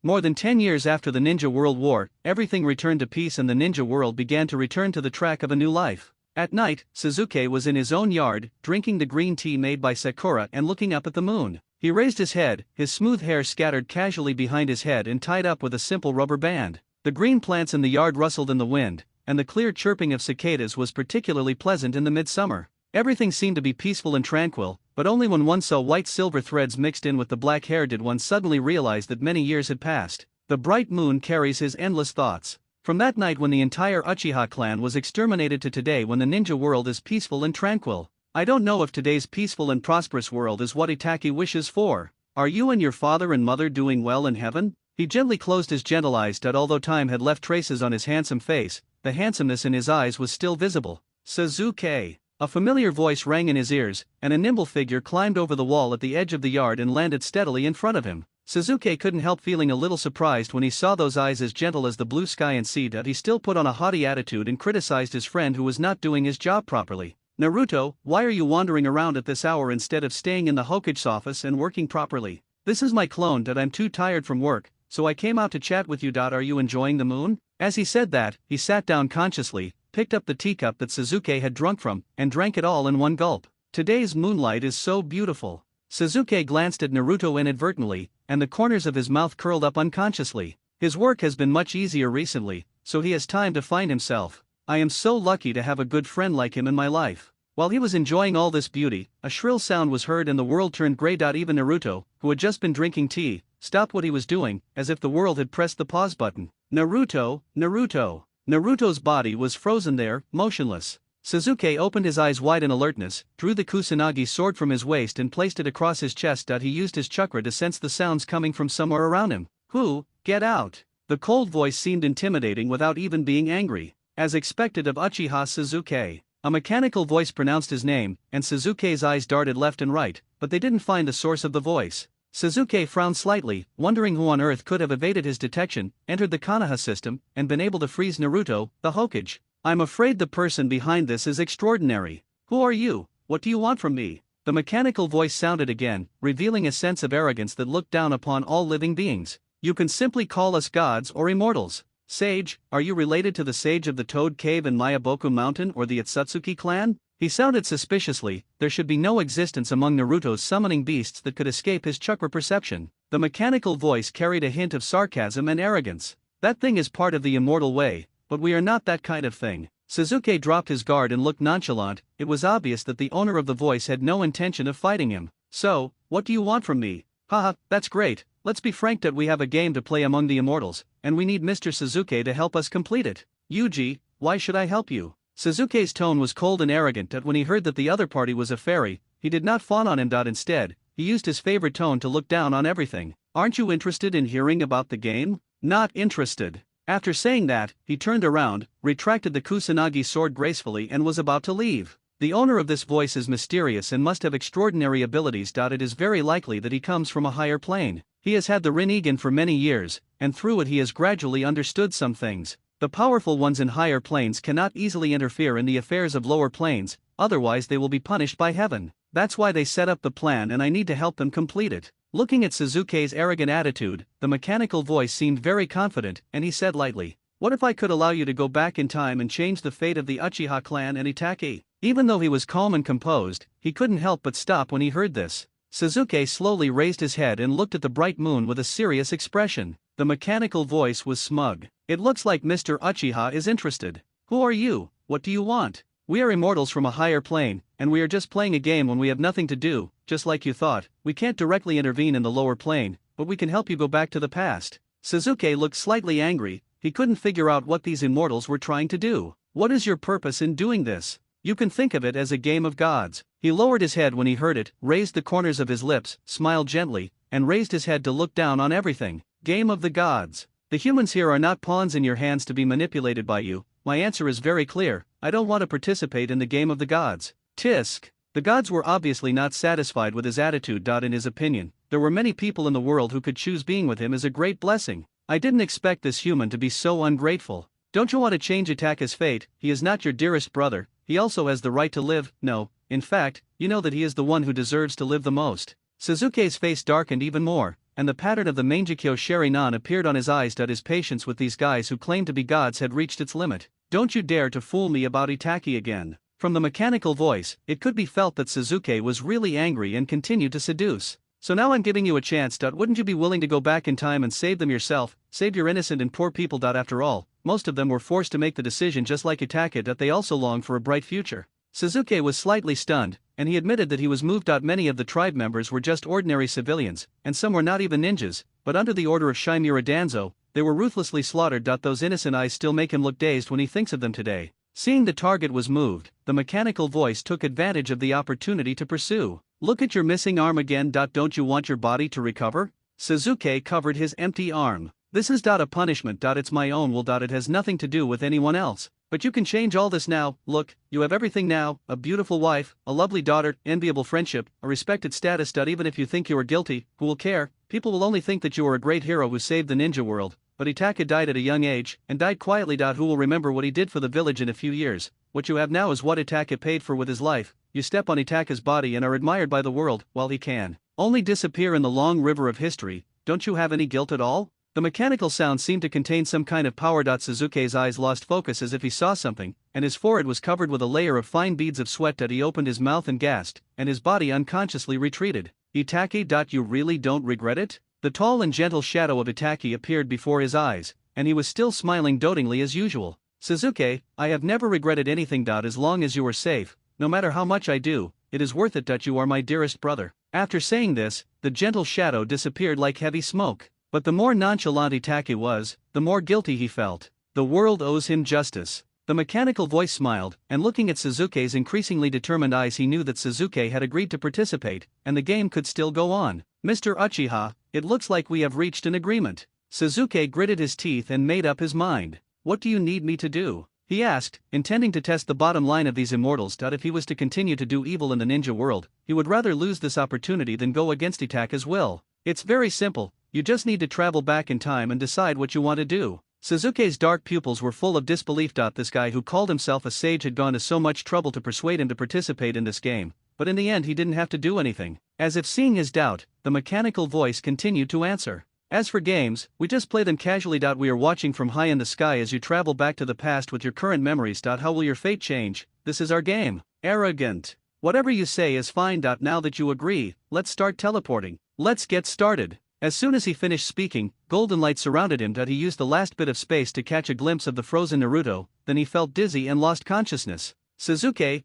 More than 10 years after the Ninja World War, everything returned to peace and the ninja world began to return to the track of a new life. At night, Sasuke was in his own yard, drinking the green tea made by Sakura and looking up at the moon. He raised his head, his smooth hair scattered casually behind his head and tied up with a simple rubber band. The green plants in the yard rustled in the wind, and the clear chirping of cicadas was particularly pleasant in the midsummer. Everything seemed to be peaceful and tranquil, but only when one saw white silver threads mixed in with the black hair did one suddenly realize that many years had passed. The bright moon carries his endless thoughts. From that night when the entire Uchiha clan was exterminated to today when the ninja world is peaceful and tranquil. I don't know if today's peaceful and prosperous world is what Itachi wishes for. Are you and your father and mother doing well in heaven? He gently closed his gentle eyes that although time had left traces on his handsome face, the handsomeness in his eyes was still visible. Sasuke. A familiar voice rang in his ears, and a nimble figure climbed over the wall at the edge of the yard and landed steadily in front of him. Sasuke couldn't help feeling a little surprised when he saw those eyes as gentle as the blue sky and see that he still put on a haughty attitude and criticized his friend who was not doing his job properly. Naruto, why are you wandering around at this hour instead of staying in the Hokage's office and working properly? This is my clone that I'm too tired from work, so I came out to chat with you. Are you enjoying the moon? As he said that, he sat down consciously, picked up the teacup that Sasuke had drunk from, and drank it all in one gulp. Today's moonlight is so beautiful. Sasuke glanced at Naruto inadvertently, and the corners of his mouth curled up unconsciously. His work has been much easier recently, so he has time to find himself. I am so lucky to have a good friend like him in my life. While he was enjoying all this beauty, a shrill sound was heard and the world turned gray. Even Naruto, who had just been drinking tea, stopped what he was doing, as if the world had pressed the pause button. Naruto, Naruto. Naruto's body was frozen there, motionless. Sasuke opened his eyes wide in alertness, drew the Kusanagi sword from his waist and placed it across his chest. He used his chakra to sense the sounds coming from somewhere around him. Who? Get out! The cold voice seemed intimidating without even being angry. As expected of Uchiha Sasuke. A mechanical voice pronounced his name, and Sasuke's eyes darted left and right, but they didn't find the source of the voice. Sasuke frowned slightly, wondering who on earth could have evaded his detection, entered the Konoha system, and been able to freeze Naruto, the Hokage. I'm afraid the person behind this is extraordinary. Who are you? What do you want from me? The mechanical voice sounded again, revealing a sense of arrogance that looked down upon all living beings. You can simply call us gods or immortals. Sage, are you related to the sage of the Toad Cave and Mayaboku Mountain or the Itsutsuki clan? He sounded suspiciously. There should be no existence among Naruto's summoning beasts that could escape his chakra perception. The mechanical voice carried a hint of sarcasm and arrogance. That thing is part of the immortal way, but we are not that kind of thing. Sasuke dropped his guard and looked nonchalant. It was obvious that the owner of the voice had no intention of fighting him. So, what do you want from me? Haha, that's great. Let's be frank that we have a game to play among the immortals, and we need Mr. Sasuke to help us complete it. Yuji, why should I help you? Sasuke's tone was cold and arrogant that when he heard that the other party was a fairy, he did not fawn on him. Instead, he used his favorite tone to look down on everything. Aren't you interested in hearing about the game? Not interested. After saying that, he turned around, retracted the Kusanagi sword gracefully and was about to leave. The owner of this voice is mysterious and must have extraordinary abilities. It is very likely that he comes from a higher plane. He has had the Rinnegan for many years, and through it he has gradually understood some things. The powerful ones in higher planes cannot easily interfere in the affairs of lower planes, otherwise they will be punished by heaven. That's why they set up the plan and I need to help them complete it. Looking at Sasuke's arrogant attitude, the mechanical voice seemed very confident, and he said lightly, "What if I could allow you to go back in time and change the fate of the Uchiha clan and Itachi?" Even though he was calm and composed, he couldn't help but stop when he heard this. Sasuke slowly raised his head and looked at the bright moon with a serious expression. The mechanical voice was smug. It looks like Mr. Uchiha is interested. Who are you? What do you want? We are immortals from a higher plane, and we are just playing a game when we have nothing to do, just like you thought. We can't directly intervene in the lower plane, but we can help you go back to the past. Sasuke looked slightly angry. He couldn't figure out what these immortals were trying to do. What is your purpose in doing this? You can think of it as a game of gods. He lowered his head when he heard it, raised the corners of his lips, smiled gently, and raised his head to look down on everything. Game of the gods. The humans here are not pawns in your hands to be manipulated by you. My answer is very clear. I don't want to participate in the game of the gods. Tisk. The gods were obviously not satisfied with his attitude. In his opinion, there were many people in the world who could choose being with him as a great blessing. I didn't expect this human to be so ungrateful. Don't you want to change Itachi's fate? He is not your dearest brother. He also has the right to live. No, in fact, you know that he is the one who deserves to live the most. Sasuke's face darkened even more, and the pattern of the Mangekyo Sheri-nan appeared on his eyes. His patience with these guys who claimed to be gods had reached its limit. Don't you dare to fool me about Itaki again. From the mechanical voice, it could be felt that Suzuki was really angry and continued to seduce. So now I'm giving you a chance. Wouldn't you be willing to go back in time and save them yourself, save your innocent and poor people? After all, most of them were forced to make the decision just like Itaka that they also longed for a bright future. Suzuki was slightly stunned, and he admitted that he was moved. Many of the tribe members were just ordinary civilians, and some were not even ninjas, but under the order of Shimura Danzo, they were ruthlessly slaughtered. Those innocent eyes still make him look dazed when he thinks of them today. Seeing the target was moved, the mechanical voice took advantage of the opportunity to pursue. Look at your missing arm again. Don't you want your body to recover? Suzuki covered his empty arm. This is a punishment. It's my own will. It has nothing to do with anyone else. But you can change all this now. Look, you have everything now, a beautiful wife, a lovely daughter, enviable friendship, a respected status. Even if you think you are guilty, who will care? People will only think that you are a great hero who saved the ninja world. But Itaka died at a young age, and died quietly. Who will remember what he did for the village in a few years? What you have now is what Itaka paid for with his life. You step on Itaka's body and are admired by the world, while he can only disappear in the long river of history. Don't you have any guilt at all? The mechanical sound seemed to contain some kind of power. Suzuki's eyes lost focus as if he saw something, and his forehead was covered with a layer of fine beads of sweat. He opened his mouth and gasped, and his body unconsciously retreated. Itaki. You really don't regret it? The tall and gentle shadow of Itaki appeared before his eyes, and he was still smiling dotingly as usual. Suzuki, I have never regretted anything. As long as you are safe, no matter how much I do, it is worth it. You are my dearest brother. After saying this, the gentle shadow disappeared like heavy smoke. But the more nonchalant Itaki was, the more guilty he felt. The world owes him justice. The mechanical voice smiled, and looking at Suzuki's increasingly determined eyes, he knew that Suzuki had agreed to participate, and the game could still go on. Mr. Uchiha, it looks like we have reached an agreement. Suzuki gritted his teeth and made up his mind. What do you need me to do? He asked, intending to test the bottom line of these immortals. If he was to continue to do evil in the ninja world, he would rather lose this opportunity than go against Itaka's will. It's very simple. You just need to travel back in time and decide what you want to do. Suzuki's dark pupils were full of disbelief. This guy who called himself a sage had gone to so much trouble to persuade him to participate in this game, but in the end he didn't have to do anything. As if seeing his doubt, the mechanical voice continued to answer. As for games, we just play them casually. We are watching from high in the sky as you travel back to the past with your current memories. How will your fate change? This is our game. Arrogant. Whatever you say is fine. Now that you agree, let's start teleporting. Let's get started. As soon as he finished speaking, golden light surrounded him. He used the last bit of space to catch a glimpse of the frozen Naruto, then he felt dizzy and lost consciousness. Suzuki,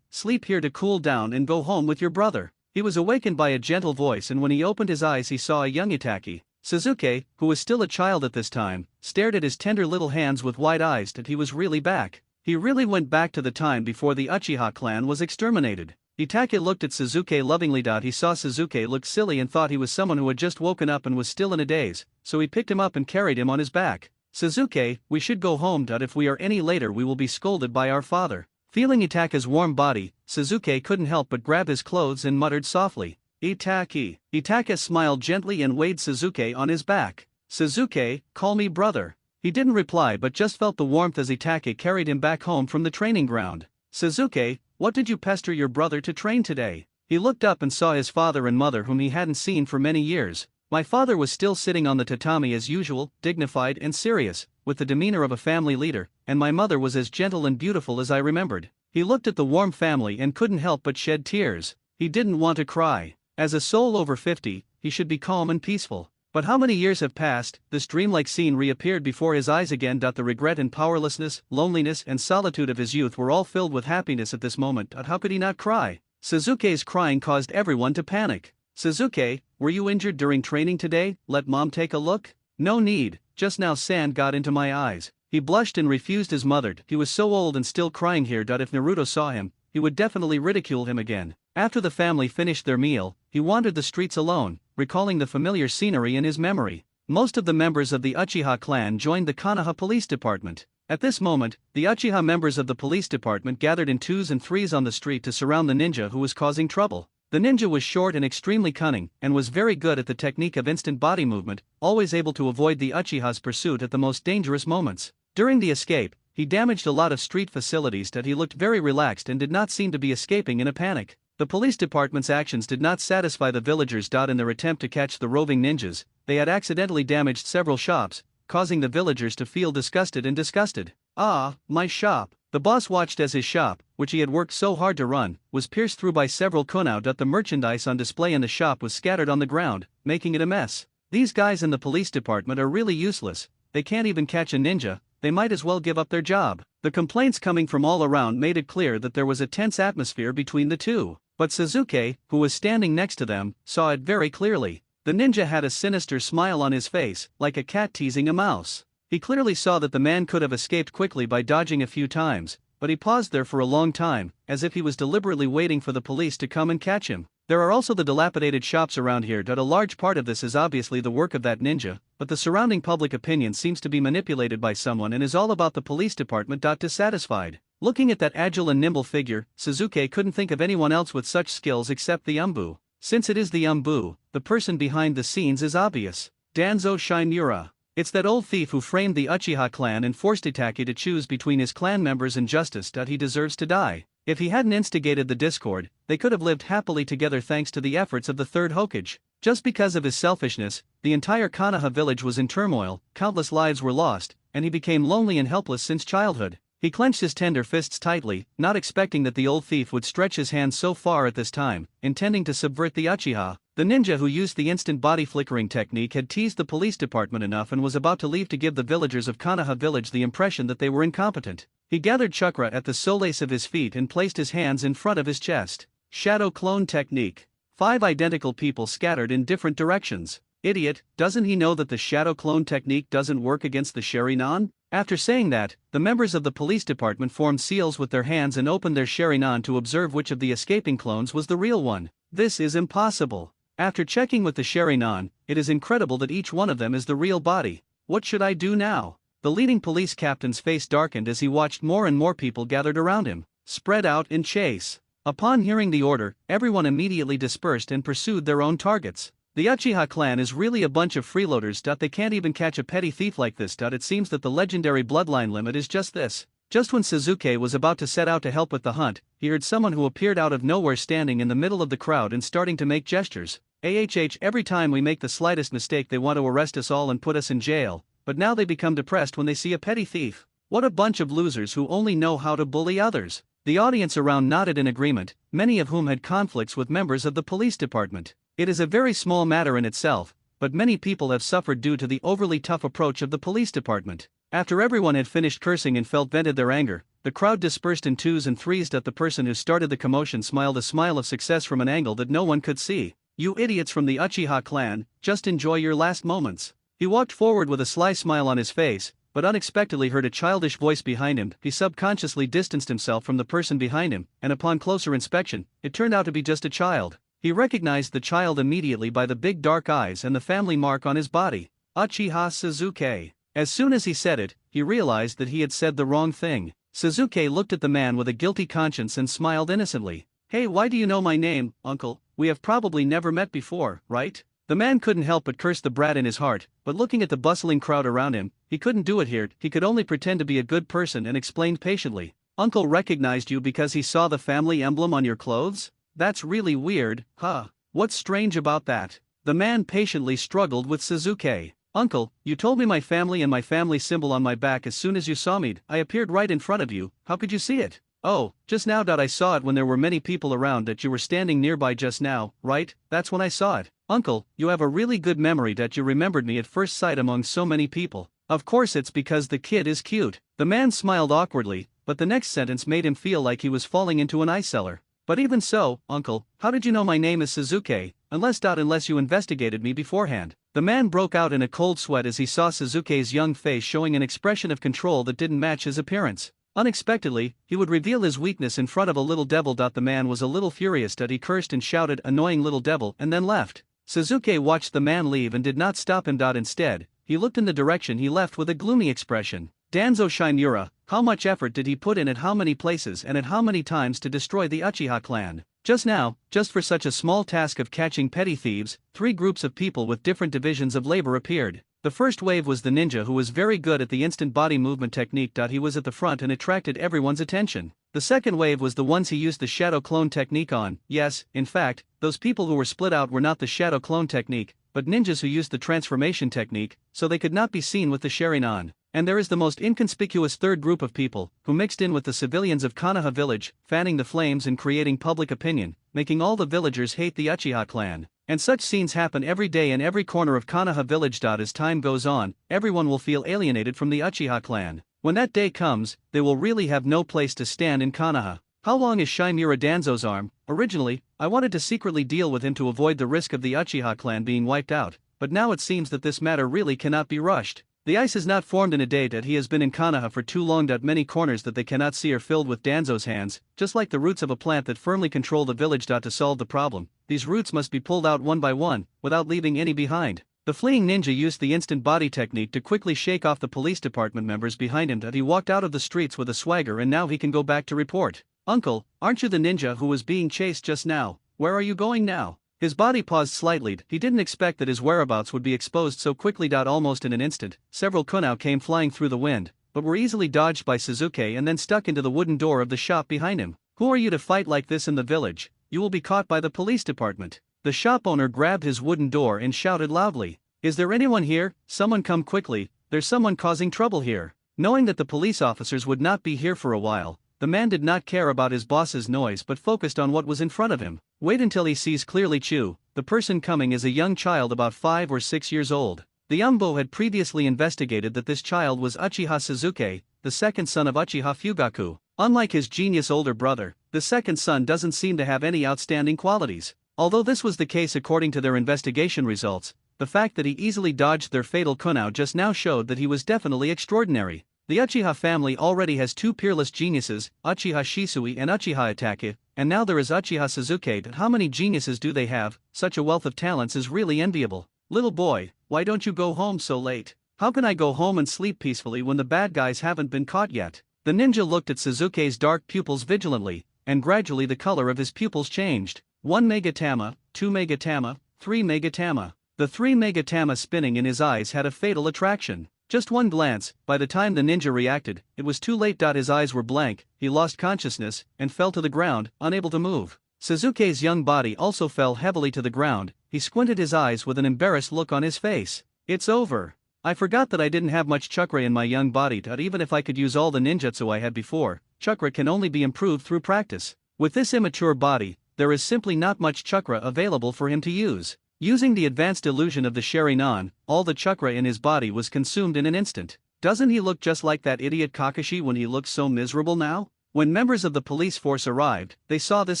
sleep here to cool down and go home with your brother. He was awakened by a gentle voice, and when he opened his eyes he saw a young Itaki. Suzuki, who was still a child at this time, stared at his tender little hands with wide eyes. He was really back. He really went back to the time before the Uchiha clan was exterminated. Itaki looked at Suzuki lovingly. He saw Suzuki look silly and thought he was someone who had just woken up and was still in a daze, so he picked him up and carried him on his back. Suzuki, we should go home. If we are any later we will be scolded by our father. Feeling Itaka's warm body, Suzuki couldn't help but grab his clothes and muttered softly, Itaki. Itaka smiled gently and weighed Suzuki on his back. Suzuki, call me brother. He didn't reply but just felt the warmth as Itaki carried him back home from the training ground. Suzuki, what did you pester your brother to train today? He looked up and saw his father and mother, whom he hadn't seen for many years. My father was still sitting on the tatami as usual, dignified and serious, with the demeanor of a family leader, and my mother was as gentle and beautiful as I remembered. He looked at the warm family and couldn't help but shed tears. He didn't want to cry. As a soul over 50, he should be calm and peaceful. But how many years have passed? This dreamlike scene reappeared before his eyes again. The regret and powerlessness, loneliness and solitude of his youth were all filled with happiness at this moment. How could he not cry? Suzuki's crying caused everyone to panic. Suzuki, were you injured during training today? Let mom take a look? No need, just now sand got into my eyes. He blushed and refused his mother. He was so old and still crying here. If Naruto saw him, he would definitely ridicule him again. After the family finished their meal, he wandered the streets alone, recalling the familiar scenery in his memory. Most of the members of the Uchiha clan joined the Konoha police department. At this moment, the Uchiha members of the police department gathered in twos and threes on the street to surround the ninja who was causing trouble. The ninja was short and extremely cunning, and was very good at the technique of instant body movement, always able to avoid the Uchiha's pursuit at the most dangerous moments. During the escape, he damaged a lot of street facilities. He looked very relaxed and did not seem to be escaping in a panic. The police department's actions did not satisfy the villagers. In their attempt to catch the roving ninjas, they had accidentally damaged several shops, causing the villagers to feel disgusted and disgusted. Ah, my shop. The boss watched as his shop, which he had worked so hard to run, was pierced through by several kunao. The merchandise on display in the shop was scattered on the ground, making it a mess. These guys in the police department are really useless. They can't even catch a ninja. They might as well give up their job. The complaints coming from all around made it clear that there was a tense atmosphere between the two. But Suzuki, who was standing next to them, saw it very clearly. The ninja had a sinister smile on his face, like a cat teasing a mouse. He clearly saw that the man could have escaped quickly by dodging a few times, but he paused there for a long time, as if he was deliberately waiting for the police to come and catch him. There are also the dilapidated shops around here. A large part of this is obviously the work of that ninja, but the surrounding public opinion seems to be manipulated by someone and is all about the police department. Dissatisfied. Looking at that agile and nimble figure, Suzuki couldn't think of anyone else with such skills except the Umbu. Since it is the Umbu, the person behind the scenes is obvious. Danzo Shinura. It's that old thief who framed the Uchiha clan and forced Itaki to choose between his clan members and justice. He deserves to die. If he hadn't instigated the discord, they could have lived happily together thanks to the efforts of the third Hokage. Just because of his selfishness, the entire Konoha village was in turmoil, countless lives were lost, and he became lonely and helpless since childhood. He clenched his tender fists tightly, not expecting that the old thief would stretch his hand so far at this time, intending to subvert the Uchiha. The ninja who used the instant body flickering technique had teased the police department enough and was about to leave to give the villagers of Konoha village the impression that they were incompetent. He gathered chakra at the soles of his feet and placed his hands in front of his chest. Shadow clone technique. 5 identical people scattered in different directions. Idiot, doesn't he know that the shadow clone technique doesn't work against the Sharingan? After saying that, the members of the police department formed seals with their hands and opened their Sharingan to observe which of the escaping clones was the real one. This is impossible. After checking with the Sharingan, it is incredible that each one of them is the real body. What should I do now? The leading police captain's face darkened as he watched more and more people gathered around him, spread out in chase. Upon hearing the order, everyone immediately dispersed and pursued their own targets. The Uchiha clan is really a bunch of freeloaders. They can't even catch a petty thief like this. It seems that the legendary bloodline limit is just this. Just when Suzuki was about to set out to help with the hunt, he heard someone who appeared out of nowhere standing in the middle of the crowd and starting to make gestures. Every time we make the slightest mistake they want to arrest us all and put us in jail, but now they become depressed when they see a petty thief. What a bunch of losers who only know how to bully others. The audience around nodded in agreement, many of whom had conflicts with members of the police department. It is a very small matter in itself, but many people have suffered due to the overly tough approach of the police department. After everyone had finished cursing and vented their anger, the crowd dispersed in 2s and 3s. The person who started the commotion smiled a smile of success from an angle that no one could see. You idiots from the Uchiha clan, just enjoy your last moments. He walked forward with a sly smile on his face, but unexpectedly heard a childish voice behind him. He subconsciously distanced himself from the person behind him, and upon closer inspection, it turned out to be just a child. He recognized the child immediately by the big dark eyes and the family mark on his body. Uchiha Suzuki. As soon as he said it, he realized that he had said the wrong thing. Suzuki looked at the man with a guilty conscience and smiled innocently. Hey, why do you know my name, uncle? We have probably never met before, right? The man couldn't help but curse the brat in his heart, but looking at the bustling crowd around him, he couldn't do it here. He could only pretend to be a good person and explained patiently. Uncle recognized you because he saw the family emblem on your clothes? That's really weird, huh? What's strange about that? The man patiently struggled with Suzuki. Uncle, you told me my family and my family symbol on my back as soon as you saw me. I appeared right in front of you. How could you see it? Oh, just now. I saw it when there were many people around that you were standing nearby just now, right? That's when I saw it. Uncle, you have a really good memory that you remembered me at first sight among so many people. Of course it's because the kid is cute. The man smiled awkwardly, but the next sentence made him feel like he was falling into an ice cellar. But even so, uncle, how did you know my name is Suzuki, unless you investigated me beforehand? The man broke out in a cold sweat as he saw Suzuki's young face showing an expression of control that didn't match his appearance. Unexpectedly, he would reveal his weakness in front of a little devil. The man was a little furious that he cursed and shouted, "Annoying little devil," and then left. Suzuki watched the man leave and did not stop him. Instead, he looked in the direction he left with a gloomy expression. Danzo Shinura, how much effort did he put in at how many places and at how many times to destroy the Uchiha clan? Just now, just for such a small task of catching petty thieves, 3 groups of people with different divisions of labor appeared. The first wave was the ninja who was very good at the instant body movement technique. He was at the front and attracted everyone's attention. The second wave was the ones he used the shadow clone technique on. Yes, in fact, those people who were split out were not the shadow clone technique, but ninjas who used the transformation technique, so they could not be seen with the Sharingan. And there is the most inconspicuous third group of people, who mixed in with the civilians of Konoha village, fanning the flames and creating public opinion, making all the villagers hate the Uchiha clan. And such scenes happen every day in every corner of Konoha village. As time goes on, everyone will feel alienated from the Uchiha clan. When that day comes, they will really have no place to stand in Konoha. How long is Shimura Danzo's arm? Originally, I wanted to secretly deal with him to avoid the risk of the Uchiha clan being wiped out, but now it seems that this matter really cannot be rushed. The ice is not formed in a day. He has been in Konoha for too long. Many corners that they cannot see are filled with Danzo's hands, just like the roots of a plant that firmly control the village. To solve the problem, these roots must be pulled out one by one, without leaving any behind. The fleeing ninja used the instant body technique to quickly shake off the police department members behind him. He walked out of the streets with a swagger, and now he can go back to report. Uncle, aren't you the ninja who was being chased just now? Where are you going now? His body paused slightly. He didn't expect that his whereabouts would be exposed so quickly. Almost in an instant, several kunao came flying through the wind, but were easily dodged by Suzuki and then stuck into the wooden door of the shop behind him. Who are you to fight like this in the village? You will be caught by the police department. The shop owner grabbed his wooden door and shouted loudly, "Is there anyone here? Someone come quickly, there's someone causing trouble here." Knowing that the police officers would not be here for a while, the man did not care about his boss's noise but focused on what was in front of him. Wait until he sees clearly. The person coming is a young child about 5 or 6 years old. The Umbo had previously investigated that this child was Uchiha Suzuki, the second son of Uchiha Fugaku. Unlike his genius older brother, the second son doesn't seem to have any outstanding qualities. Although this was the case according to their investigation results, the fact that he easily dodged their fatal kunao just now showed that he was definitely extraordinary. The Uchiha family already has 2 peerless geniuses, Uchiha Shisui and Uchiha Itachi, and now there is Uchiha Suzuki. How many geniuses do they have? Such a wealth of talents is really enviable. Little boy, why don't you go home so late? How can I go home and sleep peacefully when the bad guys haven't been caught yet? The ninja looked at Suzuki's dark pupils vigilantly, and gradually the color of his pupils changed. 1 megatama, 2 megatama, 3 megatama. The 3 megatama spinning in his eyes had a fatal attraction. Just one glance, by the time the ninja reacted, it was too late. His eyes were blank, he lost consciousness, and fell to the ground, unable to move. Suzuki's young body also fell heavily to the ground. He squinted his eyes with an embarrassed look on his face. It's over. I forgot that I didn't have much chakra in my young body. Even if I could use all the ninjutsu I had before, chakra can only be improved through practice. With this immature body, there is simply not much chakra available for him to use. Using the advanced illusion of the Sharingan, all the chakra in his body was consumed in an instant. Doesn't he look just like that idiot Kakashi when he looks so miserable now? When members of the police force arrived, they saw this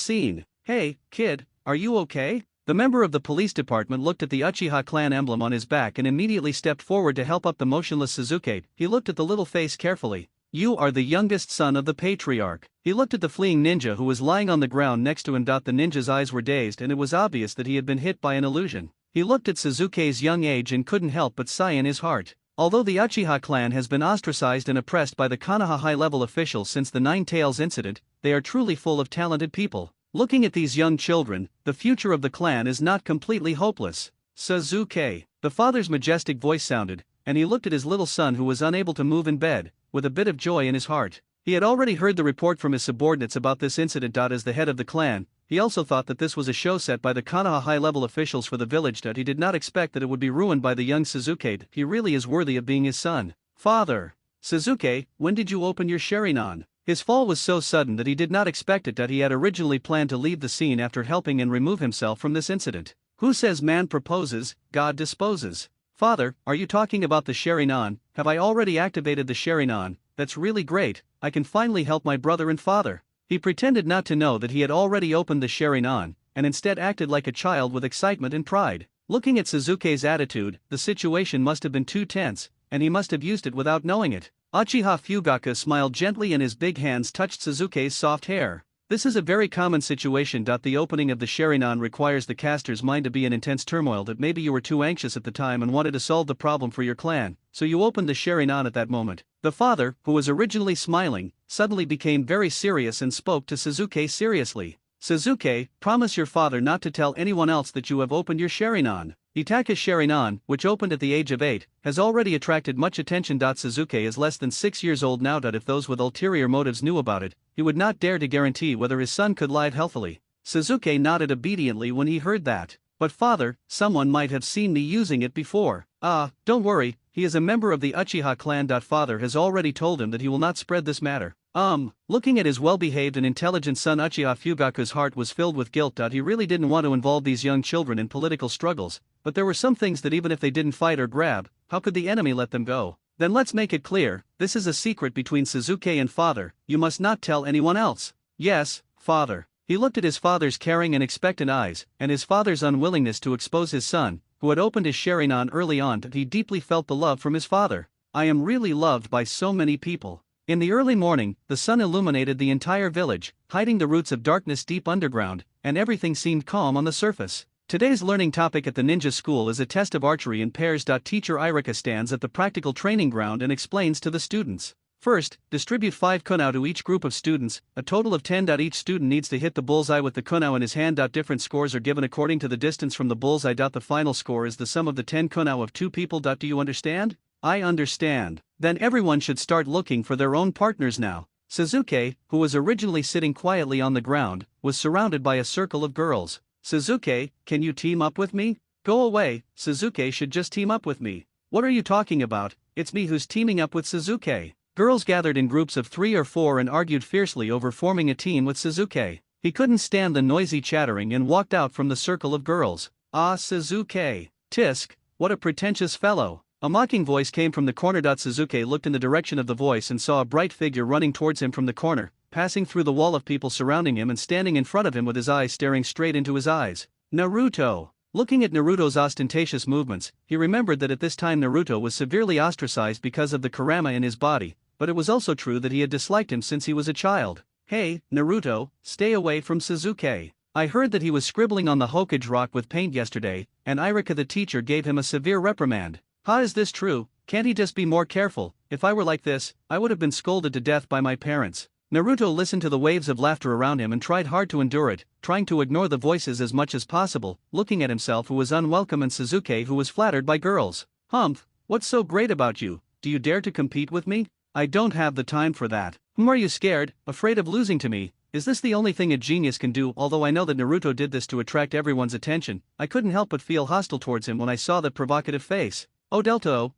scene. Hey, kid, are you okay? The member of the police department looked at the Uchiha clan emblem on his back and immediately stepped forward to help up the motionless Suzuki. He looked at the little face carefully. You are the youngest son of the patriarch. He looked at the fleeing ninja who was lying on the ground next to him. The ninja's eyes were dazed and it was obvious that he had been hit by an illusion. He looked at Suzuki's young age and couldn't help but sigh in his heart. Although the Uchiha clan has been ostracized and oppressed by the Konoha high-level officials since the Nine Tails incident, they are truly full of talented people. Looking at these young children, the future of the clan is not completely hopeless. Suzuki. The father's majestic voice sounded, and he looked at his little son who was unable to move in bed, with a bit of joy in his heart. He had already heard the report from his subordinates about this incident. As the head of the clan, he also thought that this was a show set by the Konoha high-level officials for the village. He did not expect that it would be ruined by the young Suzuki. He really is worthy of being his son. Father. Suzuki, when did you open your Sharingan? His fall was so sudden that he did not expect it. He had originally planned to leave the scene after helping and remove himself from this incident. Who says man proposes, God disposes? Father, are you talking about the Sharingan? Have I already activated the Sharingan? That's really great, I can finally help my brother and father. He pretended not to know that he had already opened the Sharingan, and instead acted like a child with excitement and pride. Looking at Suzuki's attitude, the situation must have been too tense, and he must have used it without knowing it. Uchiha Fugaku smiled gently and his big hands touched Suzuki's soft hair. This is a very common situation. The opening of the Sharingan requires the caster's mind to be in intense turmoil. That maybe you were too anxious at the time and wanted to solve the problem for your clan, so you opened the Sharingan at that moment. The father, who was originally smiling, suddenly became very serious and spoke to Suzuki seriously. Suzuki, promise your father not to tell anyone else that you have opened your Sharingan. Itaka's Sharingan, which opened at the age of 8, has already attracted much attention. Sasuke is less than 6 years old now. If those with ulterior motives knew about it, he would not dare to guarantee whether his son could live healthily. Sasuke nodded obediently when he heard that. But father, someone might have seen me using it before. Don't worry, he is a member of the Uchiha clan. Father has already told him that he will not spread this matter. Looking at his well-behaved and intelligent son Uchiha, Fugaku's heart was filled with guilt. He really didn't want to involve these young children in political struggles, but there were some things that even if they didn't fight or grab, how could the enemy let them go? Then let's make it clear, this is a secret between Sasuke and father, you must not tell anyone else. Yes, father. He looked at his father's caring and expectant eyes, and his father's unwillingness to expose his son, who had opened his Sharingan early on. He deeply felt the love from his father. I am really loved by so many people. In the early morning, the sun illuminated the entire village, hiding the roots of darkness deep underground, and everything seemed calm on the surface. Today's learning topic at the ninja school is a test of archery in pairs. Teacher Irika stands at the practical training ground and explains to the students. First, distribute 5 kunao to each group of students, a total of 10. Each student needs to hit the bullseye with the kunao in his hand. Different scores are given according to the distance from the bullseye. The final score is the sum of the 10 kunao of 2 people. Do you understand? I understand. Then everyone should start looking for their own partners now. Sasuke, who was originally sitting quietly on the ground, was surrounded by a circle of girls. Sasuke, can you team up with me? Go away, Sasuke should just team up with me. What are you talking about? It's me who's teaming up with Sasuke. Girls gathered in groups of 3 or 4 and argued fiercely over forming a team with Sasuke. He couldn't stand the noisy chattering and walked out from the circle of girls. Sasuke. Tisk, what a pretentious fellow. A mocking voice came from the corner. Sasuke looked in the direction of the voice and saw a bright figure running towards him from the corner, passing through the wall of people surrounding him and standing in front of him with his eyes staring straight into his eyes. Naruto. Looking at Naruto's ostentatious movements, he remembered that at this time Naruto was severely ostracized because of the karama in his body, but it was also true that he had disliked him since he was a child. Hey, Naruto, stay away from Sasuke. I heard that he was scribbling on the Hokage rock with paint yesterday, and Irika the teacher gave him a severe reprimand. Is this true? Can't he just be more careful? If I were like this, I would have been scolded to death by my parents. Naruto listened to the waves of laughter around him and tried hard to endure it, trying to ignore the voices as much as possible, looking at himself who was unwelcome and Sasuke who was flattered by girls. Humph, what's so great about you? Do you dare to compete with me? I don't have the time for that. Are you scared, afraid of losing to me? Is this the only thing a genius can do? Although I know that Naruto did this to attract everyone's attention, I couldn't help but feel hostile towards him when I saw that provocative face. The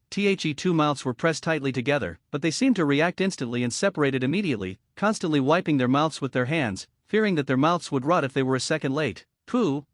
2 mouths were pressed tightly together, but they seemed to react instantly and separated immediately, constantly wiping their mouths with their hands, fearing that their mouths would rot if they were a second late. Pooh.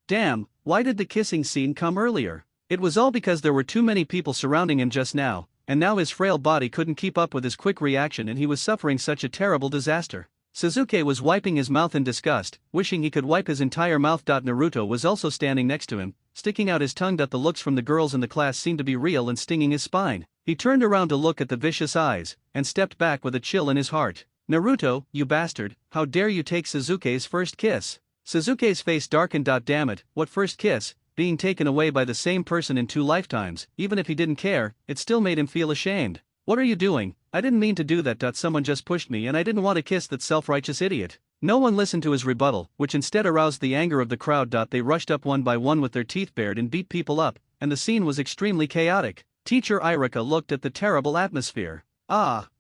Damn, why did the kissing scene come earlier? It was all because there were too many people surrounding him just now, and now his frail body couldn't keep up with his quick reaction and he was suffering such a terrible disaster. Sasuke was wiping his mouth in disgust, wishing he could wipe his entire mouth. Naruto was also standing next to him, sticking out his tongue. The looks from the girls in the class seemed to be real and stinging his spine. He turned around to look at the vicious eyes, and stepped back with a chill in his heart. Naruto, you bastard, how dare you take Sasuke's first kiss? Sasuke's face darkened. Damn it, what first kiss? Being taken away by the same person in 2 lifetimes, even if he didn't care, it still made him feel ashamed. What are you doing? I didn't mean to do that. Someone just pushed me and I didn't want to kiss that self-righteous idiot. No one listened to his rebuttal, which instead aroused the anger of the crowd. They rushed up one by one with their teeth bared and beat people up, and the scene was extremely chaotic. Teacher Irika looked at the terrible atmosphere.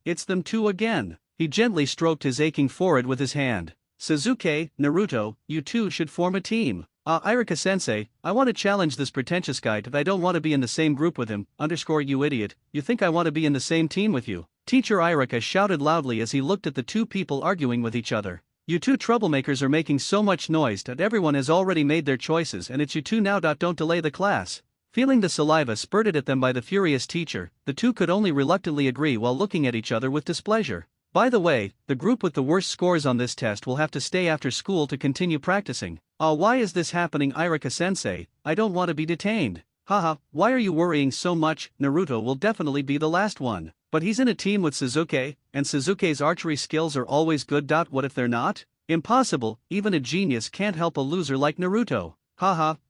It's them two again. He gently stroked his aching forehead with his hand. Sasuke, Naruto, you two should form a team. Irika-sensei, I want to challenge this pretentious guy. I don't want to be in the same group with him, you idiot, you think I want to be in the same team with you? Teacher Irika shouted loudly as he looked at the 2 people arguing with each other. You 2 troublemakers are making so much noise that everyone has already made their choices and it's you 2 now. Don't delay the class. Feeling the saliva spurted at them by the furious teacher, the 2 could only reluctantly agree while looking at each other with displeasure. By the way, the group with the worst scores on this test will have to stay after school to continue practicing. Why is this happening, Irika-sensei? I don't want to be detained. Why are you worrying so much? Naruto will definitely be the last one. But he's in a team with Sasuke, and Sasuke's archery skills are always good. What if they're not? Impossible, even a genius can't help a loser like Naruto.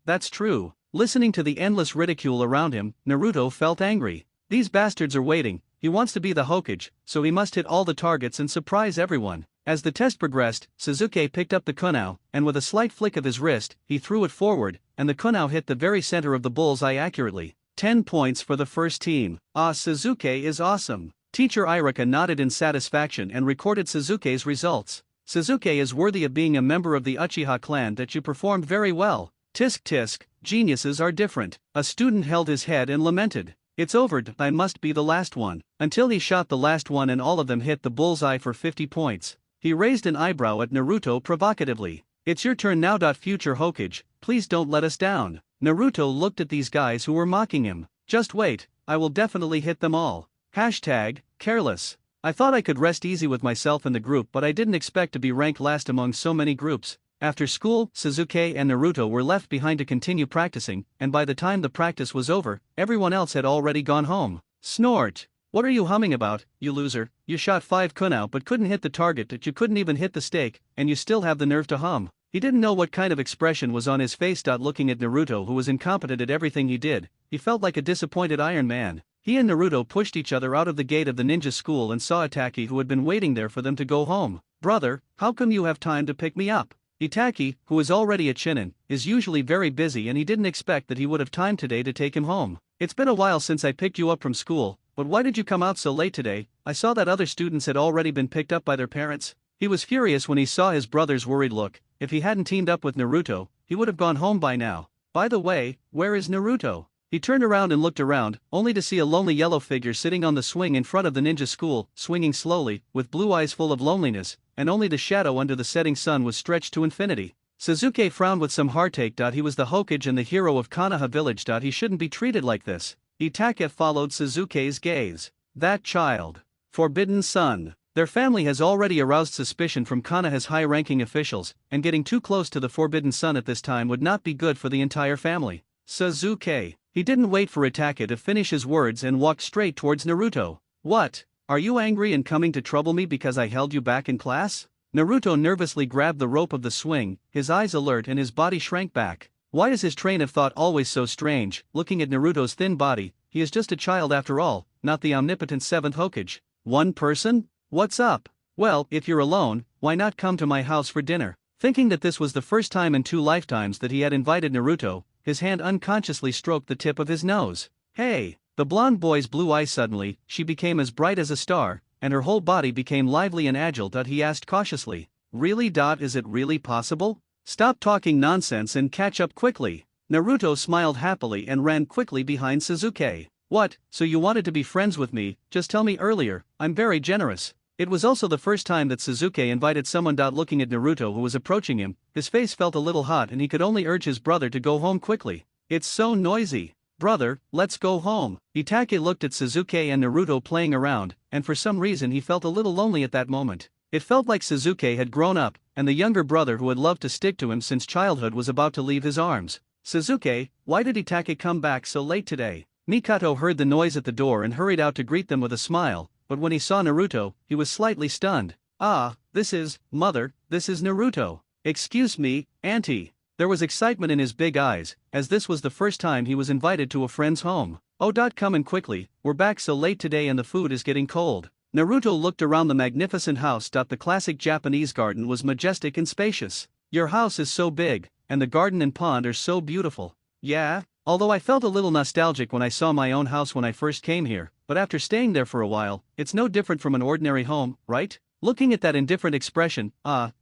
That's true. Listening to the endless ridicule around him, Naruto felt angry. These bastards are waiting. He wants to be the Hokage, so he must hit all the targets and surprise everyone. As the test progressed, Suzuki picked up the kunao, and with a slight flick of his wrist, he threw it forward, and the kunao hit the very center of the bullseye accurately. 10 points for the first team. Ah, Suzuki is awesome. Teacher Irika nodded in satisfaction and recorded Suzuki's results. Suzuki is worthy of being a member of the Uchiha clan. That you performed very well. Tisk tisk, geniuses are different. A student held his head and lamented. It's over, I must be the last one. Until he shot the last one and all of them hit the bullseye for 50 points. He raised an eyebrow at Naruto provocatively. It's your turn now. Future Hokage, please don't let us down. Naruto looked at these guys who were mocking him. Just wait, I will definitely hit them all. #careless. I thought I could rest easy with myself in the group, but I didn't expect to be ranked last among so many groups. After school, Suzuki and Naruto were left behind to continue practicing, and by the time the practice was over, everyone else had already gone home. Snort. What are you humming about, you loser? You shot 5 kunao but couldn't hit the target. That you couldn't even hit the stake, and you still have the nerve to hum. He didn't know what kind of expression was on his face. Looking at Naruto, who was incompetent at everything he did, he felt like a disappointed Iron Man. He and Naruto pushed each other out of the gate of the ninja school and saw Itaki, who had been waiting there for them to go home. Brother, how come you have time to pick me up? Itaki, who is already a Chunin, is usually very busy, and he didn't expect that he would have time today to take him home. It's been a while since I picked you up from school, but why did you come out so late today? I saw that other students had already been picked up by their parents. He was furious when he saw his brother's worried look. If he hadn't teamed up with Naruto, he would have gone home by now. By the way, where is Naruto? He turned around and looked around, only to see a lonely yellow figure sitting on the swing in front of the ninja school, swinging slowly, with blue eyes full of loneliness, and only the shadow under the setting sun was stretched to infinity. Suzuki frowned with some heartache. He was the Hokage and the hero of Konoha village. He shouldn't be treated like this. Itake followed Suzuki's gaze. That child. Forbidden son. Their family has already aroused suspicion from Konoha's high-ranking officials, and getting too close to the Forbidden Son at this time would not be good for the entire family. Suzuki. He didn't wait for Itake to finish his words and walked straight towards Naruto. What? Are you angry and coming to trouble me because I held you back in class? Naruto nervously grabbed the rope of the swing, his eyes alert and his body shrank back. Why is his train of thought always so strange? Looking at Naruto's thin body, he is just a child after all, not the omnipotent 7th Hokage. One person? What's up? Well, if you're alone, why not come to my house for dinner? Thinking that this was the first time in 2 lifetimes that he had invited Naruto, his hand unconsciously stroked the tip of his nose. Hey! The blonde boy's blue eyes suddenly, she became as bright as a star, and her whole body became lively and agile. He asked cautiously. Really? Is it really possible? Stop talking nonsense and catch up quickly. Naruto smiled happily and ran quickly behind Suzuki. What, so you wanted to be friends with me? Just tell me earlier, I'm very generous. It was also the first time that Suzuki invited someone. Looking at Naruto, who was approaching him, his face felt a little hot and he could only urge his brother to go home quickly. It's so noisy. Brother, let's go home. Itake looked at Suzuki and Naruto playing around, and for some reason he felt a little lonely at that moment. It felt like Suzuki had grown up, and the younger brother who had loved to stick to him since childhood was about to leave his arms. Suzuki, why did Itake come back so late today? Mikato heard the noise at the door and hurried out to greet them with a smile, but when he saw Naruto, he was slightly stunned. Ah, Mother, this is Naruto. Excuse me, Auntie. There was excitement in his big eyes, as this was the first time he was invited to a friend's home. Oh, come in quickly, we're back so late today and the food is getting cold. Naruto looked around the magnificent house. The classic Japanese garden was majestic and spacious. Your house is so big, and the garden and pond are so beautiful. Yeah? Although I felt a little nostalgic when I saw my own house when I first came here, but after staying there for a while, it's no different from an ordinary home, right? Looking at that indifferent expression,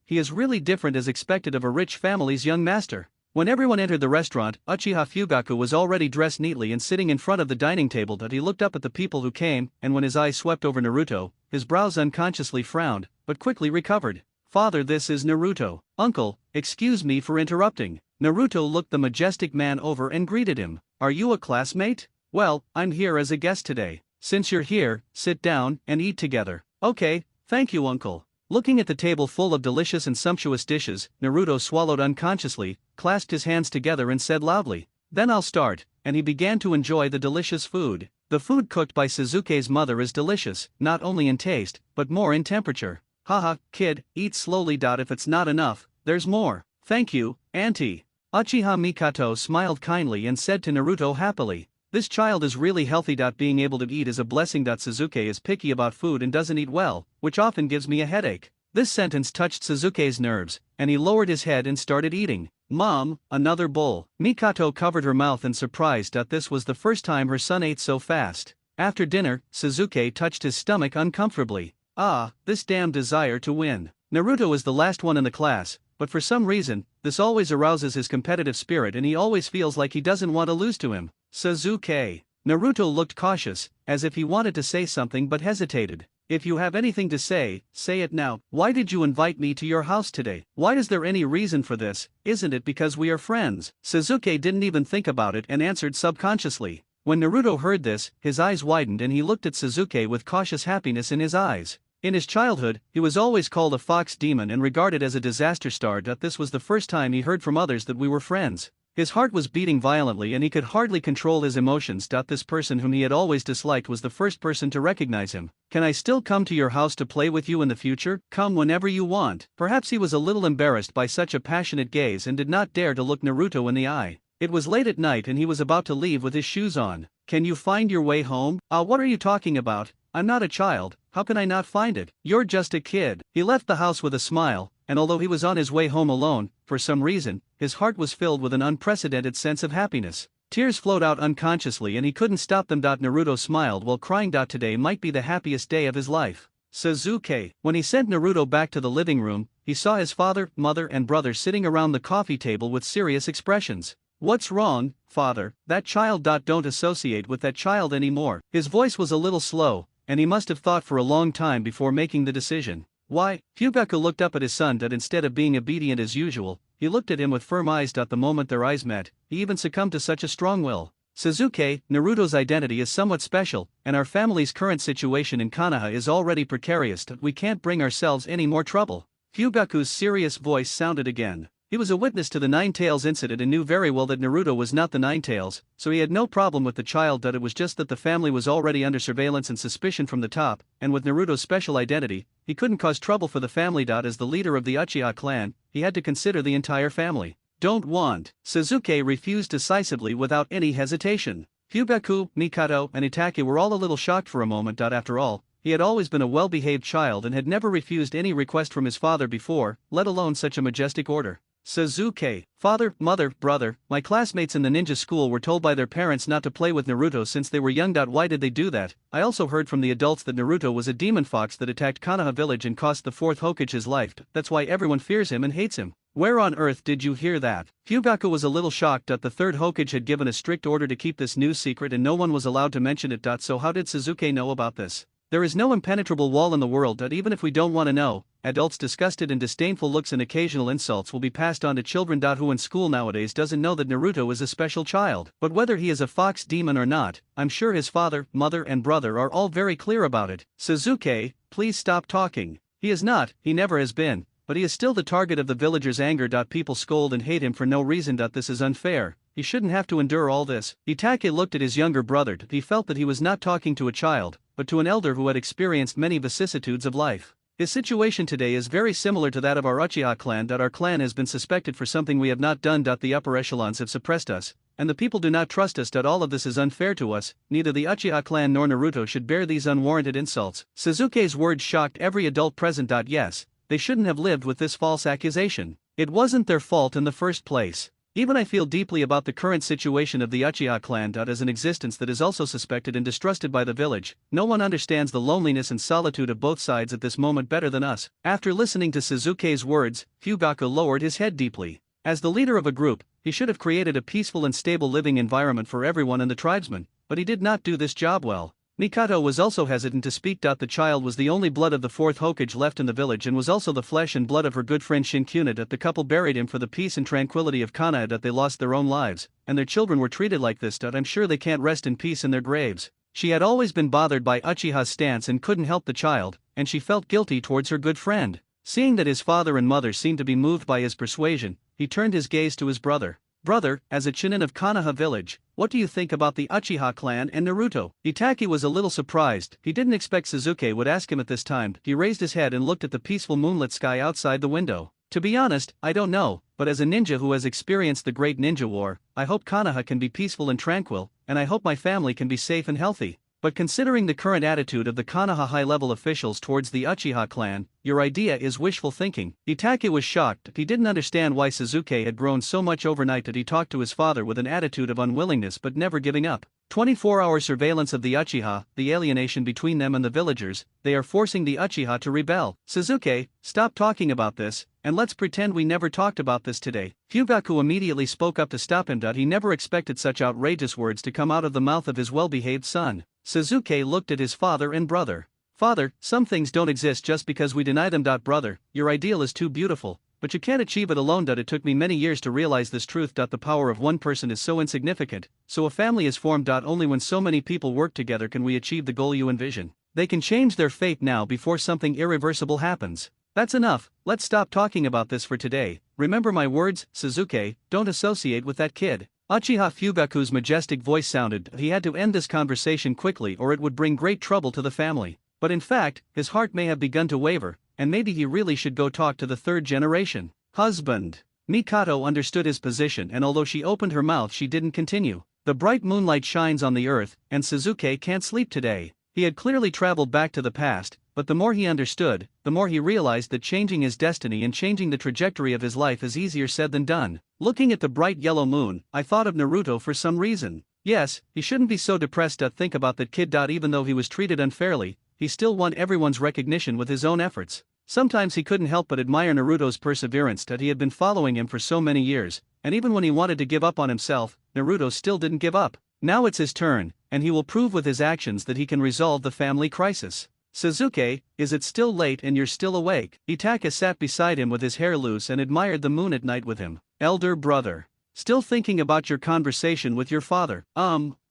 he is really different as expected of a rich family's young master. When everyone entered the restaurant, Uchiha Fugaku was already dressed neatly and sitting in front of the dining table. He looked up at the people who came, and when his eyes swept over Naruto, his brows unconsciously frowned, but quickly recovered. Father, this is Naruto. Uncle, excuse me for interrupting. Naruto looked the majestic man over and greeted him. Are you a classmate? Well, I'm here as a guest today. Since you're here, sit down and eat together. Okay. Thank you, Uncle. Looking at the table full of delicious and sumptuous dishes, Naruto swallowed unconsciously, clasped his hands together and said loudly, "Then I'll start," and he began to enjoy the delicious food. The food cooked by Suzuki's mother is delicious, not only in taste, but more in temperature. Haha, kid, eat slowly. If it's not enough, there's more. Thank you, Auntie. Uchiha Mikato smiled kindly and said to Naruto happily, "This child is really healthy. Being able to eat is a blessing. Suzuki is picky about food and doesn't eat well, which often gives me a headache." This sentence touched Suzuki's nerves, and he lowered his head and started eating. Mom, another bowl. Mikoto covered her mouth in surprise that this was the first time her son ate so fast. After dinner, Suzuki touched his stomach uncomfortably. Ah, this damn desire to win. Naruto is the last one in the class, but for some reason, this always arouses his competitive spirit and he always feels like he doesn't want to lose to him. Suzuki. Naruto looked cautious, as if he wanted to say something but hesitated. If you have anything to say, say it now. Why did you invite me to your house today? Why is there any reason for this? Isn't it because we are friends? Suzuki didn't even think about it and answered subconsciously. When Naruto heard this, his eyes widened and he looked at Suzuki with cautious happiness in his eyes. In his childhood, he was always called a fox demon and regarded as a disaster star. This was the first time he heard from others that we were friends. His heart was beating violently and he could hardly control his emotions. This person whom he had always disliked was the first person to recognize him. Can I still come to your house to play with you in the future? Come whenever you want. Perhaps he was a little embarrassed by such a passionate gaze and did not dare to look Naruto in the eye. It was late at night and he was about to leave with his shoes on. Can you find your way home? What are you talking about? I'm not a child, how can I not find it? You're just a kid. He left the house with a smile, and although he was on his way home alone, for some reason, his heart was filled with an unprecedented sense of happiness. Tears flowed out unconsciously and he couldn't stop them. Naruto smiled while crying. Today might be the happiest day of his life. Suzuki. When he sent Naruto back to the living room, he saw his father, mother and brother sitting around the coffee table with serious expressions. What's wrong, father? That child. Don't associate with that child anymore. His voice was a little slow, and he must have thought for a long time before making the decision. Why? Fugaku looked up at his son. Instead of being obedient as usual, he looked at him with firm eyes. The moment their eyes met, he even succumbed to such a strong will. Suzuki, Naruto's identity is somewhat special, and our family's current situation in Konoha is already precarious. We can't bring ourselves any more trouble. Fugaku's serious voice sounded again. He was a witness to the Nine Tails incident and knew very well that Naruto was not the Nine Tails, so he had no problem with the child. It was just that the family was already under surveillance and suspicion from the top, and with Naruto's special identity, he couldn't cause trouble for the family. As the leader of the Uchiha clan, he had to consider the entire family. Don't want. Suzuki refused decisively without any hesitation. Fugaku, Mikoto, and Itachi were all a little shocked for a moment. After all, he had always been a well-behaved child and had never refused any request from his father before, let alone such a majestic order. Suzuki. Father, mother, brother, my classmates in the ninja school were told by their parents not to play with Naruto since they were young. Why did they do that? I also heard from the adults that Naruto was a demon fox that attacked Konoha village and cost the 4th Hokage his life. That's why everyone fears him and hates him. Where on earth did you hear that? Fugaku was a little shocked that the 3rd Hokage had given a strict order to keep this news secret and no one was allowed to mention it. So how did Suzuki know about this? There is no impenetrable wall in the world. Even if we don't want to know, adults' disgusted and disdainful looks and occasional insults will be passed on to children. Who in school nowadays doesn't know that Naruto is a special child? But whether he is a fox demon or not, I'm sure his father, mother and brother are all very clear about it. Suzuki, please stop talking. He is not, he never has been, but he is still the target of the villagers' anger. People scold and hate him for no reason. This is unfair. He shouldn't have to endure all this. Itachi looked at his younger brother. He felt that he was not talking to a child, but to an elder who had experienced many vicissitudes of life. His situation today is very similar to that of our Uchiha clan. Our clan has been suspected for something we have not done. The upper echelons have suppressed us, and the people do not trust us. All of this is unfair to us. Neither the Uchiha clan nor Naruto should bear these unwarranted insults. Suzuki's words shocked every adult present. Yes, they shouldn't have lived with this false accusation. It wasn't their fault in the first place. Even I feel deeply about the current situation of the Uchiha clan. As an existence that is also suspected and distrusted by the village, no one understands the loneliness and solitude of both sides at this moment better than us. After listening to Suzuki's words, Fugaku lowered his head deeply. As the leader of a group, he should have created a peaceful and stable living environment for everyone in the tribesmen, but he did not do this job well. Mikoto was also hesitant to speak. The child was the only blood of the 4th Hokage left in the village and was also the flesh and blood of her good friend Shinkuna. The couple buried him for the peace and tranquility of Konoha. They lost their own lives, and their children were treated like this. I'm sure they can't rest in peace in their graves. She had always been bothered by Uchiha's stance and couldn't help the child, and she felt guilty towards her good friend. Seeing that his father and mother seemed to be moved by his persuasion, he turned his gaze to his brother. Brother, as a Chunin of Konoha village, what do you think about the Uchiha clan and Naruto? Itachi was a little surprised. He didn't expect Suzuki would ask him at this time. He raised his head and looked at the peaceful moonlit sky outside the window. To be honest, I don't know, but as a ninja who has experienced the great ninja war, I hope Konoha can be peaceful and tranquil, and I hope my family can be safe and healthy. But considering the current attitude of the Konoha high-level officials towards the Uchiha clan, your idea is wishful thinking. Itachi was shocked. He didn't understand why Suzuki had grown so much overnight that he talked to his father with an attitude of unwillingness but never giving up. 24-hour surveillance of the Uchiha, the alienation between them and the villagers, they are forcing the Uchiha to rebel. Suzuki, stop talking about this, and let's pretend we never talked about this today. Fugaku immediately spoke up to stop him. He never expected such outrageous words to come out of the mouth of his well-behaved son. Suzuki looked at his father and brother. Father, some things don't exist just because we deny them. Brother, your ideal is too beautiful, but you can't achieve it alone. It took me many years to realize this truth. The power of one person is so insignificant, so a family is formed. Only when so many people work together can we achieve the goal you envision. They can change their fate now before something irreversible happens. That's enough, let's stop talking about this for today. Remember my words, Suzuki, don't associate with that kid. Uchiha Fugaku's majestic voice sounded. He had to end this conversation quickly or it would bring great trouble to the family. But in fact, his heart may have begun to waver, and maybe he really should go talk to the third generation husband. Mikoto understood his position, and although she opened her mouth, she didn't continue. The bright moonlight shines on the earth, and Suzuki can't sleep today. He had clearly traveled back to the past, but the more he understood, the more he realized that changing his destiny and changing the trajectory of his life is easier said than done. Looking at the bright yellow moon, I thought of Naruto for some reason. Yes, he shouldn't be so depressed. Think about that kid. Even though he was treated unfairly, he still won everyone's recognition with his own efforts. Sometimes he couldn't help but admire Naruto's perseverance. He had been following him for so many years, and even when he wanted to give up on himself, Naruto still didn't give up. Now it's his turn, and he will prove with his actions that he can resolve the family crisis. Suzuki, is it still late and you're still awake? Itachi sat beside him with his hair loose and admired the moon at night with him. Elder brother. Still thinking about your conversation with your father?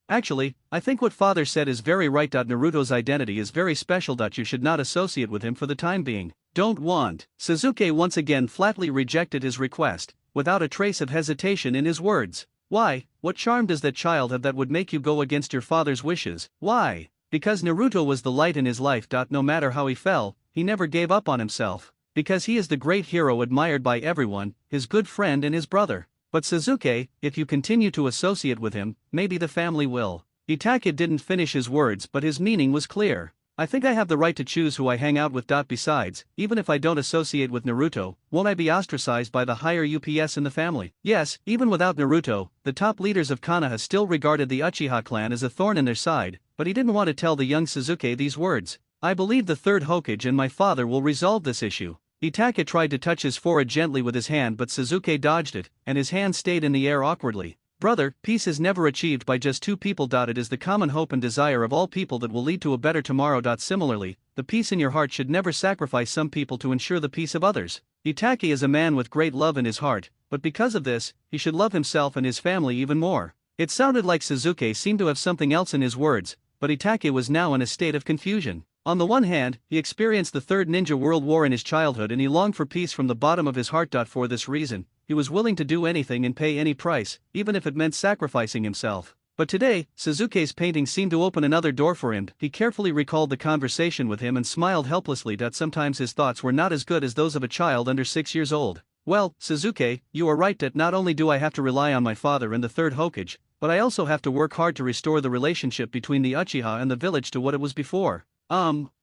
Actually, I think what father said is very right. Naruto's identity is very special. You should not associate with him for the time being. Don't want. Suzuki once again flatly rejected his request, without a trace of hesitation in his words. Why, what charm does that child have that would make you go against your father's wishes? Why? Because Naruto was the light in his life. No matter how he fell, he never gave up on himself. Because he is the great hero admired by everyone, his good friend and his brother. But Suzuki, if you continue to associate with him, maybe the family will. Itachi didn't finish his words, but his meaning was clear. I think I have the right to choose who I hang out with. Besides, even if I don't associate with Naruto, won't I be ostracized by the higher UPS in the family? Yes, even without Naruto, the top leaders of Konoha still regarded the Uchiha clan as a thorn in their side, but he didn't want to tell the young Suzuki these words. I believe the third Hokage and my father will resolve this issue. Itachi tried to touch his forehead gently with his hand, but Suzuki dodged it, and his hand stayed in the air awkwardly. Brother, peace is never achieved by just two people. It is the common hope and desire of all people that will lead to a better tomorrow. Similarly, the peace in your heart should never sacrifice some people to ensure the peace of others. Itachi is a man with great love in his heart, but because of this, he should love himself and his family even more. It sounded like Suzuki seemed to have something else in his words, but Itachi was now in a state of confusion. On the one hand, he experienced the Third Ninja World War in his childhood and he longed for peace from the bottom of his heart. For this reason, he was willing to do anything and pay any price, even if it meant sacrificing himself. But today, Suzuki's painting seemed to open another door for him. He carefully recalled the conversation with him and smiled helplessly. Sometimes his thoughts were not as good as those of a child under 6 years old. Well, Suzuki, you are right that not only do I have to rely on my father and the third Hokage, but I also have to work hard to restore the relationship between the Uchiha and the village to what it was before.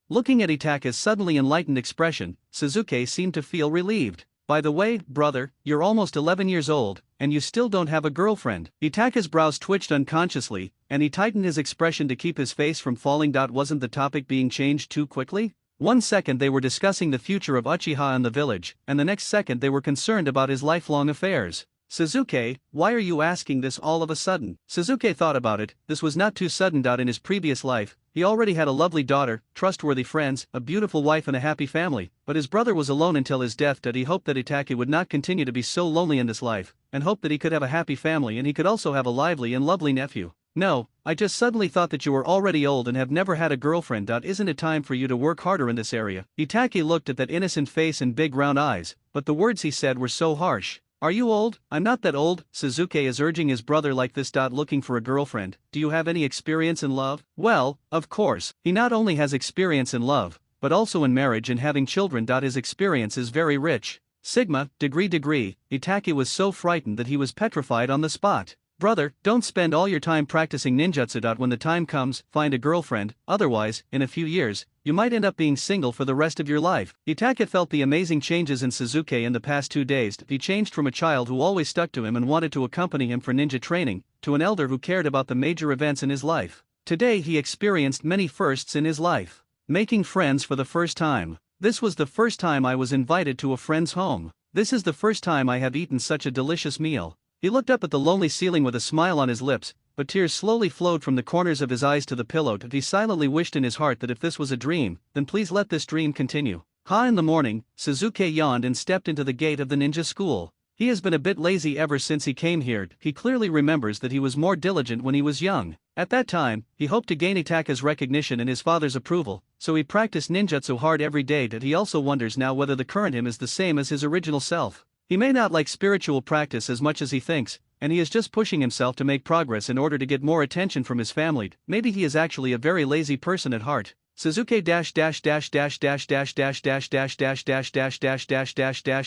Looking at Itachi's suddenly enlightened expression, Suzuki seemed to feel relieved. By the way, brother, you're almost 11 years old, and you still don't have a girlfriend. Itachi's brows twitched unconsciously, and he tightened his expression to keep his face from falling. Wasn't the topic being changed too quickly? 1 second they were discussing the future of Uchiha and the village, and the next second they were concerned about his lifelong affairs. Suzuki, why are you asking this all of a sudden? Suzuki thought about it. This was not too sudden. In his previous life, he already had a lovely daughter, trustworthy friends, a beautiful wife and a happy family, but his brother was alone until his death. He hoped that Itachi would not continue to be so lonely in this life, and hoped that he could have a happy family and he could also have a lively and lovely nephew. No, I just suddenly thought that you were already old and have never had a girlfriend. Isn't it time for you to work harder in this area? Itachi looked at that innocent face and big round eyes, but the words he said were so harsh. Are you old? I'm not that old. Suzuki is urging his brother like this. Looking for a girlfriend. Do you have any experience in love? Well, of course, he not only has experience in love, but also in marriage and having children. His experience is very rich. Sigma, degree. Itachi was so frightened that he was petrified on the spot. Brother, don't spend all your time practicing ninjutsu. When the time comes, find a girlfriend, otherwise, in a few years, you might end up being single for the rest of your life. Itake felt the amazing changes in Suzuki in the past 2 days. He changed from a child who always stuck to him and wanted to accompany him for ninja training, to an elder who cared about the major events in his life. Today he experienced many firsts in his life. Making friends for the first time. This was the first time I was invited to a friend's home. This is the first time I have eaten such a delicious meal. He looked up at the lonely ceiling with a smile on his lips, but tears slowly flowed from the corners of his eyes to the pillow. He silently wished in his heart that if this was a dream, then please let this dream continue. In the morning, Suzuki yawned and stepped into the gate of the ninja school. He has been a bit lazy ever since he came here. He clearly remembers that he was more diligent when he was young. At that time, he hoped to gain Itake's recognition and his father's approval, so he practiced ninjutsu hard every day. He also wonders now whether the current him is the same as his original self. He may not like spiritual practice as much as he thinks, and he is just pushing himself to make progress in order to get more attention from his family. Maybe he is actually a very lazy person at heart.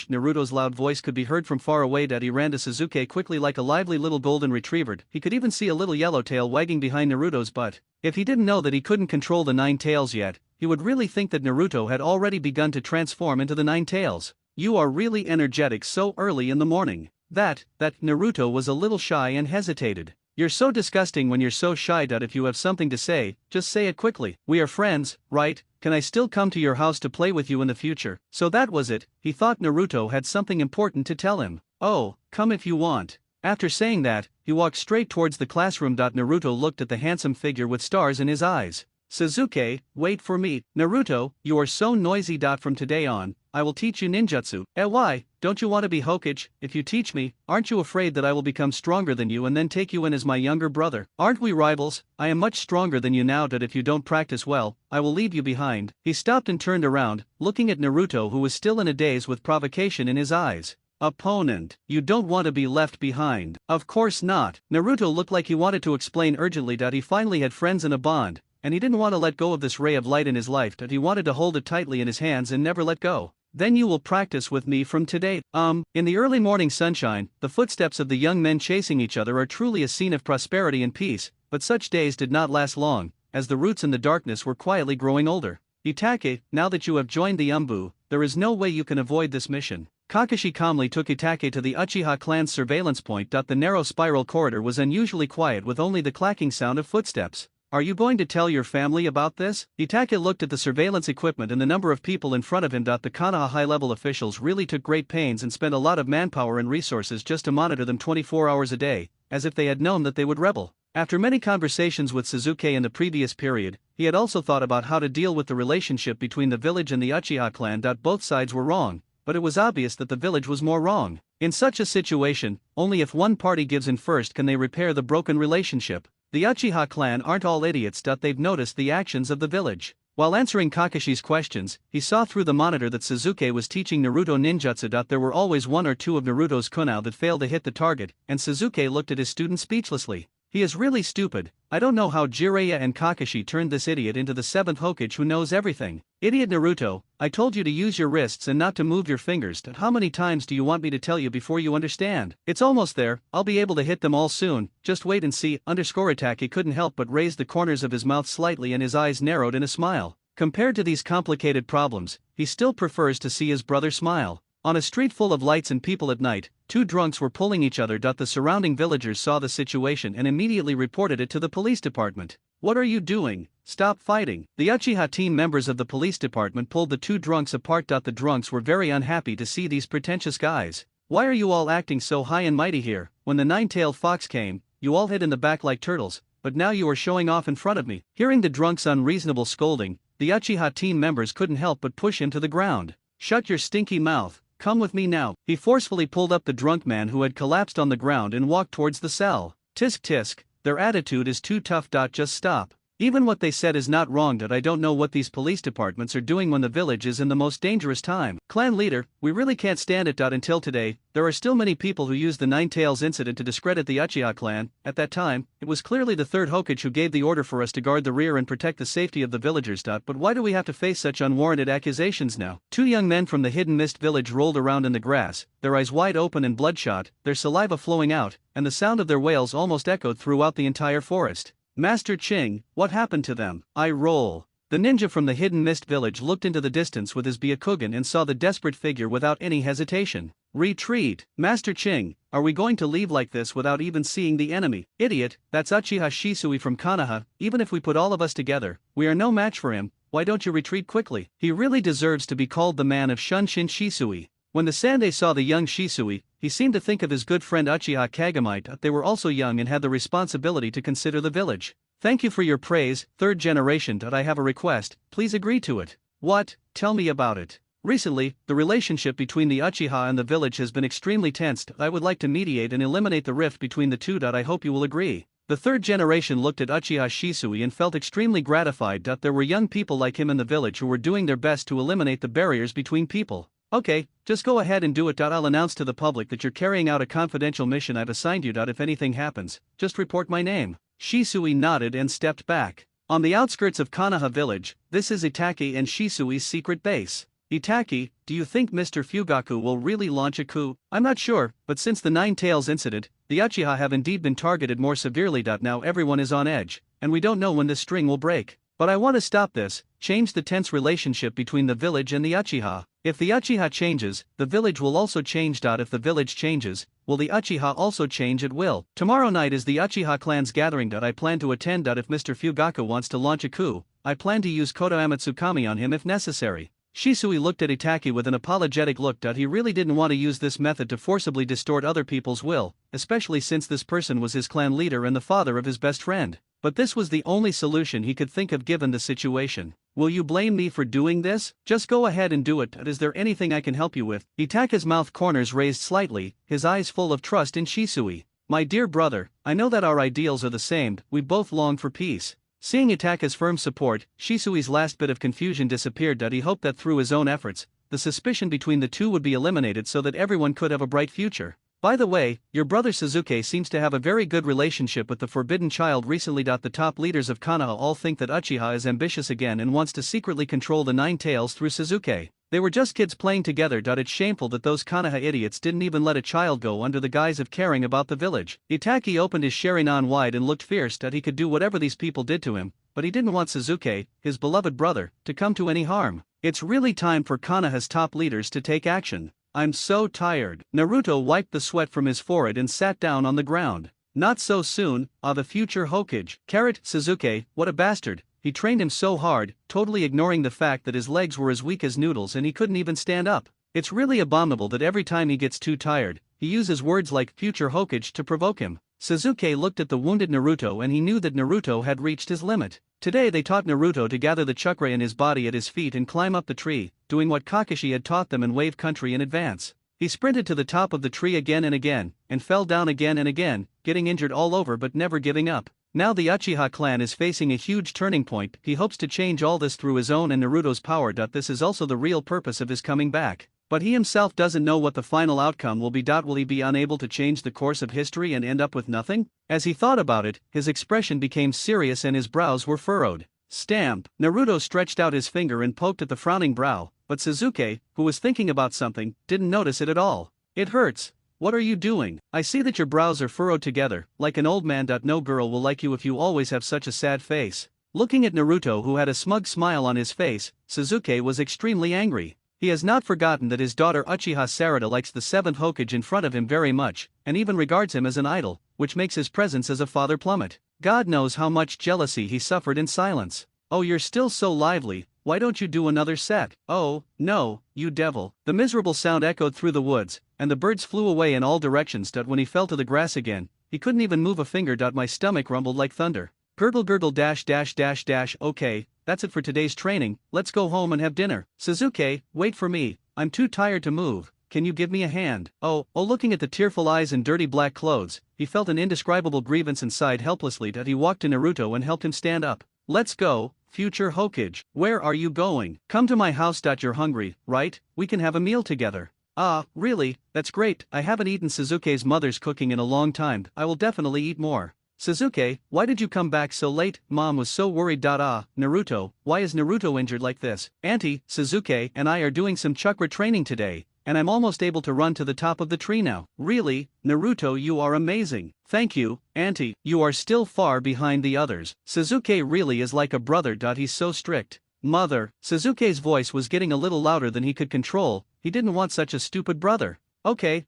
Naruto's loud voice could be heard from far away. He ran to Suzuki quickly like a lively little golden retriever. He could even see a little yellow tail wagging behind Naruto's butt. If he didn't know that he couldn't control the 9 tails yet, he would really think that Naruto had already begun to transform into the 9 tails. You are really energetic so early in the morning. That Naruto was a little shy and hesitated. You're so disgusting when you're so shy. If you have something to say, just say it quickly. We are friends, right? Can I still come to your house to play with you in the future? So that was it. He thought Naruto had something important to tell him. Oh, come if you want. After saying that, he walked straight towards the classroom. Naruto looked at the handsome figure with stars in his eyes. Suzuki, wait for me. Naruto, you are so noisy. From today on, I will teach you ninjutsu. Why? Don't you want to be Hokage? If you teach me, aren't you afraid that I will become stronger than you and then take you in as my younger brother? Aren't we rivals? I am much stronger than you now. If you don't practice well, I will leave you behind. He stopped and turned around, looking at Naruto, who was still in a daze with provocation in his eyes. Opponent, you don't want to be left behind. Of course not. Naruto looked like he wanted to explain urgently that he finally had friends in a bond, and he didn't want to let go of this ray of light in his life. That he wanted to hold it tightly in his hands and never let go. Then you will practice with me from today. In the early morning sunshine, the footsteps of the young men chasing each other are truly a scene of prosperity and peace, but such days did not last long, as the roots in the darkness were quietly growing older. Itake, now that you have joined the Umbu, there is no way you can avoid this mission. Kakashi calmly took Itake to the Uchiha clan's surveillance point. The narrow spiral corridor was unusually quiet with only the clacking sound of footsteps. Are you going to tell your family about this? Itake looked at the surveillance equipment and the number of people in front of him. The Konoha high-level officials really took great pains and spent a lot of manpower and resources just to monitor them 24 hours a day, as if they had known that they would rebel. After many conversations with Suzuki in the previous period, he had also thought about how to deal with the relationship between the village and the Uchiha clan. Both sides were wrong, but it was obvious that the village was more wrong. In such a situation, only if one party gives in first can they repair the broken relationship. The Uchiha clan aren't all idiots. They've noticed the actions of the village. While answering Kakashi's questions, he saw through the monitor that Suzuki was teaching Naruto ninjutsu. There were always 1 or 2 of Naruto's kunai that failed to hit the target, and Suzuki looked at his student speechlessly. He is really stupid. I don't know how Jiraiya and Kakashi turned this idiot into the 7th Hokage who knows everything. Idiot Naruto, I told you to use your wrists and not to move your fingers. How many times do you want me to tell you before you understand? It's almost there. I'll be able to hit them all soon. Just wait and see. Itake couldn't help but raise the corners of his mouth slightly and his eyes narrowed in a smile. Compared to these complicated problems, he still prefers to see his brother smile. On a street full of lights and people at night, 2 drunks were pulling each other. The surrounding villagers saw the situation and immediately reported it to the police department. What are you doing? Stop fighting. The Uchiha team members of the police department pulled the 2 drunks apart. The drunks were very unhappy to see these pretentious guys. Why are you all acting so high and mighty here? When the 9-tailed fox came, you all hid in the back like turtles, but now you are showing off in front of me. Hearing the drunks' unreasonable scolding, the Uchiha team members couldn't help but push him to the ground. Shut your stinky mouth. Come with me now. He forcefully pulled up the drunk man who had collapsed on the ground and walked towards the cell. Tisk tisk, their attitude is too tough. Just stop. Even what they said is not wrong. That I don't know what these police departments are doing when the village is in the most dangerous time. Clan leader, we really can't stand it. Until today, there are still many people who use the Nine Tails incident to discredit the Uchiha clan. At that time, it was clearly the third Hokage who gave the order for us to guard the rear and protect the safety of the villagers. But why do we have to face such unwarranted accusations now? Two young men from the Hidden Mist village rolled around in the grass, their eyes wide open and bloodshot, their saliva flowing out, and the sound of their wails almost echoed throughout the entire forest. Master Ching, what happened to them? I roll. The ninja from the Hidden Mist village looked into the distance with his Byakugan and saw the desperate figure without any hesitation. Retreat. Master Ching, are we going to leave like this without even seeing the enemy? Idiot, that's Uchiha Shisui from Konoha. Even if we put all of us together, we are no match for him. Why don't you retreat quickly? He really deserves to be called the man of Shunshin Shisui. When the Sandai saw the young Shisui, he seemed to think of his good friend Uchiha Kagami. They were also young and had the responsibility to consider the village. Thank you for your praise, third generation. I have a request, please agree to it. What? Tell me about it. Recently, the relationship between the Uchiha and the village has been extremely tensed. I would like to mediate and eliminate the rift between the two. I hope you will agree. The third generation looked at Uchiha Shisui and felt extremely gratified. There were young people like him in the village who were doing their best to eliminate the barriers between people. Okay, just go ahead and do it. I'll announce to the public that you're carrying out a confidential mission I've assigned you. If anything happens, just report my name. Shisui nodded and stepped back. On the outskirts of Konoha village, this is Itaki and Shisui's secret base. Itaki, do you think Mr. Fugaku will really launch a coup? I'm not sure, but since the Nine Tails incident, the Uchiha have indeed been targeted more severely. Now everyone is on edge, and we don't know when this string will break. But I want to stop this, change the tense relationship between the village and the Uchiha. If the Uchiha changes, the village will also change. If the village changes, will the Uchiha also change? It will. Tomorrow night is the Uchiha clan's gathering. I plan to attend. If Mr. Fugaku wants to launch a coup, I plan to use Koto Amatsukami on him if necessary. Shisui looked at Itaki with an apologetic look. He really didn't want to use this method to forcibly distort other people's will, especially since this person was his clan leader and the father of his best friend. But this was the only solution he could think of given the situation. Will you blame me for doing this? Just go ahead and do it. Is there anything I can help you with? Itaki's mouth corners raised slightly, his eyes full of trust in Shisui. My dear brother, I know that our ideals are the same. We both long for peace. Seeing Itaki's firm support, Shisui's last bit of confusion disappeared. He hoped that through his own efforts, the suspicion between the two would be eliminated so that everyone could have a bright future. By the way, your brother Suzuki seems to have a very good relationship with the Forbidden Child recently. The top leaders of Konoha all think that Uchiha is ambitious again and wants to secretly control the Nine Tails through Suzuki. They were just kids playing together. It's shameful that those Konoha idiots didn't even let a child go under the guise of caring about the village. Itaki opened his Sharingan wide and looked fierce. He could do whatever these people did to him, but he didn't want Suzuki, his beloved brother, to come to any harm. It's really time for Konoha's top leaders to take action. I'm so tired. Naruto wiped the sweat from his forehead and sat down on the ground. Not so soon, the future Hokage. Suzuki, what a bastard. He trained him so hard, totally ignoring the fact that his legs were as weak as noodles and he couldn't even stand up. It's really abominable that every time he gets too tired, he uses words like future Hokage to provoke him. Suzuki looked at the wounded Naruto and he knew that Naruto had reached his limit. Today they taught Naruto to gather the chakra in his body at his feet and climb up the tree, doing what Kakashi had taught them and wave country in advance. He sprinted to the top of the tree again and again, and fell down again and again, getting injured all over but never giving up. Now the Uchiha clan is facing a huge turning point. He hopes to change all this through his own and Naruto's power. This is also the real purpose of his coming back. But he himself doesn't know what the final outcome will be. Will he be unable to change the course of history and end up with nothing? As he thought about it, his expression became serious and his brows were furrowed. Stamp. Naruto stretched out his finger and poked at the frowning brow, but Suzuki, who was thinking about something, didn't notice it at all. It hurts. What are you doing? I see that your brows are furrowed together, like an old man. No girl will like you if you always have such a sad face. Looking at Naruto, who had a smug smile on his face, Suzuki was extremely angry. He has not forgotten that his daughter Uchiha Sarada likes the 7th Hokage in front of him very much, and even regards him as an idol, which makes his presence as a father plummet. God knows how much jealousy he suffered in silence. Oh, you're still so lively, why don't you do another set? Oh, no, you devil. The miserable sound echoed through the woods, and the birds flew away in all directions. When he fell to the grass again, he couldn't even move a finger. My stomach rumbled like thunder. Gurgle gurgle dash dash dash dash. Okay, that's it for today's training, let's go home and have dinner. Suzuki, wait for me, I'm too tired to move, can you give me a hand? Oh, looking at the tearful eyes and dirty black clothes, he felt an indescribable grievance and sighed helplessly. He walked to Naruto and helped him stand up. Let's go, future Hokage. Where are you going? Come to my house. You're hungry, right? We can have a meal together. Ah, really? That's great. I haven't eaten Suzuki's mother's cooking in a long time. I will definitely eat more. Sasuke, why did you come back so late? Mom was so worried. Naruto, why is Naruto injured like this? Auntie, Sasuke and I are doing some chakra training today, and I'm almost able to run to the top of the tree now. Really, Naruto, you are amazing. Thank you, Auntie. You are still far behind the others. Sasuke really is like a brother. He's so strict. Mother, Sasuke's voice was getting a little louder than he could control. He didn't want such a stupid brother. Okay,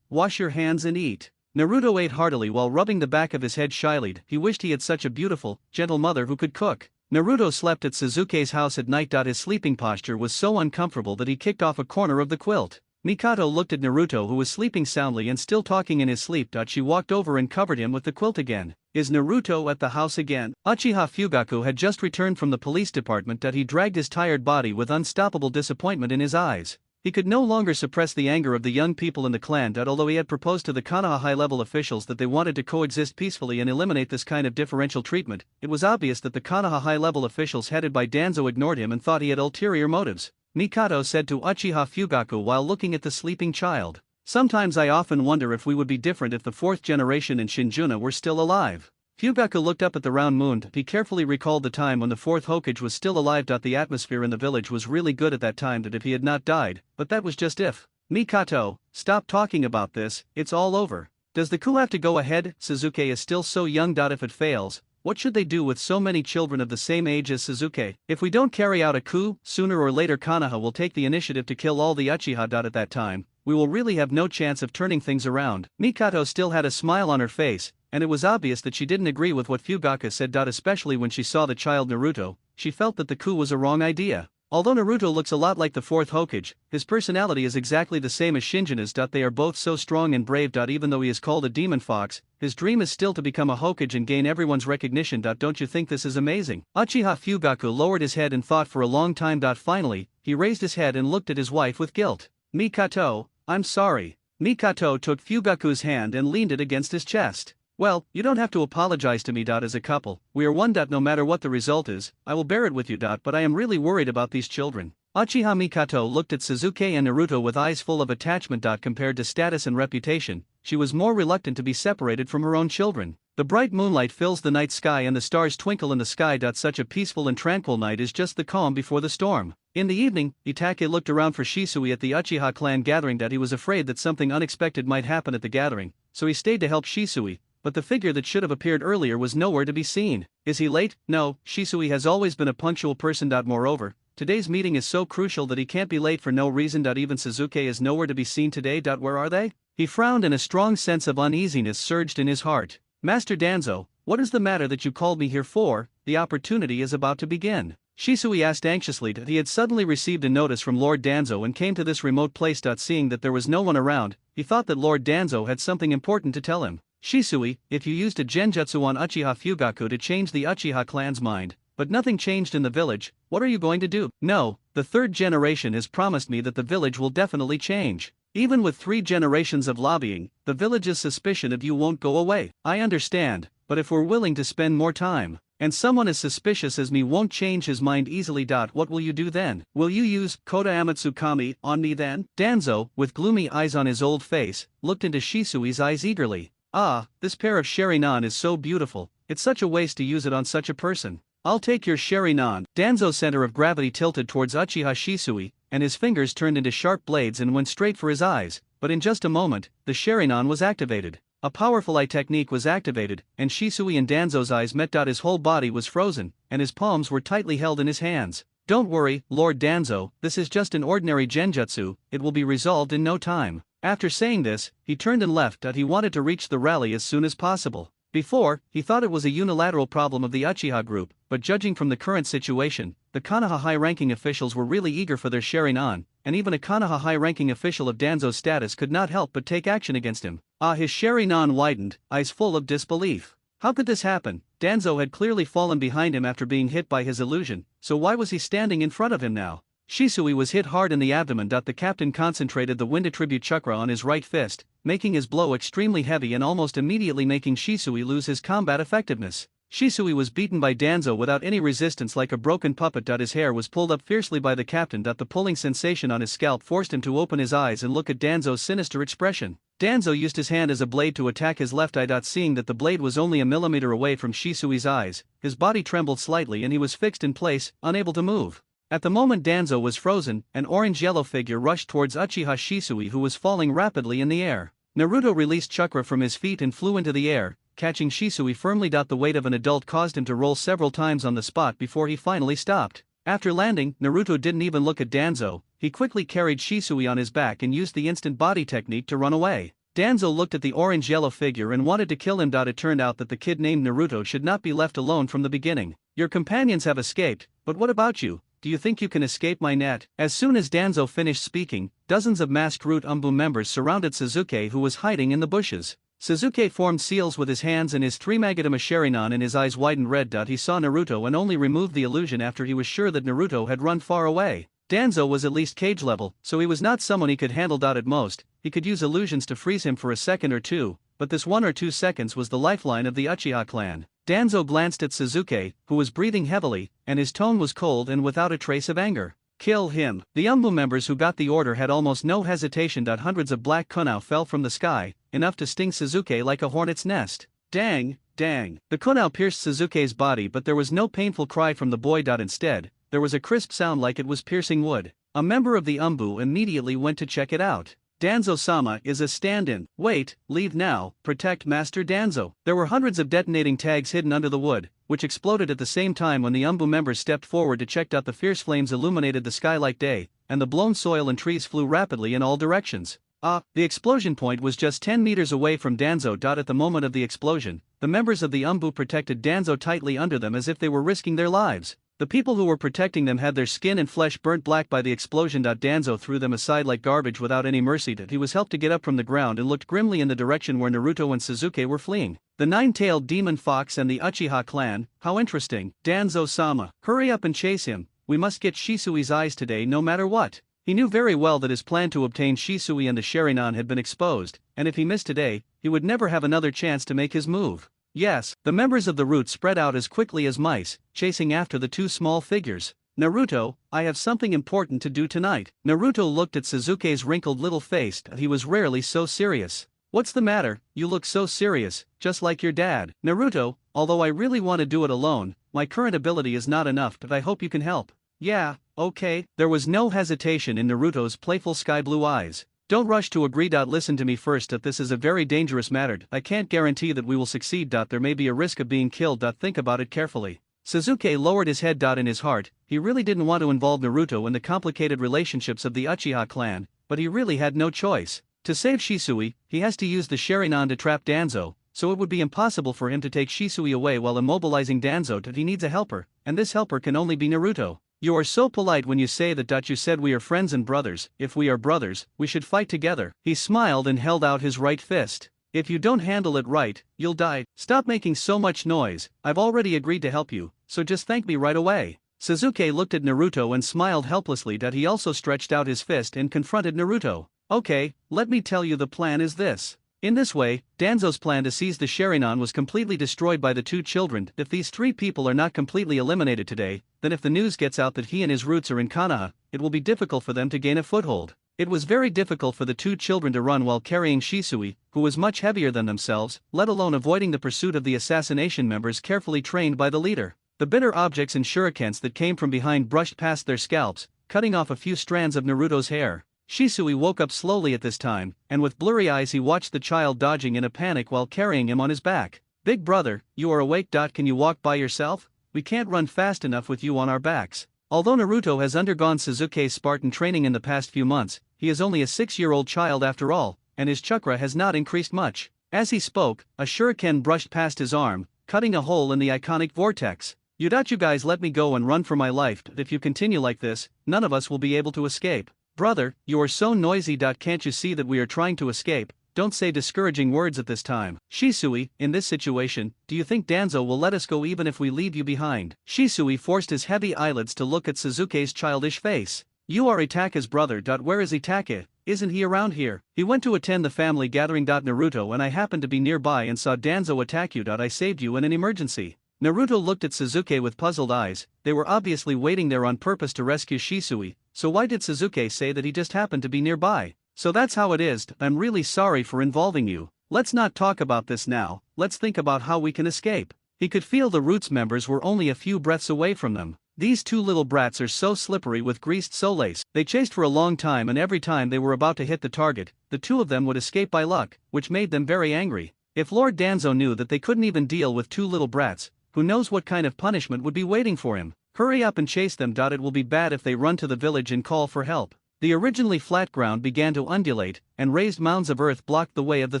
wash your hands and eat. Naruto ate heartily while rubbing the back of his head shyly. He wished he had such a beautiful, gentle mother who could cook. Naruto slept at Sasuke's house at night. His sleeping posture was so uncomfortable that he kicked off a corner of the quilt. Mikoto looked at Naruto, who was sleeping soundly and still talking in his sleep. She walked over and covered him with the quilt again. Is Naruto at the house again? Uchiha Fugaku had just returned from the police department. He dragged his tired body with unstoppable disappointment in his eyes. He could no longer suppress the anger of the young people in the clan. Although he had proposed to the Konoha high-level officials that they wanted to coexist peacefully and eliminate this kind of differential treatment, it was obvious that the Konoha high-level officials headed by Danzo ignored him and thought he had ulterior motives. Mikoto said to Uchiha Fugaku while looking at the sleeping child. Sometimes I often wonder if we would be different if the fourth generation in Shinjuna were still alive. Fugaku looked up at the round moon. He carefully recalled the time when the fourth Hokage was still alive. The atmosphere in the village was really good at that time. If he had not died, but that was just if. Mikoto, stop talking about this, it's all over. Does the coup have to go ahead? Sasuke is still so young. If it fails, what should they do with so many children of the same age as Sasuke? If we don't carry out a coup, sooner or later Konoha will take the initiative to kill all the Uchiha. At that time, we will really have no chance of turning things around. Mikoto still had a smile on her face, and it was obvious that she didn't agree with what Fugaku said. Especially when she saw the child Naruto, she felt that the coup was a wrong idea. Although Naruto looks a lot like the fourth Hokage, his personality is exactly the same as Shinjuna's. They are both so strong and brave. Even though he is called a demon fox, his dream is still to become a Hokage and gain everyone's recognition. Don't you think this is amazing? Uchiha Fugaku lowered his head and thought for a long time. Finally, he raised his head and looked at his wife with guilt. Mikoto, I'm sorry. Mikoto took Fugaku's hand and leaned it against his chest. Well, you don't have to apologize to me. As a couple, we are one. No matter what the result is, I will bear it with you. But I am really worried about these children. Uchiha Mikoto looked at Sasuke and Naruto with eyes full of attachment. Compared to status and reputation, she was more reluctant to be separated from her own children. The bright moonlight fills the night sky and the stars twinkle in the sky. Such a peaceful and tranquil night is just the calm before the storm. In the evening, Itachi looked around for Shisui at the Uchiha clan gathering. He was afraid that something unexpected might happen at the gathering, so he stayed to help Shisui. But the figure that should have appeared earlier was nowhere to be seen. Is he late? No, Shisui has always been a punctual person. Moreover, today's meeting is so crucial that he can't be late for no reason. Even Sasuke is nowhere to be seen today. Where are they? He frowned and a strong sense of uneasiness surged in his heart. Master Danzo, what is the matter that you called me here for? The opportunity is about to begin. Shisui asked anxiously. He had suddenly received a notice from Lord Danzo and came to this remote place. Seeing that there was no one around, he thought that Lord Danzo had something important to tell him. Shisui, if you used a genjutsu on Uchiha Fugaku to change the Uchiha clan's mind, but nothing changed in the village, what are you going to do? No, the third generation has promised me that the village will definitely change. Even with 3 generations of lobbying, the village's suspicion of you won't go away. I understand, but if we're willing to spend more time, and someone as suspicious as me won't change his mind easily. What will you do then? Will you use Koda Amatsukami on me then? Danzo, with gloomy eyes on his old face, looked into Shisui's eyes eagerly. Ah, this pair of Sharingan is so beautiful, it's such a waste to use it on such a person. I'll take your Sharingan. Danzo's center of gravity tilted towards Uchiha Shisui, and his fingers turned into sharp blades and went straight for his eyes, but in just a moment, the Sharingan was activated. A powerful eye technique was activated, and Shisui and Danzo's eyes met. His whole body was frozen, and his palms were tightly held in his hands. Don't worry, Lord Danzo, this is just an ordinary genjutsu, it will be resolved in no time. After saying this, he turned and left. He wanted to reach the rally as soon as possible. Before, he thought it was a unilateral problem of the Uchiha group, but judging from the current situation, the Konoha high-ranking officials were really eager for their Sharingan, and even a Konoha high-ranking official of Danzo's status could not help but take action against him. His Sharingan widened, eyes full of disbelief. How could this happen? Danzo had clearly fallen behind him after being hit by his illusion, so why was he standing in front of him now? Shisui was hit hard in the abdomen. The captain concentrated the wind attribute chakra on his right fist, making his blow extremely heavy and almost immediately making Shisui lose his combat effectiveness. Shisui was beaten by Danzo without any resistance like a broken puppet. His hair was pulled up fiercely by the captain. The pulling sensation on his scalp forced him to open his eyes and look at Danzo's sinister expression. Danzo used his hand as a blade to attack his left eye. Seeing that the blade was only a millimeter away from Shisui's eyes, his body trembled slightly and he was fixed in place, unable to move. At the moment Danzo was frozen, an orange-yellow figure rushed towards Uchiha Shisui, who was falling rapidly in the air. Naruto released chakra from his feet and flew into the air, catching Shisui firmly. The weight of an adult caused him to roll several times on the spot before he finally stopped. After landing, Naruto didn't even look at Danzo. He quickly carried Shisui on his back and used the instant body technique to run away. Danzo looked at the orange-yellow figure and wanted to kill him. It turned out that the kid named Naruto should not be left alone from the beginning. Your companions have escaped, but what about you? Do you think you can escape my net? As soon as Danzo finished speaking, dozens of masked Root Umbu members surrounded Sasuke, who was hiding in the bushes. Sasuke formed seals with his hands and his Three-Magatama Sharingan, and his eyes widened red. He saw Naruto and only removed the illusion after he was sure that Naruto had run far away. Danzo was at least cage level, so he was not someone he could handle. At most, he could use illusions to freeze him for a second or two, but this 1 or 2 seconds was the lifeline of the Uchiha clan. Danzo glanced at Sasuke, who was breathing heavily, and his tone was cold and without a trace of anger. Kill him. The Umbu members who got the order had almost no hesitation. Hundreds of black kunao fell from the sky, enough to sting Sasuke like a hornet's nest. Dang, dang. The kunao pierced Sasuke's body, but there was no painful cry from the boy. Instead, there was a crisp sound like it was piercing wood. A member of the Umbu immediately went to check it out. Danzo-sama is a stand-in. Wait, leave now, protect Master Danzo. There were hundreds of detonating tags hidden under the wood, which exploded at the same time when the Umbu members stepped forward to check. The fierce flames illuminated the sky like day, and the blown soil and trees flew rapidly in all directions. The explosion point was just 10 meters away from Danzo. At the moment of the explosion, the members of the Umbu protected Danzo tightly under them as if they were risking their lives. The people who were protecting them had their skin and flesh burnt black by the explosion. Danzo threw them aside like garbage without any mercy. He was helped to get up from the ground and looked grimly in the direction where Naruto and Sasuke were fleeing. The nine-tailed demon fox and the Uchiha clan, how interesting. Danzo-sama, hurry up and chase him. We must get Shisui's eyes today no matter what. He knew very well that his plan to obtain Shisui and the Sharingan had been exposed, and if he missed today, he would never have another chance to make his move. Yes, the members of the Root spread out as quickly as mice, chasing after the 2 small figures. Naruto, I have something important to do tonight. Naruto looked at Sasuke's wrinkled little face. He was rarely so serious. What's the matter? You look so serious, just like your dad. Naruto, although I really want to do it alone, my current ability is not enough, but I hope you can help. Yeah, okay. There was no hesitation in Naruto's playful sky-blue eyes. Don't rush to agree. Listen to me first. This is a very dangerous matter. I can't guarantee that we will succeed. There may be a risk of being killed. Think about it carefully. Sasuke lowered his head. In his heart, he really didn't want to involve Naruto in the complicated relationships of the Uchiha clan, but he really had no choice. To save Shisui, he has to use the Sharingan to trap Danzo, so it would be impossible for him to take Shisui away while immobilizing Danzo. He needs a helper, and this helper can only be Naruto. You are so polite when you say that. You said we are friends and brothers. If we are brothers, we should fight together. He smiled and held out his right fist. If you don't handle it right, you'll die. Stop making so much noise. I've already agreed to help you, so just thank me right away. Sasuke looked at Naruto and smiled helplessly. He also stretched out his fist and confronted Naruto. Okay, let me tell you, the plan is this. In this way, Danzo's plan to seize the Sharingan was completely destroyed by the 2 children. If these 3 people are not completely eliminated today, then if the news gets out that he and his roots are in Konoha, it will be difficult for them to gain a foothold. It was very difficult for the 2 children to run while carrying Shisui, who was much heavier than themselves, let alone avoiding the pursuit of the assassination members carefully trained by the leader. The bitter objects and shurikens that came from behind brushed past their scalps, cutting off a few strands of Naruto's hair. Shisui woke up slowly at this time, and with blurry eyes he watched the child dodging in a panic while carrying him on his back. Big brother, you are awake. Can you walk by yourself? We can't run fast enough with you on our backs. Although Naruto has undergone Sasuke's Spartan training in the past few months, he is only a 6-year-old child after all, and his chakra has not increased much. As he spoke, a shuriken brushed past his arm, cutting a hole in the iconic vortex. You guys let me go and run for my life. If you continue like this, none of us will be able to escape. Brother, you are so noisy. Can't you see that we are trying to escape? Don't say discouraging words at this time. Shisui, in this situation, do you think Danzo will let us go even if we leave you behind? Shisui forced his heavy eyelids to look at Sasuke's childish face. You are Itake's brother. Where is Itake? Isn't he around here? He went to attend the family gathering. Naruto and I happened to be nearby and saw Danzo attack you. I saved you in an emergency. Naruto looked at Sasuke with puzzled eyes. They were obviously waiting there on purpose to rescue Shisui, so why did Sasuke say that he just happened to be nearby? So that's how it is. I'm really sorry for involving you. Let's not talk about this now, let's think about how we can escape. He could feel the Roots members were only a few breaths away from them. These two little brats are so slippery with greased solace. They chased for a long time, and every time they were about to hit the target, the two of them would escape by luck, which made them very angry. If Lord Danzo knew that they couldn't even deal with two little brats, who knows what kind of punishment would be waiting for him? Hurry up and chase them. It will be bad if they run to the village and call for help. The originally flat ground began to undulate, and raised mounds of earth blocked the way of the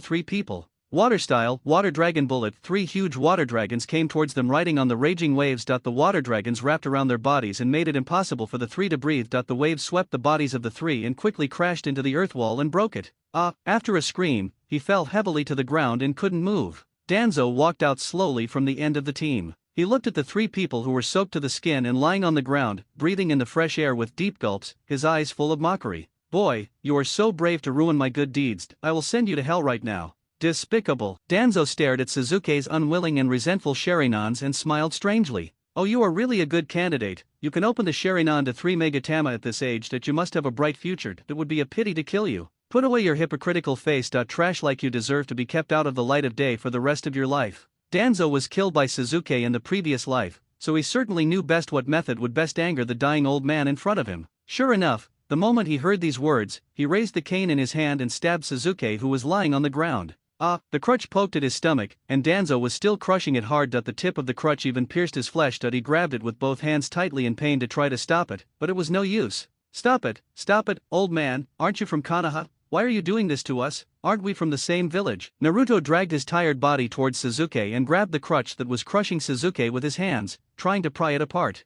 three people. Water style, water dragon bullet. Three huge water dragons came towards them riding on the raging waves. The water dragons wrapped around their bodies and made it impossible for the three to breathe. The waves swept the bodies of the three and quickly crashed into the earth wall and broke it. After a scream, he fell heavily to the ground and couldn't move. Danzo walked out slowly from the end of the team. He looked at the three people who were soaked to the skin and lying on the ground, breathing in the fresh air with deep gulps, his eyes full of mockery. Boy, you are so brave to ruin my good deeds. I will send you to hell right now. Despicable. Danzo stared at Sasuke's unwilling and resentful Sharinans and smiled strangely. Oh, you are really a good candidate. You can open the Sharinan to 3 Megatama at this age. You must have a bright future. It would be a pity to kill you. Put away your hypocritical face. Trash like you deserve to be kept out of the light of day for the rest of your life. Danzo was killed by Sasuke in the previous life, so he certainly knew best what method would best anger the dying old man in front of him. Sure enough, the moment he heard these words, he raised the cane in his hand and stabbed Sasuke, who was lying on the ground. The crutch poked at his stomach, and Danzo was still crushing it hard. The tip of the crutch even pierced his flesh. He grabbed it with both hands tightly in pain to try to stop it, but it was no use. Stop it, old man, aren't you from Konoha? Why are you doing this to us? Aren't we from the same village? Naruto dragged his tired body towards Sasuke and grabbed the crutch that was crushing Sasuke with his hands, trying to pry it apart.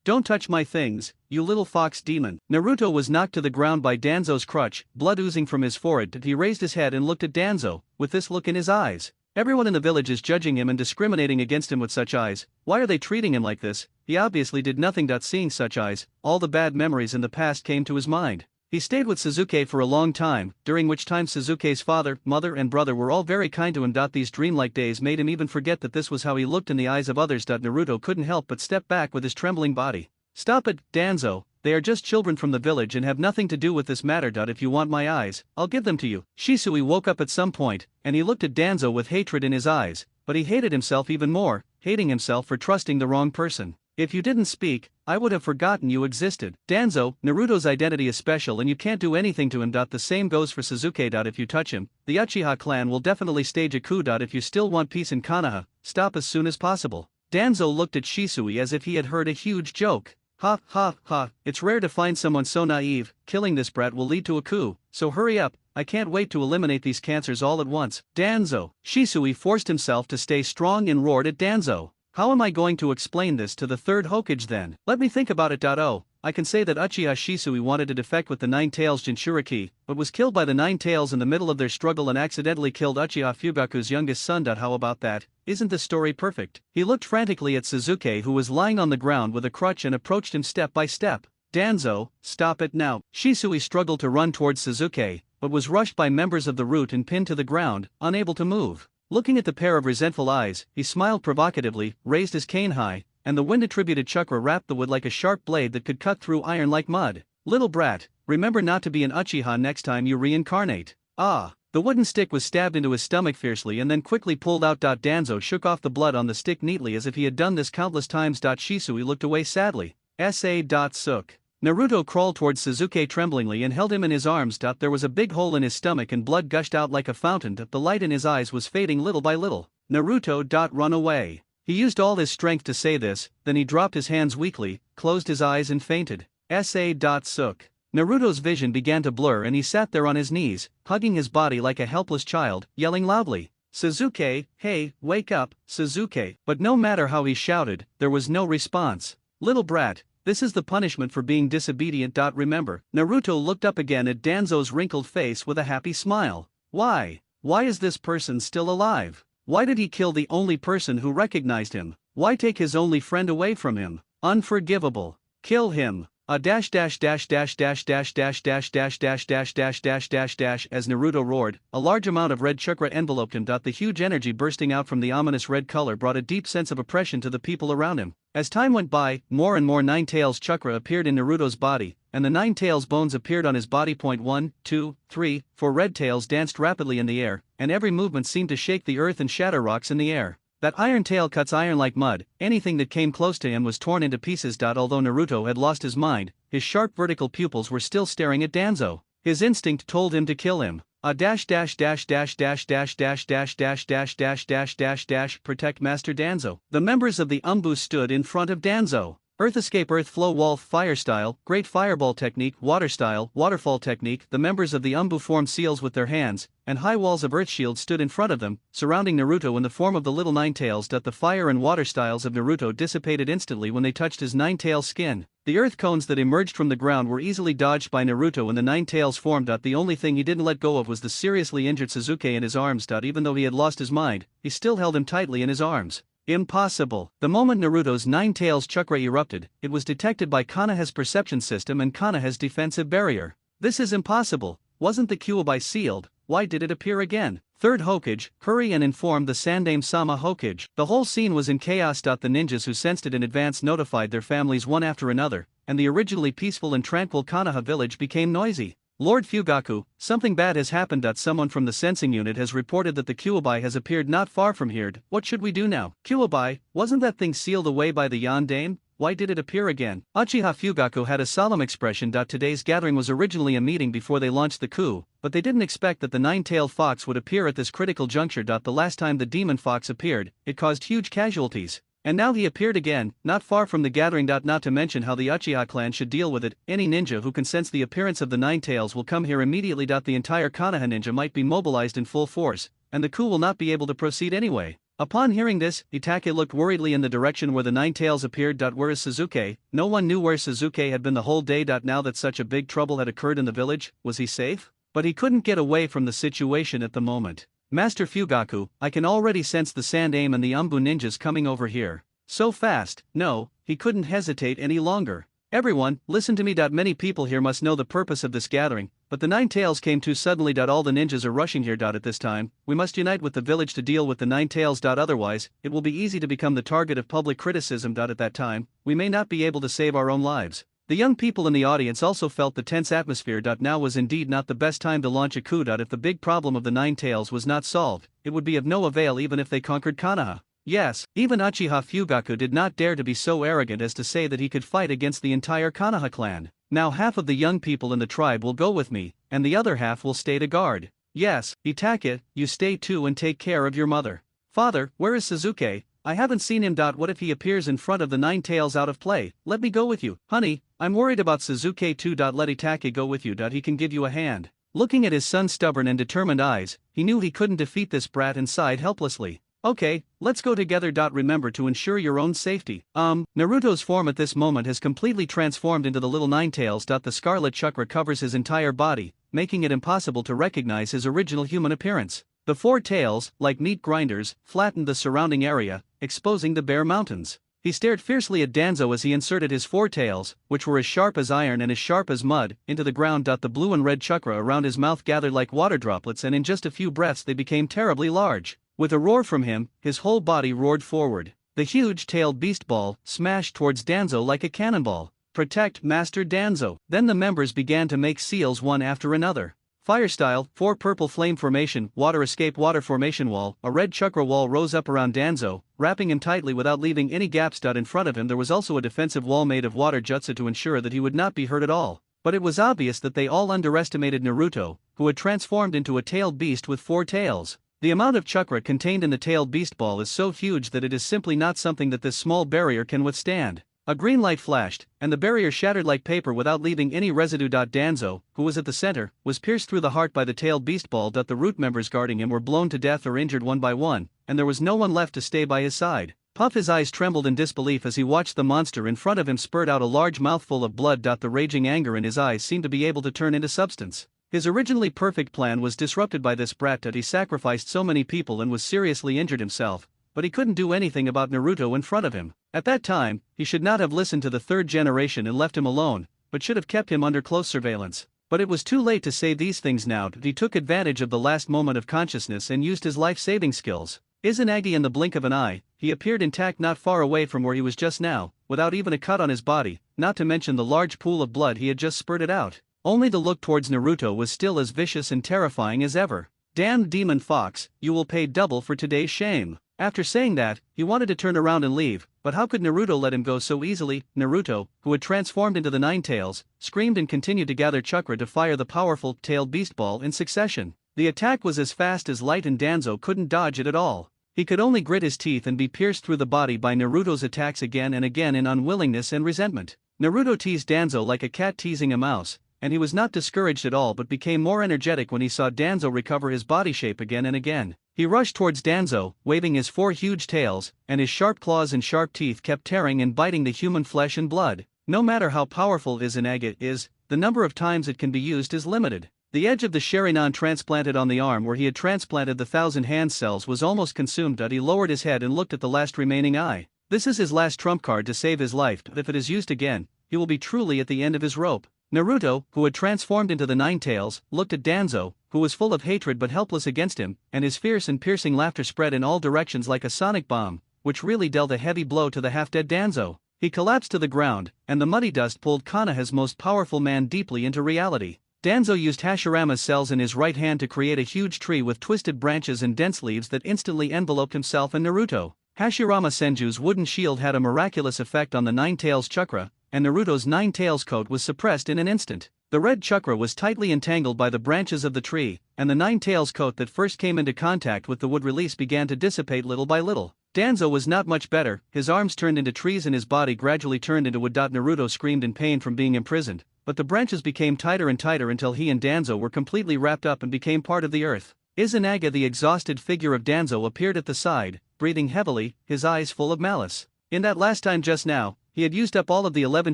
Don't touch my things, you little fox demon. Naruto was knocked to the ground by Danzo's crutch, blood oozing from his forehead. He raised his head and looked at Danzo, with this look in his eyes. Everyone in the village is judging him and discriminating against him with such eyes. Why are they treating him like this? He obviously did nothing. Seeing such eyes, all the bad memories in the past came to his mind. He stayed with Sasuke for a long time, during which time Sasuke's father, mother and brother were all very kind to him. These dreamlike days made him even forget that this was how he looked in the eyes of others. Naruto couldn't help but step back with his trembling body. Stop it, Danzo, they are just children from the village and have nothing to do with this matter. If you want my eyes, I'll give them to you. Shisui woke up at some point, and he looked at Danzo with hatred in his eyes, but he hated himself even more, hating himself for trusting the wrong person. If you didn't speak, I would have forgotten you existed. Danzo, Naruto's identity is special and you can't do anything to him. The same goes for Sasuke. If you touch him, the Uchiha clan will definitely stage a coup. If you still want peace in Konoha, stop as soon as possible. Danzo looked at Shisui as if he had heard a huge joke. Ha ha ha, it's rare to find someone so naive. Killing this brat will lead to a coup, so hurry up, I can't wait to eliminate these cancers all at once. Danzo. Shisui forced himself to stay strong and roared at Danzo. How am I going to explain this to the third Hokage then? Let me think about it. I can say that Uchiha Shisui wanted to defect with the Nine Tails Jinchuriki, but was killed by the Nine Tails in the middle of their struggle and accidentally killed Uchiha Fugaku's youngest son. How about that? Isn't the story perfect? He looked frantically at Sasuke, who was lying on the ground with a crutch, and approached him step by step. Danzo, stop it now. Shisui struggled to run towards Sasuke, but was rushed by members of the Root and pinned to the ground, unable to move. Looking at the pair of resentful eyes, he smiled provocatively, raised his cane high, and the wind-attributed chakra wrapped the wood like a sharp blade that could cut through iron like mud. Little brat, remember not to be an Uchiha next time you reincarnate. The wooden stick was stabbed into his stomach fiercely and then quickly pulled out. Danzo shook off the blood on the stick neatly as if he had done this countless times. Shisui looked away sadly. Sook. Naruto crawled towards Sasuke tremblingly and held him in his arms. There was a big hole in his stomach and blood gushed out like a fountain. The light in his eyes was fading little by little. Naruto. Run away. He used all his strength to say this, then he dropped his hands weakly, closed his eyes and fainted. Sook. Naruto's vision began to blur and he sat there on his knees, hugging his body like a helpless child, yelling loudly, Sasuke, hey, wake up, Sasuke. But no matter how he shouted, there was no response. Little brat, this is the punishment for being disobedient. Remember. Naruto looked up again at Danzo's wrinkled face with a happy smile. Why? Why is this person still alive? Why did he kill the only person who recognized him? Why take his only friend away from him? Unforgivable. Kill him. A dash dash dash dash dash dash dash dash dash dash dash dash dash dash dash as Naruto roared, a large amount of red chakra enveloped him. The huge energy bursting out from the ominous red color brought a deep sense of oppression to the people around him. As time went by, more and more Nine Tails chakra appeared in Naruto's body, and the Nine Tails bones appeared on his body. 1, 2, 3, 4 red tails danced rapidly in the air, and every movement seemed to shake the earth and shatter rocks in the air. That iron tail cuts iron like mud, anything that came close to him was torn into pieces. Although Naruto had lost his mind, his sharp vertical pupils were still staring at Danzo. His instinct told him to kill him. A dash dash dash dash dash dash dash dash dash dash dash dash dash dash protect Master Danzo. The members of the Umbu stood in front of Danzo. Earth Escape, Earth Flow, Wall, Fire Style, Great Fireball Technique, Water Style, Waterfall Technique. The members of the Umbu formed seals with their hands, and high walls of Earth Shield stood in front of them, surrounding Naruto in the form of the little Nine Tails. The fire and water styles of Naruto dissipated instantly when they touched his Nine Tails skin. The earth cones that emerged from the ground were easily dodged by Naruto and the Nine Tails formed. The only thing he didn't let go of was the seriously injured Sasuke in his arms. Even though he had lost his mind, he still held him tightly in his arms. Impossible. The moment Naruto's Nine Tails chakra erupted, it was detected by Konoha's perception system and Konoha's defensive barrier. This is impossible. Wasn't the Kyuubi sealed? Why did it appear again? Third Hokage, hurry and inform the Sandaime-sama Hokage. The whole scene was in chaos. The ninjas who sensed it in advance notified their families one after another, and the originally peaceful and tranquil Konoha village became noisy. Lord Fugaku, something bad has happened. Someone from the sensing unit has reported that the Kyuubi has appeared not far from here. What should we do now? Kyuubi, wasn't that thing sealed away by the Yondaime? Why did it appear again? Uchiha Fugaku had a solemn expression. Today's gathering was originally a meeting before they launched the coup, but they didn't expect that the nine-tailed fox would appear at this critical juncture. The last time the demon fox appeared, it caused huge casualties. And now he appeared again, not far from the gathering. Not to mention how the Uchiha clan should deal with it. Any ninja who can sense the appearance of the Nine Tails will come here immediately. The entire Konoha ninja might be mobilized in full force, and the coup will not be able to proceed anyway. Upon hearing this, Itachi looked worriedly in the direction where the Nine Tails appeared. Where is Sasuke? No one knew where Sasuke had been the whole day. Now that such a big trouble had occurred in the village, was he safe? But he couldn't get away from the situation at the moment. Master Fugaku, I can already sense the Sandaime and the Umbu ninjas coming over here. So fast. No, he couldn't hesitate any longer. Everyone, listen to me. Many people here must know the purpose of this gathering, but the Nine Tails came too suddenly. All the ninjas are rushing here. At this time, we must unite with the village to deal with the Nine Tails. Otherwise, it will be easy to become the target of public criticism. At that time, we may not be able to save our own lives. The young people in the audience also felt the tense atmosphere. Now was indeed not the best time to launch a coup. If the big problem of the Nine Tails was not solved, it would be of no avail even if they conquered Konoha. Yes, even Uchiha Fugaku did not dare to be so arrogant as to say that he could fight against the entire Konoha clan. Now half of the young people in the tribe will go with me, and the other half will stay to guard. Yes, Itachi, you stay too and take care of your mother. Father, where is Sasuke? I haven't seen him. What if he appears in front of the Nine Tails out of play? Let me go with you. Honey, I'm worried about Sasuke too. Let Itachi go with you. He can give you a hand. Looking at his son's stubborn and determined eyes, he knew he couldn't defeat this brat and sighed helplessly. Okay, let's go together. Remember to ensure your own safety. Naruto's form at this moment has completely transformed into the little Nine Tails. The scarlet chakra covers his entire body, making it impossible to recognize his original human appearance. The four tails, like meat grinders, flattened the surrounding area, exposing the bare mountains. He stared fiercely at Danzo as he inserted his four tails, which were as sharp as iron and as sharp as mud, into the ground. The blue and red chakra around his mouth gathered like water droplets, and in just a few breaths they became terribly large. With a roar from him, his whole body roared forward. The huge-tailed beast ball smashed towards Danzo like a cannonball. Protect Master Danzo. Then the members began to make seals one after another. Fire style, 4 purple flame formation, water escape, water formation wall. A red chakra wall rose up around Danzo, wrapping him tightly without leaving any gaps. In front of him there was also a defensive wall made of water jutsu to ensure that he would not be hurt at all. But it was obvious that they all underestimated Naruto, who had transformed into a tailed beast with 4 tails. The amount of chakra contained in the tailed beast ball is so huge that it is simply not something that this small barrier can withstand. A green light flashed, and the barrier shattered like paper without leaving any residue. Danzo, who was at the center, was pierced through the heart by the tailed beast ball. The root members guarding him were blown to death or injured one by one, and there was no one left to stay by his side. Puff his eyes trembled in disbelief as he watched the monster in front of him spurt out a large mouthful of blood. The raging anger in his eyes seemed to be able to turn into substance. His originally perfect plan was disrupted by this brat. He sacrificed so many people and was seriously injured himself, but he couldn't do anything about Naruto in front of him. At that time, he should not have listened to the third generation and left him alone, but should have kept him under close surveillance. But it was too late to say these things now. He took advantage of the last moment of consciousness and used his life-saving skills. Izanagi in the blink of an eye, he appeared intact not far away from where he was just now, without even a cut on his body, not to mention the large pool of blood he had just spurted out. Only the look towards Naruto was still as vicious and terrifying as ever. "Damned demon fox, you will pay double for today's shame." After saying that, he wanted to turn around and leave, but how could Naruto let him go so easily? Naruto, who had transformed into the Nine Tails, screamed and continued to gather chakra to fire the powerful tailed beast ball in succession. The attack was as fast as light and Danzo couldn't dodge it at all. He could only grit his teeth and be pierced through the body by Naruto's attacks again and again in unwillingness and resentment. Naruto teased Danzo like a cat teasing a mouse, and he was not discouraged at all but became more energetic when he saw Danzo recover his body shape again and again. He rushed towards Danzo, waving his four huge tails, and his sharp claws and sharp teeth kept tearing and biting the human flesh and blood. No matter how powerful Izanagi is, the number of times it can be used is limited. The edge of the Sharingan transplanted on the arm where he had transplanted the 1,000 hand cells was almost consumed. He lowered his head and looked at the last remaining eye. This is his last trump card to save his life, but if it is used again, he will be truly at the end of his rope. Naruto, who had transformed into the Nine Tails, looked at Danzo, who was full of hatred but helpless against him, and his fierce and piercing laughter spread in all directions like a sonic bomb, which really dealt a heavy blow to the half-dead Danzo. He collapsed to the ground, and the muddy dust pulled Konoha's most powerful man deeply into reality. Danzo used Hashirama's cells in his right hand to create a huge tree with twisted branches and dense leaves that instantly enveloped himself and Naruto. Hashirama Senju's wooden shield had a miraculous effect on the Nine Tails chakra, and Naruto's Nine Tails coat was suppressed in an instant. The red chakra was tightly entangled by the branches of the tree, and the Nine Tails coat that first came into contact with the wood release began to dissipate little by little. Danzo was not much better, his arms turned into trees and his body gradually turned into wood. Naruto screamed in pain from being imprisoned, but the branches became tighter and tighter until he and Danzo were completely wrapped up and became part of the earth. Izanagi, the exhausted figure of Danzo, appeared at the side, breathing heavily, his eyes full of malice. In that last time just now, he had used up all of the 11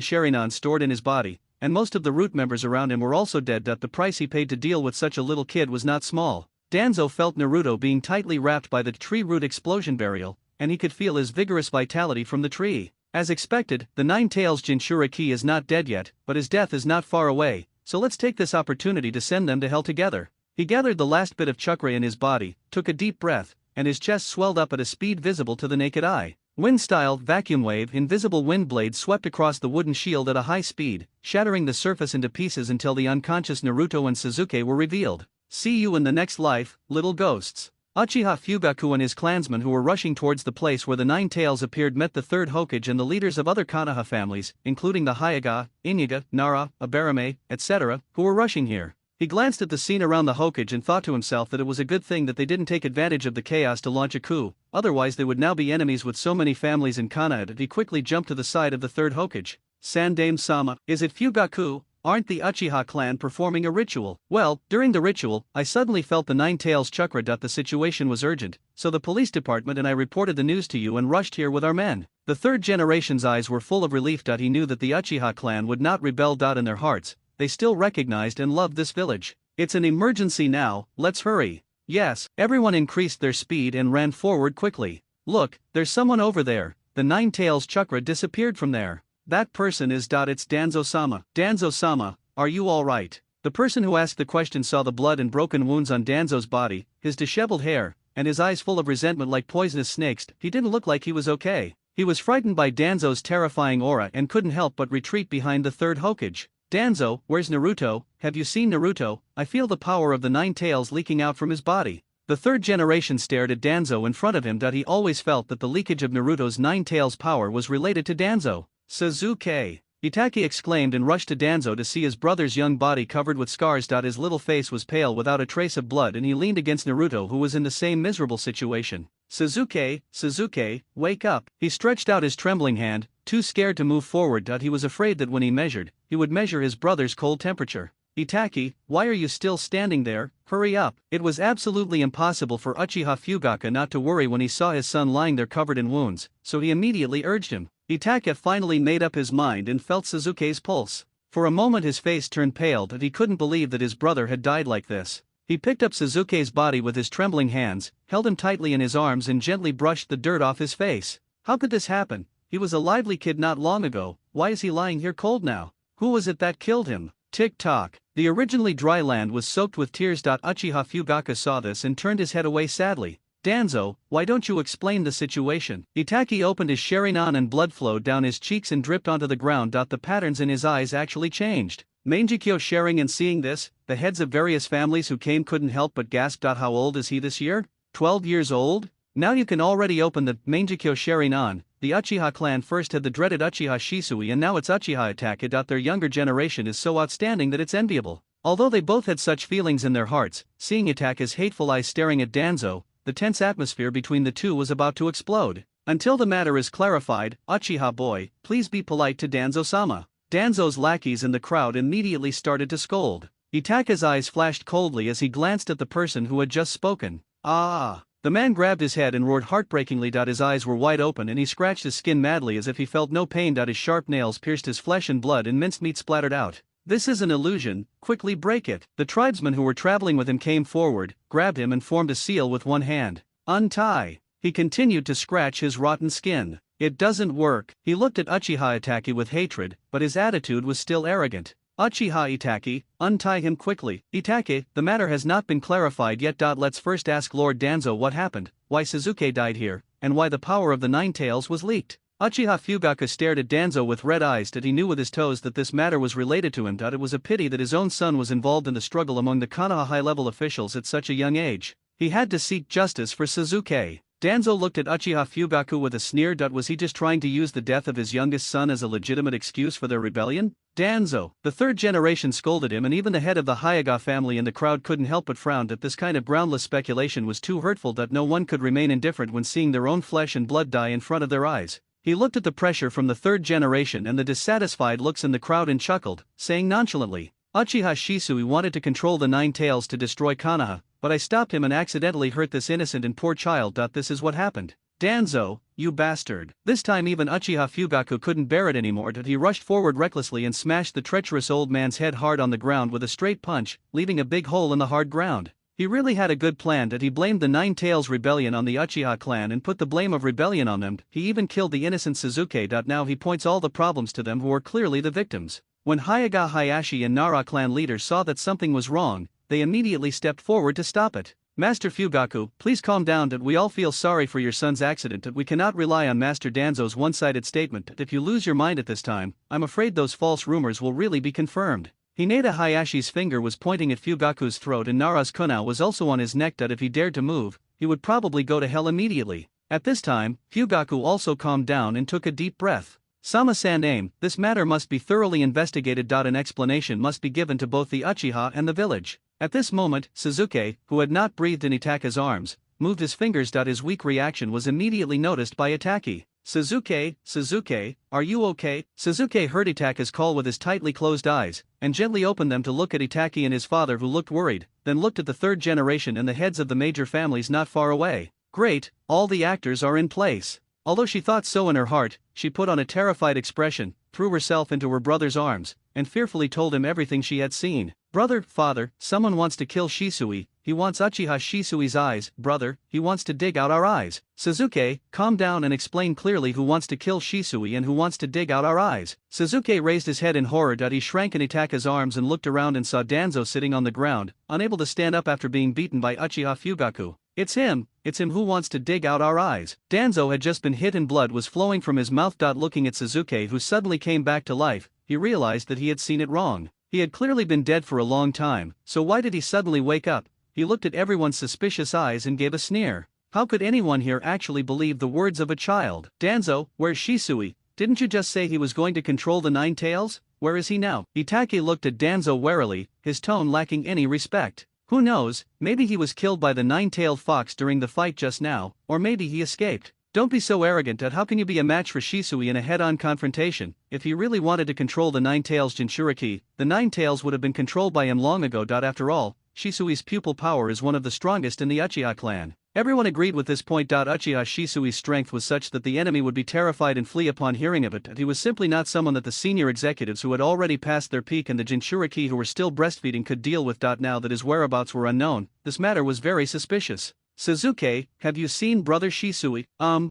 Sharingan stored in his body, and most of the root members around him were also dead. The price he paid to deal with such a little kid was not small. Danzo felt Naruto being tightly wrapped by the tree root explosion burial, and he could feel his vigorous vitality from the tree. As expected, the Nine Tails Jinchuriki is not dead yet, but his death is not far away, so let's take this opportunity to send them to hell together. He gathered the last bit of chakra in his body, took a deep breath, and his chest swelled up at a speed visible to the naked eye. Wind-style vacuum wave invisible wind blades swept across the wooden shield at a high speed, shattering the surface into pieces until the unconscious Naruto and Sasuke were revealed. See you in the next life, little ghosts. Uchiha Fugaku and his clansmen who were rushing towards the place where the Nine Tails appeared met the third Hokage and the leaders of other Konoha families, including the Hyuga, Inuga, Nara, Abarame, etc., who were rushing here. He glanced at the scene around the Hokage and thought to himself that it was a good thing that they didn't take advantage of the chaos to launch a coup, otherwise they would now be enemies with so many families in Konoha. He quickly jumped to the side of the third Hokage. Sandame-sama, is it Fugaku? Aren't the Uchiha clan performing a ritual? Well, during the ritual, I suddenly felt the Nine Tails chakra. The situation was urgent, so the police department and I reported the news to you and rushed here with our men. The third generation's eyes were full of relief. He knew that the Uchiha clan would not rebel. In their hearts, they still recognized and loved this village. It's an emergency now, let's hurry. Yes, everyone increased their speed and ran forward quickly. Look, there's someone over there. The Nine Tails chakra disappeared from there. That person is. It's Danzo-sama. Danzo-sama, are you alright? The person who asked the question saw the blood and broken wounds on Danzo's body, his disheveled hair, and his eyes full of resentment like poisonous snakes. He didn't look like he was okay. He was frightened by Danzo's terrifying aura and couldn't help but retreat behind the third Hokage. Danzo, where's Naruto? Have you seen Naruto? I feel the power of the Nine Tails leaking out from his body. The third generation stared at Danzo in front of him. He always felt that the leakage of Naruto's Nine Tails power was related to Danzo. Sasuke! Itachi exclaimed and rushed to Danzo to see his brother's young body covered with scars. His little face was pale without a trace of blood and he leaned against Naruto who was in the same miserable situation. Sasuke, Sasuke, wake up! He stretched out his trembling hand, too scared to move forward. He was afraid that when he measured, he would measure his brother's cold temperature. Itachi, why are you still standing there? Hurry up! It was absolutely impossible for Uchiha Fugaku not to worry when he saw his son lying there covered in wounds, so he immediately urged him. Itachi finally made up his mind and felt Sasuke's pulse. For a moment his face turned pale. He couldn't believe that his brother had died like this. He picked up Sasuke's body with his trembling hands, held him tightly in his arms and gently brushed the dirt off his face. How could this happen? He was a lively kid not long ago, why is he lying here cold now? Who was it that killed him? Tick-tock. The originally dry land was soaked with tears. Uchiha Fugaku saw this and turned his head away sadly. Danzo, why don't you explain the situation? Itaki opened his Sharingan and blood flowed down his cheeks and dripped onto the ground. The patterns in his eyes actually changed. Mangekyo sharing and seeing this, the heads of various families who came couldn't help but gasp. How old is he this year? 12 years old? Now you can already open the Mangekyo Sharingan. The Uchiha clan first had the dreaded Uchiha Shisui and now it's Uchiha Itake. Their younger generation is so outstanding that it's enviable. Although they both had such feelings in their hearts, seeing Itake's hateful eyes staring at Danzo, the tense atmosphere between the two was about to explode. Until the matter is clarified, Uchiha boy, please be polite to Danzo-sama. Danzo's lackeys in the crowd immediately started to scold. Itake's eyes flashed coldly as he glanced at the person who had just spoken. Ah! The man grabbed his head and roared heartbreakingly. His eyes were wide open and he scratched his skin madly as if he felt no pain. His sharp nails pierced his flesh and blood and mincemeat splattered out. This is an illusion, quickly break it. The tribesmen who were traveling with him came forward, grabbed him and formed a seal with one hand. Untie! He continued to scratch his rotten skin. It doesn't work. He looked at Uchiha Itake with hatred, but his attitude was still arrogant. Uchiha Itake, untie him quickly. Itake, the matter has not been clarified yet. Let's first ask Lord Danzo what happened, why Suzuki died here, and why the power of the Nine Tails was leaked. Uchiha Fugaku stared at Danzo with red eyes. He knew with his toes that this matter was related to him. It was a pity that his own son was involved in the struggle among the Konoha high-level officials at such a young age. He had to seek justice for Suzuki. Danzo looked at Uchiha Fugaku with a sneer. Was he just trying to use the death of his youngest son as a legitimate excuse for their rebellion? Danzo, the third generation, scolded him, and even the head of the Hayaga family in the crowd couldn't help but frown. This kind of groundless speculation was too hurtful. No one could remain indifferent when seeing their own flesh and blood die in front of their eyes. He looked at the pressure from the third generation and the dissatisfied looks in the crowd and chuckled, saying nonchalantly, Uchiha Shisui wanted to control the Nine Tails to destroy Konoha, but I stopped him and accidentally hurt this innocent and poor child. This is what happened. Danzo, you bastard. This time even Uchiha Fugaku couldn't bear it anymore. He rushed forward recklessly and smashed the treacherous old man's head hard on the ground with a straight punch, leaving a big hole in the hard ground. He really had a good plan. He blamed the Nine Tails rebellion on the Uchiha clan and put the blame of rebellion on them. He even killed the innocent Suzuki. Now he points all the problems to them who are clearly the victims. When Hayaga Hayashi and Nara clan leaders saw that something was wrong, they immediately stepped forward to stop it. Master Fugaku, please calm down. We all feel sorry for your son's accident. We cannot rely on Master Danzo's one-sided statement. If you lose your mind at this time, I'm afraid those false rumors will really be confirmed. Hinata Hayashi's finger was pointing at Fugaku's throat and Nara's kunai was also on his neck. If he dared to move, he would probably go to hell immediately. At this time, Fugaku also calmed down and took a deep breath. Sama-san aim, this matter must be thoroughly investigated. An explanation must be given to both the Uchiha and the village. At this moment, Suzuki, who had not breathed in Itake's arms, moved his fingers. His weak reaction was immediately noticed by Itake. Suzuki, are you okay? Suzuki heard Itake's call with his tightly closed eyes, and gently opened them to look at Itake and his father, who looked worried, then looked at the third generation and the heads of the major families not far away. Great, all the actors are in place. Although she thought so in her heart, she put on a terrified expression, threw herself into her brother's arms, and fearfully told him everything she had seen. Brother, father, someone wants to kill Shisui. He wants Uchiha Shisui's eyes. Brother, he wants to dig out our eyes. Suzuki, calm down and explain clearly who wants to kill Shisui and who wants to dig out our eyes. Suzuki raised his head in horror. He shrank in Itake's arms and looked around and saw Danzo sitting on the ground, unable to stand up after being beaten by Uchiha Fugaku. It's him who wants to dig out our eyes. Danzo had just been hit and blood was flowing from his mouth. Looking at Suzuki, who suddenly came back to life, he realized that he had seen it wrong. He had clearly been dead for a long time, so why did he suddenly wake up? He looked at everyone's suspicious eyes and gave a sneer. How could anyone here actually believe the words of a child? Danzo, where's Shisui? Didn't you just say he was going to control the Nine Tails? Where is he now? Itake looked at Danzo warily, his tone lacking any respect. Who knows, maybe he was killed by the nine-tailed fox during the fight just now, or maybe he escaped. Don't be so arrogant. How can you be a match for Shisui in a head-on confrontation? If he really wanted to control the Nine Tails Jinchuriki, the Nine Tails would have been controlled by him long ago. After all, Shisui's pupil power is one of the strongest in the Uchiha clan. Everyone agreed with this point. Uchiha Shisui's strength was such that the enemy would be terrified and flee upon hearing of it. He was simply not someone that the senior executives who had already passed their peak and the Jinchuriki who were still breastfeeding could deal with. Now that his whereabouts were unknown, this matter was very suspicious. Suzuki, have you seen Brother Shisui?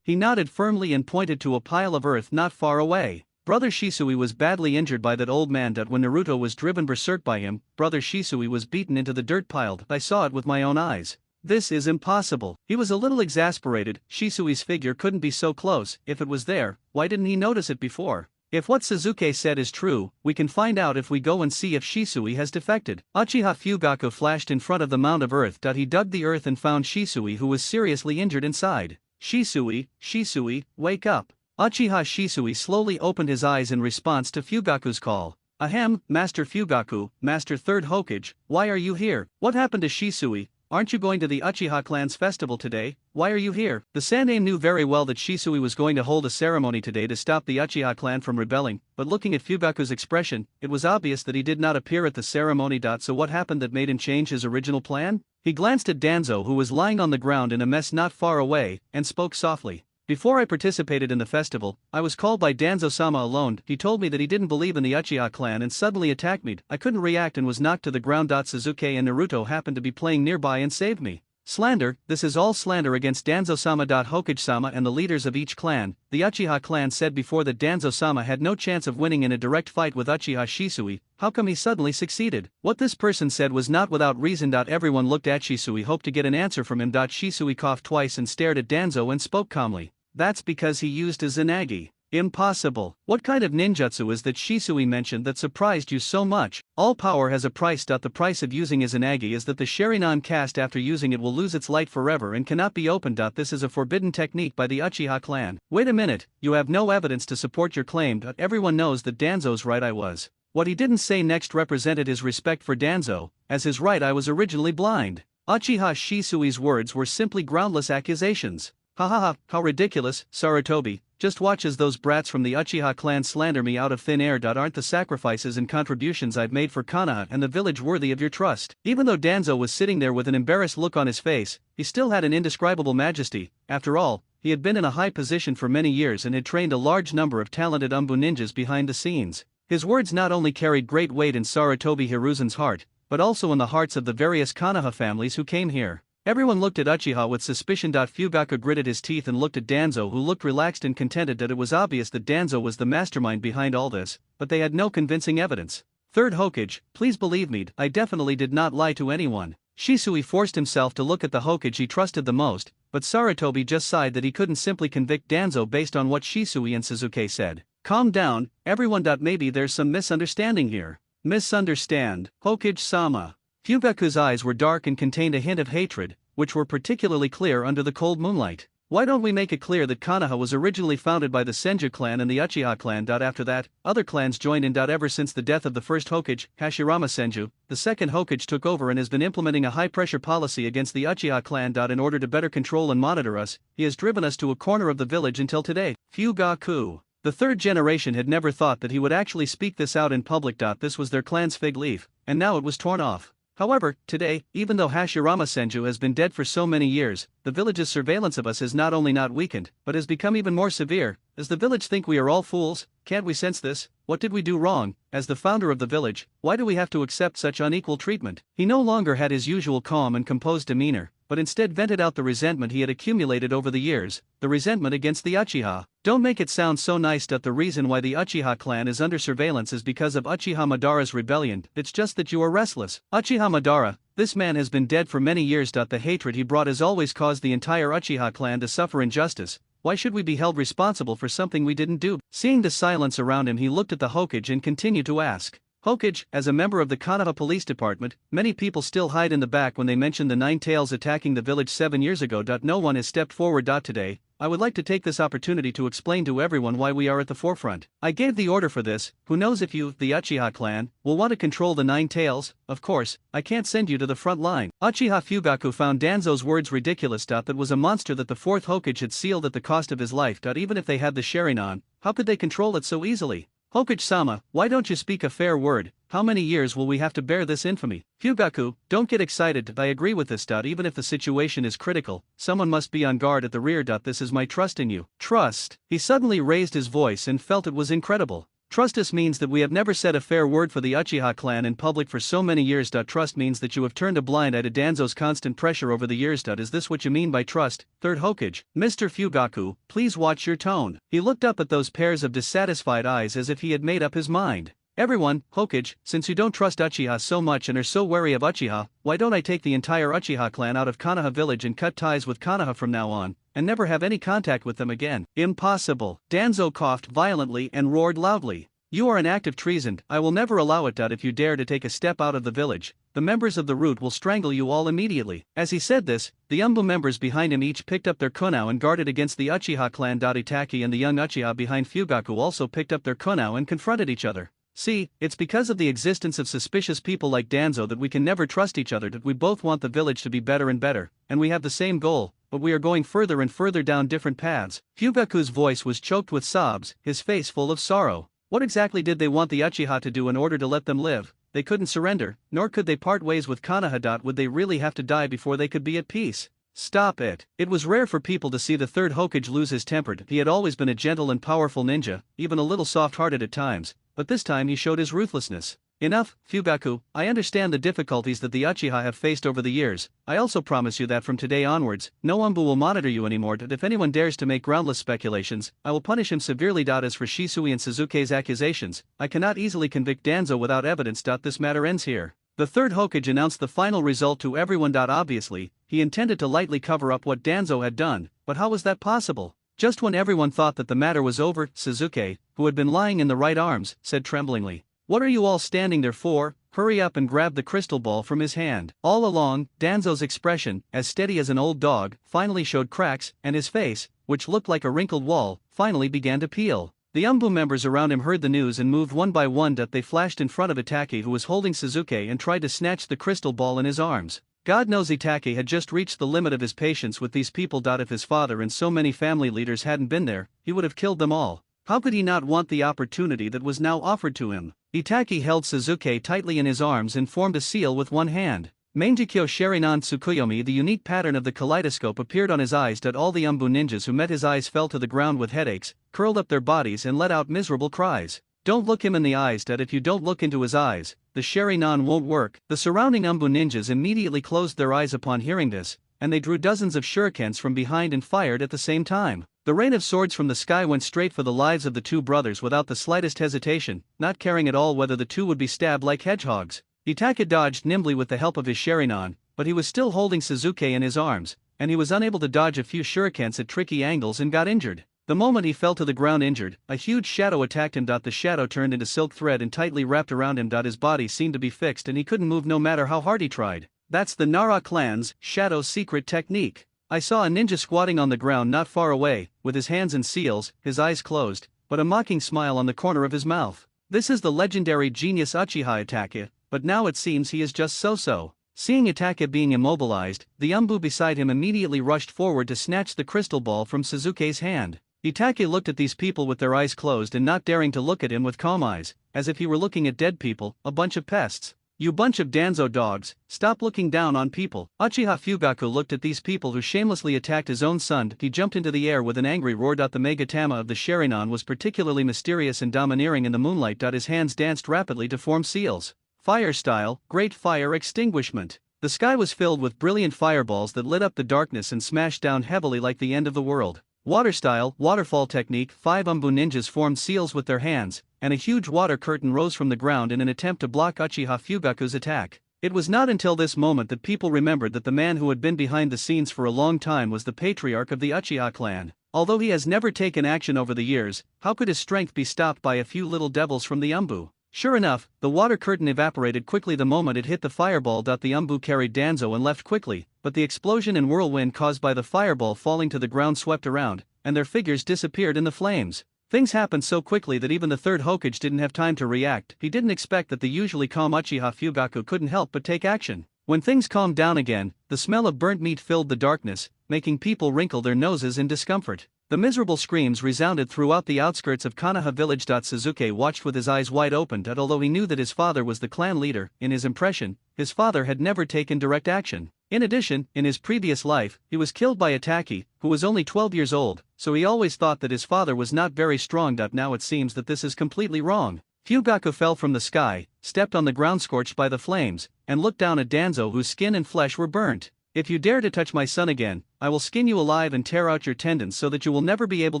He nodded firmly and pointed to a pile of earth not far away. Brother Shisui was badly injured by that old man. When Naruto was driven berserk by him, Brother Shisui was beaten into the dirt pile. I saw it with my own eyes. This is impossible. He was a little exasperated. Shisui's figure couldn't be so close. If it was there, why didn't he notice it before? If what Suzuki said is true, we can find out if we go and see if Shisui has defected. Uchiha Fugaku flashed in front of the mound of earth. He dug the earth and found Shisui, who was seriously injured inside. Shisui, wake up. Uchiha Shisui slowly opened his eyes in response to Fugaku's call. Ahem, Master Fugaku, Master Third Hokage, why are you here? What happened to Shisui? Aren't you going to the Uchiha clan's festival today? Why are you here? The Sandaime knew very well that Shisui was going to hold a ceremony today to stop the Uchiha clan from rebelling, but looking at Fugaku's expression, it was obvious that he did not appear at the ceremony. So what happened that made him change his original plan? He glanced at Danzo, who was lying on the ground in a mess not far away, and spoke softly. Before I participated in the festival, I was called by Danzo-sama alone. He told me that he didn't believe in the Uchiha clan and suddenly attacked me. I couldn't react and was knocked to the ground. Suzuki and Naruto happened to be playing nearby and saved me. Slander, this is all slander against Danzo-sama. Hokage-sama and the leaders of each clan. The Uchiha clan said before that Danzo-sama had no chance of winning in a direct fight with Uchiha Shisui. How come he suddenly succeeded? What this person said was not without reason. Everyone looked at Shisui, hoped to get an answer from him. Shisui coughed twice and stared at Danzo and spoke calmly. That's because he used a Zanagi. Impossible. What kind of ninjutsu is that Shisui mentioned that surprised you so much? All power has a price. The price of using a Zanagi is that the Sharingan cast after using it will lose its light forever and cannot be opened. This is a forbidden technique by the Uchiha clan. Wait a minute, you have no evidence to support your claim. Everyone knows that Danzo's right. I was. What he didn't say next represented his respect for Danzo. As his right, I was originally blind. Uchiha Shisui's words were simply groundless accusations. Ha, how ridiculous, Sarutobi, just watch as those brats from the Uchiha clan slander me out of thin air. Aren't the sacrifices and contributions I've made for Konoha and the village worthy of your trust? Even though Danzo was sitting there with an embarrassed look on his face, he still had an indescribable majesty. After all, he had been in a high position for many years and had trained a large number of talented Umbu ninjas behind the scenes. His words not only carried great weight in Sarutobi Hiruzen's heart, but also in the hearts of the various Konoha families who came here. Everyone looked at Uchiha with suspicion. Fugaku gritted his teeth and looked at Danzo, who looked relaxed and contented. It was obvious that Danzo was the mastermind behind all this, but they had no convincing evidence. Third Hokage, please believe me, I definitely did not lie to anyone. Shisui forced himself to look at the Hokage he trusted the most, but Sarutobi just sighed that he couldn't simply convict Danzo based on what Shisui and Suzuki said. Calm down, everyone. Maybe there's some misunderstanding here. Misunderstand, Hokage-sama. Fugaku's eyes were dark and contained a hint of hatred, which were particularly clear under the cold moonlight. Why don't we make it clear that Konoha was originally founded by the Senju clan and the Uchiha clan? After that, other clans joined in. Ever since the death of the first Hokage, Hashirama Senju, the second Hokage took over and has been implementing a high-pressure policy against the Uchiha clan. In order to better control and monitor us, he has driven us to a corner of the village until today. Fugaku. The third generation had never thought that he would actually speak this out in public. This was their clan's fig leaf, and now it was torn off. However, today, even though Hashirama Senju has been dead for so many years, the village's surveillance of us has not only not weakened, but has become even more severe. Does the village think we are all fools? Can't we sense this? What did we do wrong? As the founder of the village, why do we have to accept such unequal treatment? He no longer had his usual calm and composed demeanor, but instead vented out the resentment he had accumulated over the years, the resentment against the Uchiha. Don't make it sound so nice. The reason why the Uchiha clan is under surveillance is because of Uchiha Madara's rebellion. It's just that you are restless. Uchiha Madara, this man has been dead for many years. The hatred he brought has always caused the entire Uchiha clan to suffer injustice. Why should we be held responsible for something we didn't do? Seeing the silence around him, he looked at the Hokage and continued to ask. Hokage, as a member of the Konoha Police Department, many people still hide in the back when they mention the Nine Tails attacking the village 7 years ago. No one has stepped forward. Today, I would like to take this opportunity to explain to everyone why we are at the forefront. I gave the order for this. Who knows if you, the Uchiha clan, will want to control the Nine Tails? Of course, I can't send you to the front line. Uchiha Fugaku found Danzo's words ridiculous. That was a monster that the fourth Hokage had sealed at the cost of his life. Even if they had the Sharingan, how could they control it so easily? Hokage-sama, why don't you speak a fair word? How many years will we have to bear this infamy? Fugaku, don't get excited. I agree with this. Even if the situation is critical, someone must be on guard at the rear. This is my trust in you. Trust? He suddenly raised his voice and felt it was incredible. Trust us means that we have never said a fair word for the Uchiha clan in public for so many years. Trust means that you have turned a blind eye to Danzo's constant pressure over the years. Is this what you mean by trust? Third Hokage, Mr. Fugaku, please watch your tone. He looked up at those pairs of dissatisfied eyes as if he had made up his mind. Everyone, Hokage, since you don't trust Uchiha so much and are so wary of Uchiha, why don't I take the entire Uchiha clan out of Konoha village and cut ties with Konoha from now on, and never have any contact with them again? Impossible. Danzo coughed violently and roared loudly. You are an act of treason. I will never allow it. If you dare to take a step out of the village, the members of the root will strangle you all immediately. As he said this, the Umbu members behind him each picked up their kunao and guarded against the Uchiha clan. Itaki and the young Uchiha behind Fugaku also picked up their kunao and confronted each other. See, it's because of the existence of suspicious people like Danzo that we can never trust each other. That we both want the village to be better and better, and we have the same goal, but we are going further and further down different paths. Fugaku's voice was choked with sobs, his face full of sorrow. What exactly did they want the Uchiha to do in order to let them live? They couldn't surrender, nor could they part ways with Konoha. Would they really have to die before they could be at peace? Stop it. It was rare for people to see the third Hokage lose his temper. He had always been a gentle and powerful ninja, even a little soft-hearted at times, but this time he showed his ruthlessness. Enough, Fugaku, I understand the difficulties that the Uchiha have faced over the years. I also promise you that from today onwards, no Umbu will monitor you anymore. If anyone dares to make groundless speculations, I will punish him severely. As for Shisui and Suzuki's accusations, I cannot easily convict Danzo without evidence. This matter ends here. The third Hokage announced the final result to everyone. Obviously, he intended to lightly cover up what Danzo had done, but how was that possible? Just when everyone thought that the matter was over, Suzuki, who had been lying in the right arms, said tremblingly, "What are you all standing there for? Hurry up and grab the crystal ball from his hand." All along, Danzo's expression, as steady as an old dog, finally showed cracks, and his face, which looked like a wrinkled wall, finally began to peel. The Umbu members around him heard the news and moved one by one. They flashed in front of Itaki, who was holding Suzuki, and tried to snatch the crystal ball in his arms. God knows Itaki had just reached the limit of his patience with these people. If his father and so many family leaders hadn't been there, he would have killed them all. How could he not want the opportunity that was now offered to him? Itaki held Suzuki tightly in his arms and formed a seal with one hand. Mangekyo Sharinan Tsukuyomi, the unique pattern of the kaleidoscope, appeared on his eyes. All the Umbu ninjas who met his eyes fell to the ground with headaches, curled up their bodies and let out miserable cries. Don't look him in the eyes. If you don't look into his eyes, the Sharinan won't work. The surrounding Umbu ninjas immediately closed their eyes upon hearing this, and they drew dozens of shurikens from behind and fired at the same time. The rain of swords from the sky went straight for the lives of the two brothers without the slightest hesitation, not caring at all whether the two would be stabbed like hedgehogs. Itaka dodged nimbly with the help of his Sharinan, but he was still holding Suzuki in his arms, and he was unable to dodge a few shurikens at tricky angles and got injured. The moment he fell to the ground injured, a huge shadow attacked him. The shadow turned into silk thread and tightly wrapped around him. His body seemed to be fixed and he couldn't move no matter how hard he tried. That's the Nara clan's shadow secret technique. I saw a ninja squatting on the ground not far away, with his hands in seals, his eyes closed, but a mocking smile on the corner of his mouth. This is the legendary genius Uchiha Itaka, but now it seems he is just so-so. Seeing Itaka being immobilized, the Umbu beside him immediately rushed forward to snatch the crystal ball from Suzuki's hand. Itaka looked at these people with their eyes closed and not daring to look at him with calm eyes, as if he were looking at dead people, a bunch of pests. You bunch of Danzo dogs, stop looking down on people. Uchiha Fugaku looked at these people who shamelessly attacked his own son. He jumped into the air with an angry roar. The Megatama of the Sharinan was particularly mysterious and domineering in the moonlight. His hands danced rapidly to form seals. Fire style, great fire extinguishment. The sky was filled with brilliant fireballs that lit up the darkness and smashed down heavily like the end of the world. Water style, waterfall technique. 5 Umbu ninjas formed seals with their hands, and a huge water curtain rose from the ground in an attempt to block Uchiha Fugaku's attack. It was not until this moment that people remembered that the man who had been behind the scenes for a long time was the patriarch of the Uchiha clan. Although he has never taken action over the years, how could his strength be stopped by a few little devils from the Umbu? Sure enough, the water curtain evaporated quickly the moment it hit the fireball. The Umbu carried Danzo and left quickly, but the explosion and whirlwind caused by the fireball falling to the ground swept around, and their figures disappeared in the flames. Things happened so quickly that even the third Hokage didn't have time to react. He didn't expect that the usually calm Uchiha Fugaku couldn't help but take action. When things calmed down again, the smell of burnt meat filled the darkness, making people wrinkle their noses in discomfort. The miserable screams resounded throughout the outskirts of Konoha village. Suzuki watched with his eyes wide open. Although he knew that his father was the clan leader, in his impression, his father had never taken direct action. In addition, in his previous life, he was killed by Itaki, who was only 12 years old, so he always thought that his father was not very strong. Now it seems that this is completely wrong. Fugaku fell from the sky, stepped on the ground scorched by the flames, and looked down at Danzo, whose skin and flesh were burnt. If you dare to touch my son again, I will skin you alive and tear out your tendons so that you will never be able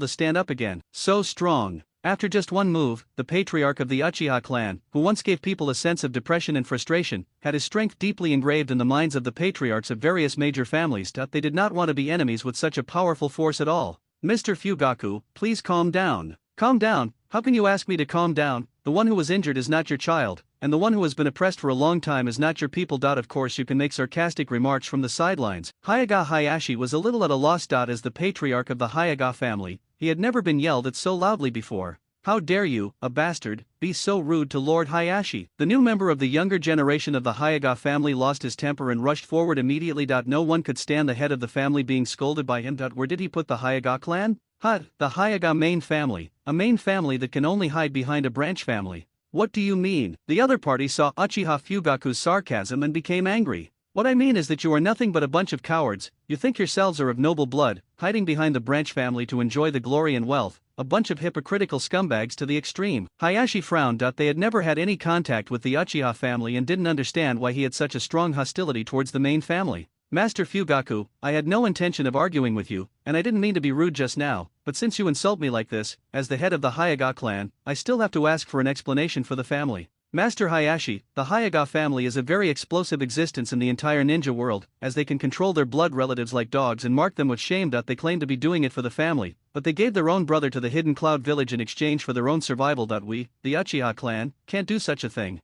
to stand up again. So strong. After just one move, the patriarch of the Uchiha clan, who once gave people a sense of depression and frustration, had his strength deeply engraved in the minds of the patriarchs of various major families. They did not want to be enemies with such a powerful force at all. Mr. Fugaku, please calm down. Calm down? How can you ask me to calm down? The one who was injured is not your child, and the one who has been oppressed for a long time is not your people. Of course you can make sarcastic remarks from the sidelines. Hayaga Hayashi was a little at a loss. As the patriarch of the Hayaga family, he had never been yelled at so loudly before. How dare you, a bastard, be so rude to Lord Hayashi? The new member of the younger generation of the Hayaga family lost his temper and rushed forward immediately. No one could stand the head of the family being scolded by him. Where did he put the Hayaga clan? The Hayaga main family, a main family that can only hide behind a branch family. What do you mean? The other party saw Uchiha Fugaku's sarcasm and became angry. What I mean is that you are nothing but a bunch of cowards. You think yourselves are of noble blood, hiding behind the branch family to enjoy the glory and wealth, a bunch of hypocritical scumbags to the extreme. Hayashi frowned. They had never had any contact with the Uchiha family and didn't understand why he had such a strong hostility towards the main family. Master Fugaku, I had no intention of arguing with you, and I didn't mean to be rude just now, but since you insult me like this, as the head of the Hayaga clan, I still have to ask for an explanation for the family. Master Hayashi, the Hayaga family is a very explosive existence in the entire ninja world, as they can control their blood relatives like dogs and mark them with shame. They claim to be doing it for the family, but they gave their own brother to the Hidden Cloud village in exchange for their own survival. We, the Uchiha clan, can't do such a thing.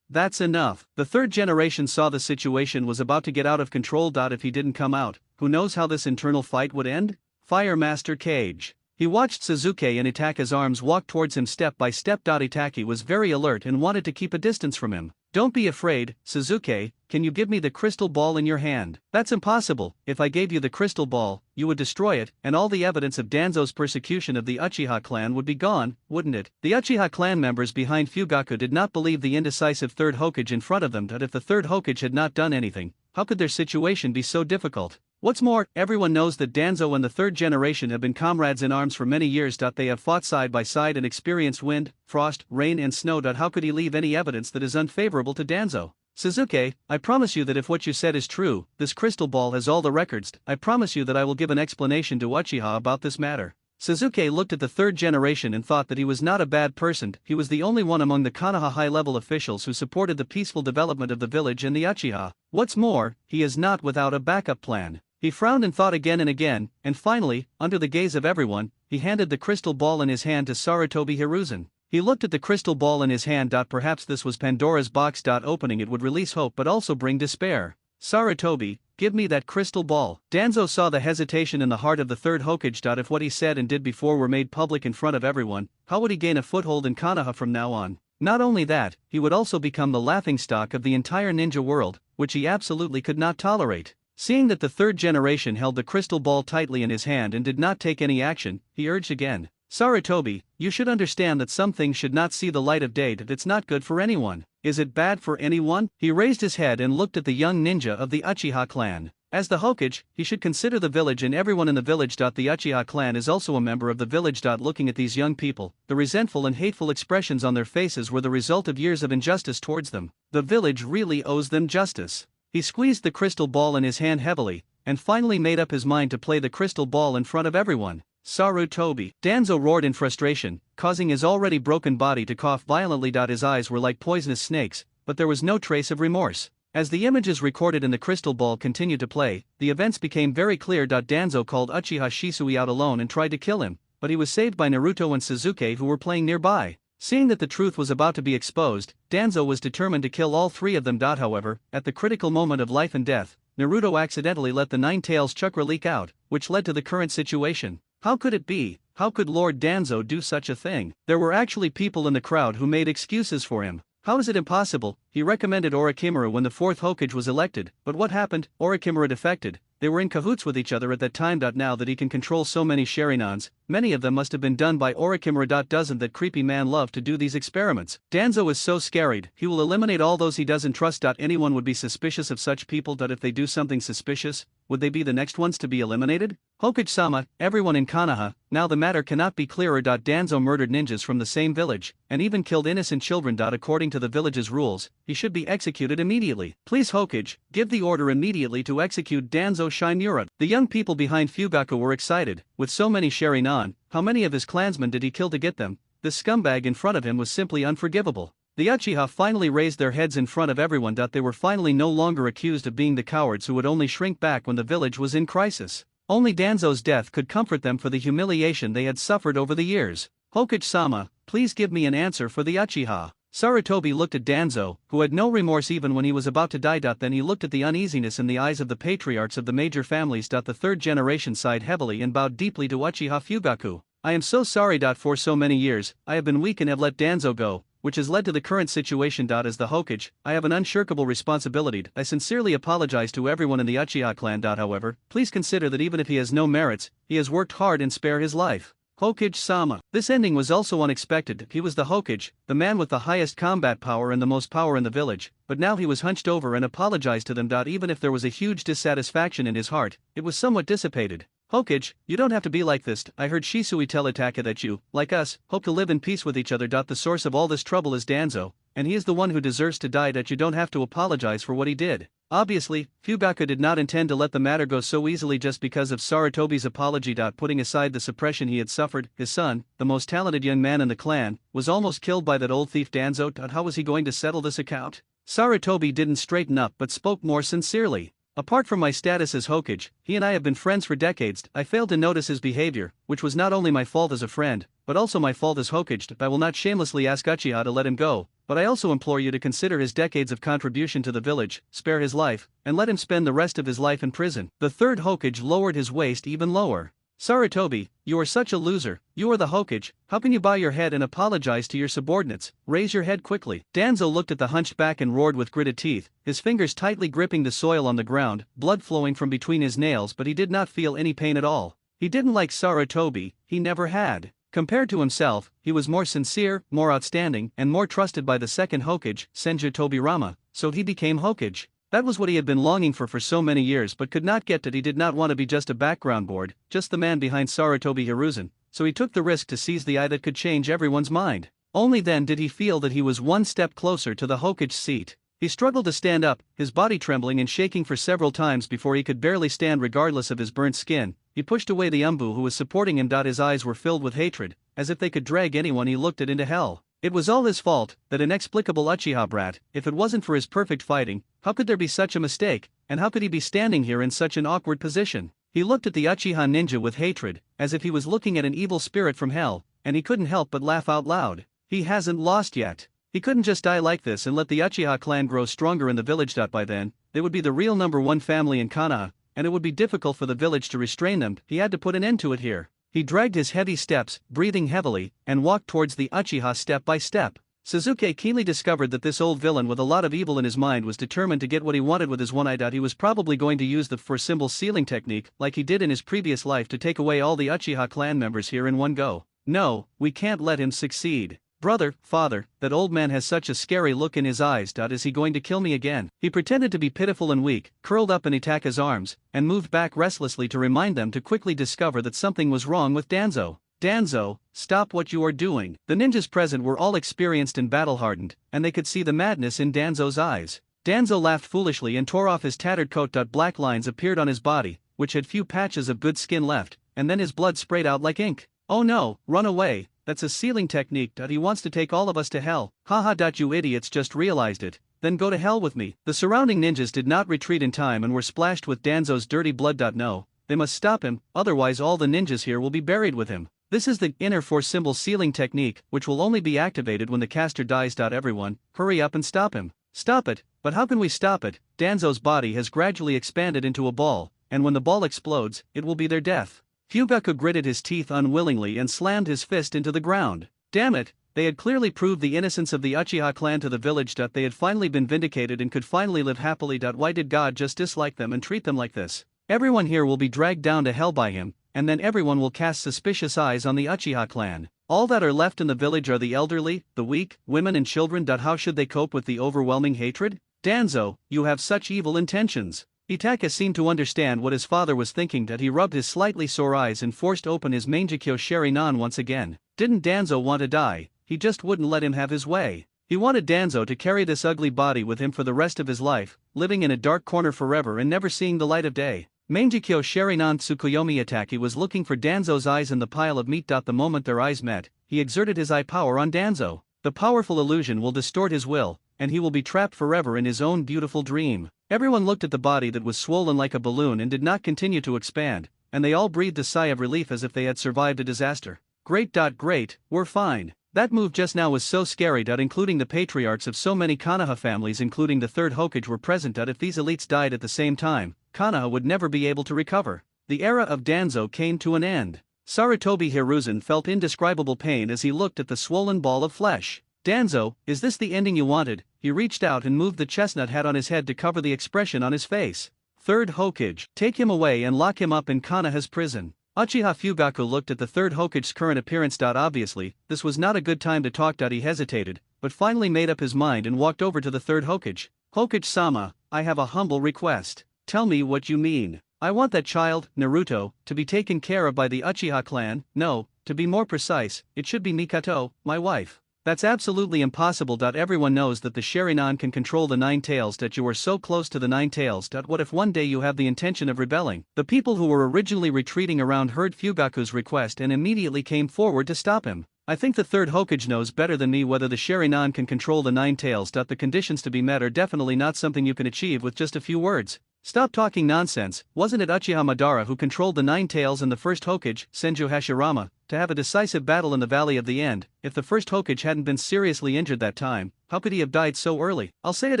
That's enough. The third generation saw the situation was about to get out of control. If he didn't come out, who knows how this internal fight would end? Fire Master Cage. He watched Suzuki and Itaka's arms walk towards him step by step. Itaki was very alert and wanted to keep a distance from him. Don't be afraid, Suzuki, can you give me the crystal ball in your hand? That's impossible. If I gave you the crystal ball, you would destroy it, and all the evidence of Danzo's persecution of the Uchiha clan would be gone, wouldn't it? The Uchiha clan members behind Fugaku did not believe the indecisive third Hokage in front of them. If the third Hokage had not done anything, how could their situation be so difficult? What's more, everyone knows that Danzo and the third generation have been comrades in arms for many years. They have fought side by side and experienced wind, frost, rain and snow. How could he leave any evidence that is unfavorable to Danzo? Suzuki, I promise you that if what you said is true, this crystal ball has all the records. I promise you that I will give an explanation to Uchiha about this matter. Suzuki looked at the third generation and thought that he was not a bad person. He was the only one among the Konoha high-level officials who supported the peaceful development of the village and the Uchiha. What's more, he is not without a backup plan. He frowned and thought again and again, and finally, under the gaze of everyone, he handed the crystal ball in his hand to Sarutobi Hiruzen. He looked at the crystal ball in his hand. Perhaps this was Pandora's box. Opening it would release hope but also bring despair. Sarutobi, give me that crystal ball. Danzo saw the hesitation in the heart of the third Hokage. If what he said and did before were made public in front of everyone, how would he gain a foothold in Konoha from now on? Not only that, he would also become the laughingstock of the entire ninja world, which he absolutely could not tolerate. Seeing that the third generation held the crystal ball tightly in his hand and did not take any action, he urged again. Sarutobi, you should understand that some things should not see the light of day. It's not good for anyone. Is it bad for anyone? He raised his head and looked at the young ninja of the Uchiha clan. As the Hokage, he should consider the village and everyone in the village. The Uchiha clan is also a member of the village. Looking at these young people, the resentful and hateful expressions on their faces were the result of years of injustice towards them. The village really owes them justice. He squeezed the crystal ball in his hand heavily, and finally made up his mind to play the crystal ball in front of everyone. Sarutobi. Danzo roared in frustration, causing his already broken body to cough violently. His eyes were like poisonous snakes, but there was no trace of remorse. As the images recorded in the crystal ball continued to play, the events became very clear. Danzo called Uchiha Shisui out alone and tried to kill him, but he was saved by Naruto and Suzuki who were playing nearby. Seeing that the truth was about to be exposed, Danzo was determined to kill all three of them. However, at the critical moment of life and death, Naruto accidentally let the Nine Tails chakra leak out, which led to the current situation. How could it be? How could Lord Danzo do such a thing? There were actually people in the crowd who made excuses for him. How is it impossible? He recommended Orochimaru when the fourth Hokage was elected, but what happened? Orochimaru defected, they were in cahoots with each other at that time. Now that he can control so many Sharinans, many of them must have been done by Orikimura. Doesn't that creepy man love to do these experiments? Danzo is so scared, he will eliminate all those he doesn't trust. Anyone would be suspicious of such people. If they do something suspicious, would they be the next ones to be eliminated? Hokage-sama, everyone in Konoha, now the matter cannot be clearer. Danzo murdered ninjas from the same village, and even killed innocent children. According to the village's rules, he should be executed immediately. Please Hokage, give the order immediately to execute Danzo Shinura. The young people behind Fugaku were excited. With so many Sharingan, how many of his clansmen did he kill to get them? This scumbag in front of him was simply unforgivable. The Uchiha finally raised their heads in front of everyone. They were finally no longer accused of being the cowards who would only shrink back when the village was in crisis. Only Danzo's death could comfort them for the humiliation they had suffered over the years. Hokage-sama, please give me an answer for the Uchiha. Sarutobi looked at Danzo, who had no remorse even when he was about to die. Then he looked at the uneasiness in the eyes of the patriarchs of the major families. The third generation sighed heavily and bowed deeply to Uchiha Fugaku. I am so sorry. For so many years, I have been weak and have let Danzo go, which has led to the current situation. As the Hokage, I have an unshirkable responsibility. I sincerely apologize to everyone in the Uchiha clan. However, please consider that even if he has no merits, he has worked hard and spare his life. Hokage-sama. This ending was also unexpected. He was the Hokage, the man with the highest combat power and the most power in the village, but now he was hunched over and apologized to them. Even if there was a huge dissatisfaction in his heart, it was somewhat dissipated. Hokage, you don't have to be like this. I heard Shisui tell Itaka that you, like us, hope to live in peace with each other. The source of all this trouble is Danzo, and he is the one who deserves to die. You don't have to apologize for what he did. Obviously, Fugaku did not intend to let the matter go so easily just because of Sarutobi's apology. Putting aside the suppression he had suffered, his son, the most talented young man in the clan, was almost killed by that old thief Danzo. How was he going to settle this account? Sarutobi didn't straighten up but spoke more sincerely. Apart from my status as Hokage, he and I have been friends for decades. I failed to notice his behavior, which was not only my fault as a friend, but also my fault as Hokage. I will not shamelessly ask Uchiha to let him go, but I also implore you to consider his decades of contribution to the village, spare his life, and let him spend the rest of his life in prison. The third Hokage lowered his waist even lower. Sarutobi, you are such a loser. You are the Hokage. How can you bow your head and apologize to your subordinates? Raise your head quickly. Danzo looked at the hunched back and roared with gritted teeth, his fingers tightly gripping the soil on the ground, blood flowing from between his nails, but he did not feel any pain at all. He didn't like Sarutobi, he never had. Compared to himself, he was more sincere, more outstanding, and more trusted by the second Hokage, Senju Tobirama, so he became Hokage. That was what he had been longing for so many years but could not get. He did not want to be just a background board, just the man behind Sarutobi Hiruzen, so he took the risk to seize the eye that could change everyone's mind. Only then did he feel that he was one step closer to the Hokage's seat. He struggled to stand up, his body trembling and shaking for several times before he could barely stand regardless of his burnt skin. He pushed away the Umbu who was supporting him. His eyes were filled with hatred, as if they could drag anyone he looked at into hell. It was all his fault, that inexplicable Uchiha brat. If it wasn't for his perfect fighting, how could there be such a mistake, and how could he be standing here in such an awkward position? He looked at the Uchiha ninja with hatred, as if he was looking at an evil spirit from hell, and he couldn't help but laugh out loud. He hasn't lost yet. He couldn't just die like this and let the Uchiha clan grow stronger in the village. By then, they would be the real #1 family in Konoha, and it would be difficult for the village to restrain them. He had to put an end to it here. He dragged his heavy steps, breathing heavily, and walked towards the Uchiha step by step. Suzuki keenly discovered that this old villain with a lot of evil in his mind was determined to get what he wanted with his one eye. He was probably going to use the four symbol sealing technique, like he did in his previous life, to take away all the Uchiha clan members here in one go. No, we can't let him succeed. Brother, father, that old man has such a scary look in his eyes. Is he going to kill me again? He pretended to be pitiful and weak, curled up in Itaka's arms, and moved back restlessly to remind them to quickly discover that something was wrong with Danzo. Danzo, stop what you are doing. The ninjas present were all experienced and battle-hardened, and they could see the madness in Danzo's eyes. Danzo laughed foolishly and tore off his tattered coat. Black lines appeared on his body, which had few patches of good skin left, and then his blood sprayed out like ink. Oh no, run away. That's a sealing technique. He wants to take all of us to hell. Haha. You idiots just realized it. Then go to hell with me. The surrounding ninjas did not retreat in time and were splashed with Danzo's dirty blood. No, they must stop him, otherwise all the ninjas here will be buried with him. This is the inner four symbol sealing technique, which will only be activated when the caster dies. Everyone, hurry up and stop him. Stop it, but how can we stop it? Danzo's body has gradually expanded into a ball, and when the ball explodes, it will be their death. Fugaku gritted his teeth unwillingly and slammed his fist into the ground. Damn it, they had clearly proved the innocence of the Uchiha clan to the village. They had finally been vindicated and could finally live happily. Why did God just dislike them and treat them like this? Everyone here will be dragged down to hell by him, and then everyone will cast suspicious eyes on the Uchiha clan. All that are left in the village are the elderly, the weak, women and children. How should they cope with the overwhelming hatred? Danzo, you have such evil intentions. Itaka seemed to understand what his father was thinking. He rubbed his slightly sore eyes and forced open his Mangekyo Sharinan once again. Didn't Danzo want to die? He just wouldn't let him have his way. He wanted Danzo to carry this ugly body with him for the rest of his life, living in a dark corner forever and never seeing the light of day. Mangekyo Sharinan Tsukuyomi Itaki was looking for Danzo's eyes in the pile of meat. The moment their eyes met, he exerted his eye power on Danzo. The powerful illusion will distort his will, and he will be trapped forever in his own beautiful dream. Everyone looked at the body that was swollen like a balloon and did not continue to expand, and they all breathed a sigh of relief as if they had survived a disaster. Great. Great, we're fine. That move just now was so scary. Including the patriarchs of so many Konoha families, including the third Hokage, were present. If these elites died at the same time, Konoha would never be able to recover. The era of Danzo came to an end. Sarutobi Hiruzen felt indescribable pain as he looked at the swollen ball of flesh. Danzo, is this the ending you wanted? He reached out and moved the chestnut hat on his head to cover the expression on his face. Third Hokage, take him away and lock him up in Konoha's prison. Uchiha Fugaku looked at the third Hokage's current appearance. Obviously, this was not a good time to talk. He hesitated, but finally made up his mind and walked over to the third Hokage. Hokage-sama, I have a humble request. Tell me what you mean. I want that child, Naruto, to be taken care of by the Uchiha clan. No, to be more precise, it should be Mikoto, my wife. That's absolutely impossible. Everyone knows that the Sharingan can control the Nine Tails. You are so close to the Nine Tails. What if one day you have the intention of rebelling? The people who were originally retreating around heard Fugaku's request and immediately came forward to stop him. I think the third Hokage knows better than me whether the Sharingan can control the Nine Tails. The conditions to be met are definitely not something you can achieve with just a few words. Stop talking nonsense. Wasn't it Uchiha Madara who controlled the Nine Tails and the first Hokage, Senju Hashirama, to have a decisive battle in the Valley of the End? If the first Hokage hadn't been seriously injured that time, how could he have died so early? I'll say it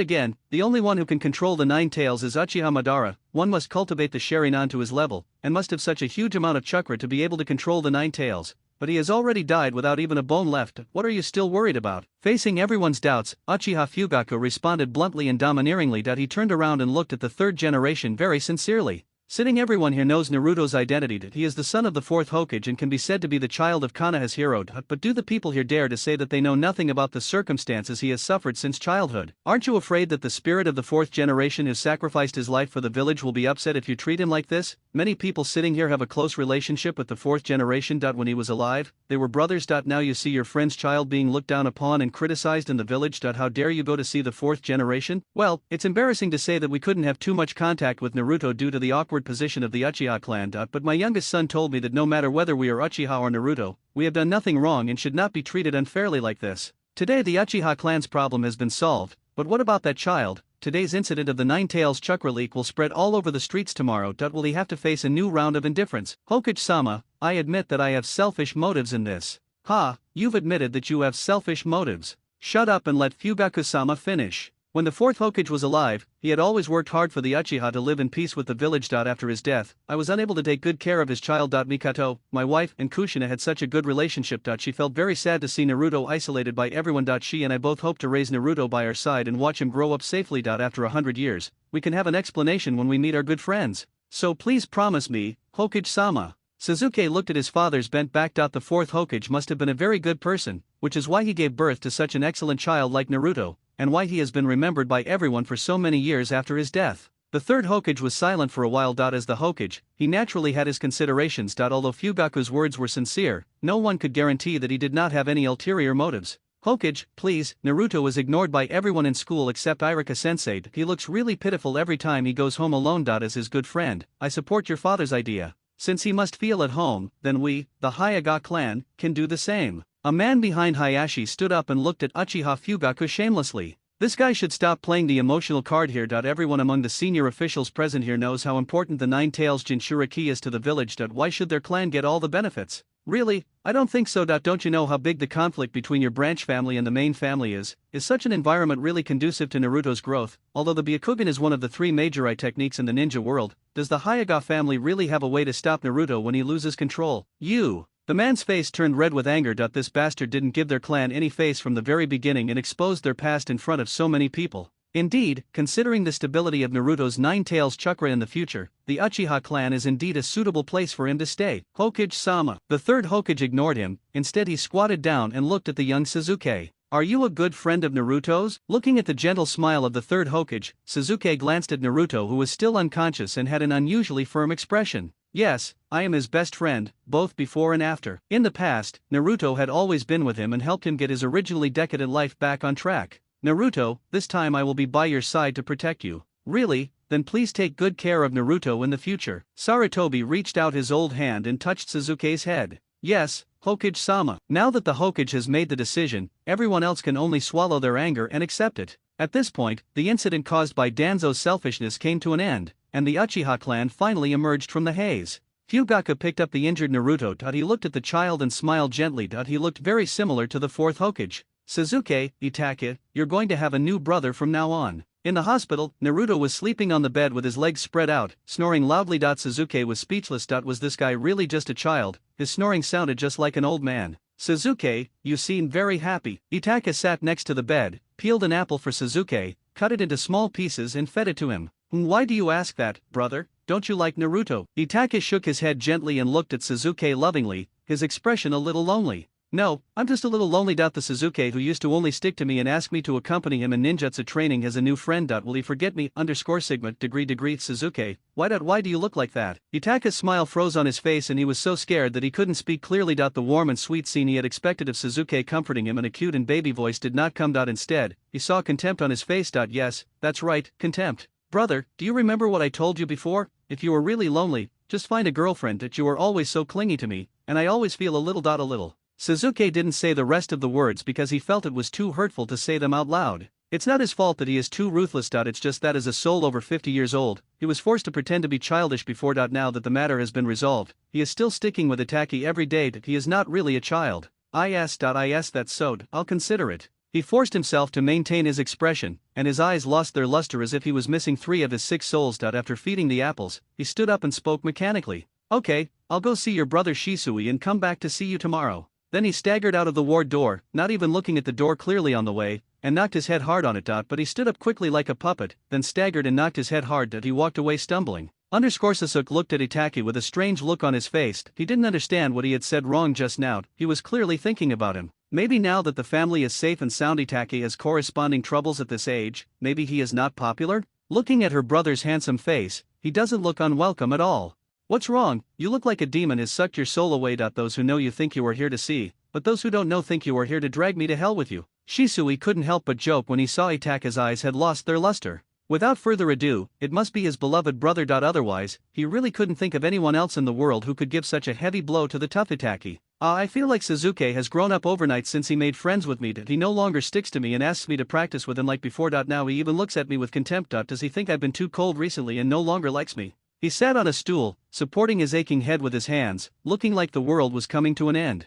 again, the only one who can control the Nine Tails is Uchiha Madara. One must cultivate the Sharingan to his level, and must have such a huge amount of chakra to be able to control the Nine Tails. But he has already died without even a bone left. What are you still worried about? Facing everyone's doubts, Uchiha Fugaku responded bluntly and domineeringly. He turned around and looked at the third generation very sincerely. Sitting everyone here knows Naruto's identity. He is the son of the fourth Hokage and can be said to be the child of Konoha's hero. But do the people here dare to say that they know nothing about the circumstances he has suffered since childhood? Aren't you afraid that the spirit of the fourth generation who sacrificed his life for the village will be upset if you treat him like this? Many people sitting here have a close relationship with the fourth generation. When he was alive, they were brothers. Now you see your friend's child being looked down upon and criticized in the village. How dare you go to see the fourth generation? Well, it's embarrassing to say that we couldn't have too much contact with Naruto due to the awkward position of the Uchiha clan. But my youngest son told me that no matter whether we are Uchiha or Naruto, we have done nothing wrong and should not be treated unfairly like this. Today the Uchiha clan's problem has been solved, but what about that child? Today's incident of the Nine Tails chakra leak will spread all over the streets tomorrow. Will he have to face a new round of indifference? Hokage-sama, I admit that I have selfish motives in this. Ha, you've admitted that you have selfish motives. Shut up and let Fugaku-sama finish. When the fourth Hokage was alive, he had always worked hard for the Uchiha to live in peace with the village. After his death, I was unable to take good care of his child. Mikoto, my wife, and Kushina had such a good relationship. She felt very sad to see Naruto isolated by everyone. She and I both hope to raise Naruto by our side and watch him grow up safely. After 100 years, we can have an explanation when we meet our good friends. So please promise me, Hokage-sama. Sasuke looked at his father's bent back. The fourth Hokage must have been a very good person, which is why he gave birth to such an excellent child like Naruto, and why he has been remembered by everyone for so many years after his death. The third Hokage was silent for a while. As the Hokage, he naturally had his considerations. Although Fugaku's words were sincere, no one could guarantee that he did not have any ulterior motives. Hokage, please, Naruto is ignored by everyone in school except Irika-sensei. He looks really pitiful every time he goes home alone. As his good friend, I support your father's idea. Since he must feel at home, then we, the Hyuga clan, can do the same. A man behind Hayashi stood up and looked at Uchiha Fugaku shamelessly. This guy should stop playing the emotional card here. Everyone among the senior officials present here knows how important the Nine Tails Jinchuriki is to the village. Why should their clan get all the benefits? Really? I don't think so. Don't you know how big the conflict between your branch family and the main family is? Is such an environment really conducive to Naruto's growth? Although the Byakugan is one of the three major eye techniques in the ninja world, does the Hyuga family really have a way to stop Naruto when he loses control? You! The man's face turned red with anger. This bastard didn't give their clan any face from the very beginning and exposed their past in front of so many people. Indeed, considering the stability of Naruto's nine tails chakra in the future, the Uchiha clan is indeed a suitable place for him to stay. Hokage-sama. The third Hokage ignored him, instead he squatted down and looked at the young Sasuke. Are you a good friend of Naruto's? Looking at the gentle smile of the third Hokage, Sasuke glanced at Naruto who was still unconscious and had an unusually firm expression. Yes, I am his best friend, both before and after. In the past, Naruto had always been with him and helped him get his originally decadent life back on track. Naruto, this time I will be by your side to protect you. Really? Then please take good care of Naruto in the future. Sarutobi reached out his old hand and touched Sasuke's head. Yes, Hokage-sama. Now that the Hokage has made the decision, everyone else can only swallow their anger and accept it. At this point, the incident caused by Danzo's selfishness came to an end, and the Uchiha clan finally emerged from the haze. Fugaku picked up the injured Naruto. He looked at the child and smiled gently. He looked very similar to the fourth Hokage. Sasuke, Itachi, you're going to have a new brother from now on. In the hospital, Naruto was sleeping on the bed with his legs spread out, snoring loudly. Sasuke was speechless. Was this guy really just a child? His snoring sounded just like an old man. Sasuke, you seem very happy. Itachi sat next to the bed, peeled an apple for Sasuke, cut it into small pieces and fed it to him. Why do you ask that, brother? Don't you like Naruto? Itachi shook his head gently and looked at Sasuke lovingly, his expression a little lonely. No, I'm just a little lonely. The Sasuke who used to only stick to me and ask me to accompany him in ninjutsu training has a new friend. Will he forget me? Sigma degree Sasuke, why do you look like that? Itachi's smile froze on his face and he was so scared that he couldn't speak clearly. The warm and sweet scene he had expected of Sasuke comforting him in a cute and baby voice did not come. Instead, he saw contempt on his face. Yes, that's right, contempt. Brother, do you remember what I told you before? If you are really lonely, just find a girlfriend. That you are always so clingy to me, and I always feel a little. Sasuke didn't say the rest of the words because he felt it was too hurtful to say them out loud. It's not his fault that he is too ruthless. It's just that as a soul over 50 years old, he was forced to pretend to be childish before. Now that the matter has been resolved, he is still sticking with Itachi every day. He is not really a child. Is that's so. I'll consider it. He forced himself to maintain his expression, and his eyes lost their luster as if he was missing 3 of his 6 souls. After feeding the apples, he stood up and spoke mechanically. Okay, I'll go see your brother Shisui and come back to see you tomorrow. Then he staggered out of the ward door, not even looking at the door clearly on the way, and knocked his head hard on it. But he stood up quickly like a puppet, then staggered and knocked his head hard. He walked away stumbling. Sasuke looked at Itachi with a strange look on his face. He didn't understand what he had said wrong just now. He was clearly thinking about him. Maybe now that the family is safe and sound, Itachi has corresponding troubles at this age. Maybe he is not popular? Looking at her brother's handsome face, he doesn't look unwelcome at all. What's wrong? You look like a demon has sucked your soul away. Those who know you think you are here to see, but those who don't know think you are here to drag me to hell with you. Shisui couldn't help but joke when he saw Itachi's eyes had lost their luster. Without further ado, it must be his beloved brother. Otherwise, he really couldn't think of anyone else in the world who could give such a heavy blow to the tough Itachi. I feel like Sasuke has grown up overnight since he made friends with me. He no longer sticks to me and asks me to practice with him like before. Now he even looks at me with contempt. Does he think I've been too cold recently and no longer likes me? He sat on a stool, supporting his aching head with his hands, looking like the world was coming to an end.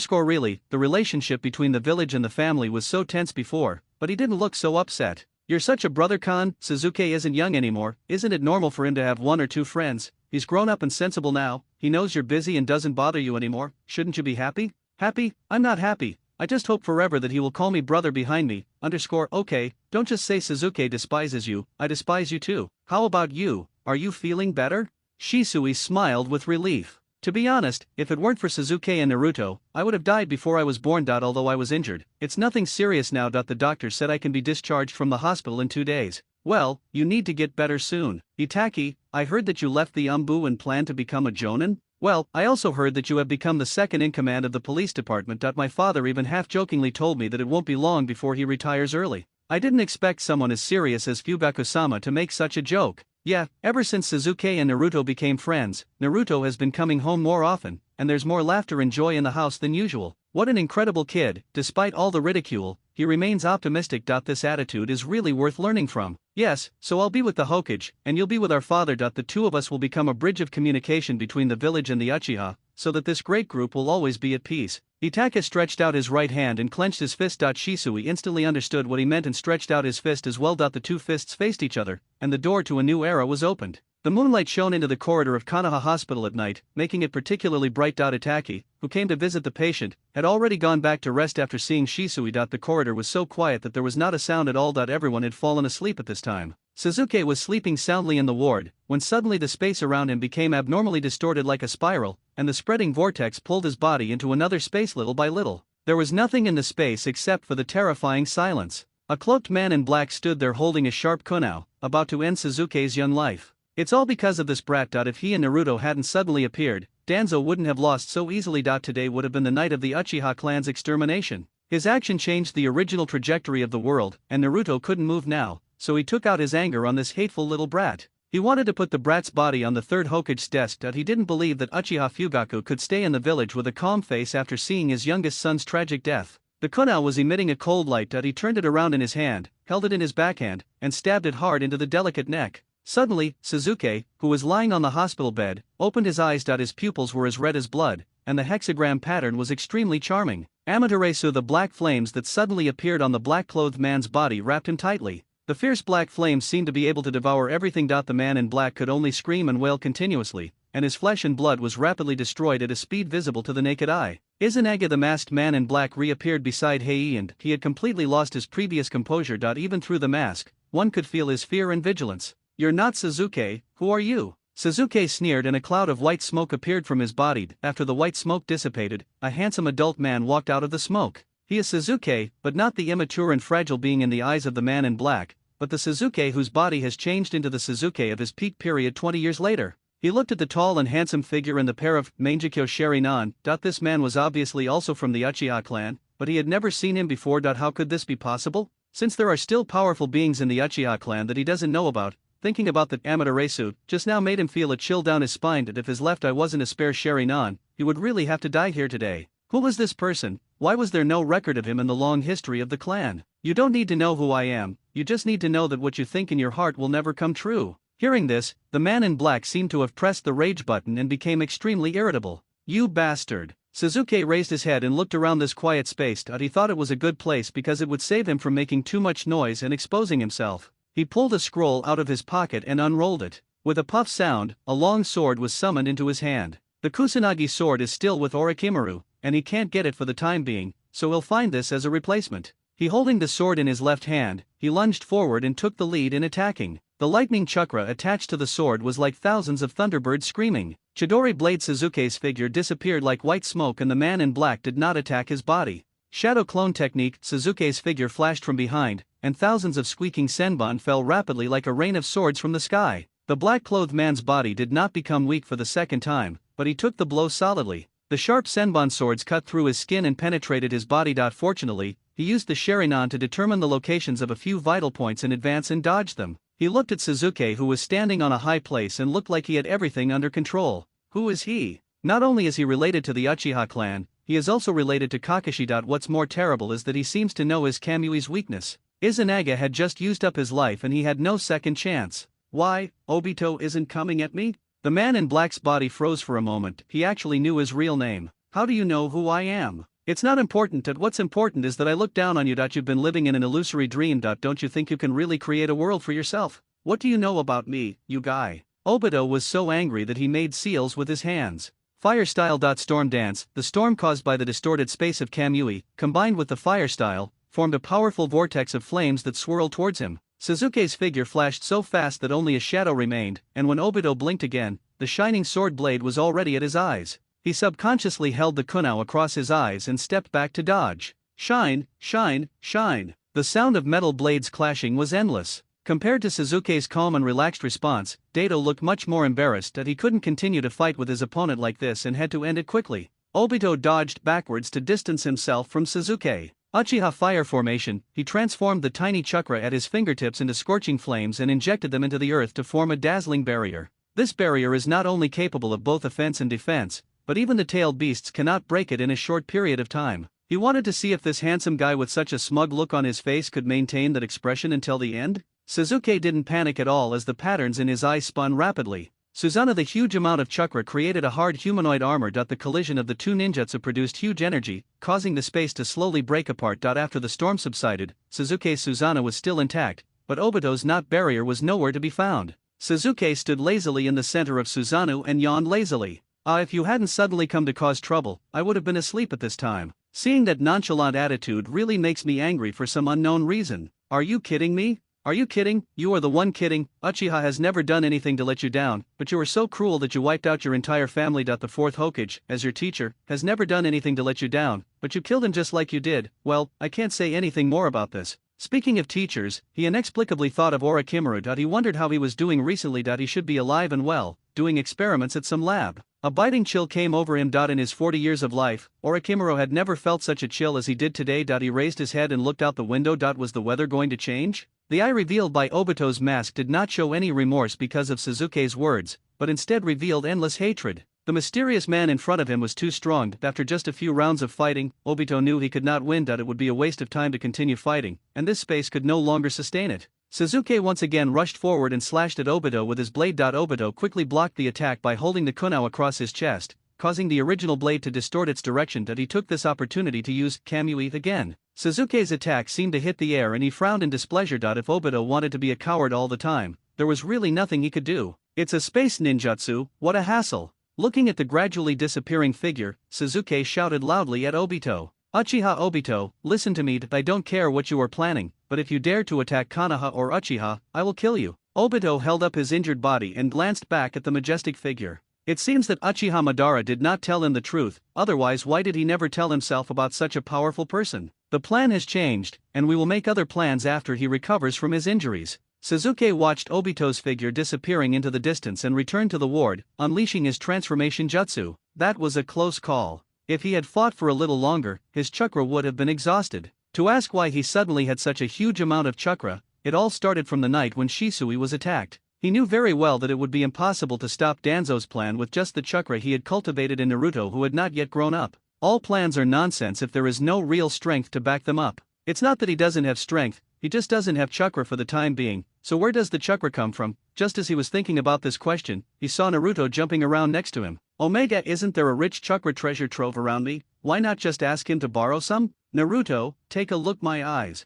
Really, the relationship between the village and the family was so tense before, but he didn't look so upset. You're such a brother, Khan. Sasuke isn't young anymore. Isn't it normal for him to have 1 or 2 friends? He's grown up and sensible now. He knows you're busy and doesn't bother you anymore. Shouldn't you be happy? Happy? I'm not happy. I just hope forever that he will call me brother behind me. Okay, don't just say Sasuke despises you. I despise you too. How about you? Are you feeling better? Shisui smiled with relief. To be honest, if it weren't for Sasuke and Naruto, I would have died before I was born. Although I was injured, it's nothing serious now. The doctor said I can be discharged from the hospital in 2 days. Well, you need to get better soon. Itachi, I heard that you left the Umbu and planned to become a Jonin? Well, I also heard that you have become the second in command of the police department. My father even half-jokingly told me that it won't be long before he retires early. I didn't expect someone as serious as Fugaku-sama to make such a joke. Yeah, ever since Sasuke and Naruto became friends, Naruto has been coming home more often, and there's more laughter and joy in the house than usual. What an incredible kid, despite all the ridicule, he remains optimistic. This attitude is really worth learning from. Yes, so I'll be with the Hokage, and you'll be with our father. The 2 of us will become a bridge of communication between the village and the Uchiha, so that this great group will always be at peace. Itachi stretched out his right hand and clenched his fist. Shisui instantly understood what he meant and stretched out his fist as well. The 2 fists faced each other, and the door to a new era was opened. The moonlight shone into the corridor of Konoha Hospital at night, making it particularly bright. Itaki, who came to visit the patient, had already gone back to rest after seeing Shisui. The corridor was so quiet that there was not a sound at all. Everyone had fallen asleep at this time. Suzuki was sleeping soundly in the ward, when suddenly the space around him became abnormally distorted like a spiral, and the spreading vortex pulled his body into another space little by little. There was nothing in the space except for the terrifying silence. A cloaked man in black stood there holding a sharp kunai, about to end Suzuki's young life. It's all because of this brat. If he and Naruto hadn't suddenly appeared, Danzo wouldn't have lost so easily. Today would have been the night of the Uchiha clan's extermination. His action changed the original trajectory of the world, and Naruto couldn't move now, so he took out his anger on this hateful little brat. He wanted to put the brat's body on the third Hokage's desk. He didn't believe that Uchiha Fugaku could stay in the village with a calm face after seeing his youngest son's tragic death. The kunai was emitting a cold light. He turned it around in his hand, held it in his backhand, and stabbed it hard into the delicate neck. Suddenly, Suzuki, who was lying on the hospital bed, opened his eyes. His pupils were as red as blood, and the hexagram pattern was extremely charming. Amaterasu, the black flames that suddenly appeared on the black-clothed man's body, wrapped him tightly. The fierce black flames seemed to be able to devour everything. The man in black could only scream and wail continuously, and his flesh and blood was rapidly destroyed at a speed visible to the naked eye. Izanagi, the masked man in black, reappeared beside Hei, and he had completely lost his previous composure. Even through the mask, one could feel his fear and vigilance. "You're not Suzuki, who are you?" Suzuki sneered, and a cloud of white smoke appeared from his body. After the white smoke dissipated, a handsome adult man walked out of the smoke. He is Suzuki, but not the immature and fragile being in the eyes of the man in black, but the Suzuki whose body has changed into the Suzuki of his peak period 20 years later. He looked at the tall and handsome figure in the pair of Mangekyo Sharinan. This man was obviously also from the Uchiha clan, but he had never seen him before. How could this be possible? Since there are still powerful beings in the Uchiha clan that he doesn't know about. Thinking about that Amaterasu just now made him feel a chill down his spine. That if his left eye wasn't a spare Sharinan, he would really have to die here today. Who was this person? Why was there no record of him in the long history of the clan? You don't need to know who I am, you just need to know that what you think in your heart will never come true. Hearing this, the man in black seemed to have pressed the rage button and became extremely irritable. "You bastard." Suzuki raised his head and looked around this quiet space. He thought it was a good place because it would save him from making too much noise and exposing himself. He pulled a scroll out of his pocket and unrolled it. With a puff sound, a long sword was summoned into his hand. The Kusanagi sword is still with Orochimaru, and he can't get it for the time being, so he'll find this as a replacement. He holding the sword in his left hand, he lunged forward and took the lead in attacking. The lightning chakra attached to the sword was like thousands of thunderbirds screaming. Chidori Blade Suzuki's figure disappeared like white smoke, and the man in black did not attack his body. Shadow clone technique, Suzuki's figure flashed from behind, and thousands of squeaking senbon fell rapidly like a rain of swords from the sky. The black-clothed man's body did not become weak for the second time, but he took the blow solidly. The sharp senbon swords cut through his skin and penetrated his body. Fortunately, he used the Sharinan to determine the locations of a few vital points in advance and dodged them. He looked at Suzuki, who was standing on a high place and looked like he had everything under control. Who is he? Not only is he related to the Uchiha clan, he is also related to Kakashi. What's more terrible is that he seems to know his Kamui's weakness. Izanagi had just used up his life and he had no second chance. "Why, Obito isn't coming at me?" The man in black's body froze for a moment. He actually knew his real name. "How do you know who I am?" "It's not important. What's important is that I look down on you. You've been living in an illusory dream. Don't you think you can really create a world for yourself? What do you know about me, you guy?" Obito was so angry that he made seals with his hands. Fire style. Storm dance. The storm caused by the distorted space of Kamui, combined with the fire style, formed a powerful vortex of flames that swirled towards him. Suzuki's figure flashed so fast that only a shadow remained, and when Obito blinked again, the shining sword blade was already at his eyes. He subconsciously held the kunai across his eyes and stepped back to dodge. Shine, shine, shine. The sound of metal blades clashing was endless. Compared to Suzuki's calm and relaxed response, Dato looked much more embarrassed that he couldn't continue to fight with his opponent like this and had to end it quickly. Obito dodged backwards to distance himself from Suzuki. Uchiha fire formation, he transformed the tiny chakra at his fingertips into scorching flames and injected them into the earth to form a dazzling barrier. This barrier is not only capable of both offense and defense, but even the tailed beasts cannot break it in a short period of time. He wanted to see if this handsome guy with such a smug look on his face could maintain that expression until the end. Suzuki didn't panic at all as the patterns in his eyes spun rapidly. Susanna, the huge amount of chakra created a hard humanoid armor. The collision of the two ninjutsu produced huge energy, causing the space to slowly break apart. After the storm subsided, Suzuki's Susanna was still intact, but Obito's knot barrier was nowhere to be found. Suzuki stood lazily in the center of Susanoo and yawned lazily. If you hadn't suddenly come to cause trouble, I would have been asleep at this time. Seeing that nonchalant attitude really makes me angry for some unknown reason. Are you kidding me? Are you kidding? You are the one kidding. Uchiha has never done anything to let you down, but you were so cruel that you wiped out your entire family. The fourth Hokage, as your teacher, has never done anything to let you down, but you killed him just like you did. Well, I can't say anything more about this. Speaking of teachers, he inexplicably thought of Orochimaru. He wondered how he was doing recently. He should be alive and well, doing experiments at some lab. A biting chill came over him. In his 40 years of life, Orochimaru had never felt such a chill as he did today. He raised his head and looked out the window. Was the weather going to change? The eye revealed by Obito's mask did not show any remorse because of Suzuki's words, but instead revealed endless hatred. The mysterious man in front of him was too strong. After just a few rounds of fighting, Obito knew he could not win. It would be a waste of time to continue fighting, and this space could no longer sustain it. Suzuki once again rushed forward and slashed at Obito with his blade. Obito quickly blocked the attack by holding the kunai across his chest, causing the original blade to distort its direction. He took this opportunity to use Kamui again. Suzuki's attack seemed to hit the air and he frowned in displeasure. If Obito wanted to be a coward all the time, there was really nothing he could do. It's a space ninjutsu, what a hassle. Looking at the gradually disappearing figure, Suzuki shouted loudly at Obito. Uchiha Obito, listen to me. I don't care what you are planning, but if you dare to attack Konoha or Uchiha, I will kill you. Obito held up his injured body and glanced back at the majestic figure. It seems that Uchiha Madara did not tell him the truth, otherwise why did he never tell himself about such a powerful person? The plan has changed, and we will make other plans after he recovers from his injuries. Suzuki watched Obito's figure disappearing into the distance and returned to the ward, unleashing his transformation jutsu. That was a close call. If he had fought for a little longer, his chakra would have been exhausted. To ask why he suddenly had such a huge amount of chakra, it all started from the night when Shisui was attacked. He knew very well that it would be impossible to stop Danzo's plan with just the chakra he had cultivated in Naruto, who had not yet grown up. All plans are nonsense if there is no real strength to back them up. It's not that he doesn't have strength, he just doesn't have chakra for the time being. So where does the chakra come from? Just as he was thinking about this question, he saw Naruto jumping around next to him. Omega, isn't there a rich chakra treasure trove around me? Why not just ask him to borrow some? Naruto, take a look my eyes.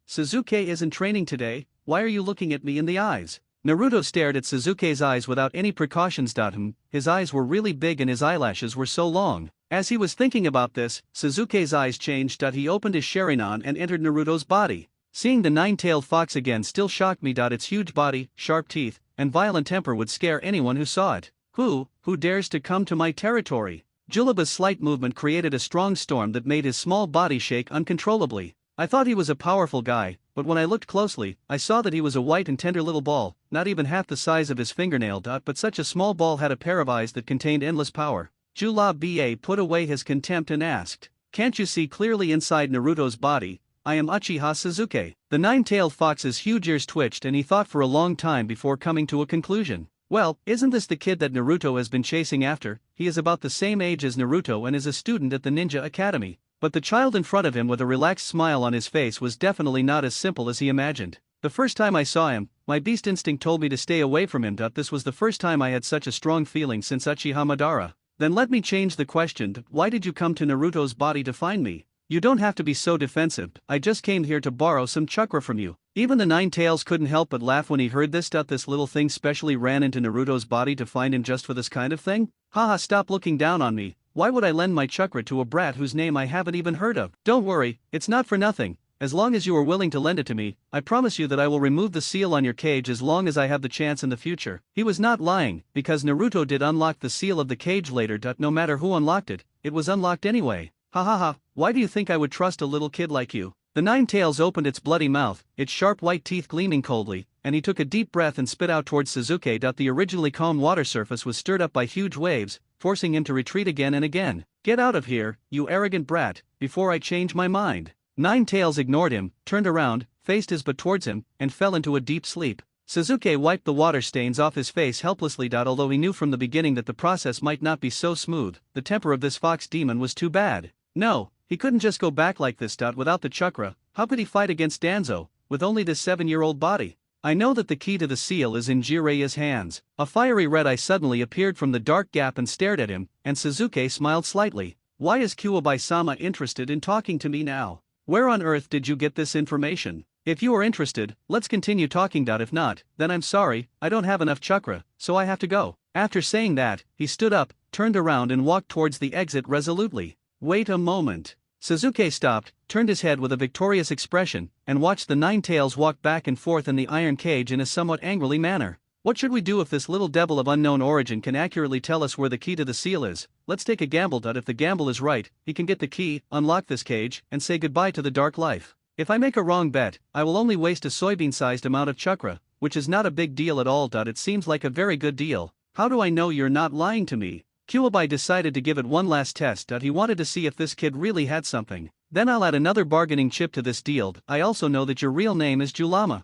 Suzuki isn't training today, why are you looking at me in the eyes? Naruto stared at Suzuki's eyes without any precautions. His eyes were really big and his eyelashes were so long. As he was thinking about this, Suzuki's eyes changed. He opened his Sharingan and entered Naruto's body. Seeing the nine-tailed fox again still shocked me. Its huge body, sharp teeth, and violent temper would scare anyone who saw it. Who dares to come to my territory? Julaba's slight movement created a strong storm that made his small body shake uncontrollably. I thought he was a powerful guy, but when I looked closely, I saw that he was a white and tender little ball, not even half the size of his fingernail. But such a small ball had a pair of eyes that contained endless power. Julaba put away his contempt and asked, "Can't you see clearly inside Naruto's body? I am Uchiha Suzuki." The nine-tailed fox's huge ears twitched and he thought for a long time before coming to a conclusion. Well, isn't this the kid that Naruto has been chasing after? He is about the same age as Naruto and is a student at the Ninja Academy. But the child in front of him with a relaxed smile on his face was definitely not as simple as he imagined. The first time I saw him, my beast instinct told me to stay away from him. This was the first time I had such a strong feeling since Uchiha Madara. Then let me change the question. Why did you come to Naruto's body to find me? You don't have to be so defensive, I just came here to borrow some chakra from you. Even the Nine Tails couldn't help but laugh when he heard this. This little thing specially ran into Naruto's body to find him just for this kind of thing? Haha, stop looking down on me. Why would I lend my chakra to a brat whose name I haven't even heard of? Don't worry, it's not for nothing. As long as you are willing to lend it to me, I promise you that I will remove the seal on your cage as long as I have the chance in the future. He was not lying, because Naruto did unlock the seal of the cage later. No matter who unlocked it, it was unlocked anyway. Ha ha ha, why do you think I would trust a little kid like you? The Nine Tails opened its bloody mouth, its sharp white teeth gleaming coldly, and he took a deep breath and spit out towards Suzuki. The originally calm water surface was stirred up by huge waves, forcing him to retreat again and again. Get out of here, you arrogant brat, before I change my mind. Nine Tails ignored him, turned around, faced his butt towards him, and fell into a deep sleep. Suzuki wiped the water stains off his face helplessly. Although he knew from the beginning that the process might not be so smooth, the temper of this fox demon was too bad. No, he couldn't just go back like this. Without the chakra, how could he fight against Danzo, with only this 7-year-old body? I know that the key to the seal is in Jiraiya's hands. A fiery red eye suddenly appeared from the dark gap and stared at him, and Suzuki smiled slightly. Why is Kuwabai-sama interested in talking to me now? Where on earth did you get this information? If you are interested, let's continue talking. If not, then I'm sorry, I don't have enough chakra, so I have to go. After saying that, he stood up, turned around and walked towards the exit resolutely. Wait a moment. Sasuke stopped, turned his head with a victorious expression, and watched the nine tails walk back and forth in the iron cage in a somewhat angrily manner. What should we do if this little devil of unknown origin can accurately tell us where the key to the seal is? Let's take a gamble. If the gamble is right, he can get the key, unlock this cage, and say goodbye to the dark life. If I make a wrong bet, I will only waste a soybean-sized amount of chakra, which is not a big deal at all. It seems like a very good deal. How do I know you're not lying to me? Kuwabai decided to give it one last test. He wanted to see if this kid really had something. Then I'll add another bargaining chip to this deal. I also know that your real name is Julama.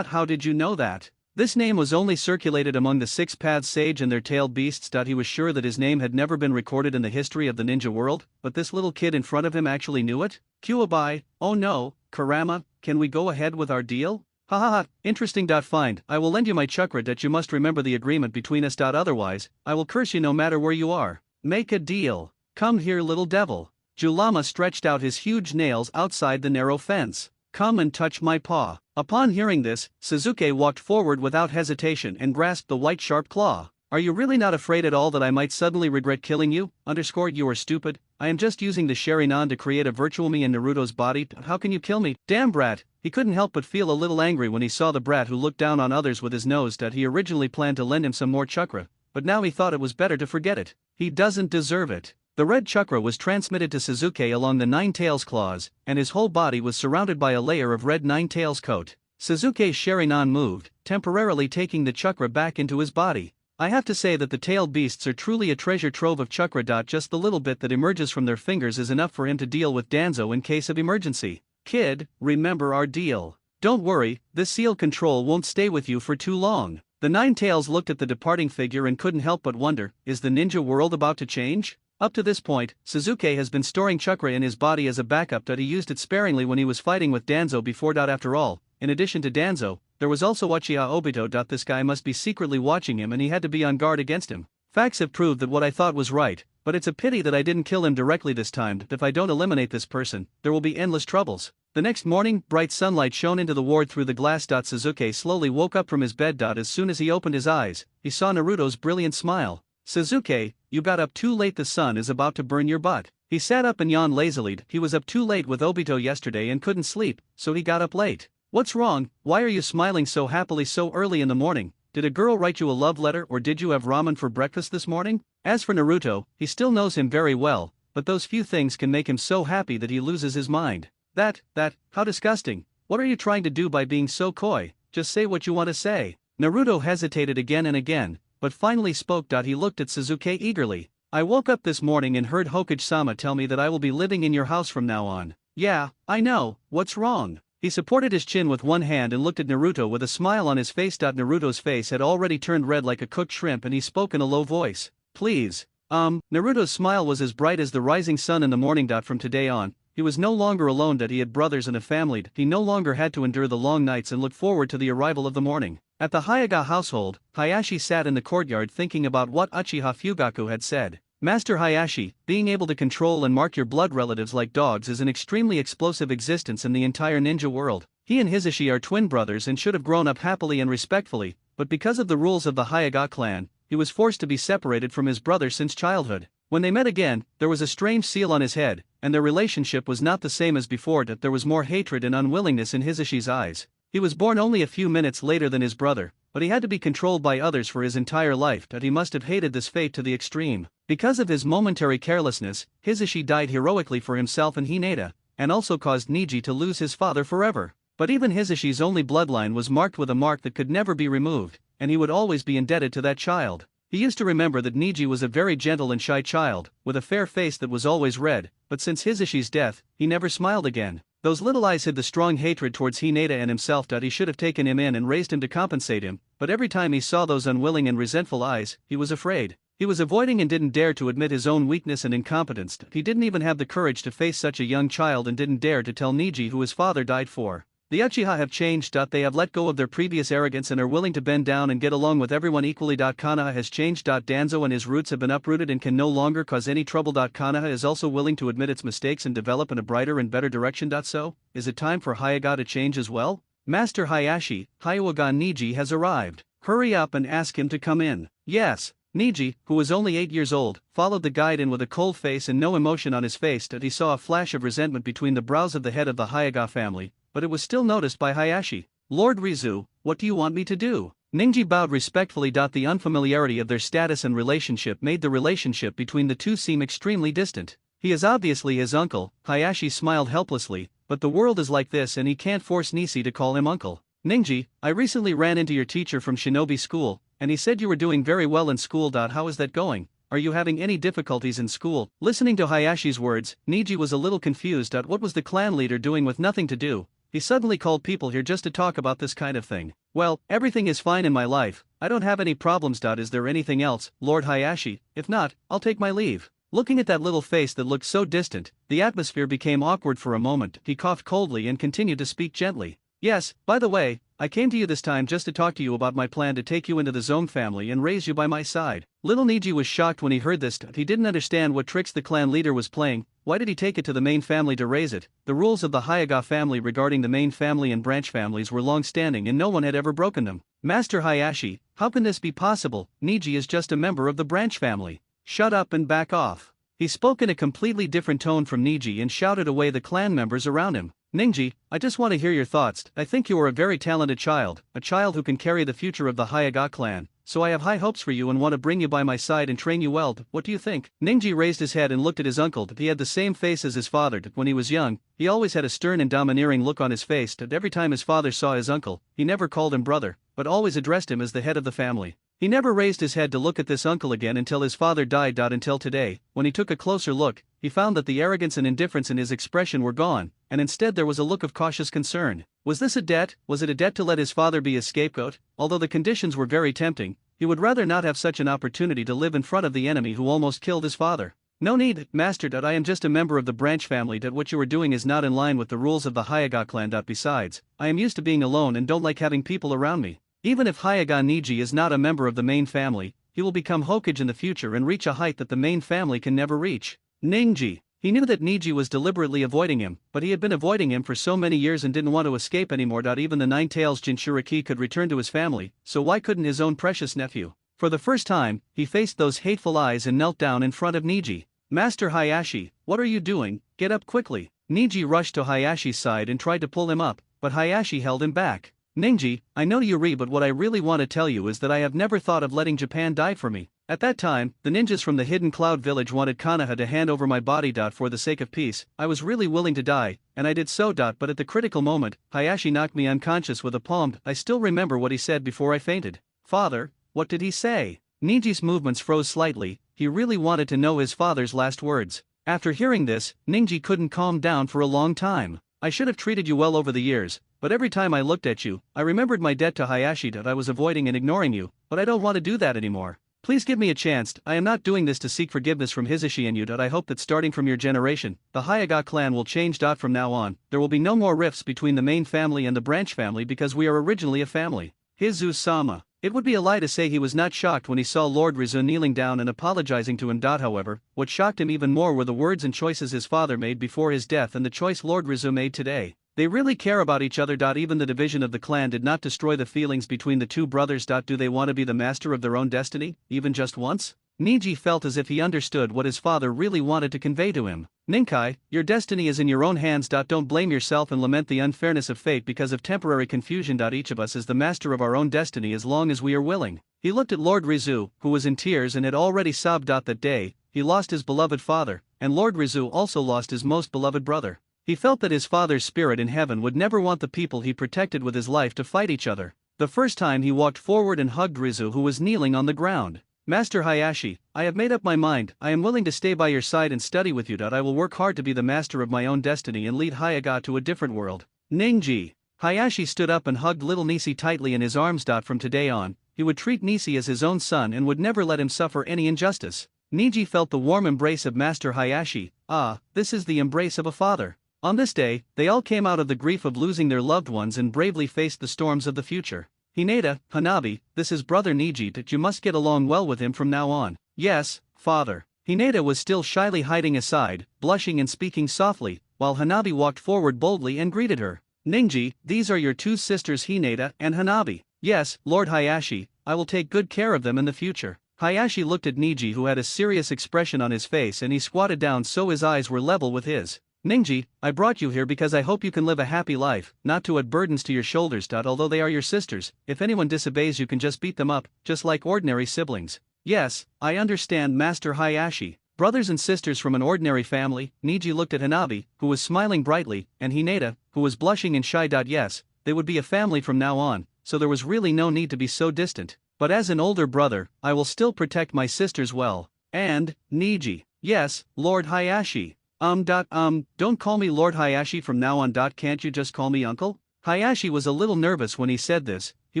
How did you know that? This name was only circulated among the Six Paths Sage and their tailed beasts. He was sure that his name had never been recorded in the history of the ninja world, but this little kid in front of him actually knew it? Kuwabai, oh no, Kurama, can we go ahead with our deal? Ha ha ha, interesting. Fine, I will lend you my chakra. You must remember the agreement between us. Otherwise, I will curse you no matter where you are. Make a deal. Come here, little devil. Julama stretched out his huge nails outside the narrow fence. Come and touch my paw. Upon hearing this, Sasuke walked forward without hesitation and grasped the white sharp claw. Are you really not afraid at all that I might suddenly regret killing you? You are stupid. I am just using the Sharingan to create a virtual me in Naruto's body. How can you kill me? Damn brat. He couldn't help but feel a little angry when he saw the brat who looked down on others with his nose. He originally planned to lend him some more chakra, but now he thought it was better to forget it. He doesn't deserve it. The red chakra was transmitted to Sasuke along the nine tails claws, and his whole body was surrounded by a layer of red nine tails coat. Sasuke's Sharingan moved, temporarily taking the chakra back into his body. I have to say that the tailed beasts are truly a treasure trove of chakra. Just the little bit that emerges from their fingers is enough for him to deal with Danzo in case of emergency. Kid, remember our deal. Don't worry, this seal control won't stay with you for too long. The nine tails looked at the departing figure and couldn't help but wonder, is the ninja world about to change? Up to this point, Sasuke has been storing chakra in his body as a backup. He used it sparingly when he was fighting with Danzo before. After all, in addition to Danzo, there was also Uchiha Obito. This guy must be secretly watching him and he had to be on guard against him. Facts have proved that what I thought was right, but it's a pity that I didn't kill him directly this time. If I don't eliminate this person, there will be endless troubles. The next morning, bright sunlight shone into the ward through the glass. Sasuke slowly woke up from his bed. As soon as he opened his eyes, he saw Naruto's brilliant smile. Sasuke, you got up too late. The sun is about to burn your butt. He sat up and yawned lazily. He was up too late with Obito yesterday and couldn't sleep, so he got up late. What's wrong? Why are you smiling so happily so early in the morning? Did a girl write you a love letter or did you have ramen for breakfast this morning? As for Naruto, he still knows him very well, but those few things can make him so happy that he loses his mind. How disgusting. What are you trying to do by being so coy? Just say what you want to say. Naruto hesitated again and again, but finally spoke. He looked at Sasuke eagerly. I woke up this morning and heard Hokage-sama tell me that I will be living in your house from now on. Yeah, I know, what's wrong? He supported his chin with one hand and looked at Naruto with a smile on his face. Naruto's face had already turned red like a cooked shrimp and he spoke in a low voice. Please. Naruto's smile was as bright as the rising sun in the morning. From today on, he was no longer alone. He had brothers and a family. He no longer had to endure the long nights and look forward to the arrival of the morning. At the Hyuga household, Hayashi sat in the courtyard thinking about what Uchiha Fugaku had said. Master Hayashi, being able to control and mark your blood relatives like dogs is an extremely explosive existence in the entire ninja world. He and Hisashi are twin brothers and should have grown up happily and respectfully, but because of the rules of the Hyuga clan, he was forced to be separated from his brother since childhood. When they met again, there was a strange seal on his head, and their relationship was not the same as before. There was more hatred and unwillingness in Hisashi's eyes. He was born only a few minutes later than his brother, but he had to be controlled by others for his entire life. He must have hated this fate to the extreme. Because of his momentary carelessness, Hisashi died heroically for himself and Hinata, and also caused Neji to lose his father forever. But even Hisashi's only bloodline was marked with a mark that could never be removed, and he would always be indebted to that child. He used to remember that Neji was a very gentle and shy child, with a fair face that was always red, but since Hisashi's death, he never smiled again. Those little eyes hid the strong hatred towards Hinata and himself. He should have taken him in and raised him to compensate him, but every time he saw those unwilling and resentful eyes, he was afraid. He was avoiding and didn't dare to admit his own weakness and incompetence. He didn't even have the courage to face such a young child and didn't dare to tell Neji who his father died for. The Uchiha have changed. They have let go of their previous arrogance and are willing to bend down and get along with everyone equally. Konoha has changed. Danzo and his roots have been uprooted and can no longer cause any trouble. Konoha is also willing to admit its mistakes and develop in a brighter and better direction. So, is it time for Hayaga to change as well? Master Hayashi, Hyuuga Niji has arrived. Hurry up and ask him to come in. Yes. Niji, who was only 8 years old, followed the guide in with a cold face and no emotion on his face. He saw a flash of resentment between the brows of the head of the Hyuga family, but it was still noticed by Hayashi. Lord Rizu, what do you want me to do? Niji bowed respectfully. The unfamiliarity of their status and relationship made the relationship between the two seem extremely distant. He is obviously his uncle. Hayashi smiled helplessly, but the world is like this and he can't force Nisi to call him uncle. Niji, I recently ran into your teacher from Shinobi School, and he said you were doing very well in school. How is that going? Are you having any difficulties in school? Listening to Hayashi's words, Niji was a little confused. What was the clan leader doing with nothing to do? He suddenly called people here just to talk about this kind of thing. Well, everything is fine in my life, I don't have any problems. Is there anything else, Lord Hayashi? If not, I'll take my leave. Looking at that little face that looked so distant, the atmosphere became awkward for a moment. He coughed coldly and continued to speak gently. Yes, by the way, I came to you this time just to talk to you about my plan to take you into the Zone family and raise you by my side. Little Niji was shocked when he heard this. He didn't understand what tricks the clan leader was playing. Why did he take it to the main family to raise it? The rules of the Hyuga family regarding the main family and branch families were long-standing and no one had ever broken them. Master Hayashi, how can this be possible? Niji is just a member of the branch family. Shut up and back off. He spoke in a completely different tone from Niji and shouted away the clan members around him. Niji, I just want to hear your thoughts. I think you are a very talented child, a child who can carry the future of the Hyuga clan, so I have high hopes for you and want to bring you by my side and train you well. What do you think? Niji raised his head and looked at his uncle. He had the same face as his father. When he was young, he always had a stern and domineering look on his face. Every time his father saw his uncle, he never called him brother, but always addressed him as the head of the family. He never raised his head to look at this uncle again until his father died. Until today, when he took a closer look, he found that the arrogance and indifference in his expression were gone, and instead there was a look of cautious concern. Was this a debt? Was it a debt to let his father be his scapegoat? Although the conditions were very tempting, he would rather not have such an opportunity to live in front of the enemy who almost killed his father. No need, master. I am just a member of the branch family. What you are doing is not in line with the rules of the Hyuga clan. Besides, I am used to being alone and don't like having people around me. Even if Hyuga Niji is not a member of the main family, he will become Hokage in the future and reach a height that the main family can never reach. Niji. He knew that Niji was deliberately avoiding him, but he had been avoiding him for so many years and didn't want to escape anymore. Even the Nine Tails Jinchuriki could return to his family, so why couldn't his own precious nephew? For the first time, he faced those hateful eyes and knelt down in front of Niji. Master Hayashi, what are you doing? Get up quickly. Niji rushed to Hayashi's side and tried to pull him up, but Hayashi held him back. Niji, I know Yuri, but what I really want to tell you is that I have never thought of letting Japan die for me. At that time, the ninjas from the Hidden Cloud Village wanted Konoha to hand over my body. For the sake of peace, I was really willing to die, and I did so. But at the critical moment, Hayashi knocked me unconscious with a palm. I still remember what he said before I fainted. Father, what did he say? Niji's movements froze slightly. He really wanted to know his father's last words. After hearing this, Niji couldn't calm down for a long time. I should have treated you well over the years, but every time I looked at you, I remembered my debt to Hayashi that I was avoiding and ignoring you, but I don't want to do that anymore. Please give me a chance. I am not doing this to seek forgiveness from Hisashi and you. I hope that starting from your generation, the Hyuga clan will change. From now on, there will be no more rifts between the main family and the branch family because we are originally a family. Hizu-sama. It would be a lie to say he was not shocked when he saw Lord Rizu kneeling down and apologizing to him. However, what shocked him even more were the words and choices his father made before his death and the choice Lord Rizu made today. They really care about each other. Even the division of the clan did not destroy the feelings between the two brothers. Do they want to be the master of their own destiny, even just once? Niji felt as if he understood what his father really wanted to convey to him. Ninkai, your destiny is in your own hands. Don't blame yourself and lament the unfairness of fate because of temporary confusion. Each of us is the master of our own destiny as long as we are willing. He looked at Lord Rizu, who was in tears and had already sobbed. That day, he lost his beloved father, and Lord Rizu also lost his most beloved brother. He felt that his father's spirit in heaven would never want the people he protected with his life to fight each other. The first time he walked forward and hugged Rizu, who was kneeling on the ground. Master Hayashi, I have made up my mind. I am willing to stay by your side and study with you. I will work hard to be the master of my own destiny and lead Hyuga to a different world. Niji. Hayashi stood up and hugged little Nisi tightly in his arms. From today on, he would treat Nisi as his own son and would never let him suffer any injustice. Niji felt the warm embrace of Master Hayashi. Ah, this is the embrace of a father. On this day, they all came out of the grief of losing their loved ones and bravely faced the storms of the future. Hinata, Hanabi, this is brother Niji, that you must get along well with him from now on. Yes, father. Hinata was still shyly hiding aside, blushing and speaking softly, while Hanabi walked forward boldly and greeted her. Ninji, these are your two sisters Hinata and Hanabi. Yes, Lord Hayashi, I will take good care of them in the future. Hayashi looked at Niji, who had a serious expression on his face, and he squatted down so his eyes were level with his. Ninji, I brought you here because I hope you can live a happy life, not to add burdens to your shoulders. Although they are your sisters, if anyone disobeys you can just beat them up, just like ordinary siblings. Yes, I understand, Master Hayashi. Brothers and sisters from an ordinary family. Niji looked at Hanabi, who was smiling brightly, and Hinata, who was blushing and shy. Yes, they would be a family from now on, so there was really no need to be so distant. But as an older brother, I will still protect my sisters well. And, Niji. Yes, Lord Hayashi. Don't call me Lord Hayashi from now on. Can't you just call me uncle? Hayashi was a little nervous when he said this. He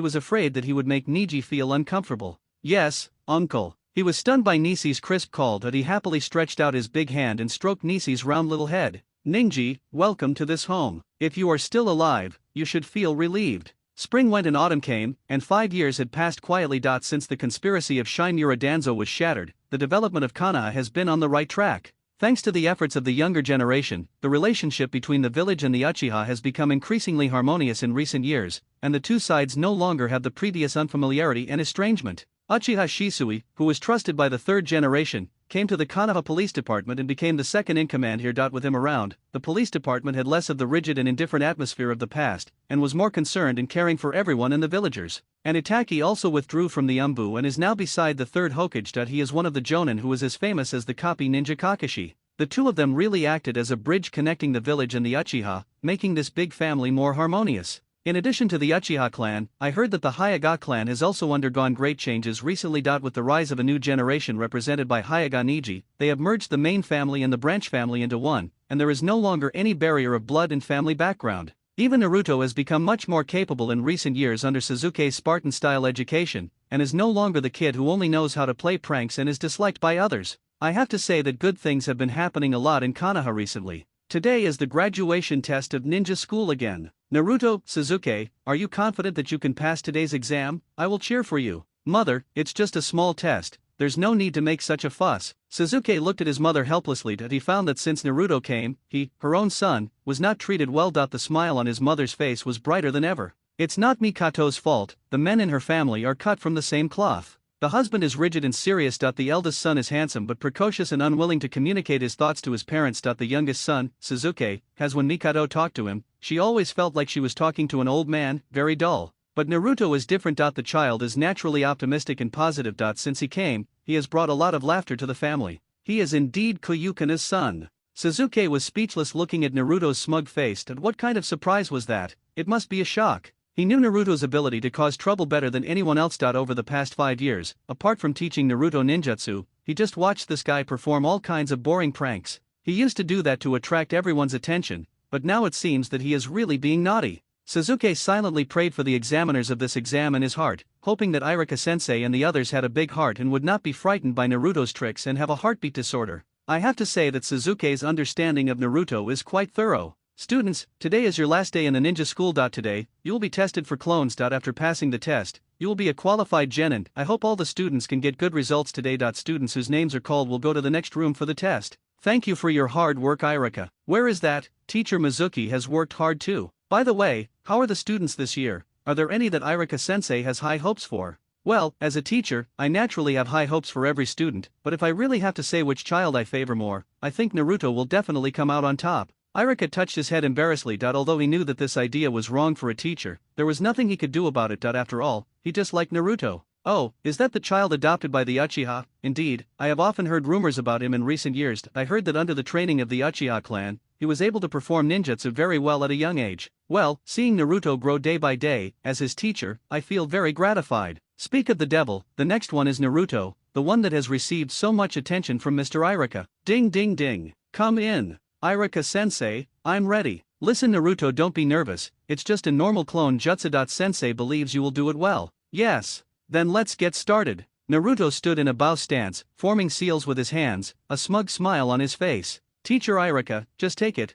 was afraid that he would make Niji feel uncomfortable. Yes, uncle. He was stunned by Nishi's crisp call, but he happily stretched out his big hand and stroked Nishi's round little head. Ninji, welcome to this home. If you are still alive, you should feel relieved. Spring went and autumn came, and 5 years had passed quietly. Since the conspiracy of Shinmura Danzo was shattered, the development of Konoha has been on the right track. Thanks to the efforts of the younger generation, the relationship between the village and the Uchiha has become increasingly harmonious in recent years, and the two sides no longer have the previous unfamiliarity and estrangement. Uchiha Shisui, who was trusted by the third generation, came to the Konoha police department and became the second in command here. With him around, the police department had less of the rigid and indifferent atmosphere of the past, and was more concerned in caring for everyone and the villagers. And Itaki also withdrew from the Umbu and is now beside the third Hokage. He is one of the Jonin who is as famous as the copy ninja Kakashi. The two of them really acted as a bridge connecting the village and the Uchiha, making this big family more harmonious. In addition to the Uchiha clan, I heard that the Hyuga clan has also undergone great changes recently. With the rise of a new generation represented by Hyuga Niji, they have merged the main family and the branch family into one, and there is no longer any barrier of blood and family background. Even Naruto has become much more capable in recent years under Sasuke's Spartan-style education, and is no longer the kid who only knows how to play pranks and is disliked by others. I have to say that good things have been happening a lot in Konoha recently. Today is the graduation test of ninja school again. Naruto, Sasuke, are you confident that you can pass today's exam? I will cheer for you. Mother, it's just a small test, there's no need to make such a fuss. Sasuke looked at his mother helplessly, and he found that since Naruto came, he, her own son, was not treated well. The smile on his mother's face was brighter than ever. It's not Mikato's fault, the men in her family are cut from the same cloth. The husband is rigid and serious. The eldest son is handsome but precocious and unwilling to communicate his thoughts to his parents. The youngest son, Sasuke, has when Mikado talked to him, she always felt like she was talking to an old man, very dull. But Naruto is different. The child is naturally optimistic and positive. Since he came, he has brought a lot of laughter to the family. He is indeed Koyukuna's son. Sasuke was speechless looking at Naruto's smug face. What kind of surprise was that? It must be a shock. He knew Naruto's ability to cause trouble better than anyone else. Over the past 5 years, apart from teaching Naruto ninjutsu, he just watched this guy perform all kinds of boring pranks. He used to do that to attract everyone's attention, but now it seems that he is really being naughty. Sasuke silently prayed for the examiners of this exam in his heart, hoping that Irika-sensei and the others had a big heart and would not be frightened by Naruto's tricks and have a heartbeat disorder. I have to say that Sasuke's understanding of Naruto is quite thorough. Students, today is your last day in the ninja school. Today, you will be tested for clones. After passing the test, you will be a qualified genin. I hope all the students can get good results today. Students whose names are called will go to the next room for the test. Thank you for your hard work, Irika. Where is that? Teacher Mizuki has worked hard too. By the way, how are the students this year? Are there any that Irika-sensei has high hopes for? Well, as a teacher, I naturally have high hopes for every student, but if I really have to say which child I favor more, I think Naruto will definitely come out on top. Irika touched his head embarrassedly. Although he knew that this idea was wrong for a teacher, there was nothing he could do about it. After all, he just liked Naruto. Oh, is that the child adopted by the Uchiha? Indeed, I have often heard rumors about him in recent years. I heard that under the training of the Uchiha clan, he was able to perform ninjutsu very well at a young age. Well, seeing Naruto grow day by day, as his teacher, I feel very gratified. Speak of the devil, the next one is Naruto, the one that has received so much attention from Mr. Irika. Ding ding ding. Come in. Irika-sensei, I'm ready. Listen Naruto, don't be nervous, it's just a normal clone jutsu. Sensei believes you will do it well. Yes. Then let's get started. Naruto stood in a bow stance, forming seals with his hands, a smug smile on his face. Teacher Irika, just take it,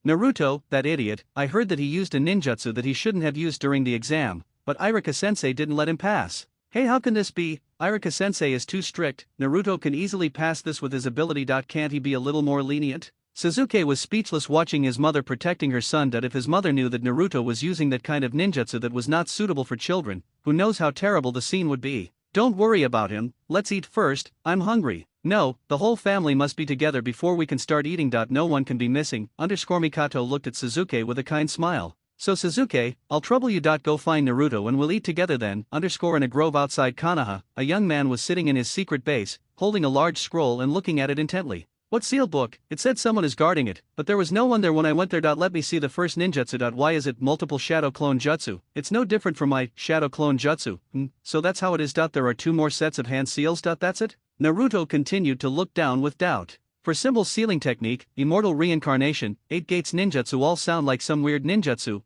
Naruto, that idiot, I heard that he used a ninjutsu that he shouldn't have used during the exam, but Iruka-sensei didn't let him pass. Hey, how can this be? Iruka-sensei is too strict, Naruto can easily pass this with his ability. Can't he be a little more lenient? Sasuke was speechless watching his mother protecting her son. If his mother knew that Naruto was using that kind of ninjutsu that was not suitable for children, who knows how terrible the scene would be. Don't worry about him, let's eat first, I'm hungry. No, the whole family must be together before we can start eating. No one can be missing. Mikato looked at Sasuke with a kind smile. So Sasuke, I'll trouble you. Go find Naruto and we'll eat together then. In a grove outside Konoha, a young man was sitting in his secret base, holding a large scroll and looking at it intently. What sealed book? It said someone is guarding it, but there was no one there when I went there. Let me see the first ninjutsu. Why is it multiple shadow clone jutsu? It's no different from my shadow clone jutsu. So that's how it is. There are 2 more sets of hand seals. That's it? Naruto continued to look down with doubt. For symbol sealing technique, immortal reincarnation, 8 gates ninjutsu all sound like some weird ninjutsu.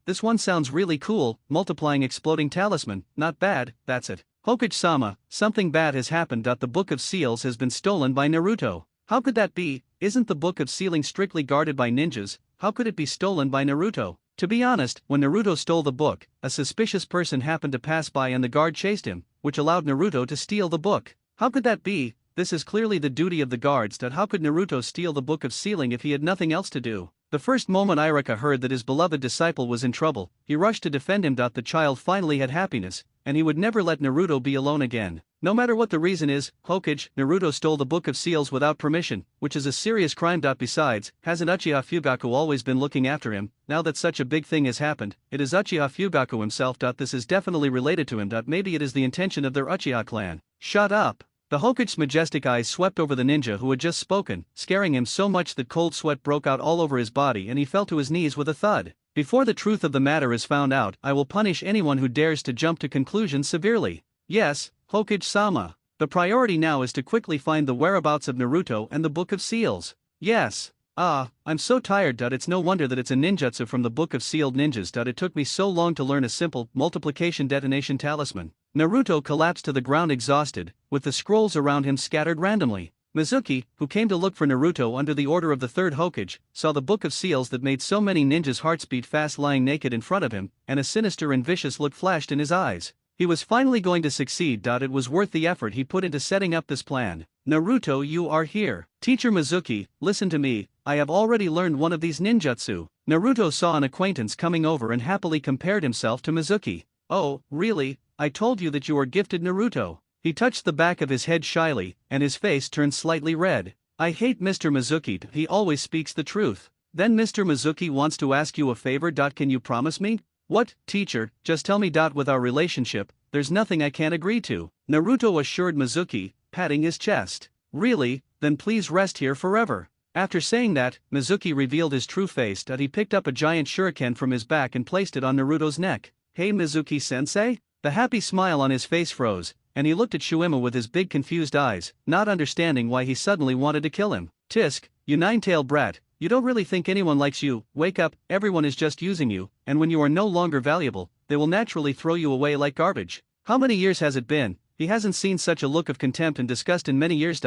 This one sounds really cool, multiplying exploding talisman, not bad, that's it. Hokage-sama, something bad has happened. The Book of Seals has been stolen by Naruto. How could that be? Isn't the Book of Sealing strictly guarded by ninjas? How could it be stolen by Naruto? To be honest, when Naruto stole the book, a suspicious person happened to pass by and the guard chased him, which allowed Naruto to steal the book. How could that be? This is clearly the duty of the guards. How could Naruto steal the Book of Sealing if he had nothing else to do? The first moment Iruka heard that his beloved disciple was in trouble, he rushed to defend him. The child finally had happiness, and he would never let Naruto be alone again. No matter what the reason is, Hokage, Naruto stole the Book of Seals without permission, which is a serious crime. Besides, hasn't Uchiha Fugaku always been looking after him? Now that such a big thing has happened, it is Uchiha Fugaku himself. This is definitely related to him. Maybe it is the intention of their Uchiha clan. Shut up. The Hokage's majestic eyes swept over the ninja who had just spoken, scaring him so much that cold sweat broke out all over his body and he fell to his knees with a thud. Before the truth of the matter is found out, I will punish anyone who dares to jump to conclusions severely. Yes, Hokage-sama. The priority now is to quickly find the whereabouts of Naruto and the Book of Seals. Yes. I'm so tired. It's no wonder that it's a ninjutsu from the Book of Sealed Ninjas. It took me so long to learn a simple multiplication detonation talisman. Naruto collapsed to the ground exhausted, with the scrolls around him scattered randomly. Mizuki, who came to look for Naruto under the order of the 3rd Hokage, saw the Book of Seals that made so many ninjas' hearts beat fast lying naked in front of him, and a sinister and vicious look flashed in his eyes. He was finally going to succeed. It was worth the effort he put into setting up this plan. Naruto, you are here. Teacher Mizuki, listen to me, I have already learned one of these ninjutsu. Naruto saw an acquaintance coming over and happily compared himself to Mizuki. Oh, really? I told you that you are gifted, Naruto. He touched the back of his head shyly, and his face turned slightly red. I hate Mr. Mizuki, he always speaks the truth. Then Mr. Mizuki wants to ask you a favor. Can you promise me? What, teacher, just tell me. With our relationship, there's nothing I can't agree to, Naruto assured Mizuki, patting his chest. Really? Then please rest here forever. After saying that, Mizuki revealed his true face. He picked up a giant shuriken from his back and placed it on Naruto's neck. Hey Mizuki-sensei? The happy smile on his face froze, and he looked at Shuima with his big confused eyes, not understanding why he suddenly wanted to kill him. Tisk, you nine-tailed brat, you don't really think anyone likes you. Wake up, everyone is just using you, and when you are no longer valuable, they will naturally throw you away like garbage. How many years has it been? He hasn't seen such a look of contempt and disgust in many years.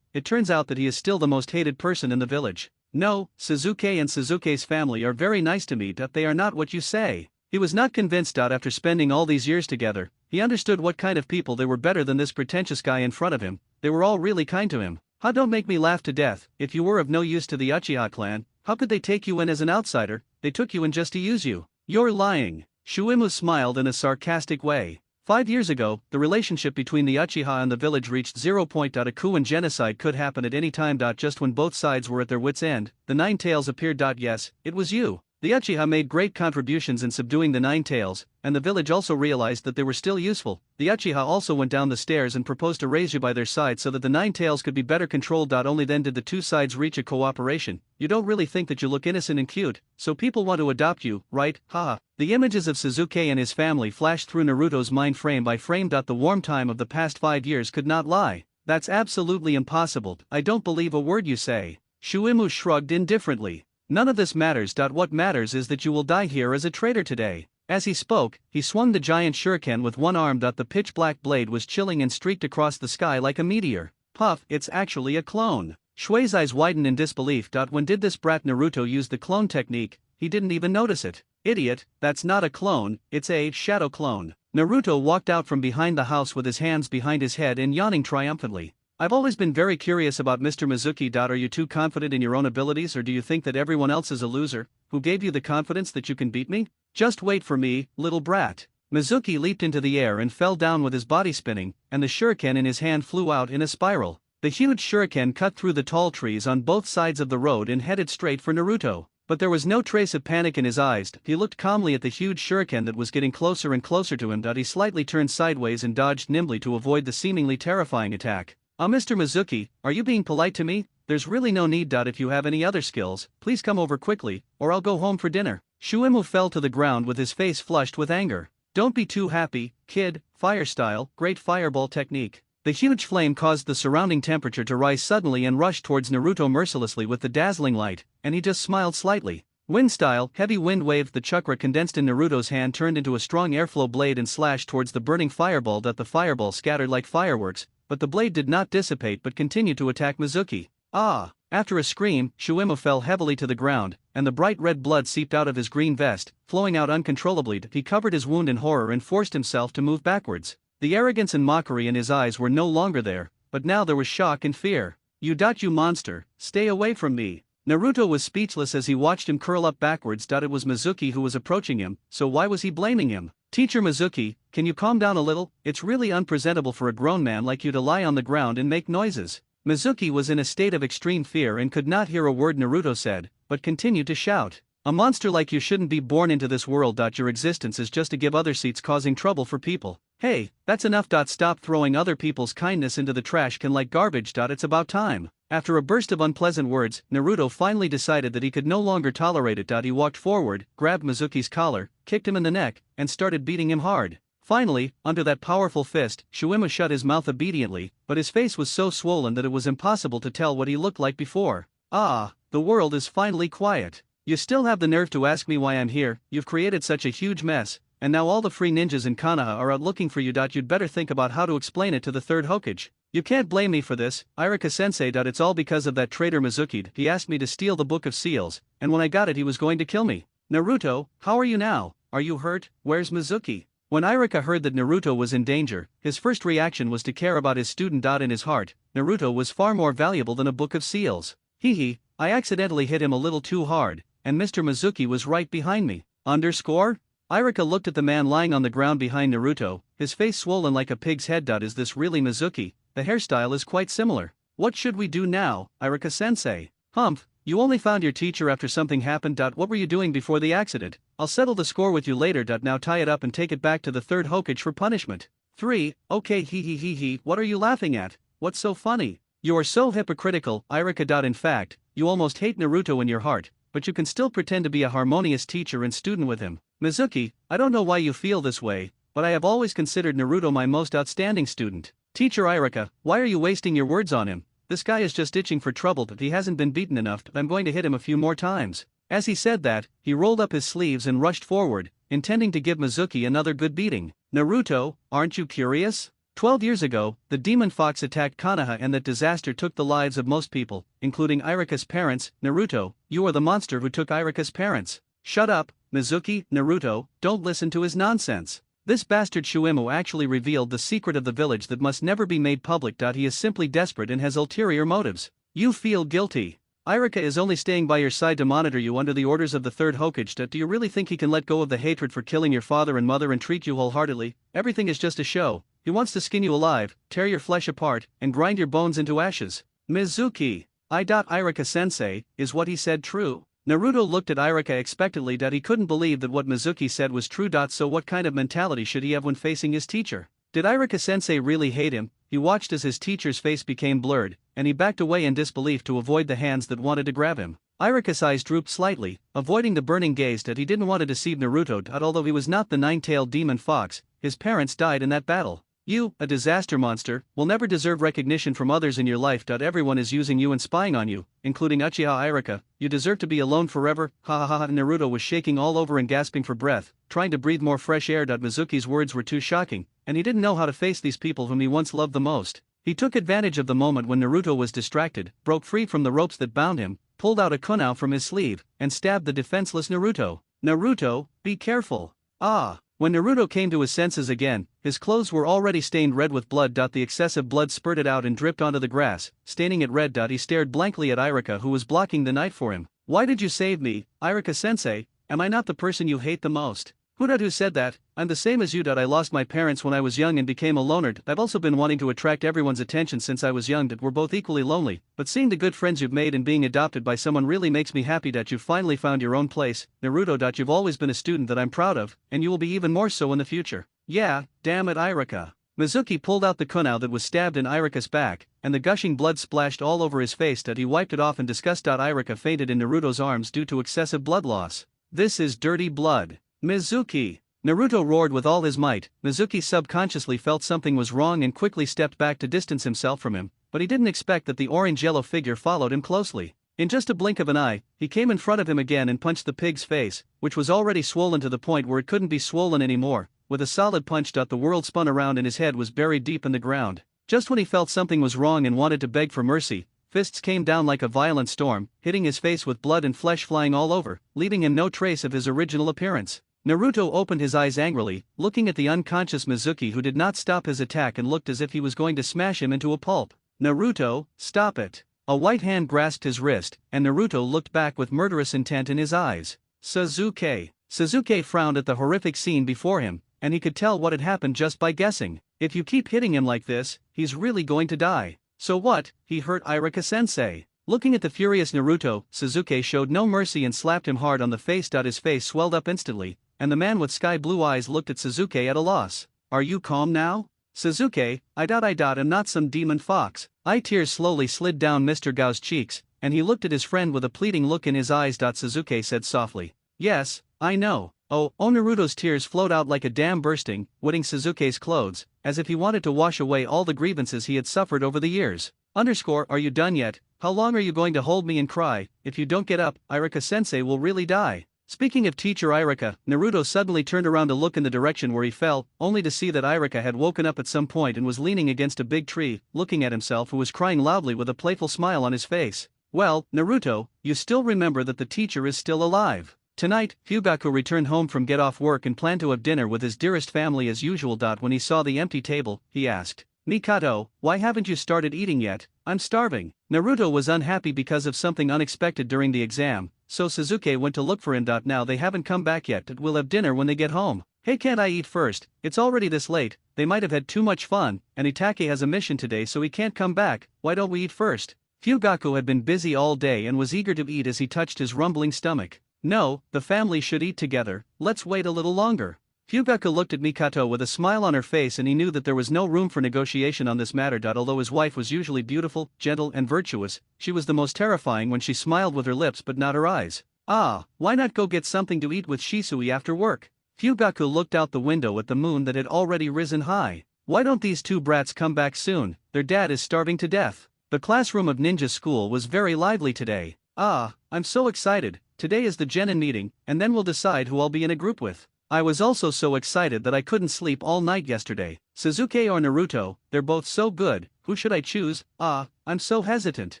It turns out that he is still the most hated person in the village. No, Sasuke and Sasuke's family are very nice to me. They are not what you say. He was not convinced. After spending all these years together, he understood what kind of people they were better than this pretentious guy in front of him. They were all really kind to him. Don't make me laugh to death. If you were of no use to the Uchiha clan, how could they take you in as an outsider? They took you in just to use you. You're lying. Shuimu smiled in a sarcastic way. 5 years ago, the relationship between the Uchiha and the village reached 0. A coup and genocide could happen at any time. Just when both sides were at their wits' end, the Nine Tails appeared. Yes, it was you. The Uchiha made great contributions in subduing the Nine Tails, and the village also realized that they were still useful. The Uchiha also went down the stairs and proposed to raise you by their side so that the Nine Tails could be better controlled. Only then did the two sides reach a cooperation. You don't really think that you look innocent and cute, so people want to adopt you, right? Haha. The images of Sasuke and his family flashed through Naruto's mind frame by frame. The warm time of the past 5 years could not lie. That's absolutely impossible. I don't believe a word you say. Shuimu shrugged indifferently. None of this matters. What matters is that you will die here as a traitor today. As he spoke, he swung the giant shuriken with one arm. The pitch black blade was chilling and streaked across the sky like a meteor. Puff, it's actually a clone. Shui's eyes widened in disbelief. When did this brat Naruto use the clone technique? He didn't even notice it. Idiot, that's not a clone, it's a shadow clone. Naruto walked out from behind the house with his hands behind his head and yawning triumphantly. I've always been very curious about Mr. Mizuki. Are you too confident in your own abilities, or do you think that everyone else is a loser? Who gave you the confidence that you can beat me? Just wait for me, little brat. Mizuki leaped into the air and fell down with his body spinning, and the shuriken in his hand flew out in a spiral. The huge shuriken cut through the tall trees on both sides of the road and headed straight for Naruto. But there was no trace of panic in his eyes. He looked calmly at the huge shuriken that was getting closer and closer to him. He slightly turned sideways and dodged nimbly to avoid the seemingly terrifying attack. Mr. Mizuki, are you being polite to me? There's really no need. If you have any other skills, please come over quickly, or I'll go home for dinner. Shuimu fell to the ground with his face flushed with anger. Don't be too happy, kid. Fire style, great fireball technique. The huge flame caused the surrounding temperature to rise suddenly and rushed towards Naruto mercilessly with the dazzling light, and he just smiled slightly. Wind style, heavy wind waved. The chakra condensed in Naruto's hand turned into a strong airflow blade and slashed towards the burning fireball. The fireball scattered like fireworks, but the blade did not dissipate but continued to attack Mizuki. Ah! After a scream, Shuimu fell heavily to the ground, and the bright red blood seeped out of his green vest, flowing out uncontrollably. He covered his wound in horror and forced himself to move backwards. The arrogance and mockery in his eyes were no longer there, but now there was shock and fear. You monster, stay away from me. Naruto was speechless as he watched him curl up backwards. It was Mizuki who was approaching him, so why was he blaming him? Teacher Mizuki, can you calm down a little? It's really unpresentable for a grown man like you to lie on the ground and make noises. Mizuki was in a state of extreme fear and could not hear a word Naruto said, but continued to shout. A monster like you shouldn't be born into this world. Your existence is just to give other seats causing trouble for people. Hey, that's enough. Stop throwing other people's kindness into the trash can like garbage. It's about time. After a burst of unpleasant words, Naruto finally decided that he could no longer tolerate it. He walked forward, grabbed Mizuki's collar, kicked him in the neck, and started beating him hard. Finally, under that powerful fist, Shuimu shut his mouth obediently, but his face was so swollen that it was impossible to tell what he looked like before. Ah, the world is finally quiet. You still have the nerve to ask me why I'm here. You've created such a huge mess, and now all the free ninjas in Konoha are out looking for you. You'd better think about how to explain it to the third Hokage. You can't blame me for this, Irika-sensei. It's all because of that traitor Mizuki. He asked me to steal the Book of Seals, and when I got it he was going to kill me. Naruto, how are you now? Are you hurt? Where's Mizuki? When Irika heard that Naruto was in danger, his first reaction was to care about his student. In his heart, Naruto was far more valuable than a Book of Seals. I accidentally hit him a little too hard, and Mr. Mizuki was right behind me. Irika looked at the man lying on the ground behind Naruto, his face swollen like a pig's head. Is this really Mizuki? The hairstyle is quite similar. What should we do now, Irika-sensei? Humph, you only found your teacher after something happened. What were you doing before the accident? I'll settle the score with you later. Now tie it up and take it back to the third Hokage for punishment. 3. Okay, what are you laughing at? What's so funny? You are so hypocritical, Irika. In fact, you almost hate Naruto in your heart, but you can still pretend to be a harmonious teacher and student with him. Mizuki, I don't know why you feel this way, but I have always considered Naruto my most outstanding student. Teacher Irika, why are you wasting your words on him? This guy is just itching for trouble. He hasn't been beaten enough. I'm going to hit him a few more times. As he said that, he rolled up his sleeves and rushed forward, intending to give Mizuki another good beating. Naruto, aren't you curious? 12 years ago, the demon fox attacked Konoha and that disaster took the lives of most people, including Irika's parents. Naruto, you are the monster who took Irika's parents. Shut up, Mizuki. Naruto, don't listen to his nonsense. This bastard Shuimu actually revealed the secret of the village that must never be made public. He is simply desperate and has ulterior motives. You feel guilty. Irika is only staying by your side to monitor you under the orders of the third Hokage. Do you really think he can let go of the hatred for killing your father and mother and treat you wholeheartedly? Everything is just a show. He wants to skin you alive, tear your flesh apart, and grind your bones into ashes. Mizuki, Irika-sensei, is what he said true? Naruto looked at Irika expectantly. He couldn't believe that what Mizuki said was true. So what kind of mentality should he have when facing his teacher? Did Irika-sensei really hate him? He watched as his teacher's face became blurred, and he backed away in disbelief to avoid the hands that wanted to grab him. Irika's eyes drooped slightly, avoiding the burning gaze. He didn't want to deceive Naruto. Although he was not the nine-tailed demon fox, his parents died in that battle. You, a disaster monster, will never deserve recognition from others in your life. Everyone is using you and spying on you, including Uchiha Irika. You deserve to be alone forever. Ha ha ha. Naruto was shaking all over and gasping for breath, trying to breathe more fresh air. Mizuki's words were too shocking, and he didn't know how to face these people whom he once loved the most. He took advantage of the moment when Naruto was distracted, broke free from the ropes that bound him, pulled out a kunai from his sleeve, and stabbed the defenseless Naruto. Naruto, be careful. Ah! When Naruto came to his senses again, his clothes were already stained red with blood. The excessive blood spurted out and dripped onto the grass, staining it red. He stared blankly at Irika, who was blocking the knife for him. Why did you save me, Irika-sensei? Am I not the person you hate the most? Who said that? I'm the same as you. I lost my parents when I was young and became a loner. I've also been wanting to attract everyone's attention since I was young. We're both equally lonely, but seeing the good friends you've made and being adopted by someone really makes me happy that you finally found your own place, Naruto. You've always been a student that I'm proud of, and you will be even more so in the future. Yeah, damn it, Irika. Mizuki pulled out the kunai that was stabbed in Irika's back, and the gushing blood splashed all over his face. He wiped it off in disgust. Irika fainted in Naruto's arms due to excessive blood loss. This is dirty blood. Mizuki! Naruto roared with all his might. Mizuki subconsciously felt something was wrong and quickly stepped back to distance himself from him, but he didn't expect that the orange-yellow figure followed him closely. In just a blink of an eye, he came in front of him again and punched the pig's face, which was already swollen to the point where it couldn't be swollen anymore. With a solid punch. The world spun around and his head was buried deep in the ground. Just when he felt something was wrong and wanted to beg for mercy, fists came down like a violent storm, hitting his face with blood and flesh flying all over, leaving him no trace of his original appearance. Naruto opened his eyes angrily, looking at the unconscious Mizuki, who did not stop his attack and looked as if he was going to smash him into a pulp. Naruto, stop it. A white hand grasped his wrist, and Naruto looked back with murderous intent in his eyes. Sasuke. Sasuke frowned at the horrific scene before him, and he could tell what had happened just by guessing. If you keep hitting him like this, he's really going to die. So what? He hurt Irika-sensei. Looking at the furious Naruto, Sasuke showed no mercy and slapped him hard on the face. His face swelled up instantly, and the man with sky-blue eyes looked at Sasuke at a loss. Are you calm now? Sasuke, I'm not some demon fox. Tears slowly slid down Mr. Gao's cheeks, and he looked at his friend with a pleading look in his eyes. Sasuke said softly. Yes, I know. Oh, Naruto's tears flowed out like a dam bursting, wetting Sasuke's clothes, as if he wanted to wash away all the grievances he had suffered over the years. Are you done yet? How long are you going to hold me and cry? If you don't get up, Irika-sensei will really die. Speaking of teacher Irika, Naruto suddenly turned around to look in the direction where he fell, only to see that Irika had woken up at some point and was leaning against a big tree, looking at himself, who was crying loudly with a playful smile on his face. Well, Naruto, you still remember that the teacher is still alive. Tonight, Fugaku returned home from get-off work and planned to have dinner with his dearest family as usual. When he saw the empty table, he asked, Mikato, why haven't you started eating yet? I'm starving. Naruto was unhappy because of something unexpected during the exam, so Sasuke went to look for him. Now they haven't come back yet. We'll have dinner when they get home. Hey, can't I eat first? It's already this late. They might have had too much fun, and Itachi has a mission today, so he can't come back. Why don't we eat first? Fugaku had been busy all day and was eager to eat as he touched his rumbling stomach. No, the family should eat together. Let's wait a little longer. Fugaku looked at Mikato with a smile on her face, and he knew that there was no room for negotiation on this matter. Although his wife was usually beautiful, gentle, and virtuous, she was the most terrifying when she smiled with her lips but not her eyes. Why not go get something to eat with Shisui after work? Fugaku looked out the window at the moon that had already risen high. Why don't these two brats come back soon? Their dad is starving to death. The classroom of ninja school was very lively today. I'm so excited. Today is the genin meeting, and then we'll decide who I'll be in a group with. I was also so excited that I couldn't sleep all night yesterday. Sasuke or Naruto, they're both so good. Who should I choose? I'm so hesitant.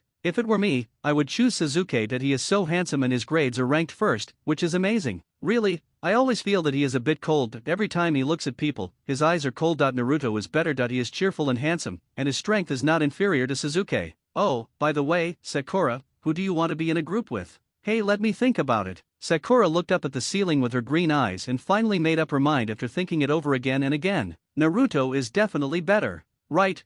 If it were me, I would choose Sasuke. That he is so handsome and his grades are ranked first, which is amazing. Really, I always feel that he is a bit cold. Every time he looks at people, his eyes are cold. Naruto is better. He is cheerful and handsome, and his strength is not inferior to Sasuke. Oh, by the way, Sakura, who do you want to be in a group with? Hey, let me think about it. Sakura looked up at the ceiling with her green eyes and finally made up her mind after thinking it over again and again. Naruto is definitely better. Right,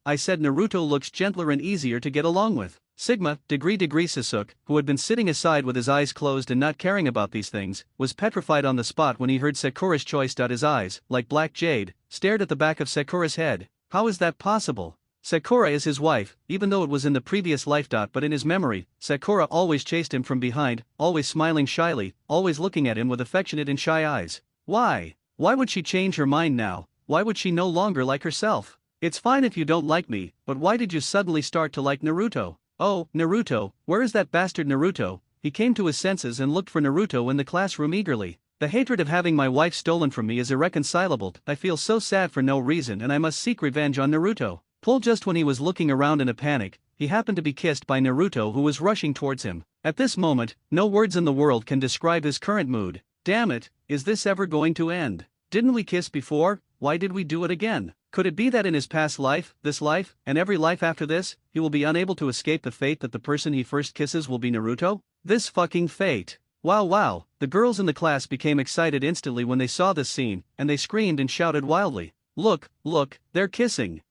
I said Naruto looks gentler and easier to get along with. Sigma, degree Sasuke, who had been sitting aside with his eyes closed and not caring about these things, was petrified on the spot when he heard Sakura's choice. His eyes, like black jade, stared at the back of Sakura's head. How is that possible? Sakura is his wife, even though it was in the previous life. But in his memory, Sakura always chased him from behind, always smiling shyly, always looking at him with affectionate and shy eyes. Why? Why would she change her mind now? Why would she no longer like herself? It's fine if you don't like me, but why did you suddenly start to like Naruto? Oh, Naruto, where is that bastard Naruto? He came to his senses and looked for Naruto in the classroom eagerly. The hatred of having my wife stolen from me is irreconcilable. I feel so sad for no reason and I must seek revenge on Naruto. Pull just when he was looking around in a panic, he happened to be kissed by Naruto, who was rushing towards him. At this moment, no words in the world can describe his current mood. Damn it, is this ever going to end? Didn't we kiss before? Why did we do it again? Could it be that in his past life, this life, and every life after this, he will be unable to escape the fate that the person he first kisses will be Naruto? This fucking fate. Wow, the girls in the class became excited instantly when they saw this scene, and they screamed and shouted wildly. Look, they're kissing.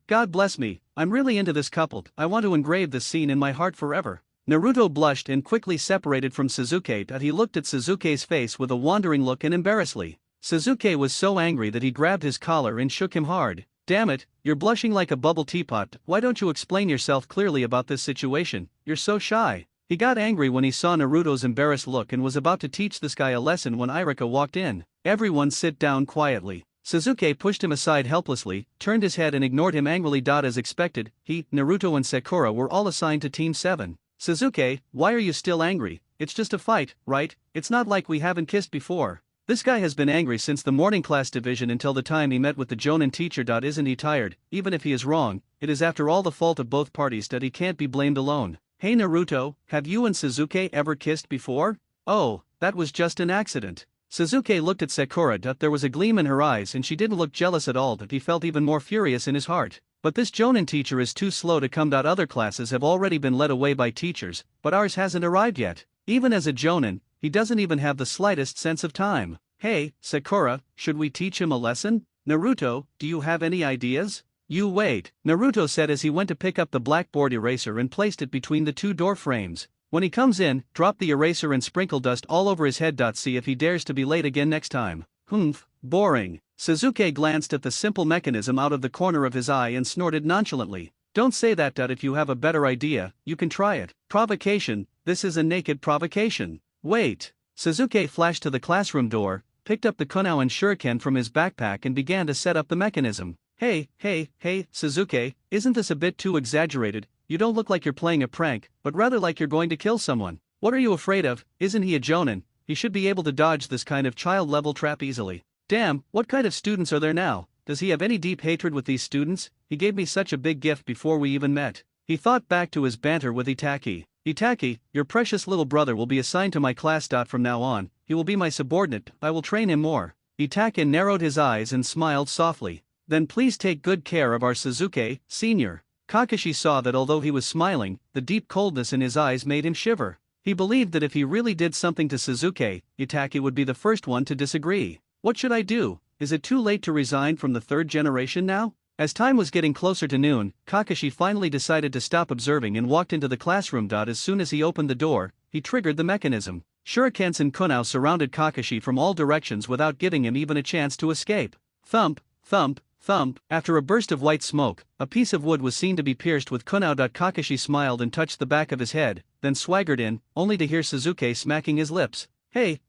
God bless me, I'm really into this couple, I want to engrave this scene in my heart forever. Naruto blushed and quickly separated from Sasuke, but he looked at Sasuke's face with a wandering look and embarrassedly. Sasuke was so angry that he grabbed his collar and shook him hard. Damn it, you're blushing like a bubble teapot, why don't you explain yourself clearly about this situation, you're so shy. He got angry when he saw Naruto's embarrassed look and was about to teach this guy a lesson when Iruka walked in. Everyone sit down quietly. Sasuke pushed him aside helplessly, turned his head and ignored him angrily. As expected, he, Naruto and Sakura were all assigned to Team 7. Sasuke, why are you still angry? It's just a fight, right? It's not like we haven't kissed before. This guy has been angry since the morning class division until the time he met with the Jonin teacher. Isn't he tired? Even if he is wrong, it is after all the fault of both parties that he can't be blamed alone. Hey Naruto, have you and Sasuke ever kissed before? Oh, that was just an accident. Sasuke looked at Sakura. There was a gleam in her eyes and she didn't look jealous at all. He felt even more furious in his heart. But this Jonin teacher is too slow to come. Other classes have already been led away by teachers, but ours hasn't arrived yet. Even as a Jonin, he doesn't even have the slightest sense of time. Hey, Sakura, should we teach him a lesson? Naruto, do you have any ideas? You wait, Naruto said as he went to pick up the blackboard eraser and placed it between the two door frames. When he comes in, drop the eraser and sprinkle dust all over his head. See if he dares to be late again next time. Humph, boring. Sasuke glanced at the simple mechanism out of the corner of his eye and snorted nonchalantly. Don't say that. If you have a better idea, you can try it. Provocation, this is a naked provocation. Wait. Sasuke flashed to the classroom door, picked up the kunao and shuriken from his backpack and began to set up the mechanism. Hey, Sasuke, isn't this a bit too exaggerated? You don't look like you're playing a prank, but rather like you're going to kill someone. What are you afraid of? Isn't he a Jonin? He should be able to dodge this kind of child-level trap easily. Damn, what kind of students are there now? Does he have any deep hatred with these students? He gave me such a big gift before we even met. He thought back to his banter with Itachi. Itachi, your precious little brother will be assigned to my class. From now on, he will be my subordinate, I will train him more. Itachi narrowed his eyes and smiled softly. Then please take good care of our Sasuke, senior. Kakashi saw that although he was smiling, the deep coldness in his eyes made him shiver. He believed that if he really did something to Sasuke, Itachi would be the first one to disagree. What should I do? Is it too late to resign from the third generation now? As time was getting closer to noon, Kakashi finally decided to stop observing and walked into the classroom. As soon as he opened the door, he triggered the mechanism. Shurikens and kunao surrounded Kakashi from all directions without giving him even a chance to escape. Thump, thump, thump. After a burst of white smoke, a piece of wood was seen to be pierced with kunao. Kakashi smiled and touched the back of his head, then swaggered in, only to hear Sasuke smacking his lips. Hey,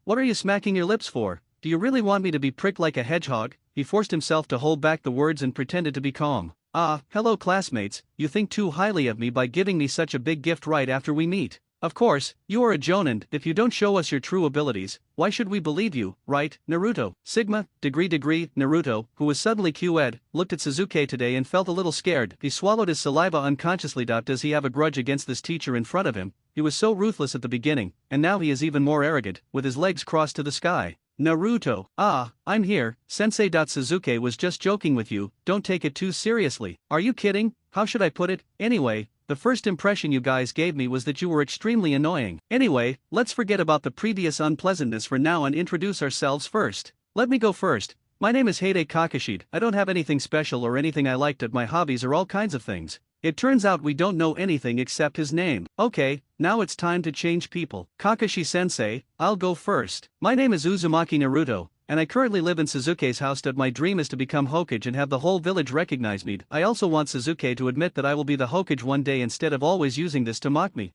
what are you smacking your lips for? Do you really want me to be pricked like a hedgehog? He forced himself to hold back the words and pretended to be calm. Hello classmates, you think too highly of me by giving me such a big gift right after we meet. Of course, you are a Jonin. If you don't show us your true abilities, why should we believe you, right, Naruto? Sigma, degree, Naruto, who was suddenly Q-ed, looked at Sasuke today and felt a little scared. He swallowed his saliva unconsciously. Does he have a grudge against this teacher in front of him? He was so ruthless at the beginning, and now he is even more arrogant, with his legs crossed to the sky. Naruto, I'm here, sensei. Sasuke was just joking with you, don't take it too seriously. Are you kidding? How should I put it? Anyway, the first impression you guys gave me was that you were extremely annoying. Anyway, let's forget about the previous unpleasantness for now and introduce ourselves first. Let me go first. My name is Hide Kakashi. I don't have anything special or anything I liked. My hobbies are all kinds of things. It turns out we don't know anything except his name. Okay, now it's time to change people. Kakashi-sensei, I'll go first. My name is Uzumaki Naruto, and I currently live in Sasuke's house. My dream is to become Hokage and have the whole village recognize me. I also want Sasuke to admit that I will be the Hokage one day instead of always using this to mock me.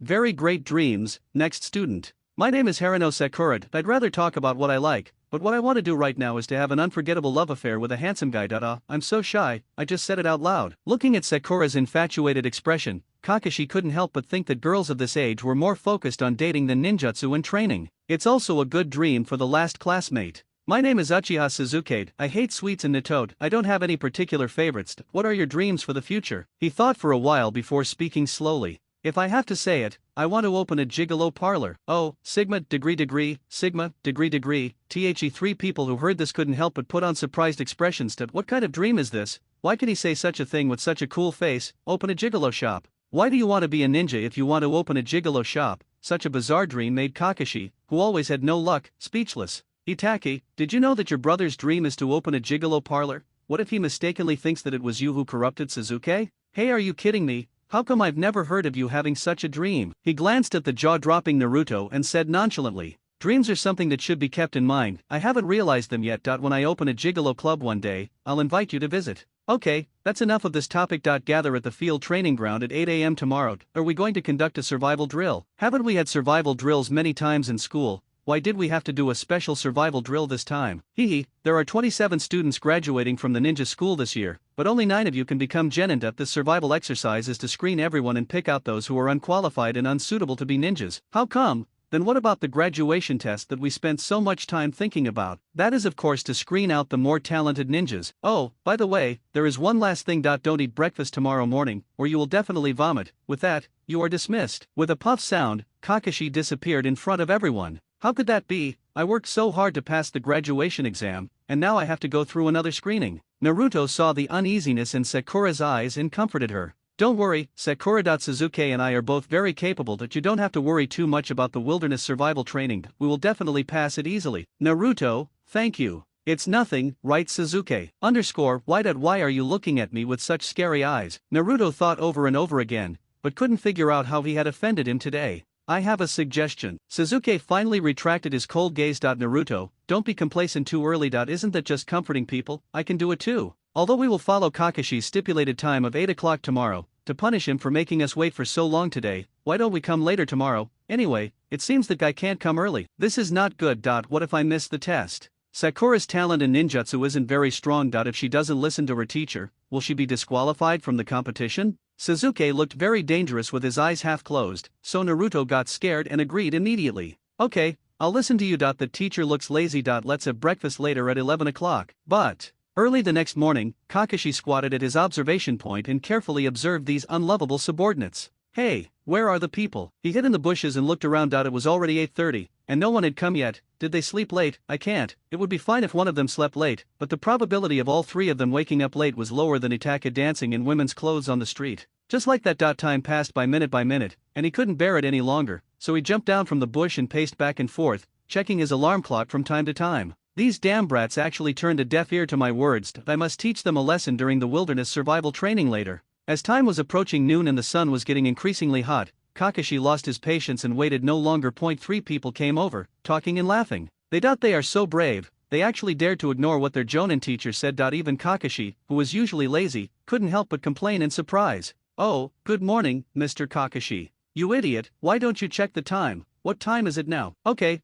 Very great dreams. Next student. My name is Haruno Sakura. I'd rather talk about what I like, but what I want to do right now is to have an unforgettable love affair with a handsome guy. I'm so shy, I just said it out loud. Looking at Sakura's infatuated expression, Kakashi couldn't help but think that girls of this age were more focused on dating than ninjutsu and training. It's also a good dream for the last classmate. My name is Uchiha Suzuki. I hate sweets and Nitote. I don't have any particular favorites. What are your dreams for the future? He thought for a while before speaking slowly. If I have to say it, I want to open a gigolo parlor. Oh, Sigma, Sigma, The 3 people who heard this couldn't help but put on surprised expressions. What kind of dream is this? Why can he say such a thing with such a cool face? Open a gigolo shop. Why do you want to be a ninja if you want to open a gigolo shop? Such a bizarre dream made Kakashi, who always had no luck, speechless. Itaki, did you know that your brother's dream is to open a gigolo parlor? What if he mistakenly thinks that it was you who corrupted Suzuki? Hey, are you kidding me? How come I've never heard of you having such a dream? He glanced at the jaw-dropping Naruto and said nonchalantly, dreams are something that should be kept in mind. I haven't realized them yet. When I open a gigolo club one day, I'll invite you to visit. Okay, that's enough of this topic. Gather at the field training ground at 8 a.m. tomorrow. Are we going to conduct a survival drill? Haven't we had survival drills many times in school? Why did we have to do a special survival drill this time? There are 27 students graduating from the ninja school this year, but only 9 of you can become genin. This survival exercise is to screen everyone and pick out those who are unqualified and unsuitable to be ninjas. How come? Then what about the graduation test that we spent so much time thinking about? That is of course to screen out the more talented ninjas. Oh, by the way, there is one last thing. Don't eat breakfast tomorrow morning, or you will definitely vomit. With that, you are dismissed. With a puff sound, Kakashi disappeared in front of everyone. How could that be? I worked so hard to pass the graduation exam, and now I have to go through another screening. Naruto saw the uneasiness in Sakura's eyes and comforted her. Don't worry, Sakura. Suzuki and I are both very capable. You don't have to worry too much about the wilderness survival training. We will definitely pass it easily. Naruto, thank you. It's nothing, right Suzuki? Why are you looking at me with such scary eyes? Naruto thought over and over again, but couldn't figure out how he had offended him today. I have a suggestion. Suzuki finally retracted his cold gaze. Naruto, don't be complacent too early. Isn't that just comforting people? I can do it too. Although we will follow Kakashi's stipulated time of 8 o'clock tomorrow, to punish him for making us wait for so long today, why don't we come later tomorrow? Anyway, it seems the guy can't come early. This is not good. What if I miss the test? Sakura's talent in ninjutsu isn't very strong. If she doesn't listen to her teacher, will she be disqualified from the competition? Suzuki looked very dangerous with his eyes half closed, so Naruto got scared and agreed immediately. Okay, I'll listen to you. The teacher looks lazy. Let's have breakfast later at 11 o'clock. But early the next morning, Kakashi squatted at his observation point and carefully observed these unlovable subordinates. Hey, where are the people? He hid in the bushes and looked around. It was already 8:30, and no one had come yet. Did they sleep late? I can't. It would be fine if one of them slept late, but the probability of all 3 of them waking up late was lower than Itaka dancing in women's clothes on the street. Just like that. Time passed by minute, and he couldn't bear it any longer, so he jumped down from the bush and paced back and forth, checking his alarm clock from time to time. These damn brats actually turned a deaf ear to my words. I must teach them a lesson during the wilderness survival training later. As time was approaching noon and the sun was getting increasingly hot, Kakashi lost his patience and waited no longer. 3 people came over, talking and laughing. They are so brave, they actually dared to ignore what their Jonin teacher said. Even Kakashi, who was usually lazy, couldn't help but complain in surprise. Oh, good morning, Mr. Kakashi. You idiot, why don't you check the time? What time is it now? Okay,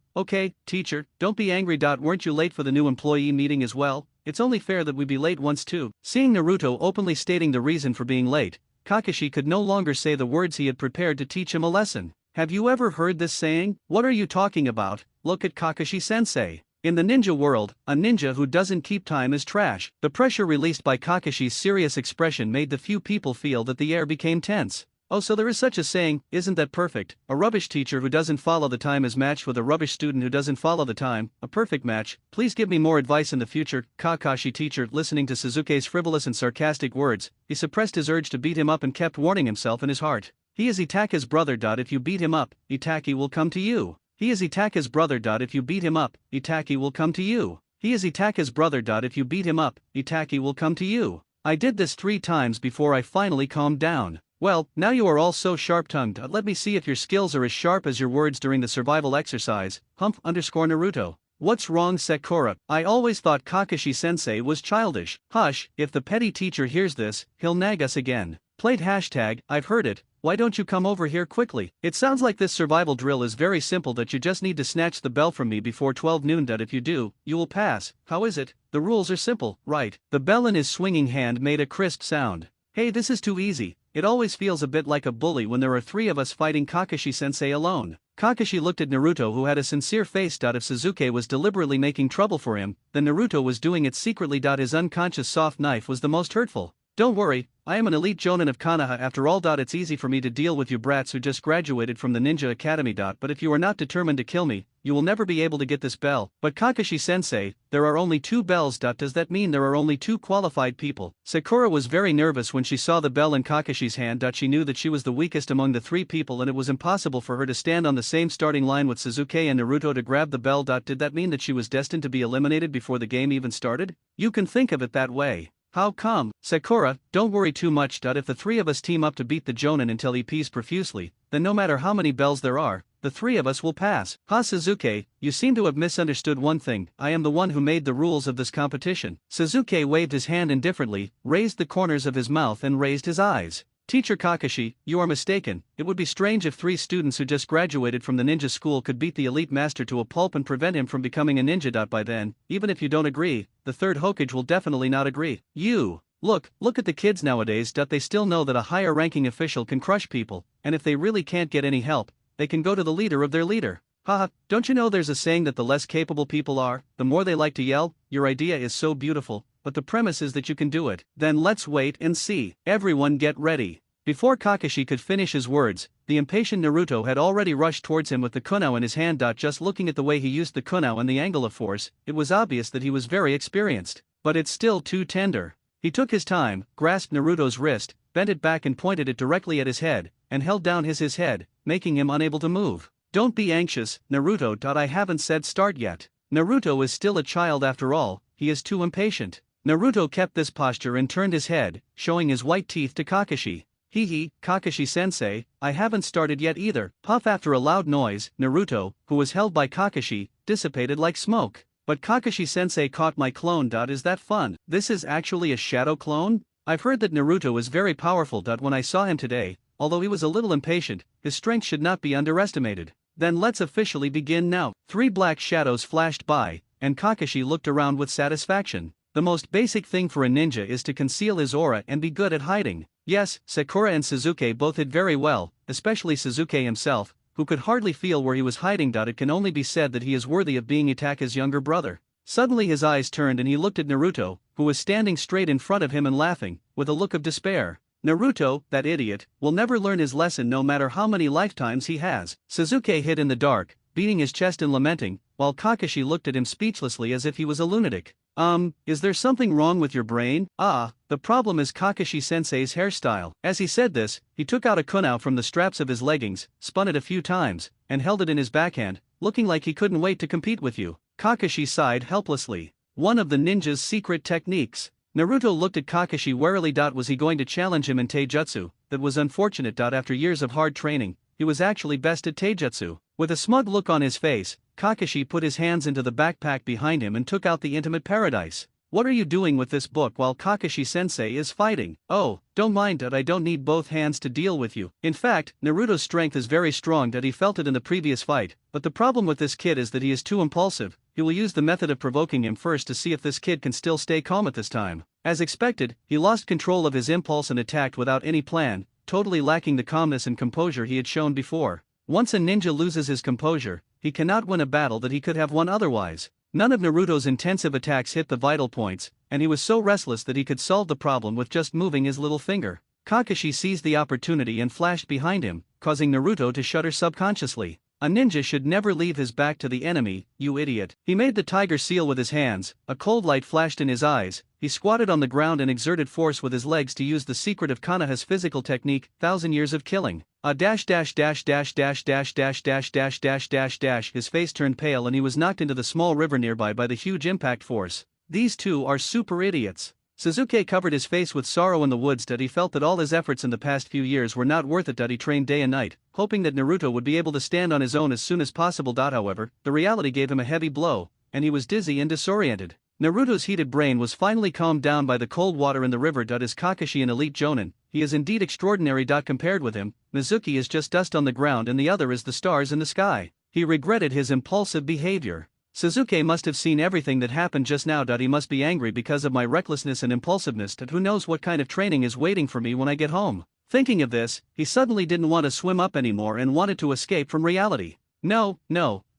teacher, don't be angry. Weren't you late for the new employee meeting as well? It's only fair that we be late once too. Seeing Naruto openly stating the reason for being late, Kakashi could no longer say the words he had prepared to teach him a lesson. Have you ever heard this saying? What are you talking about? Look at Kakashi-sensei. In the ninja world, a ninja who doesn't keep time is trash. The pressure released by Kakashi's serious expression made the few people feel that the air became tense. Oh, so there is such a saying, isn't that perfect? A rubbish teacher who doesn't follow the time is matched with a rubbish student who doesn't follow the time, a perfect match. Please give me more advice in the future. Kakashi teacher, listening to Suzuki's frivolous and sarcastic words, he suppressed his urge to beat him up and kept warning himself in his heart. He is Itaka's brother. If you beat him up, Itaki will come to you. He is Itaka's brother. If you beat him up, Itaki will come to you. He is Itaka's brother. If you beat him up, Itaki will come to you. I did this 3 times before I finally calmed down. Well, now you are all so sharp-tongued. Let me see if your skills are as sharp as your words during the survival exercise. Naruto. What's wrong, Sakura? I always thought Kakashi-sensei was childish. Hush, if the petty teacher hears this, he'll nag us again. Played hashtag, I've heard it. Why don't you come over here quickly? It sounds like this survival drill is very simple. You just need to snatch the bell from me before 12 noon. If you do, you will pass. How is it? The rules are simple, right? The bell in his swinging hand made a crisp sound. Hey, this is too easy. It always feels a bit like a bully when there are three of us fighting Kakashi-sensei alone. Kakashi looked at Naruto, who had a sincere face. If Sasuke was deliberately making trouble for him, then Naruto was doing it secretly. His unconscious soft knife was the most hurtful. Don't worry, I am an elite jonin of Konoha after all. It's easy for me to deal with you brats who just graduated from the ninja academy. But if you are not determined to kill me, you will never be able to get this bell. But Kakashi-sensei, there are only 2 bells. Does that mean there are only 2 qualified people? Sakura was very nervous when she saw the bell in Kakashi's hand. She knew that she was the weakest among the 3 people and it was impossible for her to stand on the same starting line with Sasuke and Naruto to grab the bell. Did that mean that she was destined to be eliminated before the game even started? You can think of it that way. How come? Sakura, don't worry too much. If the 3 of us team up to beat the Jonin until he pees profusely, then no matter how many bells there are, the 3 of us will pass. Sasuke, you seem to have misunderstood one thing. I am the one who made the rules of this competition. Sasuke waved his hand indifferently, raised the corners of his mouth and raised his eyes. Teacher Kakashi, you are mistaken. It would be strange if 3 students who just graduated from the ninja school could beat the elite master to a pulp and prevent him from becoming a ninja. By then, even if you don't agree, the 3rd Hokage will definitely not agree. Look at the kids nowadays. They still know that a higher ranking official can crush people, and if they really can't get any help, they can go to the leader of their leader. Haha, don't you know there's a saying that the less capable people are, the more they like to yell? Your idea is so beautiful, but the premise is that you can do it. Then let's wait and see. Everyone get ready. Before Kakashi could finish his words, the impatient Naruto had already rushed towards him with the kunao in his hand. Just looking at the way he used the kunao and the angle of force, it was obvious that he was very experienced. But it's still too tender. He took his time, grasped Naruto's wrist, bent it back and pointed it directly at his head, and held down his head, making him unable to move. Don't be anxious, Naruto. I haven't said start yet. Naruto is still a child after all, he is too impatient. Naruto kept this posture and turned his head, showing his white teeth to Kakashi. Kakashi-sensei, I haven't started yet either. Puff. After a loud noise, Naruto, who was held by Kakashi, dissipated like smoke. But Kakashi-sensei caught my clone. Is that fun? This is actually a shadow clone? I've heard that Naruto is very powerful. When I saw him today, although he was a little impatient, his strength should not be underestimated. Then let's officially begin now. 3 black shadows flashed by, and Kakashi looked around with satisfaction. The most basic thing for a ninja is to conceal his aura and be good at hiding. Yes, Sakura and Sasuke both hid very well, especially Sasuke himself, who could hardly feel where he was hiding. It can only be said that he is worthy of being Itake's younger brother. Suddenly his eyes turned and he looked at Naruto, who was standing straight in front of him and laughing, with a look of despair. Naruto, that idiot, will never learn his lesson no matter how many lifetimes he has. Sasuke hid in the dark, beating his chest and lamenting, while Kakashi looked at him speechlessly as if he was a lunatic. Is there something wrong with your brain? The problem is Kakashi-sensei's hairstyle. As he said this, he took out a kunao from the straps of his leggings, spun it a few times, and held it in his backhand, looking like he couldn't wait to compete with you. Kakashi sighed helplessly. One of the ninja's secret techniques. Naruto looked at Kakashi warily. Was he going to challenge him in taijutsu? That was unfortunate. After years of hard training, he was actually best at taijutsu. With a smug look on his face, Kakashi put his hands into the backpack behind him and took out the Intimate Paradise. What are you doing with this book while Kakashi-sensei is fighting? Oh, don't mind that I don't need both hands to deal with you. In fact, Naruto's strength is very strong. He felt it in the previous fight, but the problem with this kid is that he is too impulsive. He will use the method of provoking him first to see if this kid can still stay calm at this time. As expected, he lost control of his impulse and attacked without any plan, totally lacking the calmness and composure he had shown before. Once a ninja loses his composure, he cannot win a battle that he could have won otherwise. None of Naruto's intensive attacks hit the vital points, and he was so restless that he could solve the problem with just moving his little finger. Kakashi seized the opportunity and flashed behind him, causing Naruto to shudder subconsciously. A ninja should never leave his back to the enemy, you idiot. He made the tiger seal with his hands, a cold light flashed in his eyes, he squatted on the ground and exerted force with his legs to use the secret of Konoha's physical technique, 1,000 years of killing. His face turned pale and he was knocked into the small river nearby by the huge impact force. These two are super idiots. Sasuke covered his face with sorrow in the woods. He felt that all his efforts in the past few years were not worth it. He trained day and night, hoping that Naruto would be able to stand on his own as soon as possible. However, the reality gave him a heavy blow, and he was dizzy and disoriented. Naruto's heated brain was finally calmed down by the cold water in the river. Is Kakashi an elite jonin? He is indeed extraordinary. Compared with him, Mizuki is just dust on the ground and the other is the stars in the sky. He regretted his impulsive behavior. Sasuke must have seen everything that happened just now. He must be angry because of my recklessness and impulsiveness. Who knows what kind of training is waiting for me when I get home. Thinking of this, he suddenly didn't want to swim up anymore and wanted to escape from reality. No,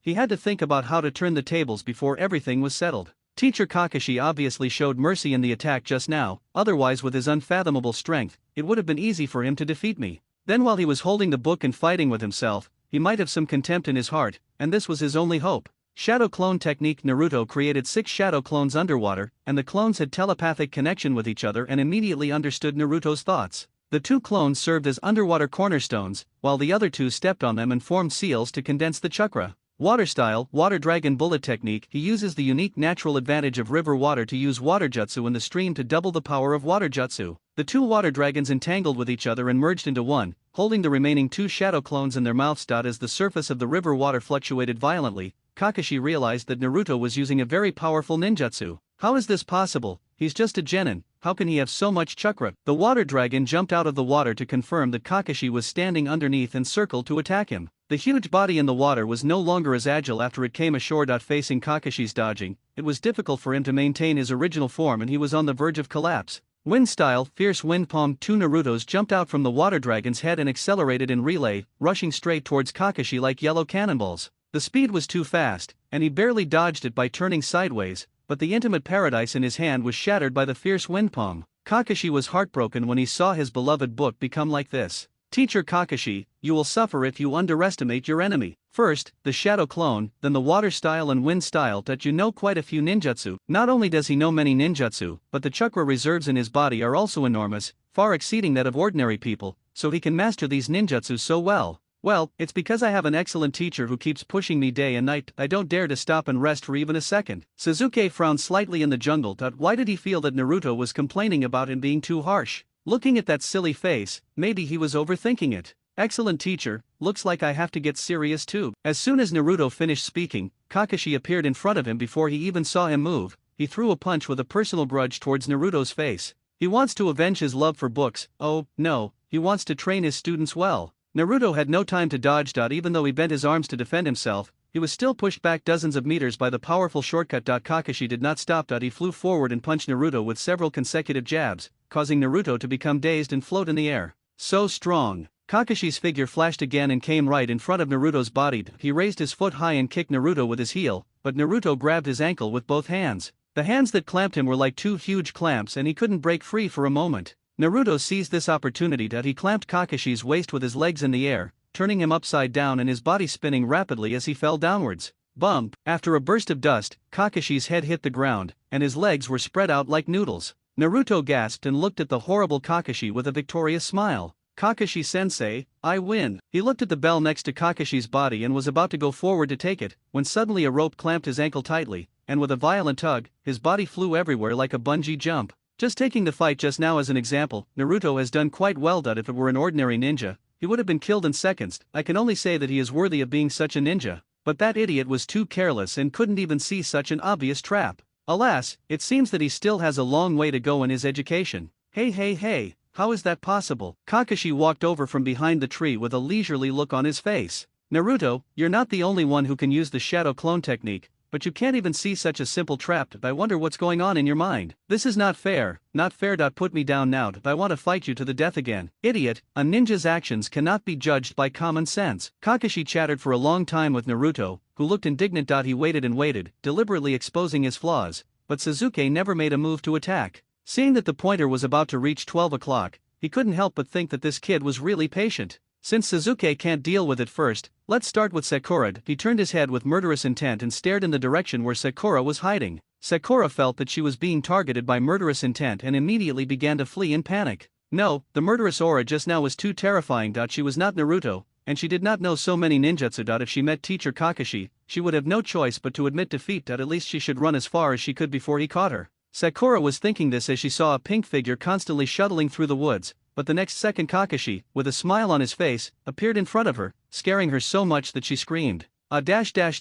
he had to think about how to turn the tables before everything was settled. Teacher Kakashi obviously showed mercy in the attack just now, otherwise with his unfathomable strength, it would have been easy for him to defeat me. Then while he was holding the book and fighting with himself, he might have some contempt in his heart, and this was his only hope. Shadow clone technique. Naruto created 6 shadow clones underwater, and the clones had telepathic connection with each other and immediately understood Naruto's thoughts. The 2 clones served as underwater cornerstones, while the other 2 stepped on them and formed seals to condense the chakra. Water style. Water dragon bullet technique. He uses the unique natural advantage of river water to use water jutsu in the stream to double the power of water jutsu. The 2 water dragons entangled with each other and merged into one, holding the remaining 2 shadow clones in their mouths. As the surface of the river water fluctuated violently, Kakashi realized that Naruto was using a very powerful ninjutsu. How is this possible? He's just a genin, how can he have so much chakra? The water dragon jumped out of the water to confirm that Kakashi was standing underneath and circled to attack him. The huge body in the water was no longer as agile after it came ashore. Facing Kakashi's dodging, it was difficult for him to maintain his original form and he was on the verge of collapse. Wind style. Fierce wind palm. 2 Narutos jumped out from the water dragon's head and accelerated in relay, rushing straight towards Kakashi like yellow cannonballs. The speed was too fast, and he barely dodged it by turning sideways, but the intimate paradise in his hand was shattered by the fierce wind palm. Kakashi was heartbroken when he saw his beloved book become like this. Teacher Kakashi, you will suffer if you underestimate your enemy. First, the shadow clone, then the water style and wind style. You know quite a few ninjutsu. Not only does he know many ninjutsu, but the chakra reserves in his body are also enormous, far exceeding that of ordinary people, so he can master these ninjutsu so well. Well, it's because I have an excellent teacher who keeps pushing me day and night. I don't dare to stop and rest for even a second. Sasuke frowned slightly in the jungle. Why did he feel that Naruto was complaining about him being too harsh? Looking at that silly face, maybe he was overthinking it. Excellent teacher, looks like I have to get serious too. As soon as Naruto finished speaking, Kakashi appeared in front of him before he even saw him move. He threw a punch with a personal grudge towards Naruto's face. He wants to avenge his love for books. Oh, no, he wants to train his students well. Naruto had no time to dodge. Even though he bent his arms to defend himself, he was still pushed back dozens of meters by the powerful shortcut. Kakashi did not stop. He flew forward and punched Naruto with several consecutive jabs, causing Naruto to become dazed and float in the air. So strong. Kakashi's figure flashed again and came right in front of Naruto's body. He raised his foot high and kicked Naruto with his heel, but Naruto grabbed his ankle with both hands. The hands that clamped him were like 2 huge clamps and he couldn't break free for a moment. Naruto seized this opportunity. He clamped Kakashi's waist with his legs in the air, turning him upside down and his body spinning rapidly as he fell downwards. Bump! After a burst of dust, Kakashi's head hit the ground, and his legs were spread out like noodles. Naruto gasped and looked at the horrible Kakashi with a victorious smile. Kakashi-sensei, I win. He looked at the bell next to Kakashi's body and was about to go forward to take it, when suddenly a rope clamped his ankle tightly, and with a violent tug, his body flew everywhere like a bungee jump. Just taking the fight just now as an example, Naruto has done quite well. If it were an ordinary ninja, he would have been killed in seconds. I can only say that he is worthy of being such a ninja. But that idiot was too careless and couldn't even see such an obvious trap. Alas, it seems that he still has a long way to go in his education. Hey, how is that possible? Kakashi walked over from behind the tree with a leisurely look on his face. Naruto, you're not the only one who can use the shadow clone technique, but you can't even see such a simple trap. I wonder what's going on in your mind. This is not fair. Not fair. Put me down now. I want to fight you to the death again. Idiot, a ninja's actions cannot be judged by common sense. Kakashi chattered for a long time with Naruto, who looked indignant. He waited and waited, deliberately exposing his flaws, but Sasuke never made a move to attack. Seeing that the pointer was about to reach 12 o'clock, he couldn't help but think that this kid was really patient. Since Sasuke can't deal with it first, let's start with Sakura. He turned his head with murderous intent and stared in the direction where Sakura was hiding. Sakura felt that she was being targeted by murderous intent and immediately began to flee in panic. No, the murderous aura just now was too terrifying. She was not Naruto, and she did not know so many ninjutsu. If she met teacher Kakashi, she would have no choice but to admit defeat. At least she should run as far as she could before he caught her. Sakura was thinking this as she saw a pink figure constantly shuttling through the woods, but the next second Kakashi, with a smile on his face, appeared in front of her, scaring her so much that she screamed. Kakashi's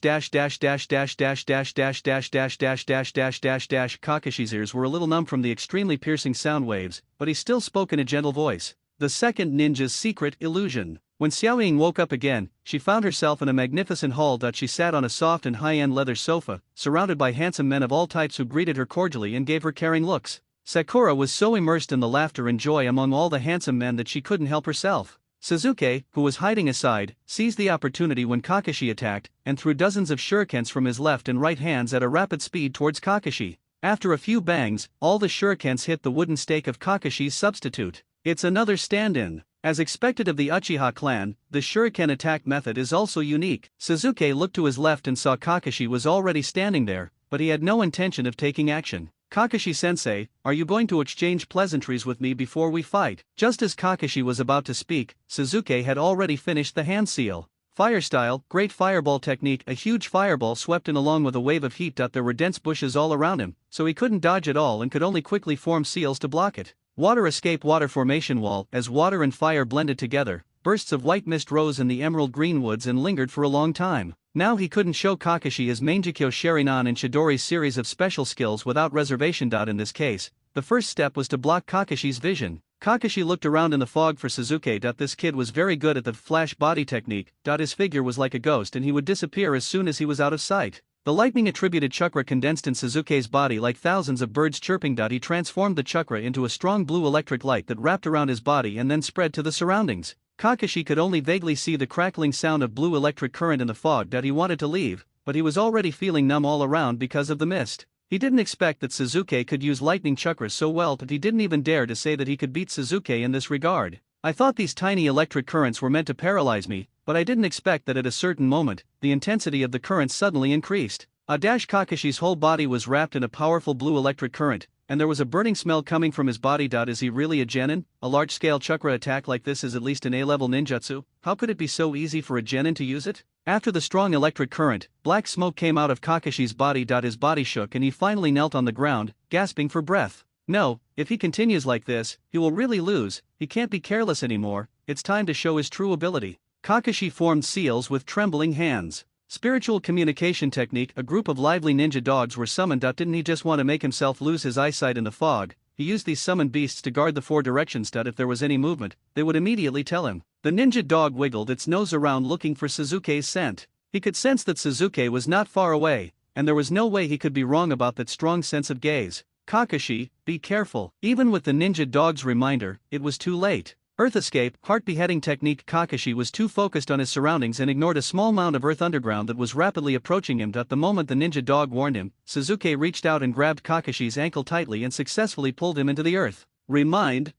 ears were a little numb from the extremely piercing sound waves, but he still spoke in a gentle voice. The second ninja's secret illusion. When Xiaoying woke up again, she found herself in a magnificent hall. She sat on a soft and high-end leather sofa, surrounded by handsome men of all types who greeted her cordially and gave her caring looks. Sakura was so immersed in the laughter and joy among all the handsome men that she couldn't help herself. Sasuke, who was hiding aside, seized the opportunity when Kakashi attacked, and threw dozens of shurikens from his left and right hands at a rapid speed towards Kakashi. After a few bangs, all the shurikens hit the wooden stake of Kakashi's substitute. It's another stand-in. As expected of the Uchiha clan, the shuriken attack method is also unique. Sasuke looked to his left and saw Kakashi was already standing there, but he had no intention of taking action. Kakashi-sensei, are you going to exchange pleasantries with me before we fight? Just as Kakashi was about to speak, Sasuke had already finished the hand seal. Fire style, great fireball technique. A huge fireball swept in along with a wave of heat. There were dense bushes all around him, so he couldn't dodge at all and could only quickly form seals to block it. Water escape, water formation wall. As water and fire blended together, bursts of white mist rose in the emerald green woods and lingered for a long time. Now he couldn't show Kakashi his Mangekyo Sharingan and Chidori's series of special skills without reservation. In this case, the first step was to block Kakashi's vision. Kakashi looked around in the fog for Sasuke. This kid was very good at the flash body technique. His figure was like a ghost and he would disappear as soon as he was out of sight. The lightning attributed chakra condensed in Sasuke's body like thousands of birds chirping. He transformed the chakra into a strong blue electric light that wrapped around his body and then spread to the surroundings. Kakashi could only vaguely see the crackling sound of blue electric current in the fog. He wanted to leave, but he was already feeling numb all around because of the mist. He didn't expect that Sasuke could use lightning chakras so well that he didn't even dare to say that he could beat Sasuke in this regard. I thought these tiny electric currents were meant to paralyze me, but I didn't expect that at a certain moment, the intensity of the currents suddenly increased. Kakashi's whole body was wrapped in a powerful blue electric current, and there was a burning smell coming from his body. Is he really a genin? A large-scale chakra attack like this is at least an A-level ninjutsu. How could it be so easy for a genin to use it? After the strong electric current, black smoke came out of Kakashi's body. His body shook and he finally knelt on the ground, gasping for breath. No, if he continues like this, he will really lose. He can't be careless anymore. It's time to show his true ability. Kakashi formed seals with trembling hands. Spiritual communication technique. A group of lively ninja dogs were summoned. Didn't he just want to make himself lose his eyesight in the fog? He used these summoned beasts to guard the four directions. If there was any movement, they would immediately tell him. The ninja dog wiggled its nose around looking for Sasuke's scent. He could sense that Sasuke was not far away, and there was no way he could be wrong about that strong sense of gaze. Kakashi, be careful. Even with the ninja dog's reminder, it was too late. Earth escape, heart beheading technique. Kakashi was too focused on his surroundings and ignored a small mound of earth underground that was rapidly approaching him. The moment the ninja dog warned him, Sasuke reached out and grabbed Kakashi's ankle tightly and successfully pulled him into the earth. Remind.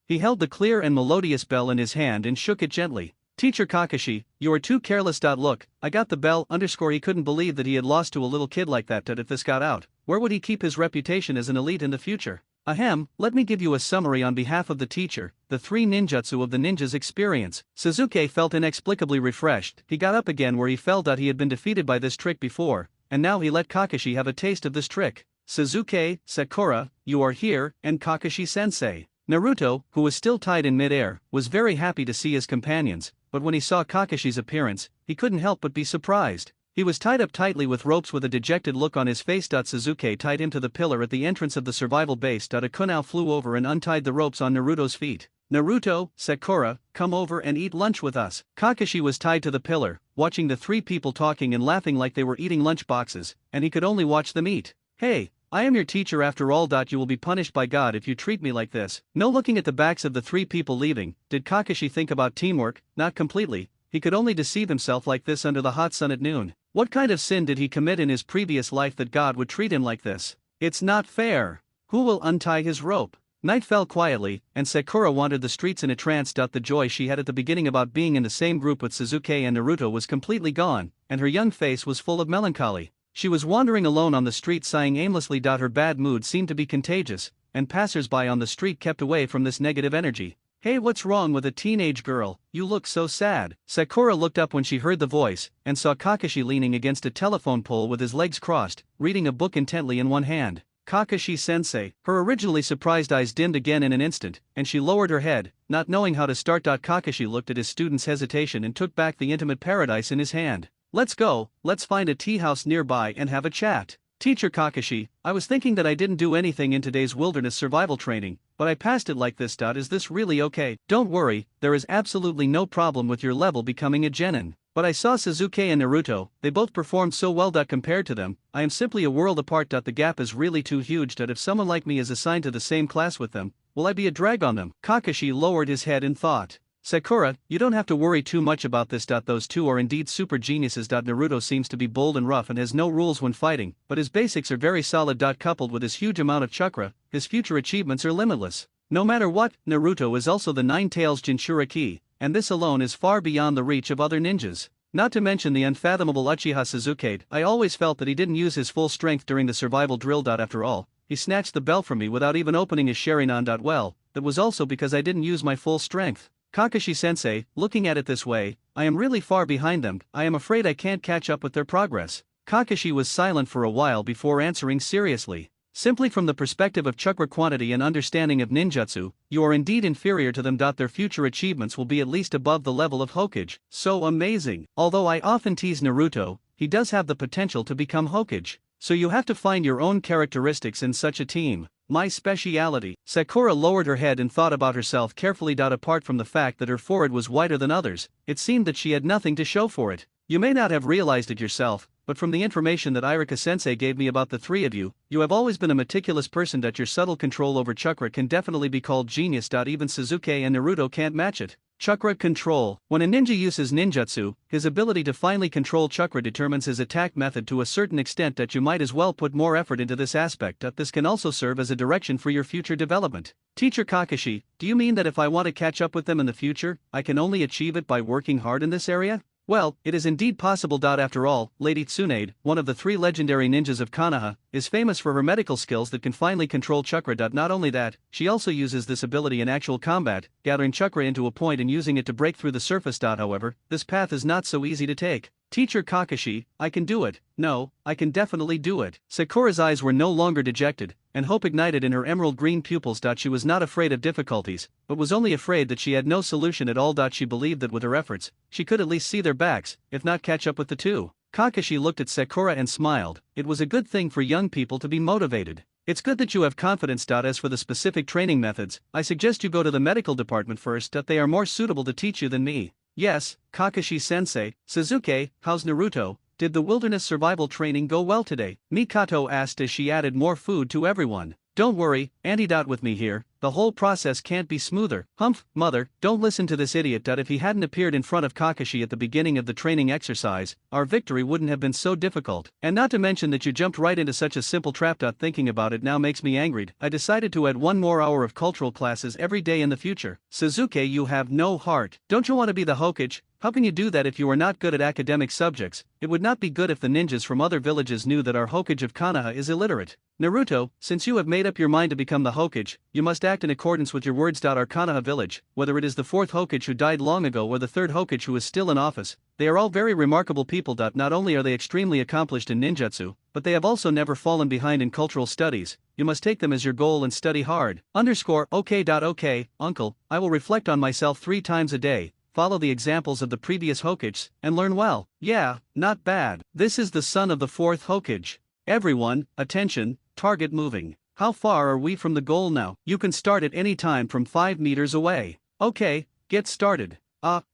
He held the clear and melodious bell in his hand and shook it gently. Teacher Kakashi, you are too careless. Look, I got the bell. He couldn't believe that he had lost to a little kid like that. If this got out, where would he keep his reputation as an elite in the future? Ahem, let me give you a summary on behalf of the teacher, the 3 ninjutsu of the ninja's experience. Sasuke felt inexplicably refreshed. He got up again where he felt that he had been defeated by this trick before, and now he let Kakashi have a taste of this trick. Sasuke, Sakura, you are here, and Kakashi-sensei. Naruto, who was still tied in mid-air, was very happy to see his companions, but when he saw Kakashi's appearance, he couldn't help but be surprised. He was tied up tightly with ropes with a dejected look on his face. Sasuke tied him to the pillar at the entrance of the survival base. A kunai flew over and untied the ropes on Naruto's feet. Naruto, Sakura, come over and eat lunch with us. Kakashi was tied to the pillar, watching the 3 people talking and laughing like they were eating lunch boxes, and he could only watch them eat. Hey, I am your teacher after all. You will be punished by God if you treat me like this. No looking at the backs of the 3 people leaving, did Kakashi think about teamwork? Not completely. He could only deceive himself like this under the hot sun at noon. What kind of sin did he commit in his previous life that God would treat him like this? It's not fair. Who will untie his rope? Night fell quietly, and Sakura wandered the streets in a trance. The joy she had at the beginning about being in the same group with Sasuke and Naruto was completely gone, and her young face was full of melancholy. She was wandering alone on the street sighing aimlessly. Her bad mood seemed to be contagious, and passers-by on the street kept away from this negative energy. Hey, what's wrong with a teenage girl? You look so sad. Sakura looked up when she heard the voice, and saw Kakashi leaning against a telephone pole with his legs crossed, reading a book intently in one hand. Kakashi-sensei, her originally surprised eyes dimmed again in an instant, and she lowered her head, not knowing how to start. Kakashi looked at his student's hesitation and took back the intimate paradise in his hand. Let's go, let's find a tea house nearby and have a chat. Teacher Kakashi, I was thinking that I didn't do anything in today's wilderness survival training, but I passed it like this. Is this really okay? Don't worry, there is absolutely no problem with your level becoming a genin. But I saw Sasuke and Naruto, they both performed so well that compared to them, I am simply a world apart. The gap is really too huge that if someone like me is assigned to the same class with them, will I be a drag on them? Kakashi lowered his head in thought. Sakura, you don't have to worry too much about this. Those two are indeed super geniuses. Naruto seems to be bold and rough and has no rules when fighting, but his basics are very solid. Coupled with his huge amount of chakra, his future achievements are limitless. No matter what, Naruto is also the Nine Tails Jinchuriki, and this alone is far beyond the reach of other ninjas. Not to mention the unfathomable Uchiha Sasuke. I always felt that he didn't use his full strength during the survival drill. After all, he snatched the belt from me without even opening his Sharingan. Well, that was also because I didn't use my full strength. Kakashi-sensei, looking at it this way, I am really far behind them. I am afraid I can't catch up with their progress. Kakashi was silent for a while before answering seriously. Simply from the perspective of chakra quantity and understanding of ninjutsu, you are indeed inferior to them. Their future achievements will be at least above the level of Hokage. So amazing. Although I often tease Naruto, he does have the potential to become Hokage. So you have to find your own characteristics in such a team. My speciality. Sakura lowered her head and thought about herself carefully. Apart from the fact that her forehead was whiter than others, it seemed that she had nothing to show for it. You may not have realized it yourself, but from the information that Irika-sensei gave me about the three of you, you have always been a meticulous person. Your subtle control over chakra can definitely be called genius. Even Sasuke and Naruto can't match it. Chakra control. When a ninja uses ninjutsu, his ability to finely control chakra determines his attack method to a certain extent. You might as well put more effort into this aspect. This can also serve as a direction for your future development. Teacher Kakashi, do you mean that if I want to catch up with them in the future, I can only achieve it by working hard in this area? Well, it is indeed possible. After all, Lady Tsunade, one of the three legendary ninjas of Konoha, is famous for her medical skills that can finely control chakra. Not only that, she also uses this ability in actual combat, gathering chakra into a point and using it to break through the surface. However, this path is not so easy to take. Teacher Kakashi, I can do it. No, I can definitely do it. Sakura's eyes were no longer dejected, and hope ignited in her emerald green pupils. She was not afraid of difficulties, but was only afraid that she had no solution at all. She believed that with her efforts, she could at least see their backs, if not catch up with the two. Kakashi looked at Sakura and smiled. It was a good thing for young people to be motivated. It's good that you have confidence. As for the specific training methods, I suggest you go to the medical department first. They are more suitable to teach you than me. Yes, Kakashi-sensei. Sasuke, how's Naruto? Did the wilderness survival training go well today? Mikoto asked as she added more food to everyone. Don't worry, Auntie. With me here, the whole process can't be smoother. Humph, mother, don't listen to this idiot. If he hadn't appeared in front of Kakashi at the beginning of the training exercise, our victory wouldn't have been so difficult. And not to mention that you jumped right into such a simple trap. Thinking about it now makes me angry. I decided to add one more hour of cultural classes every day in the future. Sasuke, you have no heart. Don't you want to be the Hokage? How can you do that if you are not good at academic subjects? It would not be good if the ninjas from other villages knew that our Hokage of Konoha is illiterate. Naruto, since you have made up your mind to become the Hokage, you must act in accordance with your words. Our Konoha village, whether it is the fourth Hokage who died long ago or the third Hokage who is still in office, they are all very remarkable people. Not only are they extremely accomplished in ninjutsu, but they have also never fallen behind in cultural studies. You must take them as your goal and study hard. Okay, uncle, I will reflect on myself 3 times a day. Follow the examples of the previous Hokages, and learn well. Yeah, not bad. This is the son of the fourth Hokage. Everyone, attention, target moving. How far are we from the goal now? You can start at any time from 5 meters away. Okay, get started.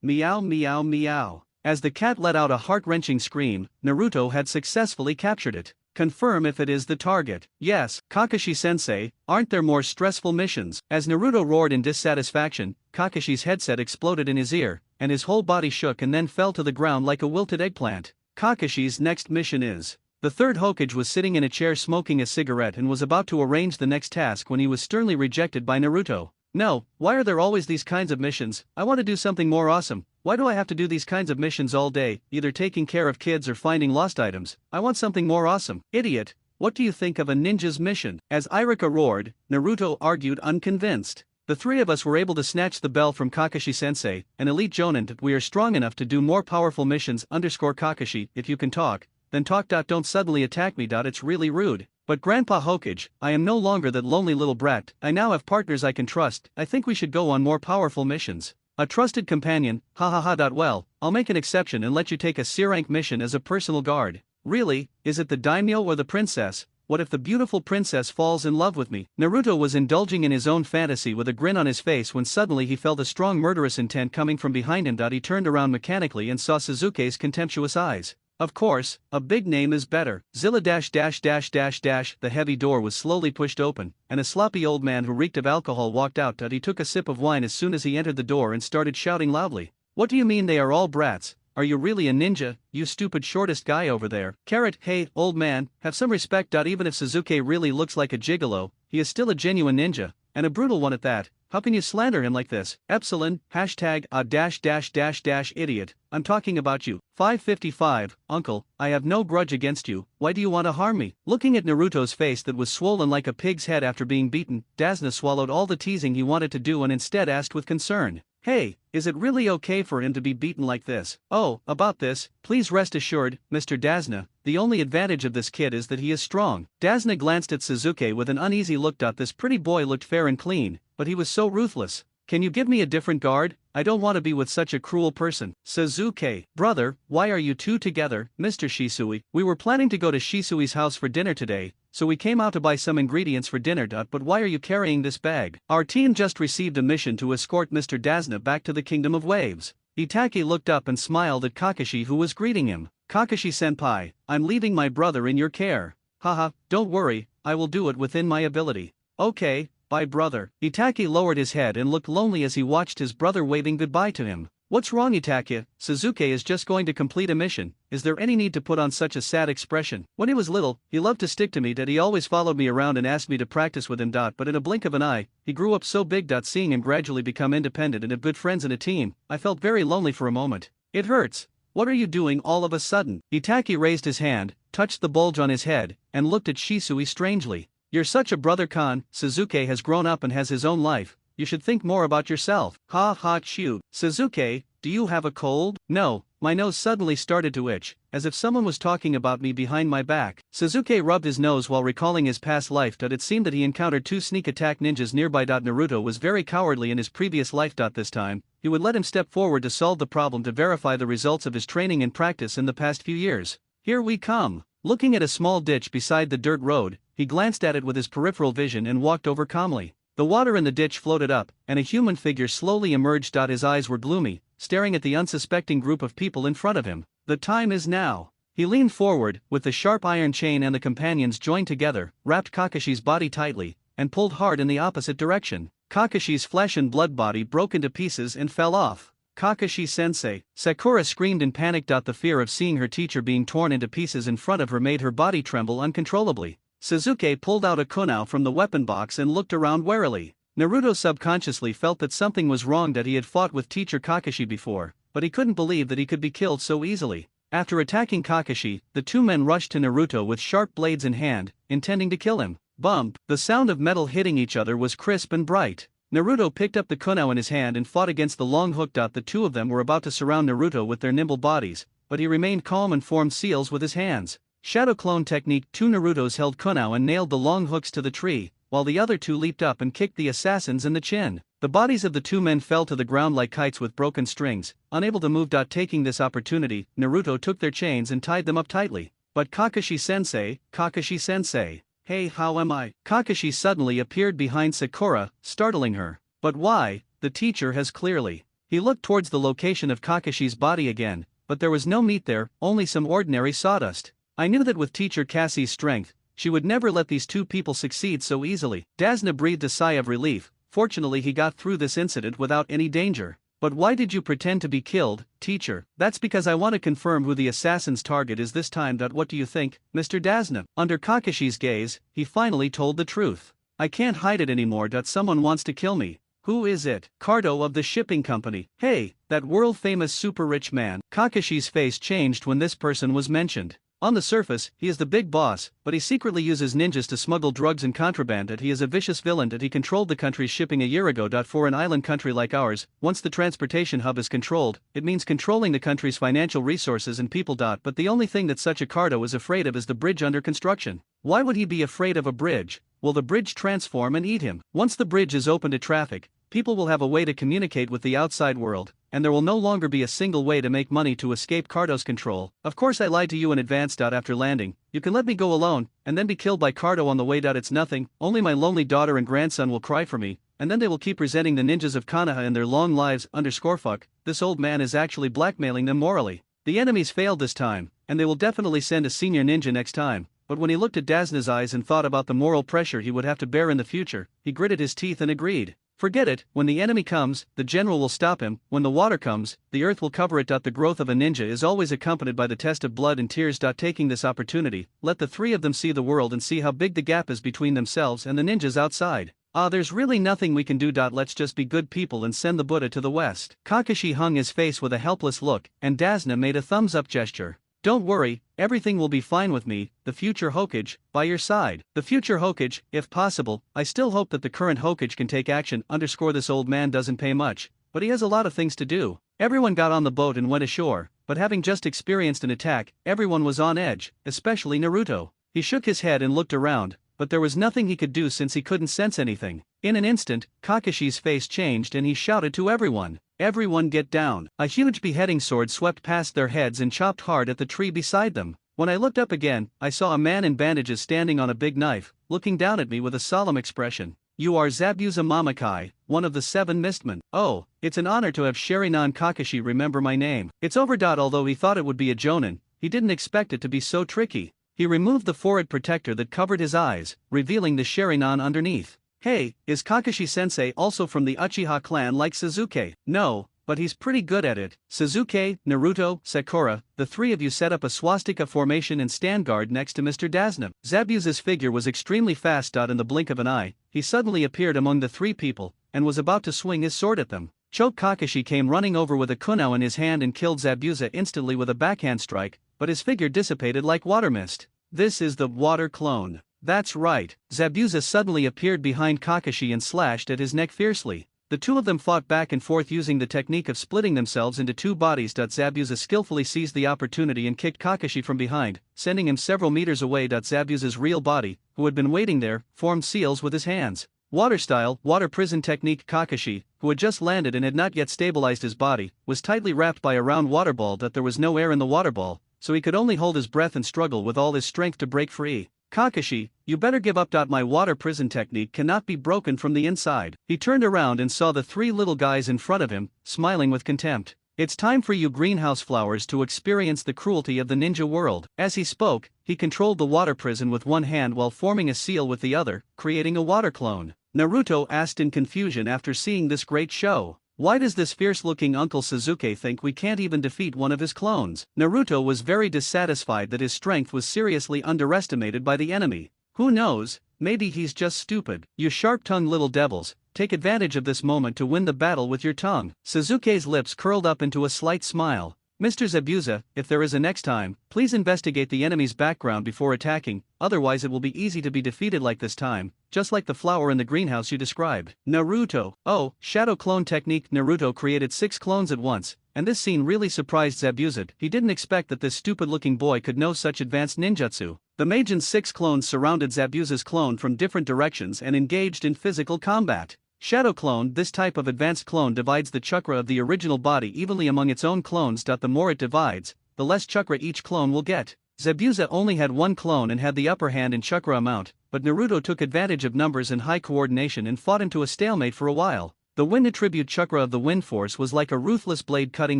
Meow meow meow. As the cat let out a heart-wrenching scream, Naruto had successfully captured it. Confirm if it is the target. Yes, Kakashi-sensei, aren't there more stressful missions? As Naruto roared in dissatisfaction, Kakashi's headset exploded in his ear, and his whole body shook and then fell to the ground like a wilted eggplant. Kakashi's next mission is... The third Hokage was sitting in a chair smoking a cigarette and was about to arrange the next task when he was sternly rejected by Naruto. No, why are there always these kinds of missions? I want to do something more awesome. Why do I have to do these kinds of missions all day, either taking care of kids or finding lost items? I want something more awesome. Idiot, what do you think of a ninja's mission? As Irika roared, Naruto argued unconvinced. The three of us were able to snatch the bell from Kakashi-sensei, an elite jonin. We are strong enough to do more powerful missions. Kakashi, if you can talk, then talk. Don't suddenly attack me. It's really rude. But Grandpa Hokage, I am no longer that lonely little brat. I now have partners I can trust. I think we should go on more powerful missions. A trusted companion, ha. Well, I'll make an exception and let you take a C-rank mission as a personal guard. Really, is it the daimyo or the princess? What if the beautiful princess falls in love with me? Naruto was indulging in his own fantasy with a grin on his face when suddenly he felt a strong murderous intent coming from behind him. He turned around mechanically and saw Sasuke's contemptuous eyes. Of course, a big name is better. Zilla dash dash dash dash dash. The heavy door was slowly pushed open, and a sloppy old man who reeked of alcohol walked out. He took a sip of wine as soon as he entered the door and started shouting loudly. What do you mean they are all brats? Are you really a ninja, you stupid shortest guy over there? Carrot, hey, old man, have some respect. Even if Sasuke really looks like a gigolo, he is still a genuine ninja, and a brutal one at that. How can you slander him like this? Epsilon, hashtag a dash dash dash dash idiot, I'm talking about you. 555, uncle, I have no grudge against you, why do you want to harm me? Looking at Naruto's face that was swollen like a pig's head after being beaten, Dazna swallowed all the teasing he wanted to do and instead asked with concern. Hey, is it really okay for him to be beaten like this? Oh, about this, please rest assured, Mr. Dazna, the only advantage of this kid is that he is strong. Dazna glanced at Sasuke with an uneasy look. This pretty boy looked fair and clean, but he was so ruthless. Can you give me a different guard? I don't want to be with such a cruel person. Sasuke, brother, why are you two together, Mr. Shisui? We were planning to go to Shisui's house for dinner today, so we came out to buy some ingredients for dinner. But why are you carrying this bag? Our team just received a mission to escort Mr. Dazna back to the Kingdom of Waves. Itachi looked up and smiled at Kakashi, who was greeting him. Kakashi-senpai, I'm leaving my brother in your care. Haha, don't worry, I will do it within my ability. Okay. Bye brother. Itachi lowered his head and looked lonely as he watched his brother waving goodbye to him. What's wrong Itachi? Sasuke is just going to complete a mission, is there any need to put on such a sad expression? When he was little, he loved to stick to me. He always followed me around and asked me to practice with him. But in a blink of an eye, he grew up so big. Seeing him gradually become independent and have good friends in a team, I felt very lonely for a moment. It hurts. What are you doing all of a sudden? Itachi raised his hand, touched the bulge on his head, and looked at Shisui strangely. You're such a brother Khan. Sasuke has grown up and has his own life, you should think more about yourself. Ha ha chew. Sasuke, do you have a cold? No, my nose suddenly started to itch, as if someone was talking about me behind my back. Sasuke rubbed his nose while recalling his past life. It seemed that he encountered two sneak attack ninjas nearby. Naruto was very cowardly in his previous life. This time, he would let him step forward to solve the problem to verify the results of his training and practice in the past few years. Here we come. Looking at a small ditch beside the dirt road, he glanced at it with his peripheral vision and walked over calmly. The water in the ditch floated up, and a human figure slowly emerged. His eyes were gloomy, staring at the unsuspecting group of people in front of him. The time is now. He leaned forward, with the sharp iron chain and the companions joined together, wrapped Kakashi's body tightly, and pulled hard in the opposite direction. Kakashi's flesh and blood body broke into pieces and fell off. Kakashi-sensei, Sakura screamed in panic. The fear of seeing her teacher being torn into pieces in front of her made her body tremble uncontrollably. Sasuke pulled out a kunai from the weapon box and looked around warily. Naruto subconsciously felt that something was wrong. He had fought with teacher Kakashi before, but he couldn't believe that he could be killed so easily. After attacking Kakashi, the two men rushed to Naruto with sharp blades in hand, intending to kill him. Bump! The sound of metal hitting each other was crisp and bright. Naruto picked up the kunai in his hand and fought against the long hook. The two of them were about to surround Naruto with their nimble bodies, but he remained calm and formed seals with his hands. Shadow clone technique. Two Narutos held kunai and nailed the long hooks to the tree, while the other two leaped up and kicked the assassins in the chin. The bodies of the two men fell to the ground like kites with broken strings, unable to move. Taking this opportunity, Naruto took their chains and tied them up tightly. But Kakashi-sensei, Kakashi-sensei. Hey, how am I? Kakashi suddenly appeared behind Sakura, startling her. But why? The teacher has clearly. He looked towards the location of Kakashi's body again, but there was no meat there, only some ordinary sawdust. I knew that with teacher Cassie's strength, she would never let these two people succeed so easily. Dazna breathed a sigh of relief. Fortunately he got through this incident without any danger. But why did you pretend to be killed, teacher? That's because I want to confirm who the assassin's target is this time. What do you think, Mr. Dazna? Under Kakashi's gaze, he finally told the truth. I can't hide it anymore. Someone wants to kill me. Who is it? Cardo of the shipping company. Hey, that world-famous super-rich man. Kakashi's face changed when this person was mentioned. On the surface, he is the big boss, but he secretly uses ninjas to smuggle drugs and contraband. He is a vicious villain. He controlled the country's shipping a year ago. For an island country like ours, once the transportation hub is controlled, it means controlling the country's financial resources and people. But the only thing that such a Cardo is afraid of is the bridge under construction. Why would he be afraid of a bridge? Will the bridge transform and eat him? Once the bridge is open to traffic, people will have a way to communicate with the outside world, and there will no longer be a single way to make money to escape Cardo's control. Of course I lied to you in advance. After landing, you can let me go alone, and then be killed by Cardo on the way. It's nothing, only my lonely daughter and grandson will cry for me, and then they will keep resenting the ninjas of Konoha in their long lives. Fuck, this old man is actually blackmailing them morally. The enemies failed this time, and they will definitely send a senior ninja next time. But when he looked at Dazna's eyes and thought about the moral pressure he would have to bear in the future, he gritted his teeth and agreed. Forget it, when the enemy comes, the general will stop him, when the water comes, the earth will cover it. The growth of a ninja is always accompanied by the test of blood and tears. Taking this opportunity, let the three of them see the world and see how big the gap is between themselves and the ninjas outside. There's really nothing we can do. Let's just be good people and send the Buddha to the west. Kakashi hung his face with a helpless look, and Dazna made a thumbs up gesture. Don't worry, everything will be fine with me, the future Hokage, by your side. The future Hokage, if possible. I still hope that the current Hokage can take action. This old man doesn't pay much, but he has a lot of things to do. Everyone got on the boat and went ashore, but having just experienced an attack, everyone was on edge, especially Naruto. He shook his head and looked around, but there was nothing he could do since he couldn't sense anything. In an instant, Kakashi's face changed and he shouted to everyone, "Everyone get down!" A huge beheading sword swept past their heads and chopped hard at the tree beside them. When I looked up again, I saw a man in bandages standing on a big knife, looking down at me with a solemn expression. "You are Zabuza Mamakai, one of the 7 Mistmen. Oh, it's an honor to have Sharinan Kakashi remember my name." It's over. Although he thought it would be a jonin, he didn't expect it to be so tricky. He removed the forehead protector that covered his eyes, revealing the Sharinan underneath. Hey, is Kakashi-sensei also from the Uchiha clan like Sasuke? No, but he's pretty good at it. Sasuke, Naruto, Sakura, the 3 of you set up a swastika formation and stand guard next to Mr. Dazna. Zabuza's figure was extremely fast. In the blink of an eye, he suddenly appeared among the 3 people, and was about to swing his sword at them. Choke Kakashi came running over with a kunao in his hand and killed Zabuza instantly with a backhand strike, but his figure dissipated like water mist. This is the water clone. That's right. Zabuza suddenly appeared behind Kakashi and slashed at his neck fiercely. The 2 of them fought back and forth using the technique of splitting themselves into 2 bodies. Zabuza skillfully seized the opportunity and kicked Kakashi from behind, sending him several meters away. Zabuza's real body, who had been waiting there, formed seals with his hands. Water style, water prison technique. Kakashi, who had just landed and had not yet stabilized his body, was tightly wrapped by a round water ball. There was no air in the water ball, so he could only hold his breath and struggle with all his strength to break free. "Kakashi, you better give up. My water prison technique cannot be broken from the inside." He turned around and saw the 3 little guys in front of him, smiling with contempt. "It's time for you greenhouse flowers to experience the cruelty of the ninja world." As he spoke, he controlled the water prison with one hand while forming a seal with the other, creating a water clone. Naruto asked in confusion after seeing this great show. Why does this fierce-looking Uncle Sasuke think we can't even defeat one of his clones? Naruto was very dissatisfied that his strength was seriously underestimated by the enemy. Who knows, maybe he's just stupid. You sharp-tongued little devils, take advantage of this moment to win the battle with your tongue. Sasuke's lips curled up into a slight smile. Mr. Zabuza, if there is a next time, please investigate the enemy's background before attacking, otherwise it will be easy to be defeated like this time, just like the flower in the greenhouse you described. Naruto. Oh, shadow clone technique. Naruto created 6 clones at once, and this scene really surprised Zabuza. He didn't expect that this stupid-looking boy could know such advanced ninjutsu. The Majin's 6 clones surrounded Zabuza's clone from different directions and engaged in physical combat. Shadow clone. This type of advanced clone divides the chakra of the original body evenly among its own clones. The more it divides, the less chakra each clone will get. Zabuza only had 1 clone and had the upper hand in chakra amount, but Naruto took advantage of numbers and high coordination and fought him to a stalemate for a while. The wind attribute chakra of the wind force was like a ruthless blade cutting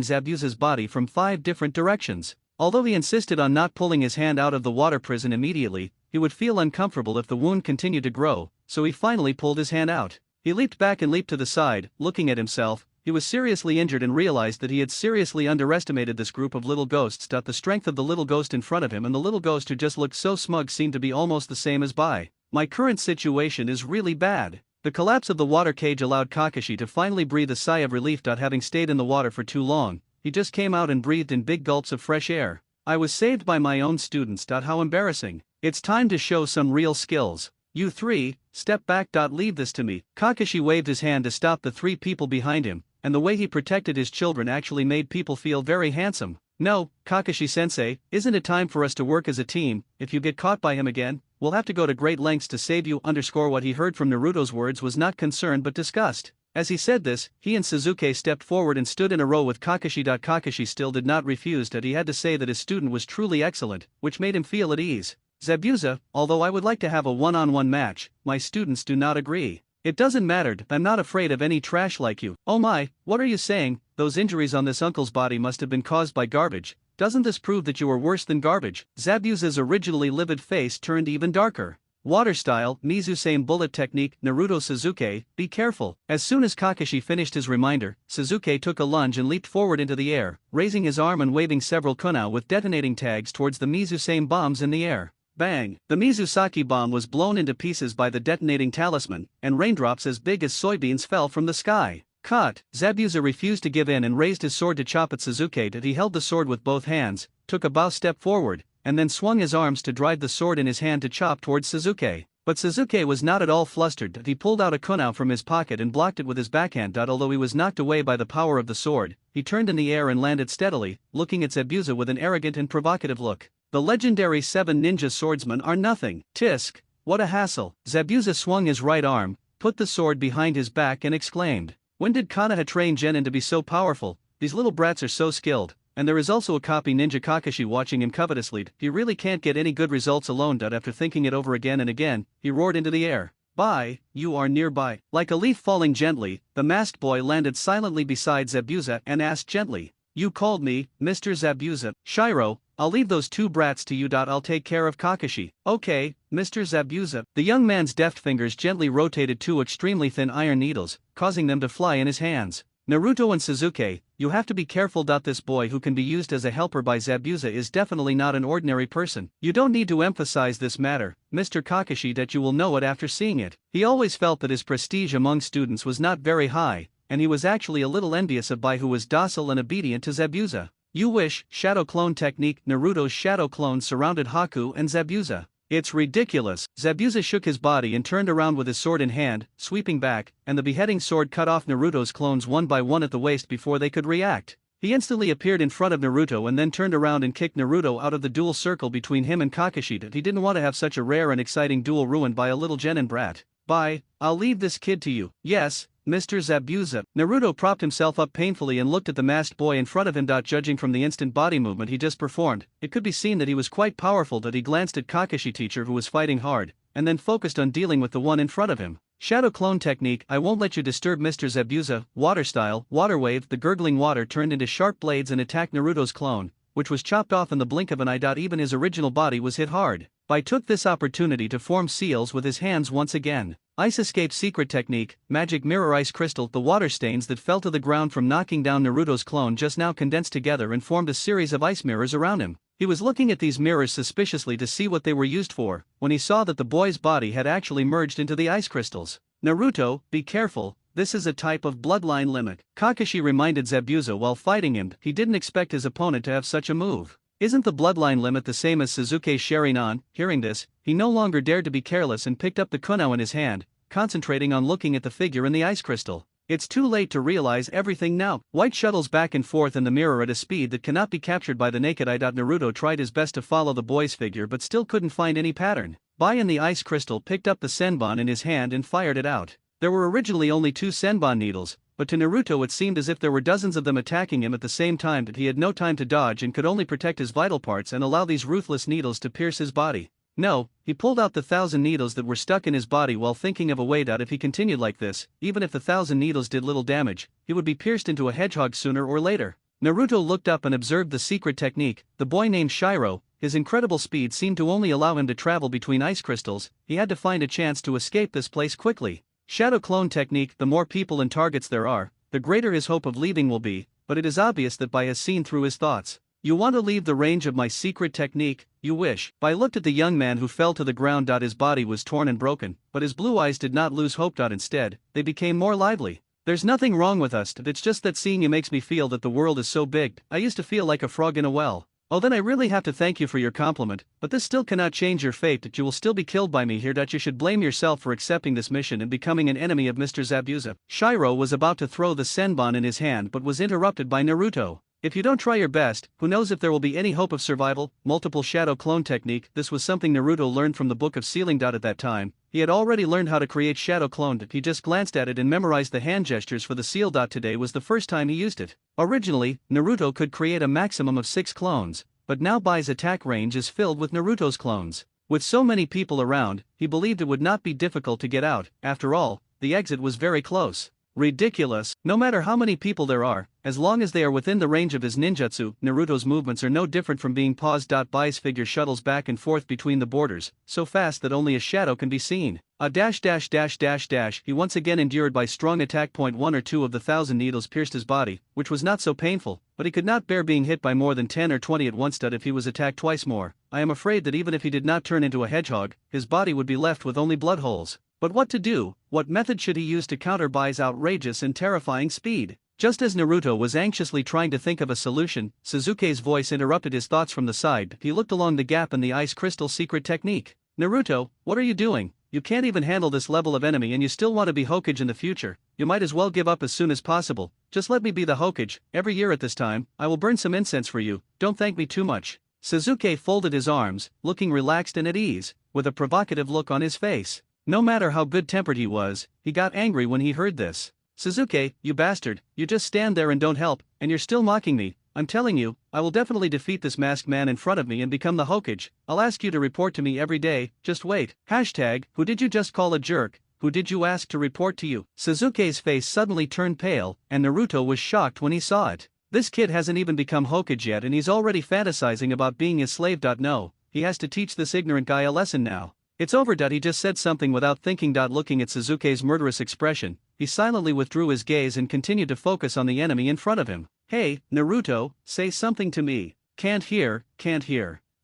Zabuza's body from 5 different directions. Although he insisted on not pulling his hand out of the water prison immediately, he would feel uncomfortable if the wound continued to grow, so he finally pulled his hand out. He leaped back and leaped to the side, looking at himself. He was seriously injured and realized that he had seriously underestimated this group of little ghosts. The strength of the little ghost in front of him and the little ghost who just looked so smug seemed to be almost the same as Bai. My current situation is really bad. The collapse of the water cage allowed Kakashi to finally breathe a sigh of relief. Having stayed in the water for too long, he just came out and breathed in big gulps of fresh air. I was saved by my own students. How embarrassing. It's time to show some real skills. You 3, step back. Leave this to me. Kakashi waved his hand to stop the 3 people behind him, and the way he protected his children actually made people feel very handsome. No, Kakashi-sensei, isn't it time for us to work as a team? If you get caught by him again, we'll have to go to great lengths to save you. What he heard from Naruto's words was not concern but disgust. As he said this, he and Suzuki stepped forward and stood in a row with Kakashi. Kakashi still did not refuse that he had to say that his student was truly excellent, which made him feel at ease. Zabuza, although I would like to have a one-on-one match, my students do not agree. It doesn't matter, I'm not afraid of any trash like you. Oh my, what are you saying? Those injuries on this uncle's body must have been caused by garbage. Doesn't this prove that you are worse than garbage? Zabuza's originally livid face turned even darker. Water style, Mizu same bullet technique, Naruto Suzuki, be careful. As soon as Kakashi finished his reminder, Suzuki took a lunge and leaped forward into the air, raising his arm and waving several kunai with detonating tags towards the Mizu same bombs in the air. Bang! The Mizusaki bomb was blown into pieces by the detonating talisman, and raindrops as big as soybeans fell from the sky. Cut! Zabuza refused to give in and raised his sword to chop at Suzuki. That he held the sword with both hands, took a bow step forward, and then swung his arms to drive the sword in his hand to chop towards Suzuki. But Suzuki was not at all flustered. That he pulled out a kunai from his pocket and blocked it with his backhand. Although he was knocked away by the power of the sword, he turned in the air and landed steadily, looking at Zabuza with an arrogant and provocative look. The legendary 7 ninja swordsmen are nothing. Tisk! What a hassle! Zabuza swung his right arm, put the sword behind his back and exclaimed, "When did Konoha train Genin to be so powerful? These little brats are so skilled." And there is also a copy Ninja Kakashi watching him covetously. He really can't get any good results alone. After thinking it over again and again, he roared into the air. "Bye, you are nearby." Like a leaf falling gently, the masked boy landed silently beside Zabuza and asked gently, "You called me, Mr. Zabuza?" "Shiro, I'll leave those 2 brats to you. I'll take care of Kakashi." "Okay, Mr. Zabuza." The young man's deft fingers gently rotated 2 extremely thin iron needles, causing them to fly in his hands. "Naruto and Suzuki, you have to be careful. This boy who can be used as a helper by Zabuza is definitely not an ordinary person. You don't need to emphasize this matter, Mr. Kakashi, that you will know it after seeing it." He always felt that his prestige among students was not very high, and he was actually a little envious of Bai, who was docile and obedient to Zabuza. "You wish." Shadow clone technique. Naruto's shadow clone surrounded Haku and Zabuza. "It's ridiculous." Zabuza shook his body and turned around with his sword in hand, sweeping back, and the beheading sword cut off Naruto's clones one by one at the waist before they could react. He instantly appeared in front of Naruto and then turned around and kicked Naruto out of the duel circle between him and Kakashi. He didn't want to have such a rare and exciting duel ruined by a little genin brat. "Bye, I'll leave this kid to you." "Yes, Mr. Zabuza." Naruto propped himself up painfully and looked at the masked boy in front of him. Judging from the instant body movement he just performed, it could be seen that he was quite powerful. He glanced at Kakashi teacher, who was fighting hard, and then focused on dealing with the one in front of him. Shadow clone technique. I won't let you disturb Mr. Zabuza. Water style. Water wave. The gurgling water turned into sharp blades and attacked Naruto's clone, which was chopped off in the blink of an eye. Even his original body was hit hard. Bai took this opportunity to form seals with his hands once again. Ice escape secret technique. Magic mirror ice crystal. The water stains that fell to the ground from knocking down Naruto's clone just now condensed together and formed a series of ice mirrors around him. He was looking at these mirrors suspiciously to see what they were used for, when he saw that the boy's body had actually merged into the ice crystals. "Naruto, be careful, this is a type of bloodline limit," Kakashi reminded Zabuza while fighting him. He didn't expect his opponent to have such a move. "Isn't the bloodline limit the same as Suzuki's Sharingan?" Hearing this, he no longer dared to be careless and picked up the kunai in his hand, concentrating on looking at the figure in the ice crystal. It's too late to realize everything now. White shuttles back and forth in the mirror at a speed that cannot be captured by the naked eye. Naruto tried his best to follow the boy's figure but still couldn't find any pattern. Bai in the ice crystal picked up the senbon in his hand and fired it out. There were originally only 2 senbon needles, but to Naruto it seemed as if there were dozens of them attacking him at the same time. That he had no time to dodge and could only protect his vital parts and allow these ruthless needles to pierce his body. No, he pulled out the 1,000 needles that were stuck in his body while thinking of a way out. If he continued like this, even if the 1,000 needles did little damage, he would be pierced into a hedgehog sooner or later. Naruto looked up and observed the secret technique. The boy named Shiro, his incredible speed seemed to only allow him to travel between ice crystals. He had to find a chance to escape this place quickly. Shadow clone technique. The more people and targets there are, the greater his hope of leaving will be, but it is obvious that Bai has seen through his thoughts. "You want to leave the range of my secret technique? You wish." Bai looked at the young man who fell to the ground. His body was torn and broken, but his blue eyes did not lose hope. Instead, they became more lively. "There's nothing wrong with us, it's just that seeing you makes me feel that the world is so big. I used to feel like a frog in a well." "Oh, then I really have to thank you for your compliment, but this still cannot change your fate. That you will still be killed by me here. That you should blame yourself for accepting this mission and becoming an enemy of Mr. Zabuza." Shiro was about to throw the senbon in his hand but was interrupted by Naruto. If you don't try your best, who knows if there will be any hope of survival? Multiple shadow clone technique. This was something Naruto learned from the book of sealing. At that time, he had already learned how to create shadow clone. He just glanced at it and memorized the hand gestures for the seal. Today was the first time he used it. Originally, Naruto could create a maximum of 6 clones, but now Bai's attack range is filled with Naruto's clones. With so many people around, he believed it would not be difficult to get out. After all, the exit was very close. Ridiculous. No matter how many people there are, as long as they are within the range of his ninjutsu, Naruto's movements are no different from being paused. Bai's figure shuttles back and forth between the borders, so fast that only a shadow can be seen. He once again endured by strong attack. 1 or 2 of the 1,000 needles pierced his body, which was not so painful, but he could not bear being hit by more than 10 or 20 at once. If he was attacked twice more, I am afraid that even if he did not turn into a hedgehog, his body would be left with only blood holes. But what to do? What method should he use to counter Bai's outrageous and terrifying speed? Just as Naruto was anxiously trying to think of a solution, Sasuke's voice interrupted his thoughts from the side. He looked along the gap in the ice crystal secret technique. Naruto, what are you doing? You can't even handle this level of enemy and you still want to be Hokage in the future. You might as well give up as soon as possible. Just let me be the Hokage. Every year at this time, I will burn some incense for you. Don't thank me too much. Sasuke folded his arms, looking relaxed and at ease, with a provocative look on his face. No matter how good-tempered he was, he got angry when he heard this. Sasuke, you bastard, you just stand there and don't help, and you're still mocking me. I'm telling you, I will definitely defeat this masked man in front of me and become the Hokage. I'll ask you to report to me every day, just wait. Hashtag, who did you just call a jerk? Who did you ask to report to you? Sasuke's face suddenly turned pale, and Naruto was shocked when he saw it. This kid hasn't even become Hokage yet and he's already fantasizing about being his slave. No, he has to teach this ignorant guy a lesson now. It's over. He just said something without thinking. Looking at Sasuke's murderous expression, he silently withdrew his gaze and continued to focus on the enemy in front of him. Hey, Naruto, say something to me. Can't hear.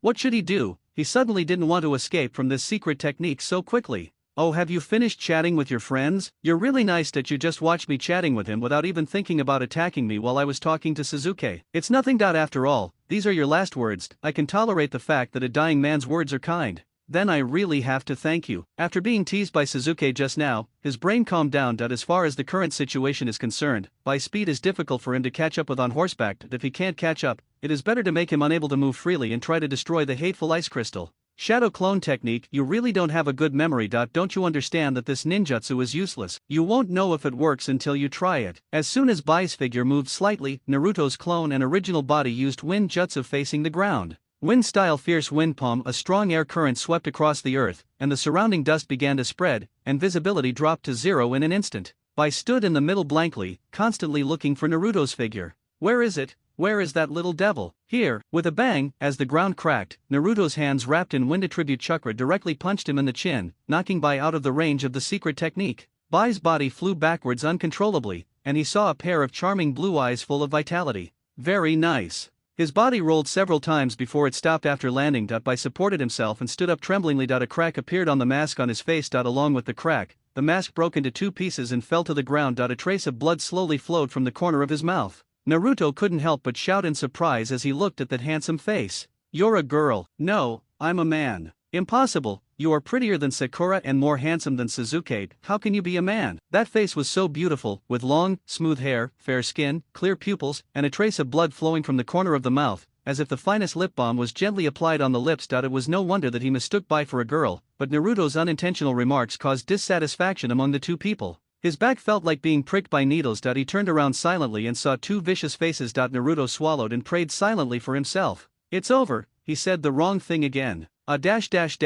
What should he do? He suddenly didn't want to escape from this secret technique so quickly. Oh, have you finished chatting with your friends? You're really nice that you just watched me chatting with him without even thinking about attacking me while I was talking to Sasuke. It's nothing. After all, these are your last words. I can tolerate the fact that a dying man's words are kind. Then I really have to thank you. After being teased by Sasuke just now, his brain calmed down. As far as the current situation is concerned, by speed is difficult for him to catch up with on horseback. If he can't catch up, it is better to make him unable to move freely and try to destroy the hateful ice crystal. Shadow clone technique. You really don't have a good memory. Don't you understand that this ninjutsu is useless? You won't know if it works until you try it. As soon as Bai's figure moved slightly, Naruto's clone and original body used wind jutsu facing the ground. Wind-style fierce wind palm. A strong air current swept across the earth, and the surrounding dust began to spread, and visibility dropped to 0 in an instant. Bai stood in the middle blankly, constantly looking for Naruto's figure. Where is it? Where is that little devil? Here. With a bang, as the ground cracked, Naruto's hands wrapped in wind attribute chakra directly punched him in the chin, knocking Bai out of the range of the secret technique. Bai's body flew backwards uncontrollably, and he saw a pair of charming blue eyes full of vitality. Very nice. His body rolled several times before it stopped after landing. Bai supported himself and stood up tremblingly. A crack appeared on the mask on his face. Along with the crack, the mask broke into 2 pieces and fell to the ground. A trace of blood slowly flowed from the corner of his mouth. Naruto couldn't help but shout in surprise as he looked at that handsome face. You're a girl. No, I'm a man. Impossible. You are prettier than Sakura and more handsome than Sasuke. How can you be a man? That face was so beautiful, with long, smooth hair, fair skin, clear pupils, and a trace of blood flowing from the corner of the mouth, as if the finest lip balm was gently applied on the lips. It was no wonder that he mistook Bai for a girl, but Naruto's unintentional remarks caused dissatisfaction among the 2 people. His back felt like being pricked by needles. He turned around silently and saw 2 vicious faces. Naruto swallowed and prayed silently for himself. It's over, he said the wrong thing again. As Zabuza's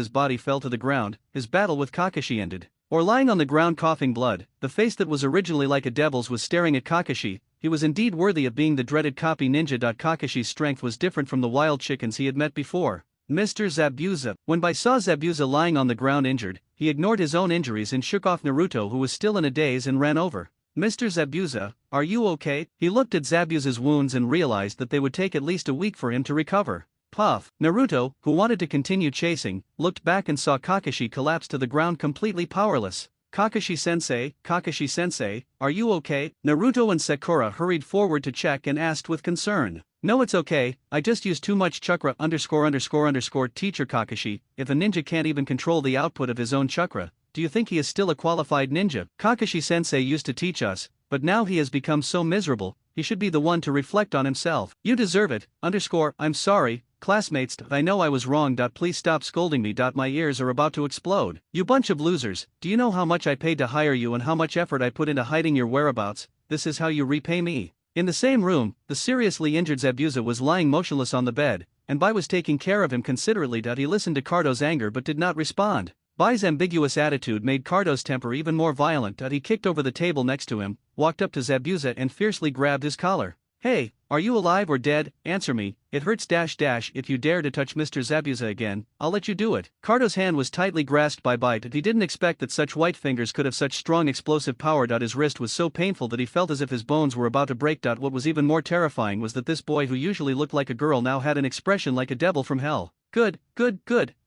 body fell to the ground, his battle with Kakashi ended. Or lying on the ground coughing blood, the face that was originally like a devil's was staring at Kakashi. He was indeed worthy of being the dreaded copy ninja. Kakashi's strength was different from the wild chickens he had met before. Mr. Zabuza. When Bai saw Zabuza lying on the ground injured, he ignored his own injuries and shook off Naruto, who was still in a daze, and ran over. Mr. Zabuza, are you okay? He looked at Zabuza's wounds and realized that they would take at least a week for him to recover. Puff. Naruto, who wanted to continue chasing, looked back and saw Kakashi collapse to the ground completely powerless. Kakashi-sensei, are you okay? Naruto and Sakura hurried forward to check and asked with concern. No, it's okay, I just used too much chakra. Teacher Kakashi, if a ninja can't even control the output of his own chakra, do you think he is still a qualified ninja? Kakashi-sensei used to teach us, but now he has become so miserable, he should be the one to reflect on himself. You deserve it, I'm sorry, classmates, I know I was wrong. Please stop scolding me. My ears are about to explode. You bunch of losers, do you know how much I paid to hire you and how much effort I put into hiding your whereabouts? This is how you repay me. In the same room, the seriously injured Zabuza was lying motionless on the bed, and Bai was taking care of him considerately. He listened to Cardo's anger but did not respond. Bai's ambiguous attitude made Cardo's temper even more violent. He kicked over the table next to him, walked up to Zabuza and fiercely grabbed his collar. Hey, are you alive or dead? Answer me, it hurts. If you dare to touch Mr. Zabuza again, I'll let you do it. Cardo's hand was tightly grasped by Bai. He didn't expect that such white fingers could have such strong explosive power. His wrist was so painful that he felt as if his bones were about to break. What was even more terrifying was that this boy who usually looked like a girl now had an expression like a devil from hell. Good.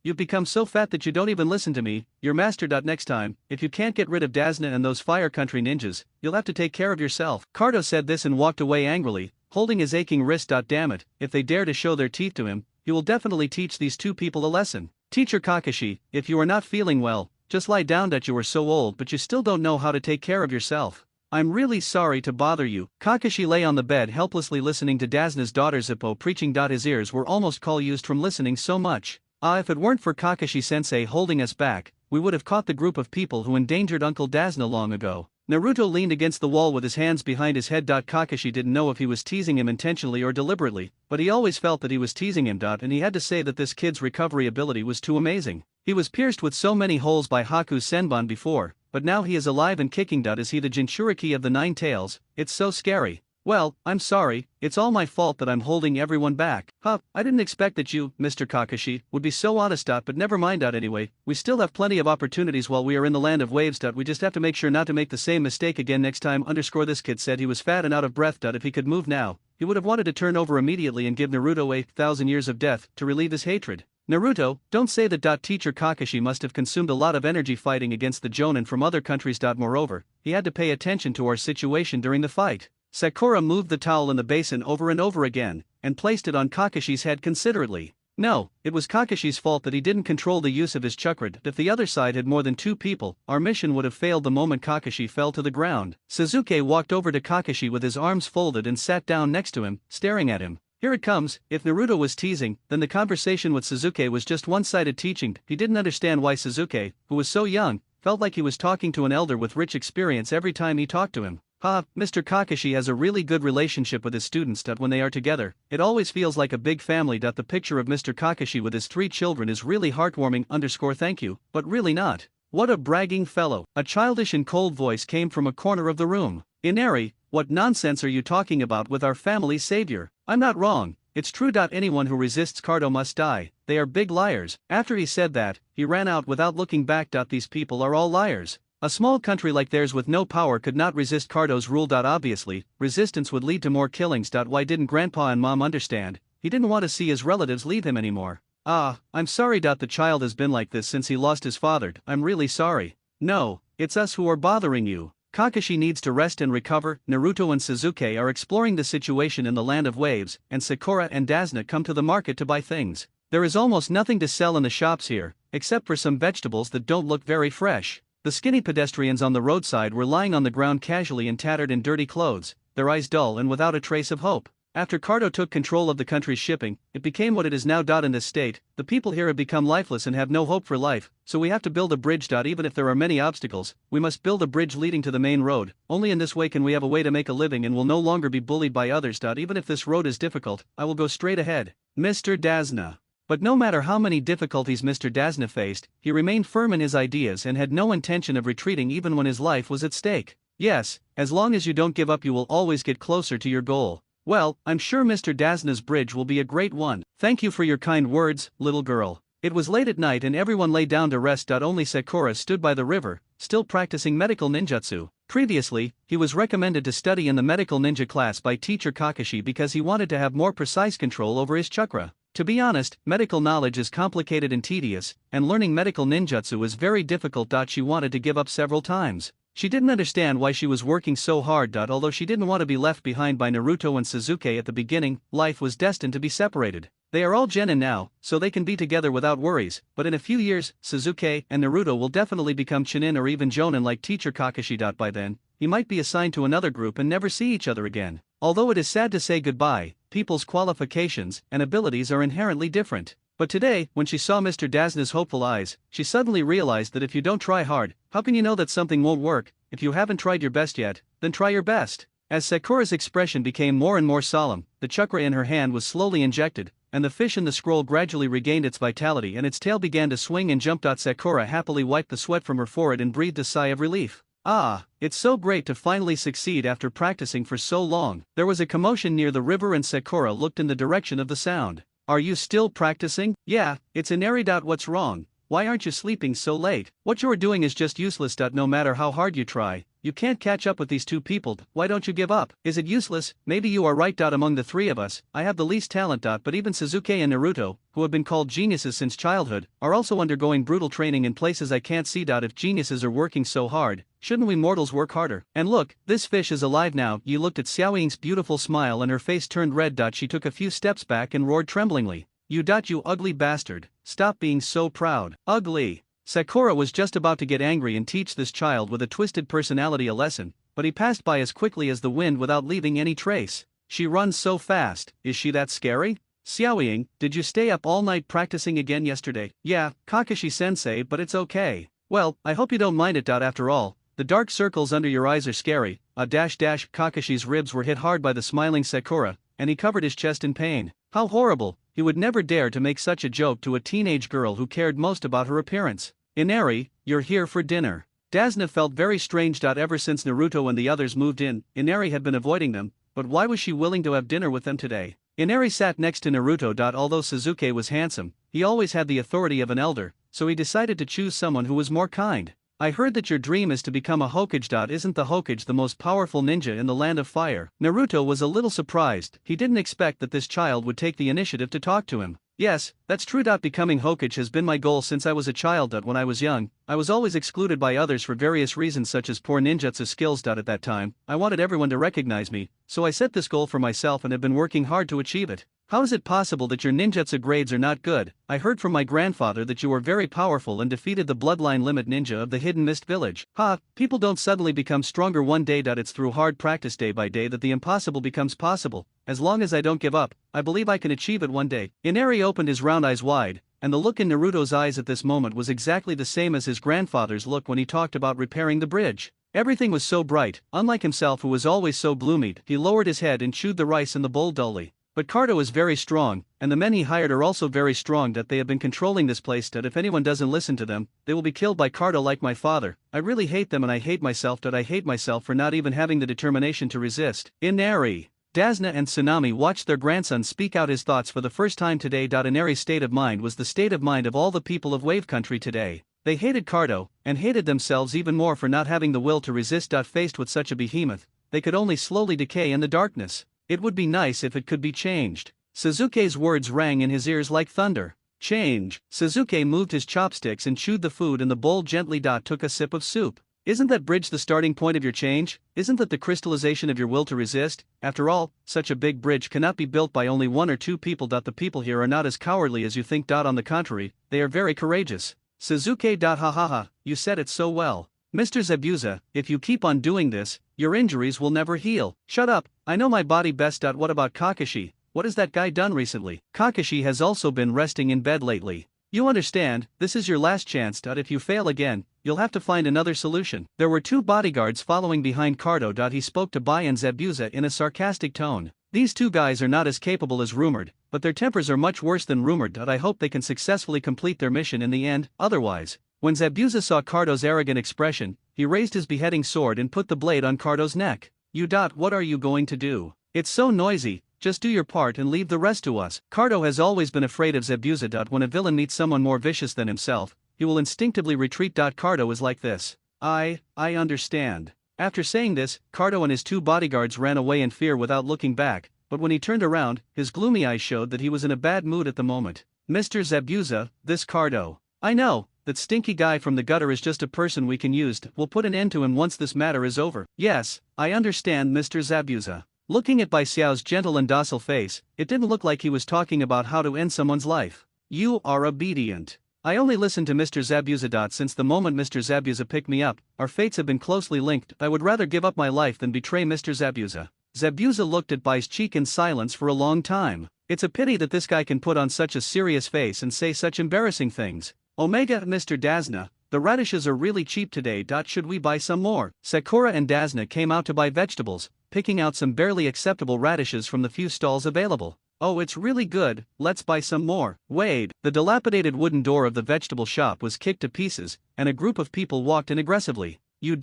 You've become so fat that you don't even listen to me, your master. Next time, if you can't get rid of Dazna and those Fire Country ninjas, you'll have to take care of yourself. Cardo said this and walked away angrily, holding his aching wrist. Damn it, if they dare to show their teeth to him, he will definitely teach these two people a lesson. Teacher Kakashi, if you are not feeling well, just lie down. You are so old but you still don't know how to take care of yourself. I'm really sorry to bother you. Kakashi lay on the bed helplessly listening to Dazna's daughter Zippo preaching. His ears were almost call-used from listening so much. If it weren't for Kakashi-sensei holding us back, we would have caught the group of people who endangered Uncle Dazna long ago. Naruto leaned against the wall with his hands behind his head. Kakashi didn't know if he was teasing him intentionally or deliberately, but he always felt that he was teasing him. And he had to say that this kid's recovery ability was too amazing. He was pierced with so many holes by Haku's Senbon before, but now he is alive and kicking. Is he the Jinchuriki of the Nine Tails? It's so scary. Well, I'm sorry, it's all my fault that I'm holding everyone back. I didn't expect that you, Mr. Kakashi, would be so honest. But never mind. Anyway, we still have plenty of opportunities while we are in the land of waves. We just have to make sure not to make the same mistake again next time. This kid said he was fat and out of breath. If he could move now, he would have wanted to turn over immediately and give Naruto 1,000 years of death to relieve his hatred. Naruto, don't say that. Teacher Kakashi must have consumed a lot of energy fighting against the Jonin from other countries. Moreover, he had to pay attention to our situation during the fight. Sakura moved the towel in the basin over and over again, and placed it on Kakashi's head considerately. No, it was Kakashi's fault that he didn't control the use of his chakra. If the other side had more than 2 people, our mission would have failed the moment Kakashi fell to the ground. Sasuke walked over to Kakashi with his arms folded and sat down next to him, staring at him. Here it comes. If Naruto was teasing, then the conversation with Sasuke was just one-sided teaching. He didn't understand why Sasuke, who was so young, felt like he was talking to an elder with rich experience every time he talked to him. Mr. Kakashi has a really good relationship with his students. When they are together, it always feels like a big family. The picture of Mr. Kakashi with his 3 children is really heartwarming. Thank you, but really not. What a bragging fellow. A childish and cold voice came from a corner of the room. Inari, what nonsense are you talking about with our family's savior? I'm not wrong. It's true. Anyone who resists Cardo must die. They are big liars. After he said that, he ran out without looking back. These people are all liars. A small country like theirs with no power could not resist Cardo's rule. Obviously, resistance would lead to more killings. Why didn't Grandpa and Mom understand? He didn't want to see his relatives leave him anymore. I'm sorry. The child has been like this since he lost his father. I'm really sorry. No, it's us who are bothering you. Kakashi needs to rest and recover. Naruto and Sasuke are exploring the situation in the land of waves, and Sakura and Dazna come to the market to buy things. There is almost nothing to sell in the shops here, except for some vegetables that don't look very fresh. The skinny pedestrians on the roadside were lying on the ground casually in tattered and dirty clothes, their eyes dull and without a trace of hope. After Cardo took control of the country's shipping, it became what it is now. In this state, the people here have become lifeless and have no hope for life, so we have to build a bridge. Even if there are many obstacles, we must build a bridge leading to the main road. Only in this way can we have a way to make a living and will no longer be bullied by others. Even if this road is difficult, I will go straight ahead. Mr. Dazna. But no matter how many difficulties Mr. Dazna faced, he remained firm in his ideas and had no intention of retreating even when his life was at stake. Yes, as long as you don't give up you will always get closer to your goal. Well, I'm sure Mr. Dazna's bridge will be a great one. Thank you for your kind words, little girl. It was late at night and everyone lay down to rest. Only Sakura stood by the river, still practicing medical ninjutsu. Previously, he was recommended to study in the medical ninja class by teacher Kakashi because he wanted to have more precise control over his chakra. To be honest, medical knowledge is complicated and tedious, and learning medical ninjutsu is very difficult. She wanted to give up several times. She didn't understand why she was working so hard. Although she didn't want to be left behind by Naruto and Sasuke at the beginning, life was destined to be separated. They are all genin now, so they can be together without worries, but in a few years, Sasuke and Naruto will definitely become Chunin or even Jonin like teacher Kakashi. By then, he might be assigned to another group and never see each other again. Although it is sad to say goodbye, people's qualifications and abilities are inherently different. But today, when she saw Mr. Dasna's hopeful eyes, she suddenly realized that if you don't try hard, how can you know that something won't work? If you haven't tried your best yet, then try your best. As Sakura's expression became more and more solemn, the chakra in her hand was slowly injected, and the fish in the scroll gradually regained its vitality and its tail began to swing and jump. Sakura happily wiped the sweat from her forehead and breathed a sigh of relief. Ah, it's so great to finally succeed after practicing for so long. There was a commotion near the river and Sakura looked in the direction of the sound. Are you still practicing? Yeah, it's Inari. What's wrong? Why aren't you sleeping so late? What you're doing is just useless. No matter how hard you try, you can't catch up with these two people. Why don't you give up? Is it useless? Maybe you are right. Among the three of us, I have the least talent. But even Sasuke and Naruto, who have been called geniuses since childhood, are also undergoing brutal training in places I can't see. If geniuses are working so hard, shouldn't we mortals work harder? And look, this fish is alive now. You looked at Xiao Ying's beautiful smile and her face turned red. She took a few steps back and roared tremblingly. You ugly bastard, stop being so proud. Ugly. Sakura was just about to get angry and teach this child with a twisted personality a lesson, but he passed by as quickly as the wind without leaving any trace. She runs so fast, is she that scary? Xiao Ying, did you stay up all night practicing again yesterday? Yeah, Kakashi-sensei, but it's okay. Well, I hope you don't mind it. After all, the dark circles under your eyes are scary. Kakashi's ribs were hit hard by the smiling Sakura, and he covered his chest in pain. How horrible. He would never dare to make such a joke to a teenage girl who cared most about her appearance. Inari, you're here for dinner. Dasna felt very strange. Ever since Naruto and the others moved in, Inari had been avoiding them, but why was she willing to have dinner with them today? Inari sat next to Naruto. Although Sasuke was handsome, he always had the authority of an elder, so he decided to choose someone who was more kind. I heard that your dream is to become a Hokage. Isn't the Hokage the most powerful ninja in the land of fire? Naruto was a little surprised. He didn't expect that this child would take the initiative to talk to him. Yes, that's true. Becoming Hokage has been my goal since I was a child. When I was young, I was always excluded by others for various reasons such as poor ninjutsu skills. At that time, I wanted everyone to recognize me, so I set this goal for myself and have been working hard to achieve it. How is it possible that your ninjutsu grades are not good? I heard from my grandfather that you were very powerful and defeated the bloodline limit ninja of the Hidden Mist village. People don't suddenly become stronger one day. It's through hard practice day by day that the impossible becomes possible. As long as I don't give up, I believe I can achieve it one day. Inari opened his round eyes wide, and the look in Naruto's eyes at this moment was exactly the same as his grandfather's look when he talked about repairing the bridge. Everything was so bright, unlike himself who was always so gloomy. He lowered his head and chewed the rice in the bowl dully. But Cardo is very strong, and the men he hired are also very strong. They have been controlling this place. If anyone doesn't listen to them, they will be killed by Cardo like my father. I really hate them and I hate myself. I hate myself for not even having the determination to resist. Inari. Dasna and Tsunami watched their grandson speak out his thoughts for the first time today. Inari's state of mind was the state of mind of all the people of Wave Country today. They hated Cardo, and hated themselves even more for not having the will to resist. Faced with such a behemoth, they could only slowly decay in the darkness. It would be nice if it could be changed. Sasuke's words rang in his ears like thunder. Change. Sasuke moved his chopsticks and chewed the food in the bowl gently. Took a sip of soup. Isn't that bridge the starting point of your change? Isn't that the crystallization of your will to resist? After all, such a big bridge cannot be built by only one or two people. The people here are not as cowardly as you think. On the contrary, they are very courageous. Sasuke. Ha ha ha, you said it so well. Mr. Zabuza, if you keep on doing this, your injuries will never heal. Shut up, I know my body best. What about Kakashi? What has that guy done recently? Kakashi has also been resting in bed lately. You understand, this is your last chance. If you fail again, you'll have to find another solution. There were two bodyguards following behind Cardo. He spoke to Bai and Zabuza in a sarcastic tone. These two guys are not as capable as rumored, but their tempers are much worse than rumored. I hope they can successfully complete their mission in the end, otherwise. When Zabuza saw Cardo's arrogant expression, he raised his beheading sword and put the blade on Cardo's neck. What are you going to do? It's so noisy, just do your part and leave the rest to us. Cardo has always been afraid of Zabuza. When a villain meets someone more vicious than himself, he will instinctively retreat. Cardo is like this. I understand. After saying this, Cardo and his two bodyguards ran away in fear without looking back, but when he turned around, his gloomy eyes showed that he was in a bad mood at the moment. Mr. Zabuza, this Cardo. I know. That stinky guy from the gutter is just a person we can use. We'll put an end to him once this matter is over. Yes, I understand, Mr. Zabuza. Looking at Bai Xiao's gentle and docile face, it didn't look like he was talking about how to end someone's life. You are obedient. I only listened to Mr. Zabuza. Since the moment Mr. Zabuza picked me up, our fates have been closely linked. I would rather give up my life than betray Mr. Zabuza. Zabuza looked at Bai's cheek in silence for a long time. It's a pity that this guy can put on such a serious face and say such embarrassing things. Omega, Mr. Dazna, the radishes are really cheap today. Should we buy some more? Sakura and Dazna came out to buy vegetables, picking out some barely acceptable radishes from the few stalls available. Oh, it's really good, let's buy some more. Wait, the dilapidated wooden door of the vegetable shop was kicked to pieces, and a group of people walked in aggressively. You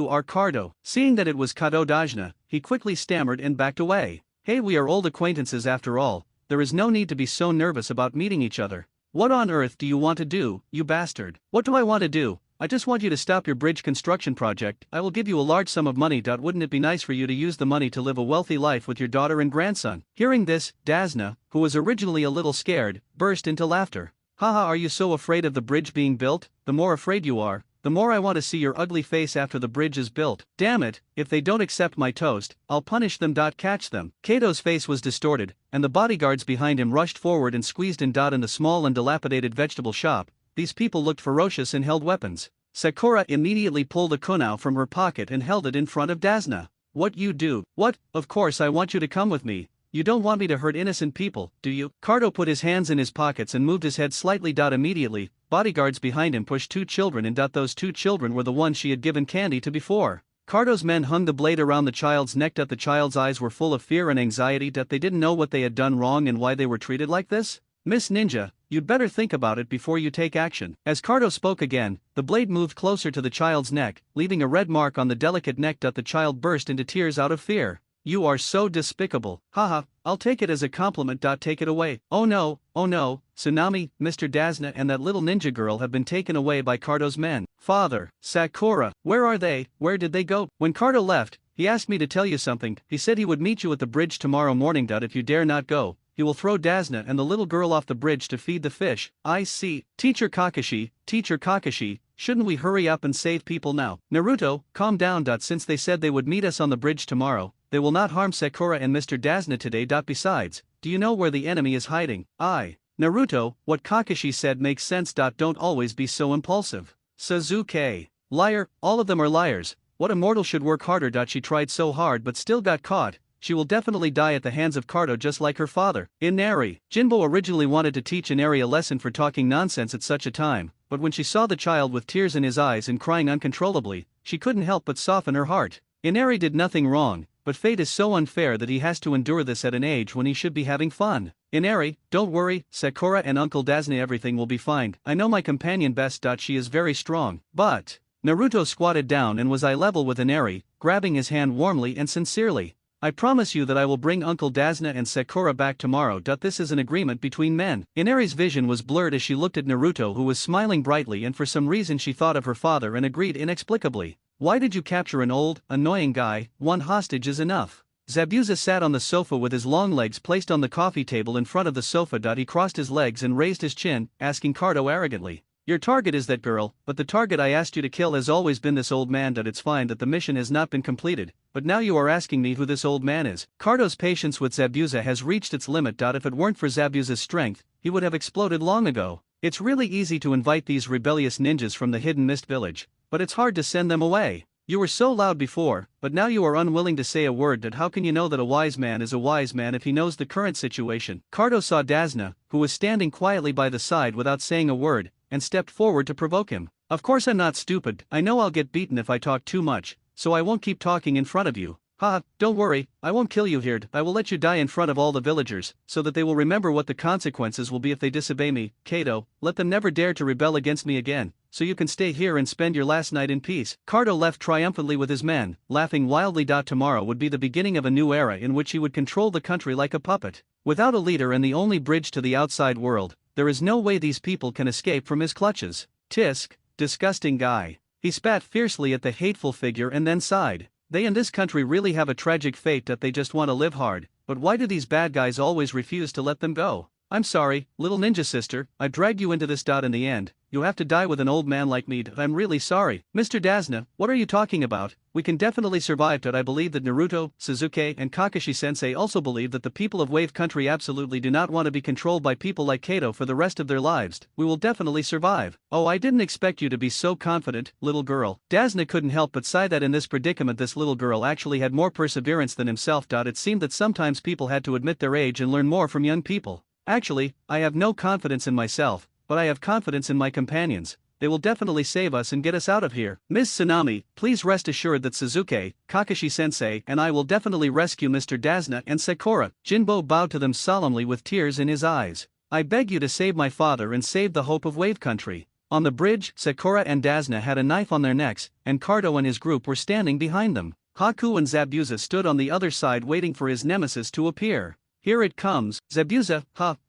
are Cardo. Seeing that it was Kado Dajna, he quickly stammered and backed away. Hey, we are old acquaintances after all, there is no need to be so nervous about meeting each other. What on earth do you want to do, you bastard? What do I want to do? I just want you to stop your bridge construction project. I will give you a large sum of money. Wouldn't it be nice for you to use the money to live a wealthy life with your daughter and grandson? Hearing this, Dazna, who was originally a little scared, burst into laughter. Haha, are you so afraid of the bridge being built? The more afraid you are, the more I want to see your ugly face after the bridge is built. Damn it, if they don't accept my toast, I'll punish them. Catch them. Kato's face was distorted, and the bodyguards behind him rushed forward and squeezed in. In the small and dilapidated vegetable shop, these people looked ferocious and held weapons. Sakura immediately pulled a kunao from her pocket and held it in front of Dazna. What you do? What? Of course I want you to come with me. You don't want me to hurt innocent people, do you? Cardo put his hands in his pockets and moved his head slightly. Immediately, bodyguards behind him pushed two children in. Those two children were the ones she had given candy to before. Cardo's men hung the blade around the child's neck. The child's eyes were full of fear and anxiety. They didn't know what they had done wrong and why they were treated like this. Miss Ninja, you'd better think about it before you take action. As Cardo spoke again, the blade moved closer to the child's neck, leaving a red mark on the delicate neck. The child burst into tears out of fear. You are so despicable. Haha, I'll take it as a compliment. Take it away. Oh no, Tsunami, Mr. Dazna and that little ninja girl have been taken away by Cardo's men. Father, Sakura, where are they? Where did they go? When Cardo left, he asked me to tell you something. He said he would meet you at the bridge tomorrow morning. If you dare not go, he will throw Dazna and the little girl off the bridge to feed the fish. I see. Teacher Kakashi, shouldn't we hurry up and save people now? Naruto, calm down. Since they said they would meet us on the bridge tomorrow, they will not harm Sakura and Mr. Dazna today. Besides, do you know where the enemy is hiding? Naruto, what Kakashi said makes sense. Don't always be so impulsive. Sasuke. Liar, all of them are liars. What immortal should work harder? She tried so hard but still got caught. She will definitely die at the hands of Cardo just like her father. Inari. Jinbo originally wanted to teach Inari a lesson for talking nonsense at such a time, but when she saw the child with tears in his eyes and crying uncontrollably, she couldn't help but soften her heart. Inari did nothing wrong, but fate is so unfair that he has to endure this at an age when he should be having fun. Inari, don't worry, Sakura and Uncle Dazna, everything will be fine. I know my companion best. She is very strong. But Naruto squatted down and was eye level with Inari, grabbing his hand warmly and sincerely. I promise you that I will bring Uncle Dazna and Sakura back tomorrow. This is an agreement between men. Inari's vision was blurred as she looked at Naruto, who was smiling brightly, and for some reason she thought of her father and agreed inexplicably. Why did you capture an old, annoying guy? One hostage is enough. Zabuza sat on the sofa with his long legs placed on the coffee table in front of the sofa. He crossed his legs and raised his chin, asking Cardo arrogantly. Your target is that girl, but the target I asked you to kill has always been this old man. It's fine that the mission has not been completed, but now you are asking me who this old man is. Cardo's patience with Zabuza has reached its limit. If it weren't for Zabuza's strength, he would have exploded long ago. It's really easy to invite these rebellious ninjas from the Hidden Mist Village, but it's hard to send them away. You were so loud before, but now you are unwilling to say a word. How can you know that a wise man is a wise man if he knows the current situation? Cardo saw Dazna, who was standing quietly by the side without saying a word, and stepped forward to provoke him. Of course I'm not stupid. I know I'll get beaten if I talk too much, so I won't keep talking in front of you. Don't worry, I won't kill you here. I will let you die in front of all the villagers, so that they will remember what the consequences will be if they disobey me. Kato, let them never dare to rebel against me again, so you can stay here and spend your last night in peace. Cardo left triumphantly with his men, laughing wildly. Tomorrow would be the beginning of a new era in which he would control the country like a puppet. Without a leader and the only bridge to the outside world, there is no way these people can escape from his clutches. Tisk, disgusting guy. He spat fiercely at the hateful figure and then sighed. They in this country really have a tragic fate. They just want to live hard, but why do these bad guys always refuse to let them go? I'm sorry, little ninja sister, I dragged you into this. In the end, you have to die with an old man like me. I'm really sorry. Mr. Dasna, what are you talking about? We can definitely survive. I believe that Naruto, Sasuke, and Kakashi-sensei also believe that the people of Wave Country absolutely do not want to be controlled by people like Kato for the rest of their lives. We will definitely survive. Oh, I didn't expect you to be so confident, little girl. Dasna couldn't help but sigh that in this predicament this little girl actually had more perseverance than himself. It seemed that sometimes people had to admit their age and learn more from young people. Actually, I have no confidence in myself, but I have confidence in my companions. They will definitely save us and get us out of here. Miss Tsunami, please rest assured that Sasuke, Kakashi-sensei, and I will definitely rescue Mr. Dasna and Sakura. Jinbo bowed to them solemnly with tears in his eyes. I beg you to save my father and save the hope of Wave Country. On the bridge, Sakura and Dasna had a knife on their necks, and Cardo and his group were standing behind them. Haku and Zabuza stood on the other side waiting for his nemesis to appear. Here it comes, Zabuza,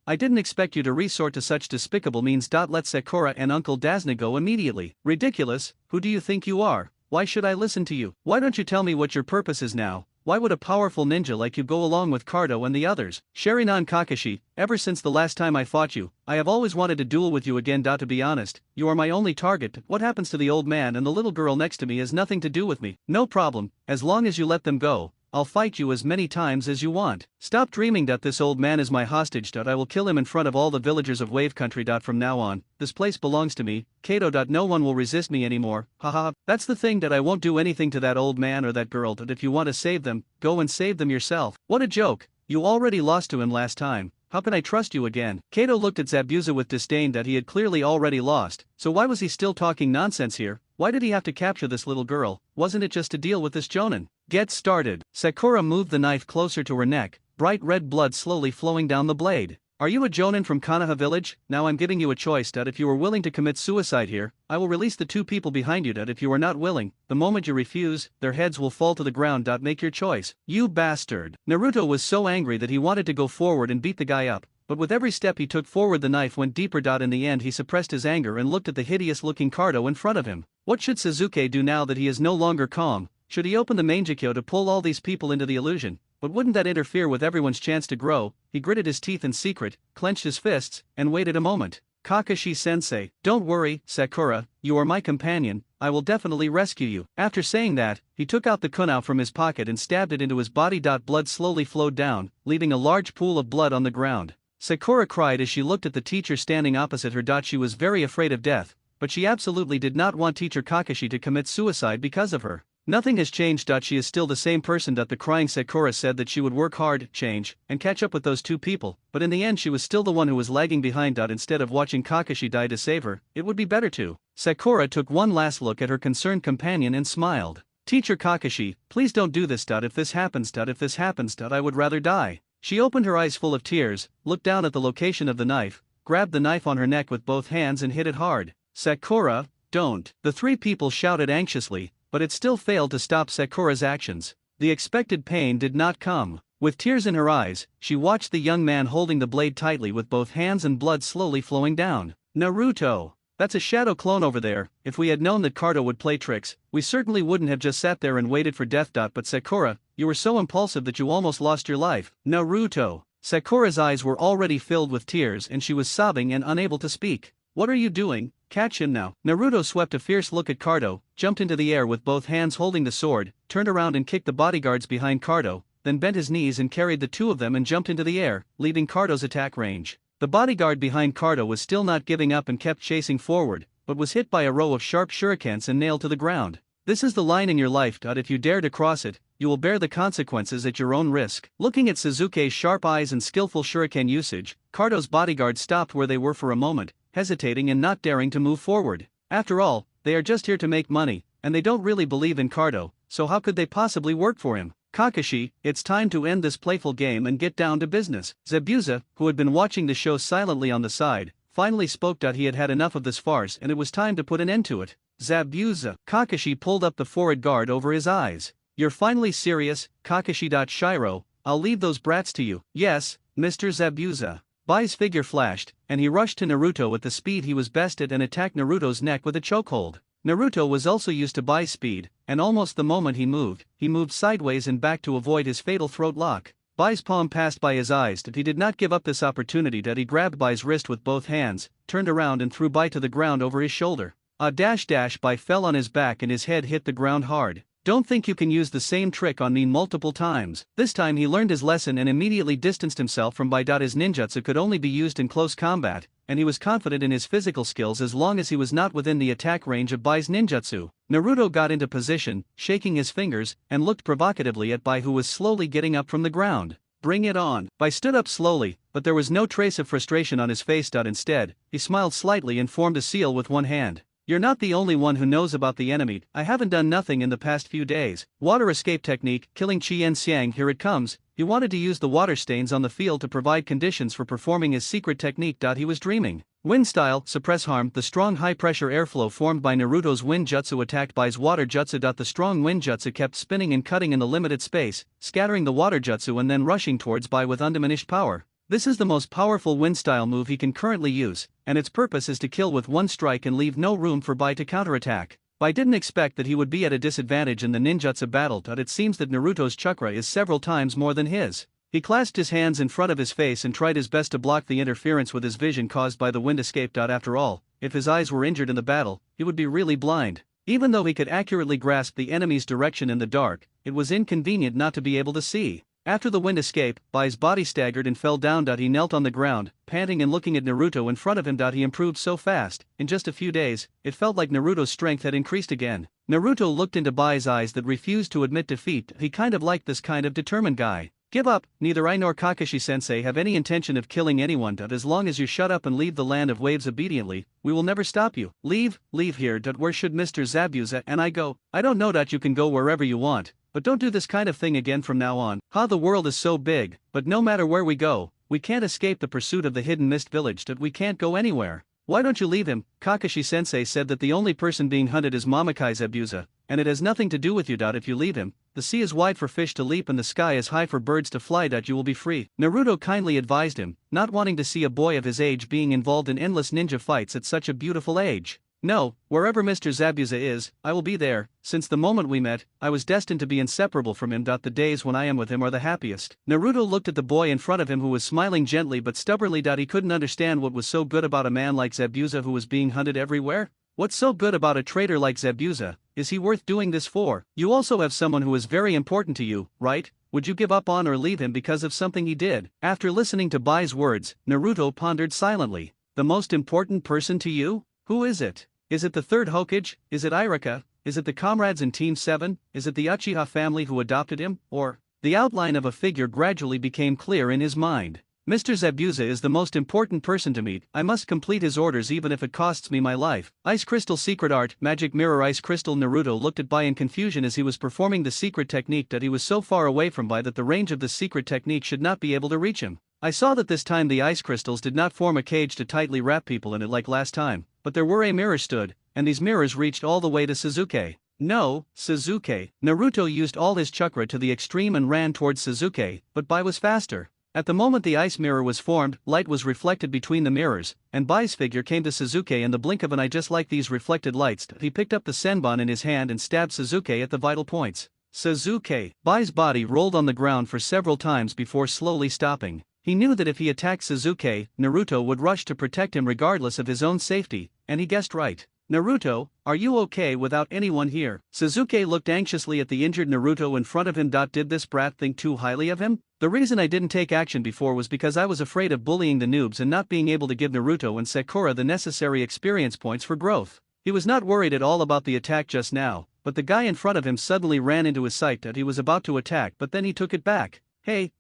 I didn't expect you to resort to such despicable means. Let Sakura and Uncle Dasna go immediately. Ridiculous, who do you think you are? Why should I listen to you? Why don't you tell me what your purpose is now? Why would a powerful ninja like you go along with Cardo and the others? Sharinan Kakashi, ever since the last time I fought you, I have always wanted to duel with you again. To be honest, you are my only target. What happens to the old man and the little girl next to me has nothing to do with me. No problem, as long as you let them go. I'll fight you as many times as you want. Stop dreaming that this old man is my hostage. I will kill him in front of all the villagers of Wave Country. From now on, this place belongs to me, Kato. No one will resist me anymore. Haha, that's the thing. I won't do anything to that old man or that girl. If you want to save them, go and save them yourself. What a joke, you already lost to him last time. How can I trust you again? Kato looked at Zabuza with disdain. He had clearly already lost, so why was he still talking nonsense here? Why did he have to capture this little girl? Wasn't it just to deal with this jonin? Get started. Sakura moved the knife closer to her neck, bright red blood slowly flowing down the blade. Are you a jonin from Konoha village? Now I'm giving you a choice. If you are willing to commit suicide here, I will release the two people behind you. If you are not willing, the moment you refuse, their heads will fall to the ground. Make your choice. You bastard. Naruto was so angry that he wanted to go forward and beat the guy up, but with every step he took forward the knife went deeper. In the end he suppressed his anger and looked at the hideous-looking Cardo in front of him. What should Sasuke do now that he is no longer calm? Should he open the Mangekyo to pull all these people into the illusion? But wouldn't that interfere with everyone's chance to grow? He gritted his teeth in secret, clenched his fists, and waited a moment. Kakashi-sensei, don't worry, Sakura, you are my companion, I will definitely rescue you. After saying that, he took out the kunai from his pocket and stabbed it into his body. Blood slowly flowed down, leaving a large pool of blood on the ground. Sakura cried as she looked at the teacher standing opposite her. She was very afraid of death, but she absolutely did not want teacher Kakashi to commit suicide because of her. Nothing has changed. She is still the same person. The crying Sakura said that she would work hard, change, and catch up with those two people, but in the end she was still the one who was lagging behind. Instead of watching Kakashi die to save her, it would be better to. Sakura took one last look at her concerned companion and smiled. Teacher Kakashi, please don't do this. If this happens, I would rather die. She opened her eyes full of tears, looked down at the location of the knife, grabbed the knife on her neck with both hands and hit it hard. Sakura, don't. The three people shouted anxiously, but it still failed to stop Sakura's actions. The expected pain did not come. With tears in her eyes, she watched the young man holding the blade tightly with both hands and blood slowly flowing down. Naruto, that's a shadow clone over there. If we had known that Cardo would play tricks, we certainly wouldn't have just sat there and waited for death. But Sakura, you were so impulsive that you almost lost your life. Naruto. Sakura's eyes were already filled with tears and she was sobbing and unable to speak. What are you doing? Catch him now. Naruto swept a fierce look at Cardo, jumped into the air with both hands holding the sword, turned around and kicked the bodyguards behind Cardo, then bent his knees and carried the two of them and jumped into the air, leaving Cardo's attack range. The bodyguard behind Cardo was still not giving up and kept chasing forward, but was hit by a row of sharp shurikens and nailed to the ground. This is the line in your life. If you dare to cross it, you will bear the consequences at your own risk. Looking at Sasuke's sharp eyes and skillful shuriken usage, Cardo's bodyguards stopped where they were for a moment, hesitating and not daring to move forward. After all, they are just here to make money, and they don't really believe in Cardo, so how could they possibly work for him? Kakashi, it's time to end this playful game and get down to business. Zabuza, who had been watching the show silently on the side, finally spoke. He had had enough of this farce and it was time to put an end to it. Zabuza. Kakashi pulled up the forehead guard over his eyes. You're finally serious, Kakashi. Shiro, I'll leave those brats to you. Yes, Mr. Zabuza. Bai's figure flashed, and he rushed to Naruto at the speed he was best at and attacked Naruto's neck with a chokehold. Naruto was also used to Bai's speed, and almost the moment he moved sideways and back to avoid his fatal throat lock. Bai's palm passed by his eyes, but he did not give up this opportunity. That he grabbed Bai's wrist with both hands, turned around and threw Bai to the ground over his shoulder. Bai fell on his back and his head hit the ground hard. Don't think you can use the same trick on me multiple times. This time he learned his lesson and immediately distanced himself from Bai. His ninjutsu could only be used in close combat, and he was confident in his physical skills as long as he was not within the attack range of Bai's ninjutsu. Naruto got into position, shaking his fingers, and looked provocatively at Bai, who was slowly getting up from the ground. Bring it on. Bai stood up slowly, but there was no trace of frustration on his face. Instead, he smiled slightly and formed a seal with one hand. You're not the only one who knows about the enemy. I haven't done nothing in the past few days. Water escape technique, killing Qian Xiang. Here it comes. He wanted to use the water stains on the field to provide conditions for performing his secret technique. He was dreaming. Wind style, suppress harm. The strong high-pressure airflow formed by Naruto's wind jutsu attacked Bai's water jutsu. The strong wind jutsu kept spinning and cutting in the limited space, scattering the water jutsu and then rushing towards Bai with undiminished power. This is the most powerful wind style move he can currently use, and its purpose is to kill with one strike and leave no room for Bai to counterattack. Bai didn't expect that he would be at a disadvantage in the ninjutsu battle. It seems that Naruto's chakra is several times more than his. He clasped his hands in front of his face and tried his best to block the interference with his vision caused by the wind escape. After all, if his eyes were injured in the battle, he would be really blind. Even though he could accurately grasp the enemy's direction in the dark, it was inconvenient not to be able to see. After the wind escape, Bai's body staggered and fell down. He knelt on the ground, panting and looking at Naruto in front of him. He improved so fast. In just a few days, it felt like Naruto's strength had increased again. Naruto looked into Bai's eyes that refused to admit defeat. He kind of liked this kind of determined guy. Give up. Neither I nor Kakashi-sensei have any intention of killing anyone. As long as you shut up and leave the land of waves obediently, we will never stop you. Leave here. Where should Mr. Zabuza and I go? I don't know. You can go wherever you want, but don't do this kind of thing again from now on. The world is so big, but no matter where we go, we can't escape the pursuit of the hidden mist village. We can't go anywhere. Why don't you leave him? Kakashi-sensei said that the only person being hunted is Mamakai Zabuza, and it has nothing to do with you. If you leave him, the sea is wide for fish to leap and the sky is high for birds to fly. You will be free. Naruto kindly advised him, not wanting to see a boy of his age being involved in endless ninja fights at such a beautiful age. No, wherever Mr. Zabuza is, I will be there. Since the moment we met, I was destined to be inseparable from him. The days when I am with him are the happiest. Naruto looked at the boy in front of him who was smiling gently but stubbornly. He couldn't understand what was so good about a man like Zabuza who was being hunted everywhere. What's so good about a traitor like Zabuza? Is he worth doing this for? You also have someone who is very important to you, right? Would you give up on or leave him because of something he did? After listening to Bai's words, Naruto pondered silently. The most important person to you? Who is it? Is it the third Hokage? Is it Irika? Is it the comrades in Team 7? Is it the Uchiha family who adopted him? Or? The outline of a figure gradually became clear in his mind. Mr. Zabuza is the most important person to me. I must complete his orders even if it costs me my life. Ice Crystal Secret Art, Magic Mirror Ice Crystal. Naruto looked at Bai in confusion as he was performing the secret technique. He was so far away from Bai that the range of the secret technique should not be able to reach him. I saw that this time the ice crystals did not form a cage to tightly wrap people in it like last time, but there were a mirror stood, and these mirrors reached all the way to Sasuke. No, Sasuke. Naruto used all his chakra to the extreme and ran towards Sasuke, but Bai was faster. At the moment the ice mirror was formed, light was reflected between the mirrors, and Bai's figure came to Sasuke in the blink of an eye. Just like these reflected lights, he picked up the senbon in his hand and stabbed Sasuke at the vital points. Sasuke. Bai's body rolled on the ground for several times before slowly stopping. He knew that if he attacked Sasuke, Naruto would rush to protect him regardless of his own safety, and he guessed right. Naruto, are you okay without anyone here? Sasuke looked anxiously at the injured Naruto in front of him. Did this brat think too highly of him? The reason I didn't take action before was because I was afraid of bullying the noobs and not being able to give Naruto and Sakura the necessary experience points for growth. He was not worried at all about the attack just now, but the guy in front of him suddenly ran into his sight that he was about to attack, but then he took it back. Hey,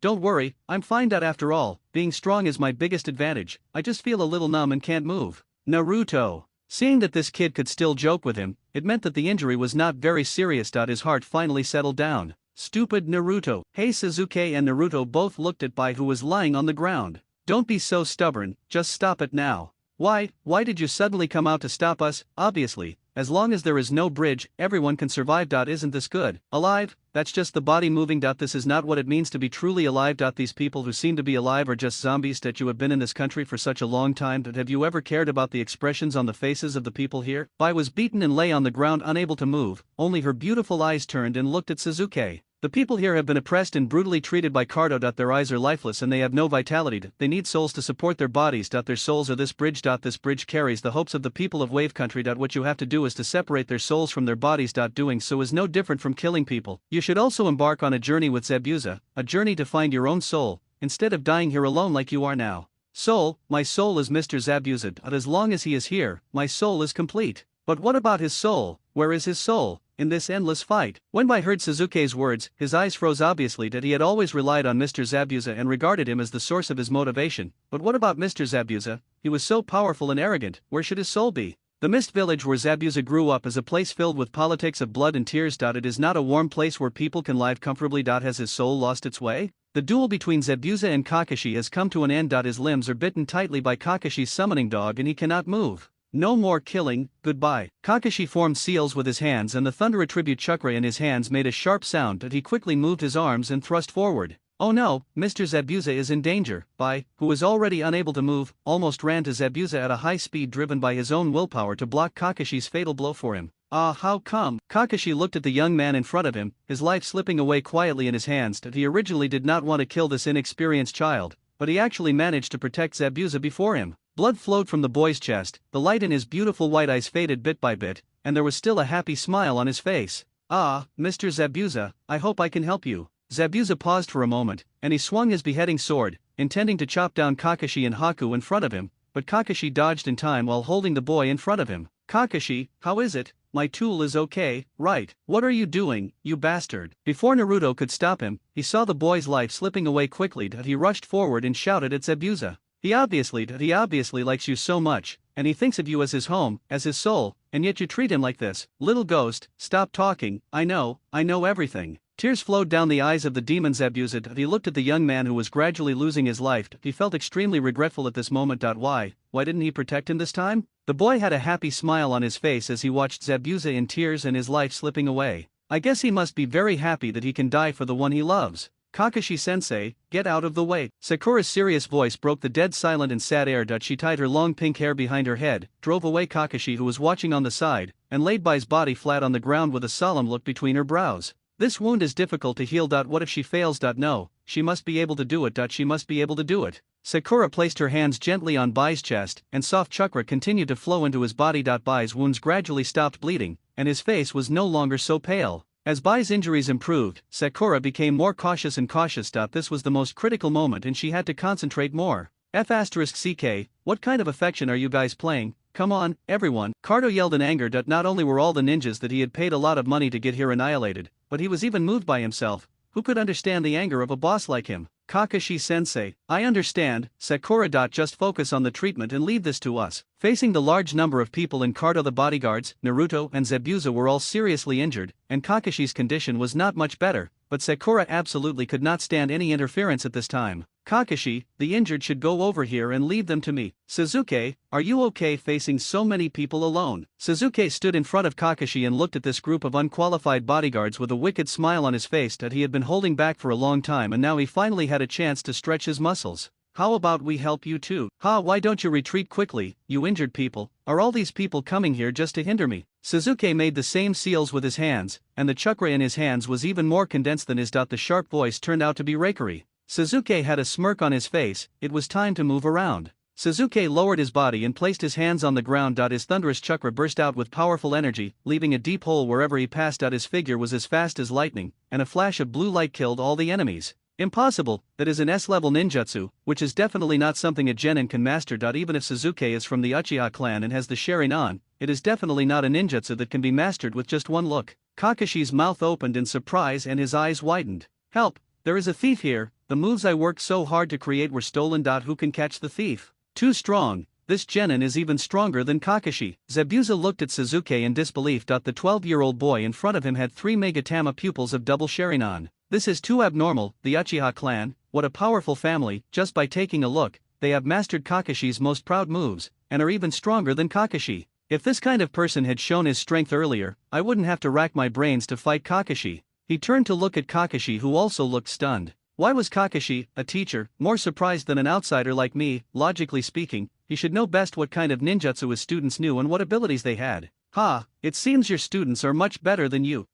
don't worry, I'm fine. After all, being strong is my biggest advantage. I just feel a little numb and can't move. Naruto. Seeing that this kid could still joke with him, it meant that the injury was not very serious. His heart finally settled down. Stupid Naruto. Hey, Sasuke and Naruto both looked at Bai, who was lying on the ground. Don't be so stubborn, just stop it now. Why did you suddenly come out to stop us? Obviously, as long as there is no bridge, everyone can survive. Isn't this good? Alive? That's just the body moving. This is not what it means to be truly alive. These people who seem to be alive are just zombies. You have been in this country for such a long time. Have you ever cared about the expressions on the faces of the people here? Bai was beaten and lay on the ground unable to move, only her beautiful eyes turned and looked at Sasuke. The people here have been oppressed and brutally treated by Cardo. Their eyes are lifeless and they have no vitality. They need souls to support their bodies. Their souls are this bridge. This bridge carries the hopes of the people of Wave Country. What you have to do is to separate their souls from their bodies. Doing so is no different from killing people. You should also embark on a journey with Zabuza, a journey to find your own soul, instead of dying here alone like you are now. Soul, my soul is Mr. Zabuza. As long as he is here, my soul is complete. But what about his soul? Where is his soul in this endless fight? When Bai heard Suzuki's words, his eyes froze. Obviously that he had always relied on Mr. Zabuza and regarded him as the source of his motivation. But what about Mr. Zabuza? He was so powerful and arrogant. Where should his soul be? The Mist Village where Zabuza grew up is a place filled with politics of blood and tears. It is not a warm place where people can live comfortably. Has his soul lost its way? The duel between Zabuza and Kakashi has come to an end. His limbs are bitten tightly by Kakashi's summoning dog and he cannot move. No more killing, goodbye. Kakashi formed seals with his hands and the thunder attribute chakra in his hands made a sharp sound. He quickly moved his arms and thrust forward. Oh no, Mr. Zabuza is in danger. Bai, who was already unable to move, almost ran to Zabuza at a high speed driven by his own willpower to block Kakashi's fatal blow for him. Ah, how come? Kakashi looked at the young man in front of him, his life slipping away quietly in his hands. He originally did not want to kill this inexperienced child, but he actually managed to protect Zabuza before him. Blood flowed from the boy's chest, the light in his beautiful white eyes faded bit by bit, and there was still a happy smile on his face. Ah, Mr. Zabuza, I hope I can help you. Zabuza paused for a moment, and he swung his beheading sword, intending to chop down Kakashi and Haku in front of him, but Kakashi dodged in time while holding the boy in front of him. Kakashi, how is it? My tool is okay, right? What are you doing, you bastard? Before Naruto could stop him, he saw the boy's life slipping away quickly. He rushed forward and shouted at Zabuza. He obviously likes you so much, and he thinks of you as his home, as his soul, and yet you treat him like this. Little ghost, stop talking. I know everything. Tears flowed down the eyes of the demon Zabuza. He looked at the young man who was gradually losing his life. He felt extremely regretful at this moment. Why didn't he protect him this time? The boy had a happy smile on his face as he watched Zabuza in tears and his life slipping away. I guess he must be very happy that he can die for the one he loves. Kakashi-sensei, get out of the way. Sakura's serious voice broke the dead silent and sad air. She tied her long pink hair behind her head, drove away Kakashi who was watching on the side, and laid Bai's body flat on the ground with a solemn look between her brows. This wound is difficult to heal. What if she fails? No, she must be able to do it. She must be able to do it. Sakura placed her hands gently on Bai's chest, and soft chakra continued to flow into his body. Bai's wounds gradually stopped bleeding, and his face was no longer so pale. As Bai's injuries improved, Sakura became more cautious and cautious. This was the most critical moment and she had to concentrate more. F***CK, what kind of affection are you guys playing? Come on, everyone. Cardo yelled in anger. Not only were all the ninjas that he had paid a lot of money to get here annihilated, but he was even moved by himself. Who could understand the anger of a boss like him? Kakashi-sensei, I understand. Sakura. Just focus on the treatment and leave this to us. Facing the large number of people in Cardo, the bodyguards, Naruto and Zabuza were all seriously injured, and Kakashi's condition was not much better, but Sakura absolutely could not stand any interference at this time. Kakashi, the injured should go over here and leave them to me. Suzuki, are you okay facing so many people alone? Suzuki stood in front of Kakashi and looked at this group of unqualified bodyguards with a wicked smile on his face that he had been holding back for a long time, and now he finally had a chance to stretch his muscles. How about we help you too? Why don't you retreat quickly, you injured people? Are all these people coming here just to hinder me? Suzuki made the same seals with his hands, and the chakra in his hands was even more condensed than his. The sharp voice turned out to be rakery. Suzuki had a smirk on his face. It was time to move around. Suzuki lowered his body and placed his hands on the ground. His thunderous chakra burst out with powerful energy, leaving a deep hole wherever he passed. His figure was as fast as lightning, and a flash of blue light killed all the enemies. Impossible, that is an S-level ninjutsu, which is definitely not something a genin can master. Even if Suzuki is from the Uchiha clan and has the Sharingan, it is definitely not a ninjutsu that can be mastered with just one look. Kakashi's mouth opened in surprise and his eyes widened. Help, there is a thief here. The moves I worked so hard to create were stolen. Who can catch the thief? Too strong. This genin is even stronger than Kakashi. Zabuza looked at Suzuki in disbelief. The 12-year-old boy in front of him had 3 Megatama pupils of double Sharingan. This is too abnormal. The Uchiha clan, what a powerful family. Just by taking a look, they have mastered Kakashi's most proud moves, and are even stronger than Kakashi. If this kind of person had shown his strength earlier, I wouldn't have to rack my brains to fight Kakashi. He turned to look at Kakashi, who also looked stunned. Why was Kakashi, a teacher, more surprised than an outsider like me? Logically speaking, he should know best what kind of ninjutsu his students knew and what abilities they had. It seems your students are much better than you.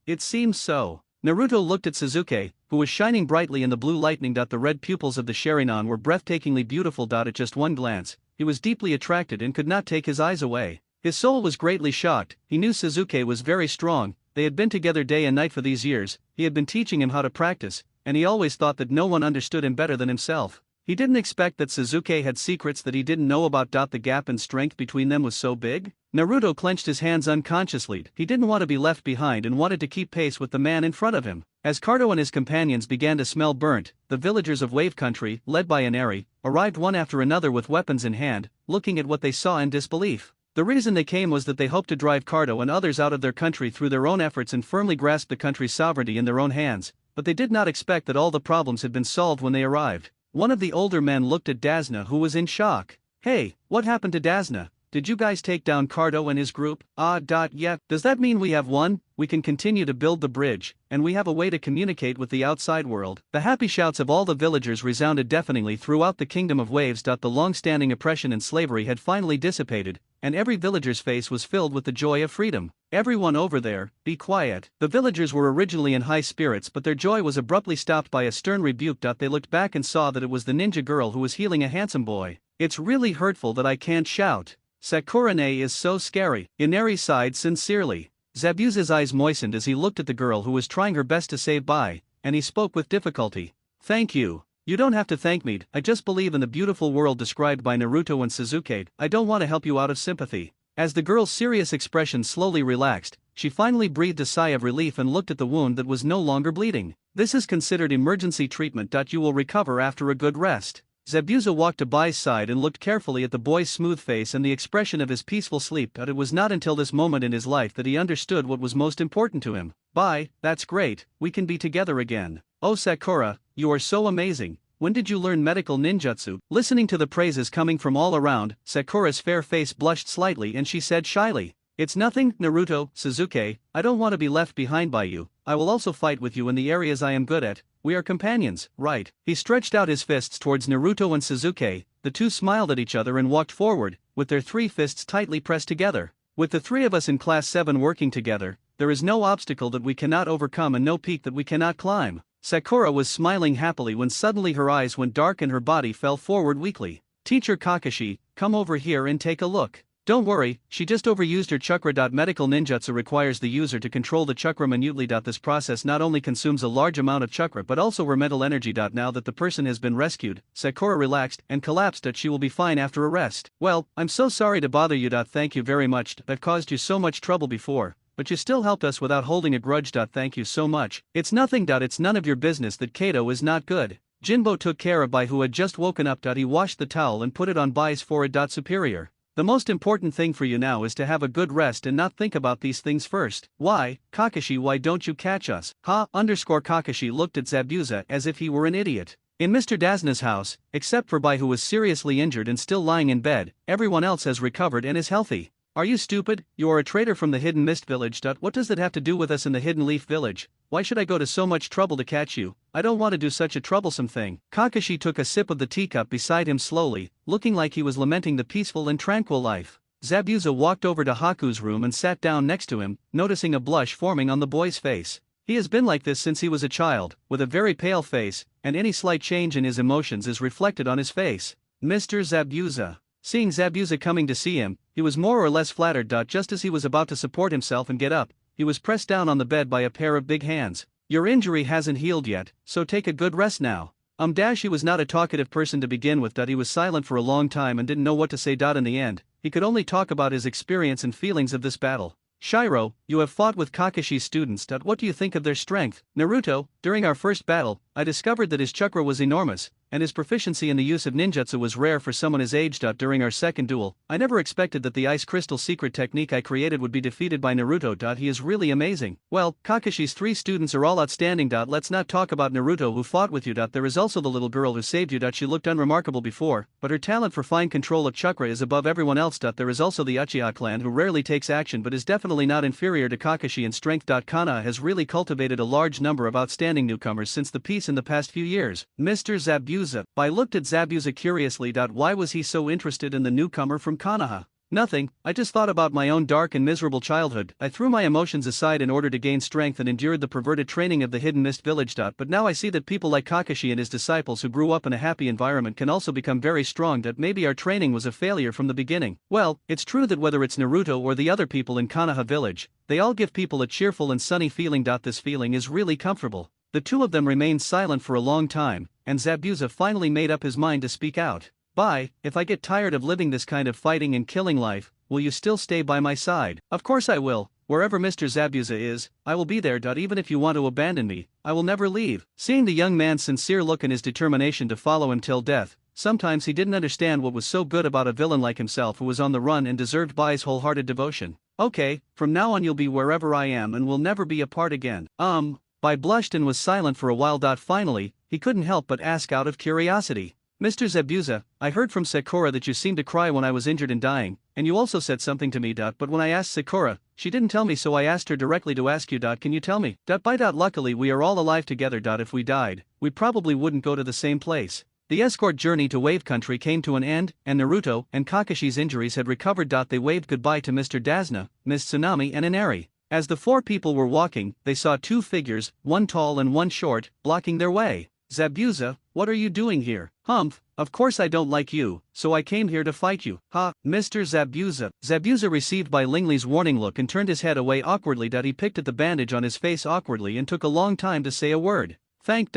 It seems so. Naruto looked at Sasuke, who was shining brightly in the blue lightning. The red pupils of the Sharingan were breathtakingly beautiful. At just one glance, he was deeply attracted and could not take his eyes away. His soul was greatly shocked. He knew Sasuke was very strong. They had been together day and night for these years. He had been teaching him how to practice, and he always thought that no one understood him better than himself. He didn't expect that Sasuke had secrets that he didn't know about. The gap in strength between them was so big. Naruto clenched his hands unconsciously. He didn't want to be left behind and wanted to keep pace with the man in front of him. As Kado and his companions began to smell burnt, the villagers of Wave Country, led by Inari, arrived one after another with weapons in hand, looking at what they saw in disbelief. The reason they came was that they hoped to drive Kado and others out of their country through their own efforts and firmly grasp the country's sovereignty in their own hands, but they did not expect that all the problems had been solved when they arrived. One of the older men looked at Dazna, who was in shock. "Hey, what happened to Dazna? Did you guys take down Kado and his group?" Yeah, does that mean we have won? We can continue to build the bridge, and we have a way to communicate with the outside world. The happy shouts of all the villagers resounded deafeningly throughout the Kingdom of Waves. The long-standing oppression and slavery had finally dissipated, and every villager's face was filled with the joy of freedom. "Everyone over there, be quiet." The villagers were originally in high spirits, but their joy was abruptly stopped by a stern rebuke. They looked back and saw that it was the ninja girl who was healing a handsome boy. "It's really hurtful that I can't shout. Sakurane is so scary." Inari sighed sincerely. Zabuza's eyes moistened as he looked at the girl who was trying her best to save Bai, and he spoke with difficulty. "Thank you. You don't have to thank me. I just believe in the beautiful world described by Naruto and Sasuke. I don't want to help you out of sympathy." As the girl's serious expression slowly relaxed, she finally breathed a sigh of relief and looked at the wound that was no longer bleeding. "This is considered emergency treatment. You will recover after a good rest." Zabuza walked to Bai's side and looked carefully at the boy's smooth face and the expression of his peaceful sleep. But it was not until this moment in his life that he understood what was most important to him. "Bai, that's great, we can be together again. Oh Sakura, you are so amazing. When did you learn medical ninjutsu?" Listening to the praises coming from all around, Sakura's fair face blushed slightly and she said shyly, "It's nothing, Naruto, Sasuke, I don't want to be left behind by you. I will also fight with you in the areas I am good at. We are companions, right?" He stretched out his fists towards Naruto and Sasuke. The two smiled at each other and walked forward, with their three fists tightly pressed together. "With the three of us in Class 7 working together, there is no obstacle that we cannot overcome and no peak that we cannot climb." Sakura was smiling happily when suddenly her eyes went dark and her body fell forward weakly. "Teacher Kakashi, come over here and take a look." "Don't worry, she just overused her chakra. Medical ninjutsu requires the user to control the chakra minutely. This process not only consumes a large amount of chakra but also her mental energy. Now that the person has been rescued, Sakura relaxed and collapsed. She will be fine after a rest. "Well, I'm so sorry to bother you. Thank you very much. That caused you so much trouble before, but you still helped us without holding a grudge. Thank you so much." "It's nothing. It's none of your business that Kato is not good." Jinbo took care of Bai, who had just woken up. He washed the towel and put it on Bai's forehead. "Superior. The most important thing for you now is to have a good rest and not think about these things first." "Why, Kakashi, why don't you catch us?" Kakashi looked at Zabuza as if he were an idiot. In Mr. Dazna's house, except for Bai, who was seriously injured and still lying in bed, everyone else has recovered and is healthy. "Are you stupid? You are a traitor from the Hidden Mist Village. What does that have to do with us in the Hidden Leaf Village? Why should I go to so much trouble to catch you? I don't want to do such a troublesome thing." Kakashi took a sip of the teacup beside him slowly, looking like he was lamenting the peaceful and tranquil life. Zabuza walked over to Haku's room and sat down next to him, noticing a blush forming on the boy's face. He has been like this since he was a child, with a very pale face, and any slight change in his emotions is reflected on his face. "Mr. Zabuza." Seeing Zabuza coming to see him, he was more or less flattered. Just as he was about to support himself and get up, he was pressed down on the bed by a pair of big hands. "Your injury hasn't healed yet, so take a good rest now." He was not a talkative person to begin with. He was silent for a long time and didn't know what to say. In the end, he could only talk about his experience and feelings of this battle. "Shiro, you have fought with Kakashi's students. What do you think of their strength?" "Naruto, during our first battle, I discovered that his chakra was enormous, and his proficiency in the use of ninjutsu was rare for someone his age. During our second duel, I never expected that the ice crystal secret technique I created would be defeated by Naruto. He is really amazing." "Well, Kakashi's three students are all outstanding. Let's not talk about Naruto, who fought with you. There is also the little girl who saved you. She looked unremarkable before, but her talent for fine control of chakra is above everyone else. There is also the Uchiha clan, who rarely takes action but is definitely not inferior to Kakashi in strength. Kana has really cultivated a large number of outstanding newcomers since the peace in the past few years." Mr. Zabuza. Bai looked at Zabuza curiously. Why was he so interested in the newcomer from Konoha? Nothing, I just thought about my own dark and miserable childhood. I threw my emotions aside in order to gain strength and endured the perverted training of the Hidden Mist Village. But now I see that people like Kakashi and his disciples who grew up in a happy environment can also become very strong. Maybe our training was a failure from the beginning. Well, it's true that whether it's Naruto or the other people in Konoha village, they all give people a cheerful and sunny feeling. This feeling is really comfortable. The two of them remained silent for a long time, and Zabuza finally made up his mind to speak out. Bye, if I get tired of living this kind of fighting and killing life, will you still stay by my side? Of course I will. Wherever Mr. Zabuza is, I will be there. Even if you want to abandon me, I will never leave. Seeing the young man's sincere look and his determination to follow him till death, sometimes he didn't understand what was so good about a villain like himself who was on the run and deserved Bai's wholehearted devotion. Okay, from now on you'll be wherever I am and we'll never be apart again. Bai blushed and was silent for a while. Finally, he couldn't help but ask out of curiosity. Mr. Zabuza, I heard from Sakura that you seemed to cry when I was injured and dying, and you also said something to me. But when I asked Sakura, she didn't tell me, so I asked her directly to ask you. Can you tell me? Bye. Luckily we are all alive together. If we died, we probably wouldn't go to the same place. The escort journey to Wave Country came to an end, and Naruto and Kakashi's injuries had recovered. They waved goodbye to Mr. Dazna, Ms. Tsunami and Inari. As the four people were walking, they saw two figures, one tall and one short, blocking their way. Zabuza, what are you doing here? Humph, of course I don't like you, so I came here to fight you. Ha, Mr. Zabuza. Zabuza received Bai Lingli's warning look and turned his head away awkwardly. He picked at the bandage on his face awkwardly and took a long time to say a word. Thank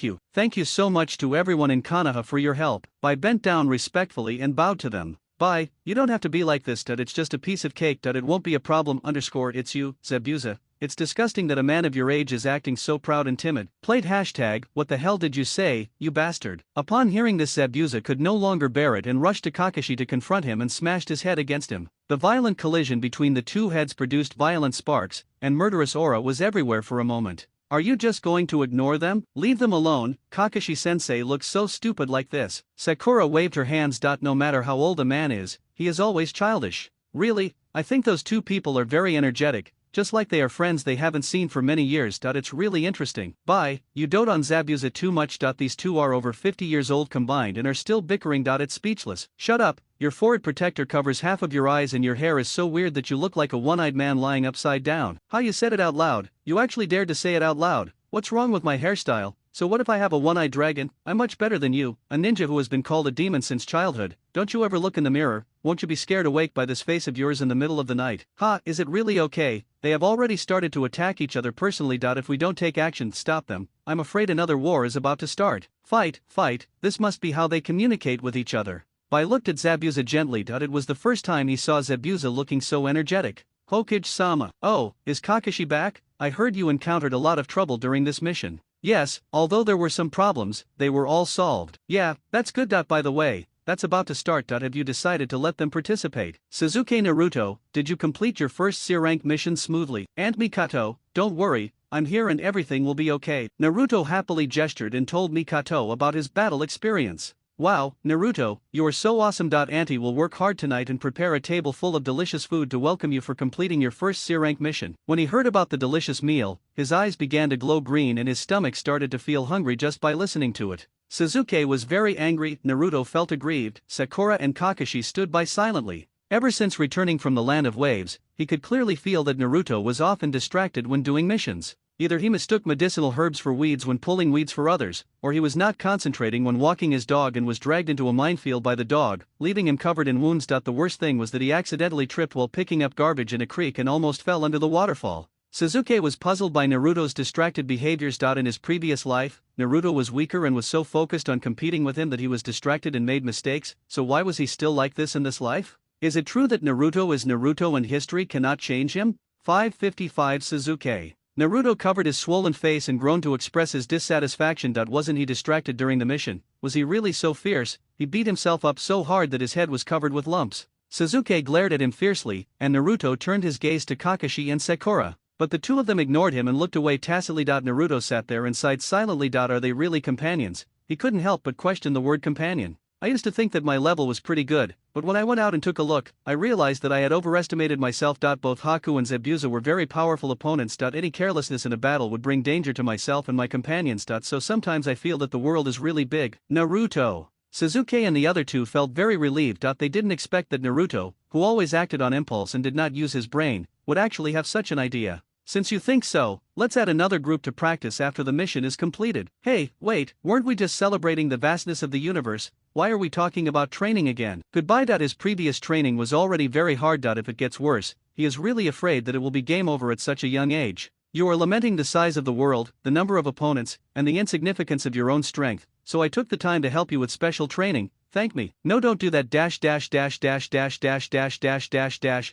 you. Thank you so much to everyone in Konoha for your help. Bai bent down respectfully and bowed to them. Bai, you don't have to be like this. It's just a piece of cake. It won't be a problem. It's you, Zabuza. It's disgusting that a man of your age is acting so proud and timid. Played hashtag, what the hell did you say, you bastard? Upon hearing this, Zabuza could no longer bear it and rushed to Kakashi to confront him and smashed his head against him. The violent collision between the two heads produced violent sparks, and murderous aura was everywhere for a moment. Are you just going to ignore them? Leave them alone. Kakashi-sensei looks so stupid like this. Sakura waved her hands. No matter how old a man is, he is always childish. Really, I think those two people are very energetic, just like they are friends they haven't seen for many years. It's really interesting. Bye, you dote on Zabuza too much. These two are over 50 years old combined and are still bickering. It's speechless. Shut up, your forehead protector covers half of your eyes and your hair is so weird that you look like a one-eyed man lying upside down. How you said it out loud, you actually dared to say it out loud. What's wrong with my hairstyle? So what if I have a one-eyed dragon? I'm much better than you, a ninja who has been called a demon since childhood. Don't you ever look in the mirror? Won't you be scared awake by this face of yours in the middle of the night? Ha, is it really okay? They have already started to attack each other personally. If we don't take action to stop them, I'm afraid another war is about to start. Fight, this must be how they communicate with each other. Bai looked at Zabuza gently. It was the first time he saw Zabuza looking so energetic. Hokage-sama. Oh, is Kakashi back? I heard you encountered a lot of trouble during this mission. Yes, although there were some problems, they were all solved. Yeah, that's good. By the way, that's about to start. Have you decided to let them participate? Sasuke Naruto, did you complete your first C-rank mission smoothly? And Mikato, don't worry, I'm here and everything will be okay. Naruto happily gestured and told Mikato about his battle experience. Wow, Naruto, you are so awesome. Auntie will work hard tonight and prepare a table full of delicious food to welcome you for completing your first C-rank mission. When he heard about the delicious meal, his eyes began to glow green and his stomach started to feel hungry just by listening to it. Sasuke was very angry, Naruto felt aggrieved, Sakura and Kakashi stood by silently. Ever since returning from the Land of Waves, he could clearly feel that Naruto was often distracted when doing missions. Either he mistook medicinal herbs for weeds when pulling weeds for others, or he was not concentrating when walking his dog and was dragged into a minefield by the dog, leaving him covered in wounds. The worst thing was that he accidentally tripped while picking up garbage in a creek and almost fell under the waterfall. Sasuke was puzzled by Naruto's distracted behaviors. In his previous life, Naruto was weaker and was so focused on competing with him that he was distracted and made mistakes, so why was he still like this in this life? Is it true that Naruto is Naruto and history cannot change him? 555 Sasuke. Naruto covered his swollen face and groaned to express his dissatisfaction. Wasn't he distracted during the mission? Was he really so fierce? He beat himself up so hard that his head was covered with lumps. Sasuke glared at him fiercely, and Naruto turned his gaze to Kakashi and Sakura. But the two of them ignored him and looked away tacitly. Naruto sat there and sighed silently. Are they really companions? He couldn't help but question the word companion. I used to think that my level was pretty good, but when I went out and took a look, I realized that I had overestimated myself. Both Haku and Zabuza were very powerful opponents. Any carelessness in a battle would bring danger to myself and my companions. So sometimes I feel that the world is really big. Naruto. Sasuke and the other two felt very relieved that they didn't expect that Naruto, who always acted on impulse and did not use his brain, would actually have such an idea. Since you think so, let's add another group to practice after the mission is completed. Hey, wait, weren't we just celebrating the vastness of the universe? Why are we talking about training again? Goodbye. His previous training was already very hard. If it gets worse, he is really afraid that it will be game over at such a young age. You are lamenting the size of the world, the number of opponents, and the insignificance of your own strength, so I took the time to help you with special training. Thank me. No, don't do that.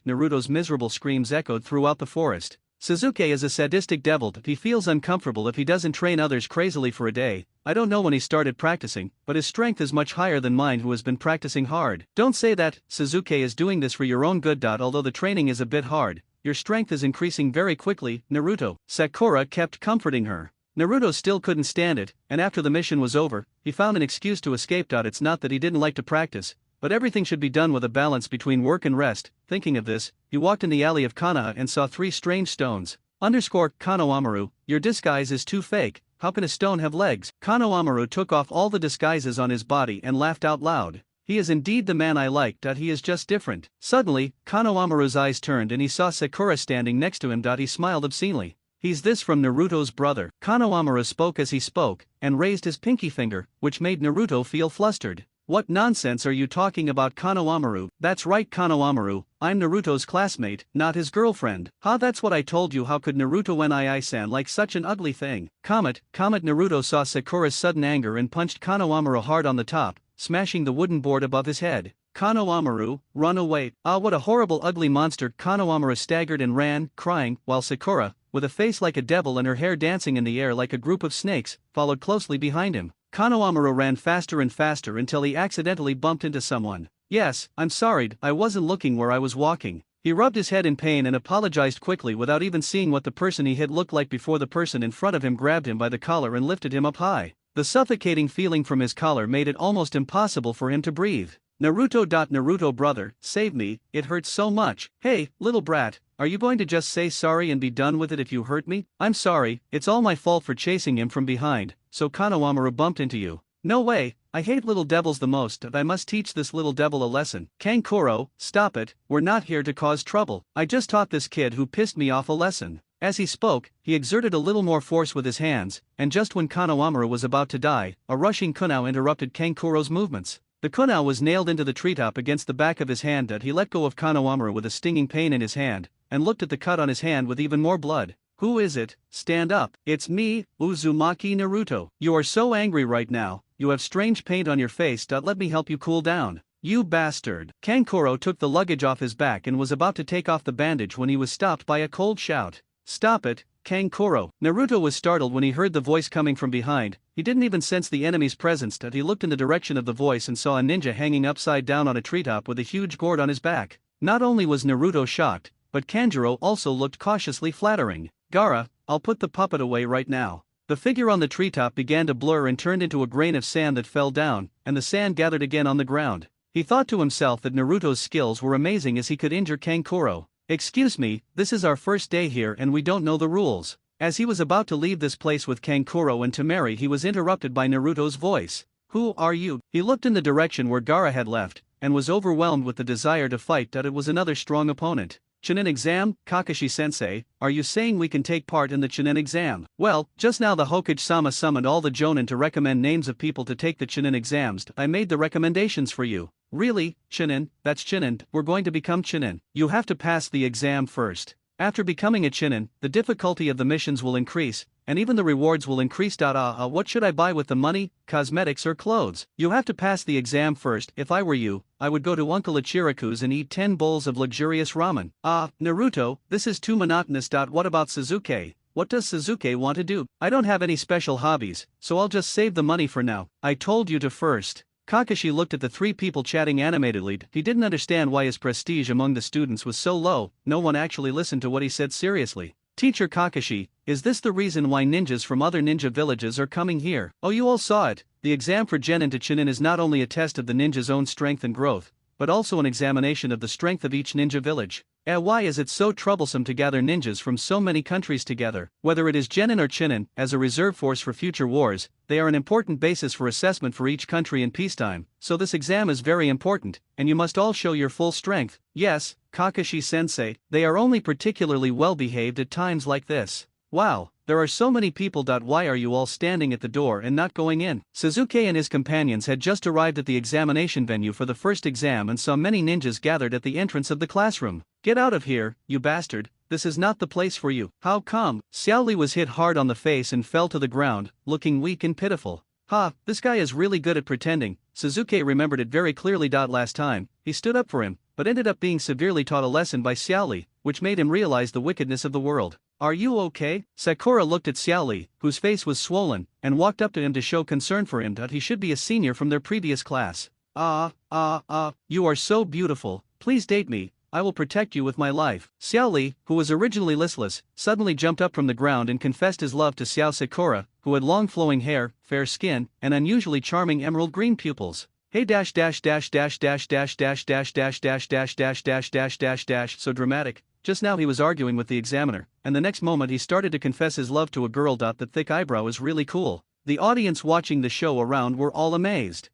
Naruto's miserable screams echoed throughout the forest. Sasuke is a sadistic devil. He feels uncomfortable if he doesn't train others crazily for a day. I don't know when he started practicing, but his strength is much higher than mine, who has been practicing hard. Don't say that. Sasuke is doing this for your own good. Although the training is a bit hard, your strength is increasing very quickly, Naruto. Sakura kept comforting her. Naruto still couldn't stand it, and after the mission was over, he found an excuse to escape. It's not that he didn't like to practice, but everything should be done with a balance between work and rest. Thinking of this, he walked in the alley of Konoha and saw 3 strange stones. Konohamaru, your disguise is too fake. How can a stone have legs? Konohamaru took off all the disguises on his body and laughed out loud. He is indeed the man I like. He is just different. Suddenly, Konohamaru's eyes turned and he saw Sakura standing next to him. He smiled obscenely. He's this from Naruto's brother. Konohamaru spoke as he spoke, and raised his pinky finger, which made Naruto feel flustered. What nonsense are you talking about, Konohamaru? That's right, Konohamaru, I'm Naruto's classmate, not his girlfriend. That's what I told you. How could Naruto nii-san like such an ugly thing? Comet. Naruto saw Sakura's sudden anger and punched Konohamaru hard on the top, smashing the wooden board above his head. Konohamaru, run away. What a horrible ugly monster. Konohamaru staggered and ran, crying, while Sakura, with a face like a devil and her hair dancing in the air like a group of snakes, followed closely behind him. Konohamaru ran faster and faster until he accidentally bumped into someone. Yes, I'm sorry, I wasn't looking where I was walking. He rubbed his head in pain and apologized quickly without even seeing what the person he hit looked like before the person in front of him grabbed him by the collar and lifted him up high. The suffocating feeling from his collar made it almost impossible for him to breathe. Naruto brother, save me, it hurts so much. Hey, little brat, are you going to just say sorry and be done with it if you hurt me? I'm sorry, it's all my fault for chasing him from behind, so Konohamaru bumped into you. No way, I hate little devils the most. I must teach this little devil a lesson. Kankuro, stop it, we're not here to cause trouble. I just taught this kid who pissed me off a lesson. As he spoke, he exerted a little more force with his hands, and just when Konohamaru was about to die, a rushing kunai interrupted Kankuro's movements. The kunai was nailed into the treetop against the back of his hand. He let go of Konohamaru with a stinging pain in his hand, and looked at the cut on his hand with even more blood. Who is it? Stand up. It's me, Uzumaki Naruto. You are so angry right now, you have strange paint on your face. Let me help you cool down. You bastard. Kankuro took the luggage off his back and was about to take off the bandage when he was stopped by a cold shout. Stop it, Kankuro. Naruto was startled when he heard the voice coming from behind. He didn't even sense the enemy's presence. He looked in the direction of the voice and saw a ninja hanging upside down on a treetop with a huge gourd on his back. Not only was Naruto shocked, but Kanjuro also looked cautiously flattering. Gaara, I'll put the puppet away right now. The figure on the treetop began to blur and turned into a grain of sand that fell down, and the sand gathered again on the ground. He thought to himself that Naruto's skills were amazing as he could injure Kankuro. Excuse me, this is our first day here and we don't know the rules. As he was about to leave this place with Kankuro and Temari, he was interrupted by Naruto's voice. Who are you? He looked in the direction where Gaara had left, and was overwhelmed with the desire to fight. It was another strong opponent. Chunin exam? Kakashi-sensei, are you saying we can take part in the Chunin exam? Well, just now the Hokage-sama summoned all the Jonin to recommend names of people to take the Chunin exams. I made the recommendations for you. Really, Chunin, that's Chunin, we're going to become Chunin. You have to pass the exam first. After becoming a Chunin, the difficulty of the missions will increase, and even the rewards will increase. What should I buy with the money, cosmetics or clothes? You have to pass the exam first. If I were you, I would go to Uncle Ichiraku's and eat 10 bowls of luxurious ramen. Naruto, this is too monotonous. What about Sasuke? What does Sasuke want to do? I don't have any special hobbies, so I'll just save the money for now. I told you to first. Kakashi looked at the 3 people chatting animatedly. He didn't understand why his prestige among the students was so low. No one actually listened to what he said seriously. Teacher Kakashi, is this the reason why ninjas from other ninja villages are coming here? Oh, you all saw it. The exam for Genin to Chunin is not only a test of the ninja's own strength and growth, but also an examination of the strength of each ninja village. Why is it so troublesome to gather ninjas from so many countries together? Whether it is genin or chinin, as a reserve force for future wars, they are an important basis for assessment for each country in peacetime, so this exam is very important, and you must all show your full strength. Yes, Kakashi-sensei, they are only particularly well behaved at times like this. Wow, there are so many people. Why are you all standing at the door and not going in? Sasuke and his companions had just arrived at the examination venue for the first exam and saw many ninjas gathered at the entrance of the classroom. Get out of here, you bastard, this is not the place for you. How come? Xiao Li was hit hard on the face and fell to the ground, looking weak and pitiful. Ha, this guy is really good at pretending. Sasuke remembered it very clearly. Last time, he stood up for him, but ended up being severely taught a lesson by Xiao Li, which made him realize the wickedness of the world. Are you okay? Sakura looked at Xiao Li, whose face was swollen, and walked up to him to show concern for him that he should be a senior from their previous class. You are so beautiful, please date me, I will protect you with my life. Xiao Li, who was originally listless, suddenly jumped up from the ground and confessed his love to Xiao Sakura, who had long flowing hair, fair skin, and unusually charming emerald green pupils. Hey dash dash dash dash dash dash dash dash dash dash dash dash dash dash dash dash. So dramatic. Just now he was arguing with the examiner, and the next moment he started to confess his love to a girl. That thick eyebrow is really cool. The audience watching the show around were all amazed.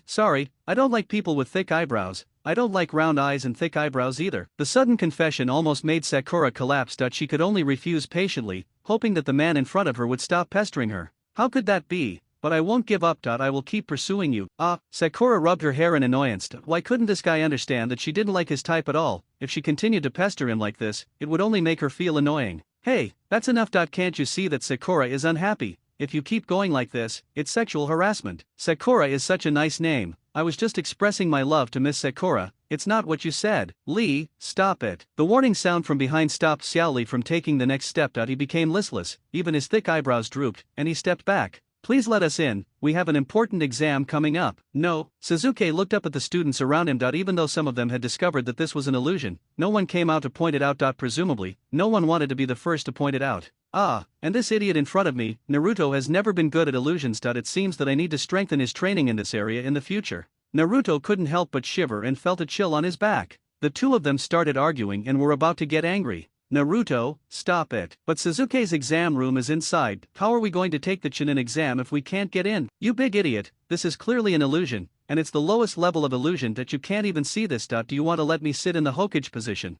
Sorry, I don't like people with thick eyebrows. I don't like round eyes and thick eyebrows either. The sudden confession almost made Sakura collapse. She could only refuse patiently, hoping that the man in front of her would stop pestering her. How could that be? But I won't give up. I will keep pursuing you. Sakura rubbed her hair in annoyance. Why couldn't this guy understand that she didn't like his type at all? If she continued to pester him like this, it would only make her feel annoying. Hey, that's enough. Can't you see that Sakura is unhappy? If you keep going like this, it's sexual harassment. Sakura is such a nice name. I was just expressing my love to Miss Sakura. It's not what you said. Lee, stop it. The warning sound from behind stopped Xiao Li from taking the next step. He became listless, even his thick eyebrows drooped, and he stepped back. Please let us in, we have an important exam coming up. No. Sasuke looked up at the students around him. Even though some of them had discovered that this was an illusion, no one came out to point it out. Presumably, no one wanted to be the first to point it out. And this idiot in front of me, Naruto, has never been good at illusions. It seems that I need to strengthen his training in this area in the future. Naruto couldn't help but shiver and felt a chill on his back. The two of them started arguing and were about to get angry. Naruto, stop it. But Sasuke's exam room is inside. How are we going to take the Chunin exam if we can't get in? You big idiot, this is clearly an illusion, and it's the lowest level of illusion that you can't even see this. Do you want to let me sit in the Hokage position?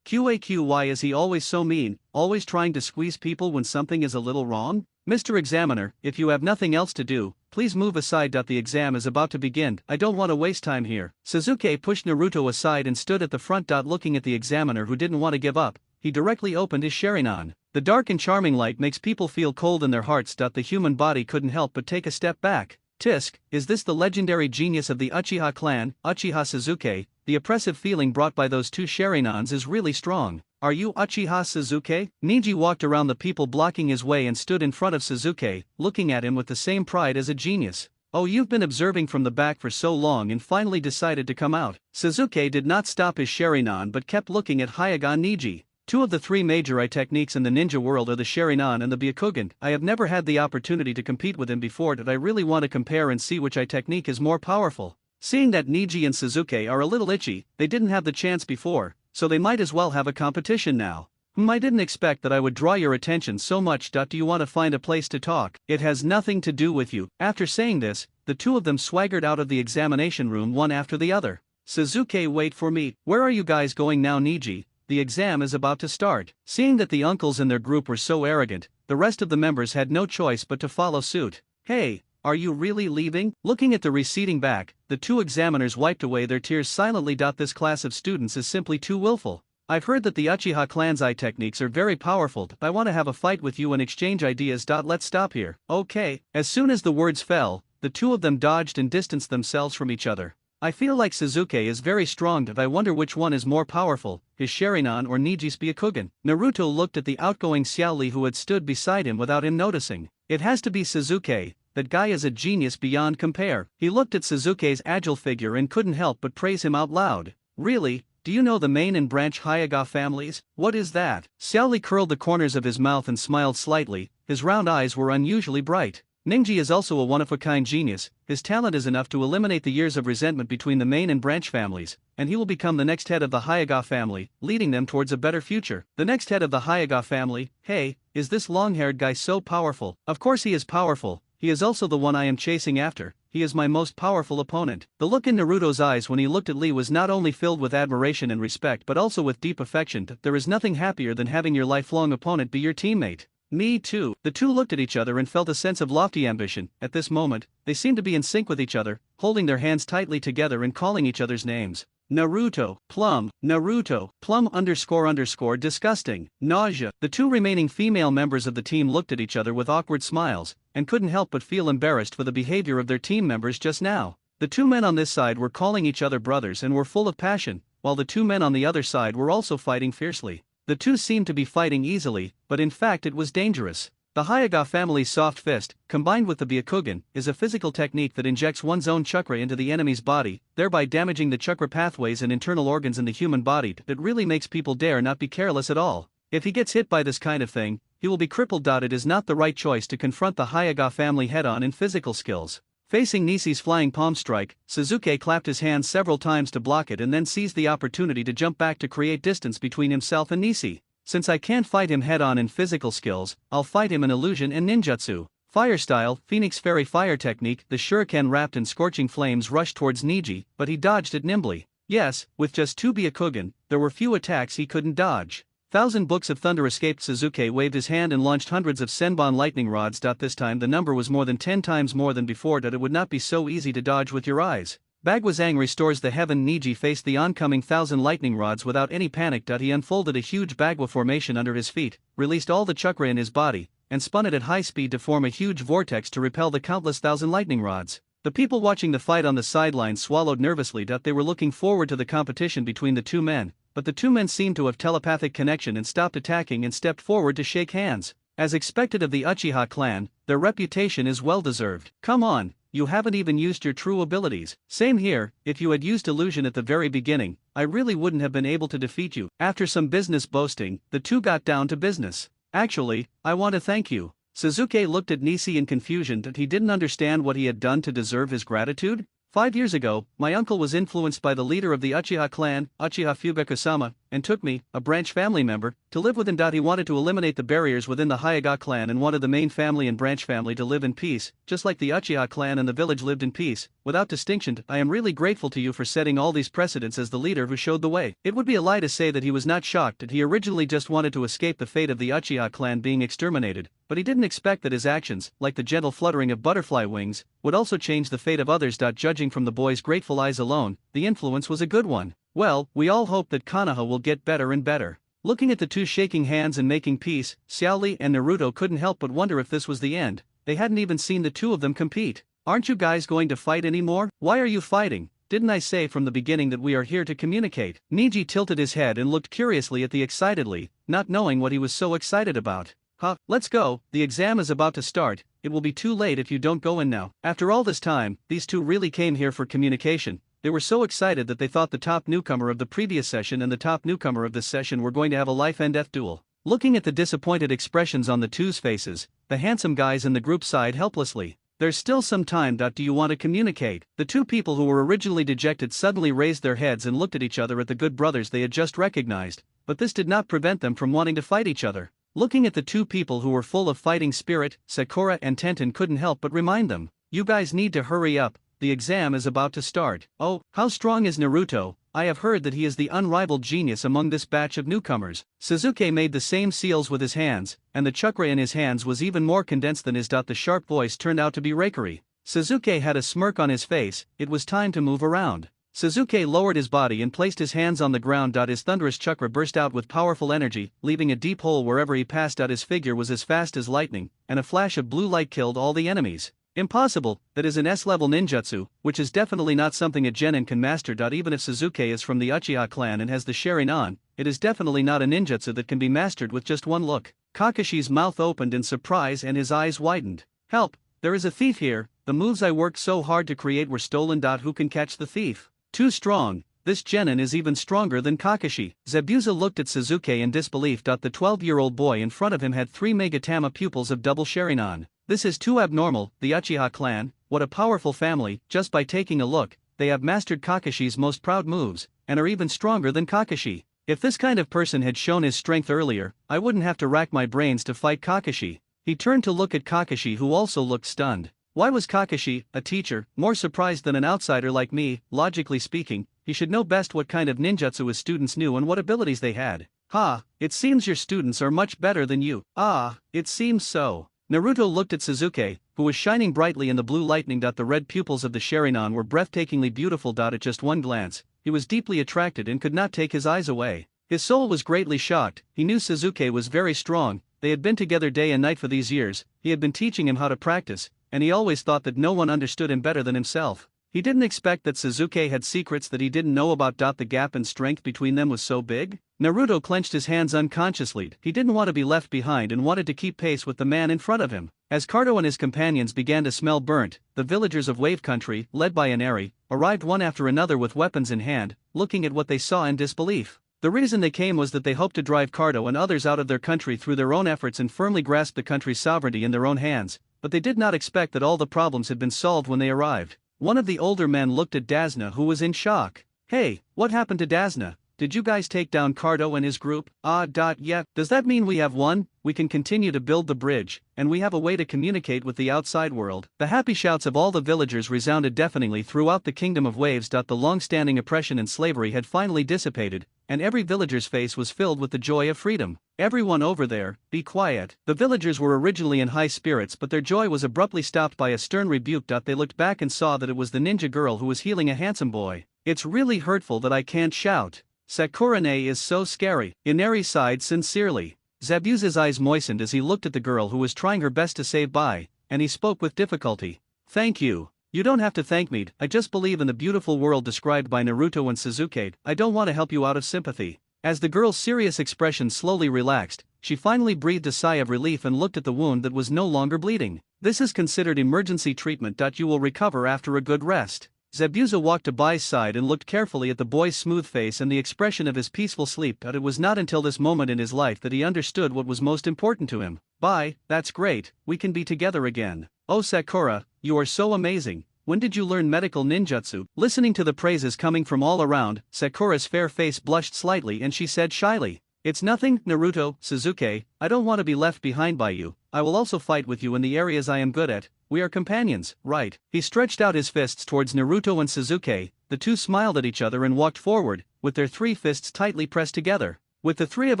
QAQ, why is he always so mean, always trying to squeeze people when something is a little wrong? Mr. Examiner, if you have nothing else to do, please move aside. The exam is about to begin, I don't want to waste time here. Sasuke pushed Naruto aside and stood at the front. Looking at the examiner who didn't want to give up, he directly opened his Sharingan. The dark and charming light makes people feel cold in their hearts. The human body couldn't help but take a step back. Tisk, is this the legendary genius of the Uchiha clan, Uchiha Sasuke? The oppressive feeling brought by those two Sharinans is really strong. Are you Uchiha Sasuke? Niji walked around the people blocking his way and stood in front of Sasuke, looking at him with the same pride as a genius. Oh, you've been observing from the back for so long and finally decided to come out. Sasuke did not stop his Sharingan but kept looking at Hyuga Niji. Two of the three major eye techniques in the ninja world are the Sharingan and the Byakugan. I have never had the opportunity to compete with him before. I really want to compare and see which eye technique is more powerful. Seeing that Niji and Sasuke are a little itchy, they didn't have the chance before, so they might as well have a competition now. I didn't expect that I would draw your attention so much. Do you want to find a place to talk? It has nothing to do with you. After saying this, the two of them swaggered out of the examination room one after the other. Sasuke, wait for me. Where are you guys going now? Niji, the exam is about to start. Seeing that the uncles in their group were so arrogant, the rest of the members had no choice but to follow suit. Hey, are you really leaving? Looking at the receding back, the two examiners wiped away their tears silently. This class of students is simply too willful. I've heard that the Uchiha clan's eye techniques are very powerful. I want to have a fight with you and exchange ideas. Let's stop here. Okay. As soon as the words fell, the two of them dodged and distanced themselves from each other. I feel like Sasuke is very strong. I wonder which one is more powerful, his Sharingan or Niji's Byakugan. Naruto looked at the outgoing Xiao Li who had stood beside him without him noticing. It has to be Sasuke. That guy is a genius beyond compare. He looked at Sasuke's agile figure and couldn't help but praise him out loud. Really? Do you know the main and branch Hyuga families? What is that? Xiao Li curled the corners of his mouth and smiled slightly. His round eyes were unusually bright. Ninji is also a one-of-a-kind genius. His talent is enough to eliminate the years of resentment between the main and branch families, and he will become the next head of the Hyuga family, leading them towards a better future. The next head of the Hyuga family. Hey, is this long-haired guy so powerful? Of course he is powerful. He is also the one I am chasing after. He is my most powerful opponent. The look in Naruto's eyes when he looked at Lee was not only filled with admiration and respect but also with deep affection. There is nothing happier than having your lifelong opponent be your teammate. Me too. The two looked at each other and felt a sense of lofty ambition. At this moment, they seemed to be in sync with each other, holding their hands tightly together and calling each other's names. Naruto, Plum, Naruto, Plum __, disgusting, nausea. The two remaining female members of the team looked at each other with awkward smiles, and couldn't help but feel embarrassed for the behavior of their team members just now. The two men on this side were calling each other brothers and were full of passion, while the two men on the other side were also fighting fiercely. The two seemed to be fighting easily, but in fact it was dangerous. The Hyuga family's soft fist, combined with the Byakugan, is a physical technique that injects one's own chakra into the enemy's body, thereby damaging the chakra pathways and internal organs in the human body. That really makes people dare not be careless at all. If he gets hit by this kind of thing, he will be crippled. It is not the right choice to confront the Hyuga family head-on in physical skills. Facing Nishi's flying palm strike, Sasuke clapped his hands several times to block it and then seized the opportunity to jump back to create distance between himself and Nishi. Since I can't fight him head-on in physical skills, I'll fight him in illusion and ninjutsu. Fire style, Phoenix Fairy fire technique. The shuriken wrapped in scorching flames rushed towards Niji, but he dodged it nimbly. Yes, with just 2 Byakugan, there were few attacks he couldn't dodge. Thousand Books of Thunder escaped. Sasuke waved his hand and launched hundreds of Senbon lightning rods. This time the number was more than 10 times more than before. It would not be so easy to dodge with your eyes. Bagwazang restores the heaven. Niji faced the oncoming 1,000 lightning rods without any panic. He unfolded a huge Bagwa formation under his feet, released all the chakra in his body, and spun it at high speed to form a huge vortex to repel the countless 1,000 lightning rods. The people watching the fight on the sidelines swallowed nervously. They were looking forward to the competition between the two men, but the two men seemed to have telepathic connection and stopped attacking and stepped forward to shake hands. As expected of the Uchiha clan, their reputation is well deserved. Come on, you haven't even used your true abilities. Same here, if you had used illusion at the very beginning, I really wouldn't have been able to defeat you. After some business boasting, the two got down to business. Actually, I want to thank you. Sasuke looked at Nishi in confusion. He didn't understand what he had done to deserve his gratitude. 5 years ago, my uncle was influenced by the leader of the Uchiha clan, Uchiha Fugaku-sama, and took me, a branch family member, to live with him. He wanted to eliminate the barriers within the Hyuga clan and wanted the main family and branch family to live in peace, just like the Uchiha clan and the village lived in peace, without distinction. I am really grateful to you for setting all these precedents as the leader who showed the way. It would be a lie to say that he was not shocked. He originally just wanted to escape the fate of the Uchiha clan being exterminated, but he didn't expect that his actions, like the gentle fluttering of butterfly wings, would also change the fate of others. Judging from the boy's grateful eyes alone, the influence was a good one. Well, we all hope that Konoha will get better and better. Looking at the two shaking hands and making peace, Xiaoli and Naruto couldn't help but wonder if this was the end. They hadn't even seen the two of them compete. Aren't you guys going to fight anymore? Why are you fighting? Didn't I say from the beginning that we are here to communicate? Niji tilted his head and looked curiously at the excitedly, not knowing what he was so excited about. Huh, let's go, the exam is about to start. It will be too late if you don't go in now. After all this time, these two really came here for communication. They were so excited that they thought the top newcomer of the previous session and the top newcomer of this session were going to have a life and death duel. Looking at the disappointed expressions on the two's faces, the handsome guys in the group sighed helplessly. There's still some time. Do you want to communicate? The two people who were originally dejected suddenly raised their heads and looked at each other, at the good brothers they had just recognized, but this did not prevent them from wanting to fight each other. Looking at the two people who were full of fighting spirit, Sakura and Tenten couldn't help but remind them, you guys need to hurry up. The exam is about to start. Oh, how strong is Naruto? I have heard that he is the unrivaled genius among this batch of newcomers. Sasuke made the same seals with his hands, and the chakra in his hands was even more condensed than his. The sharp voice turned out to be rakery. Sasuke had a smirk on his face. It was time to move around. Sasuke lowered his body and placed his hands on the ground. His thunderous chakra burst out with powerful energy, leaving a deep hole wherever he passed. His figure was as fast as lightning, and a flash of blue light killed all the enemies. Impossible, that is an S-level ninjutsu, which is definitely not something a genin can master. Even if Sasuke is from the Uchiha clan and has the Sharingan, it is definitely not a ninjutsu that can be mastered with just one look. Kakashi's mouth opened in surprise and his eyes widened. Help, there is a thief here, the moves I worked so hard to create were stolen. Who can catch the thief? Too strong. This genin is even stronger than Kakashi. Zabuza looked at Sasuke in disbelief. The 12-year-old boy in front of him had 3 Megatama pupils of double Sharingan. This is too abnormal. The Uchiha clan, what a powerful family. Just by taking a look, they have mastered Kakashi's most proud moves, and are even stronger than Kakashi. If this kind of person had shown his strength earlier, I wouldn't have to rack my brains to fight Kakashi. He turned to look at Kakashi, who also looked stunned. Why was Kakashi, a teacher, more surprised than an outsider like me? Logically speaking, he should know best what kind of ninjutsu his students knew and what abilities they had. Ha, it seems your students are much better than you. Ah, it seems so. Naruto looked at Sasuke, who was shining brightly in the blue lightning. The red pupils of the Sharingan were breathtakingly beautiful. At just one glance, he was deeply attracted and could not take his eyes away. His soul was greatly shocked. He knew Sasuke was very strong. They had been together day and night for these years. He had been teaching him how to practice, and he always thought that no one understood him better than himself. He didn't expect that Sasuke had secrets that he didn't know about. The gap in strength between them was so big. Naruto clenched his hands unconsciously. He didn't want to be left behind and wanted to keep pace with the man in front of him. As Kado and his companions began to smell burnt, the villagers of Wave Country, led by Inari, arrived one after another with weapons in hand, looking at what they saw in disbelief. The reason they came was that they hoped to drive Kado and others out of their country through their own efforts and firmly grasp the country's sovereignty in their own hands, but they did not expect that all the problems had been solved when they arrived. One of the older men looked at Dazna, who was in shock. Hey, what happened to Dazna? Did you guys take down Kado and his group? Yeah, does that mean we have won? We can continue to build the bridge, and we have a way to communicate with the outside world. The happy shouts of all the villagers resounded deafeningly throughout the Kingdom of Waves. The long-standing oppression and slavery had finally dissipated, and every villager's face was filled with the joy of freedom. Everyone over there, be quiet. The villagers were originally in high spirits, but their joy was abruptly stopped by a stern rebuke. They looked back and saw that it was the ninja girl who was healing a handsome boy. It's really hurtful that I can't shout. Sakurane is so scary. Inari sighed sincerely. Zabuza's eyes moistened as he looked at the girl who was trying her best to save Bai, and he spoke with difficulty. Thank you. You don't have to thank me. I just believe in the beautiful world described by Naruto and Sasuke. I don't want to help you out of sympathy. As the girl's serious expression slowly relaxed, she finally breathed a sigh of relief and looked at the wound that was no longer bleeding. This is considered emergency treatment. You will recover after a good rest. Zabuza walked to Bai's side and looked carefully at the boy's smooth face and the expression of his peaceful sleep. But it was not until this moment in his life that he understood what was most important to him. Bai, that's great, we can be together again. Oh Sakura, you are so amazing. When did you learn medical ninjutsu? Listening to the praises coming from all around, Sakura's fair face blushed slightly and she said shyly, it's nothing, Naruto, Sasuke, I don't want to be left behind by you. I will also fight with you in the areas I am good at. We are companions, right? He stretched out his fists towards Naruto and Sasuke. The two smiled at each other and walked forward, with their three fists tightly pressed together. With the three of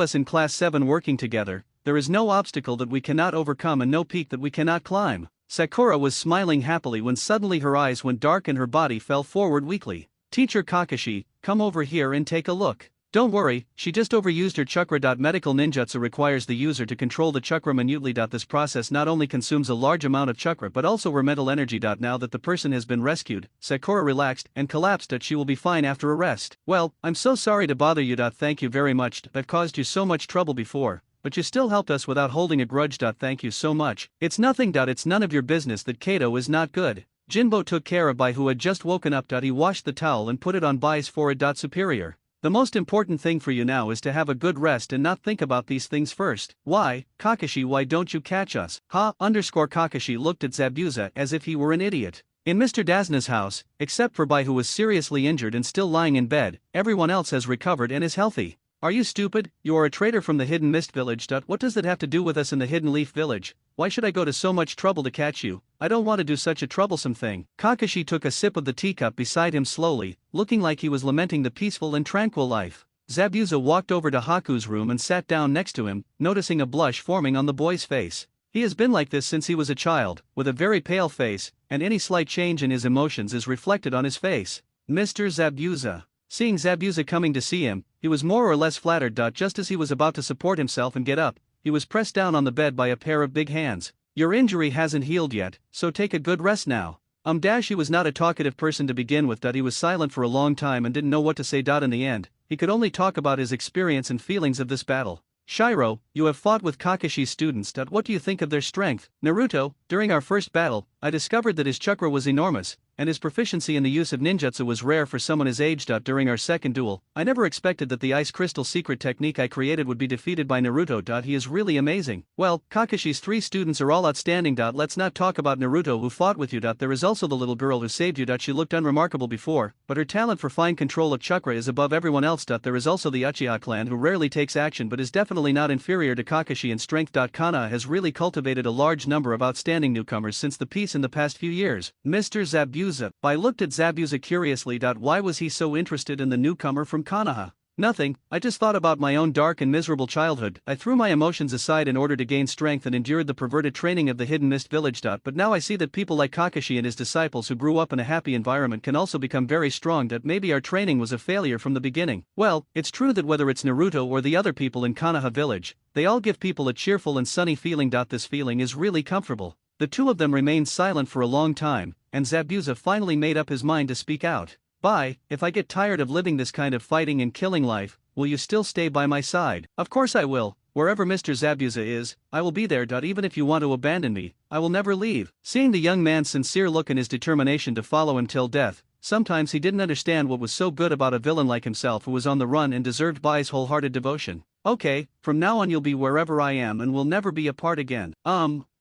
us in Class 7 working together, there is no obstacle that we cannot overcome and no peak that we cannot climb. Sakura was smiling happily when suddenly her eyes went dark and her body fell forward weakly. Teacher Kakashi, come over here and take a look. Don't worry, she just overused her chakra. Medical ninjutsu requires the user to control the chakra minutely. This process not only consumes a large amount of chakra but also her mental energy. Now that the person has been rescued, Sakura relaxed and collapsed. She will be fine after a rest. Well, I'm so sorry to bother you. Thank you very much. I've caused you so much trouble before, but you still helped us without holding a grudge. Thank you so much. It's nothing. It's none of your business that Kato is not good. Jinbo took care of Bai, who had just woken up. He washed the towel and put it on Bai's forehead. Superior. The most important thing for you now is to have a good rest and not think about these things first. Why, Kakashi, why don't you catch us? Kakashi looked at Zabuza as if he were an idiot. In Mr. Dazna's house, except for Bai, who was seriously injured and still lying in bed, everyone else has recovered and is healthy. Are you stupid? You are a traitor from the Hidden Mist Village. What does that have to do with us in the Hidden Leaf Village? Why should I go to so much trouble to catch you? I don't want to do such a troublesome thing. Kakashi took a sip of the teacup beside him slowly, looking like he was lamenting the peaceful and tranquil life. Zabuza walked over to Haku's room and sat down next to him, noticing a blush forming on the boy's face. He has been like this since he was a child, with a very pale face, and any slight change in his emotions is reflected on his face. Mr. Zabuza. Seeing Zabuza coming to see him, he was more or less flattered. Just as he was about to support himself and get up, he was pressed down on the bed by a pair of big hands. Your injury hasn't healed yet, so take a good rest now. He was not a talkative person to begin with. He was silent for a long time and didn't know what to say. In the end, he could only talk about his experience and feelings of this battle. Shiro, you have fought with Kakashi's students. What do you think of their strength? Naruto, During our first battle, I discovered that his chakra was enormous, and his proficiency in the use of ninjutsu was rare for someone his age. During our second duel, I never expected that the ice crystal secret technique I created would be defeated by Naruto. He is really amazing. Well, Kakashi's 3 students are all outstanding. Let's not talk about Naruto who fought with you. There is also the little girl who saved you. She looked unremarkable before, but her talent for fine control of chakra is above everyone else. There is also the Uchiha clan who rarely takes action but is definitely not inferior to Kakashi in strength. Konoha has really cultivated a large number of outstanding newcomers since the peace in the past few years. Mr. Zabuza. I looked at Zabuza curiously. Why was he so interested in the newcomer from Konoha? Nothing, I just thought about my own dark and miserable childhood. I threw my emotions aside in order to gain strength and endured the perverted training of the Hidden Mist Village. But now I see that people like Kakashi and his disciples who grew up in a happy environment can also become very strong. Maybe our training was a failure from the beginning. Well, it's true that whether it's Naruto or the other people in Konoha village, they all give people a cheerful and sunny feeling. This feeling is really comfortable. The two of them remained silent for a long time, and Zabuza finally made up his mind to speak out. Bye, if I get tired of living this kind of fighting and killing life, will you still stay by my side? Of course I will. Wherever Mr. Zabuza is, I will be there. Even if you want to abandon me, I will never leave. Seeing the young man's sincere look and his determination to follow him till death, sometimes he didn't understand what was so good about a villain like himself who was on the run and deserved Bai's wholehearted devotion. Okay, from now on you'll be wherever I am and we'll never be apart again.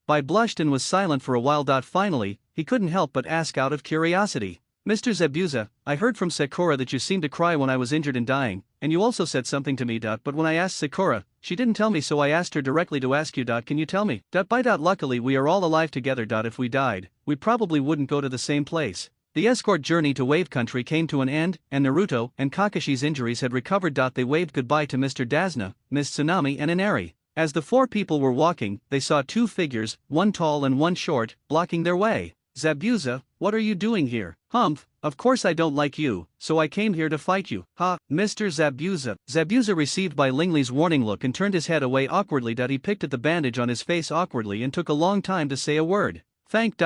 Bai blushed and was silent for a while. Finally, he couldn't help but ask out of curiosity. Mr. Zabuza, I heard from Sakura that you seemed to cry when I was injured and dying, and you also said something to me. But when I asked Sakura, she didn't tell me, so I asked her directly to ask you. Can you tell me? Bai. Luckily we are all alive together. If we died, we probably wouldn't go to the same place. The escort journey to Wave Country came to an end, and Naruto and Kakashi's injuries had recovered. They waved goodbye to Mr. Dazna, Ms. Tsunami and Inari. As the 4 people were walking, they saw 2 figures, one tall and one short, blocking their way. Zabuza, what are you doing here? Humph, of course I don't like you, so I came here to fight you. Ha, Mr. Zabuza. Zabuza received Bai Lingli's warning look and turned his head away awkwardly. He picked at the bandage on his face awkwardly and took a long time to say a word. Thank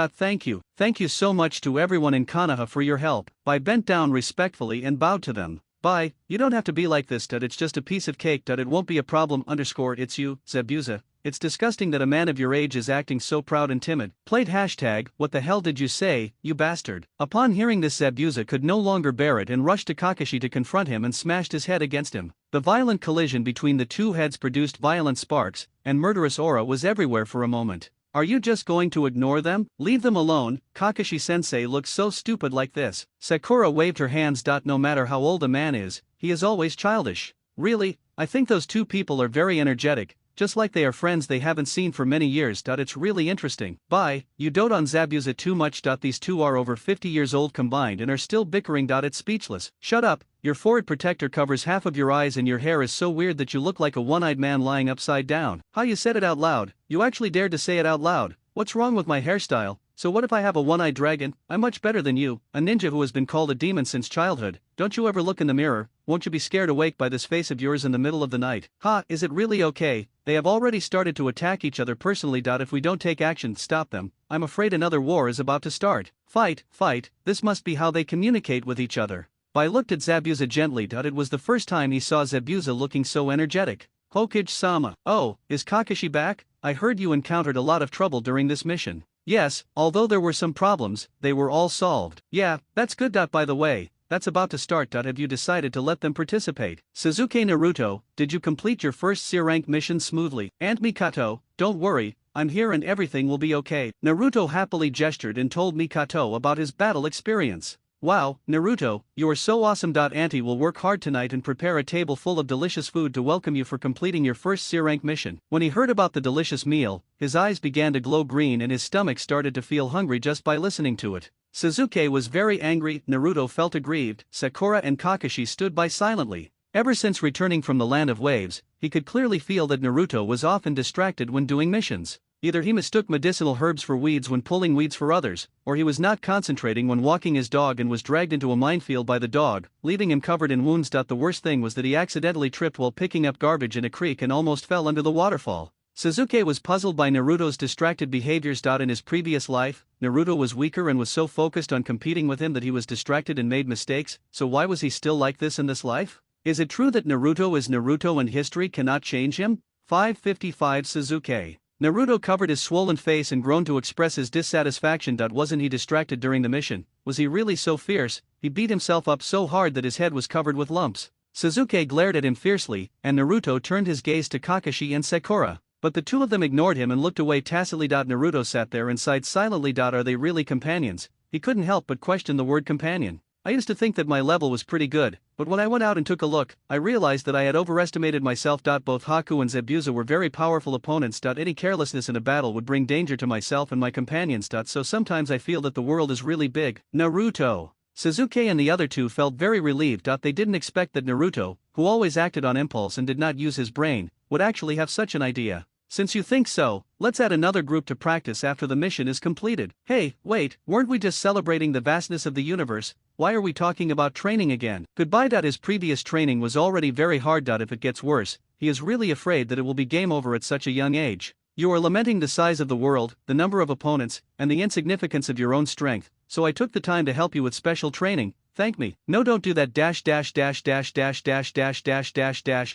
you. Thank you so much to everyone in Konoha for your help. Bai bent down respectfully and bowed to them. Bai, you don't have to be like this. It's just a piece of cake. It won't be a problem. It's you, Zabuza. It's disgusting that a man of your age is acting so proud and timid. Played hashtag, what the hell did you say, you bastard? Upon hearing this, Zabuza could no longer bear it and rushed to Kakashi to confront him and smashed his head against him. The violent collision between the 2 heads produced violent sparks, and murderous aura was everywhere for a moment. Are you just going to ignore them? Leave them alone. Kakashi-sensei looks so stupid like this. Sakura waved her hands. No matter how old a man is, he is always childish. Really, I think those 2 people are very energetic, just like they are friends they haven't seen for many years. It's really interesting. Bai, you dote on Zabuza too much. These 2 are over 50 years old combined and are still bickering. It's speechless. Shut up. Your forehead protector covers half of your eyes and your hair is so weird that you look like a one-eyed man lying upside down. How you said it out loud? You actually dared to say it out loud. What's wrong with my hairstyle? So what if I have a one-eyed dragon? I'm much better than you, a ninja who has been called a demon since childhood. Don't you ever look in the mirror? Won't you be scared awake by this face of yours in the middle of the night? Ha, is it really okay? They have already started to attack each other personally. If we don't take action to stop them, I'm afraid another war is about to start. Fight, this must be how they communicate with each other. Bai looked at Zabuza gently. It was the first time he saw Zabuza looking so energetic. Hokage-sama. Oh, is Kakashi back? I heard you encountered a lot of trouble during this mission. Yes, although there were some problems, they were all solved. Yeah, that's good. By the way, that's about to start. Have you decided to let them participate? Sasuke Naruto, did you complete your first C-rank mission smoothly? And Mikato, don't worry, I'm here and everything will be okay. Naruto happily gestured and told Mikato about his battle experience. Wow, Naruto, you are so awesome. Auntie will work hard tonight and prepare a table full of delicious food to welcome you for completing your first C-rank mission. When he heard about the delicious meal, his eyes began to glow green and his stomach started to feel hungry just by listening to it. Sasuke was very angry, Naruto felt aggrieved, Sakura and Kakashi stood by silently. Ever since returning from the Land of Waves, he could clearly feel that Naruto was often distracted when doing missions. Either he mistook medicinal herbs for weeds when pulling weeds for others, or he was not concentrating when walking his dog and was dragged into a minefield by the dog, leaving him covered in wounds. The worst thing was that he accidentally tripped while picking up garbage in a creek and almost fell under the waterfall. Sasuke was puzzled by Naruto's distracted behaviors. In his previous life, Naruto was weaker and was so focused on competing with him that he was distracted and made mistakes, so why was he still like this in this life? Is it true that Naruto is Naruto and history cannot change him? 555 Sasuke. Naruto covered his swollen face and groaned to express his dissatisfaction. Wasn't he distracted during the mission? Was he really so fierce? He beat himself up so hard that his head was covered with lumps. Sasuke glared at him fiercely, and Naruto turned his gaze to Kakashi and Sakura. But the two of them ignored him and looked away tacitly. Naruto sat there and sighed silently. Are they really companions? He couldn't help but question the word companion. I used to think that my level was pretty good, but when I went out and took a look, I realized that I had overestimated myself. Both Haku and Zabuza were very powerful opponents. Any carelessness in a battle would bring danger to myself and my companions. So sometimes I feel that the world is really big. Naruto. Sasuke and the other two felt very relieved. They didn't expect that Naruto, who always acted on impulse and did not use his brain, would actually have such an idea. Since you think so, let's add another group to practice after the mission is completed. Hey, wait, weren't we just celebrating the vastness of the universe? Why are we talking about training again? Goodbye. His previous training was already very hard. If it gets worse, he is really afraid that it will be game over at such a young age. You are lamenting the size of the world, the number of opponents, and the insignificance of your own strength, so I took the time to help you with special training. Thank me. No, don't do that.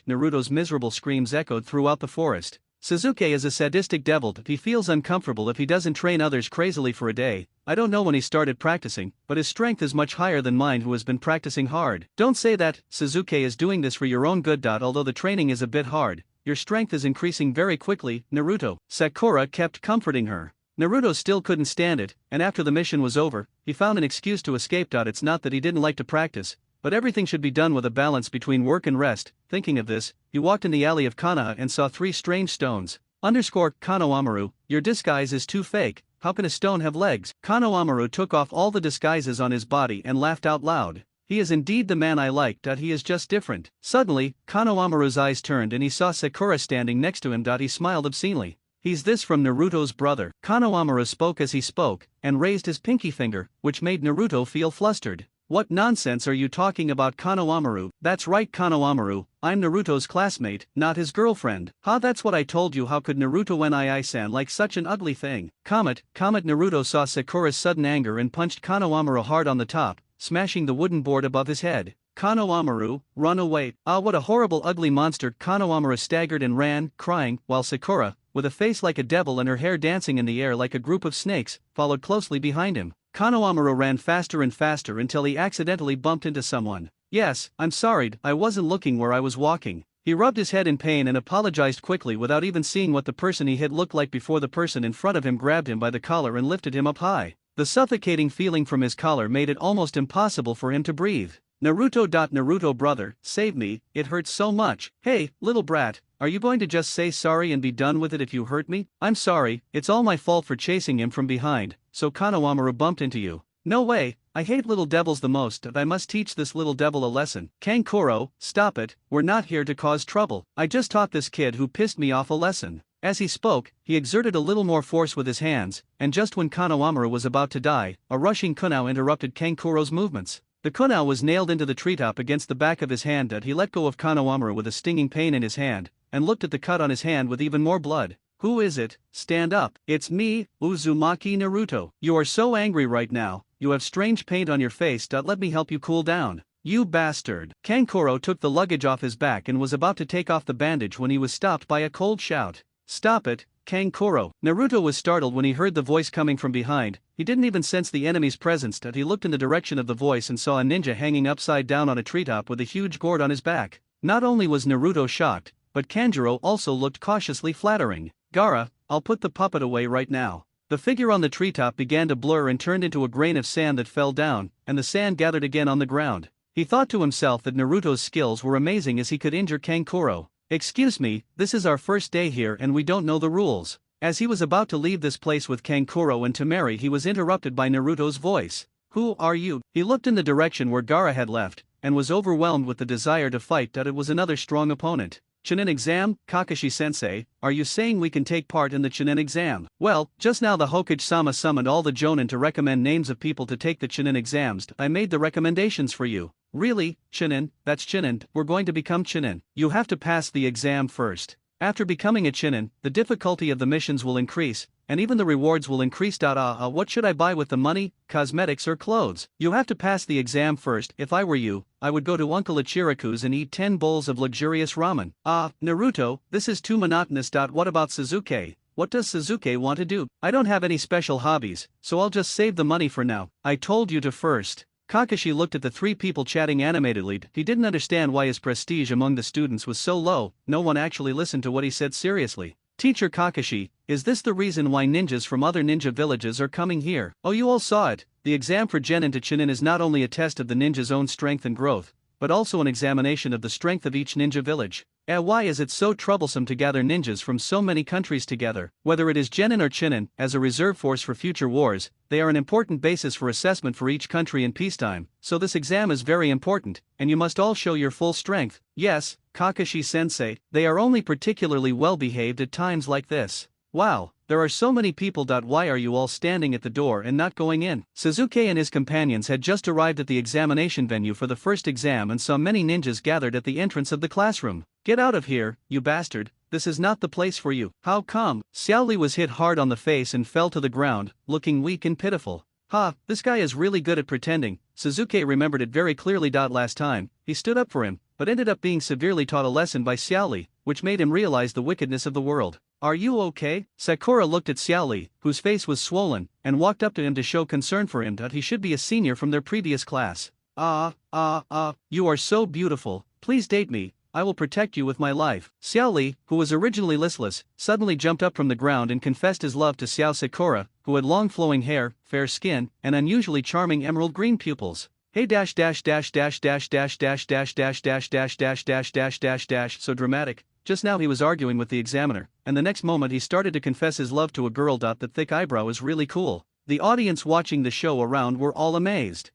Naruto's miserable screams echoed throughout the forest. Sasuke is a sadistic devil. He feels uncomfortable if he doesn't train others crazily for a day. I don't know when he started practicing, but his strength is much higher than mine, who has been practicing hard. Don't say that. Sasuke is doing this for your own good. Although the training is a bit hard, your strength is increasing very quickly, Naruto. Sakura kept comforting her. Naruto still couldn't stand it, and after the mission was over, he found an excuse to escape. It's not that he didn't like to practice, but everything should be done with a balance between work and rest. Thinking of this, he walked in the alley of Konoha and saw 3 strange stones. Konohamaru, your disguise is too fake. How can a stone have legs? Konohamaru took off all the disguises on his body and laughed out loud. He is indeed the man I like. He is just different. Suddenly, Konohamaru's eyes turned and he saw Sakura standing next to him. He smiled obscenely. He's this from Naruto's brother. Konohamaru spoke as he spoke, and raised his pinky finger, which made Naruto feel flustered. What nonsense are you talking about, Konohamaru? That's right, Konohamaru, I'm Naruto's classmate, not his girlfriend. That's what I told you. How could Naruto Nii-san like such an ugly thing? Comet. Naruto saw Sakura's sudden anger and punched Konohamaru hard on the top, smashing the wooden board above his head. Konohamaru, run away. What a horrible ugly monster. Konohamaru staggered and ran, crying, while Sakura, with a face like a devil and her hair dancing in the air like a group of snakes, followed closely behind him. Konohamaru ran faster and faster until he accidentally bumped into someone. Yes, I'm sorry, I wasn't looking where I was walking. He rubbed his head in pain and apologized quickly without even seeing what the person he hit looked like before the person in front of him grabbed him by the collar and lifted him up high. The suffocating feeling from his collar made it almost impossible for him to breathe. Naruto brother, save me, it hurts so much. Hey, little brat, are you going to just say sorry and be done with it if you hurt me? I'm sorry, it's all my fault for chasing him from behind, so Konohamaru bumped into you. No way, I hate little devils the most. I must teach this little devil a lesson. Kankuro, stop it, we're not here to cause trouble. I just taught this kid who pissed me off a lesson. As he spoke, he exerted a little more force with his hands, and just when Konohamaru was about to die, a rushing kunai interrupted Kankuro's movements. The kunai was nailed into the treetop against the back of his hand. He let go of Konohamaru with a stinging pain in his hand, and looked at the cut on his hand with even more blood. Who is it? Stand up. It's me, Uzumaki Naruto. You are so angry right now, you have strange paint on your face. Let me help you cool down. You bastard. Kankuro took the luggage off his back and was about to take off the bandage when he was stopped by a cold shout. Stop it, Kankuro. Naruto was startled when he heard the voice coming from behind. He didn't even sense the enemy's presence. He looked in the direction of the voice and saw a ninja hanging upside down on a treetop with a huge gourd on his back. Not only was Naruto shocked, but Kanjuro also looked cautiously flattering. Gaara, I'll put the puppet away right now. The figure on the treetop began to blur and turned into a grain of sand that fell down, and the sand gathered again on the ground. He thought to himself that Naruto's skills were amazing as he could injure Kankuro. Excuse me, this is our first day here and we don't know the rules. As he was about to leave this place with Kankuro and Temari, he was interrupted by Naruto's voice. Who are you? He looked in the direction where Gaara had left, and was overwhelmed with the desire to fight. It was another strong opponent. Chunin exam? Kakashi-sensei, are you saying we can take part in the Chunin exam? Well, just now the Hokage-sama summoned all the Jonin to recommend names of people to take the Chunin exams. I made the recommendations for you. Really, Chunin, that's Chunin, we're going to become Chunin. You have to pass the exam first. After becoming a Chunin, the difficulty of the missions will increase, and even the rewards will increase. What should I buy with the money, cosmetics or clothes? You have to pass the exam first. If I were you, I would go to Uncle Ichiraku's and eat 10 bowls of luxurious ramen. Naruto, this is too monotonous. What about Sasuke? what does Suzuki want to do? I don't have any special hobbies, so I'll just save the money for now. I told you to first. Kakashi looked at the three people chatting animatedly. He didn't understand why his prestige among the students was so low. No one actually listened to what he said seriously. Teacher Kakashi, is this the reason why ninjas from other ninja villages are coming here? Oh, you all saw it. The exam for Genin to Chunin is not only a test of the ninja's own strength and growth, but also an examination of the strength of each ninja village. Why is it so troublesome to gather ninjas from so many countries together? Whether it is Genin or Chunin, as a reserve force for future wars, they are an important basis for assessment for each country in peacetime, so this exam is very important, and you must all show your full strength. Yes, Kakashi-sensei, they are only particularly well-behaved at times like this. Wow, there are so many people. Why are you all standing at the door and not going in? Suzuki and his companions had just arrived at the examination venue for the first exam and saw many ninjas gathered at the entrance of the classroom. Get out of here, you bastard, this is not the place for you. How come? Xiaoli was hit hard on the face and fell to the ground, looking weak and pitiful. Ha, this guy is really good at pretending. Suzuki remembered it very clearly. Last time, he stood up for him, but ended up being severely taught a lesson by Xiaoli, which made him realize the wickedness of the world. Are you okay? Sakura looked at Xiaoli, whose face was swollen, and walked up to him to show concern for him. He should be a senior from their previous class. You are so beautiful, please date me, I will protect you with my life. Xiaoli, who was originally listless, suddenly jumped up from the ground and confessed his love to Xiao Sakura, who had long flowing hair, fair skin, and unusually charming emerald green pupils. Hey dash dash dash dash dash dash dash dash dash dash dash dash dash dash dash dash. So dramatic. Just now he was arguing with the examiner, and the next moment he started to confess his love to a girl. That thick eyebrow is really cool. The audience watching the show around were all amazed.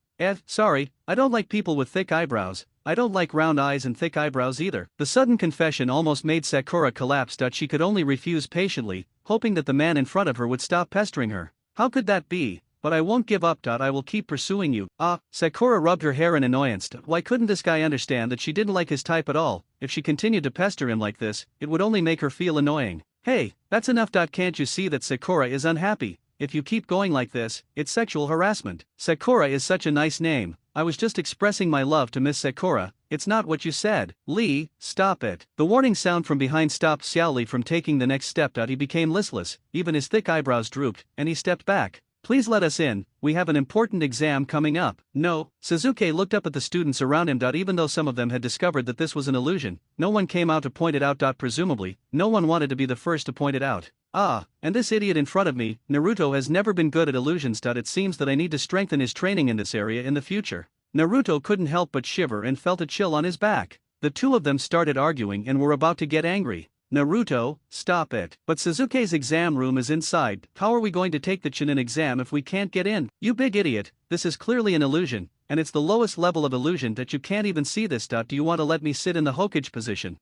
Sorry, I don't like people with thick eyebrows. I don't like round eyes and thick eyebrows either. The sudden confession almost made Sakura collapse. She could only refuse patiently, hoping that the man in front of her would stop pestering her. How could that be? But I won't give up. I will keep pursuing you. Sakura rubbed her hair in annoyance. Why couldn't this guy understand that she didn't like his type at all? If she continued to pester him like this, it would only make her feel annoying. Hey, that's enough. Can't you see that Sakura is unhappy? If you keep going like this, it's sexual harassment. Sakura is such a nice name. I was just expressing my love to Miss Sakura. It's not what you said. Lee, stop it. The warning sound from behind stopped Xiaoli from taking the next step. He became listless, even his thick eyebrows drooped, and he stepped back. Please let us in, we have an important exam coming up. No. Suzuki looked up at the students around him. Even though some of them had discovered that this was an illusion, no one came out to point it out. Presumably, no one wanted to be the first to point it out. And this idiot in front of me, Naruto, has never been good at illusions. It seems that I need to strengthen his training in this area in the future. Naruto couldn't help but shiver and felt a chill on his back. The two of them started arguing and were about to get angry. Naruto, stop it. But Suzuki's exam room is inside. How are we going to take the Chunin exam if we can't get in? You big idiot, this is clearly an illusion, and it's the lowest level of illusion that you can't even see this. Do you want to let me sit in the Hokage position?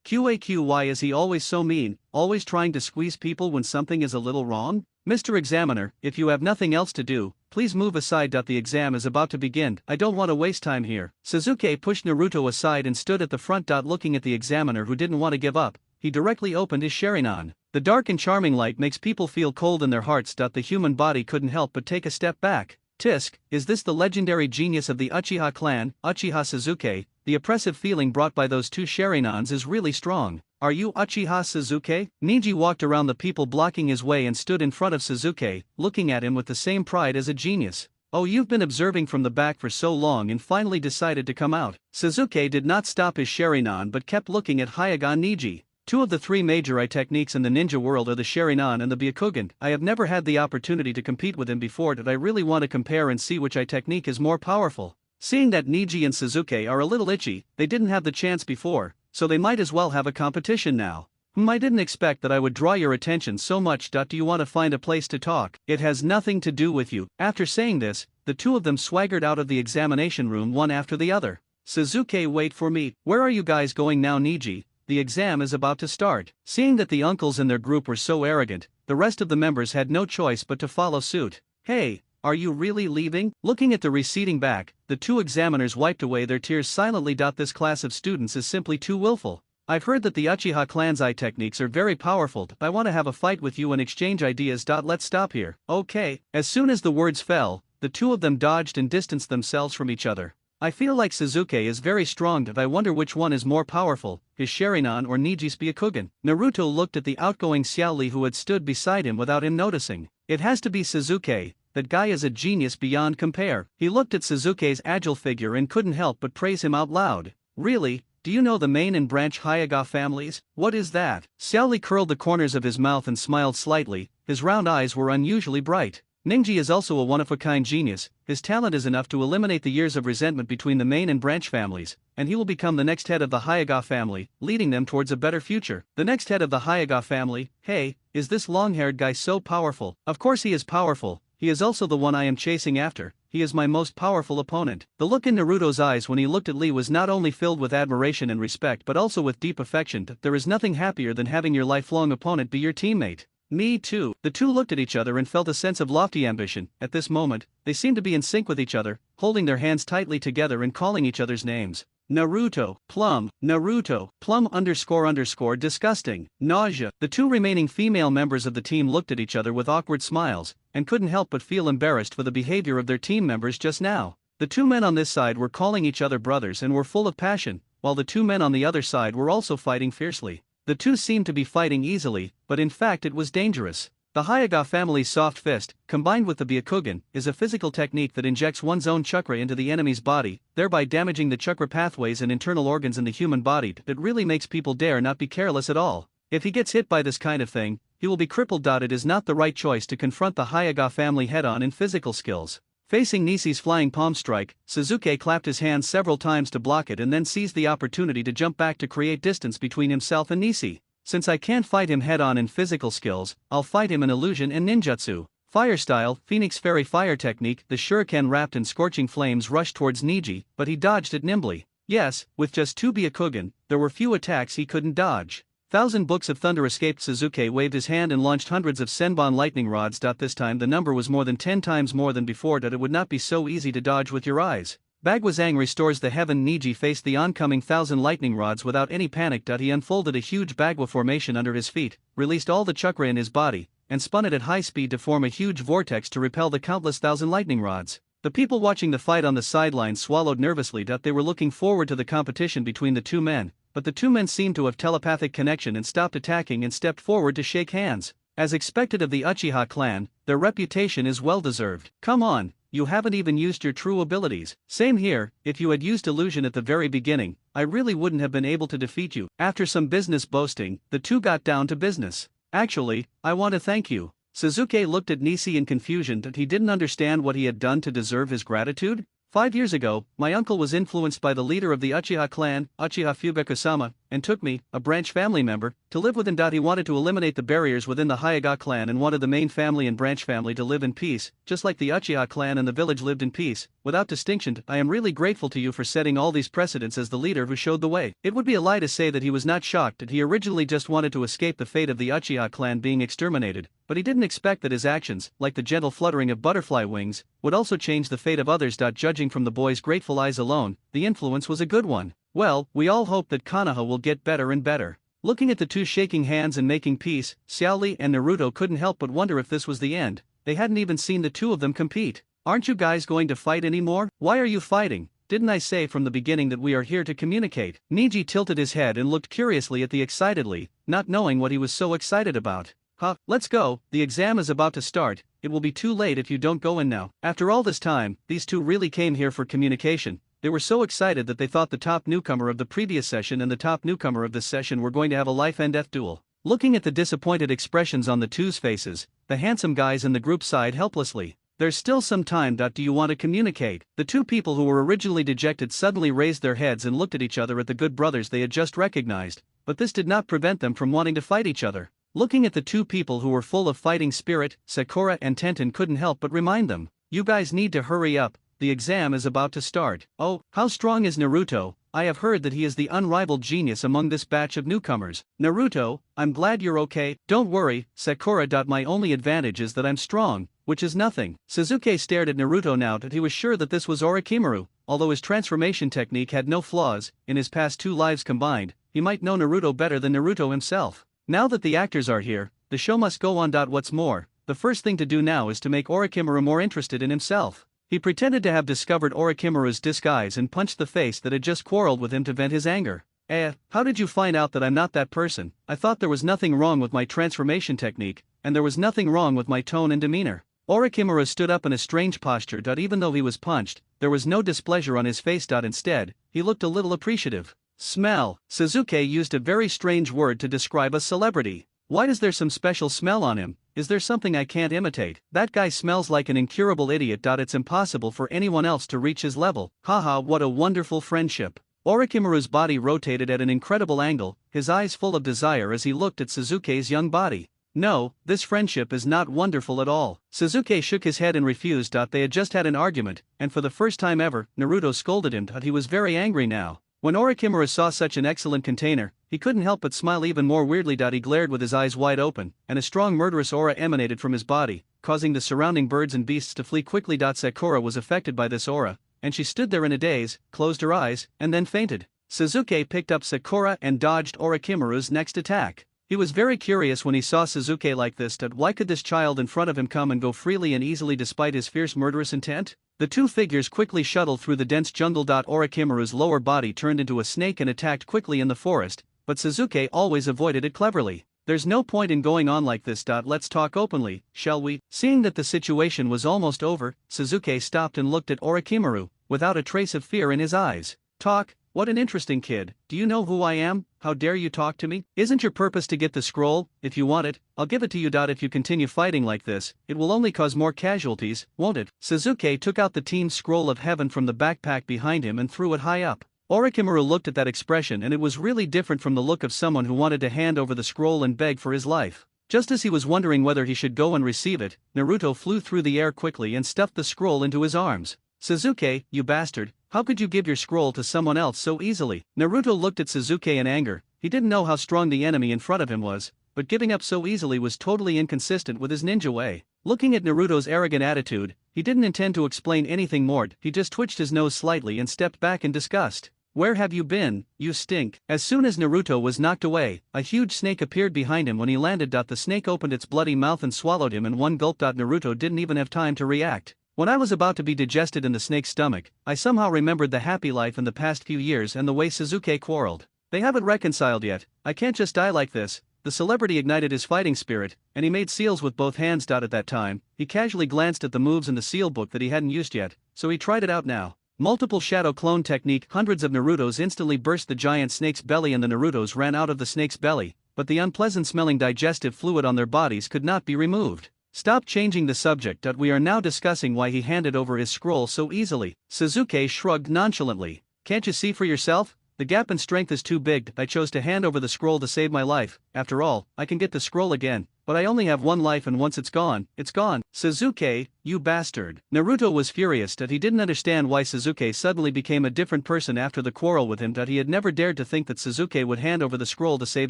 QAQ, why is he always so mean, always trying to squeeze people when something is a little wrong? Mr. Examiner, if you have nothing else to do, please move aside. The exam is about to begin, I don't want to waste time here. Suzuki pushed Naruto aside and stood at the front. Looking at the examiner who didn't want to give up, he directly opened his Sharingan. The dark and charming light makes people feel cold in their hearts. The human body couldn't help but take a step back. Tisk, is this the legendary genius of the Uchiha clan, Uchiha Suzuki? The oppressive feeling brought by those two Sharinans is really strong. Are you Uchiha Suzuki? Niji walked around the people blocking his way and stood in front of Suzuki, looking at him with the same pride as a genius. Oh, you've been observing from the back for so long and finally decided to come out. Suzuki did not stop his Sharingan but kept looking at Hyaga Niji. Two of the three major eye techniques in the ninja world are the Sharingan and the Byakugan. I have never had the opportunity to compete with him before. I really want to compare and see which eye technique is more powerful. Seeing that Niji and Suzuki are a little itchy, they didn't have the chance before, so they might as well have a competition now. I didn't expect that I would draw your attention so much. Do you want to find a place to talk? It has nothing to do with you. After saying this, the two of them swaggered out of the examination room one after the other. Suzuki, wait for me. Where are you guys going now? Niji, the exam is about to start. Seeing that the uncles in their group were so arrogant, the rest of the members had no choice but to follow suit. Hey, are you really leaving? Looking at the receding back, the two examiners wiped away their tears silently. This class of students is simply too willful. I've heard that the Uchiha clan's eye techniques are very powerful. I want to have a fight with you and exchange ideas. Let's stop here. Okay. As soon as the words fell, the two of them dodged and distanced themselves from each other. I feel like Sasuke is very strong, but I wonder which one is more powerful, his Sharingan or Niji's Byakugan. Naruto looked at the outgoing Xiao Li who had stood beside him without him noticing. It has to be Sasuke, that guy is a genius beyond compare. He looked at Sasuke's agile figure and couldn't help but praise him out loud. Really? Do you know the main and branch Hyuga families? What is that? Xiao Li curled the corners of his mouth and smiled slightly, his round eyes were unusually bright. Ningji is also a one-of-a-kind genius, his talent is enough to eliminate the years of resentment between the main and branch families, and he will become the next head of the Hyuga family, leading them towards a better future. The next head of the Hyuga family? Hey, is this long-haired guy so powerful? Of course he is powerful, he is also the one I am chasing after. He is my most powerful opponent. The look in Naruto's eyes when he looked at Lee was not only filled with admiration and respect but also with deep affection. There is nothing happier than having your lifelong opponent be your teammate. Me too. The two looked at each other and felt a sense of lofty ambition. At this moment, they seemed to be in sync with each other, holding their hands tightly together and calling each other's names. Naruto, Plum, Naruto, Plum __, disgusting, nausea. The two remaining female members of the team looked at each other with awkward smiles, and couldn't help but feel embarrassed for the behavior of their team members just now. The two men on this side were calling each other brothers and were full of passion, while the two men on the other side were also fighting fiercely. The two seemed to be fighting easily, but in fact it was dangerous. The Hyuga family's soft fist, combined with the Byakugan, is a physical technique that injects one's own chakra into the enemy's body, thereby damaging the chakra pathways and internal organs in the human body. It really makes people dare not be careless at all. If he gets hit by this kind of thing, he will be crippled. It is not the right choice to confront the Hyuga family head-on in physical skills. Facing Nishi's flying palm strike, Sasuke clapped his hands several times to block it and then seized the opportunity to jump back to create distance between himself and Nishi. Since I can't fight him head-on in physical skills, I'll fight him in illusion and ninjutsu. Fire style, Phoenix Fairy fire technique. The shuriken wrapped in scorching flames rushed towards Niji, but he dodged it nimbly. Yes, with just 2 Byakugan, there were few attacks he couldn't dodge. Thousand Books of Thunder escaped. Sasuke waved his hand and launched hundreds of Senbon lightning rods. This time the number was more than 10 times more than before. It would not be so easy to dodge with your eyes. Bagwazang restores the heaven. Niji faced the oncoming 1,000 lightning rods without any panic. He unfolded a huge Bagwa formation under his feet, released all the chakra in his body, and spun it at high speed to form a huge vortex to repel the countless 1,000 lightning rods. The people watching the fight on the sidelines swallowed nervously. They were looking forward to the competition between the two men, but the two men seemed to have telepathic connection and stopped attacking and stepped forward to shake hands. As expected of the Uchiha clan, their reputation is well deserved. Come on. You haven't even used your true abilities. Same here, if you had used illusion at the very beginning, I really wouldn't have been able to defeat you. After some business boasting, the two got down to business. Actually, I want to thank you. Sasuke looked at Nishi in confusion. He didn't understand what he had done to deserve his gratitude. 5 years ago, my uncle was influenced by the leader of the Uchiha clan, Uchiha Fugaku-sama, and took me, a branch family member, to live with him. He wanted to eliminate the barriers within the Hyuga clan and wanted the main family and branch family to live in peace, just like the Uchiha clan and the village lived in peace, without distinction. I am really grateful to you for setting all these precedents as the leader who showed the way. It would be a lie to say that he was not shocked. He originally just wanted to escape the fate of the Uchiha clan being exterminated, but he didn't expect that his actions, like the gentle fluttering of butterfly wings, would also change the fate of others. Judging from the boy's grateful eyes alone, the influence was a good one. Well, we all hope that Konoha will get better and better. Looking at the two shaking hands and making peace, Xiao Li and Naruto couldn't help but wonder if this was the end. They hadn't even seen the two of them compete. Aren't you guys going to fight anymore? Why are you fighting? Didn't I say from the beginning that we are here to communicate? Niji tilted his head and looked curiously at the excitedly, not knowing what he was so excited about. Huh, let's go, the exam is about to start, it will be too late if you don't go in now. After all this time, these two really came here for communication. They were so excited that they thought the top newcomer of the previous session and the top newcomer of this session were going to have a life and death duel. Looking at the disappointed expressions on the two's faces, the handsome guys in the group sighed helplessly. There's still some time. Do you want to communicate? The two people who were originally dejected suddenly raised their heads and looked at each other, at the good brothers they had just recognized, but this did not prevent them from wanting to fight each other. Looking at the two people who were full of fighting spirit, Sakura and Tenten couldn't help but remind them, you guys need to hurry up. The exam is about to start. Oh, how strong is Naruto? I have heard that he is the unrivaled genius among this batch of newcomers. Naruto, I'm glad you're okay. Don't worry, Sakura. My only advantage is that I'm strong, which is nothing. Sasuke stared at Naruto now that he was sure that this was Orochimaru. Although his transformation technique had no flaws, in his past 2 lives combined, he might know Naruto better than Naruto himself. Now that the actors are here, the show must go on. What's more, the first thing to do now is to make Orochimaru more interested in himself. He pretended to have discovered Orochimaru's disguise and punched the face that had just quarreled with him to vent his anger. How did you find out that I'm not that person? I thought there was nothing wrong with my transformation technique, and there was nothing wrong with my tone and demeanor. Orochimaru stood up in a strange posture. Even though he was punched, there was no displeasure on his face. Instead, he looked a little appreciative. Smell. Sasuke used a very strange word to describe a celebrity. Why is there some special smell on him? Is there something I can't imitate? That guy smells like an incurable idiot. It's impossible for anyone else to reach his level. Haha, what a wonderful friendship. Orochimaru's body rotated at an incredible angle, his eyes full of desire as he looked at Sasuke's young body. No, this friendship is not wonderful at all. Sasuke shook his head and refused. They had just had an argument, and for the first time ever, Naruto scolded him. He was very angry now. When Orochimaru saw such an excellent container, he couldn't help but smile even more weirdly. He glared with his eyes wide open, and a strong murderous aura emanated from his body, causing the surrounding birds and beasts to flee quickly. Sakura was affected by this aura, and she stood there in a daze, closed her eyes, and then fainted. Sasuke picked up Sakura and dodged Orochimaru's next attack. He was very curious when he saw Sasuke like this. Why could this child in front of him come and go freely and easily despite his fierce murderous intent? The two figures quickly shuttled through the dense jungle. Orochimaru's lower body turned into a snake and attacked quickly in the forest, but Sasuke always avoided it cleverly. There's no point in going on like this. Let's talk openly, shall we? Seeing that the situation was almost over, Sasuke stopped and looked at Orochimaru, without a trace of fear in his eyes. Talk? What an interesting kid. Do you know who I am? How dare you talk to me? Isn't your purpose to get the scroll? If you want it, I'll give it to you. If you continue fighting like this, it will only cause more casualties, won't it? Sasuke took out the team's scroll of heaven from the backpack behind him and threw it high up. Orochimaru looked at that expression, and it was really different from the look of someone who wanted to hand over the scroll and beg for his life. Just as he was wondering whether he should go and receive it, Naruto flew through the air quickly and stuffed the scroll into his arms. Sasuke, you bastard, how could you give your scroll to someone else so easily? Naruto looked at Sasuke in anger. He didn't know how strong the enemy in front of him was, but giving up so easily was totally inconsistent with his ninja way. Looking at Naruto's arrogant attitude, he didn't intend to explain anything more. He just twitched his nose slightly and stepped back in disgust. Where have you been, you stink? As soon as Naruto was knocked away, a huge snake appeared behind him. When he landed, the snake opened its bloody mouth and swallowed him in one gulp. Naruto didn't even have time to react. When I was about to be digested in the snake's stomach, I somehow remembered the happy life in the past few years and the way Sasuke quarreled. They haven't reconciled yet. I can't just die like this. The celebrity ignited his fighting spirit, and he made seals with both hands. At that time, he casually glanced at the moves in the seal book that he hadn't used yet, so he tried it out now. Multiple shadow clone technique. Hundreds of Narutos instantly burst the giant snake's belly, and the Narutos ran out of the snake's belly, but the unpleasant smelling digestive fluid on their bodies could not be removed. Stop changing the subject. We are now discussing why he handed over his scroll so easily. Sasuke shrugged nonchalantly. Can't you see for yourself? The gap in strength is too big. I chose to hand over the scroll to save my life. After all, I can get the scroll again, but I only have one life, and once it's gone, it's gone. Sasuke, you bastard. Naruto was furious that he didn't understand why Sasuke suddenly became a different person after the quarrel with him. He had never dared to think that Sasuke would hand over the scroll to save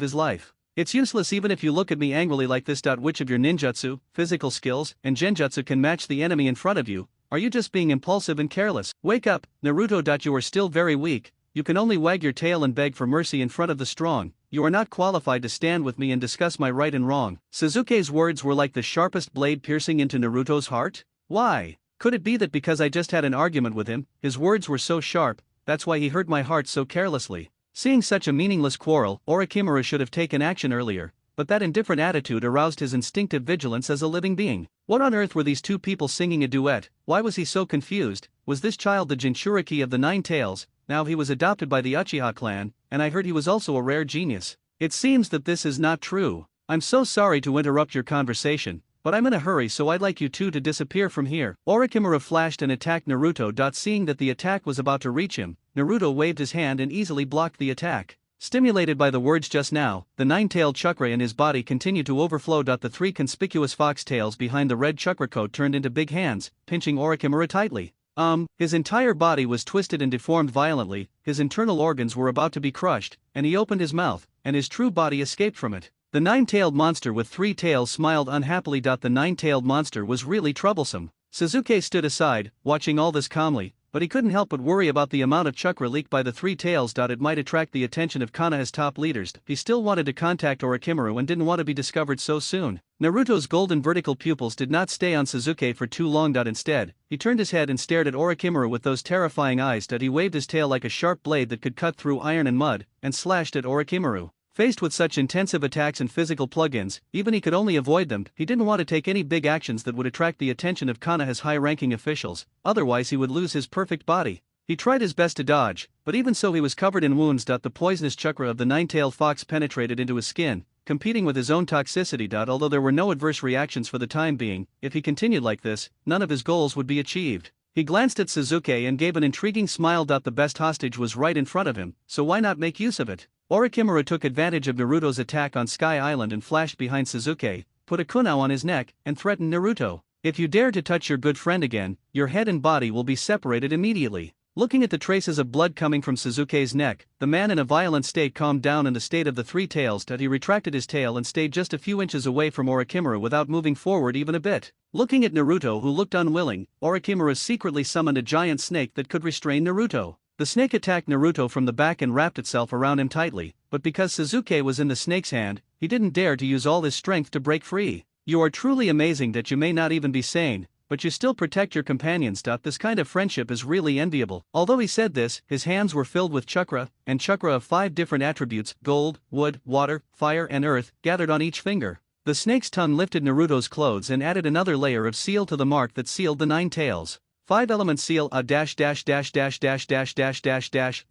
his life. It's useless even if you look at me angrily like this. Which of your ninjutsu, physical skills, and genjutsu can match the enemy in front of you? Are you just being impulsive and careless? Wake up, Naruto. You are still very weak. You can only wag your tail and beg for mercy in front of the strong. You are not qualified to stand with me and discuss my right and wrong. Sasuke's words were like the sharpest blade piercing into Naruto's heart. Why? Could it be that because I just had an argument with him, his words were so sharp, that's why he hurt my heart so carelessly? Seeing such a meaningless quarrel, Orochimaru should have taken action earlier, but that indifferent attitude aroused his instinctive vigilance as a living being. What on earth were these two people singing a duet? Why was he so confused? Was this child the Jinchuriki of the Nine Tails? Now he was adopted by the Uchiha clan, and I heard he was also a rare genius. It seems that this is not true. I'm so sorry to interrupt your conversation, but I'm in a hurry, so I'd like you two to disappear from here. Orochimaru flashed and attacked Naruto. Seeing that the attack was about to reach him, Naruto waved his hand and easily blocked the attack. Stimulated by the words just now, the nine-tailed chakra in his body continued to overflow. The three conspicuous fox tails behind the red chakra coat turned into big hands, pinching Orochimaru tightly. His entire body was twisted and deformed violently, his internal organs were about to be crushed, and he opened his mouth, and his true body escaped from it. The nine-tailed monster with three tails smiled unhappily. The nine-tailed monster was really troublesome. Sasuke stood aside, watching all this calmly, but he couldn't help but worry about the amount of chakra leaked by the three tails. It might attract the attention of Konoha's top leaders. He still wanted to contact Orochimaru and didn't want to be discovered so soon. Naruto's golden vertical pupils did not stay on Sasuke for too long. Instead, he turned his head and stared at Orochimaru with those terrifying eyes. He waved his tail like a sharp blade that could cut through iron and mud, and slashed at Orochimaru. Faced with such intensive attacks and physical plugins, even he could only avoid them. He didn't want to take any big actions that would attract the attention of Konoha's high-ranking officials, otherwise he would lose his perfect body. He tried his best to dodge, but even so he was covered in wounds. The poisonous chakra of the nine-tailed fox penetrated into his skin, competing with his own toxicity. Although there were no adverse reactions for the time being, if he continued like this, none of his goals would be achieved. He glanced at Sasuke and gave an intriguing smile. The best hostage was right in front of him, so why not make use of it? Orochimaru took advantage of Naruto's attack on Sky Island and flashed behind Sasuke, put a kunai on his neck, and threatened Naruto. If you dare to touch your good friend again, your head and body will be separated immediately. Looking at the traces of blood coming from Sasuke's neck, the man in a violent state calmed down. In the state of the three tails, he retracted his tail and stayed just a few inches away from Orochimaru without moving forward even a bit. Looking at Naruto, who looked unwilling, Orochimaru secretly summoned a giant snake that could restrain Naruto. The snake attacked Naruto from the back and wrapped itself around him tightly, but because Sasuke was in the snake's hand, he didn't dare to use all his strength to break free. You are truly amazing that you may not even be sane, but you still protect your companions. This kind of friendship is really enviable. Although he said this, his hands were filled with chakra, and chakra of 5 different attributes, gold, wood, water, fire and earth, gathered on each finger. The snake's tongue lifted Naruto's clothes and added another layer of seal to the mark that sealed the 9 tails. 5-element seal. The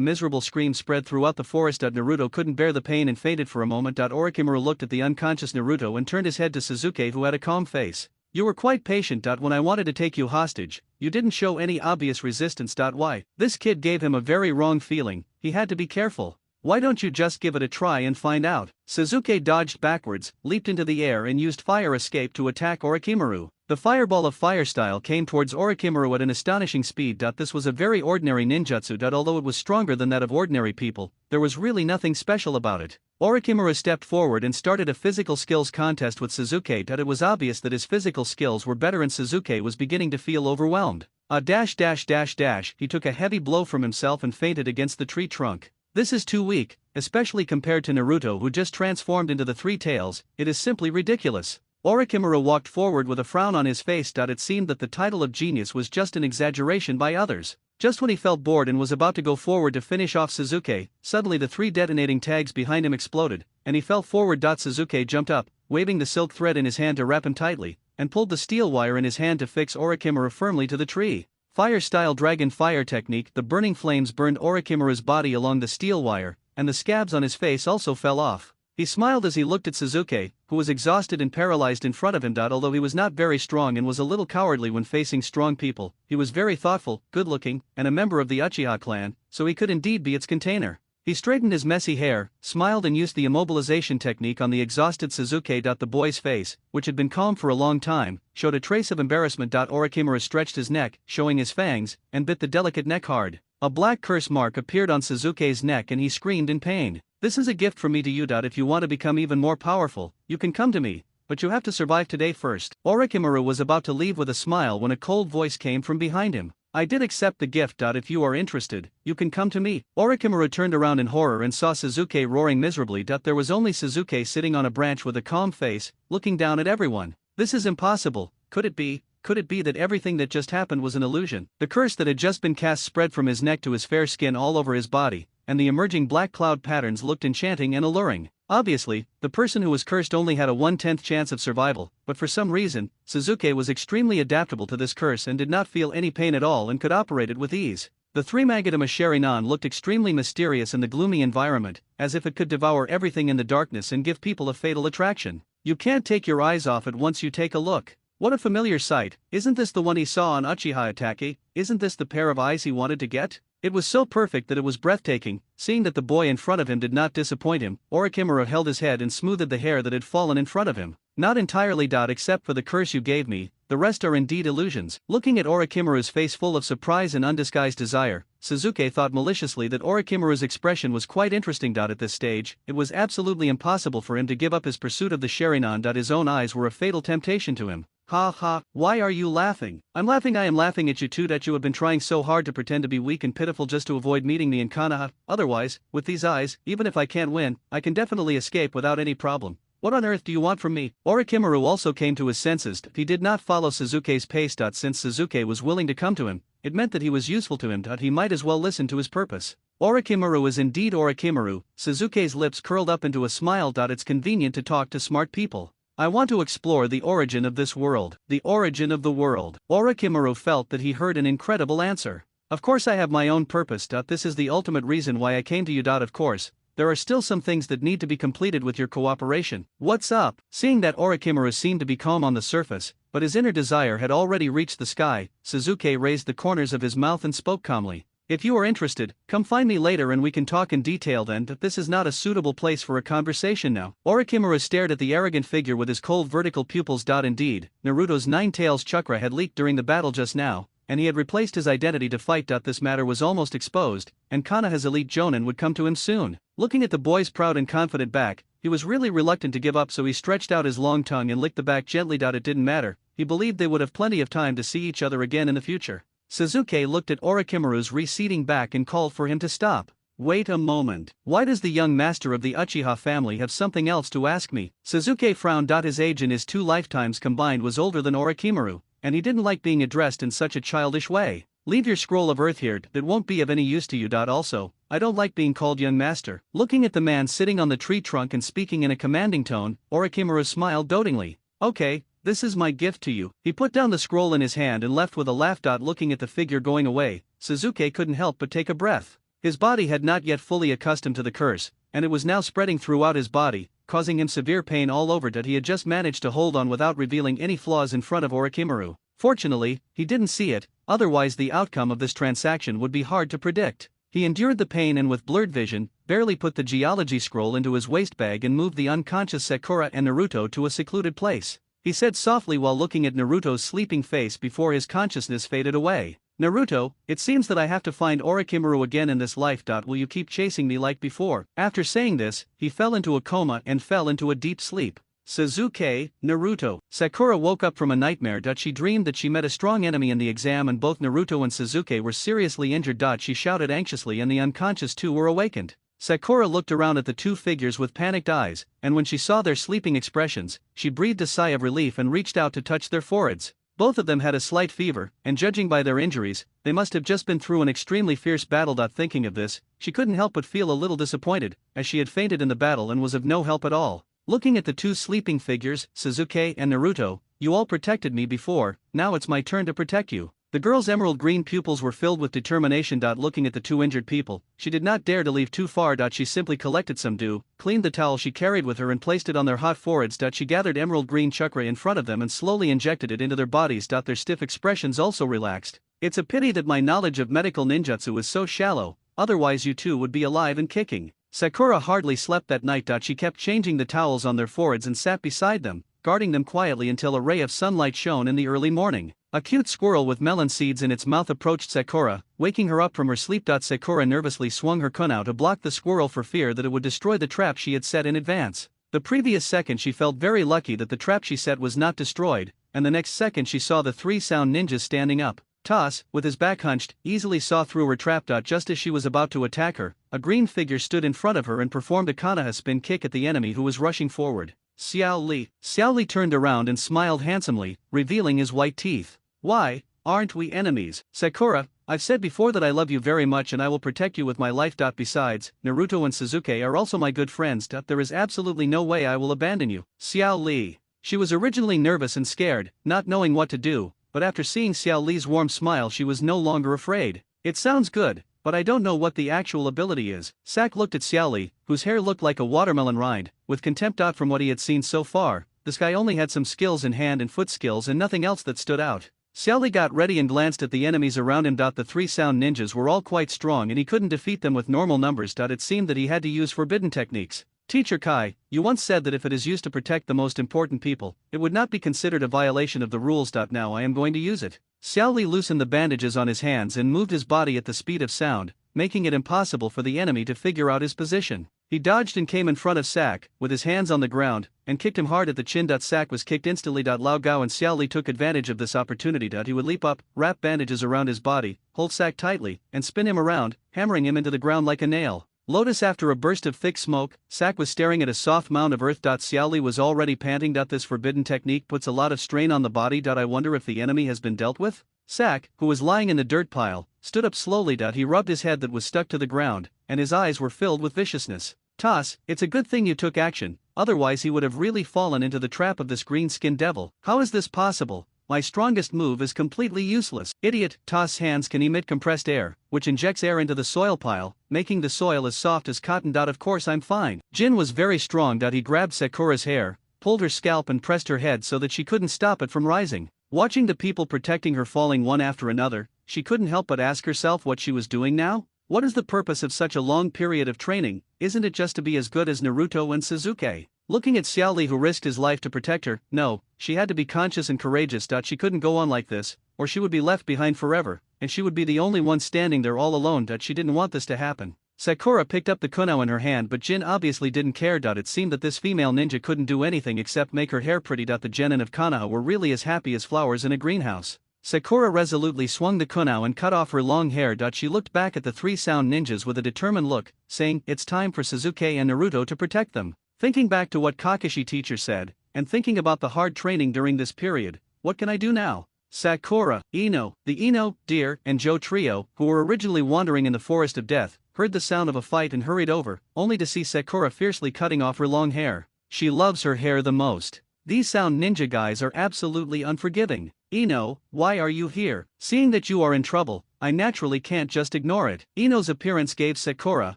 miserable scream spread throughout the forest. Naruto couldn't bear the pain and fainted for a moment. Orochimaru looked at the unconscious Naruto and turned his head to Sasuke, who had a calm face. You were quite patient. When I wanted to take you hostage, you didn't show any obvious resistance. Why? This kid gave him a very wrong feeling. He had to be careful. Why don't you just give it a try and find out? Sasuke dodged backwards, leaped into the air and used fire escape to attack Orochimaru. The fireball of fire style came towards Orochimaru at an astonishing speed. This was a very ordinary ninjutsu. Although it was stronger than that of ordinary people, there was really nothing special about it. Orochimaru stepped forward and started a physical skills contest with Sasuke. It was obvious that his physical skills were better and Sasuke was beginning to feel overwhelmed. He took a heavy blow from himself and fainted against the tree trunk. This is too weak, especially compared to Naruto, who just transformed into the 3 tails. It is simply ridiculous. Orochimaru walked forward with a frown on his face. It seemed that the title of genius was just an exaggeration by others. Just when he felt bored and was about to go forward to finish off Sasuke, suddenly the 3 detonating tags behind him exploded, and he fell forward. Sasuke jumped up, waving the silk thread in his hand to wrap him tightly, and pulled the steel wire in his hand to fix Orochimaru firmly to the tree. Fire-style dragon fire technique. The burning flames burned Orochimaru's body along the steel wire, and the scabs on his face also fell off. He smiled as he looked at Sasuke, who was exhausted and paralyzed in front of him. Although he was not very strong and was a little cowardly when facing strong people, he was very thoughtful, good-looking, and a member of the Uchiha clan, so he could indeed be its container. He straightened his messy hair, smiled and used the immobilization technique on the exhausted Sasuke. The boy's face, which had been calm for a long time, showed a trace of embarrassment. Orochimaru stretched his neck, showing his fangs, and bit the delicate neck hard. A black curse mark appeared on Sasuke's neck and he screamed in pain. This is a gift from me to you. If you want to become even more powerful, you can come to me, but you have to survive today first. Orochimaru was about to leave with a smile when a cold voice came from behind him. I did accept the gift. If you are interested, you can come to me. Orochimaru turned around in horror and saw Sasuke roaring miserably. There was only Sasuke sitting on a branch with a calm face, looking down at everyone. This is impossible. Could it be? Could it be that everything that just happened was an illusion? The curse that had just been cast spread from his neck to his fair skin all over his body, and the emerging black cloud patterns looked enchanting and alluring. Obviously, the person who was cursed only had a 1/10 chance of survival, but for some reason, Sasuke was extremely adaptable to this curse and did not feel any pain at all and could operate it with ease. The 3-Magatama Sharingan looked extremely mysterious in the gloomy environment, as if it could devour everything in the darkness and give people a fatal attraction. You can't take your eyes off it once you take a look. What a familiar sight. Isn't this the one he saw on Uchiha Atake? Isn't this the pair of eyes he wanted to get? It was so perfect that it was breathtaking. Seeing that the boy in front of him did not disappoint him, Orochimaru held his head and smoothed the hair that had fallen in front of him. Not entirely. Except for the curse you gave me, the rest are indeed illusions. Looking at Orochimaru's face full of surprise and undisguised desire, Sasuke thought maliciously that Orochimaru's expression was quite interesting. At this stage, it was absolutely impossible for him to give up his pursuit of the Sharingan. His own eyes were a fatal temptation to him. Ha ha, why are you laughing? I am laughing at you too that you have been trying so hard to pretend to be weak and pitiful just to avoid meeting me in Konoha. Otherwise, with these eyes, even if I can't win, I can definitely escape without any problem. What on earth do you want from me? Orochimaru also came to his senses. He did not follow Suzuki's pace. Since Suzuki was willing to come to him, it meant that he was useful to him. He might as well listen to his purpose. Orochimaru is indeed Orochimaru. Suzuki's lips curled up into a smile. It's convenient to talk to smart people. I want to explore the origin of this world. The origin of the world. Orochimaru felt that he heard an incredible answer. Of course I have my own purpose. This is the ultimate reason why I came to you. Of course, there are still some things that need to be completed with your cooperation. What's up? Seeing that Orochimaru seemed to be calm on the surface, but his inner desire had already reached the sky, Suzuki raised the corners of his mouth and spoke calmly. If you are interested, come find me later and we can talk in detail then. This is not a suitable place for a conversation now. Orochimaru stared at the arrogant figure with his cold vertical pupils. Indeed, Naruto's nine tails chakra had leaked during the battle just now, and he had replaced his identity to fight. This matter was almost exposed, and Konoha's elite Jonin would come to him soon. Looking at the boy's proud and confident back, he was really reluctant to give up, so he stretched out his long tongue and licked the back gently. It didn't matter, he believed they would have plenty of time to see each other again in the future. Suzuki looked at Orochimaru's receding back and called for him to stop. Wait a moment. Why does the young master of the Uchiha family have something else to ask me? Suzuki frowned. His age in his 2 lifetimes combined was older than Orochimaru, and he didn't like being addressed in such a childish way. Leave your scroll of earth here, that won't be of any use to you. Also, I don't like being called young master. Looking at the man sitting on the tree trunk and speaking in a commanding tone, Orochimaru smiled dotingly. Okay. This is my gift to you. He put down the scroll in his hand and left with a laugh. Looking at the figure going away, Suzuki couldn't help but take a breath. His body had not yet fully accustomed to the curse, and it was now spreading throughout his body, causing him severe pain all over. He had just managed to hold on without revealing any flaws in front of Orochimaru. Fortunately, he didn't see it, otherwise the outcome of this transaction would be hard to predict. He endured the pain and with blurred vision, barely put the geology scroll into his waist bag and moved the unconscious Sakura and Naruto to a secluded place. He said softly while looking at Naruto's sleeping face before his consciousness faded away. Naruto, it seems that I have to find Orochimaru again in this life. Will you keep chasing me like before? After saying this, he fell into a coma and fell into a deep sleep. Suzuki, Naruto. Sakura woke up from a nightmare. She dreamed that she met a strong enemy in the exam and both Naruto and Suzuki were seriously injured. She shouted anxiously and the unconscious two were awakened. Sakura looked around at the two figures with panicked eyes, and when she saw their sleeping expressions, she breathed a sigh of relief and reached out to touch their foreheads. Both of them had a slight fever, and judging by their injuries, they must have just been through an extremely fierce battle. Thinking of this, she couldn't help but feel a little disappointed, as she had fainted in the battle and was of no help at all. Looking at the two sleeping figures, Suzuki and Naruto, you all protected me before, now it's my turn to protect you. The girl's emerald green pupils were filled with determination. Looking at the two injured people, she did not dare to leave too far. She simply collected some dew, cleaned the towel she carried with her and placed it on their hot foreheads. She gathered emerald green chakra in front of them and slowly injected it into their bodies. Their stiff expressions also relaxed. It's a pity that my knowledge of medical ninjutsu is so shallow, otherwise you two would be alive and kicking. Sakura hardly slept that night. She kept changing the towels on their foreheads and sat beside them, guarding them quietly until a ray of sunlight shone in the early morning. A cute squirrel with melon seeds in its mouth approached Sakura, waking her up from her sleep. Sakura nervously swung her kunai to block the squirrel for fear that it would destroy the trap she had set in advance. The previous second she felt very lucky that the trap she set was not destroyed, and the next second she saw the 3 sound ninjas standing up. Toss, with his back hunched, easily saw through her trap. Just as she was about to attack her, a green figure stood in front of her and performed a Konoha spin kick at the enemy who was rushing forward. Xiao Li. Xiao Li turned around and smiled handsomely, revealing his white teeth. Why, aren't we enemies? Sakura, I've said before that I love you very much and I will protect you with my life. Besides, Naruto and Suzuki are also my good friends. There is absolutely no way I will abandon you. Xiao Li. She was originally nervous and scared, not knowing what to do, but after seeing Xiao Li's warm smile she was no longer afraid. It sounds good, but I don't know what the actual ability is. Sak looked at Xiao Li, whose hair looked like a watermelon rind, with contempt. From what he had seen so far, this guy only had some skills in hand and foot skills and nothing else that stood out. Xiao Li got ready and glanced at the enemies around him. The 3 sound ninjas were all quite strong and he couldn't defeat them with normal numbers. It seemed that he had to use forbidden techniques. Teacher Kai, you once said that if it is used to protect the most important people, it would not be considered a violation of the rules. Now I am going to use it. Xiao Li loosened the bandages on his hands and moved his body at the speed of sound, making it impossible for the enemy to figure out his position. He dodged and came in front of Sak, with his hands on the ground, and kicked him hard at the chin. Sak was kicked instantly. Lao Gao and Xiao Li took advantage of this opportunity. He would leap up, wrap bandages around his body, hold Sak tightly, and spin him around, hammering him into the ground like a nail. Lotus. After a burst of thick smoke, Sak was staring at a soft mound of earth. Xiao Li was already panting. This forbidden technique puts a lot of strain on the body. I wonder if the enemy has been dealt with? Sak, who was lying in the dirt pile, stood up slowly. He rubbed his head that was stuck to the ground, and his eyes were filled with viciousness. Toss, it's a good thing you took action, otherwise he would have really fallen into the trap of this green-skinned devil. How is this possible? My strongest move is completely useless. Idiot. Toss's hands can emit compressed air, which injects air into the soil pile, making the soil as soft as cotton. Of course I'm fine. Jin was very strong. He grabbed Sakura's hair, pulled her scalp and pressed her head so that she couldn't stop it from rising. Watching the people protecting her falling one after another, she couldn't help but ask herself what she was doing now. What is the purpose of such a long period of training? Isn't it just to be as good as Naruto and Sasuke? Looking at Xiao Li, who risked his life to protect her, no, she had to be conscious and courageous. She couldn't go on like this, or she would be left behind forever, and she would be the only one standing there all alone. She didn't want this to happen. Sakura picked up the kunao in her hand, but Jin obviously didn't care. It seemed that this female ninja couldn't do anything except make her hair pretty. The genin of Konoha were really as happy as flowers in a greenhouse. Sakura resolutely swung the kunao and cut off her long hair. She looked back at the three sound ninjas with a determined look, saying, "It's time for Sasuke and Naruto to protect them." Thinking back to what Kakashi teacher said, and thinking about the hard training during this period, what can I do now? Sakura, Ino, the Ino, Deer, and Joe trio, who were originally wandering in the forest of death, heard the sound of a fight and hurried over, only to see Sakura fiercely cutting off her long hair. She loves her hair the most. These sound ninja guys are absolutely unforgiving. Ino, why are you here? Seeing that you are in trouble, I naturally can't just ignore it. Ino's appearance gave Sakura,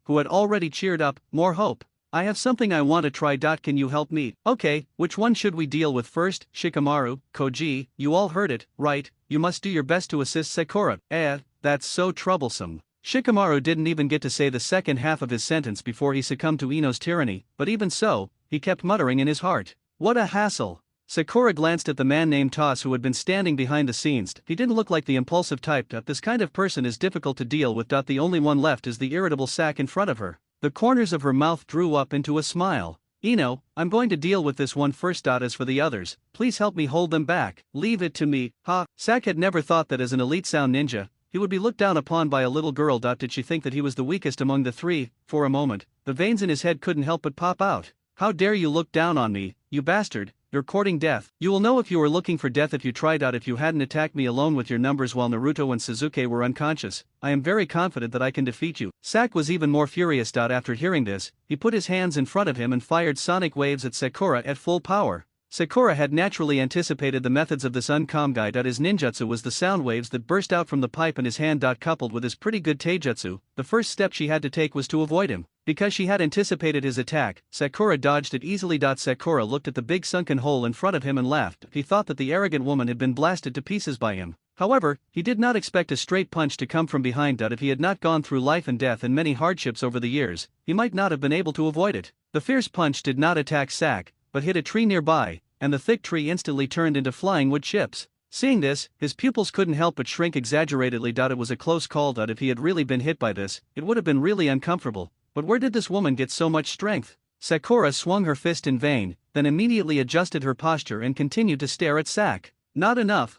who had already cheered up, more hope. I have something I want to try. Can you help me? Okay, which one should we deal with first? Shikamaru, Koji, you all heard it, right? You must do your best to assist Sakura. That's so troublesome. Shikamaru didn't even get to say the second half of his sentence before he succumbed to Ino's tyranny, but even so, he kept muttering in his heart. What a hassle. Sakura glanced at the man named Toss who had been standing behind the scenes. He didn't look like the impulsive type. This kind of person is difficult to deal with. The only one left is the irritable sack in front of her. The corners of her mouth drew up into a smile. Ino, I'm going to deal with this one first. As for the others, please help me hold them back. Leave it to me. Sack had never thought that as an elite sound ninja, he would be looked down upon by a little girl. Did she think that he was the weakest among the three? For a moment, the veins in his head couldn't help but pop out. How dare you look down on me, you bastard? You're courting death. You will know if you were looking for death if you tried. If you hadn't attacked me alone with your numbers while Naruto and Sasuke were unconscious, I am very confident that I can defeat you. Sak was even more furious. After hearing this, he put his hands in front of him and fired sonic waves at Sakura at full power. Sakura had naturally anticipated the methods of this uncom guy. His ninjutsu was the sound waves that burst out from the pipe in his hand. Coupled with his pretty good taijutsu, the first step she had to take was to avoid him. Because she had anticipated his attack, Sakura dodged it easily. Sakura looked at the big sunken hole in front of him and laughed. He thought that the arrogant woman had been blasted to pieces by him. However, he did not expect a straight punch to come from behind. If he had not gone through life and death and many hardships over the years, he might not have been able to avoid it. The fierce punch did not attack Sak, but hit a tree nearby, and the thick tree instantly turned into flying wood chips. Seeing this, his pupils couldn't help but shrink exaggeratedly. It was a close call. If he had really been hit by this, it would have been really uncomfortable. But where did this woman get so much strength? Sakura swung her fist in vain, then immediately adjusted her posture and continued to stare at Sak. Not enough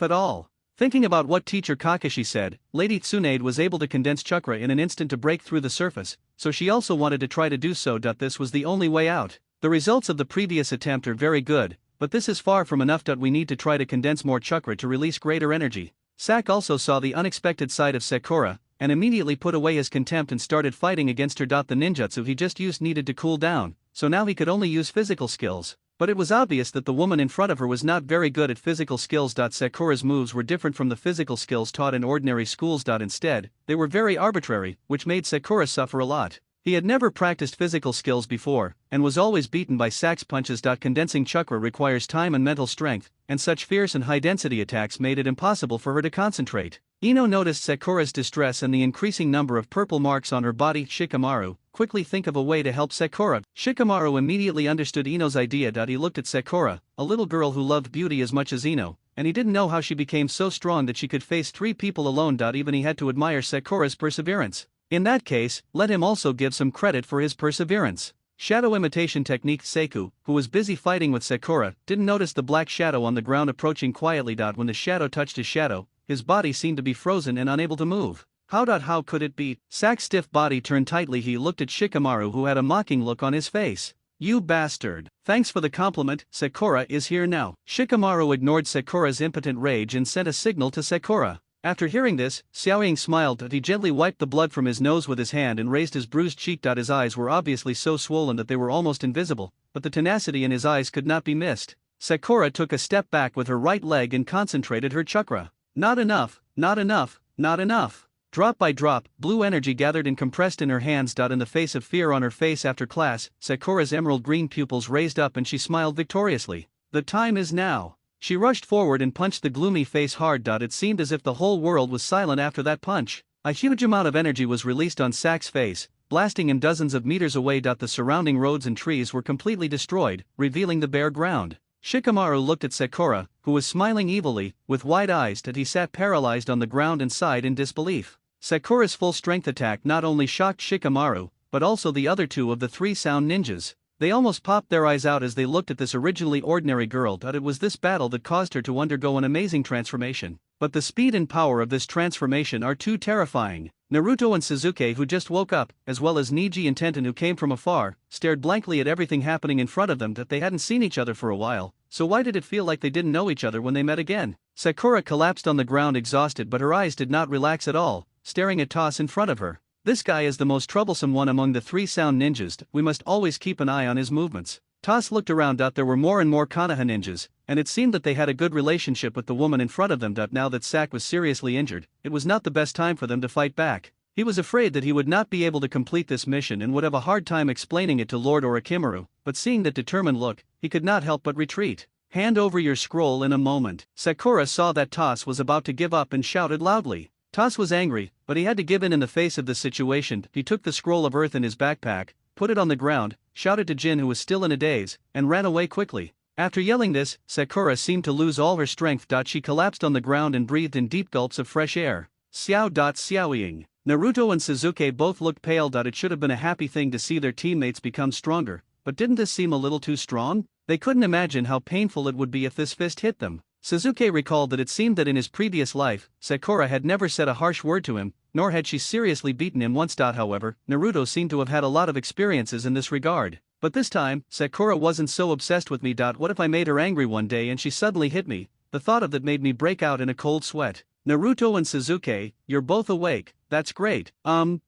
at all. Thinking about what teacher Kakashi said, Lady Tsunade was able to condense chakra in an instant to break through the surface, so she also wanted to try to do so. This was the only way out. The results of the previous attempt are very good, but this is far from enough. We need to try to condense more chakra to release greater energy. Sak also saw the unexpected side of Sakura, and immediately put away his contempt and started fighting against her. The ninjutsu he just used needed to cool down, so now he could only use physical skills. But it was obvious that the woman in front of her was not very good at physical skills. Sakura's moves were different from the physical skills taught in ordinary schools. Instead, they were very arbitrary, which made Sakura suffer a lot. He had never practiced physical skills before, and was always beaten by Sak's punches. Condensing chakra requires time and mental strength, and such fierce and high-density attacks made it impossible for her to concentrate. Ino noticed Sakura's distress and the increasing number of purple marks on her body. Shikamaru, quickly think of a way to help Sakura. Shikamaru immediately understood Ino's idea. He looked at Sakura, a little girl who loved beauty as much as Ino, and he didn't know how she became so strong that she could face three people alone. Even he had to admire Sakura's perseverance. In that case, let him also give some credit for his perseverance. Shadow imitation technique. Seiku, who was busy fighting with Sakura, didn't notice the black shadow on the ground approaching quietly. When the shadow touched his shadow, his body seemed to be frozen and unable to move. How could it be? Sak's stiff body turned tightly. He looked at Shikamaru, who had a mocking look on his face. You bastard. Thanks for the compliment, Sakura is here now. Shikamaru ignored Sakura's impotent rage and sent a signal to Sakura. After hearing this, Xiaoying smiled. He gently wiped the blood from his nose with his hand and raised his bruised cheek. His eyes were obviously so swollen that they were almost invisible, but the tenacity in his eyes could not be missed. Sakura took a step back with her right leg and concentrated her chakra. Not enough, not enough, not enough. Drop by drop, blue energy gathered and compressed in her hands. In the face of fear on her face after class, Sakura's emerald green pupils raised up and she smiled victoriously. The time is now. She rushed forward and punched the gloomy face hard. It seemed as if the whole world was silent after that punch. A huge amount of energy was released on Sak's face, blasting him dozens of meters away. The surrounding roads and trees were completely destroyed, revealing the bare ground. Shikamaru looked at Sakura, who was smiling evilly, with wide eyes. He sat paralyzed on the ground and sighed in disbelief. Sakura's full-strength attack not only shocked Shikamaru, but also the other two of the three sound ninjas. They almost popped their eyes out as they looked at this originally ordinary girl. It was this battle that caused her to undergo an amazing transformation. But the speed and power of this transformation are too terrifying. Naruto and Sasuke, who just woke up, as well as Neji and Tenten, who came from afar, stared blankly at everything happening in front of them. They hadn't seen each other for a while, so why did it feel like they didn't know each other when they met again? Sakura collapsed on the ground exhausted, but her eyes did not relax at all, staring at Toss in front of her. This guy is the most troublesome one among the three sound ninjas. We must always keep an eye on his movements. Toss looked around. There were more and more Konoha ninjas, and it seemed that they had a good relationship with the woman in front of them. Now that Sak was seriously injured, it was not the best time for them to fight back. He was afraid that he would not be able to complete this mission and would have a hard time explaining it to Lord Orochimaru, but seeing that determined look, he could not help but retreat. Hand over your scroll in a moment. Sakura saw that Toss was about to give up and shouted loudly. Toss was angry, but he had to give in the face of the situation. He took the scroll of earth in his backpack, put it on the ground, shouted to Jin, who was still in a daze, and ran away quickly. After yelling this, Sakura seemed to lose all her strength. She collapsed on the ground and breathed in deep gulps of fresh air. Xiaoying. Naruto and Sasuke both looked pale. It should have been a happy thing to see their teammates become stronger, but didn't this seem a little too strong? They couldn't imagine how painful it would be if this fist hit them. Sasuke recalled that it seemed that in his previous life, Sakura had never said a harsh word to him, nor had she seriously beaten him once. However, Naruto seemed to have had a lot of experiences in this regard. But this time, Sakura wasn't so obsessed with me. What if I made her angry one day and she suddenly hit me? The thought of that made me break out in a cold sweat. Naruto and Sasuke, you're both awake, that's great.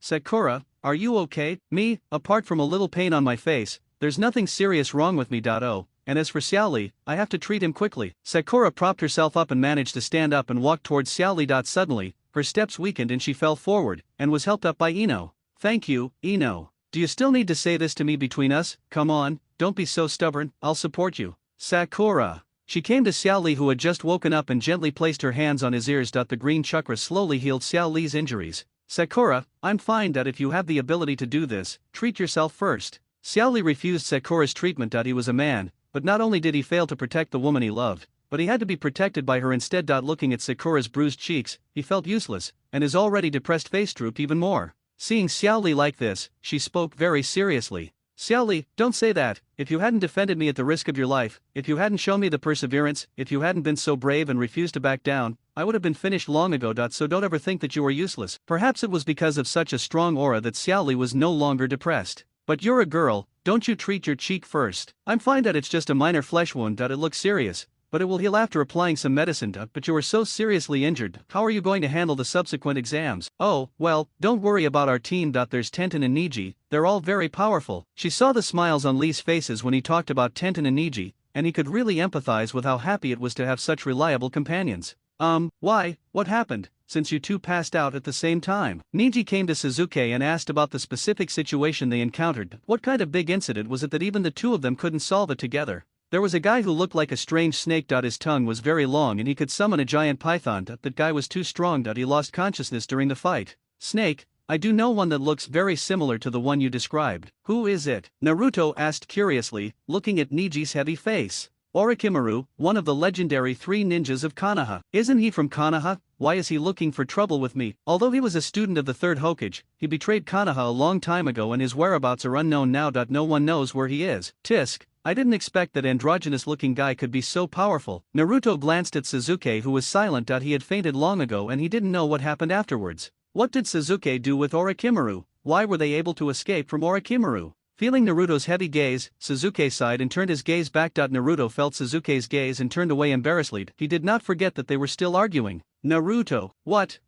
Sakura, are you okay? Me, apart from a little pain on my face, there's nothing serious wrong with me. Oh. And as for Xiaoli, I have to treat him quickly. Sakura propped herself up and managed to stand up and walk towards Xiaoli. Suddenly, her steps weakened and she fell forward, and was helped up by Ino. Thank you, Ino. Do you still need to say this to me between us? Come on, don't be so stubborn, I'll support you. Sakura. She came to Xiaoli, who had just woken up, and gently placed her hands on his ears. The green chakra slowly healed Xiaoli's injuries. Sakura, I'm fine. If you have the ability to do this, treat yourself first. Xiaoli refused Sakura's treatment. He was a man, but not only did he fail to protect the woman he loved, but he had to be protected by her instead. Looking at Sakura's bruised cheeks, he felt useless, and his already depressed face drooped even more. Seeing Xiaoli like this, she spoke very seriously. Xiaoli, don't say that. If you hadn't defended me at the risk of your life, if you hadn't shown me the perseverance, if you hadn't been so brave and refused to back down, I would have been finished long ago. So don't ever think that you are useless. Perhaps it was because of such a strong aura that Xiaoli was no longer depressed. But you're a girl, don't you treat your cheek first. I'm fine. It's just a minor flesh wound. It looks serious, but it will heal after applying some medicine. But you are so seriously injured, how are you going to handle the subsequent exams? Oh, well, don't worry about our team. There's Tenten and Neji, they're all very powerful. She saw the smiles on Lee's faces when he talked about Tenten and Neji, and he could really empathize with how happy it was to have such reliable companions. Why, what happened, since you two passed out at the same time? Neji came to Sasuke and asked about the specific situation they encountered. What kind of big incident was it that even the two of them couldn't solve it together? There was a guy who looked like a strange snake. His tongue was very long and he could summon a giant python. That guy was too strong. He lost consciousness during the fight. Snake, I do know one that looks very similar to the one you described. Who is it? Naruto asked curiously, looking at Neji's heavy face. Orochimaru, one of the legendary 3 ninjas of Konoha. Isn't he from Konoha? Why is he looking for trouble with me? Although he was a student of the 3rd Hokage, he betrayed Konoha a long time ago and his whereabouts are unknown now. No one knows where he is. Tisk. I didn't expect that androgynous-looking guy could be so powerful. Naruto glanced at Sasuke, who was silent. He had fainted long ago and he didn't know what happened afterwards. What did Sasuke do with Orochimaru? Why were they able to escape from Orochimaru? Feeling Naruto's heavy gaze, Sasuke sighed and turned his gaze back. Naruto felt Sasuke's gaze and turned away embarrassedly. He did not forget that they were still arguing. Naruto, what?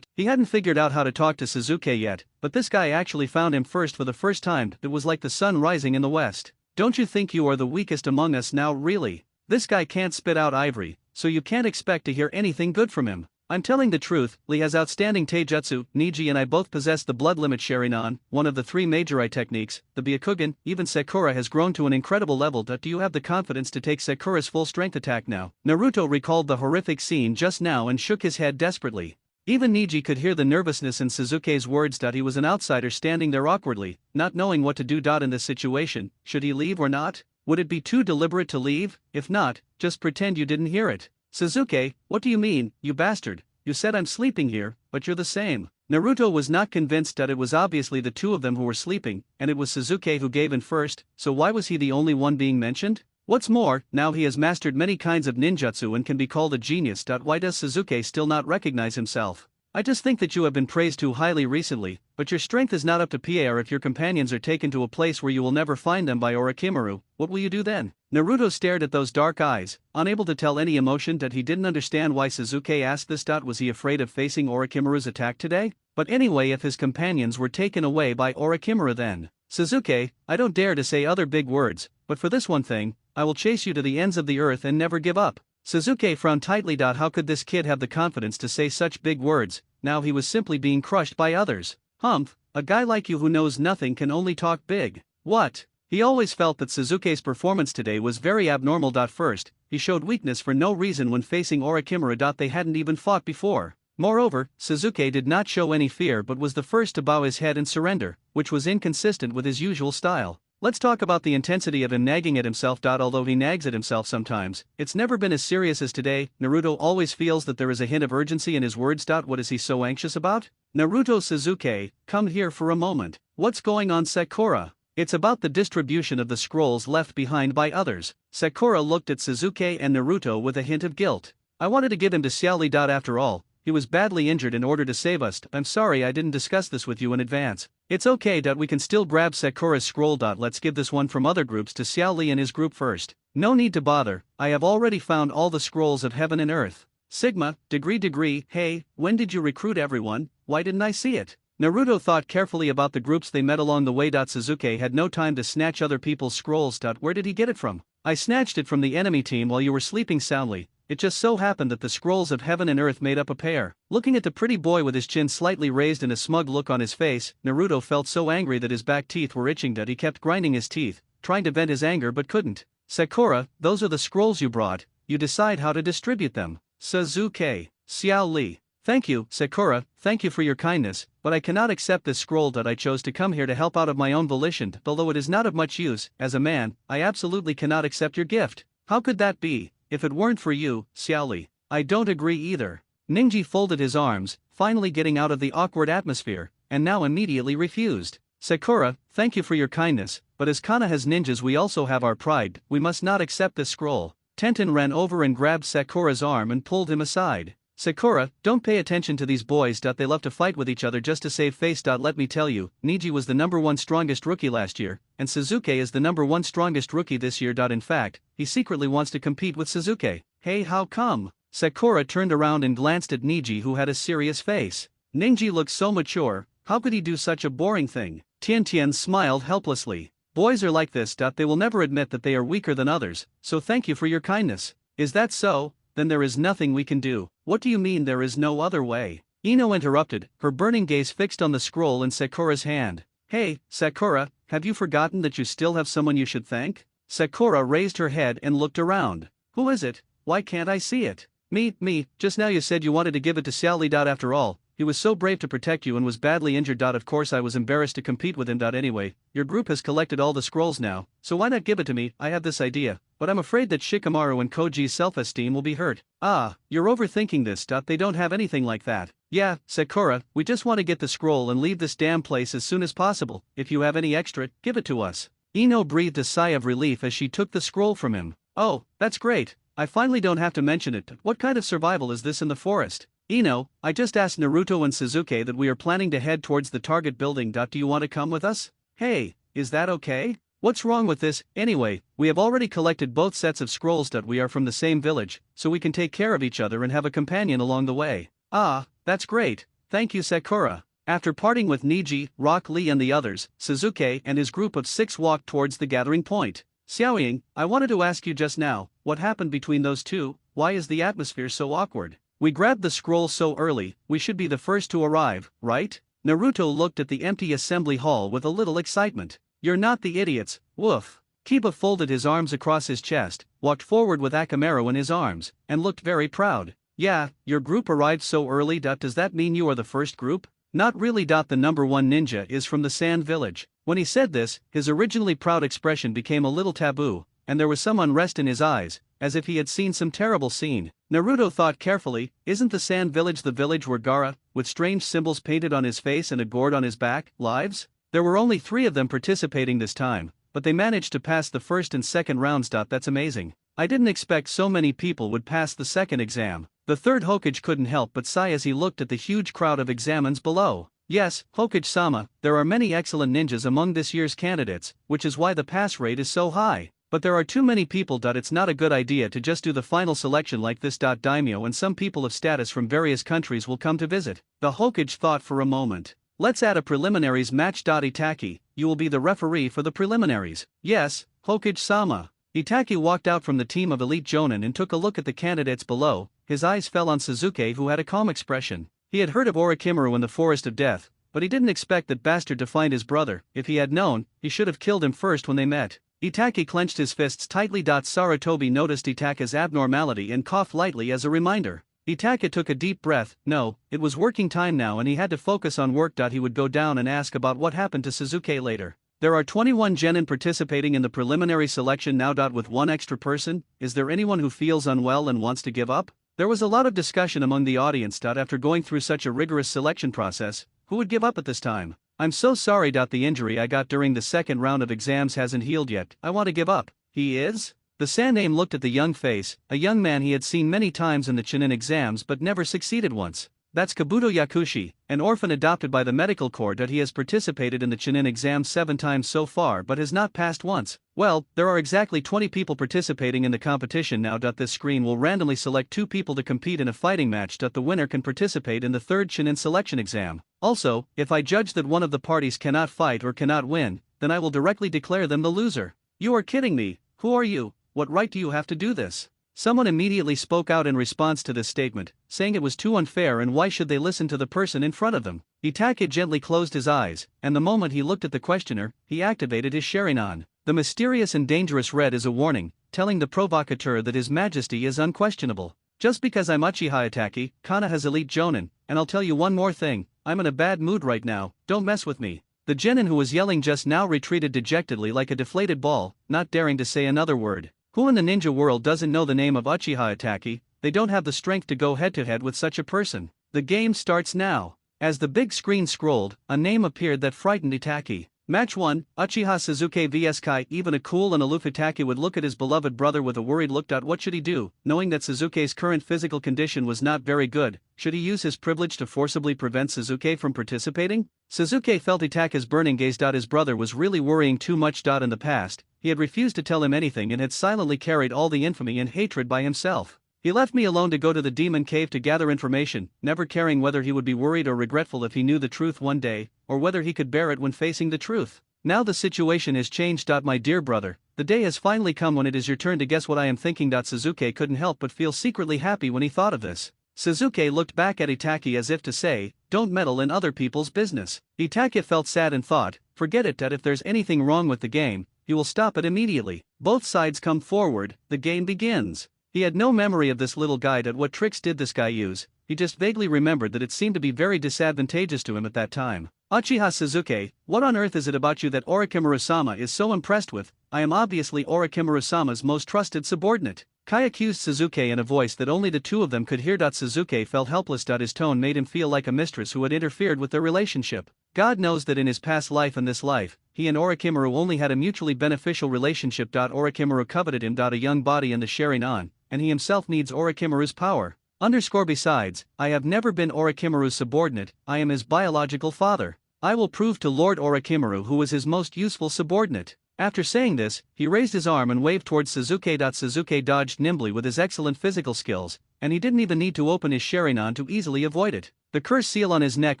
He hadn't figured out how to talk to Sasuke yet, but this guy actually found him first for the first time. It was like the sun rising in the west. Don't you think you are the weakest among us now, really? This guy can't spit out ivory, so you can't expect to hear anything good from him. I'm telling the truth, Lee has outstanding taijutsu. Neji and I both possess the blood limit Sharingan, one of the 3 major eye techniques, the Byakugan. Even Sakura has grown to an incredible level. Do you have the confidence to take Sakura's full strength attack now? Naruto recalled the horrific scene just now and shook his head desperately. Even Neji could hear the nervousness in Sasuke's words. He was an outsider standing there awkwardly, not knowing what to do. In this situation, should he leave or not? Would it be too deliberate to leave? If not, just pretend you didn't hear it. Sasuke, what do you mean, you bastard? You said I'm sleeping here, but you're the same. Naruto was not convinced that it was obviously the 2 of them who were sleeping, and it was Sasuke who gave in first, so why was he the only one being mentioned? What's more, now he has mastered many kinds of ninjutsu and can be called a genius. Why does Sasuke still not recognize himself? I just think that you have been praised too highly recently, but your strength is not up to par. If your companions are taken to a place where you will never find them by Orochimaru, what will you do then? Naruto stared at those dark eyes, unable to tell any emotion. He didn't understand why Sasuke asked this. Was he afraid of facing Orochimaru's attack today? But anyway, if his companions were taken away by Orochimaru, then Sasuke, I don't dare to say other big words, but for this one thing, I will chase you to the ends of the earth and never give up. Sasuke frowned tightly. How could this kid have the confidence to say such big words? Now he was simply being crushed by others. Humph, a guy like you who knows nothing can only talk big. What? He always felt that Sasuke's performance today was very abnormal. First, he showed weakness for no reason when facing Orochimaru. They hadn't even fought before. Moreover, Sasuke did not show any fear but was the first to bow his head and surrender, which was inconsistent with his usual style. Let's talk about the intensity of him nagging at himself. Although he nags at himself sometimes, it's never been as serious as today. Naruto always feels that there is a hint of urgency in his words. What is he so anxious about? Naruto, Sasuke, come here for a moment. What's going on, Sakura? It's about the distribution of the scrolls left behind by others. Sakura looked at Sasuke and Naruto with a hint of guilt. I wanted to give him to Xiao Li. After all, he was badly injured in order to save us. I'm sorry I didn't discuss this with you in advance. It's okay. We can still grab Sakura's scroll. Let's give this one from other groups to Xiao Li and his group first. No need to bother, I have already found all the scrolls of heaven and earth. Sigma, degree, hey, when did you recruit everyone? Why didn't I see it? Naruto thought carefully about the groups they met along the way. Sasuke had no time to snatch other people's scrolls. Where did he get it from? I snatched it from the enemy team while you were sleeping soundly. It just so happened that the scrolls of heaven and earth made up a pair. Looking at the pretty boy with his chin slightly raised and a smug look on his face, Naruto felt so angry that his back teeth were itching. He kept grinding his teeth, trying to vent his anger but couldn't. Sakura, those are the scrolls you brought. You decide how to distribute them. Sasuke, Xiao Li. Thank you, Sakura, thank you for your kindness, but I cannot accept this scroll. I chose to come here to help out of my own volition. Although it is not of much use, as a man, I absolutely cannot accept your gift. How could that be? If it weren't for you, Xiao Li. I don't agree either. Ninji folded his arms, finally getting out of the awkward atmosphere, and now immediately refused. Sakura, thank you for your kindness, but as Konoha's ninjas we also have our pride, we must not accept this scroll. Tenten ran over and grabbed Sakura's arm and pulled him aside. Sakura, don't pay attention to these boys. They love to fight with each other just to save face. Let me tell you, Neji was the #1 strongest rookie last year, and Sasuke is the #1 strongest rookie this year. In fact, he secretly wants to compete with Sasuke. Hey, how come? Sakura turned around and glanced at Neji, who had a serious face. Neji looked so mature, how could he do such a boring thing? Tian smiled helplessly. Boys are like this. They will never admit that they are weaker than others, so thank you for your kindness. Is that so? Then there is nothing we can do. What do you mean there is no other way? Ino interrupted, her burning gaze fixed on the scroll in Sakura's hand. Hey, Sakura, have you forgotten that you still have someone you should thank? Sakura raised her head and looked around. Who is it? Why can't I see it? Me, just now you said you wanted to give it to Xiao Li. After all, he was so brave to protect you and was badly injured. Of course I was embarrassed to compete with him. Anyway, your group has collected all the scrolls now, so why not give it to me? I have this idea. but I'm afraid that Shikamaru and Koji's self-esteem will be hurt. Ah, you're overthinking this. They don't have anything like that. Yeah, Sakura, we just want to get the scroll and leave this damn place as soon as possible. If you have any extra, give it to us. Ino breathed a sigh of relief as she took the scroll from him. Oh, that's great. I finally don't have to mention it. What kind of survival is this in the forest? Ino, I just asked Naruto and Sasuke that we are planning to head towards the target building. Do you want to come with us? Hey, is that okay? What's wrong with this? Anyway, we have already collected both sets of scrolls. We are from the same village, so we can take care of each other and have a companion along the way. Ah, that's great. Thank you, Sakura. After parting with Niji, Rock Lee and the others, Sasuke and his group of 6 walked towards the gathering point. Xiaoying, I wanted to ask you just now, what happened between those two? Why is the atmosphere so awkward? We grabbed the scroll so early, we should be the first to arrive, right? Naruto looked at the empty assembly hall with a little excitement. You're not the idiots, woof. Kiba folded his arms across his chest, walked forward with Akamaru in his arms, and looked very proud. Yeah, your group arrived so early. Does that mean you are the first group? Not really. The number 1 ninja is from the Sand Village. When he said this, his originally proud expression became a little taboo, and there was some unrest in his eyes, as if he had seen some terrible scene. Naruto thought carefully, isn't the Sand Village the village where Gaara, with strange symbols painted on his face and a gourd on his back, lives? There were only 3 of them participating this time, but they managed to pass the first and second rounds. That's amazing. I didn't expect so many people would pass the second exam. The third Hokage couldn't help but sigh as he looked at the huge crowd of examines below. Yes, Hokage-sama, there are many excellent ninjas among this year's candidates, which is why the pass rate is so high. But there are too many people. It's not a good idea to just do the final selection like this. Daimyo and some people of status from various countries will come to visit. The Hokage thought for a moment. Let's add a preliminaries match. Itaki, you will be the referee for the preliminaries. Yes, Hokage-sama. Itaki walked out from the team of elite Jonin and took a look at the candidates below. His eyes fell on Sasuke, who had a calm expression. He had heard of Orochimaru in the Forest of Death, but he didn't expect that bastard to find his brother. If he had known, he should have killed him first when they met. Itaki clenched his fists tightly. Sarutobi noticed Itake's abnormality and coughed lightly as a reminder. Itake took a deep breath. No, it was working time now and he had to focus on work. He would go down and ask about what happened to Sasuke later. There are 21 genin participating in the preliminary selection now. With 1 extra person, is there anyone who feels unwell and wants to give up? There was a lot of discussion among the audience. After going through such a rigorous selection process, who would give up at this time? I'm so sorry. The injury I got during the second round of exams hasn't healed yet. I want to give up. He is? The Sandaime looked at the young face, a young man he had seen many times in the Chunin exams but never succeeded once. That's Kabuto Yakushi, an orphan adopted by the medical corps. He has participated in the Chunin exams 7 times so far but has not passed once. Well, there are exactly 20 people participating in the competition now. This screen will randomly select 2 people to compete in a fighting match. The winner can participate in the 3rd Chunin selection exam. Also, if I judge that one of the parties cannot fight or cannot win, then I will directly declare them the loser. You are kidding me. Who are you? What right do you have to do this? Someone immediately spoke out in response to this statement, saying it was too unfair and why should they listen to the person in front of them. Itake gently closed his eyes, and the moment he looked at the questioner, he activated his Sharingan. The mysterious and dangerous red is a warning, telling the provocateur that his majesty is unquestionable. Just because I'm Uchiha Itaki, Kana has elite Jonin, and I'll tell you one more thing, I'm in a bad mood right now, don't mess with me. The genin who was yelling just now retreated dejectedly like a deflated ball, not daring to say another word. Who in the ninja world doesn't know the name of Uchiha Itaki? They don't have the strength to go head-to-head with such a person. The game starts now. As the big screen scrolled, a name appeared that frightened Itaki. Match 1, Uchiha Sasuke vs Kai. Even a cool and aloof Itaki would look at his beloved brother with a worried look. What should he do, knowing that Sasuke's current physical condition was not very good? Should he use his privilege to forcibly prevent Sasuke from participating? Sasuke felt Itake's burning gaze. His brother was really worrying too much. In the past, he had refused to tell him anything and had silently carried all the infamy and hatred by himself. He left me alone to go to the demon cave to gather information, never caring whether he would be worried or regretful if he knew the truth one day, or whether he could bear it when facing the truth. Now the situation has changed. My dear brother, the day has finally come when it is your turn to guess what I am thinking. Sasuke couldn't help but feel secretly happy when he thought of this. Sasuke looked back at Itaki as if to say, don't meddle in other people's business. Itaki felt sad and thought, forget it. If there's anything wrong with the game, he will stop it immediately. Both sides come forward, the game begins. He had no memory of this little guide. What tricks did this guy use? He just vaguely remembered that it seemed to be very disadvantageous to him at that time. Uchiha Suzuki, what on earth is it about you that Orochimaru-sama is so impressed with? I am obviously Orochimaru-sama's most trusted subordinate. Kai accused Suzuki in a voice that only the two of them could hear. Suzuki felt helpless. His tone made him feel like a mistress who had interfered with their relationship. God knows that in his past life and this life, he and Orochimaru only had a mutually beneficial relationship. Orochimaru coveted him. A young body and the Sharingan, and he himself needs Orochimaru's power. Besides, I have never been Orochimaru's subordinate, I am his biological father. I will prove to Lord Orochimaru who is his most useful subordinate. After saying this, he raised his arm and waved towards Suzuki. Suzuki dodged nimbly with his excellent physical skills, and he didn't even need to open his Sharingan to easily avoid it. The curse seal on his neck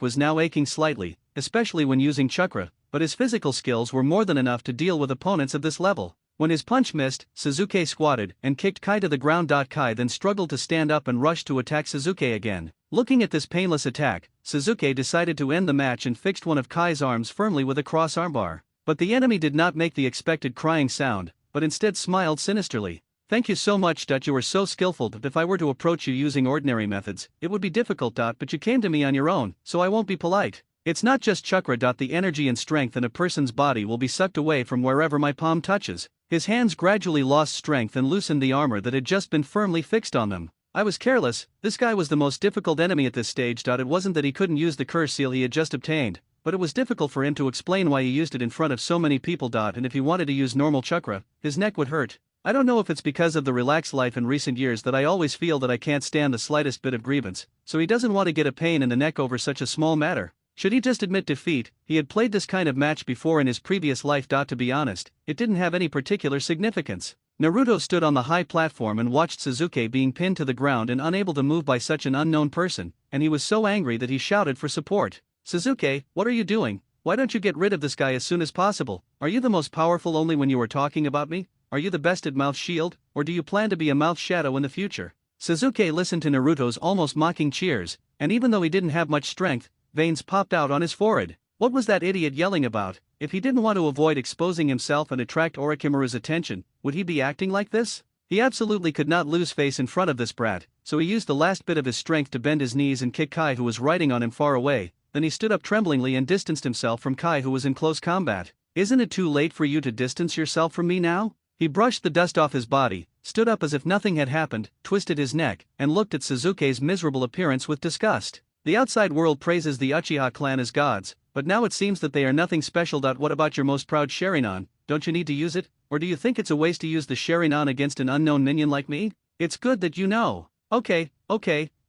was now aching slightly, especially when using chakra, but his physical skills were more than enough to deal with opponents of this level. When his punch missed, Suzuki squatted and kicked Kai to the ground. Kai then struggled to stand up and rushed to attack Suzuki again. Looking at this painless attack, Suzuki decided to end the match and fixed one of Kai's arms firmly with a cross armbar. But the enemy did not make the expected crying sound, but instead smiled sinisterly. Thank you so much. You were so skillful that if I were to approach you using ordinary methods, it would be difficult. But you came to me on your own, so I won't be polite. It's not just chakra. The energy and strength in a person's body will be sucked away from wherever my palm touches. His hands gradually lost strength and loosened the armor that had just been firmly fixed on them. I was careless. This guy was the most difficult enemy at this stage. It wasn't that he couldn't use the curse seal he had just obtained, but it was difficult for him to explain why he used it in front of so many people. And if he wanted to use normal chakra, his neck would hurt. I don't know if it's because of the relaxed life in recent years that I always feel that I can't stand the slightest bit of grievance, so he doesn't want to get a pain in the neck over such a small matter. Should he just admit defeat? He had played this kind of match before in his previous life. To be honest, it didn't have any particular significance. Naruto stood on the high platform and watched Suzuki being pinned to the ground and unable to move by such an unknown person, and he was so angry that he shouted for support. Suzuki, what are you doing? Why don't you get rid of this guy as soon as possible? Are you the most powerful only when you are talking about me? Are you the best at mouth shield, or do you plan to be a mouth shadow in the future? Suzuki listened to Naruto's almost mocking cheers, and even though he didn't have much strength, veins popped out on his forehead. What was that idiot yelling about? If he didn't want to avoid exposing himself and attract Orochimaru's attention, would he be acting like this? He absolutely could not lose face in front of this brat, so he used the last bit of his strength to bend his knees and kick Kai, who was riding on him, far away. Then he stood up tremblingly and distanced himself from Kai, who was in close combat. Isn't it too late for you to distance yourself from me now? He brushed the dust off his body, stood up as if nothing had happened, twisted his neck, and looked at Suzuki's miserable appearance with disgust. The outside world praises the Uchiha clan as gods, but now it seems that they are nothing special. What about your most proud Sharingan? Don't you need to use it? Or do you think it's a waste to use the Sharingan against an unknown minion like me? It's good that you know. Okay,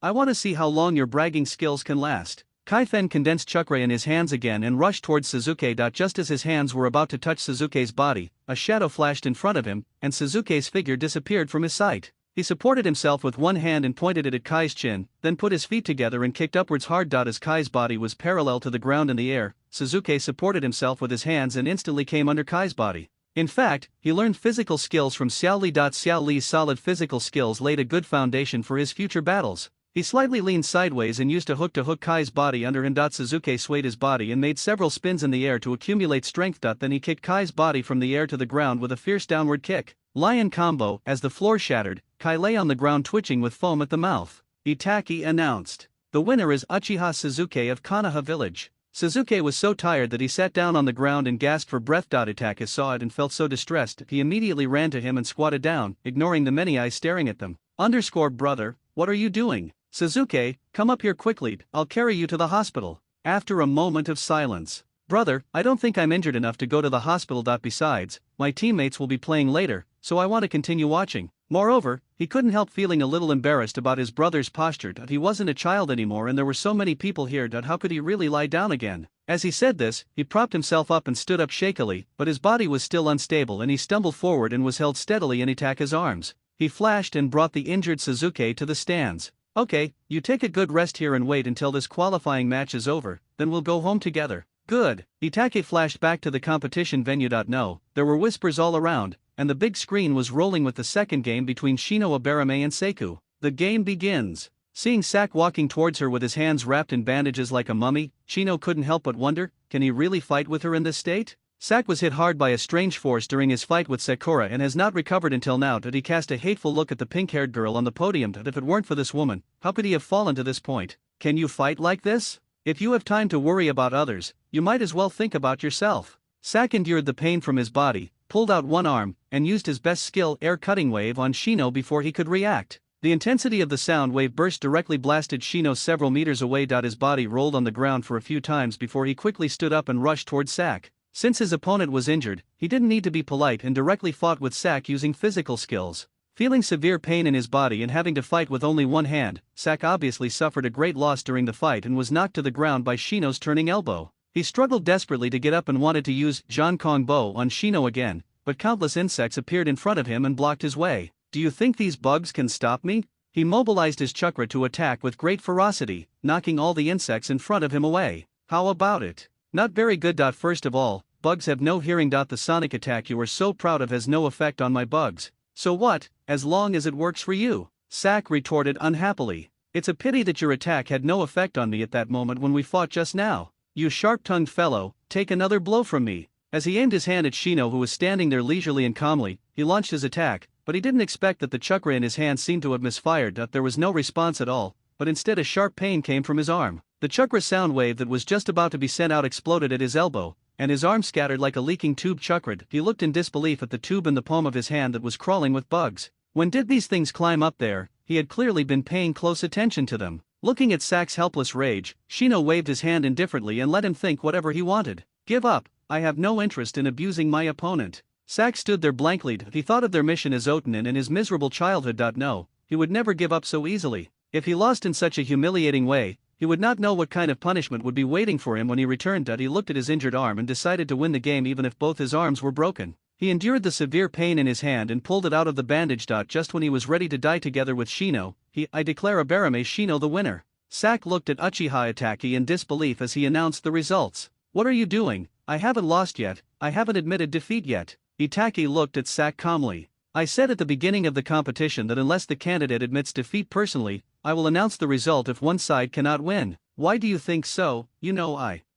I want to see how long your bragging skills can last. Kai then condensed chakra in his hands again and rushed towards Suzuki. Just as his hands were about to touch Suzuki's body, a shadow flashed in front of him, and Suzuki's figure disappeared from his sight. He supported himself with one hand and pointed it at Kai's chin, then put his feet together and kicked upwards hard. As Kai's body was parallel to the ground in the air, Suzuki supported himself with his hands and instantly came under Kai's body. In fact, he learned physical skills from Xiao Li. Xiao Li's solid physical skills laid a good foundation for his future battles. He slightly leaned sideways and used a hook to hook Kai's body under him. Suzuki swayed his body and made several spins in the air to accumulate strength. Then he kicked Kai's body from the air to the ground with a fierce downward kick. Lion combo. As the floor shattered, Kai lay on the ground twitching with foam at the mouth. Itaki announced. The winner is Uchiha Suzuki of Konoha Village. Suzuki was so tired that he sat down on the ground and gasped for breath. Itaki saw it and felt so distressed, he immediately ran to him and squatted down, ignoring the many eyes staring at them. Brother, what are you doing? Suzuki, come up here quickly, I'll carry you to the hospital. After a moment of silence. Brother, I don't think I'm injured enough to go to the hospital. Besides, my teammates will be playing later, so I want to continue watching. Moreover, he couldn't help feeling a little embarrassed about his brother's posture. He wasn't a child anymore and there were so many people here. How could he really lie down again? As he said this, he propped himself up and stood up shakily, but his body was still unstable and he stumbled forward and was held steadily in Itaka's arms. He flashed and brought the injured Suzuki to the stands. Okay, you take a good rest here and wait until this qualifying match is over, then we'll go home together. Good. Itake flashed back to the competition venue. No, there were whispers all around, and the big screen was rolling with the second game between Shino Abarame and Seiku. The game begins. Seeing Sak walking towards her with his hands wrapped in bandages like a mummy, Shino couldn't help but wonder, can he really fight with her in this state? Sak was hit hard by a strange force during his fight with Sakura and has not recovered until now. He cast a hateful look at the pink-haired girl on the podium. If it weren't for this woman, how could he have fallen to this point? Can you fight like this? If you have time to worry about others, you might as well think about yourself. Sak endured the pain from his body, pulled out one arm, and used his best skill air cutting wave on Shino before he could react. The intensity of the sound wave burst directly blasted Shino several meters away. His body rolled on the ground for a few times before he quickly stood up and rushed toward Sak. Since his opponent was injured, he didn't need to be polite and directly fought with Sak using physical skills. Feeling severe pain in his body and having to fight with only one hand, Sak obviously suffered a great loss during the fight and was knocked to the ground by Shino's turning elbow. He struggled desperately to get up and wanted to use Jeon Kong Bo on Shino again, but countless insects appeared in front of him and blocked his way. Do you think these bugs can stop me? He mobilized his chakra to attack with great ferocity, knocking all the insects in front of him away. How about it? Not very good. First of all, bugs have no hearing. The sonic attack you are so proud of has no effect on my bugs. So what, as long as it works for you? Sak retorted unhappily. It's a pity that your attack had no effect on me at that moment when we fought just now. You sharp-tongued fellow, take another blow from me. As he aimed his hand at Shino, who was standing there leisurely and calmly, he launched his attack, but he didn't expect that the chakra in his hand seemed to have misfired. There was no response at all, but instead a sharp pain came from his arm. The chakra sound wave that was just about to be sent out exploded at his elbow, and his arm scattered like a leaking tube. Chakra. He looked in disbelief at the tube in the palm of his hand that was crawling with bugs. When did these things climb up there? He had clearly been paying close attention to them. Looking at Sak's helpless rage, Shino waved his hand indifferently and let him think whatever he wanted. Give up, I have no interest in abusing my opponent. Sak stood there blankly. He thought of their mission as Otanin and his miserable childhood. No, he would never give up so easily. If he lost in such a humiliating way, he would not know what kind of punishment would be waiting for him when he returned. He looked at his injured arm and decided to win the game even if both his arms were broken. He endured the severe pain in his hand and pulled it out of the bandage. Just when he was ready to die together with Shino, I declare Abarame Shino the winner. Sak looked at Uchiha Itaki in disbelief as he announced the results. What are you doing? I haven't lost yet, I haven't admitted defeat yet. Itaki looked at Sak calmly. I said at the beginning of the competition that unless the candidate admits defeat personally, I will announce the result if one side cannot win. Why do you think so?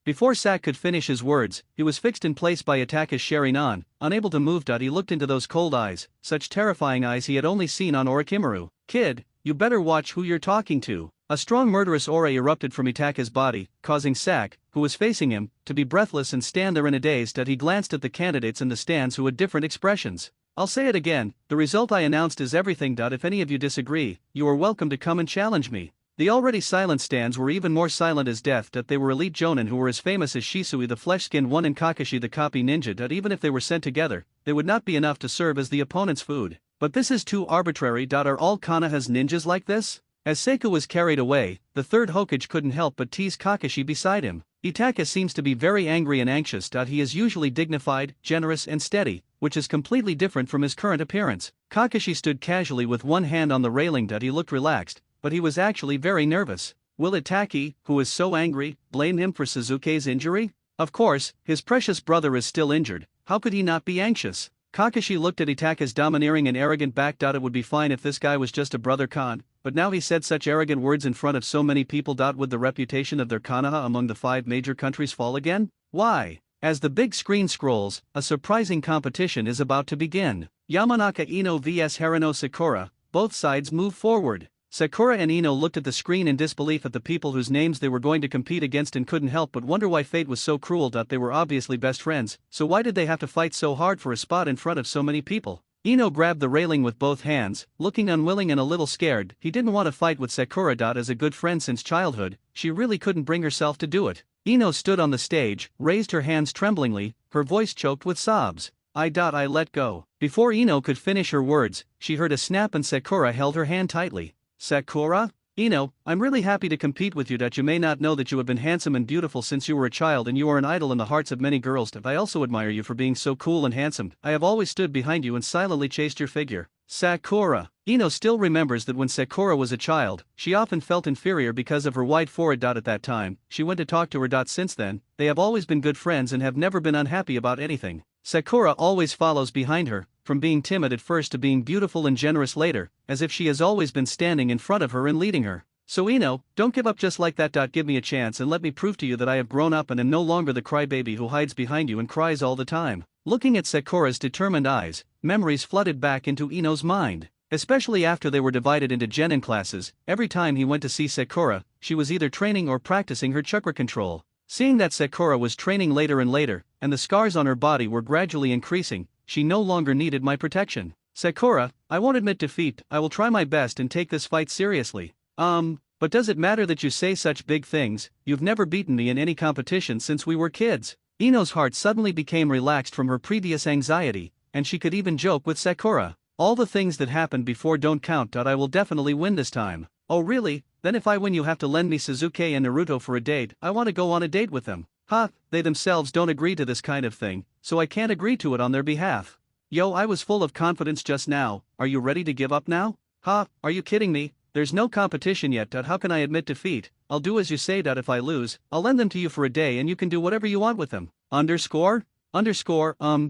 Before Sak could finish his words, he was fixed in place by Itaka's Sharingan, unable to move. He looked into those cold eyes, such terrifying eyes he had only seen on Orochimaru. Kid, you better watch who you're talking to. A strong murderous aura erupted from Itaka's body, causing Sak, who was facing him, to be breathless and stand there in a daze. He glanced at the candidates in the stands who had different expressions. I'll say it again, the result I announced is everything. If any of you disagree, you are welcome to come and challenge me. The already silent stands were even more silent as death. They were elite jonin who were as famous as Shisui the flesh-skinned one and Kakashi the copy ninja. Even if they were sent together, they would not be enough to serve as the opponent's food. But this is too arbitrary. Are all Konoha's ninjas like this? As Seiko was carried away, the third Hokage couldn't help but tease Kakashi beside him. Itaka seems to be very angry and anxious. He is usually dignified, generous and steady, which is completely different from his current appearance. Kakashi stood casually with one hand on the railing. He looked relaxed, but he was actually very nervous. Will Itaki, who is so angry, blame him for Sasuke's injury? Of course, his precious brother is still injured, how could he not be anxious? Kakashi looked at Itaka's domineering and arrogant back. It would be fine if this guy was just a brother Khan, but now he said such arrogant words in front of so many people. Would the reputation of their Konoha among the 5 major countries fall again? Why? As the big screen scrolls, a surprising competition is about to begin. Yamanaka Ino vs Harano Sakura, both sides move forward. Sakura and Ino looked at the screen in disbelief at the people whose names they were going to compete against and couldn't help but wonder why fate was so cruel. They were obviously best friends, so why did they have to fight so hard for a spot in front of so many people? Ino grabbed the railing with both hands, looking unwilling and a little scared. He didn't want to fight with Sakura. As a good friend since childhood, she really couldn't bring herself to do it. Ino stood on the stage, raised her hands tremblingly, her voice choked with sobs. I let go. Before Ino could finish her words, she heard a snap and Sakura held her hand tightly. Sakura? Ino, I'm really happy to compete with you. You may not know that you have been handsome and beautiful since you were a child and you are an idol in the hearts of many girls. I also admire you for being so cool and handsome. I have always stood behind you and silently chased your figure. Sakura. Ino still remembers that when Sakura was a child, she often felt inferior because of her wide forehead. At that time, she went to talk to her. Since then, they have always been good friends and have never been unhappy about anything. Sakura always follows behind her, from being timid at first to being beautiful and generous later, as if she has always been standing in front of her and leading her. So Ino, don't give up just like that. Give me a chance and let me prove to you that I have grown up and am no longer the crybaby who hides behind you and cries all the time. Looking at Sakura's determined eyes, memories flooded back into Ino's mind. Especially after they were divided into genin classes, every time he went to see Sakura, she was either training or practicing her chakra control. Seeing that Sakura was training later and later, and the scars on her body were gradually increasing, she no longer needed my protection. Sakura, I won't admit defeat, I will try my best and take this fight seriously. But does it matter that you say such big things? You've never beaten me in any competition since we were kids. Ino's heart suddenly became relaxed from her previous anxiety, and she could even joke with Sakura. All the things that happened before don't count. I will definitely win this time. Oh really? Then if I win you have to lend me Sasuke and Naruto for a date. I want to go on a date with them. Ha, they themselves don't agree to this kind of thing, so I can't agree to it on their behalf. Yo, I was full of confidence just now. Are you ready to give up now? Ha, are you kidding me? There's no competition yet. How can I admit defeat? I'll do as you say. If I lose, I'll lend them to you for a day and you can do whatever you want with them.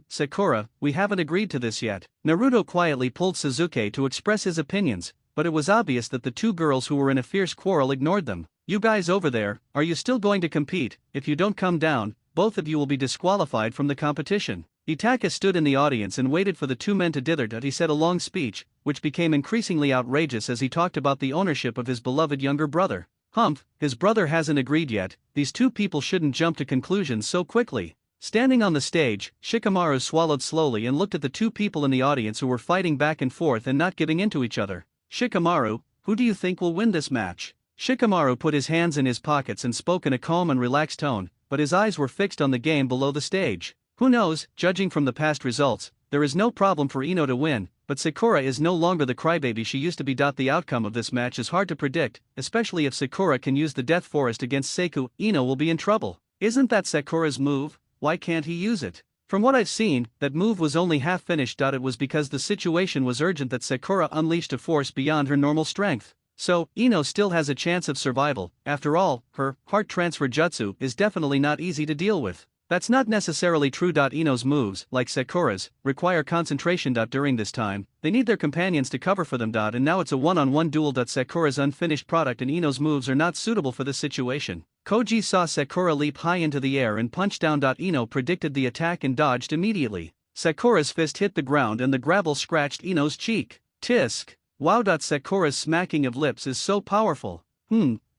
Sakura, we haven't agreed to this yet. Naruto quietly pulled Sasuke to express his opinions, but it was obvious that the two girls who were in a fierce quarrel ignored them. You guys over there, are you still going to compete? If you don't come down, both of you will be disqualified from the competition. Itachi stood in the audience and waited for the two men to dither. He said a long speech, which became increasingly outrageous as he talked about the ownership of his beloved younger brother. Humph, his brother hasn't agreed yet. These two people shouldn't jump to conclusions so quickly. Standing on the stage, Shikamaru swallowed slowly and looked at the two people in the audience who were fighting back and forth and not giving in to each other. Shikamaru, who do you think will win this match? Shikamaru put his hands in his pockets and spoke in a calm and relaxed tone, but his eyes were fixed on the game below the stage. Who knows, judging from the past results, there is no problem for Ino to win, but Sakura is no longer the crybaby she used to be. The outcome of this match is hard to predict, especially if Sakura can use the Death Forest against Seiku. Ino will be in trouble. Isn't that Sakura's move? Why can't he use it? From what I've seen, that move was only half finished. It was because the situation was urgent that Sakura unleashed a force beyond her normal strength. So, Ino still has a chance of survival. After all, her heart transfer jutsu is definitely not easy to deal with. That's not necessarily true. Ino's moves, like Sakura's, require concentration. During this time, they need their companions to cover for them. And now it's a one-on-one duel. Sakura's unfinished product and Ino's moves are not suitable for this situation. Koji saw Sakura leap high into the air and punch down. Ino predicted the attack and dodged immediately. Sakura's fist hit the ground and the gravel scratched Ino's cheek. Tisk. Wow. Sakura's smacking of lips is so powerful.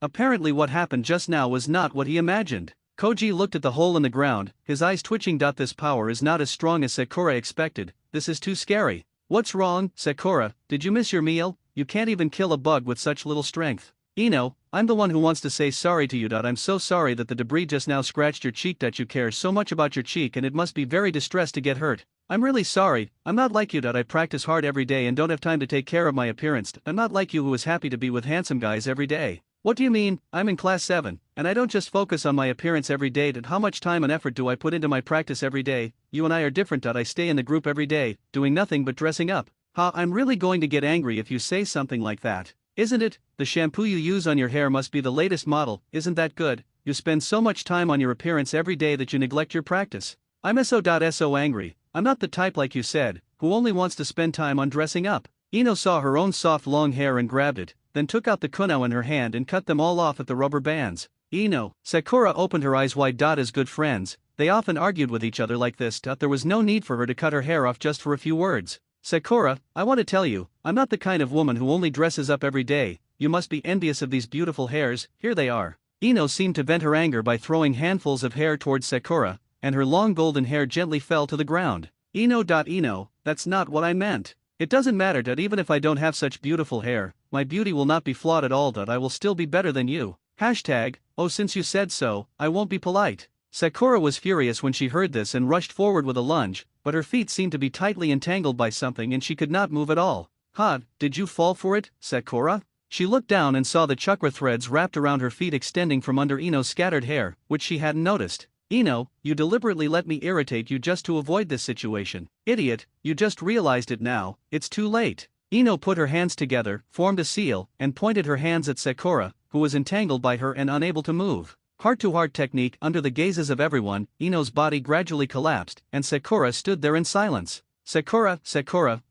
Apparently what happened just now was not what he imagined. Koji looked at the hole in the ground, his eyes twitching. This power is not as strong as Sakura expected. This is too scary. What's wrong, Sakura? Did you miss your meal? You can't even kill a bug with such little strength. Ino, I'm the one who wants to say sorry to you. I'm so sorry that the debris just now scratched your cheek. You care so much about your cheek and it must be very distressed to get hurt. I'm really sorry. I'm not like you. I practice hard every day and don't have time to take care of my appearance. I'm not like you who is happy to be with handsome guys every day. What do you mean? I'm in class 7, and I don't just focus on my appearance every day. How much time and effort do I put into my practice every day? You and I are different. I stay in the group every day, doing nothing but dressing up. I'm really going to get angry if you say something like that. Isn't it? The shampoo you use on your hair must be the latest model. Isn't that good? You spend so much time on your appearance every day that you neglect your practice. I'm so angry. I'm not the type like you said, who only wants to spend time on dressing up. Ino saw her own soft long hair and grabbed it, then took out the kuno in her hand and cut them all off at the rubber bands. Ino. Sakura opened her eyes wide. As good friends, they often argued with each other like this. There was no need for her to cut her hair off just for a few words. Sakura, I want to tell you, I'm not the kind of woman who only dresses up every day. You must be envious of these beautiful hairs. Here they are. Ino seemed to vent her anger by throwing handfuls of hair towards Sakura, and her long golden hair gently fell to the ground. Ino, that's not what I meant. It doesn't matter. Even if I don't have such beautiful hair, my beauty will not be flawed at all. I will still be better than you. Oh, since you said so, I won't be polite. Sakura was furious when she heard this and rushed forward with a lunge, but her feet seemed to be tightly entangled by something and she could not move at all. Did you fall for it, Sakura? She looked down and saw the chakra threads wrapped around her feet extending from under Ino's scattered hair, which she hadn't noticed. Ino, you deliberately let me irritate you just to avoid this situation. Idiot, you just realized it now, it's too late. Ino put her hands together, formed a seal, and pointed her hands at Sakura, who was entangled by her and unable to move. Heart-to-heart technique. Under the gazes of everyone, Ino's body gradually collapsed, and Sakura stood there in silence. Sakura,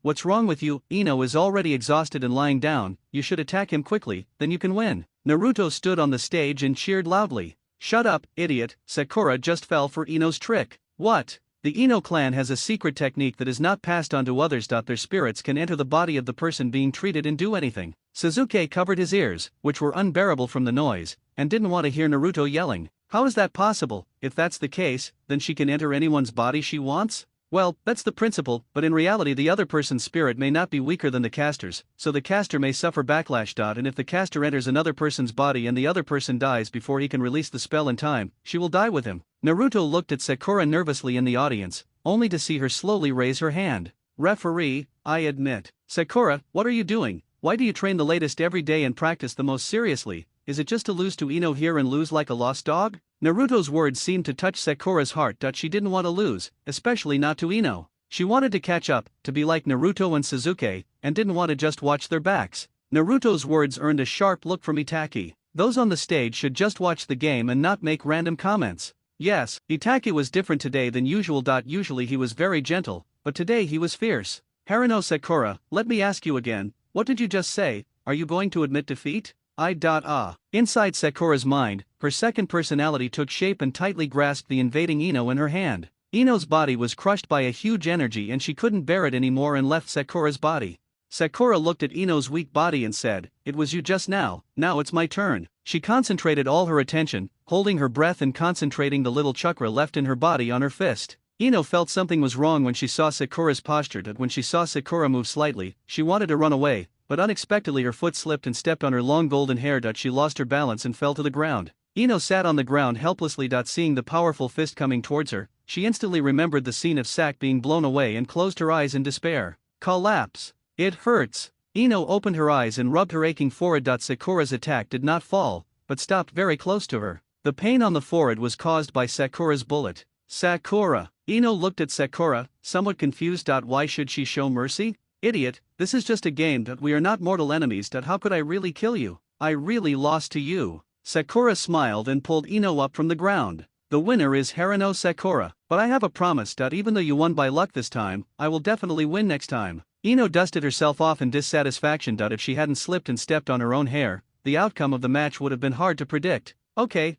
what's wrong with you? Ino is already exhausted and lying down. You should attack him quickly, then you can win. Naruto stood on the stage and cheered loudly. Shut up, idiot, Sakura just fell for Ino's trick. What? The Ino clan has a secret technique that is not passed on to others. Their spirits can enter the body of the person being treated and do anything. Sasuke covered his ears, which were unbearable from the noise, and didn't want to hear Naruto yelling. How is that possible? If that's the case, then she can enter anyone's body she wants? Well, that's the principle, but in reality the other person's spirit may not be weaker than the caster's, so the caster may suffer backlash. And if the caster enters another person's body and the other person dies before he can release the spell in time, she will die with him. Naruto looked at Sakura nervously in the audience, only to see her slowly raise her hand. Referee, I admit. Sakura, what are you doing? Why do you train the latest every day and practice the most seriously? Is it just to lose to Ino here and lose like a lost dog? Naruto's words seemed to touch Sakura's heart. She didn't want to lose, especially not to Ino. She wanted to catch up, to be like Naruto and Sasuke, and didn't want to just watch their backs. Naruto's words earned a sharp look from Itachi. Those on the stage should just watch the game and not make random comments. Yes, Itachi was different today than usual. Usually he was very gentle, but today he was fierce. Haruno Sakura, let me ask you again, what did you just say? Are you going to admit defeat? Inside Sakura's mind, her second personality took shape and tightly grasped the invading Ino in her hand. Ino's body was crushed by a huge energy and she couldn't bear it anymore and left Sakura's body. Sakura looked at Ino's weak body and said, "It was you just now it's my turn." She concentrated all her attention, holding her breath and concentrating the little chakra left in her body on her fist. Ino felt something was wrong when she saw Sakura's posture. When she saw Sakura move slightly, she wanted to run away, but unexpectedly her foot slipped and stepped on her long golden hair. She lost her balance and fell to the ground. Ino sat on the ground helplessly. Seeing the powerful fist coming towards her, she instantly remembered the scene of Sak being blown away and closed her eyes in despair. Collapse. It hurts. Ino opened her eyes and rubbed her aching forehead. Sakura's attack did not fall, but stopped very close to her. The pain on the forehead was caused by Sakura's bullet. Sakura. Ino looked at Sakura, somewhat confused. Why should she show mercy? Idiot, this is just a game. We are not mortal enemies. How could I really kill you? I really lost to you. Sakura smiled and pulled Ino up from the ground. The winner is Haruno Sakura, but I have a promise. Even though you won by luck this time, I will definitely win next time. Ino dusted herself off in dissatisfaction. If she hadn't slipped and stepped on her own hair, the outcome of the match would have been hard to predict. Okay,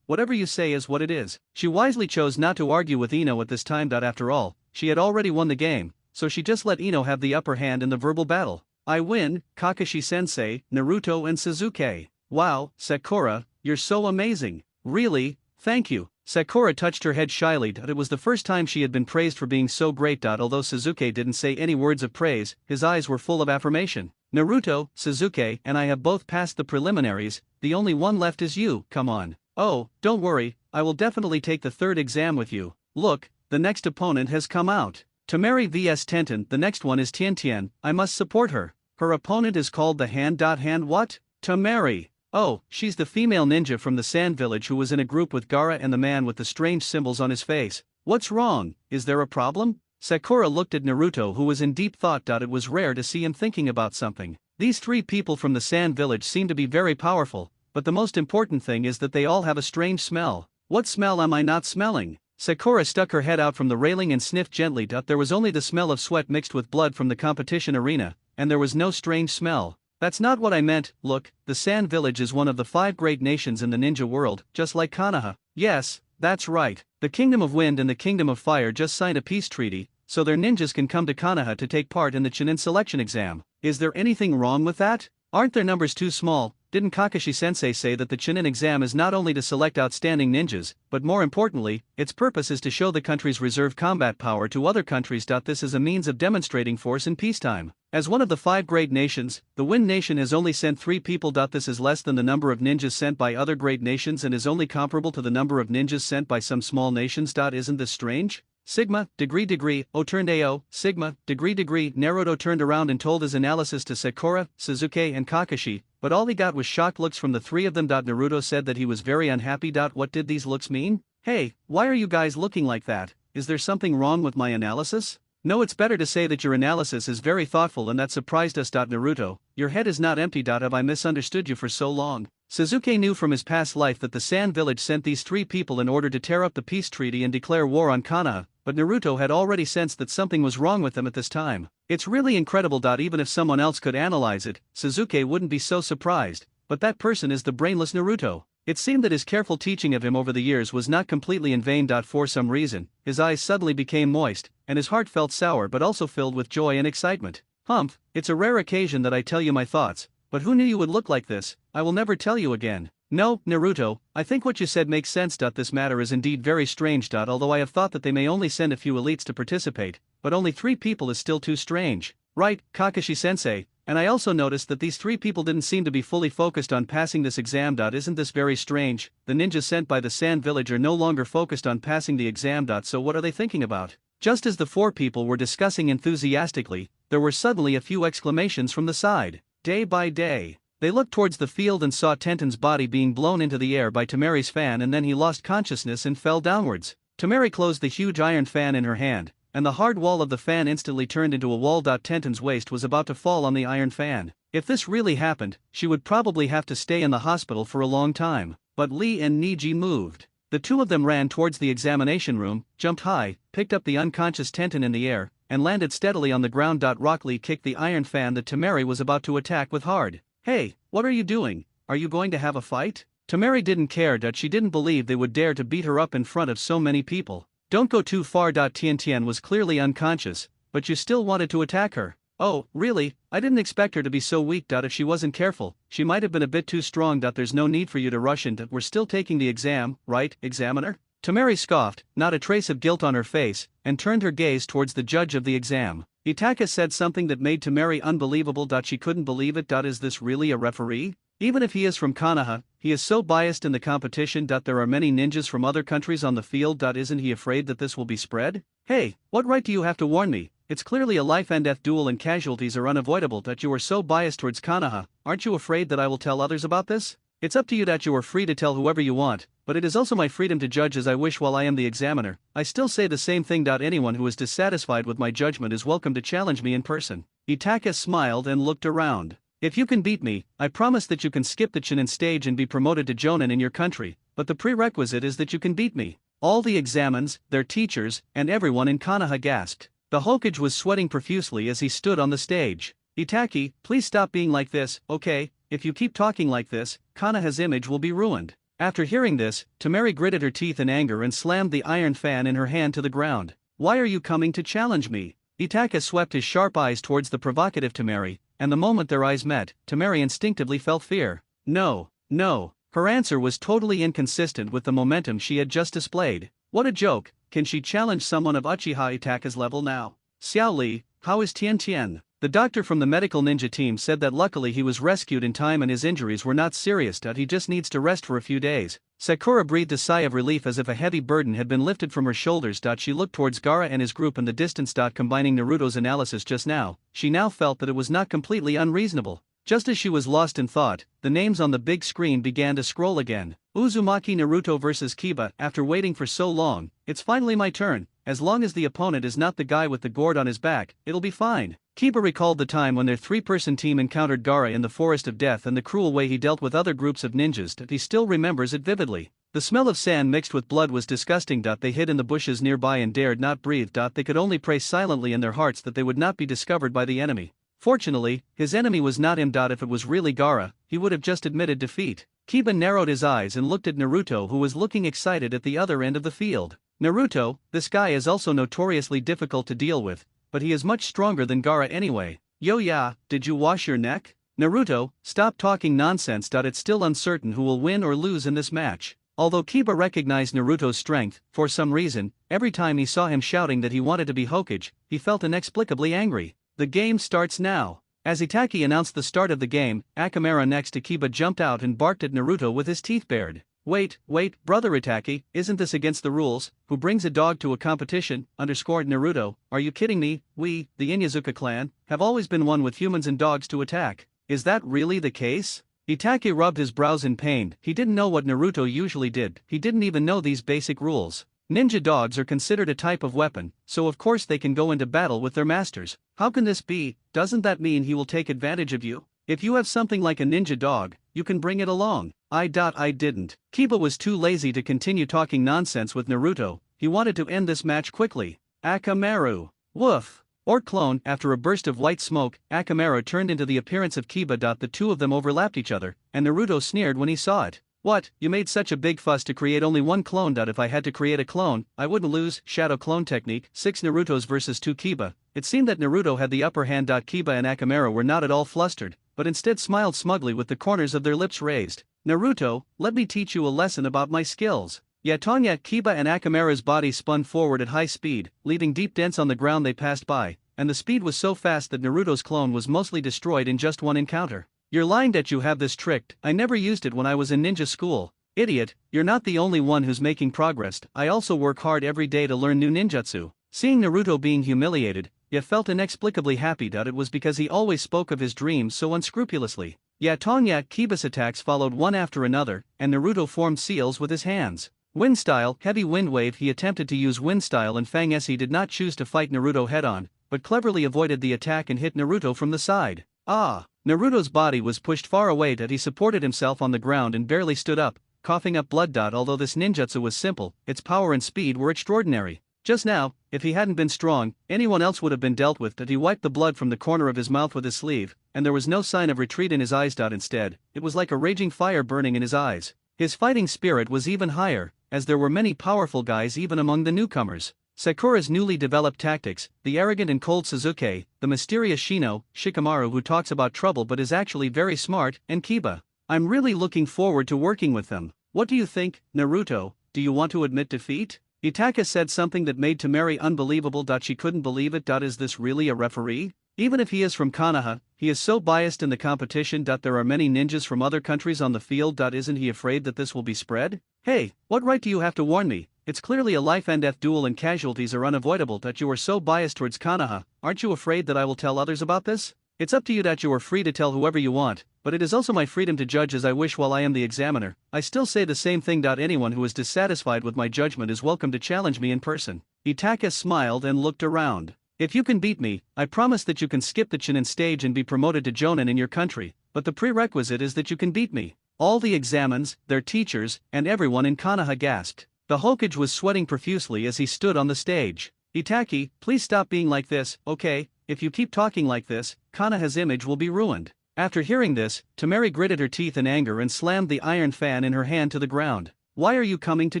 whatever you say is what it is. She wisely chose not to argue with Ino at this time. After all, she had already won the game, so she just let Ino have the upper hand in the verbal battle. I win, Kakashi-sensei, Naruto and Sasuke. Wow, Sakura, you're so amazing. Really, thank you. Sakura touched her head shyly. It was the first time she had been praised for being so great. Although Sasuke didn't say any words of praise, his eyes were full of affirmation. Naruto, Sasuke, and I have both passed the preliminaries, the only one left is you. Come on. Oh, don't worry, I will definitely take the third exam with you. Look, the next opponent has come out. Temari vs Tenten. The next one is Tian. I must support her. Her opponent is called the Hand. Hand what? Temari. Oh, she's the female ninja from the Sand Village who was in a group with Gaara and the man with the strange symbols on his face. What's wrong? Is there a problem? Sakura looked at Naruto, who was in deep thought. It was rare to see him thinking about something. These three people from the Sand Village seem to be very powerful, but the most important thing is that they all have a strange smell. What smell am I not smelling? Sakura stuck her head out from the railing and sniffed gently. There was only the smell of sweat mixed with blood from the competition arena, and there was no strange smell. That's not what I meant. Look, the Sand Village is one of the 5 great nations in the ninja world, just like Konoha. Yes, that's right. The Kingdom of Wind and the Kingdom of Fire just signed a peace treaty, so their ninjas can come to Konoha to take part in the Chunin selection exam. Is there anything wrong with that? Aren't their numbers too small? Didn't Kakashi-sensei say that the Chunin exam is not only to select outstanding ninjas, but more importantly, its purpose is to show the country's reserve combat power to other countries. This is a means of demonstrating force in peacetime. As one of the 5 great nations, the Wind Nation has only sent 3 people. This is less than the number of ninjas sent by other great nations and is only comparable to the number of ninjas sent by some small nations. Isn't this strange? Sigma, degree, O turned AO, Sigma, degree. Naruto turned around and told his analysis to Sakura, Sasuke and Kakashi, but all he got was shocked looks from the 3 of them. Naruto said that he was very unhappy. What did these looks mean? Hey, why are you guys looking like that? Is there something wrong with my analysis? No, it's better to say that your analysis is very thoughtful and that surprised us. Naruto, your head is not empty. Have I misunderstood you for so long? Sasuke knew from his past life that the Sand Village sent these 3 people in order to tear up the peace treaty and declare war on Konoha, but Naruto had already sensed that something was wrong with them at this time. It's really incredible. Even if someone else could analyze it, Sasuke wouldn't be so surprised, but that person is the brainless Naruto. It seemed that his careful teaching of him over the years was not completely in vain. For some reason, his eyes suddenly became moist, and his heart felt sour but also filled with joy and excitement. Humph, it's a rare occasion that I tell you my thoughts, but who knew you would look like this? I will never tell you again. No, Naruto, I think what you said makes sense. This matter is indeed very strange. Although I have thought that they may only send a few elites to participate, but only 3 people is still too strange. Right, Kakashi-sensei, and I also noticed that these 3 people didn't seem to be fully focused on passing this exam. Isn't this very strange? The ninjas sent by the Sand Village are no longer focused on passing the exam. So what are they thinking about? Just as the 4 people were discussing enthusiastically, there were suddenly a few exclamations from the side. Day by day, they looked towards the field and saw Tenten's body being blown into the air by Tamari's fan, and then he lost consciousness and fell downwards. Tamari closed the huge iron fan in her hand, and the hard wall of the fan instantly turned into a wall. Tenten's waist was about to fall on the iron fan. If this really happened, she would probably have to stay in the hospital for a long time. But Lee and Niji moved. The 2 of them ran towards the examination room, jumped high, picked up the unconscious Tenten in the air, and landed steadily on the ground. Rock Lee kicked the iron fan that Tamari was about to attack with hard. Hey, what are you doing? Are you going to have a fight? Tamari didn't care. She didn't believe they would dare to beat her up in front of so many people. Don't go too far. Tian was clearly unconscious, but you still wanted to attack her. Oh, really? I didn't expect her to be so weak. If she wasn't careful, she might have been a bit too strong. There's no need for you to rush into. We're still taking the exam, right, examiner? Tamari scoffed, not a trace of guilt on her face, and turned her gaze towards the judge of the exam. Itaka said something that made Tamari unbelievable. She couldn't believe it. Is this really a referee? Even if he is from Konoha, he is so biased in the competition. There are many ninjas from other countries on the field. Isn't he afraid that this will be spread? Hey, what right do you have to warn me? It's clearly a life and death duel and casualties are unavoidable. You are so biased towards Konoha. Aren't you afraid that I will tell others about this? It's up to you. You are free to tell whoever you want, but it is also my freedom to judge as I wish while I am the examiner. I still say the same thing. Anyone who is dissatisfied with my judgment is welcome to challenge me in person. Itaka smiled and looked around. If you can beat me, I promise that you can skip the Chunin stage and be promoted to Jonin in your country, but the prerequisite is that you can beat me. All the examins, their teachers, and everyone in Konoha gasped. The Hokage was sweating profusely as he stood on the stage. Itaki, please stop being like this, okay? If you keep talking like this, Konoha's image will be ruined. After hearing this, Tamari gritted her teeth in anger and slammed the iron fan in her hand to the ground. Why are you coming to challenge me? Itaka swept his sharp eyes towards the provocative Tamari, and the moment their eyes met, Tamari instinctively felt fear. No, no. Her answer was totally inconsistent with the momentum she had just displayed. What a joke, can she challenge someone of Uchiha Itaka's level now? Xiao Li, how is Tian? The doctor from the medical ninja team said that luckily he was rescued in time and his injuries were not serious. He just needs to rest for a few days. Sakura breathed a sigh of relief as if a heavy burden had been lifted from her shoulders. She looked towards Gaara and his group in the distance. Combining Naruto's analysis just now, she now felt that it was not completely unreasonable. Just as she was lost in thought, the names on the big screen began to scroll again. Uzumaki Naruto vs Kiba. After waiting for so long, it's finally my turn. As long as the opponent is not the guy with the gourd on his back, it'll be fine. Kiba recalled the time when their 3-person team encountered Gaara in the Forest of Death and the cruel way he dealt with other groups of ninjas. He still remembers it vividly. The smell of sand mixed with blood was disgusting. They hid in the bushes nearby and dared not breathe. They could only pray silently in their hearts that they would not be discovered by the enemy. Fortunately, his enemy was not him. If it was really Gaara, he would have just admitted defeat. Kiba narrowed his eyes and looked at Naruto, who was looking excited at the other end of the field. Naruto, this guy is also notoriously difficult to deal with, but he is much stronger than Gaara anyway. Yo yeah, did you wash your neck? Naruto, stop talking nonsense. It's still uncertain who will win or lose in this match. Although Kiba recognized Naruto's strength, for some reason, every time he saw him shouting that he wanted to be Hokage, he felt inexplicably angry. The game starts now. As Itaki announced the start of the game, Akamara next to Kiba jumped out and barked at Naruto with his teeth bared. Wait, brother Itaki, isn't this against the rules? Who brings a dog to a competition? Underscored Naruto, are you kidding me? We, the Inyazuka clan, have always been one with humans and dogs to attack. Is that really the case? Itaki rubbed his brows in pain. He didn't know what Naruto usually did. He didn't even know these basic rules. Ninja dogs are considered a type of weapon, so of course they can go into battle with their masters. How can this be? Doesn't that mean he will take advantage of you? If you have something like a ninja dog, you can bring it along. I didn't. Kiba was too lazy to continue talking nonsense with Naruto. He wanted to end this match quickly. Akamaru. Woof. Or clone. After a burst of white smoke, Akamaru turned into the appearance of Kiba. The two of them overlapped each other, and Naruto sneered when he saw it. What, you made such a big fuss to create only one clone. If I had to create a clone, I wouldn't lose. Shadow clone technique, 6 Narutos versus 2 Kiba. It seemed that Naruto had the upper hand. Kiba and Akamaru were not at all flustered, but instead smiled smugly with the corners of their lips raised. Naruto, let me teach you a lesson about my skills. Yatonya, Kiba and Akamaru's body spun forward at high speed, leaving deep dents on the ground they passed by, and the speed was so fast that Naruto's clone was mostly destroyed in just one encounter. You're lying that you have this tricked. I never used it when I was in ninja school. Idiot, you're not the only one who's making progress. I also work hard every day to learn new ninjutsu. Seeing Naruto being humiliated, Ye felt inexplicably happy that it was because he always spoke of his dreams so unscrupulously. Yatonya, Kiba's attacks followed one after another, and Naruto formed seals with his hands. Wind style, heavy wind wave. He attempted to use wind style and Fang S. He did not choose to fight Naruto head-on, but cleverly avoided the attack and hit Naruto from the side. Naruto's body was pushed far away that he supported himself on the ground and barely stood up, coughing up blood. Although this ninjutsu was simple, its power and speed were extraordinary. Just now, if he hadn't been strong, anyone else would have been dealt with. That he wiped the blood from the corner of his mouth with his sleeve, and there was no sign of retreat in his eyes. Instead, it was like a raging fire burning in his eyes. His fighting spirit was even higher, as there were many powerful guys even among the newcomers. Sakura's newly developed tactics, the arrogant and cold Sasuke, the mysterious Shikamaru who talks about trouble but is actually very smart, and Kiba. I'm really looking forward to working with them. What do you think, Naruto? Do you want to admit defeat? Itaka said something that made Temari unbelievable. She couldn't believe it. Is this really a referee? Even if he is from Konoha, he is so biased in the competition. There are many ninjas from other countries on the field. Isn't he afraid that this will be spread? Hey, what right do you have to warn me? It's clearly a life and death duel and casualties are unavoidable. You are so biased towards Konoha. Aren't you afraid that I will tell others about this? It's up to you. You are free to tell whoever you want, but it is also my freedom to judge as I wish while I am the examiner. I still say the same thing. Anyone who is dissatisfied with my judgment is welcome to challenge me in person. Itaka smiled and looked around. If you can beat me, I promise that you can skip the Chunin stage and be promoted to Jonin in your country, but the prerequisite is that you can beat me. All the examins, their teachers, and everyone in Konoha gasped. The Hokage was sweating profusely as he stood on the stage. Itaki, please stop being like this, okay? If you keep talking like this, Konoha's image will be ruined. After hearing this, Temari gritted her teeth in anger and slammed the iron fan in her hand to the ground. Why are you coming to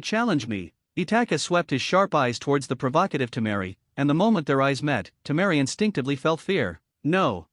challenge me? Itaka swept his sharp eyes towards the provocative Temari, and the moment their eyes met, Temari instinctively felt fear. No.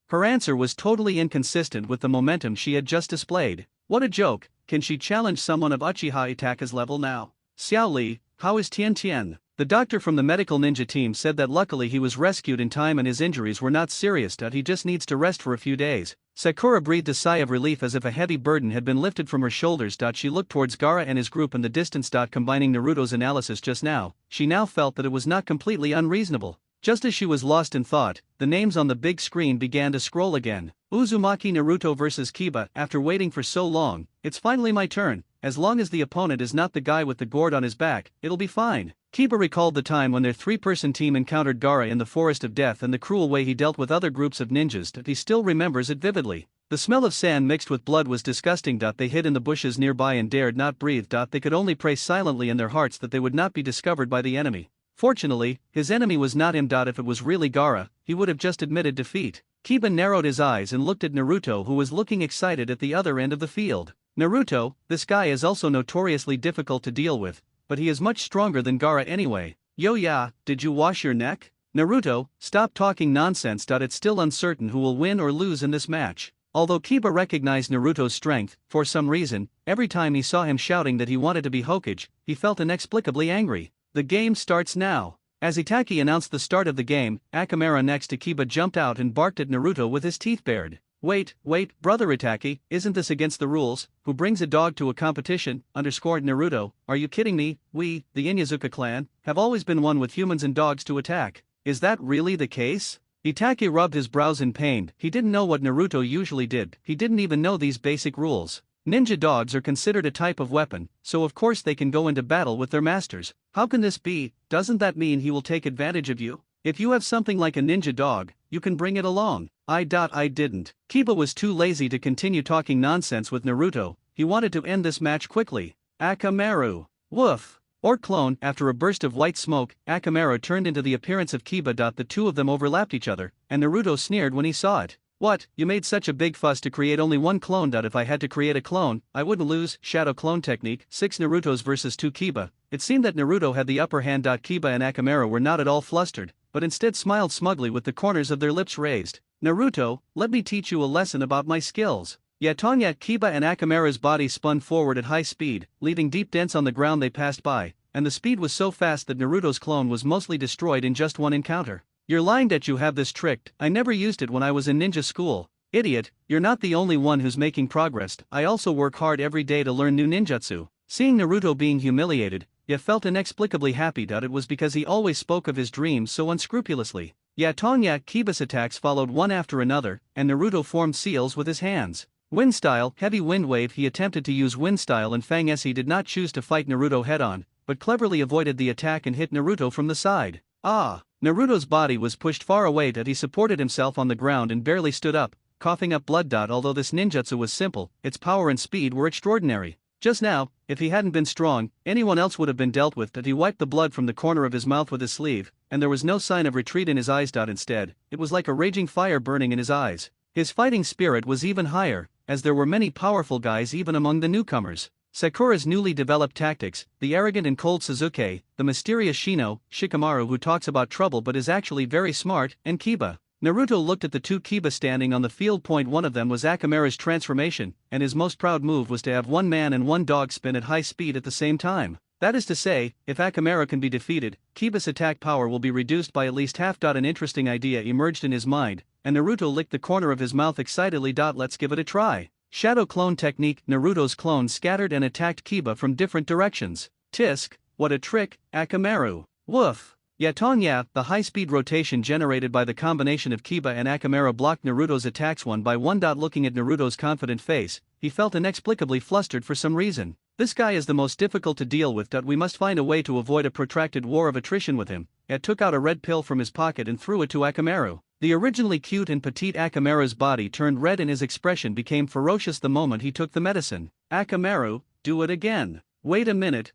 Her answer was totally inconsistent with the momentum she had just displayed. What a joke, can she challenge someone of Uchiha Itaka's level now? Xiao Li, how is Tian Tian? The doctor from the medical ninja team said that luckily he was rescued in time and his injuries were not serious. He just needs to rest for a few days. Sakura breathed a sigh of relief as if a heavy burden had been lifted from her shoulders. She looked towards Gaara and his group in the distance. Combining Naruto's analysis just now, she now felt that it was not completely unreasonable. Just as she was lost in thought, the names on the big screen began to scroll again. Uzumaki Naruto vs Kiba. After waiting for so long, it's finally my turn. As long as the opponent is not the guy with the gourd on his back, it'll be fine. Kiba recalled the time when their three-person team encountered Gaara in the Forest of Death and the cruel way he dealt with other groups of ninjas. He still remembers it vividly. The smell of sand mixed with blood was disgusting. They hid in the bushes nearby and dared not breathe. They could only pray silently in their hearts that they would not be discovered by the enemy. Fortunately, his enemy was not him. If it was really Gaara, he would have just admitted defeat. Kiba narrowed his eyes and looked at Naruto, who was looking excited at the other end of the field. Naruto, this guy is also notoriously difficult to deal with, but he is much stronger than Gaara anyway. Yeah, did you wash your neck? Naruto, stop talking nonsense. It's still uncertain who will win or lose in this match. Although Kiba recognized Naruto's strength, for some reason, every time he saw him shouting that he wanted to be Hokage, he felt inexplicably angry. The game starts now. As Itaki announced the start of the game, Akamaru next to Kiba jumped out and barked at Naruto with his teeth bared. Wait, brother Itaki, isn't this against the rules? Who brings a dog to a competition? Underscored Naruto, are you kidding me? We, the Inyazuka clan, have always been one with humans and dogs to attack. Is that really the case? Itaki rubbed his brows in pain. He didn't know what Naruto usually did. He didn't even know these basic rules. Ninja dogs are considered a type of weapon, so of course they can go into battle with their masters. How can this be? Doesn't that mean he will take advantage of you? If you have something like a ninja dog, you can bring it along. I didn't. Kiba was too lazy to continue talking nonsense with Naruto. He wanted to end this match quickly. Akamaru. Woof. Or clone. After a burst of white smoke, Akamaru turned into the appearance of Kiba. The two of them overlapped each other, and Naruto sneered when he saw it. What, you made such a big fuss to create only one clone. If I had to create a clone, I wouldn't lose. Shadow clone technique, 6 Narutos versus 2 Kiba. It seemed that Naruto had the upper hand. Kiba and Akamaru were not at all flustered, but instead smiled smugly with the corners of their lips raised. Naruto, let me teach you a lesson about my skills. Yatonya, Kiba and Akamaru's bodies spun forward at high speed, leaving deep dents on the ground they passed by, and the speed was so fast that Naruto's clone was mostly destroyed in just one encounter. You're lying that you have this tricked. I never used it when I was in ninja school. Idiot, you're not the only one who's making progress. I also work hard every day to learn new ninjutsu. Seeing Naruto being humiliated, Ye felt inexplicably happy that it was because he always spoke of his dreams so unscrupulously. Yatonya, Kiba's attacks followed one after another, and Naruto formed seals with his hands. Wind style, heavy wind wave. He attempted to use wind style and Fang S. He did not choose to fight Naruto head-on, but cleverly avoided the attack and hit Naruto from the side. Naruto's body was pushed far away that he supported himself on the ground and barely stood up, coughing up blood. Although this ninjutsu was simple, its power and speed were extraordinary. Just now, if he hadn't been strong, anyone else would have been dealt with. That he wiped the blood from the corner of his mouth with his sleeve, and there was no sign of retreat in his eyes. Instead, it was like a raging fire burning in his eyes. His fighting spirit was even higher, as there were many powerful guys even among the newcomers. Sakura's newly developed tactics, the arrogant and cold Sasuke, the mysterious Shikamaru who talks about trouble but is actually very smart, and Kiba. Naruto looked at the two Kiba standing on the field. One of them was Akamaru's transformation, and his most proud move was to have one man and one dog spin at high speed at the same time. That is to say, if Akamaru can be defeated, Kiba's attack power will be reduced by at least half. An interesting idea emerged in his mind, and Naruto licked the corner of his mouth excitedly. Let's give it a try. Shadow clone technique. Naruto's clone scattered and attacked Kiba from different directions. Tisk, what a trick, Akamaru. Woof. Yatonya, the high-speed rotation generated by the combination of Kiba and Akamaru blocked Naruto's attacks one by one. Looking at Naruto's confident face, he felt inexplicably flustered for some reason. This guy is the most difficult to deal with. We must find a way to avoid a protracted war of attrition with him. He took out a red pill from his pocket and threw it to Akamaru. The originally cute and petite Akamaru's body turned red and his expression became ferocious the moment he took the medicine. Akamaru, do it again. Wait a minute.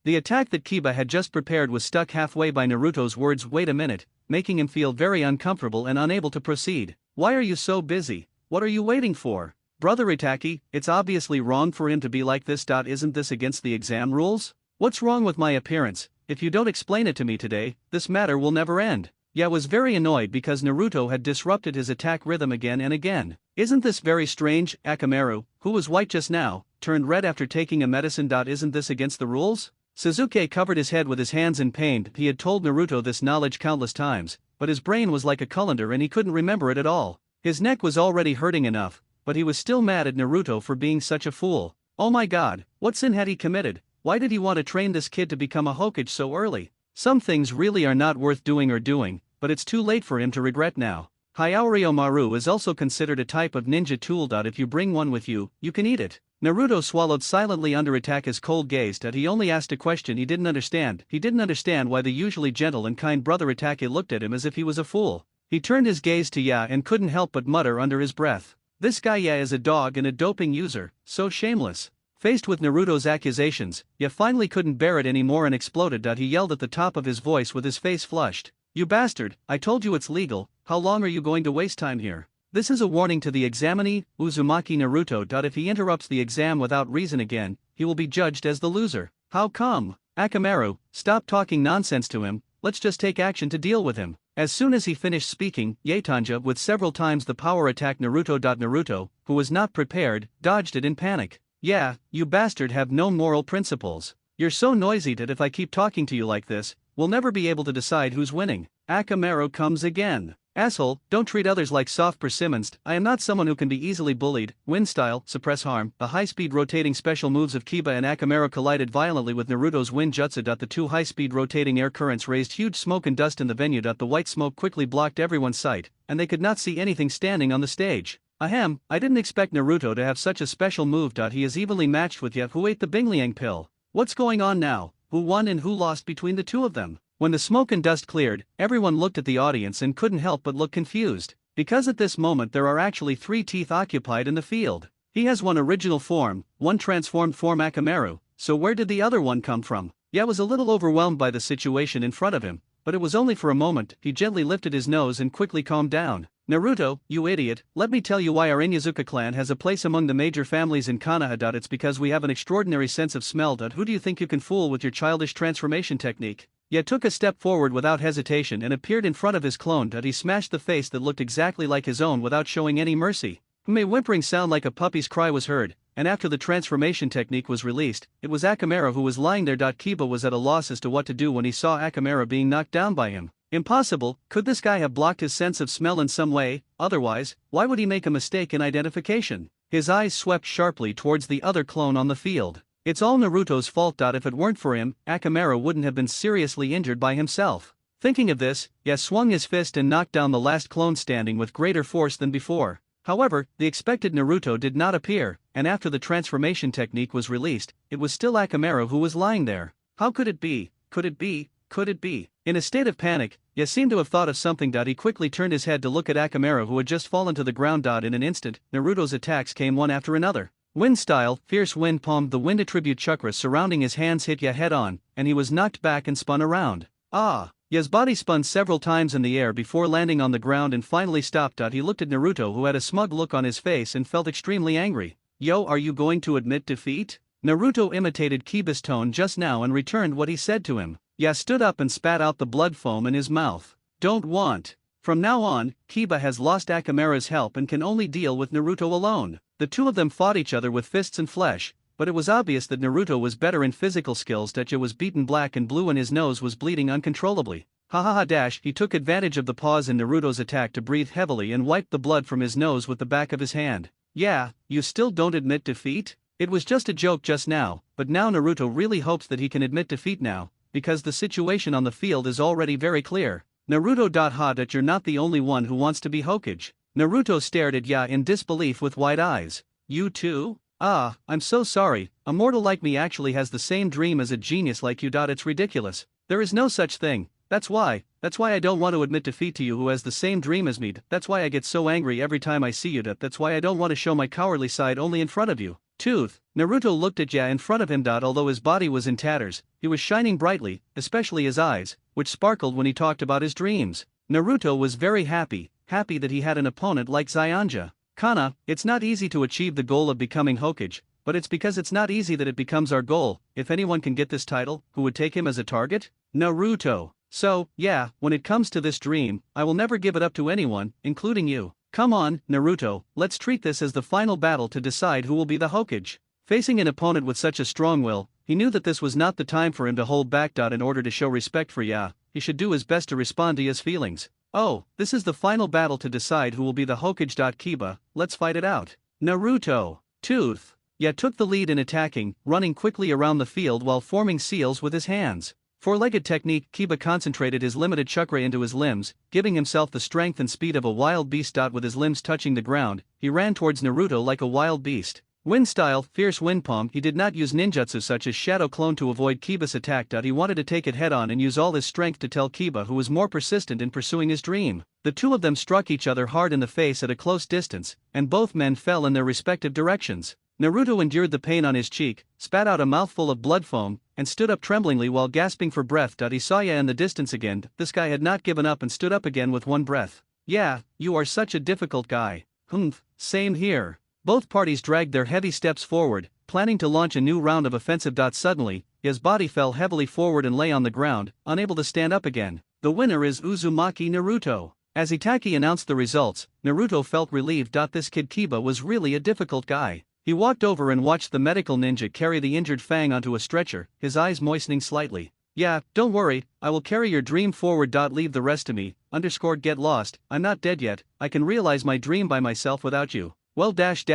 The attack that Kiba had just prepared was stuck halfway by Naruto's words "wait a minute," making him feel very uncomfortable and unable to proceed. Why are you so busy? What are you waiting for? Brother Itaki, it's obviously wrong for him to be like this. Isn't this against the exam rules? What's wrong with my appearance? If you don't explain it to me today, this matter will never end. Ya was very annoyed because Naruto had disrupted his attack rhythm again and again. Isn't this very strange? Akamaru, who was white just now, turned red after taking a medicine. Isn't this against the rules? Sasuke covered his head with his hands in pain. He had told Naruto this knowledge countless times, but his brain was like a colander and he couldn't remember it at all. His neck was already hurting enough, but he was still mad at Naruto for being such a fool. Oh my god, what sin had he committed? Why did he want to train this kid to become a Hokage so early? Some things really are not worth doing, but it's too late for him to regret now. Hyaoryo Maru is also considered a type of ninja tool. If you bring one with you, you can eat it. Naruto swallowed silently under Itachi's cold gaze. He only asked a question he didn't understand. He didn't understand why the usually gentle and kind brother Itachi looked at him as if he was a fool. He turned his gaze to Ya and couldn't help but mutter under his breath. This guy Ya is a dog and a doping user, so shameless. Faced with Naruto's accusations, Ya finally couldn't bear it anymore and exploded. He yelled at the top of his voice with his face flushed. You bastard, I told you it's legal. How long are you going to waste time here? This is a warning to the examinee, Uzumaki Naruto. If he interrupts the exam without reason again, he will be judged as the loser. How come? Akamaru, stop talking nonsense to him, let's just take action to deal with him. As soon as he finished speaking, Yatonja with several times the power attacked Naruto. Naruto, who was not prepared, dodged it in panic. Yeah, you bastard have no moral principles. You're so noisy that if I keep talking to you like this, we'll never be able to decide who's winning. Akamaru comes again. Asshole, don't treat others like soft persimmons. I am not someone who can be easily bullied. Wind style, suppress harm. The high-speed rotating special moves of Kiba and Akamaru collided violently with Naruto's wind jutsu. The two high-speed rotating air currents raised huge smoke and dust in the venue. The white smoke quickly blocked everyone's sight, and they could not see anything standing on the stage. Ahem, I didn't expect Naruto to have such a special move. He is evenly matched with Ya, who ate the Bingliang pill. What's going on now? Who won and who lost between the two of them? When the smoke and dust cleared, everyone looked at the audience and couldn't help but look confused, because at this moment there are actually 3 teeth occupied in the field. He has one original form, one transformed form Akamaru, so where did the other one come from? Ya was a little overwhelmed by the situation in front of him, but it was only for a moment. He gently lifted his nose and quickly calmed down. Naruto, you idiot, let me tell you why our Inyazuka clan has a place among the major families in Konoha. It's because we have an extraordinary sense of smell. Who do you think you can fool with your childish transformation technique? Yet took a step forward without hesitation and appeared in front of his clone. He smashed the face that looked exactly like his own without showing any mercy. A whimpering sound like a puppy's cry was heard, and after the transformation technique was released, it was Akamera who was lying there. Kiba was at a loss as to what to do when he saw Akamera being knocked down by him. Impossible, could this guy have blocked his sense of smell in some way? Otherwise, why would he make a mistake in identification? His eyes swept sharply towards the other clone on the field. It's all Naruto's fault. If it weren't for him, Akamera wouldn't have been seriously injured by himself. Thinking of this, Ya swung his fist and knocked down the last clone standing with greater force than before. However, the expected Naruto did not appear, and after the transformation technique was released, it was still Akamera who was lying there. How could it be? Could it be? Could it be? In a state of panic, Ya seemed to have thought of something. He quickly turned his head to look at Akamera who had just fallen to the ground. In an instant, Naruto's attacks came one after another. Wind style, fierce wind palmed the wind attribute chakra surrounding his hands hit Ya head on, and he was knocked back and spun around. Ya's body spun several times in the air before landing on the ground and finally stopped. He looked at Naruto who had a smug look on his face and felt extremely angry. Yo, are you going to admit defeat? Naruto imitated Kiba's tone just now and returned what he said to him. Ya stood up and spat out the blood foam in his mouth. Don't want. From now on, Kiba has lost Akamera's help and can only deal with Naruto alone. The two of them fought each other with fists and flesh, but it was obvious that Naruto was better in physical skills. Ya was beaten black and blue and his nose was bleeding uncontrollably. He took advantage of the pause in Naruto's attack to breathe heavily and wiped the blood from his nose with the back of his hand. Yeah, you still don't admit defeat? It was just a joke just now, but now Naruto really hopes that he can admit defeat now, because the situation on the field is already very clear. Naruto. That you're not the only one who wants to be Hokage. Naruto stared at Ya in disbelief with wide eyes. You too? I'm so sorry, a mortal like me actually has the same dream as a genius like you. It's ridiculous. There is no such thing. That's why I don't want to admit defeat to you who has the same dream as me. That's why I get so angry every time I see you. That's why I don't want to show my cowardly side only in front of you. Tooth. Naruto looked at Ya in front of him. Although his body was in tatters, he was shining brightly, especially his eyes, which sparkled when he talked about his dreams. Naruto was very happy that he had an opponent like Zyanja. Kana, it's not easy to achieve the goal of becoming Hokage, but it's because it's not easy that it becomes our goal. If anyone can get this title, who would take him as a target? Naruto. So, yeah, when it comes to this dream, I will never give it up to anyone, including you. Come on, Naruto, let's treat this as the final battle to decide who will be the Hokage. Facing an opponent with such a strong will, he knew that this was not the time for him to hold back. In order to show respect for Ya, he should do his best to respond to Ya's feelings. Oh, this is the final battle to decide who will be the Hokage. Kiba, let's fight it out. Naruto. Tooth. Ya took the lead in attacking, running quickly around the field while forming seals with his hands. Four-legged technique, Kiba concentrated his limited chakra into his limbs, giving himself the strength and speed of a wild beast. With his limbs touching the ground, he ran towards Naruto like a wild beast. Wind style, fierce wind palm. He did not use ninjutsu such as Shadow Clone to avoid Kiba's attack. He wanted to take it head on and use all his strength to tell Kiba who was more persistent in pursuing his dream. The two of them struck each other hard in the face at a close distance, and both men fell in their respective directions. Naruto endured the pain on his cheek, spat out a mouthful of blood foam, and stood up tremblingly while gasping for breath. He saw Ya in the distance again. This guy had not given up and stood up again with one breath. Yeah, you are such a difficult guy. Same here. Both parties dragged their heavy steps forward, planning to launch a new round of offensive. Suddenly, his body fell heavily forward and lay on the ground, unable to stand up again. The winner is Uzumaki Naruto. As Itachi announced the results, Naruto felt relieved. This kid Kiba was really a difficult guy. He walked over and watched the medical ninja carry the injured Fang onto a stretcher, his eyes moistening slightly. Yeah, don't worry, I will carry your dream forward. Leave the rest to me. Get lost. I'm not dead yet. I can realize my dream by myself without you. Well just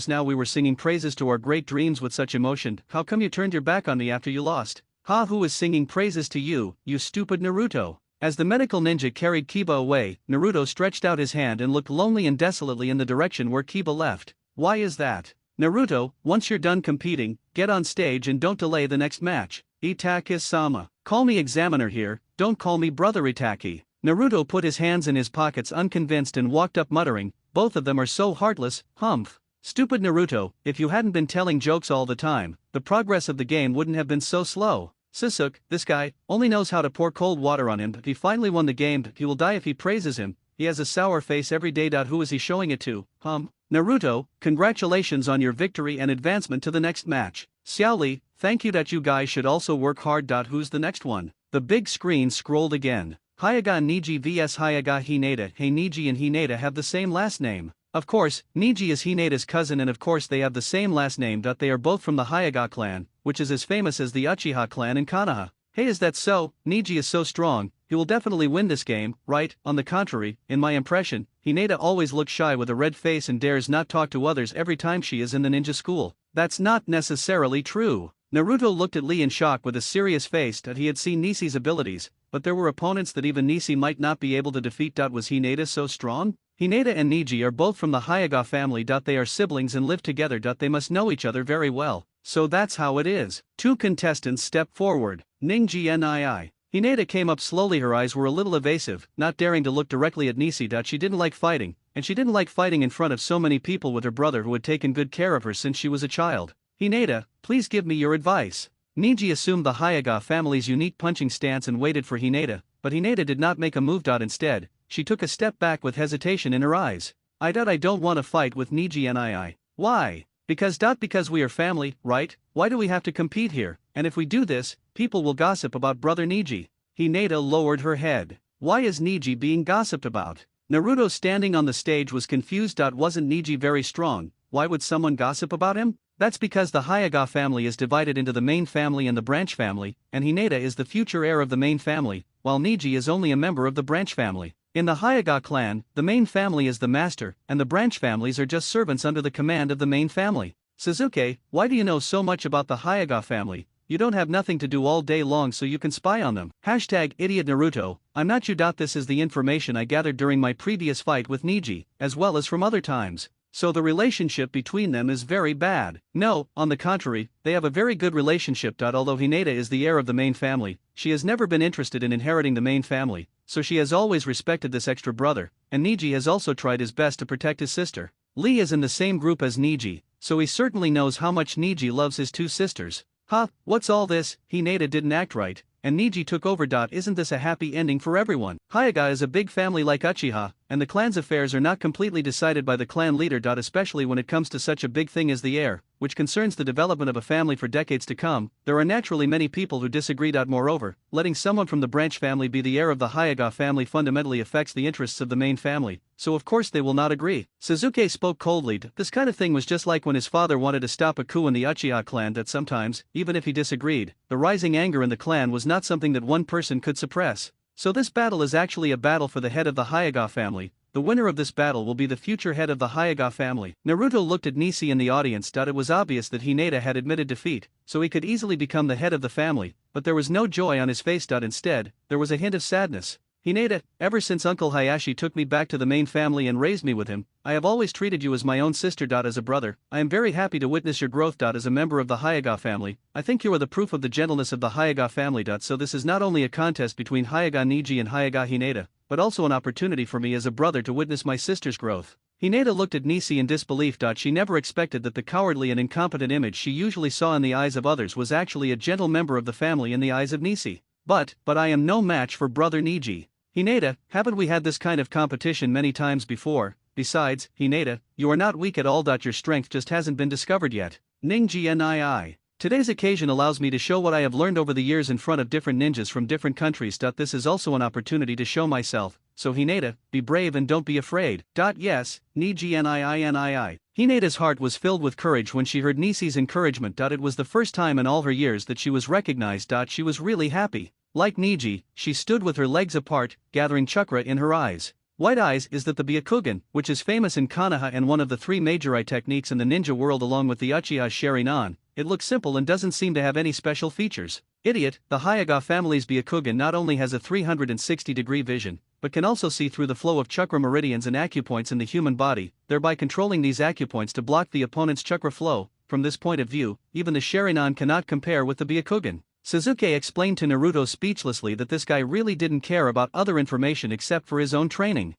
now we were singing praises to our great dreams with such emotion. How come you turned your back on me after you lost? Who is singing praises to you, you stupid Naruto? As the medical ninja carried Kiba away, Naruto stretched out his hand and looked lonely and desolately in the direction where Kiba left. Why is that? Naruto, once you're done competing, get on stage and don't delay the next match. Itachi-sama. Call me examiner here, don't call me brother Itachi. Naruto put his hands in his pockets unconvinced and walked up muttering, both of them are so heartless, humph. Stupid Naruto, if you hadn't been telling jokes all the time, the progress of the game wouldn't have been so slow. Sasuke, this guy, only knows how to pour cold water on him. If he finally won the game, he will die if he praises him. He has a sour face every day. Who is he showing it to? Naruto, congratulations on your victory and advancement to the next match. Xiaoli, thank you. You guys should also work hard. Who's the next one? The big screen scrolled again. Hyaga Niji vs Hyaga Hinata. Hey, Niji and Hinata have the same last name. Of course, Niji is Hinata's cousin and of course they have the same last name. They are both from the Hyaga clan, which is as famous as the Uchiha clan in Konoha. Hey, is that so? Niji is so strong, he will definitely win this game, right? On the contrary, in my impression, Hinata always looks shy with a red face and dares not talk to others every time she is in the ninja school. That's not necessarily true. Naruto looked at Lee in shock with a serious face that he had seen Nishi's abilities, but there were opponents that even Nishi might not be able to defeat. Was Hinata so strong? Hinata and Niji are both from the Hyaga family. They are siblings and live together. They must know each other very well. So that's how it is. Two contestants step forward. Ningji Nii. Hinata came up slowly. Her eyes were a little evasive, not daring to look directly at Nishi. She didn't like fighting, and she didn't like fighting in front of so many people with her brother who had taken good care of her since she was a child. Hinata, please give me your advice. Niji assumed the Hyaga family's unique punching stance and waited for Hinata, but Hinata did not make a move. Instead, she took a step back with hesitation in her eyes. I don't want to fight with Niji Nii. Why? Because we are family, right? Why do we have to compete here? And if we do this, people will gossip about brother Niji. Hinata lowered her head. Why is Niji being gossiped about? Naruto standing on the stage was confused. Wasn't Niji very strong? Why would someone gossip about him? That's because the Hyaga family is divided into the main family and the branch family, and Hinata is the future heir of the main family, while Niji is only a member of the branch family. In the Hyaga clan, the main family is the master, and the branch families are just servants under the command of the main family. Sasuke, why do you know so much about the Hyaga family? You don't have nothing to do all day long so you can spy on them. #idiot Naruto, I'm not you. This is the information I gathered during my previous fight with Niji, as well as from other times. So the relationship between them is very bad. No, on the contrary, they have a very good relationship. Although Hinata is the heir of the main family, she has never been interested in inheriting the main family, so she has always respected this extra brother, and Niji has also tried his best to protect his sister. Lee is in the same group as Niji, so he certainly knows how much Niji loves his two sisters. What's all this? Hinata didn't act right, and Niji took over. Isn't this a happy ending for everyone? Hyaga is a big family like Uchiha, and the clan's affairs are not completely decided by the clan leader. Especially when it comes to such a big thing as the heir, which concerns the development of a family for decades to come. There are naturally many people who disagree. Moreover, letting someone from the branch family be the heir of the Hyaga family fundamentally affects the interests of the main family, so of course they will not agree. Sasuke spoke coldly. This kind of thing was just like when his father wanted to stop a coup in the Uchiha clan. Sometimes, even if he disagreed, the rising anger in the clan was not something that one person could suppress. So this battle is actually a battle for the head of the Hyaga family. The winner of this battle will be the future head of the Hyaga family. Naruto looked at Nishi in the audience. It was obvious that Hinata had admitted defeat, so he could easily become the head of the family, but there was no joy on his face. Instead, there was a hint of sadness. Hinata, ever since Uncle Hayashi took me back to the main family and raised me with him, I have always treated you as my own sister. As a brother, I am very happy to witness your growth. As a member of the Hyaga family, I think you are the proof of the gentleness of the Hyaga family. So this is not only a contest between Hyaga Niji and Hyaga Hinata, but also an opportunity for me as a brother to witness my sister's growth. Hinata looked at Nishi in disbelief. She never expected that the cowardly and incompetent image she usually saw in the eyes of others was actually a gentle member of the family in the eyes of Nishi. But I am no match for brother Niji. Hinata, haven't we had this kind of competition many times before? Besides, Hinata, you are not weak at all. Your strength just hasn't been discovered yet. Ningji Nii. Today's occasion allows me to show what I have learned over the years in front of different ninjas from different countries. This is also an opportunity to show myself, so Hinata, be brave and don't be afraid. Yes, Niji Nii. Hinata's heart was filled with courage when she heard Nishi's encouragement. It was the first time in all her years that she was recognized. She was really happy. Like Niji, she stood with her legs apart, gathering chakra in her eyes. White eyes is that the Byakugan, which is famous in Konoha and one of the three major eye techniques in the ninja world along with the Uchiha's Sharingan. It looks simple and doesn't seem to have any special features. Idiot, the Hyaga family's Byakugan not only has a 360-degree vision, but can also see through the flow of chakra meridians and acupoints in the human body, thereby controlling these acupoints to block the opponent's chakra flow. From this point of view, even the Sharingan cannot compare with the Byakugan. Sasuke explained to Naruto speechlessly that this guy really didn't care about other information except for his own training.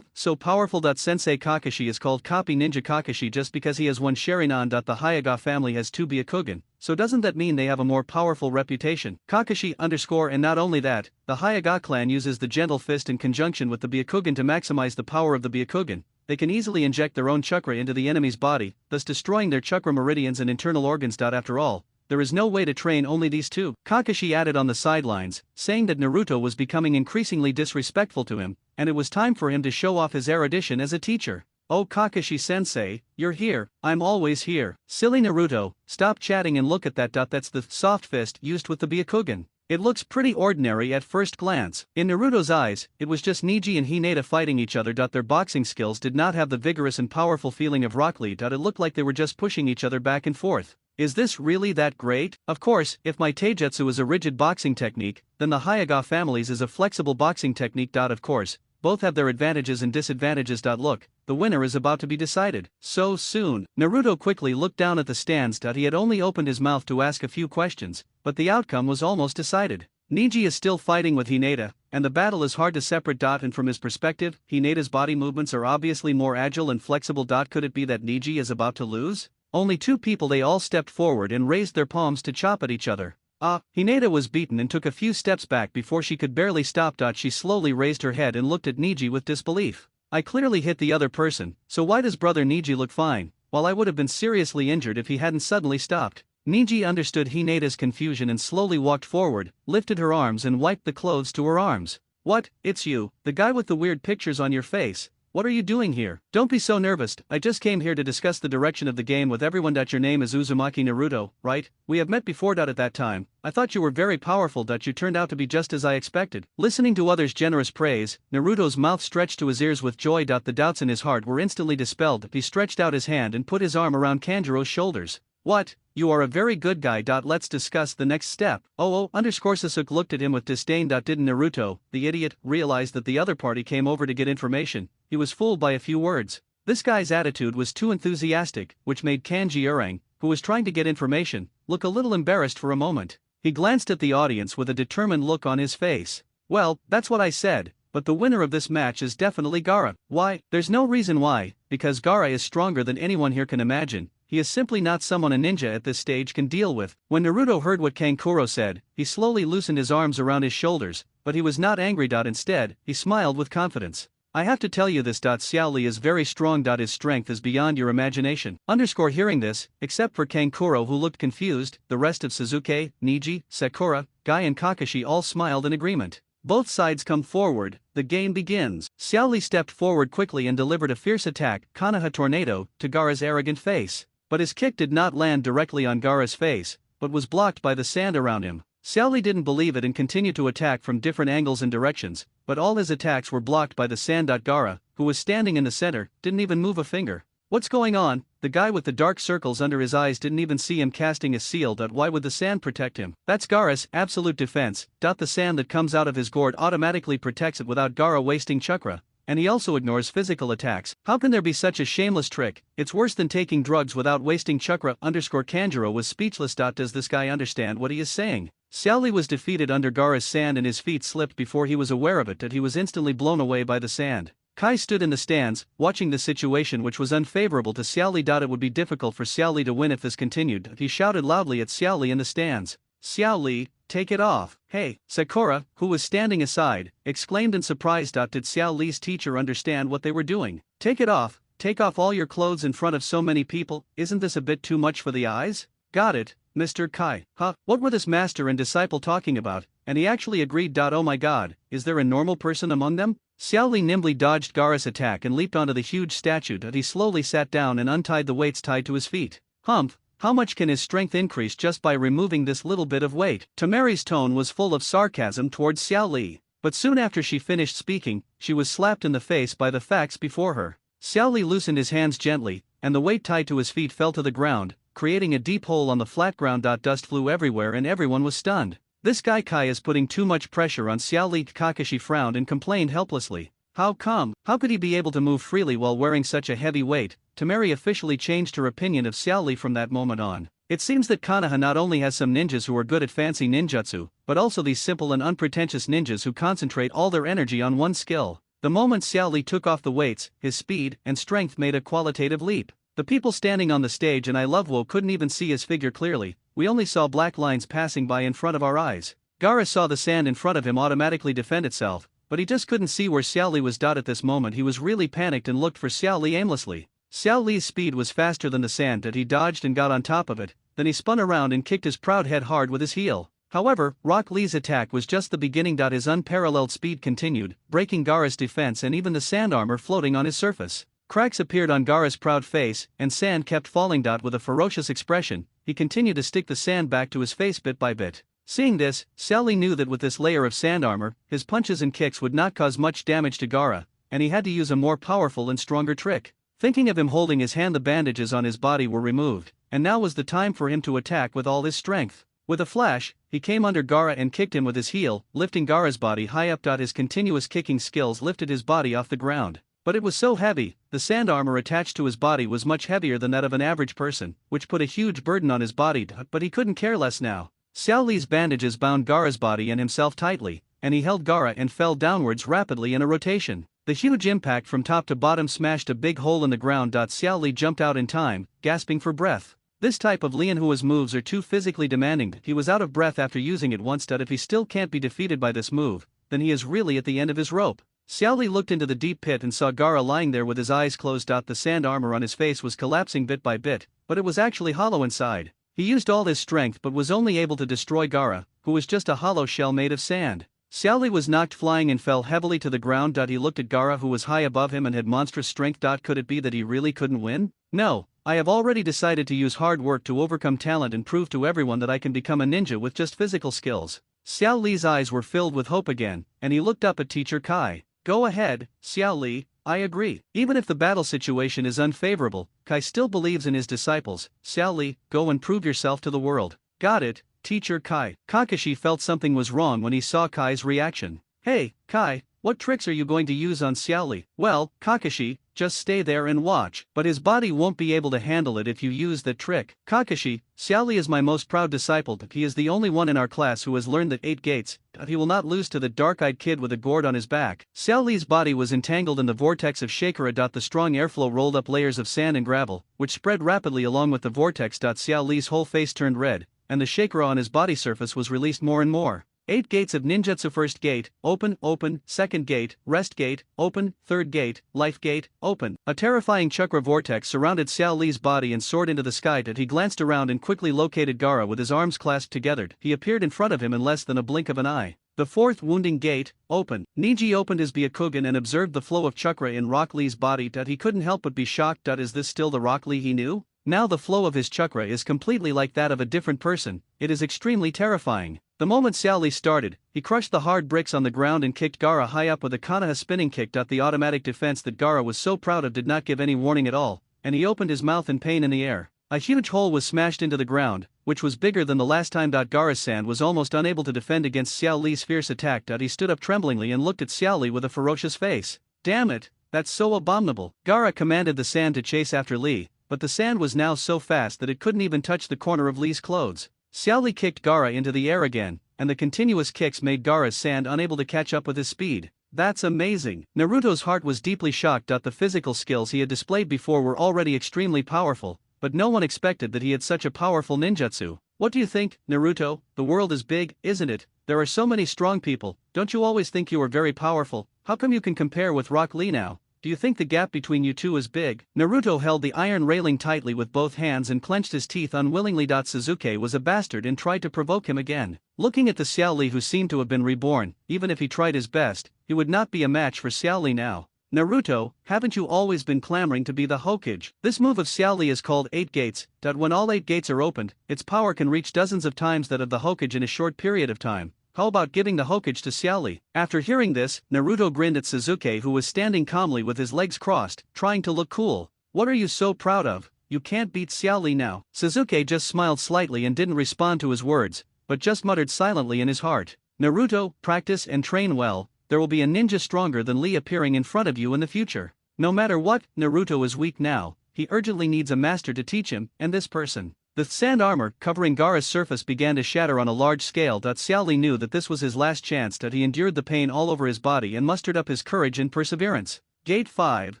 So powerful. Sensei Kakashi is called Copy Ninja Kakashi just because he has one Sharingan. The Hyaga family has two Byakugan, so doesn't that mean they have a more powerful reputation? Kakashi _ and not only that, the Hyaga clan uses the gentle fist in conjunction with the Byakugan to maximize the power of the Byakugan. They can easily inject their own chakra into the enemy's body, thus destroying their chakra meridians and internal organs. After all, there is no way to train only these two. Kakashi added on the sidelines, saying that Naruto was becoming increasingly disrespectful to him, and it was time for him to show off his erudition as a teacher. Oh Kakashi-sensei, you're here, I'm always here. Silly Naruto, stop chatting and look at that. That's the soft fist used with the Byakugan. It looks pretty ordinary at first glance. In Naruto's eyes, it was just Neji and Hinata fighting each other. Their boxing skills did not have the vigorous and powerful feeling of Rock Lee. It looked like they were just pushing each other back and forth. Is this really that great? Of course, if my taijutsu is a rigid boxing technique, then the Hyuga family's is a flexible boxing technique. Of course, both have their advantages and disadvantages. Look, the winner is about to be decided. So soon. Naruto quickly looked down at the stands. He had only opened his mouth to ask a few questions, but the outcome was almost decided. Neji is still fighting with Hinata, and the battle is hard to separate. And from his perspective, Hinata's body movements are obviously more agile and flexible. Could it be that Neji is about to lose? Only two people. They all stepped forward and raised their palms to chop at each other. Hinata was beaten and took a few steps back before she could barely stop. She slowly raised her head and looked at Neji with disbelief. I clearly hit the other person, so why does brother Neji look fine, while I would have been seriously injured if he hadn't suddenly stopped? Neji understood Hinata's confusion and slowly walked forward, lifted her arms and wiped the clothes to her arms. What, it's you, the guy with the weird pictures on your face. What are you doing here? Don't be so nervous, I just came here to discuss the direction of the game with everyone. Your name is Uzumaki Naruto, right? We have met before. At that time, I thought you were very powerful. You turned out to be just as I expected. Listening to others' generous praise, Naruto's mouth stretched to his ears with joy. The doubts in his heart were instantly dispelled. He stretched out his hand and put his arm around Kanjuro's shoulders. What? You are a very good guy. Let's discuss the next step. Sasuke looked at him with disdain. Didn't Naruto, the idiot, realize that the other party came over to get information? He was fooled by a few words. This guy's attitude was too enthusiastic, which made Kanji, who was trying to get information, look a little embarrassed for a moment. He glanced at the audience with a determined look on his face. Well, that's what I said, but the winner of this match is definitely Gaara. Why? There's no reason why, because Gaara is stronger than anyone here can imagine. He is simply not someone a ninja at this stage can deal with. When Naruto heard what Kankuro said, he slowly loosened his arms around his shoulders, but he was not angry. Instead, he smiled with confidence. I have to tell you this. Xiao Li is very strong. His strength is beyond your imagination. Hearing this, except for Kankuro who looked confused, the rest of Sasuke, Neji, Sakura, Guy and Kakashi all smiled in agreement. Both sides come forward, the game begins. Xiao Li stepped forward quickly and delivered a fierce attack, Konoha Tornado, to Gaara's arrogant face. But his kick did not land directly on Gaara's face, but was blocked by the sand around him. Xiao Li didn't believe it and continued to attack from different angles and directions, but all his attacks were blocked by the sand. Gaara, who was standing in the center, didn't even move a finger. What's going on? The guy with the dark circles under his eyes didn't even see him casting a seal. Why would the sand protect him? That's Gaara's absolute defense. The sand that comes out of his gourd automatically protects it without Gaara wasting chakra. And he also ignores physical attacks. How can there be such a shameless trick? It's worse than taking drugs without wasting chakra. Kanjuro was speechless. Does this guy understand what he is saying? Xiao Li was defeated under Gaara's sand and his feet slipped before he was aware of it. He was instantly blown away by the sand. Kai stood in the stands, watching the situation which was unfavorable to Xiao Li. It would be difficult for Xiao Li to win if this continued. He shouted loudly at Xiao Li in the stands. Xiao Li, take it off. Hey, Sakura, who was standing aside, exclaimed in surprise. Did Xiao Li's teacher understand what they were doing? Take it off, take off all your clothes in front of so many people, isn't this a bit too much for the eyes? Got it, Mr. Kai. What were this master and disciple talking about? And he actually agreed. Oh my god, is there a normal person among them? Xiao Li nimbly dodged Gaara's attack and leaped onto the huge statue. He slowly sat down and untied the weights tied to his feet. Humph. How much can his strength increase just by removing this little bit of weight? Tamari's tone was full of sarcasm towards Xiao Li, but soon after she finished speaking, she was slapped in the face by the facts before her. Xiao Li loosened his hands gently, and the weight tied to his feet fell to the ground, creating a deep hole on the flat ground. Dust flew everywhere and everyone was stunned. This guy Kai is putting too much pressure on Xiao Li. Kakashi frowned and complained helplessly. How come? How could he be able to move freely while wearing such a heavy weight? Tamari officially changed her opinion of Xiao Li from that moment on. It seems that Konoha not only has some ninjas who are good at fancy ninjutsu, but also these simple and unpretentious ninjas who concentrate all their energy on one skill. The moment Xiao Li took off the weights, his speed and strength made a qualitative leap. The people standing on the stage and I Love Wo couldn't even see his figure clearly, we only saw black lines passing by in front of our eyes. Gaara saw the sand in front of him automatically defend itself, but he just couldn't see where Xiao Li was. At this moment he was really panicked and looked for Xiao Li aimlessly. Xiao Li's speed was faster than the sand. He dodged and got on top of it, then he spun around and kicked his proud head hard with his heel. However, Rock Lee's attack was just the beginning. His unparalleled speed continued, breaking Gaara's defense and even the sand armor floating on his surface. Cracks appeared on Gaara's proud face, and sand kept falling. With a ferocious expression, he continued to stick the sand back to his face bit by bit. Seeing this, Xiao Li knew that with this layer of sand armor, his punches and kicks would not cause much damage to Gaara, and he had to use a more powerful and stronger trick. Thinking of him holding his hand, the bandages on his body were removed, and now was the time for him to attack with all his strength. With a flash, he came under Gaara and kicked him with his heel, lifting Gaara's body high up. His continuous kicking skills lifted his body off the ground. But it was so heavy, the sand armor attached to his body was much heavier than that of an average person, which put a huge burden on his body. But he couldn't care less now. Xiao Li's bandages bound Gaara's body and himself tightly, and he held Gaara and fell downwards rapidly in a rotation. The huge impact from top to bottom smashed a big hole in the ground. Xiao Li jumped out in time, gasping for breath. This type of Lian Hua's moves are too physically demanding. He was out of breath after using it once. If he still can't be defeated by this move, then he is really at the end of his rope. Xiao Li looked into the deep pit and saw Gaara lying there with his eyes closed. The sand armor on his face was collapsing bit by bit, but it was actually hollow inside. He used all his strength but was only able to destroy Gaara, who was just a hollow shell made of sand. Xiao Li was knocked flying and fell heavily to the ground. He looked at Gaara, who was high above him and had monstrous strength. Could it be that he really couldn't win? No, I have already decided to use hard work to overcome talent and prove to everyone that I can become a ninja with just physical skills. Xiao Li's eyes were filled with hope again, and he looked up at Teacher Kai. Go ahead, Xiao Li, I agree. Even if the battle situation is unfavorable, Kai still believes in his disciples. Xiao Li, go and prove yourself to the world. Got it, Teacher Kai. Kakashi felt something was wrong when he saw Kai's reaction. Hey, Kai, what tricks are you going to use on Xiao Li? Well, Kakashi, just stay there and watch. But his body won't be able to handle it if you use that trick. Kakashi, Xiao Li is my most proud disciple. He is the only one in our class who has learned the 8 gates. He will not lose to the dark-eyed kid with a gourd on his back. Xiao Li's body was entangled in the vortex of Shakira. The strong airflow rolled up layers of sand and gravel, which spread rapidly along with the vortex. Xiao Li's whole face turned red, and the Shakira on his body surface was released more and more. 8 gates of ninjutsu. First gate, open, open. Second gate, rest gate, open. Third gate, life gate, open. A terrifying chakra vortex surrounded Xiao Li's body and soared into the sky. He glanced around and quickly located Gaara with his arms clasped together. He appeared in front of him in less than a blink of an eye. The fourth wounding gate, open. Niji opened his Byakugan and observed the flow of chakra in Rock Lee's body. He couldn't help but be shocked. Is this still the Rock Lee he knew? Now the flow of his chakra is completely like that of a different person. It is extremely terrifying. The moment Xiao Li started, he crushed the hard bricks on the ground and kicked Gaara high up with a Konoha spinning kick. The automatic defense that Gaara was so proud of did not give any warning at all, and he opened his mouth in pain in the air. A huge hole was smashed into the ground, which was bigger than the last time. Gaara's sand was almost unable to defend against Xiao Li's fierce attack. He stood up tremblingly and looked at Xiao Li with a ferocious face. Damn it, that's so abominable. Gaara commanded the sand to chase after Li, but the sand was now so fast that it couldn't even touch the corner of Li's clothes. Xiao Li kicked Gaara into the air again, and the continuous kicks made Gaara's sand unable to catch up with his speed. That's amazing. Naruto's heart was deeply shocked. The physical skills he had displayed before were already extremely powerful, but no one expected that he had such a powerful ninjutsu. What do you think, Naruto? The world is big, isn't it? There are so many strong people. Don't you always think you are very powerful? How come you can compare with Rock Lee now? Do you think the gap between you two is big? Naruto held the iron railing tightly with both hands and clenched his teeth unwillingly. Sasuke was a bastard and tried to provoke him again. Looking at the Xiao Li who seemed to have been reborn, even if he tried his best, he would not be a match for Xiao Li now. Naruto, haven't you always been clamoring to be the Hokage? This move of Xiao Li is called 8 gates. When all 8 gates are opened, its power can reach dozens of times that of the Hokage in a short period of time. How about giving the Hokage to Xiao Li? After hearing this, Naruto grinned at Sasuke, who was standing calmly with his legs crossed, trying to look cool. What are you so proud of? You can't beat Xiao Li now. Sasuke just smiled slightly and didn't respond to his words, but just muttered silently in his heart. Naruto, practice and train well. There will be a ninja stronger than Lee appearing in front of you in the future. No matter what, Naruto is weak now. He urgently needs a master to teach him, and this person. The sand armor covering Gaara's surface began to shatter on a large scale. Xiao Li knew that this was his last chance. He endured the pain all over his body and mustered up his courage and perseverance. Gate 5,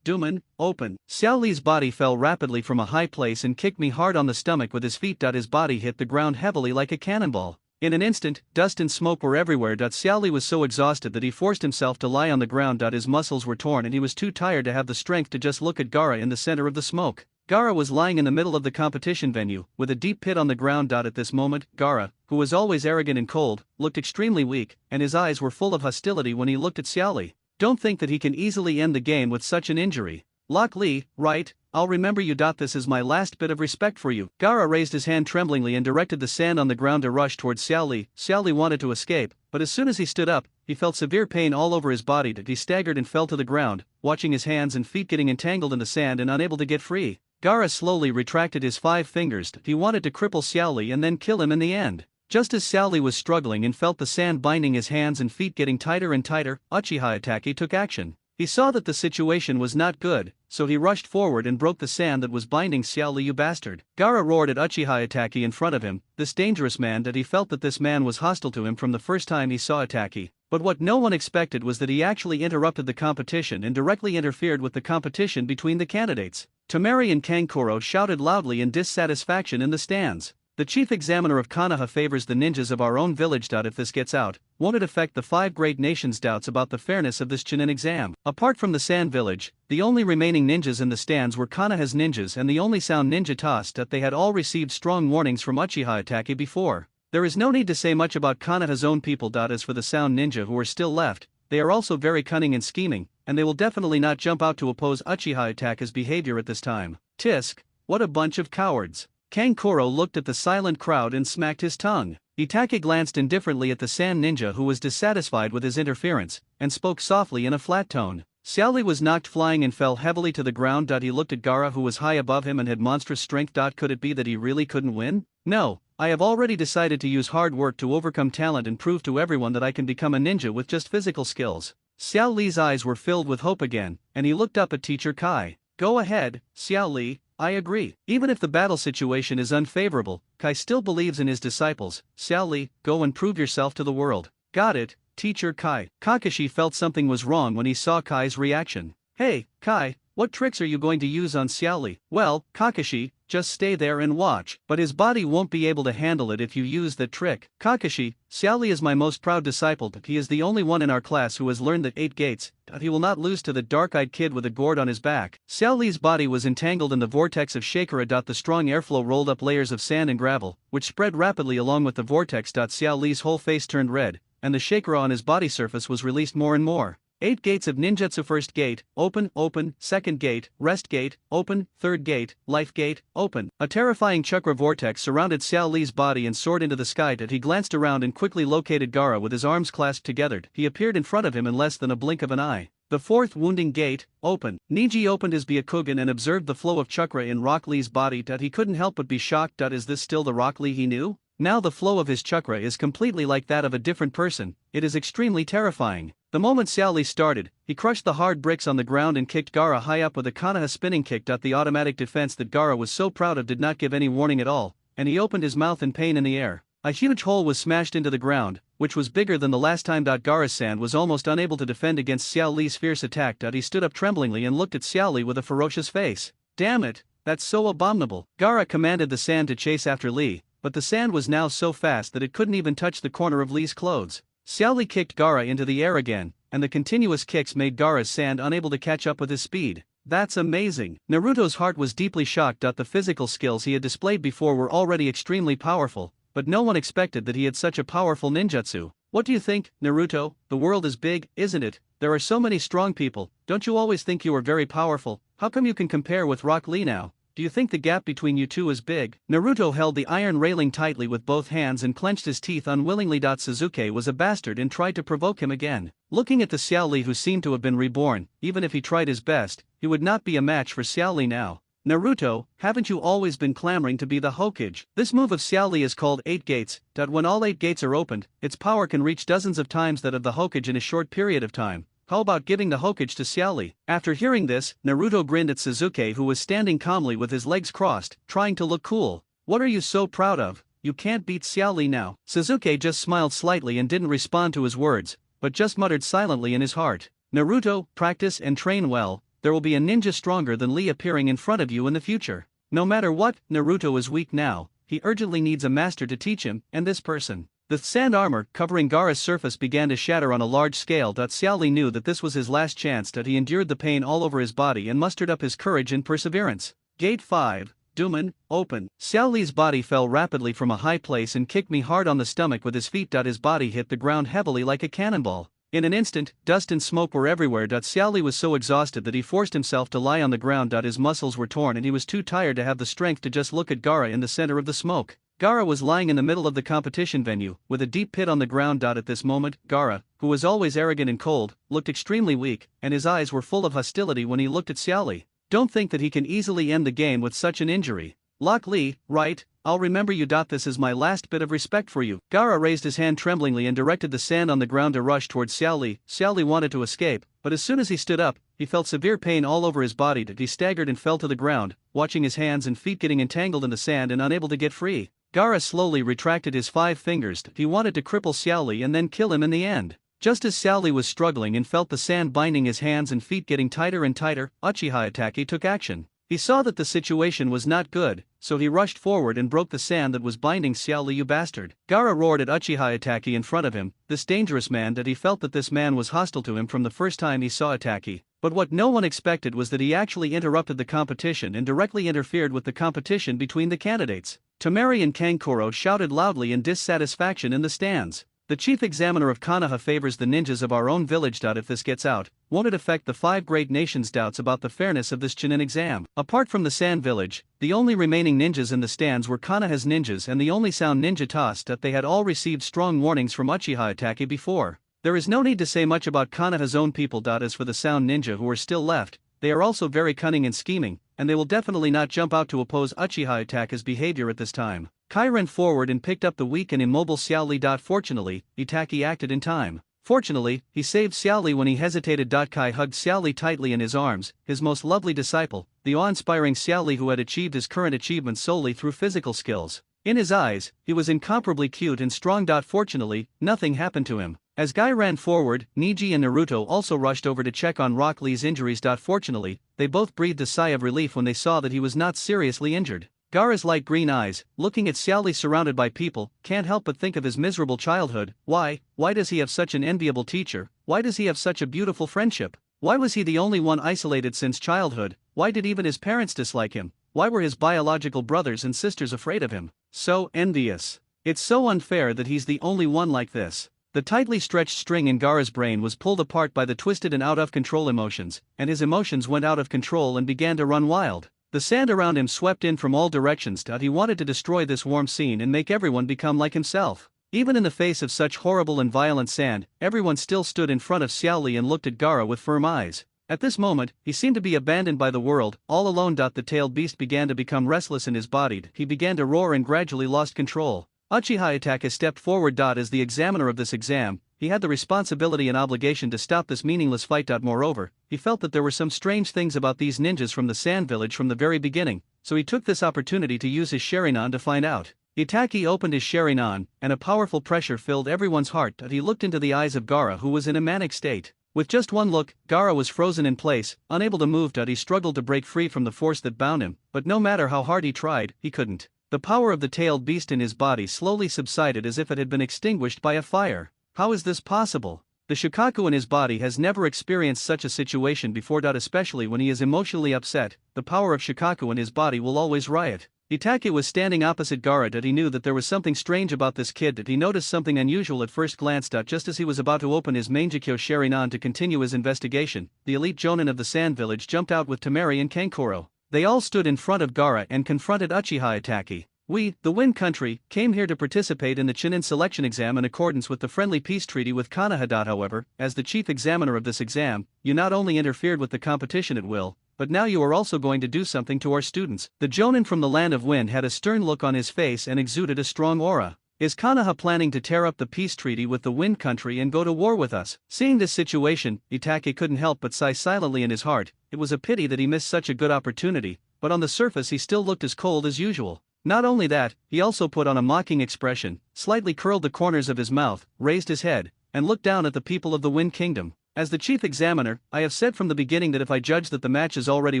Duman, open. Xiao Li's body fell rapidly from a high place and kicked me hard on the stomach with his feet. His body hit the ground heavily like a cannonball. In an instant, dust and smoke were everywhere. Xiao Li was so exhausted that he forced himself to lie on the ground. His muscles were torn and he was too tired to have the strength to just look at Gaara in the center of the smoke. Gaara was lying in the middle of the competition venue, with a deep pit on the ground. At this moment, Gaara, who was always arrogant and cold, looked extremely weak, and his eyes were full of hostility when he looked at Xiaoli. Don't think that he can easily end the game with such an injury. Lok Li, right? I'll remember you. This is my last bit of respect for you. Gaara raised his hand tremblingly and directed the sand on the ground to rush towards Xiaoli. Xiaoli wanted to escape, but as soon as he stood up, he felt severe pain all over his body. He staggered and fell to the ground, watching his hands and feet getting entangled in the sand and unable to get free. Gaara slowly retracted his 5 fingers. He wanted to cripple Xiaoli and then kill him in the end. Just as Xiaoli was struggling and felt the sand binding his hands and feet getting tighter and tighter, Uchiha Itaki took action. He saw that the situation was not good, so he rushed forward and broke the sand that was binding Xiaoli. You bastard. Gaara roared at Uchiha Itaki in front of him, this dangerous man. That he felt that this man was hostile to him from the first time he saw Itaki. But what no one expected was that he actually interrupted the competition and directly interfered with the competition between the candidates. Tamari and Kankuro shouted loudly in dissatisfaction in the stands. The chief examiner of Konoha favors the ninjas of our own village. If this gets out, won't it affect the 5 great nations? Doubts about the fairness of this Chunin exam. Apart from the Sand Village, the only remaining ninjas in the stands were Konoha's ninjas and the only sound ninja tossed. They had all received strong warnings from Uchiha Itaki before. There is no need to say much about Konoha's own people. As for the sound ninja who are still left, they are also very cunning and scheming, and they will definitely not jump out to oppose Uchiha Itaki's behavior at this time. Tisk, what a bunch of cowards. Kankuro looked at the silent crowd and smacked his tongue. Itaki glanced indifferently at the sand ninja who was dissatisfied with his interference, and spoke softly in a flat tone. Xiaoli was knocked flying and fell heavily to the ground. He looked at Gaara who was high above him and had monstrous strength. Could it be that he really couldn't win? No, I have already decided to use hard work to overcome talent and prove to everyone that I can become a ninja with just physical skills. Xiaoli's eyes were filled with hope again, and he looked up at Teacher Kai. Go ahead, Xiaoli. I agree. Even if the battle situation is unfavorable, Kai still believes in his disciples. Xiaoli, go and prove yourself to the world. Got it, Teacher Kai. Kakashi felt something was wrong when he saw Kai's reaction. Hey, Kai, what tricks are you going to use on Xiaoli? Well, Kakashi, just stay there and watch. But his body won't be able to handle it if you use that trick. Kakashi, Xiaoli is my most proud disciple. He is the only one in our class who has learned the 8 gates. He will not lose to the dark-eyed kid with a gourd on his back. Xiaoli's body was entangled in the vortex of Shakura. The strong airflow rolled up layers of sand and gravel, which spread rapidly along with the vortex. Xiaoli's whole face turned red, and the Shakura on his body surface was released more and more. 8 gates of ninjutsu. First gate, open, open. Second gate, rest gate, open. Third gate, life gate, open. A terrifying chakra vortex surrounded Xiaoli's body and soared into the sky. He glanced around and quickly located Gaara with his arms clasped together. He appeared in front of him in less than a blink of an eye. The 4th wounding gate, open. Niji opened his Byakugan and observed the flow of chakra in Rock Lee's body. He couldn't help but be shocked. Is this still the Rock Lee he knew? Now the flow of his chakra is completely like that of a different person. It is extremely terrifying. The moment Xiaoli started, he crushed the hard bricks on the ground and kicked Gaara high up with a Konoha spinning kick. The automatic defense that Gaara was so proud of did not give any warning at all, and he opened his mouth in pain in the air. A huge hole was smashed into the ground, which was bigger than the last time. Gaara's sand was almost unable to defend against Xiaoli's fierce attack. He stood up tremblingly and looked at Xiaoli with a ferocious face. Damn it, that's so abominable. Gaara commanded the sand to chase after Lee, but the sand was now so fast that it couldn't even touch the corner of Lee's clothes. Xiaoli kicked Gaara into the air again, and the continuous kicks made Gaara's sand unable to catch up with his speed. That's amazing. Naruto's heart was deeply shocked. The physical skills he had displayed before were already extremely powerful, but no one expected that he had such a powerful ninjutsu. What do you think, Naruto? The world is big, isn't it? There are so many strong people. Don't you always think you are very powerful? How come you can compare with Rock Lee now? Do you think the gap between you two is big? Naruto held the iron railing tightly with both hands and clenched his teeth unwillingly. Sasuke was a bastard and tried to provoke him again. Looking at the Xiaoli who seemed to have been reborn, even if he tried his best, he would not be a match for Xiaoli now. Naruto, haven't you always been clamoring to be the Hokage? This move of Xiaoli is called 8 gates. When all 8 gates are opened, its power can reach dozens of times that of the Hokage in a short period of time. How about giving the Hokage to Xiaoli? After hearing this, Naruto grinned at Sasuke who was standing calmly with his legs crossed, trying to look cool. What are you so proud of? You can't beat Xiaoli now. Sasuke just smiled slightly and didn't respond to his words, but just muttered silently in his heart. Naruto, practice and train well. There will be a ninja stronger than Lee appearing in front of you in the future. No matter what, Naruto is weak now. He urgently needs a master to teach him, and this person. The sand armor covering Gaara's surface began to shatter on a large scale. Xiaoli knew that this was his last chance. He endured the pain all over his body and mustered up his courage and perseverance. Gate 5, Duman, open. Xiao Li's body fell rapidly from a high place and kicked me hard on the stomach with his feet. His body hit the ground heavily like a cannonball. In an instant, dust and smoke were everywhere. Xiao Li was so exhausted that he forced himself to lie on the ground. His muscles were torn and he was too tired to have the strength to just look at Gaara in the center of the smoke. Gaara was lying in the middle of the competition venue, with a deep pit on the ground. At this moment, Gaara, who was always arrogant and cold, looked extremely weak, and his eyes were full of hostility when he looked at Xiao Li. Don't think that he can easily end the game with such an injury. Lok Li, right? I'll remember you. This is my last bit of respect for you. Gaara raised his hand tremblingly and directed the sand on the ground to rush towards Xiao Li. Xiao Li wanted to escape, but as soon as he stood up, he felt severe pain all over his body. He staggered and fell to the ground, watching his hands and feet getting entangled in the sand and unable to get free. Gaara slowly retracted his 5 fingers. He wanted to cripple Xiao Li and then kill him in the end. Just as Xiao Li was struggling and felt the sand binding his hands and feet getting tighter and tighter, Uchiha Itaki took action. He saw that the situation was not good, so he rushed forward and broke the sand that was binding Xiao Li. You bastard! Gaara roared at Uchiha Itaki in front of him, this dangerous man. That he felt that this man was hostile to him from the first time he saw Itaki. But what no one expected was that he actually interrupted the competition and directly interfered with the competition between the candidates. Tamari and Kankuro shouted loudly in dissatisfaction in the stands. The chief examiner of Konoha favors the ninjas of our own village. If this gets out, won't it affect the 5 great nations? Doubts about the fairness of this Chunin exam. Apart from the Sand Village, the only remaining ninjas in the stands were Konoha's ninjas and the only sound ninja tossed. They had all received strong warnings from Uchiha Itaki before. There is no need to say much about Konoha's own people. As for the sound ninja who are still left, they are also very cunning and scheming, and they will definitely not jump out to oppose Uchiha Itaki's behavior at this time. Kai ran forward and picked up the weak and immobile Xiao Li. Fortunately, Itaki acted in time. Fortunately, he saved Xiao Li when he hesitated. Kai hugged Xiao Li tightly in his arms, his most lovely disciple, the awe-inspiring Xiao Li who had achieved his current achievement solely through physical skills. In his eyes, he was incomparably cute and strong. Fortunately, nothing happened to him. As Guy ran forward, Niji and Naruto also rushed over to check on Rock Lee's injuries. Fortunately, they both breathed a sigh of relief when they saw that he was not seriously injured. Gaara's light green eyes, looking at Xiao Li surrounded by people, can't help but think of his miserable childhood. Why does he have such an enviable teacher? Why does he have such a beautiful friendship? Why was he the only one isolated since childhood? Why did even his parents dislike him? Why were his biological brothers and sisters afraid of him? So envious. It's so unfair that he's the only one like this. The tightly stretched string in Gaara's brain was pulled apart by the twisted and out-of-control emotions, and his emotions went out of control and began to run wild. The sand around him swept in from all directions. He wanted to destroy this warm scene and make everyone become like himself. Even in the face of such horrible and violent sand, everyone still stood in front of Xiao Li and looked at Gaara with firm eyes. At this moment, he seemed to be abandoned by the world, all alone. The tailed beast began to become restless in his body. He began to roar and gradually lost control. Uchiha Itaki stepped forward. As the examiner of this exam, he had the responsibility and obligation to stop this meaningless fight. Moreover, he felt that there were some strange things about these ninjas from the Sand Village from the very beginning, so he took this opportunity to use his Sharingan to find out. Itaki opened his Sharingan, and a powerful pressure filled everyone's heart. He looked into the eyes of Gaara, who was in a manic state. With just one look, Gaara was frozen in place, unable to move. He struggled to break free from the force that bound him, but no matter how hard he tried, he couldn't. The power of the tailed beast in his body slowly subsided as if it had been extinguished by a fire. How is this possible? The Shikaku in his body has never experienced such a situation before. Especially when he is emotionally upset, the power of Shikaku in his body will always riot. Itaki was standing opposite Gaara. He knew that there was something strange about this kid. He noticed something unusual at first glance. Just as he was about to open his Mangekyo Sharingan to continue his investigation, the elite Jonin of the Sand Village jumped out with Tamari and Kankuro. They all stood in front of Gaara and confronted Uchiha Itaki. We, the Wind Country, came here to participate in the Chunin selection exam in accordance with the friendly peace treaty with Konoha. However, as the chief examiner of this exam, you not only interfered with the competition at will, but now you are also going to do something to our students. The Jonin from the Land of Wind had a stern look on his face and exuded a strong aura. Is Konoha planning to tear up the peace treaty with the Wind Country and go to war with us? Seeing this situation, Itaki couldn't help but sigh silently in his heart. It was a pity that he missed such a good opportunity, but on the surface he still looked as cold as usual. Not only that, he also put on a mocking expression, slightly curled the corners of his mouth, raised his head, and looked down at the people of the Wind Kingdom. As the chief examiner, I have said from the beginning that if I judge that the match is already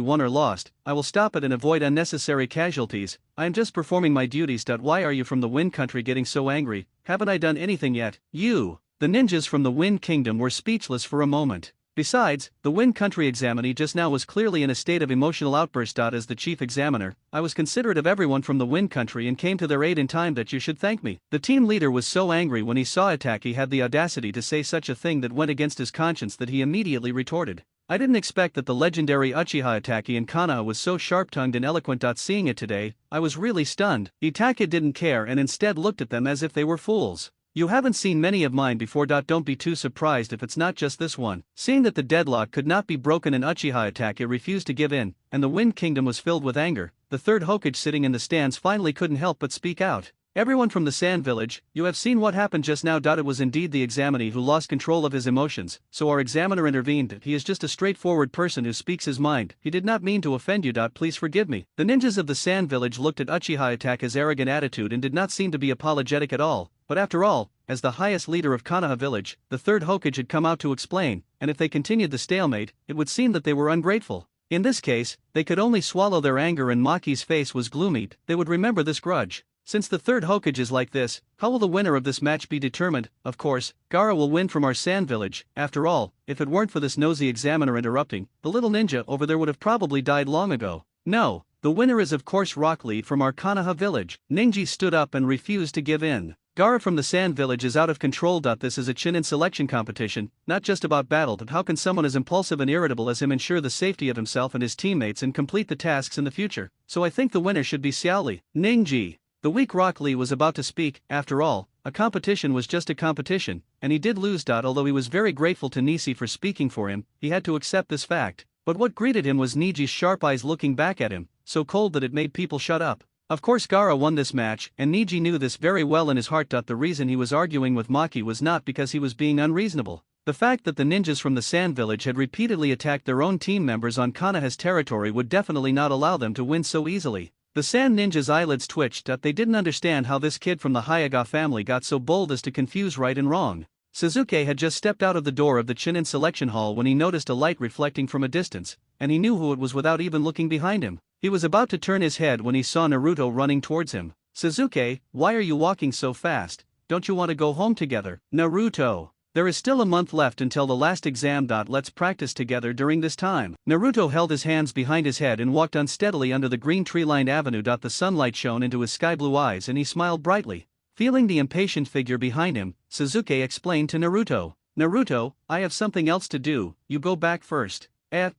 won or lost, I will stop it and avoid unnecessary casualties. I am just performing my duties. Why are you from the Wind Country getting so angry? Haven't I done anything yet? You! The ninjas from the Wind Kingdom were speechless for a moment. Besides, the Wind Country examinee just now was clearly in a state of emotional outburst. As the chief examiner, I was considerate of everyone from the Wind Country and came to their aid in time. That you should thank me. The team leader was so angry when he saw Itaki had the audacity to say such a thing that went against his conscience that he immediately retorted. I didn't expect that the legendary Uchiha Itaki in Konoha was so sharp-tongued and eloquent. Seeing it today, I was really stunned. Itaki didn't care and instead looked at them as if they were fools. You haven't seen many of mine before. Don't be too surprised if it's not just this one. Seeing that the deadlock could not be broken and Uchiha Itaki refused to give in, and the Wind Kingdom was filled with anger, the third Hokage sitting in the stands finally couldn't help but speak out. Everyone from the Sand Village, you have seen what happened just now. It was indeed the examinee who lost control of his emotions, so our examiner intervened. He is just a straightforward person who speaks his mind. He did not mean to offend you. Please forgive me. The ninjas of the Sand Village looked at Uchiha Itaki's arrogant attitude and did not seem to be apologetic at all, but after all, as the highest leader of Konoha Village, the third Hokage had come out to explain, and if they continued the stalemate, it would seem that they were ungrateful. In this case, they could only swallow their anger, and Maki's face was gloomy. They would remember this grudge. Since the third Hokage is like this, how will the winner of this match be determined? Of course, Gaara will win from our Sand Village. After all, if it weren't for this nosy examiner interrupting, the little ninja over there would have probably died long ago. No, the winner is of course Rock Lee from our Konoha Village. Ninji stood up and refused to give in. Gaara from the Sand Village is out of control. This is a Chunin selection competition, not just about battle. But how can someone as impulsive and irritable as him ensure the safety of himself and his teammates and complete the tasks in the future? So I think the winner should be Xiao Li. Ninji. The weak Rock Lee was about to speak. After all, a competition was just a competition, and he did lose. Although he was very grateful to Nisi for speaking for him, he had to accept this fact. But what greeted him was Niji's sharp eyes looking back at him, so cold that it made people shut up. Of course Gaara won this match, and Niji knew this very well in his heart. The reason he was arguing with Maki was not because he was being unreasonable. The fact that the ninjas from the Sand Village had repeatedly attacked their own team members on Konoha's territory would definitely not allow them to win so easily. The Sand Ninja's eyelids twitched. They didn't understand how this kid from the Hyuga family got so bold as to confuse right and wrong. Suzuki had just stepped out of the door of the Chunin selection hall when he noticed a light reflecting from a distance, and he knew who it was without even looking behind him. He was about to turn his head when he saw Naruto running towards him. Suzuki, why are you walking so fast? Don't you want to go home together? Naruto. There is still a month left until the last exam. Let's practice together during this time. Naruto held his hands behind his head and walked unsteadily under the green tree-lined avenue. The sunlight shone into his sky-blue eyes and he smiled brightly. Feeling the impatient figure behind him, Suzuki explained to Naruto. Naruto, I have something else to do, you go back first.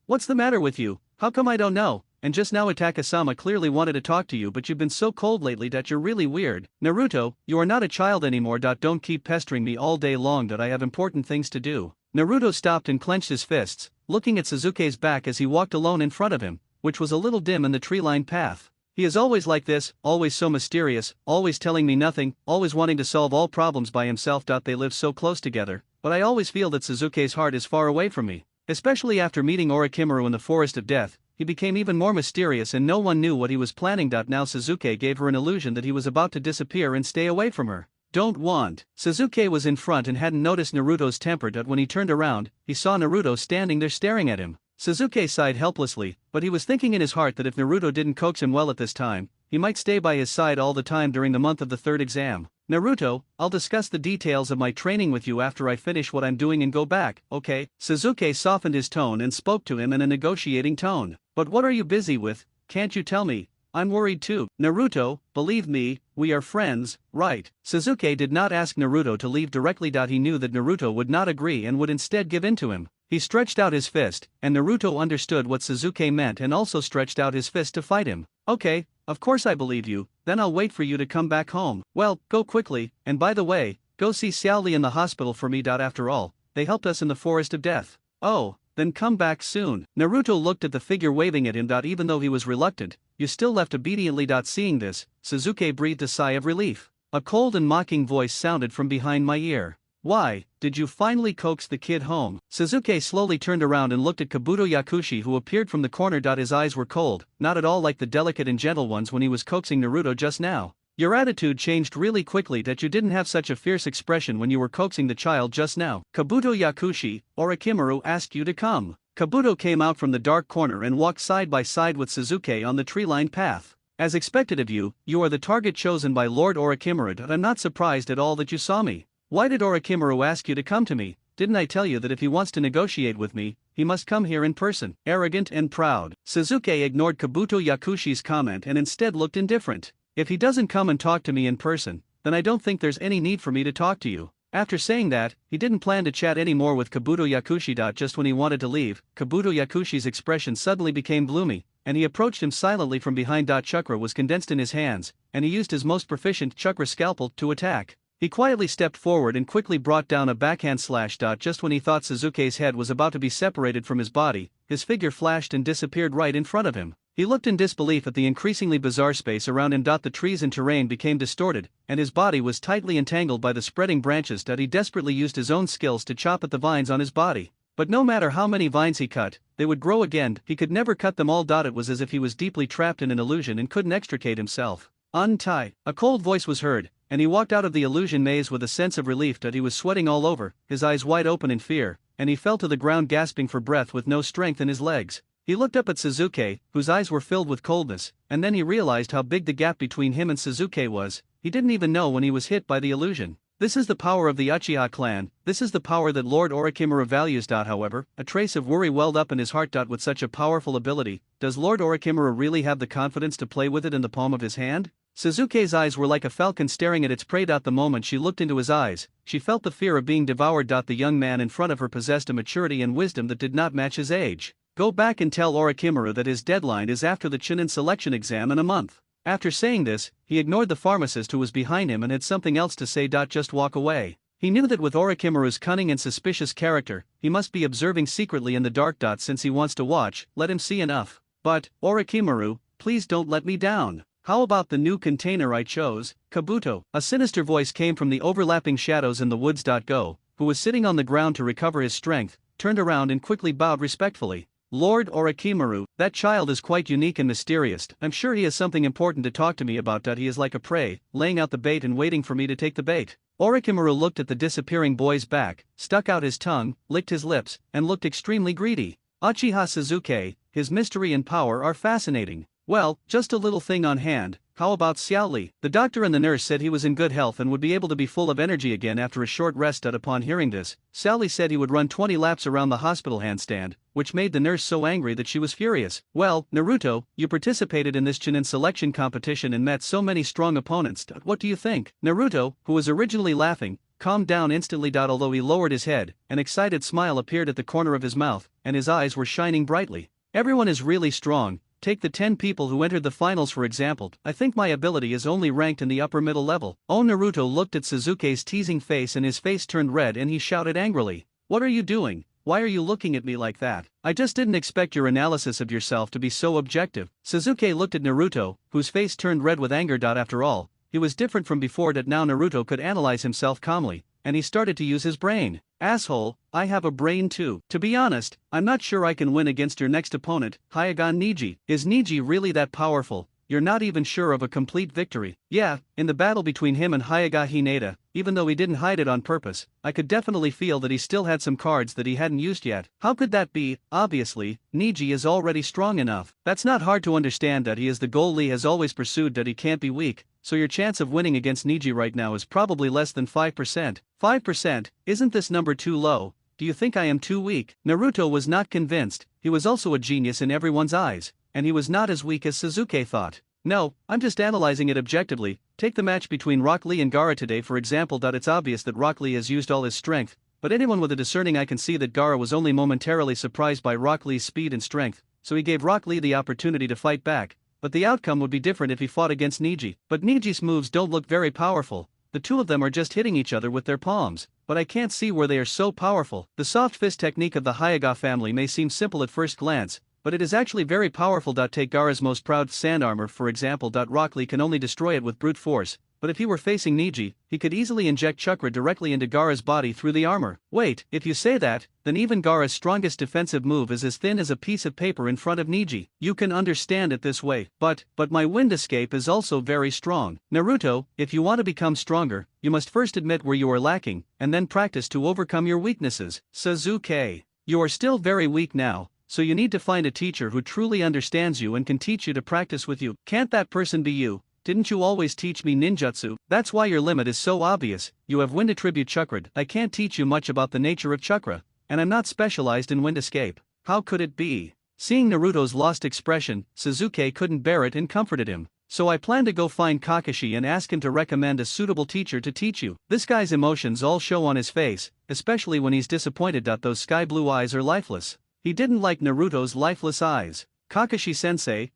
What's the matter with you? How come I don't know? And just now Itaka-sama clearly wanted to talk to you, but you've been so cold lately that you're really weird. Naruto, you are not a child anymore. Don't keep pestering me all day long. I have important things to do. Naruto stopped and clenched his fists, looking at Suzuki's back as he walked alone in front of him, which was a little dim in the tree-lined path. He is always like this, always so mysterious, always telling me nothing, always wanting to solve all problems by himself. They live so close together, but I always feel that Suzuki's heart is far away from me. Especially after meeting Orochimaru in the Forest of Death, he became even more mysterious and no one knew what he was planning. Now Suzuki gave her an illusion that he was about to disappear and stay away from her. Don't want. Suzuki was in front and hadn't noticed Naruto's temper. When he turned around, he saw Naruto standing there staring at him. Suzuki sighed helplessly, but he was thinking in his heart that if Naruto didn't coax him well at this time, he might stay by his side all the time during the month of the third exam. Naruto, I'll discuss the details of my training with you after I finish what I'm doing and go back, okay? Suzuki softened his tone and spoke to him in a negotiating tone. But what are you busy with? Can't you tell me? I'm worried too. Naruto, believe me, we are friends, right? Suzuki did not ask Naruto to leave directly. He knew that Naruto would not agree and would instead give in to him. He stretched out his fist, and Naruto understood what Suzuki meant and also stretched out his fist to fight him. Okay, of course I believe you, then I'll wait for you to come back home. Well, go quickly, and by the way, go see Xiao Li in the hospital for me. After all, they helped us in the Forest of Death. Oh, then come back soon. Naruto looked at the figure waving at him. Even though he was reluctant, you still left obediently. Seeing this, Suzuki breathed a sigh of relief. A cold and mocking voice sounded from behind my ear. Why, did you finally coax the kid home? Suzuki slowly turned around and looked at Kabuto Yakushi, who appeared from the corner. His eyes were cold, not at all like the delicate and gentle ones when he was coaxing Naruto just now. Your attitude changed really quickly. You didn't have such a fierce expression when you were coaxing the child just now. Kabuto Yakushi, Orochimaru asked you to come. Kabuto came out from the dark corner and walked side by side with Suzuki on the tree-lined path. As expected of you, you are the target chosen by Lord Orochimaru. I'm not surprised at all that you saw me. Why did Orochimaru ask you to come to me? didn't I tell you that if he wants to negotiate with me, he must come here in person? Arrogant and proud. Suzuki ignored Kabuto Yakushi's comment and instead looked indifferent. If he doesn't come and talk to me in person, then I don't think there's any need for me to talk to you. After saying that, he didn't plan to chat anymore with Kabuto Yakushi. Just when he wanted to leave, Kabuto Yakushi's expression suddenly became gloomy, and he approached him silently from behind. Chakra was condensed in his hands, and he used his most proficient chakra scalpel to attack. He quietly stepped forward and quickly brought down a backhand slash. Just when he thought Suzuki's head was about to be separated from his body, his figure flashed and disappeared right in front of him. He looked in disbelief at the increasingly bizarre space around him. The trees and terrain became distorted, and his body was tightly entangled by the spreading branches. He desperately used his own skills to chop at the vines on his body. But no matter how many vines he cut, they would grow again. He could never cut them all. It was as if he was deeply trapped in an illusion and couldn't extricate himself. Untie. A cold voice was heard, and he walked out of the illusion maze with a sense of relief. He was sweating all over, his eyes wide open in fear, and he fell to the ground gasping for breath with no strength in his legs. He looked up at Suzuki, whose eyes were filled with coldness, and then he realized how big the gap between him and Suzuki was. He didn't even know when he was hit by the illusion. This is the power of the Uchiha clan, this is the power that Lord Orochimaru values. However, a trace of worry welled up in his heart. With such a powerful ability, does Lord Orochimaru really have the confidence to play with it in the palm of his hand? Suzuki's eyes were like a falcon staring at its prey. The moment she looked into his eyes, she felt the fear of being devoured. The young man in front of her possessed a maturity and wisdom that did not match his age. Go back and tell Orochimaru that his deadline is after the Chunin selection exam in a month. After saying this, he ignored the pharmacist who was behind him and had something else to say. Just walk away. He knew that with Orochimaru's cunning and suspicious character, he must be observing secretly in the dark. Since he wants to watch, let him see enough. But, Orochimaru, please don't let me down. How about the new container I chose, Kabuto? A sinister voice came from the overlapping shadows in the woods. Go, who was sitting on the ground to recover his strength, turned around and quickly bowed respectfully. Lord Orochimaru, that child is quite unique and mysterious. I'm sure he has something important to talk to me about. He is like a prey, laying out the bait and waiting for me to take the bait. Orochimaru looked at the disappearing boy's back, stuck out his tongue, licked his lips, and looked extremely greedy. Uchiha Suzuki, his mystery and power are fascinating. Well, just a little thing on hand. How about Xiaoli? The doctor and the nurse said he was in good health and would be able to be full of energy again after a short rest. Upon hearing this, Xiaoli said he would run 20 laps around the hospital handstand, which made the nurse so angry that she was furious. Well, Naruto, you participated in this Chunin selection competition and met so many strong opponents. What do you think? Naruto, who was originally laughing, calmed down instantly. Although he lowered his head, an excited smile appeared at the corner of his mouth, and his eyes were shining brightly. Everyone is really strong. Take the 10 people who entered the finals for example. I think my ability is only ranked in the upper middle level. Oh, Naruto looked at Suzuki's teasing face and his face turned red and he shouted angrily. What are you doing? Why are you looking at me like that? I just didn't expect your analysis of yourself to be so objective. Suzuki looked at Naruto, whose face turned red with anger. After all, he was different from before. Now Naruto could analyze himself calmly, and he started to use his brain. Asshole, I have a brain too. To be honest, I'm not sure I can win against your next opponent, Hyuga Neji. Is Neji really that powerful? You're not even sure of a complete victory. Yeah, in the battle between him and Hyuga Hinata, even though he didn't hide it on purpose, I could definitely feel that he still had some cards that he hadn't used yet. How could that be? Obviously, Neji is already strong enough. That's not hard to understand. He is the goal Lee has always pursued. He can't be weak, so your chance of winning against Neji right now is probably less than 5%. 5%? Isn't this number too low? Do you think I am too weak? Naruto was not convinced. He was also a genius in everyone's eyes, and he was not as weak as Suzuki thought. No, I'm just analyzing it objectively. Take the match between Rock Lee and Gaara today for example. It's obvious that Rock Lee has used all his strength, but anyone with a discerning eye can see that Gaara was only momentarily surprised by Rock Lee's speed and strength, so he gave Rock Lee the opportunity to fight back. But the outcome would be different if he fought against Neji. But Neji's moves don't look very powerful. The two of them are just hitting each other with their palms, but I can't see where they are so powerful. The soft fist technique of the Hyuga family may seem simple at first glance, but it is actually very powerful. Take Gaara's most proud sand armor for example. Rock Lee can only destroy it with brute force, but if he were facing Neji, he could easily inject chakra directly into Gaara's body through the armor. Wait, if you say that, then even Gaara's strongest defensive move is as thin as a piece of paper in front of Neji. You can understand it this way, but my wind escape is also very strong. Naruto, if you want to become stronger, you must first admit where you are lacking, and then practice to overcome your weaknesses. Suzuki, you are still very weak now, so you need to find a teacher who truly understands you and can teach you to practice with you. Can't that person be you? didn't you always teach me ninjutsu? That's why your limit is so obvious. You have wind attribute chakra. I can't teach you much about the nature of chakra, and I'm not specialized in wind escape. How could it be? Seeing Naruto's lost expression, Sasuke couldn't bear it and comforted him. So I plan to go find Kakashi and ask him to recommend a suitable teacher to teach you. This guy's emotions all show on his face, especially when he's disappointed. Those sky blue eyes are lifeless. He didn't like Naruto's lifeless eyes. Kakashi-sensei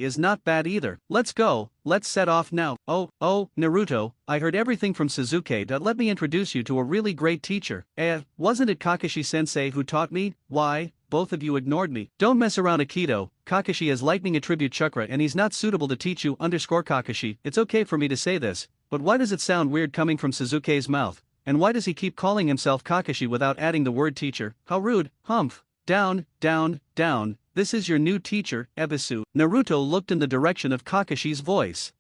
is not bad either. Let's go, let's set off now. Oh, Naruto, I heard everything from Sasuke. Let me introduce you to a really great teacher. Wasn't it Kakashi-sensei who taught me? Why? Both of you ignored me. Don't mess around, Akito. Kakashi has lightning attribute chakra and he's not suitable to teach you. Kakashi. It's okay for me to say this, but why does it sound weird coming from Sasuke's mouth? And why does he keep calling himself Kakashi without adding the word teacher? How rude. Humph. Down. This is your new teacher, Ebisu. Naruto looked in the direction of Kakashi's voice.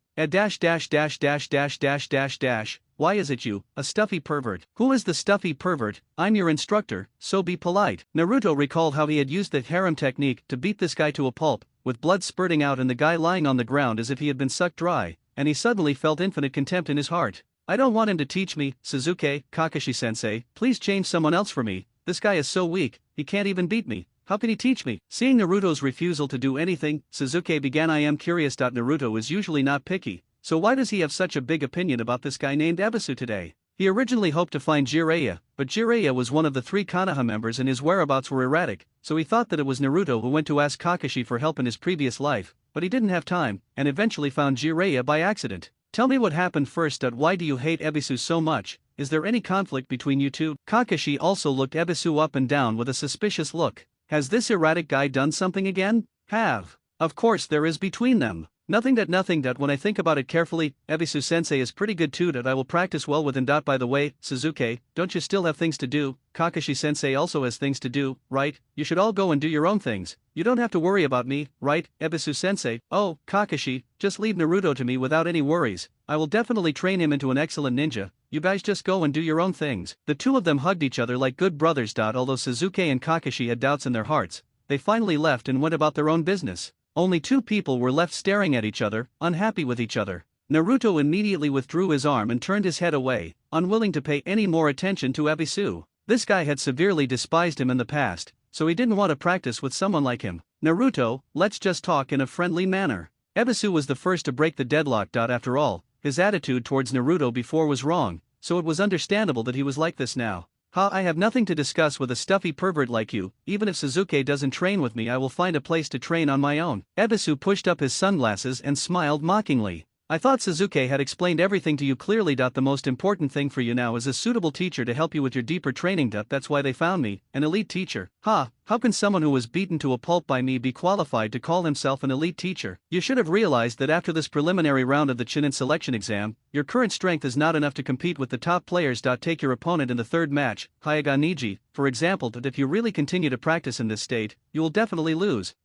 Why is it you, a stuffy pervert? Who is the stuffy pervert? I'm your instructor, so be polite. Naruto recalled how he had used the harem technique to beat this guy to a pulp, with blood spurting out and the guy lying on the ground as if he had been sucked dry, and he suddenly felt infinite contempt in his heart. I don't want him to teach me, Sasuke. Kakashi-sensei, please change someone else for me. This guy is so weak, he can't even beat me. How can he teach me? Seeing Naruto's refusal to do anything, Sasuke began. I am curious. Naruto is usually not picky, so why does he have such a big opinion about this guy named Ebisu today? He originally hoped to find Jiraiya, but Jiraiya was one of the 3 Konoha members and his whereabouts were erratic, so he thought that it was Naruto who went to ask Kakashi for help in his previous life, but he didn't have time, and eventually found Jiraiya by accident. Tell me what happened first. Why do you hate Ebisu so much? Is there any conflict between you two? Kakashi also looked Ebisu up and down with a suspicious look. Has this erratic guy done something again? Of course there is between them. Nothing. When I think about it carefully, Ebisu-sensei is pretty good too. I will practice well with him. By the way, Sasuke, don't you still have things to do? Kakashi-sensei also has things to do, right? You should all go and do your own things. You don't have to worry about me, right, Ebisu-sensei? Oh, Kakashi, just leave Naruto to me without any worries. I will definitely train him into an excellent ninja. You guys just go and do your own things. The two of them hugged each other like good brothers. Although Sasuke and Kakashi had doubts in their hearts, they finally left and went about their own business. Only 2 people were left staring at each other, unhappy with each other. Naruto immediately withdrew his arm and turned his head away, unwilling to pay any more attention to Ebisu. This guy had severely despised him in the past, so he didn't want to practice with someone like him. Naruto, let's just talk in a friendly manner. Ebisu was the first to break the deadlock. After all, his attitude towards Naruto before was wrong, so it was understandable that he was like this now. I have nothing to discuss with a stuffy pervert like you. Even if Sasuke doesn't train with me, I will find a place to train on my own. Ebisu pushed up his sunglasses and smiled mockingly. I thought Sasuke had explained everything to you clearly. The most important thing for you now is a suitable teacher to help you with your deeper training. That's why they found me, an elite teacher. How can someone who was beaten to a pulp by me be qualified to call himself an elite teacher? You should have realized that after this preliminary round of the Chunin selection exam, your current strength is not enough to compete with the top players. Take your opponent in the 3rd match, Hyuga Niji, for example. If you really continue to practice in this state, you will definitely lose.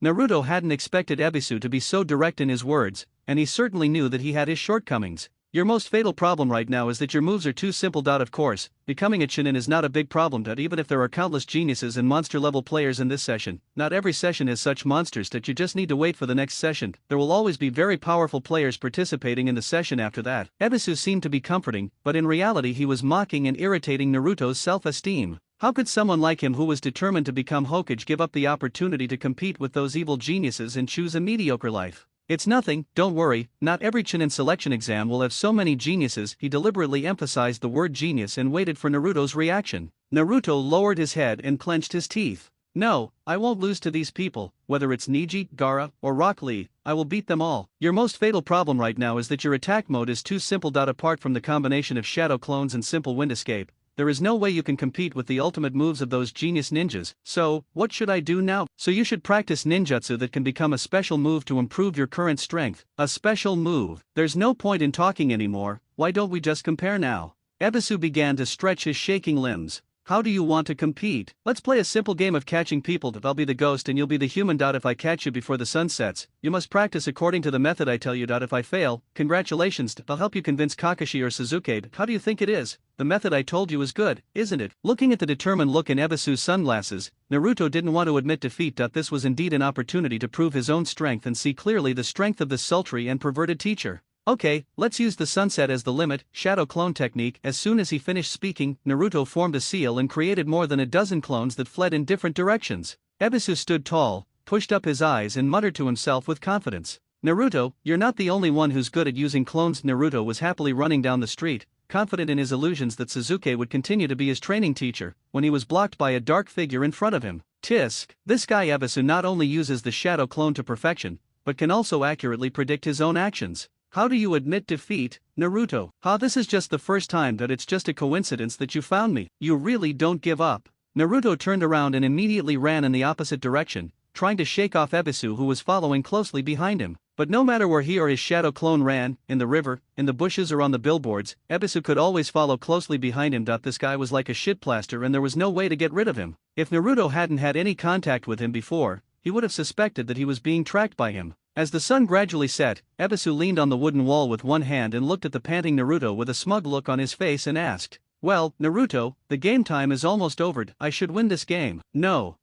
Naruto hadn't expected Ebisu to be so direct in his words, and he certainly knew that he had his shortcomings. Your most fatal problem right now is that your moves are too simple. Of course, becoming a Chunin is not a big problem. Even if there are countless geniuses and monster-level players in this session, not every session has such monsters. You just need to wait for the next session. There will always be very powerful players participating in the session after that. Ebisu seemed to be comforting, but in reality he was mocking and irritating Naruto's self-esteem. How could someone like him who was determined to become Hokage give up the opportunity to compete with those evil geniuses and choose a mediocre life? It's nothing, don't worry, not every Chunin selection exam will have so many geniuses. He deliberately emphasized the word genius and waited for Naruto's reaction. Naruto lowered his head and clenched his teeth. No, I won't lose to these people, whether it's Niji, Gaara, or Rock Lee, I will beat them all. Your most fatal problem right now is that your attack mode is too simple. Apart from the combination of shadow clones and simple wind escape, there is no way you can compete with the ultimate moves of those genius ninjas. So, what should I do now? So you should practice ninjutsu that can become a special move to improve your current strength. A special move. There's no point in talking anymore, why don't we just compare now? Ebisu began to stretch his shaking limbs. How do you want to compete? Let's play a simple game of catching people. I'll be the ghost and you'll be the human. If I catch you before the sun sets, you must practice according to the method I tell you. If I fail, congratulations, I'll help you convince Kakashi or Suzuki. How do you think it is? The method I told you is good, isn't it? Looking at the determined look in Ebisu's sunglasses, Naruto didn't want to admit defeat. This was indeed an opportunity to prove his own strength and see clearly the strength of this sultry and perverted teacher. Okay, let's use the sunset as the limit, shadow clone technique. As soon as he finished speaking, Naruto formed a seal and created more than a dozen clones that fled in different directions. Ebisu stood tall, pushed up his eyes and muttered to himself with confidence. Naruto, you're not the only one who's good at using clones. Naruto was happily running down the street, confident in his illusions that Suzuki would continue to be his training teacher, when he was blocked by a dark figure in front of him. Tisk, this guy Ebisu not only uses the shadow clone to perfection, but can also accurately predict his own actions. How do you admit defeat, Naruto? This is just the first time. It's just a coincidence that you found me. You really don't give up. Naruto turned around and immediately ran in the opposite direction, trying to shake off Ebisu who was following closely behind him. But no matter where he or his shadow clone ran, in the river, in the bushes or on the billboards, Ebisu could always follow closely behind him. This guy was like a shit plaster and there was no way to get rid of him. If Naruto hadn't had any contact with him before, he would have suspected that he was being tracked by him. As the sun gradually set, Ebisu leaned on the wooden wall with one hand and looked at the panting Naruto with a smug look on his face and asked, "Well, Naruto, the game time is almost over. I should win this game." No,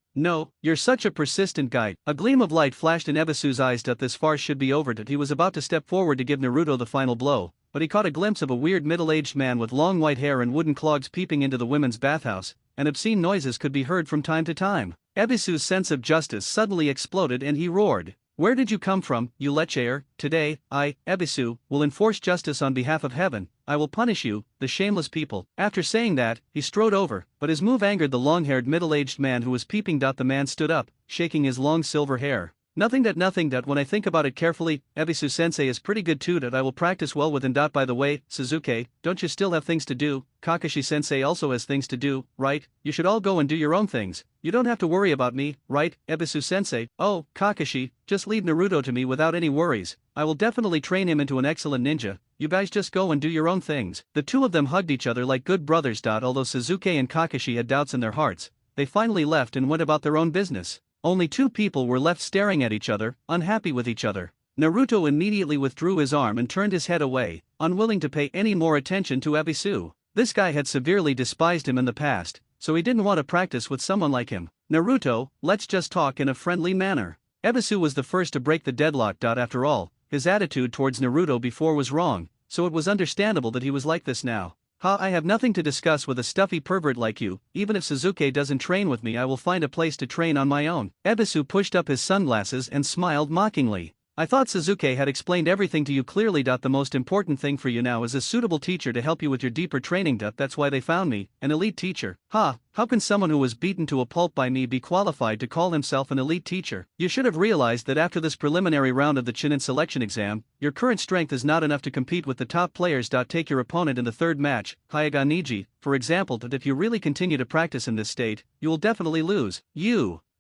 you're such a persistent guy." A gleam of light flashed in Ebisu's eyes. This farce should be over. He was about to step forward to give Naruto the final blow, but he caught a glimpse of a weird middle-aged man with long white hair and wooden clogs peeping into the women's bathhouse, and obscene noises could be heard from time to time. Ebisu's sense of justice suddenly exploded and he roared, "Where did you come from, you lecher? Today, I, Ebisu, will enforce justice on behalf of heaven. I will punish you, the shameless people." After saying that, he strode over, but his move angered the long-haired middle-aged man who was peeping. The man stood up, shaking his long silver hair. Nothing. When I think about it carefully, Ebisu-sensei is pretty good too. I will practice well with him. By the way, Suzuki, don't you still have things to do? Kakashi-sensei also has things to do, right? You should all go and do your own things. You don't have to worry about me, right, Ebisu-sensei? Oh, Kakashi, just leave Naruto to me without any worries. I will definitely train him into an excellent ninja. You guys just go and do your own things. The two of them hugged each other like good brothers. Although Suzuki and Kakashi had doubts in their hearts, they finally left and went about their own business. Only two people were left staring at each other, unhappy with each other. Naruto immediately withdrew his arm and turned his head away, unwilling to pay any more attention to Ebisu. This guy had severely despised him in the past, so he didn't want to practice with someone like him. "Naruto, let's just talk in a friendly manner." Ebisu was the first to break the deadlock. After all, his attitude towards Naruto before was wrong, so it was understandable that he was like this now. I have nothing to discuss with a stuffy pervert like you. Even if Suzuki doesn't train with me, I will find a place to train on my own. Ebisu pushed up his sunglasses and smiled mockingly. "I thought Suzuki had explained everything to you clearly. The most important thing for you now is a suitable teacher to help you with your deeper training. That's why they found me, an elite teacher." How can someone who was beaten to a pulp by me be qualified to call himself an elite teacher? You should have realized that after this preliminary round of the Chunin selection exam, your current strength is not enough to compete with the top players. Take your opponent in the third match, Hyuga Niji, for example. If you really continue to practice in this state, you will definitely lose.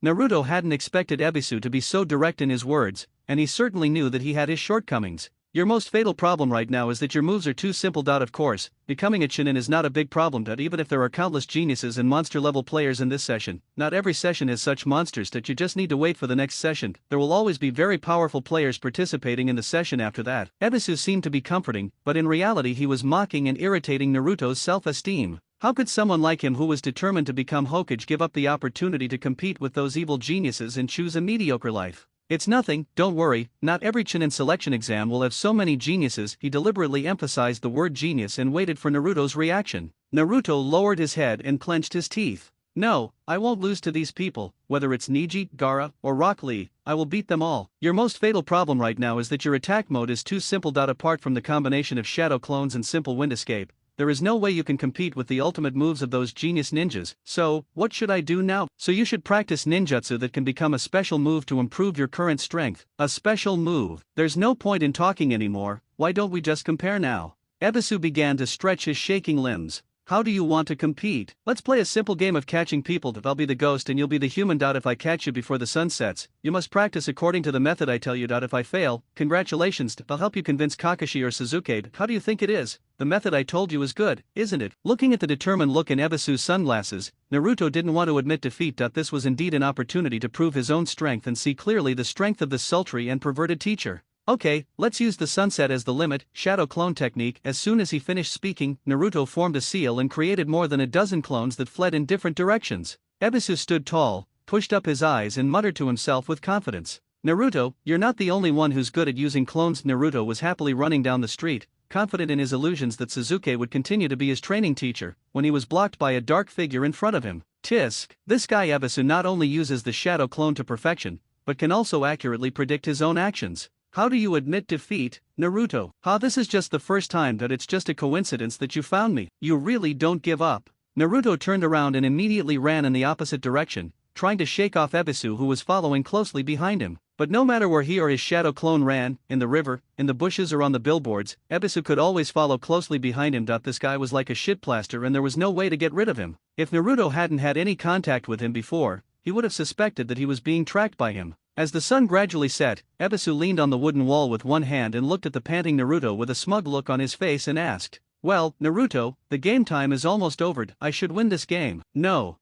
Naruto hadn't expected Ebisu to be so direct in his words, and he certainly knew that he had his shortcomings. "Your most fatal problem right now is that your moves are too simple. Of course, becoming a Chunin is not a big problem. Even if there are countless geniuses and monster-level players in this session, not every session has such monsters. You just need to wait for the next session. There will always be very powerful players participating in the session after that." Ebisu seemed to be comforting, but in reality he was mocking and irritating Naruto's self-esteem. How could someone like him who was determined to become Hokage give up the opportunity to compete with those evil geniuses and choose a mediocre life? "It's nothing, don't worry, not every Chunin selection exam will have so many geniuses." He deliberately emphasized the word genius and waited for Naruto's reaction. Naruto lowered his head and clenched his teeth. "No, I won't lose to these people, whether it's Niji, Gaara, or Rock Lee, I will beat them all. Your most fatal problem right now is that your attack mode is too simple. Apart from the combination of shadow clones and simple wind escape, there is no way you can compete with the ultimate moves of those genius ninjas. So, what should I do now? So you should practice ninjutsu that can become a special move to improve your current strength. A special move. There's no point in talking anymore, why don't we just compare now?" Ebisu began to stretch his shaking limbs. How do you want to compete? Let's play a simple game of catching people. I'll be the ghost and you'll be the human. If I catch you before the sun sets, you must practice according to the method I tell you. If I fail, congratulations, I'll help you convince Kakashi or Suzuki. How do you think it is? The method I told you is good, isn't it? Looking at the determined look in Ebisu's sunglasses, Naruto didn't want to admit defeat. This was indeed an opportunity to prove his own strength and see clearly the strength of this sultry and perverted teacher. Okay, let's use the sunset as the limit, shadow clone technique. As soon as he finished speaking, Naruto formed a seal and created more than a dozen clones that fled in different directions. Ebisu stood tall, pushed up his eyes and muttered to himself with confidence. Naruto, you're not the only one who's good at using clones. Naruto was happily running down the street, confident in his illusions that Suzuki would continue to be his training teacher, when he was blocked by a dark figure in front of him. Tisk! This guy Ebisu not only uses the shadow clone to perfection, but can also accurately predict his own actions. How do you admit defeat, Naruto? This is just the first time. It's just a coincidence that you found me. You really don't give up. Naruto turned around and immediately ran in the opposite direction, trying to shake off Ebisu, who was following closely behind him. But no matter where he or his shadow clone ran, in the river, in the bushes or on the billboards, Ebisu could always follow closely behind him. This guy was like a shit plaster and there was no way to get rid of him. If Naruto hadn't had any contact with him before, he would have suspected that he was being tracked by him. As the sun gradually set, Ebisu leaned on the wooden wall with one hand and looked at the panting Naruto with a smug look on his face and asked, "Well, Naruto, the game time is almost over. I should win this game." No,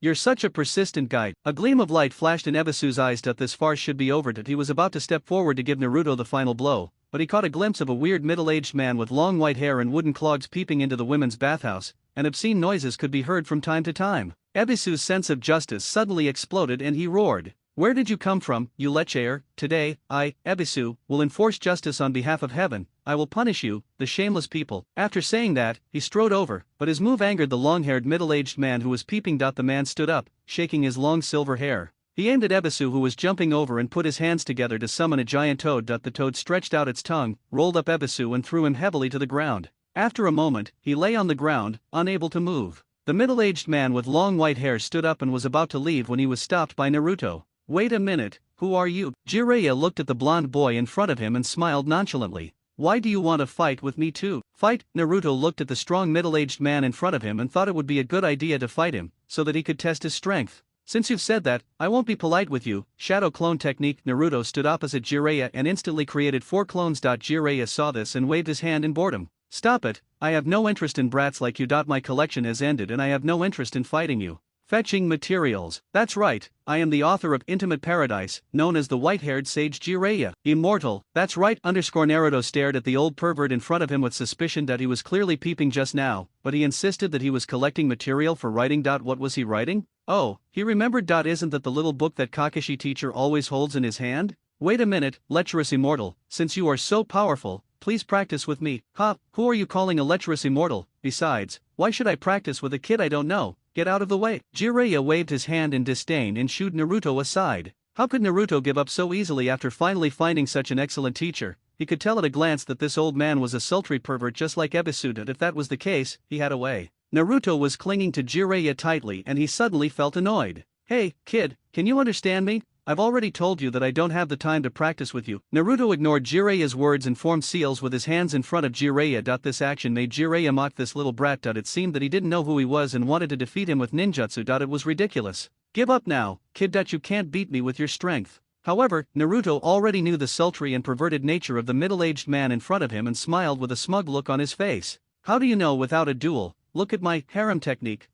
you're such a persistent guy." A gleam of light flashed in Ebisu's eyes. This farce should be over. He was about to step forward to give Naruto the final blow, but he caught a glimpse of a weird middle-aged man with long white hair and wooden clogs peeping into the women's bathhouse, and obscene noises could be heard from time to time. Ebisu's sense of justice suddenly exploded and he roared, "Where did you come from, you lecher? Today, I, Ebisu, will enforce justice on behalf of heaven. I will punish you, the shameless people." After saying that, he strode over, but his move angered the long-haired middle-aged man who was peeping. The man stood up, shaking his long silver hair. He aimed at Ebisu, who was jumping over, and put his hands together to summon a giant toad. The toad stretched out its tongue, rolled up Ebisu and threw him heavily to the ground. After a moment, he lay on the ground, unable to move. The middle-aged man with long white hair stood up and was about to leave when he was stopped by Naruto. "Wait a minute, who are you?" Jiraiya looked at the blonde boy in front of him and smiled nonchalantly. "Why do you want to fight with me too?" "Fight?" Naruto looked at the strong middle-aged man in front of him and thought it would be a good idea to fight him, so that he could test his strength. "Since you've said that, I won't be polite with you." Shadow clone technique. Naruto stood opposite Jiraiya and instantly created 4 clones. Jiraiya saw this and waved his hand in boredom. "Stop it, I have no interest in brats like you. My collection has ended and I have no interest in fighting you." Fetching materials. "That's right, I am the author of Intimate Paradise, known as the white-haired sage Jiraiya. Immortal, that's right." Naruto stared at the old pervert in front of him with suspicion. He was clearly peeping just now, but he insisted that he was collecting material for writing. What was he writing? Oh, he remembered. Isn't that the little book that Kakashi teacher always holds in his hand? "Wait a minute, lecherous immortal, since you are so powerful, please practice with me." Who are you calling a lecherous immortal? Besides, why should I practice with a kid I don't know? Get out of the way. Jiraiya waved his hand in disdain and shooed Naruto aside. How could Naruto give up so easily after finally finding such an excellent teacher? He could tell at a glance that this old man was a sultry pervert just like Ebisu. If that was the case, he had a way. Naruto was clinging to Jiraiya tightly and he suddenly felt annoyed. "Hey, kid, can you understand me? I've already told you that I don't have the time to practice with you." Naruto ignored Jiraiya's words and formed seals with his hands in front of Jiraiya. This action made Jiraiya mock this little brat. It seemed that he didn't know who he was and wanted to defeat him with ninjutsu. It was ridiculous. "Give up now, kid. You can't beat me with your strength." However, Naruto already knew the sultry and perverted nature of the middle-aged man in front of him and smiled with a smug look on his face. "How do you know without a duel? Look at my harem technique."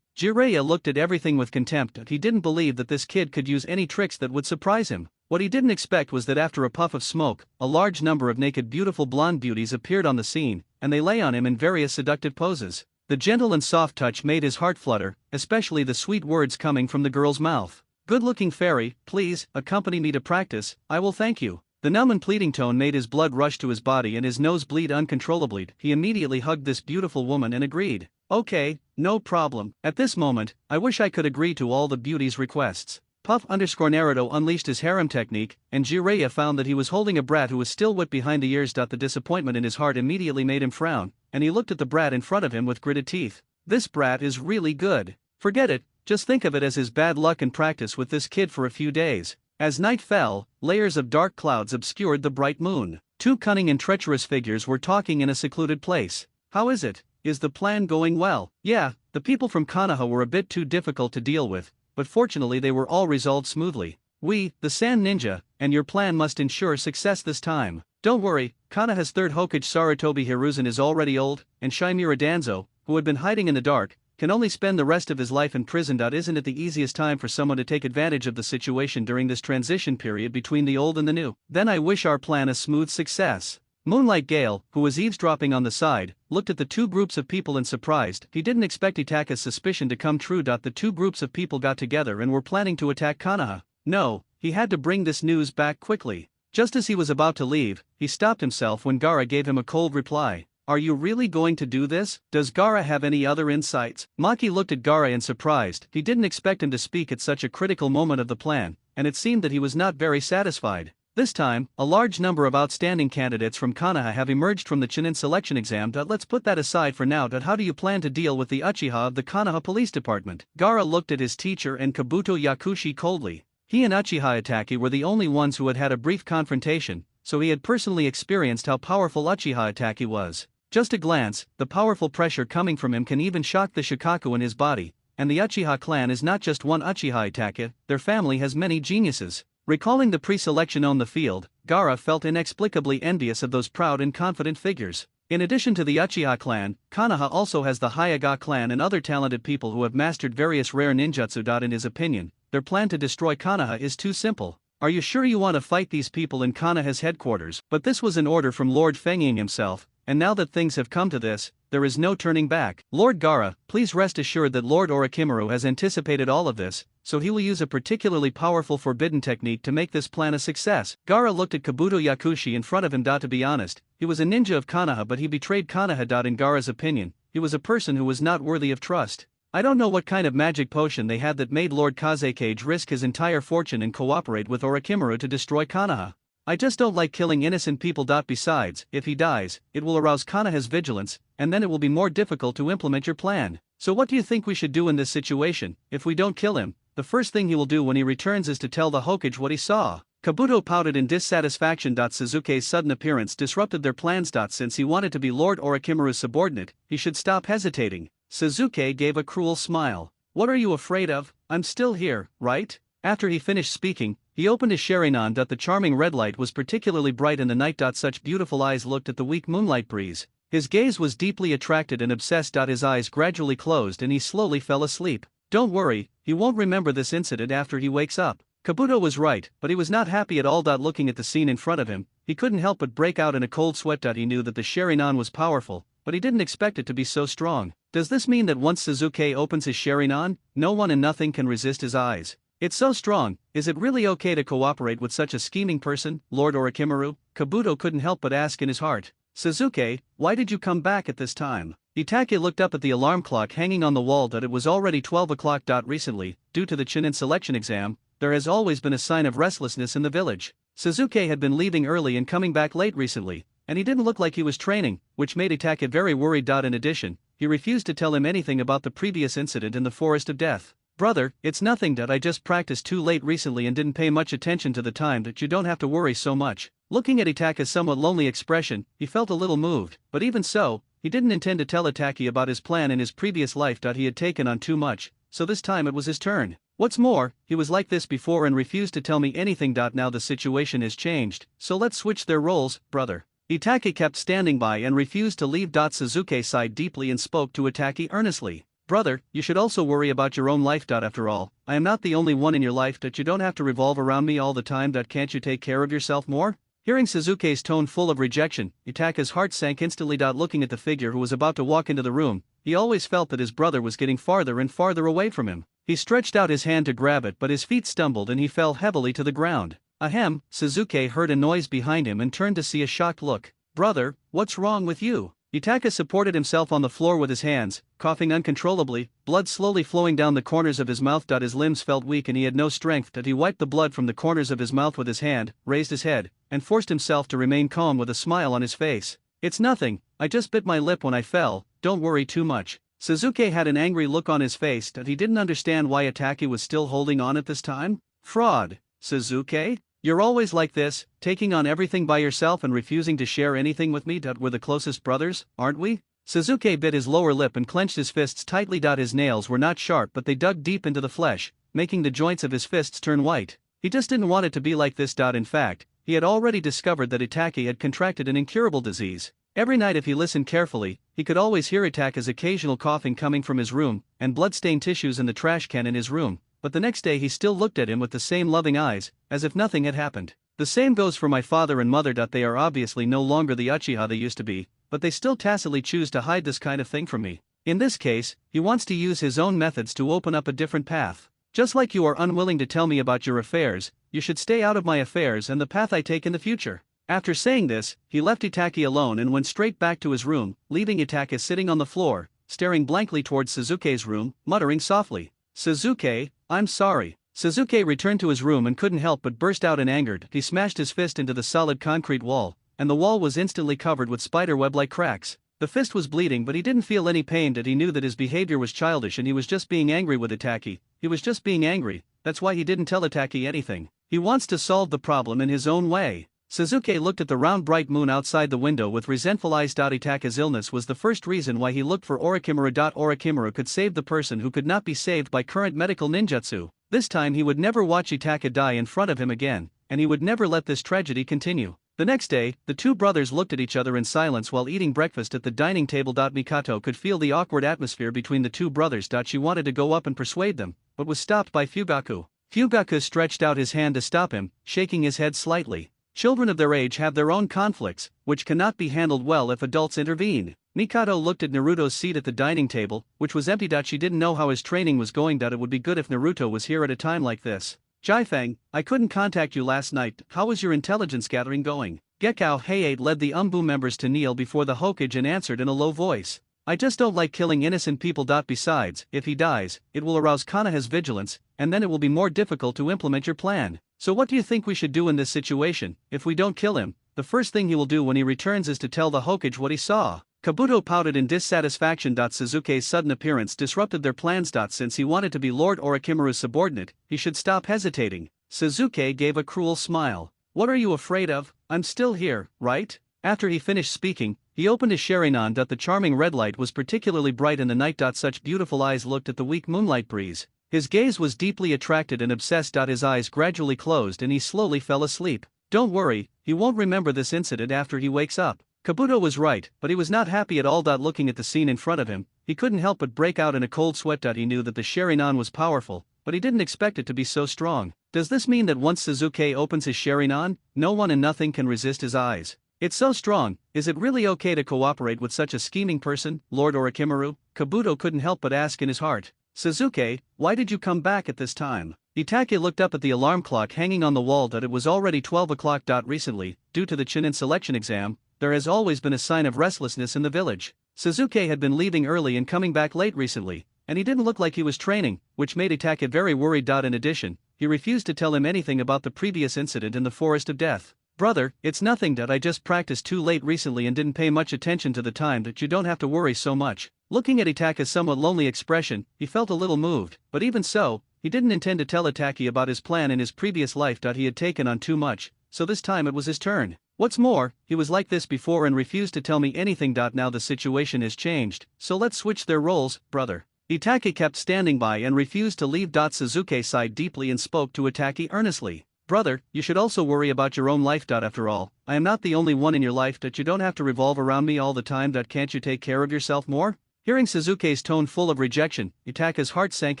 Jiraiya looked at everything with contempt. He didn't believe that this kid could use any tricks that would surprise him. What he didn't expect was that after a puff of smoke, a large number of naked beautiful blonde beauties appeared on the scene, and they lay on him in various seductive poses. The gentle and soft touch made his heart flutter, especially the sweet words coming from the girl's mouth. "Good-looking fairy, please, accompany me to practice, I will thank you." The numb and pleading tone made his blood rush to his body and his nose bleed uncontrollably. He immediately hugged this beautiful woman and agreed. "Okay, no problem. At this moment, I wish I could agree to all the beauty's requests." Naruto unleashed his harem technique, and Jiraiya found that he was holding a brat who was still wet behind the ears. The disappointment in his heart immediately made him frown, and he looked at the brat in front of him with gritted teeth. "This brat is really good. Forget it, just think of it as his bad luck and practice with this kid for a few days." As night fell, layers of dark clouds obscured the bright moon. 2 cunning and treacherous figures were talking in a secluded place. "How is it? is the plan going well? Yeah, the people from Konoha were a bit too difficult to deal with, but fortunately they were all resolved smoothly. We, the Sand Ninja, and your plan must ensure success this time. Don't worry, Konoha's third Hokage Sarutobi Hiruzen is already old, and Shimura Danzo, who had been hiding in the dark, can only spend the rest of his life in prison. Isn't it the easiest time for someone to take advantage of the situation during this transition period between the old and the new? Then I wish our plan a smooth success. Moonlight Gale, who was eavesdropping on the side, looked at the two groups of people and surprised. He didn't expect Itaka's suspicion to come true. The two groups of people got together and were planning to attack Konoha. No, he had to bring this news back quickly. Just as he was about to leave, he stopped himself when Gaara gave him a cold reply. Are you really going to do this? Does Gaara have any other insights? Maki looked at Gaara in surprise. He didn't expect him to speak at such a critical moment of the plan, and it seemed that he was not very satisfied. This time, a large number of outstanding candidates from Konoha have emerged from the Chunin selection exam. Let's put that aside for now. How do you plan to deal with the Uchiha of the Konoha Police Department? Gaara looked at his teacher and Kabuto Yakushi coldly. He and Uchiha Itaki were the only ones who had had a brief confrontation, so he had personally experienced how powerful Uchiha Itaki was. Just a glance, the powerful pressure coming from him can even shock the Shikaku in his body, and the Uchiha clan is not just one Uchiha Itaki, their family has many geniuses. Recalling the pre-selection on the field, Gaara felt inexplicably envious of those proud and confident figures. In addition to the Uchiha clan, Konoha also has the Hyuga clan and other talented people who have mastered various rare ninjutsu. In his opinion, their plan to destroy Konoha is too simple. Are you sure you want to fight these people in Konoha's headquarters? But this was an order from Lord Fengying himself, and now that things have come to this, there is no turning back. Lord Gaara, please rest assured that Lord Orochimaru has anticipated all of this, so he will use a particularly powerful forbidden technique to make this plan a success. Gaara looked at Kabuto Yakushi in front of him. To be honest, he was a ninja of Konoha, but he betrayed Konoha. In Gaara's opinion, he was a person who was not worthy of trust. I don't know what kind of magic potion they had that made Lord Kazekage risk his entire fortune and cooperate with Orochimaru to destroy Konoha. I just don't like killing innocent people. Besides, if he dies, it will arouse Konoha's vigilance, and then it will be more difficult to implement your plan. So what do you think we should do in this situation? If we don't kill him, the first thing he will do when he returns is to tell the Hokage what he saw. Kabuto pouted in dissatisfaction. Suzuki's sudden appearance disrupted their plans. Since he wanted to be Lord Orochimaru's subordinate, he should stop hesitating. Suzuki gave a cruel smile. What are you afraid of? I'm still here, right? After he finished speaking, he opened his Sharingan. The charming red light was particularly bright in the night. Such beautiful eyes looked at the weak moonlight breeze. His gaze was deeply attracted and obsessed. His eyes gradually closed and he slowly fell asleep. Don't worry, he won't remember this incident after he wakes up. Kabuto was right, but he was not happy at all. Looking at the scene in front of him, he couldn't help but break out in a cold sweat. He knew that the Sharingan was powerful, but he didn't expect it to be so strong. Does this mean that once Suzuki opens his Sharingan, no one and nothing can resist his eyes? It's so strong. Is it really okay to cooperate with such a scheming person, Lord Orochimaru? Kabuto couldn't help but ask in his heart. Suzuki, why did you come back at this time? Itake looked up at the alarm clock hanging on the wall. It was already 12 o'clock. Recently, due to the Chunin selection exam, there has always been a sign of restlessness in the village. Suzuki had been leaving early and coming back late recently, and he didn't look like he was training, which made Itake very worried. In addition, he refused to tell him anything about the previous incident in the Forest of Death. Brother, it's nothing. I just practiced too late recently and didn't pay much attention to the time. You don't have to worry so much. Looking at Itake's somewhat lonely expression, he felt a little moved, but even so, he didn't intend to tell Itake about his plan in his previous life. He had taken on too much, so this time it was his turn. What's more, he was like this before and refused to tell me anything. Now the situation has changed, so let's switch their roles, brother. Itake kept standing by and refused to leave. Suzuki sighed deeply and spoke to Itake earnestly. Brother, you should also worry about your own life. After all, I am not the only one in your life. You don't have to revolve around me all the time. Can't you take care of yourself more? Hearing Suzuki's tone full of rejection, Itake's heart sank instantly. Looking at the figure who was about to walk into the room, he always felt that his brother was getting farther and farther away from him. He stretched out his hand to grab it, but his feet stumbled and he fell heavily to the ground. Ahem, Suzuki heard a noise behind him and turned to see a shocked look. Brother, what's wrong with you? Itake supported himself on the floor with his hands, coughing uncontrollably, blood slowly flowing down the corners of his mouth. His limbs felt weak and he had no strength. He wiped the blood from the corners of his mouth with his hand, raised his head, and forced himself to remain calm with a smile on his face. It's nothing, I just bit my lip when I fell, don't worry too much. Suzuki had an angry look on his face. He didn't understand why Itake was still holding on at this time. Fraud. Suzuki? You're always like this, taking on everything by yourself and refusing to share anything with me. We're the closest brothers, aren't we? Suzuki bit his lower lip and clenched his fists tightly. His nails were not sharp, but they dug deep into the flesh, making the joints of his fists turn white. He just didn't want it to be like this. In fact, he had already discovered that Itake had contracted an incurable disease. Every night, if he listened carefully, he could always hear Itake's occasional coughing coming from his room, and blood-stained tissues in the trash can in his room, but the next day he still looked at him with the same loving eyes, as if nothing had happened. The same goes for my father and mother. They are obviously no longer the Uchiha they used to be, but they still tacitly choose to hide this kind of thing from me. In this case, he wants to use his own methods to open up a different path. Just like you are unwilling to tell me about your affairs, you should stay out of my affairs and the path I take in the future. After saying this, he left Itake alone and went straight back to his room, leaving Itake sitting on the floor, staring blankly towards Suzuki's room, muttering softly, "Suzuki, I'm sorry." Suzuki returned to his room and couldn't help but burst out in anger. He smashed his fist into the solid concrete wall, and the wall was instantly covered with spiderweb-like cracks. The fist was bleeding, but he didn't feel any pain. He knew that his behavior was childish and he was just being angry with Itake. He was just being angry, that's why he didn't tell Itake anything. He wants to solve the problem in his own way. Suzuki looked at the round bright moon outside the window with resentful eyes. Itake's illness was the first reason why he looked for Orochimaru. Orochimaru could save the person who could not be saved by current medical ninjutsu. This time he would never watch Itake die in front of him again, and he would never let this tragedy continue. The next day, the two brothers looked at each other in silence while eating breakfast at the dining table. Mikato could feel the awkward atmosphere between the two brothers. She wanted to go up and persuade them, but was stopped by Fugaku. Fugaku stretched out his hand to stop him, shaking his head slightly. Children of their age have their own conflicts, which cannot be handled well if adults intervene. Mikato looked at Naruto's seat at the dining table, which was empty. She didn't know how his training was going. It would be good if Naruto was here at a time like this. Jaifeng, I couldn't contact you last night. How was your intelligence gathering going? Gekao Heiate led the Umbu members to kneel before the Hokage and answered in a low voice. I just don't like killing innocent people. Besides, if he dies, it will arouse Konoha's vigilance, and then it will be more difficult to implement your plan. So what do you think we should do in this situation? If we don't kill him, the first thing he will do when he returns is to tell the Hokage what he saw. Kabuto pouted in dissatisfaction. Suzuki's sudden appearance disrupted their plans. Since he wanted to be Lord Orochimaru's subordinate, he should stop hesitating. Suzuki gave a cruel smile. What are you afraid of? I'm still here, right? After he finished speaking, he opened his Sharingan. The charming red light was particularly bright in the night. Such beautiful eyes looked at the weak moonlight breeze. His gaze was deeply attracted and obsessed. His eyes gradually closed and he slowly fell asleep. Don't worry, he won't remember this incident after he wakes up. Kabuto was right, but he was not happy at all. Looking at the scene in front of him, he couldn't help but break out in a cold sweat. He knew that the Sharingan was powerful, but he didn't expect it to be so strong. Does this mean that once Suzuki opens his Sharingan, no one and nothing can resist his eyes? It's so strong. Is it really okay to cooperate with such a scheming person, Lord Orochimaru? Kabuto couldn't help but ask in his heart. Suzuki, why did you come back at this time? Itake looked up at the alarm clock hanging on the wall. It was already 12 o'clock. Recently, due to the Chunin selection exam, there has always been a sign of restlessness in the village. Suzuki had been leaving early and coming back late recently, and he didn't look like he was training, which made Itake very worried. In addition, he refused to tell him anything about the previous incident in the Forest of Death. Brother, it's nothing. I just practiced too late recently and didn't pay much attention to the time. You don't have to worry so much. Looking at Itake's somewhat lonely expression, he felt a little moved, but even so, he didn't intend to tell Itake about his plan in his previous life. He had taken on too much, so this time it was his turn. What's more, he was like this before and refused to tell me anything. Now the situation has changed, so let's switch their roles, brother. Itake kept standing by and refused to leave. Suzuki sighed deeply and spoke to Itake earnestly. Brother, you should also worry about your own life. After all, I am not the only one in your life. You don't have to revolve around me all the time. Can't you take care of yourself more? Hearing Suzuki's tone full of rejection, Itake's heart sank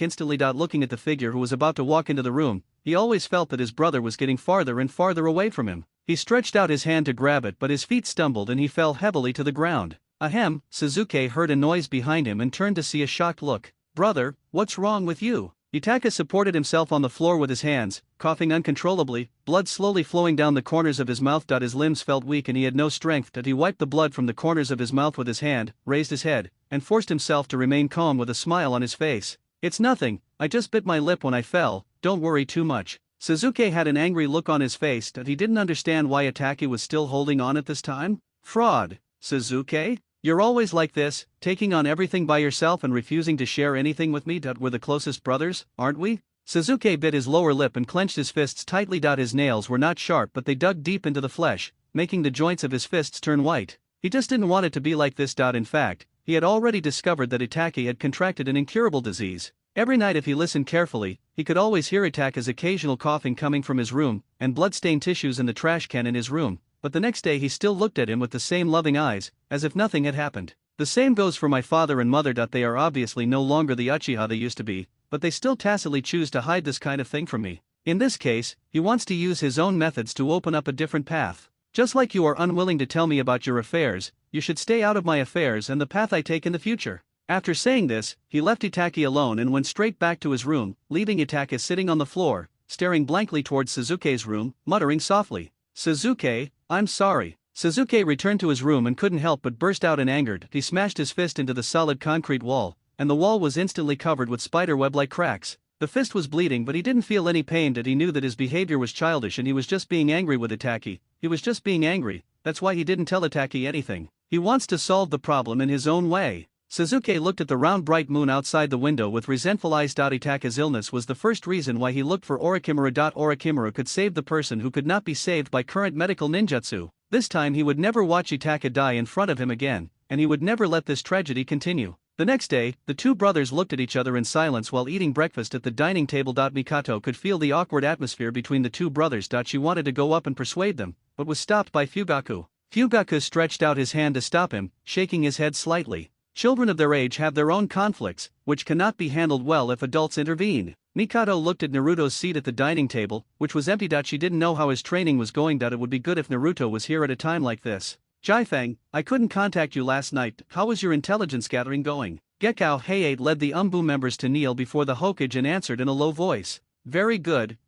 instantly. Looking at the figure who was about to walk into the room, he always felt that his brother was getting farther and farther away from him. He stretched out his hand to grab it, but his feet stumbled and he fell heavily to the ground. Ahem, Suzuki heard a noise behind him and turned to see a shocked look. Brother, what's wrong with you? Itake supported himself on the floor with his hands, coughing uncontrollably, blood slowly flowing down the corners of his mouth. His limbs felt weak and he had no strength. He wiped the blood from the corners of his mouth with his hand, raised his head, and forced himself to remain calm with a smile on his face. It's nothing, I just bit my lip when I fell, don't worry too much. Suzuki had an angry look on his face. He didn't understand why Itake was still holding on at this time. Fraud. Suzuki? You're always like this, taking on everything by yourself and refusing to share anything with me. We're the closest brothers, aren't we? Suzuki bit his lower lip and clenched his fists tightly. His nails were not sharp, but they dug deep into the flesh, making the joints of his fists turn white. He just didn't want it to be like this. In fact, he had already discovered that Itachi had contracted an incurable disease. Every night if he listened carefully, he could always hear Itachi's occasional coughing coming from his room, and blood-stained tissues in the trash can in his room, but the next day he still looked at him with the same loving eyes, as if nothing had happened. The same goes for my father and mother. They are obviously no longer the Uchiha they used to be, but they still tacitly choose to hide this kind of thing from me. In this case, he wants to use his own methods to open up a different path. Just like you are unwilling to tell me about your affairs, you should stay out of my affairs and the path I take in the future. After saying this, he left Itachi alone and went straight back to his room, leaving Itachi sitting on the floor, staring blankly towards Suzuki's room, muttering softly, "Suzuki, I'm sorry." Suzuki returned to his room and couldn't help but burst out in anger. He smashed his fist into the solid concrete wall, and the wall was instantly covered with spiderweb-like cracks. The fist was bleeding, but he didn't feel any pain. He knew that his behavior was childish and he was just being angry with Itachi. He was just being angry, that's why he didn't tell Itachi anything. He wants to solve the problem in his own way. Suzuki looked at the round bright moon outside the window with resentful eyes. Itachi's illness was the first reason why he looked for Orochimaru. Orochimaru could save the person who could not be saved by current medical ninjutsu. This time he would never watch Itachi die in front of him again, and he would never let this tragedy continue. The next day, the two brothers looked at each other in silence while eating breakfast at the dining table. Mikoto could feel the awkward atmosphere between the two brothers. She wanted to go up and persuade them, but was stopped by Fugaku. Fugaku stretched out his hand to stop him, shaking his head slightly. Children of their age have their own conflicts, which cannot be handled well if adults intervene. Mikoto looked at Naruto's seat at the dining table, which was empty. She didn't know how his training was going. It would be good if Naruto was here at a time like this. Jaifeng, I couldn't contact you last night. How was your intelligence gathering going? Gekao Heiate led the Umbu members to kneel before the Hokage and answered in a low voice. Very good,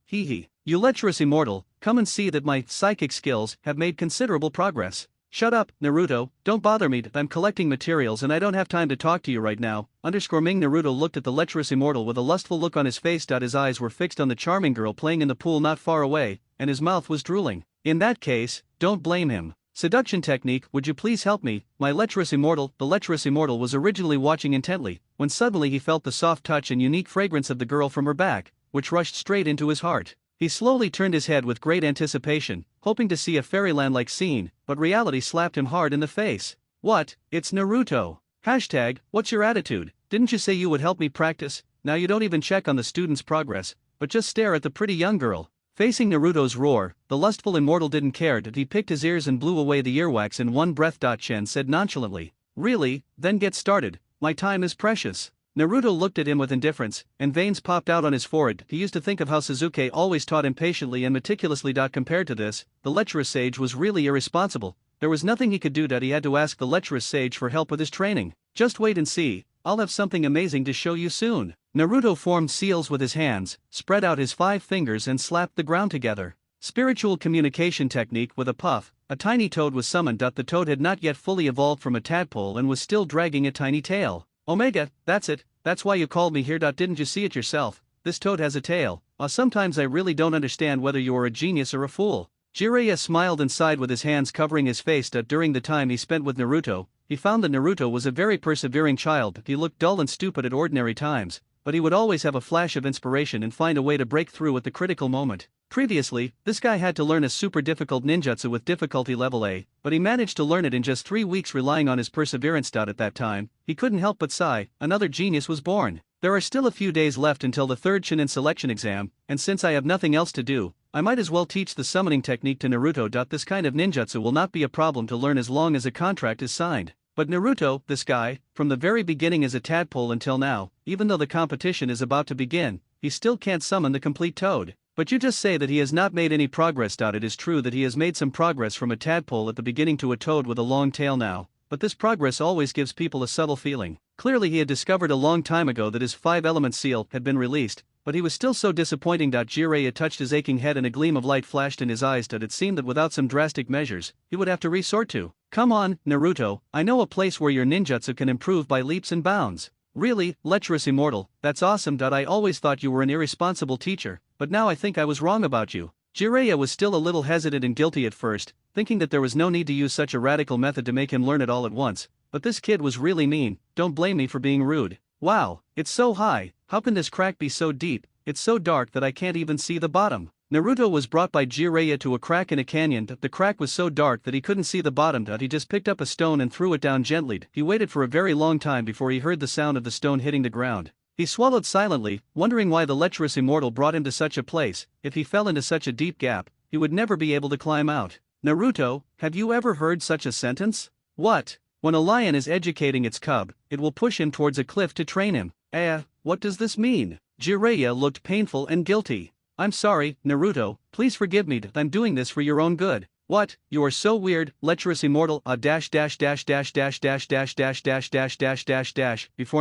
hee hee. You lecherous immortal, come and see that my psychic skills have made considerable progress. Shut up, Naruto, don't bother me. I'm collecting materials and I don't have time to talk to you right now. Ming. Naruto looked at the lecherous immortal with a lustful look on his face. His eyes were fixed on the charming girl playing in the pool not far away, and his mouth was drooling. In that case, don't blame him. Seduction technique, would you please help me, my lecherous immortal? The lecherous immortal was originally watching intently, when suddenly he felt the soft touch and unique fragrance of the girl from her back, which rushed straight into his heart. He slowly turned his head with great anticipation, hoping to see a fairyland-like scene, but reality slapped him hard in the face. What? It's Naruto. Hashtag, what's your attitude? Didn't you say you would help me practice? Now you don't even check on the student's progress, but just stare at the pretty young girl. Facing Naruto's roar, the lustful immortal didn't care. He picked his ears and blew away the earwax in one breath. Shen said nonchalantly. Really? Then get started, my time is precious. Naruto looked at him with indifference, and veins popped out on his forehead. He used to think of how Suzuki always taught him patiently and meticulously. Compared to this, the lecherous sage was really irresponsible. There was nothing he could do. He had to ask the lecherous sage for help with his training. Just wait and see, I'll have something amazing to show you soon. Naruto formed seals with his hands, spread out his 5 fingers and slapped the ground together. Spiritual communication technique. With a puff, a tiny toad was summoned. The toad had not yet fully evolved from a tadpole and was still dragging a tiny tail. Omega, that's it, that's why you called me here. Didn't you see it yourself? This toad has a tail. Sometimes I really don't understand whether you are a genius or a fool. Jiraiya smiled and sighed with his hands covering his face. During the time he spent with Naruto, he found that Naruto was a very persevering child. He looked dull and stupid at ordinary times, but he would always have a flash of inspiration and find a way to break through at the critical moment. Previously, this guy had to learn a super difficult ninjutsu with difficulty level A, but he managed to learn it in just 3 weeks relying on his perseverance. At that time, he couldn't help but sigh, another genius was born. There are still a few days left until the 3rd Chunin selection exam, and since I have nothing else to do, I might as well teach the summoning technique to Naruto. This kind of ninjutsu will not be a problem to learn as long as a contract is signed. But Naruto, this guy, from the very beginning as a tadpole until now, even though the competition is about to begin, he still can't summon the complete toad. But you just say that he has not made any progress. It is true that he has made some progress from a tadpole at the beginning to a toad with a long tail now, but this progress always gives people a subtle feeling. Clearly he had discovered a long time ago that his 5-element seal had been released, but he was still so disappointing. Jiraiya touched his aching head and a gleam of light flashed in his eyes. It seemed that without some drastic measures, he would have to resort to. Come on, Naruto, I know a place where your ninjutsu can improve by leaps and bounds. Really, lecherous immortal, that's awesome. I always thought you were an irresponsible teacher, but now I think I was wrong about you. Jiraiya was still a little hesitant and guilty at first, thinking that there was no need to use such a radical method to make him learn it all at once, but this kid was really mean. Don't blame me for being rude. Wow, it's so high, how can this crack be so deep? It's so dark that I can't even see the bottom. Naruto was brought by Jiraiya to a crack in a canyon. The crack was so dark that he couldn't see the bottom. He just picked up a stone and threw it down gently. He waited for a very long time before he heard the sound of the stone hitting the ground. He swallowed silently, wondering why the lecherous immortal brought him to such a place. If he fell into such a deep gap, he would never be able to climb out. Naruto, have you ever heard such a sentence? What? When a lion is educating its cub, it will push him towards a cliff to train him. What does this mean? Jiraiya looked painful and guilty. I'm sorry, Naruto, please forgive me. I'm doing this for your own good. What? You are so weird, lecherous immortal. Before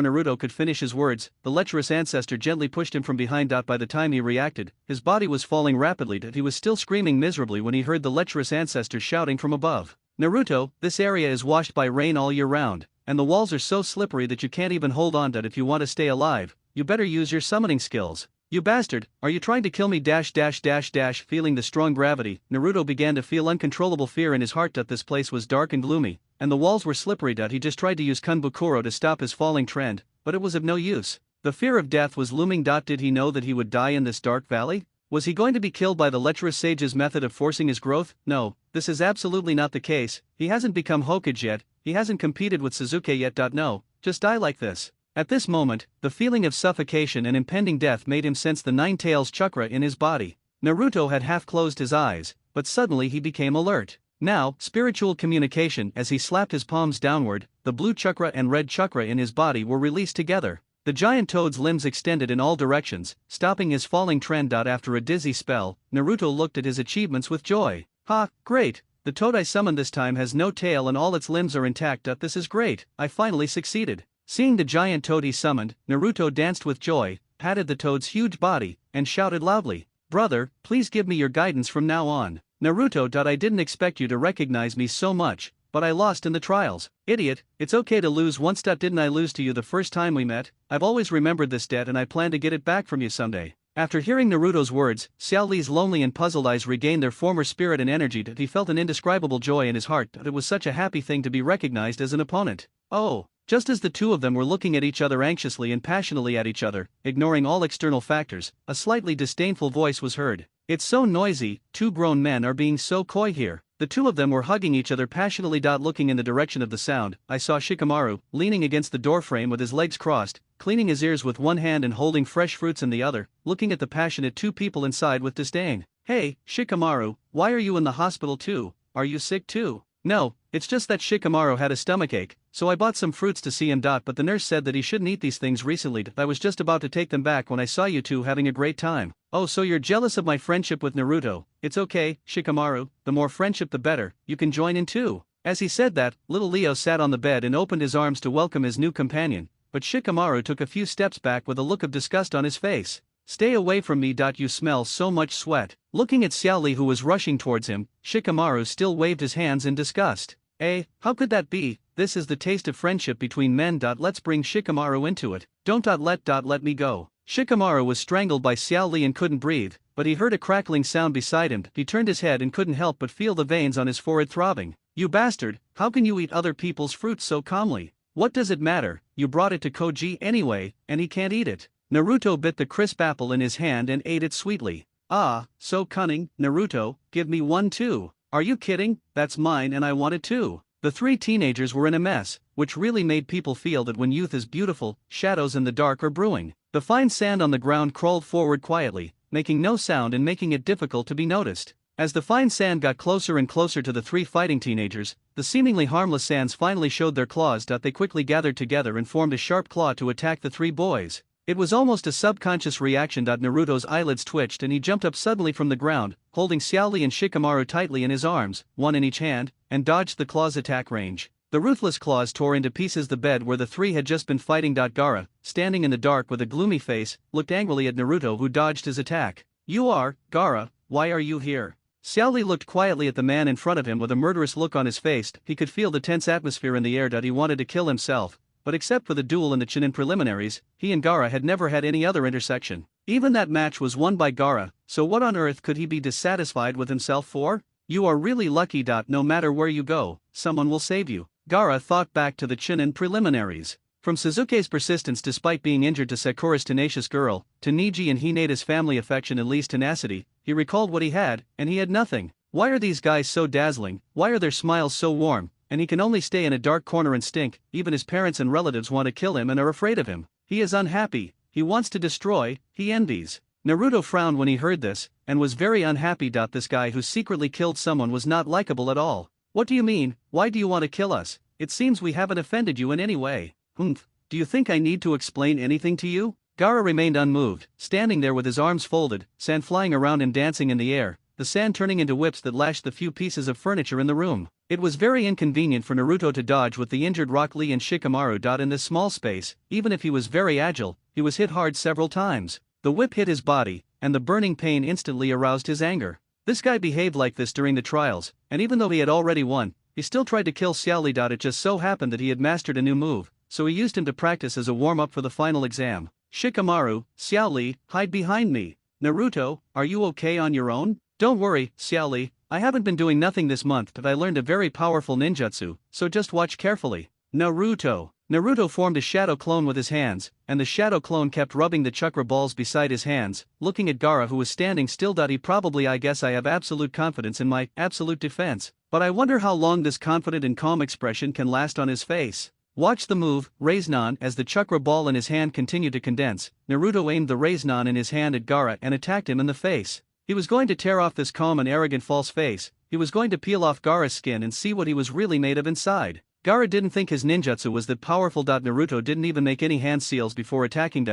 Naruto could finish his words, the lecherous ancestor gently pushed him from behind. By the time he reacted, his body was falling rapidly. He was still screaming miserably when he heard the lecherous ancestor shouting from above. Naruto, this area is washed by rain all year round, and the walls are so slippery that you can't even hold on to it if you want to stay alive. You better use your summoning skills. You bastard, are you trying to kill me? Feeling the strong gravity, Naruto began to feel uncontrollable fear in his heart. This place was dark and gloomy, and the walls were slippery. He just tried to use Kunbukuro to stop his falling trend, but it was of no use. The fear of death was looming. Did he know that he would die in this dark valley? Was he going to be killed by the lecherous sage's method of forcing his growth? No, this is absolutely not the case. He hasn't become Hokage yet, he hasn't competed with Sasuke yet. No, just die like this. At this moment, the feeling of suffocation and impending death made him sense the nine tails chakra in his body. Naruto had half closed his eyes, but suddenly he became alert. Now, spiritual communication. As he slapped his palms downward, the blue chakra and red chakra in his body were released together. The giant toad's limbs extended in all directions, stopping his falling trend. After a dizzy spell, Naruto looked at his achievements with joy. Ha, great! The toad I summoned this time has no tail and all its limbs are intact. This is great, I finally succeeded. Seeing the giant toad he summoned, Naruto danced with joy, patted the toad's huge body, and shouted loudly, "Brother, please give me your guidance from now on." Naruto. I didn't expect you to recognize me so much, but I lost in the trials. Idiot, it's okay to lose once. Didn't I lose to you the first time we met? I've always remembered this debt and I plan to get it back from you someday. After hearing Naruto's words, Xiao Li's lonely and puzzled eyes regained their former spirit and energy. He felt an indescribable joy in his heart. It was such a happy thing to be recognized as an opponent. Oh. Just as the two of them were looking at each other anxiously and passionately at each other, ignoring all external factors, a slightly disdainful voice was heard. It's so noisy, two grown men are being so coy here. The two of them were hugging each other passionately. Looking in the direction of the sound, I saw Shikamaru, leaning against the doorframe with his legs crossed, cleaning his ears with one hand and holding fresh fruits in the other, looking at the passionate two people inside with disdain. Hey, Shikamaru, why are you in the hospital too? Are you sick too? No, it's just that Shikamaru had a stomachache, so I bought some fruits to see him. But the nurse said that he shouldn't eat these things recently. I was just about to take them back when I saw you two having a great time. Oh, so you're jealous of my friendship with Naruto. It's okay, Shikamaru, the more friendship the better, you can join in too. As he said that, little Leo sat on the bed and opened his arms to welcome his new companion, but Shikamaru took a few steps back with a look of disgust on his face. Stay away from me. You smell so much sweat. Looking at Xiao Li who was rushing towards him, Shikamaru still waved his hands in disgust. How could that be? This is the taste of friendship between men. Let's bring Shikamaru into it. Don't let me go. Shikamaru was strangled by Xiao Li and couldn't breathe, but he heard a crackling sound beside him. He turned his head and couldn't help but feel the veins on his forehead throbbing. You bastard, how can you eat other people's fruits so calmly? What does it matter? You brought it to Koji anyway, and he can't eat it. Naruto bit the crisp apple in his hand and ate it sweetly. Ah, so cunning, Naruto, give me one too. Are you kidding? That's mine and I want it too. The three teenagers were in a mess, which really made people feel that when youth is beautiful, shadows in the dark are brewing. The fine sand on the ground crawled forward quietly, making no sound and making it difficult to be noticed. As the fine sand got closer and closer to the three fighting teenagers, the seemingly harmless sands finally showed their claws. They quickly gathered together and formed a sharp claw to attack the three boys. It was almost a subconscious reaction. Naruto's eyelids twitched and he jumped up suddenly from the ground, holding Xiao Li and Shikamaru tightly in his arms, one in each hand, and dodged the claws' attack range. The ruthless claws tore into pieces the bed where the three had just been fighting. Gaara, standing in the dark with a gloomy face, looked angrily at Naruto who dodged his attack. You are, Gaara, why are you here? Xiao Li looked quietly at the man in front of him with a murderous look on his face. He could feel the tense atmosphere in the air. He wanted to kill himself. But except for the duel in the Chunin preliminaries, he and Gaara had never had any other intersection. Even that match was won by Gaara, so what on earth could he be dissatisfied with himself for? You are really lucky. No matter where you go, someone will save you. Gaara thought back to the Chunin preliminaries. From Sasuke's persistence despite being injured to Sakura's tenacious girl, to Niji and Hineda's family affection and Lee's tenacity, he recalled what he had, and he had nothing. Why are these guys so dazzling, why are their smiles so warm, and he can only stay in a dark corner and stink, even his parents and relatives want to kill him and are afraid of him. He is unhappy, he wants to destroy, he envies. Naruto frowned when he heard this, and was very unhappy. This guy who secretly killed someone was not likable at all. What do you mean, why do you want to kill us? It seems we haven't offended you in any way. Humph, do you think I need to explain anything to you? Gaara remained unmoved, standing there with his arms folded, sand flying around and dancing in the air, the sand turning into whips that lashed the few pieces of furniture in the room. It was very inconvenient for Naruto to dodge with the injured Rock Lee and Shikamaru. In this small space, even if he was very agile, he was hit hard several times. The whip hit his body, and the burning pain instantly aroused his anger. This guy behaved like this during the trials, and even though he had already won, he still tried to kill Xiao Li. It just so happened that he had mastered a new move, so he used him to practice as a warm-up for the final exam. Shikamaru, Xiao Li, hide behind me. Naruto, are you okay on your own? Don't worry, Xiao Li, I haven't been doing nothing this month, but I learned a very powerful ninjutsu, so just watch carefully. Naruto formed a shadow clone with his hands, and the shadow clone kept rubbing the chakra balls beside his hands, looking at Gaara who was standing still. He probably I guess I have absolute confidence in my absolute defense, but I wonder how long this confident and calm expression can last on his face. Watch the move, Rasengan. As the chakra ball in his hand continued to condense, Naruto aimed the Rasengan in his hand at Gaara and attacked him in the face. He was going to tear off this calm and arrogant false face, he was going to peel off Gaara's skin and see what he was really made of inside. Gaara didn't think his ninjutsu was that powerful. Naruto didn't even make any hand seals before attacking.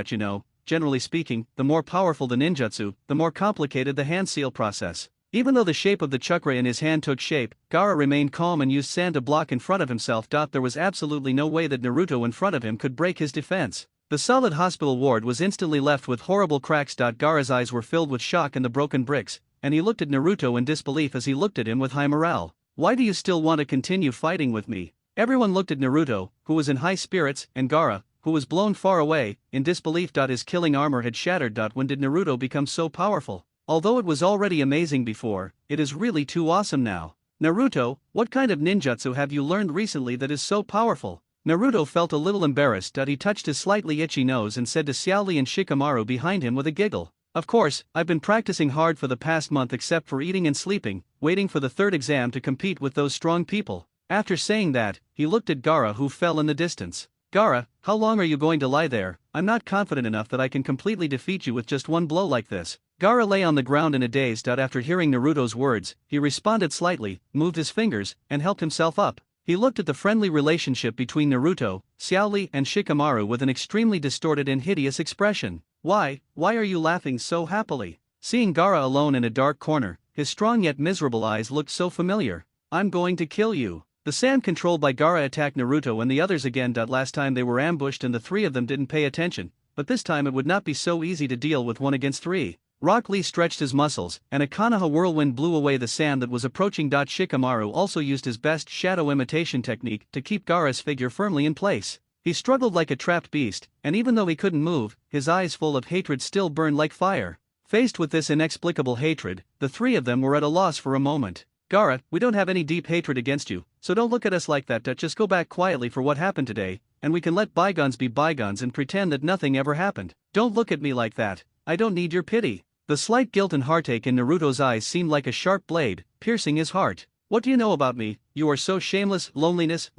Generally speaking, the more powerful the ninjutsu, the more complicated the hand seal process. Even though the shape of the chakra in his hand took shape, Gaara remained calm and used sand to block in front of himself. There was absolutely no way that Naruto in front of him could break his defense. The solid hospital ward was instantly left with horrible cracks. Gaara's eyes were filled with shock and the broken bricks, and he looked at Naruto in disbelief as he looked at him with high morale. Why do you still want to continue fighting with me? Everyone looked at Naruto, who was in high spirits, and Gaara, who was blown far away, in disbelief. His killing armor had shattered. When did Naruto become so powerful? Although it was already amazing before, it is really too awesome now. Naruto, what kind of ninjutsu have you learned recently that is so powerful? Naruto felt a little embarrassed. He touched his slightly itchy nose and said to Xiao Li and Shikamaru behind him with a giggle. Of course, I've been practicing hard for the past month except for eating and sleeping, waiting for the third exam to compete with those strong people. After saying that, he looked at Gaara who fell in the distance. Gaara, how long are you going to lie there? I'm not confident enough that I can completely defeat you with just one blow like this. Gaara lay on the ground in a daze. After hearing Naruto's words, he responded slightly, moved his fingers, and helped himself up. He looked at the friendly relationship between Naruto, Xiao Li and Shikamaru with an extremely distorted and hideous expression. Why are you laughing so happily? Seeing Gaara alone in a dark corner, his strong yet miserable eyes looked so familiar. I'm going to kill you. The sand controlled by Gaara attacked Naruto and the others again. Last time they were ambushed and the three of them didn't pay attention, but this time it would not be so easy to deal with 1 against 3. Rock Lee stretched his muscles, and a Konoha whirlwind blew away the sand that was approaching. Shikamaru also used his best shadow imitation technique to keep Gaara's figure firmly in place. He struggled like a trapped beast, and even though he couldn't move, his eyes full of hatred still burned like fire. Faced with this inexplicable hatred, the three of them were at a loss for a moment. Gaara, we don't have any deep hatred against you, so don't look at us like that. Just go back quietly for what happened today, and we can let bygones be bygones and pretend that nothing ever happened. Don't look at me like that, I don't need your pity. The slight guilt and heartache in Naruto's eyes seemed like a sharp blade, piercing his heart. What do you know about me? You are so shameless. Loneliness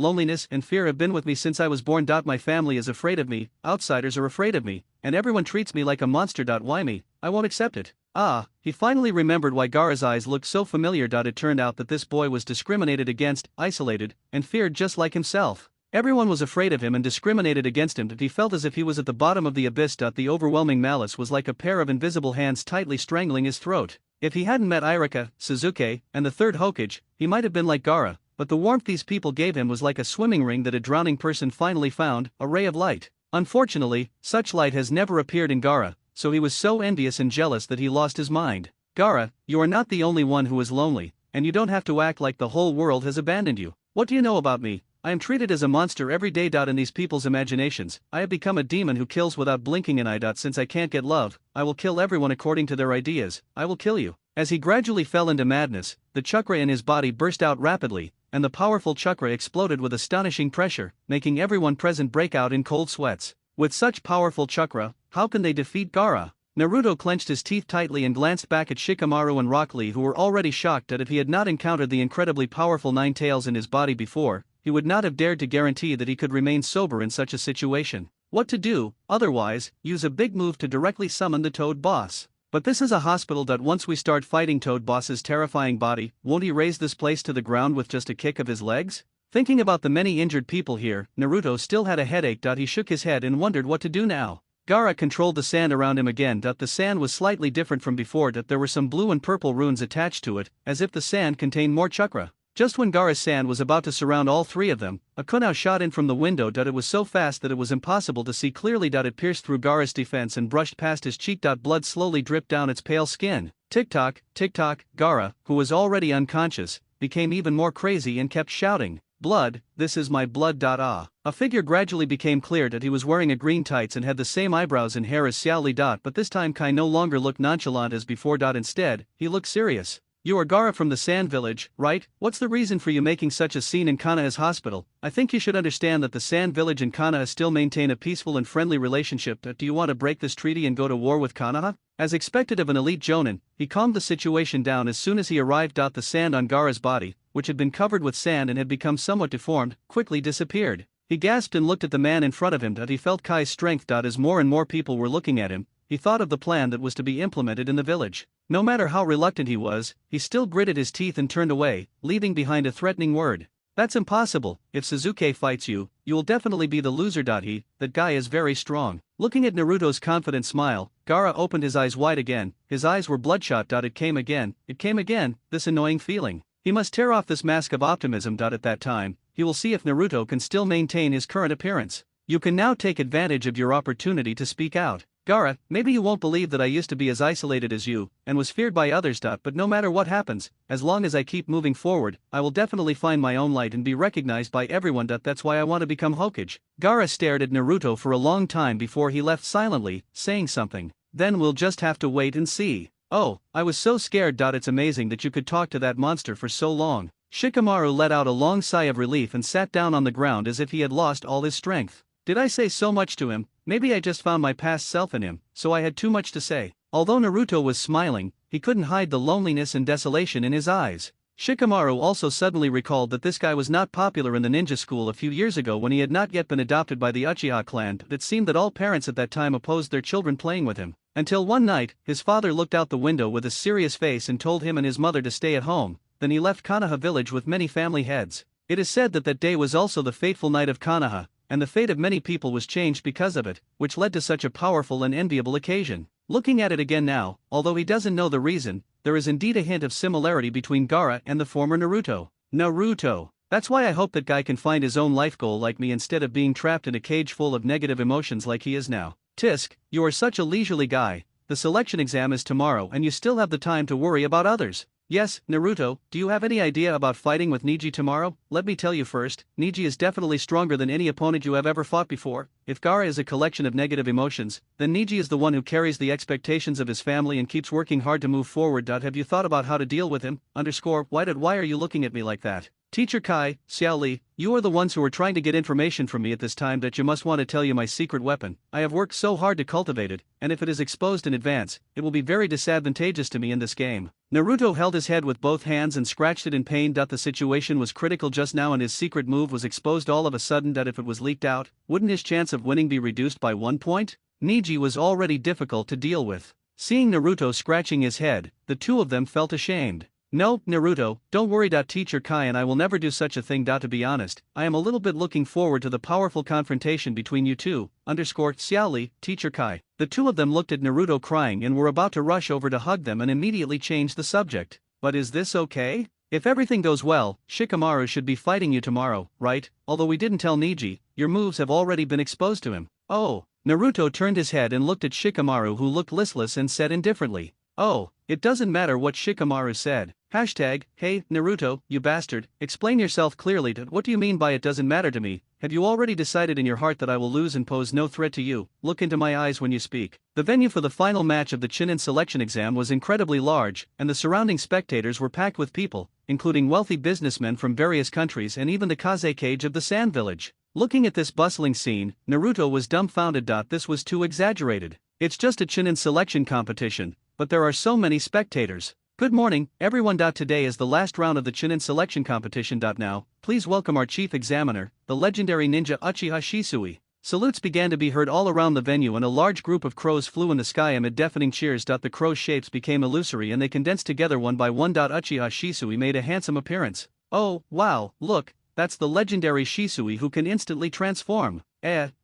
and fear have been with me since I was born. My family is afraid of me, outsiders are afraid of me, and everyone treats me like a monster. Why me? I won't accept it. He finally remembered why Gaara's eyes looked so familiar. It turned out that this boy was discriminated against, isolated, and feared just like himself. Everyone was afraid of him and discriminated against him. He felt as if he was at the bottom of the abyss. The overwhelming malice was like a pair of invisible hands tightly strangling his throat. If he hadn't met Irika, Sasuke, and the third Hokage, he might have been like Gaara, but the warmth these people gave him was like a swimming ring that a drowning person finally found, a ray of light. Unfortunately, such light has never appeared in Gaara, so he was so envious and jealous that he lost his mind. Gaara, you are not the only one who is lonely, and you don't have to act like the whole world has abandoned you. What do you know about me? I am treated as a monster every day. In these people's imaginations, I have become a demon who kills without blinking an eye. Since I can't get love, I will kill everyone according to their ideas. I will kill you. As he gradually fell into madness, the chakra in his body burst out rapidly, and the powerful chakra exploded with astonishing pressure, making everyone present break out in cold sweats. With such powerful chakra, how can they defeat Gaara? Naruto clenched his teeth tightly and glanced back at Shikamaru and Rock Lee, who were already shocked that if he had not encountered the incredibly powerful Nine Tails in his body before, he would not have dared to guarantee that he could remain sober in such a situation. What to do, otherwise, use a big move to directly summon the Toad Boss. But this is a hospital that once we start fighting Toad Boss's terrifying body, won't he raise this place to the ground with just a kick of his legs? Thinking about the many injured people here, Naruto still had a headache. He shook his head and wondered what to do now. Gaara controlled the sand around him again. The sand was slightly different from before. There were some blue and purple runes attached to it, as if the sand contained more chakra. Just when Gaara's sand was about to surround all three of them, a kunai shot in from the window. It was so fast that it was impossible to see clearly. It pierced through Gaara's defense and brushed past his cheek. Blood slowly dripped down its pale skin. Tick-tock, tick-tock. Gaara, who was already unconscious, became even more crazy and kept shouting, "Blood, this is my blood." A figure gradually became clear. He was wearing a green tights and had the same eyebrows and hair as Xiao Li. But this time Kai no longer looked nonchalant as before. Instead, he looked serious. "You are Gaara from the Sand Village, right? What's the reason for you making such a scene in Konoha's hospital? I think you should understand that the Sand Village and Konoha still maintain a peaceful and friendly relationship. Do you want to break this treaty and go to war with Konoha?" As expected of an elite jonin, he calmed the situation down as soon as he arrived. The sand on Gaara's body, which had been covered with sand and had become somewhat deformed, quickly disappeared. He gasped and looked at the man in front of him. He felt Kai's strength. As more and more people were looking at him, he thought of the plan that was to be implemented in the village. No matter how reluctant he was, he still gritted his teeth and turned away, leaving behind a threatening word. "That's impossible. If Sasuke fights you, you will definitely be the loser." That guy is very strong. Looking at Naruto's confident smile, Gaara opened his eyes wide again. His eyes were bloodshot. It came again, this annoying feeling. He must tear off this mask of optimism. At that time, he will see if Naruto can still maintain his current appearance. "You can now take advantage of your opportunity to speak out. Gaara, maybe you won't believe that I used to be as isolated as you, and was feared by others. But no matter what happens, as long as I keep moving forward, I will definitely find my own light and be recognized by everyone. That's why I want to become Hokage." Gaara stared at Naruto for a long time before he left silently, saying something. "Then we'll just have to wait and see." "Oh, I was so scared. It's amazing that you could talk to that monster for so long." Shikamaru let out a long sigh of relief and sat down on the ground as if he had lost all his strength. "Did I say so much to him? Maybe I just found my past self in him, so I had too much to say." Although Naruto was smiling, he couldn't hide the loneliness and desolation in his eyes. Shikamaru also suddenly recalled that this guy was not popular in the ninja school a few years ago when he had not yet been adopted by the Uchiha clan. It seemed that all parents at that time opposed their children playing with him. Until one night, his father looked out the window with a serious face and told him and his mother to stay at home. Then he left Konoha village with many family heads. It is said that day was also the fateful night of Konoha, and the fate of many people was changed because of it, which led to such a powerful and enviable occasion. Looking at it again now, although he doesn't know the reason, there is indeed a hint of similarity between Gaara and the former Naruto. Naruto. That's why I hope that guy can find his own life goal like me instead of being trapped in a cage full of negative emotions like he is now. Tisk, you are such a leisurely guy. The selection exam is tomorrow and you still have the time to worry about others. Yes, Naruto, do you have any idea about fighting with Neji tomorrow? Let me tell you first, Neji is definitely stronger than any opponent you have ever fought before. If Gaara is a collection of negative emotions, then Neji is the one who carries the expectations of his family and keeps working hard to move forward. Have you thought about how to deal with him? Why are you looking at me like that? Teacher Kai, Xiao Li, you are the ones who are trying to get information from me at this time. You must want to tell you my secret weapon. I have worked so hard to cultivate it, and if it is exposed in advance, it will be very disadvantageous to me in this game. Naruto held his head with both hands and scratched it in pain. The situation was critical just now and his secret move was exposed all of a sudden. If it was leaked out, wouldn't his chance of winning be reduced by 1 point? Neji was already difficult to deal with. Seeing Naruto scratching his head, the two of them felt ashamed. No, Naruto, don't worry. Teacher Kai and I will never do such a thing. To be honest, I am a little bit looking forward to the powerful confrontation between you two. Xiao Li, Teacher Kai. The two of them looked at Naruto crying and were about to rush over to hug them and immediately changed the subject. But is this okay? If everything goes well, Shikamaru should be fighting you tomorrow, right? Although we didn't tell Neji, your moves have already been exposed to him. Oh. Naruto turned his head and looked at Shikamaru who looked listless and said indifferently. Oh, it doesn't matter what Shikamaru said. Hey, Naruto, you bastard, explain yourself clearly. What do you mean by it doesn't matter to me? Have you already decided in your heart that I will lose and pose no threat to you? Look into my eyes when you speak. The venue for the final match of the Chunin selection exam was incredibly large, and the surrounding spectators were packed with people, including wealthy businessmen from various countries and even the Kaze cage of the Sand Village. Looking at this bustling scene, Naruto was dumbfounded. This was too exaggerated. It's just a Chunin selection competition, but there are so many spectators. Good morning, everyone. Today is the last round of the Chunin selection competition. Now, please welcome our chief examiner, the legendary ninja Uchiha Shisui. Salutes began to be heard all around the venue and a large group of crows flew in the sky amid deafening cheers. The crows' shapes became illusory and they condensed together one by one. Uchiha Shisui made a handsome appearance. Oh, wow, look, that's the legendary Shisui who can instantly transform.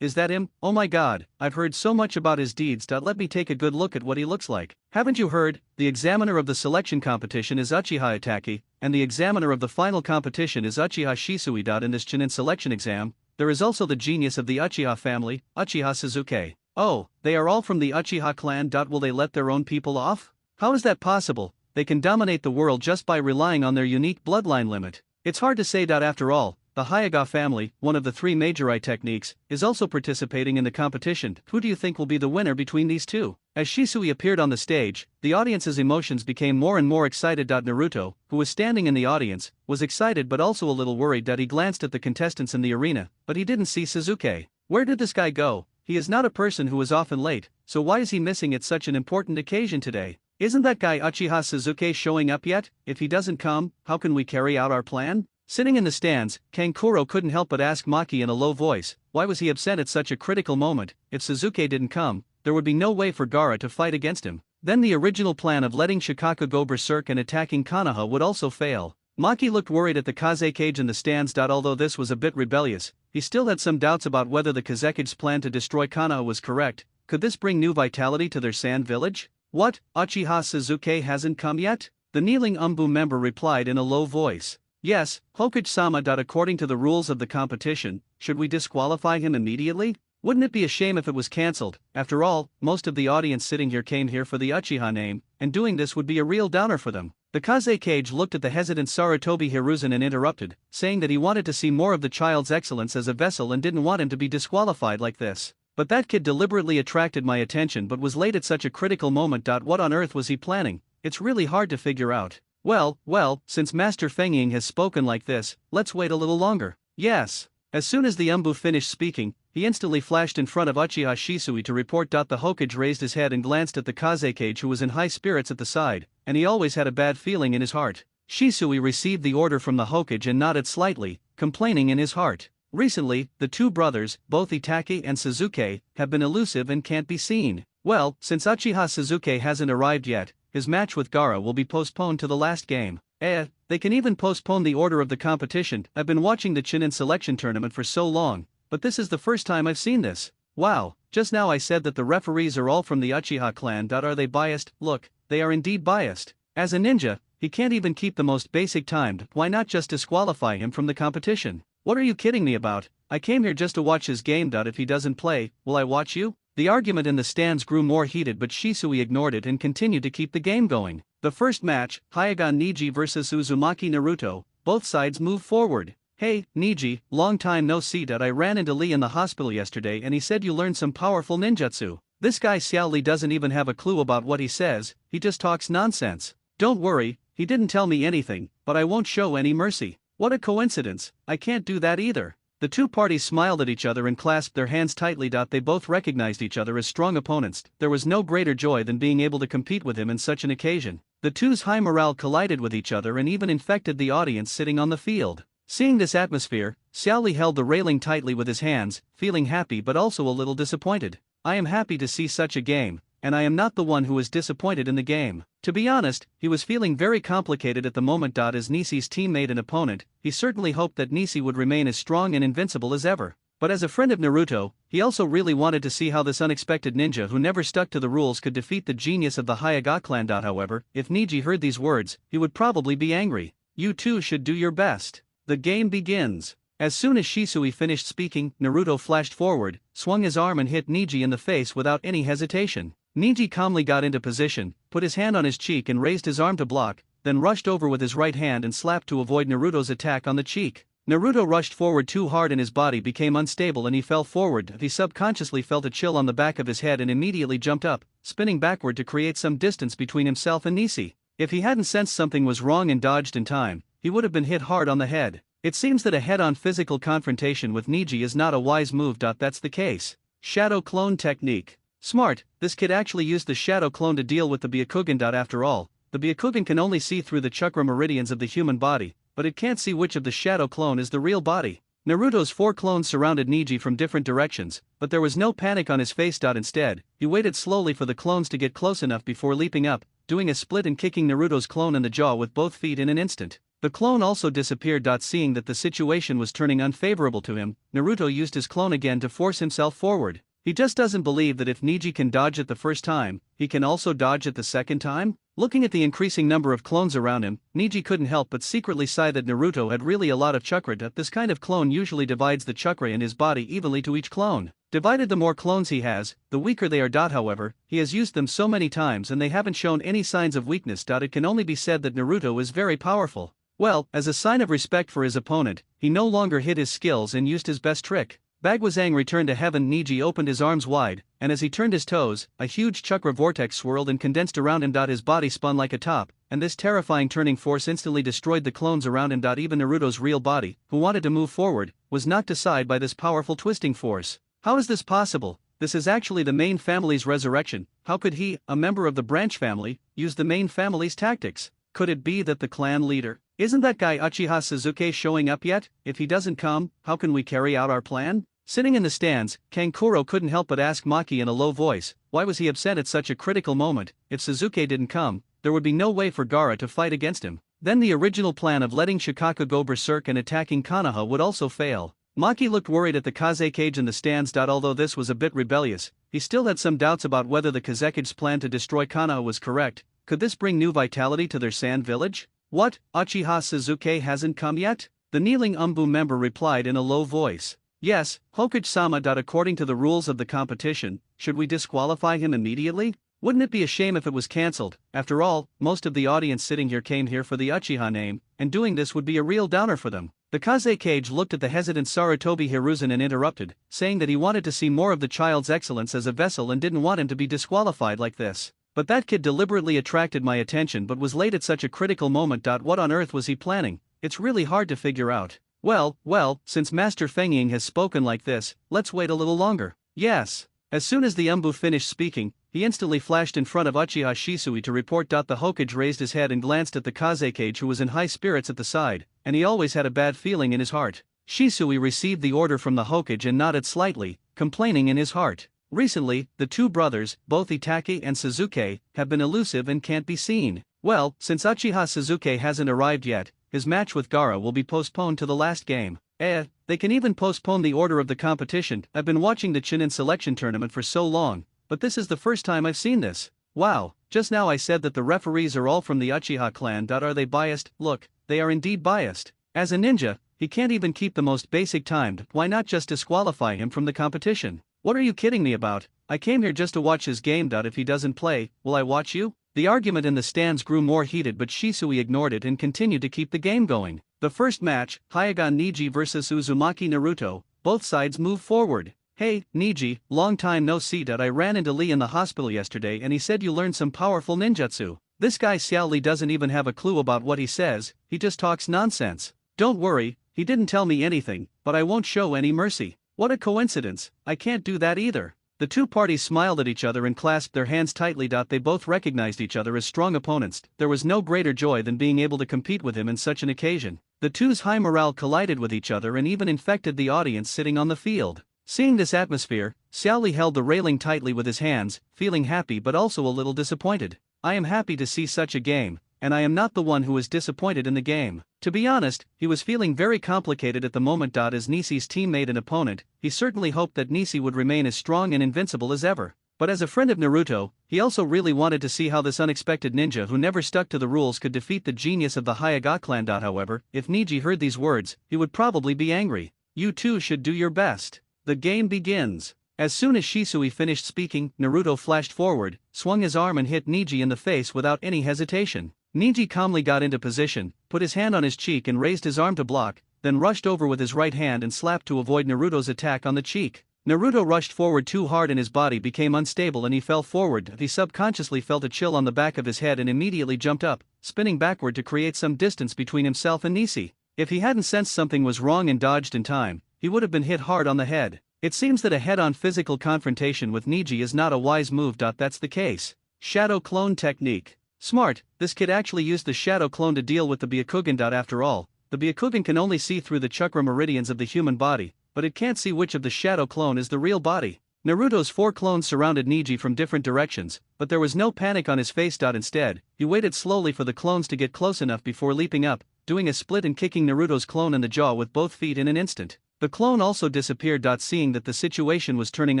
Is that him? Oh my god, I've heard so much about his deeds. Let me take a good look at what he looks like. Haven't you heard? The examiner of the selection competition is Uchiha Itaki, and the examiner of the final competition is Uchiha Shisui. In this Chunin selection exam, there is also the genius of the Uchiha family, Uchiha Suzuki. Oh, they are all from the Uchiha clan. Will they let their own people off? How is that possible? They can dominate the world just by relying on their unique bloodline limit. It's hard to say. After all, the Hyuga family, one of the three major eye techniques, is also participating in the competition. Who do you think will be the winner between these two? As Shisui appeared on the stage, the audience's emotions became more and more excited. Naruto, who was standing in the audience, was excited but also a little worried. He glanced at the contestants in the arena, but he didn't see Suzuki. Where did this guy go? He is not a person who is often late, so why is he missing at such an important occasion today? Isn't that guy Uchiha Suzuki showing up yet? If he doesn't come, how can we carry out our plan? Sitting in the stands, Kankuro couldn't help but ask Maki in a low voice, why was he upset at such a critical moment? If Suzuki didn't come, there would be no way for Gaara to fight against him. Then the original plan of letting Shikaka go berserk and attacking Konoha would also fail. Maki looked worried at the Kazekage in the stands. Although this was a bit rebellious, he still had some doubts about whether the Kazekage's plan to destroy Konoha was correct. Could this bring new vitality to their sand village? What, Uchiha Suzuki hasn't come yet? The kneeling Umbu member replied in a low voice. Yes, Hokage-sama. According to the rules of the competition, should we disqualify him immediately? Wouldn't it be a shame if it was cancelled? After all, most of the audience sitting here came here for the Uchiha name, and doing this would be a real downer for them. The Kazekage looked at the hesitant Sarutobi Hiruzen and interrupted, saying that he wanted to see more of the child's excellence as a vessel and didn't want him to be disqualified like this. But that kid deliberately attracted my attention but was late at such a critical moment. What on earth was he planning? It's really hard to figure out. Well, since Master Fengying has spoken like this, let's wait a little longer. Yes. As soon as the Umbu finished speaking, he instantly flashed in front of Uchiha Shisui to report. The Hokage raised his head and glanced at the Kazekage, who was in high spirits at the side, and he always had a bad feeling in his heart. Shisui received the order from the Hokage and nodded slightly, complaining in his heart. Recently, the two brothers, both Itaki and Suzuki, have been elusive and can't be seen. Well, since Uchiha Suzuki hasn't arrived yet, his match with Gaara will be postponed to the last game. They can even postpone the order of the competition. I've been watching the Chunin selection tournament for so long, but this is the first time I've seen this. Wow, just now I said that the referees are all from the Uchiha clan. Are they biased? Look, they are indeed biased. As a ninja, he can't even keep the most basic timed. Why not just disqualify him from the competition? What are you kidding me about? I came here just to watch his game. If he doesn't play, will I watch you? The argument in the stands grew more heated, but Shisui ignored it and continued to keep the game going. The first match, Hyuga Niji vs Uzumaki Naruto, both sides move forward. Hey, Niji, long time no see. I ran into Lee in the hospital yesterday and he said you learned some powerful ninjutsu. This guy Xiao Li doesn't even have a clue about what he says, he just talks nonsense. Don't worry, he didn't tell me anything, but I won't show any mercy. What a coincidence, I can't do that either. The two parties smiled at each other and clasped their hands tightly. They both recognized each other as strong opponents. There was no greater joy than being able to compete with him in such an occasion. The two's high morale collided with each other and even infected the audience sitting on the field. Seeing this atmosphere, Xiao Li held the railing tightly with his hands, feeling happy but also a little disappointed. I am happy to see such a game, and I am not the one who is disappointed in the game. To be honest, he was feeling very complicated at the moment. As Nishi's teammate and opponent, he certainly hoped that Nishi would remain as strong and invincible as ever. But as a friend of Naruto, he also really wanted to see how this unexpected ninja who never stuck to the rules could defeat the genius of the Hyuga clan. However, if Niji heard these words, he would probably be angry. You two should do your best. The game begins. As soon as Shisui finished speaking, Naruto flashed forward, swung his arm and hit Niji in the face without any hesitation. Niji calmly got into position, put his hand on his cheek and raised his arm to block, then rushed over with his right hand and slapped to avoid Naruto's attack on the cheek. Naruto rushed forward too hard and his body became unstable and he fell forward. He subconsciously felt a chill on the back of his head and immediately jumped up, spinning backward to create some distance between himself and Nishi. If he hadn't sensed something was wrong and dodged in time, he would have been hit hard on the head. It seems that a head-on physical confrontation with Niji is not a wise move. That's the case. Shadow Clone Technique. Smart, this kid actually used the shadow clone to deal with the Byakugan. After all, the Byakugan can only see through the chakra meridians of the human body, but it can't see which of the shadow clone is the real body. Naruto's 4 clones surrounded Neji from different directions, but there was no panic on his face. Instead, he waited slowly for the clones to get close enough before leaping up, doing a split and kicking Naruto's clone in the jaw with both feet in an instant. The clone also disappeared. Seeing that the situation was turning unfavorable to him, Naruto used his clone again to force himself forward. He just doesn't believe that if Neji can dodge it the first time, he can also dodge it the second time? Looking at the increasing number of clones around him, Neji couldn't help but secretly sigh that Naruto had really a lot of chakra. This kind of clone usually divides the chakra in his body evenly to each clone. Divided the more clones he has, the weaker they are. However, he has used them so many times and they haven't shown any signs of weakness. It can only be said that Naruto is very powerful. Well, as a sign of respect for his opponent, he no longer hid his skills and used his best trick. Bagwazang returned to heaven. Neji opened his arms wide, and as he turned his toes, a huge chakra vortex swirled and condensed around him. His body spun like a top, and this terrifying turning force instantly destroyed the clones around him. Even Naruto's real body, who wanted to move forward, was knocked aside by this powerful twisting force. How is this possible? This is actually the main family's resurrection. How could he, a member of the branch family, use the main family's tactics? Could it be that the clan leader? Isn't that guy Uchiha Sasuke showing up yet? If he doesn't come, how can we carry out our plan? Sitting in the stands, Kankuro couldn't help but ask Maki in a low voice, why was he upset at such a critical moment? If Sasuke didn't come, there would be no way for Gaara to fight against him. Then the original plan of letting Shikaka go berserk and attacking Konoha would also fail. Maki looked worried at the Kaze cage in the stands. Although this was a bit rebellious, he still had some doubts about whether the Kazekige's plan to destroy Konoha was correct. Could this bring new vitality to their sand village? What, Uchiha Sasuke hasn't come yet? The kneeling Umbu member replied in a low voice. Yes, Hokage-sama. According to the rules of the competition, should we disqualify him immediately? Wouldn't it be a shame if it was cancelled? After all, most of the audience sitting here came here for the Uchiha name, and doing this would be a real downer for them. The Kaze Cage looked at the hesitant Sarutobi Hiruzen and interrupted, saying that he wanted to see more of the child's excellence as a vessel and didn't want him to be disqualified like this. But that kid deliberately attracted my attention but was late at such a critical moment. What on earth was he planning? It's really hard to figure out. Well, since Master Fengying has spoken like this, let's wait a little longer. Yes. As soon as the Umbu finished speaking, he instantly flashed in front of Uchiha Shisui to report. The Hokage raised his head and glanced at the Kaze Cage, who was in high spirits at the side, and he always had a bad feeling in his heart. Shisui received the order from the Hokage and nodded slightly, complaining in his heart. Recently, the two brothers, both Itachi and Sasuke, have been elusive and can't be seen. Well, since Uchiha Sasuke hasn't arrived yet, his match with Gaara will be postponed to the last game. They can even postpone the order of the competition. I've been watching the Chunin selection tournament for so long, but this is the first time I've seen this. Wow, just now I said that the referees are all from the Uchiha clan. Are they biased? Look, they are indeed biased. As a ninja, he can't even keep the most basic timed. Why not just disqualify him from the competition? What are you kidding me about? I came here just to watch his game. If he doesn't play, will I watch you? The argument in the stands grew more heated, but Shisui ignored it and continued to keep the game going. The first match, Hyuga Neji vs Uzumaki Naruto, both sides move forward. Hey, Neji, long time no see. I ran into Lee in the hospital yesterday and he said you learned some powerful ninjutsu. This guy Xiao Li doesn't even have a clue about what he says, he just talks nonsense. Don't worry, he didn't tell me anything, but I won't show any mercy. What a coincidence, I can't do that either. The two parties smiled at each other and clasped their hands tightly. They both recognized each other as strong opponents. There was no greater joy than being able to compete with him in such an occasion. The two's high morale collided with each other and even infected the audience sitting on the field. Seeing this atmosphere, Xiao Li held the railing tightly with his hands, feeling happy but also a little disappointed. I am happy to see such a game, and I am not the one who is disappointed in the game. To be honest, he was feeling very complicated at the moment. As Nishi's teammate and opponent, he certainly hoped that Nishi would remain as strong and invincible as ever. But as a friend of Naruto, he also really wanted to see how this unexpected ninja who never stuck to the rules could defeat the genius of the Hyuga clan. However, if Neji heard these words, he would probably be angry. You two should do your best. The game begins. As soon as Shisui finished speaking, Naruto flashed forward, swung his arm and hit Neji in the face without any hesitation. Neji calmly got into position, put his hand on his cheek and raised his arm to block, then rushed over with his right hand and slapped to avoid Naruto's attack on the cheek. Naruto rushed forward too hard and his body became unstable and he fell forward. He subconsciously felt a chill on the back of his head and immediately jumped up, spinning backward to create some distance between himself and Nishi. If he hadn't sensed something was wrong and dodged in time, he would have been hit hard on the head. It seems that a head-on physical confrontation with Niji is not a wise move. That's the case. Shadow clone technique. Smart, this kid actually used the shadow clone to deal with the Byakugan. After all, the Byakugan can only see through the chakra meridians of the human body, but it can't see which of the shadow clone is the real body. Naruto's 4 clones surrounded Niji from different directions, but there was no panic on his face. Instead, he waited slowly for the clones to get close enough before leaping up, doing a split and kicking Naruto's clone in the jaw with both feet in an instant. The clone also disappeared. Seeing that the situation was turning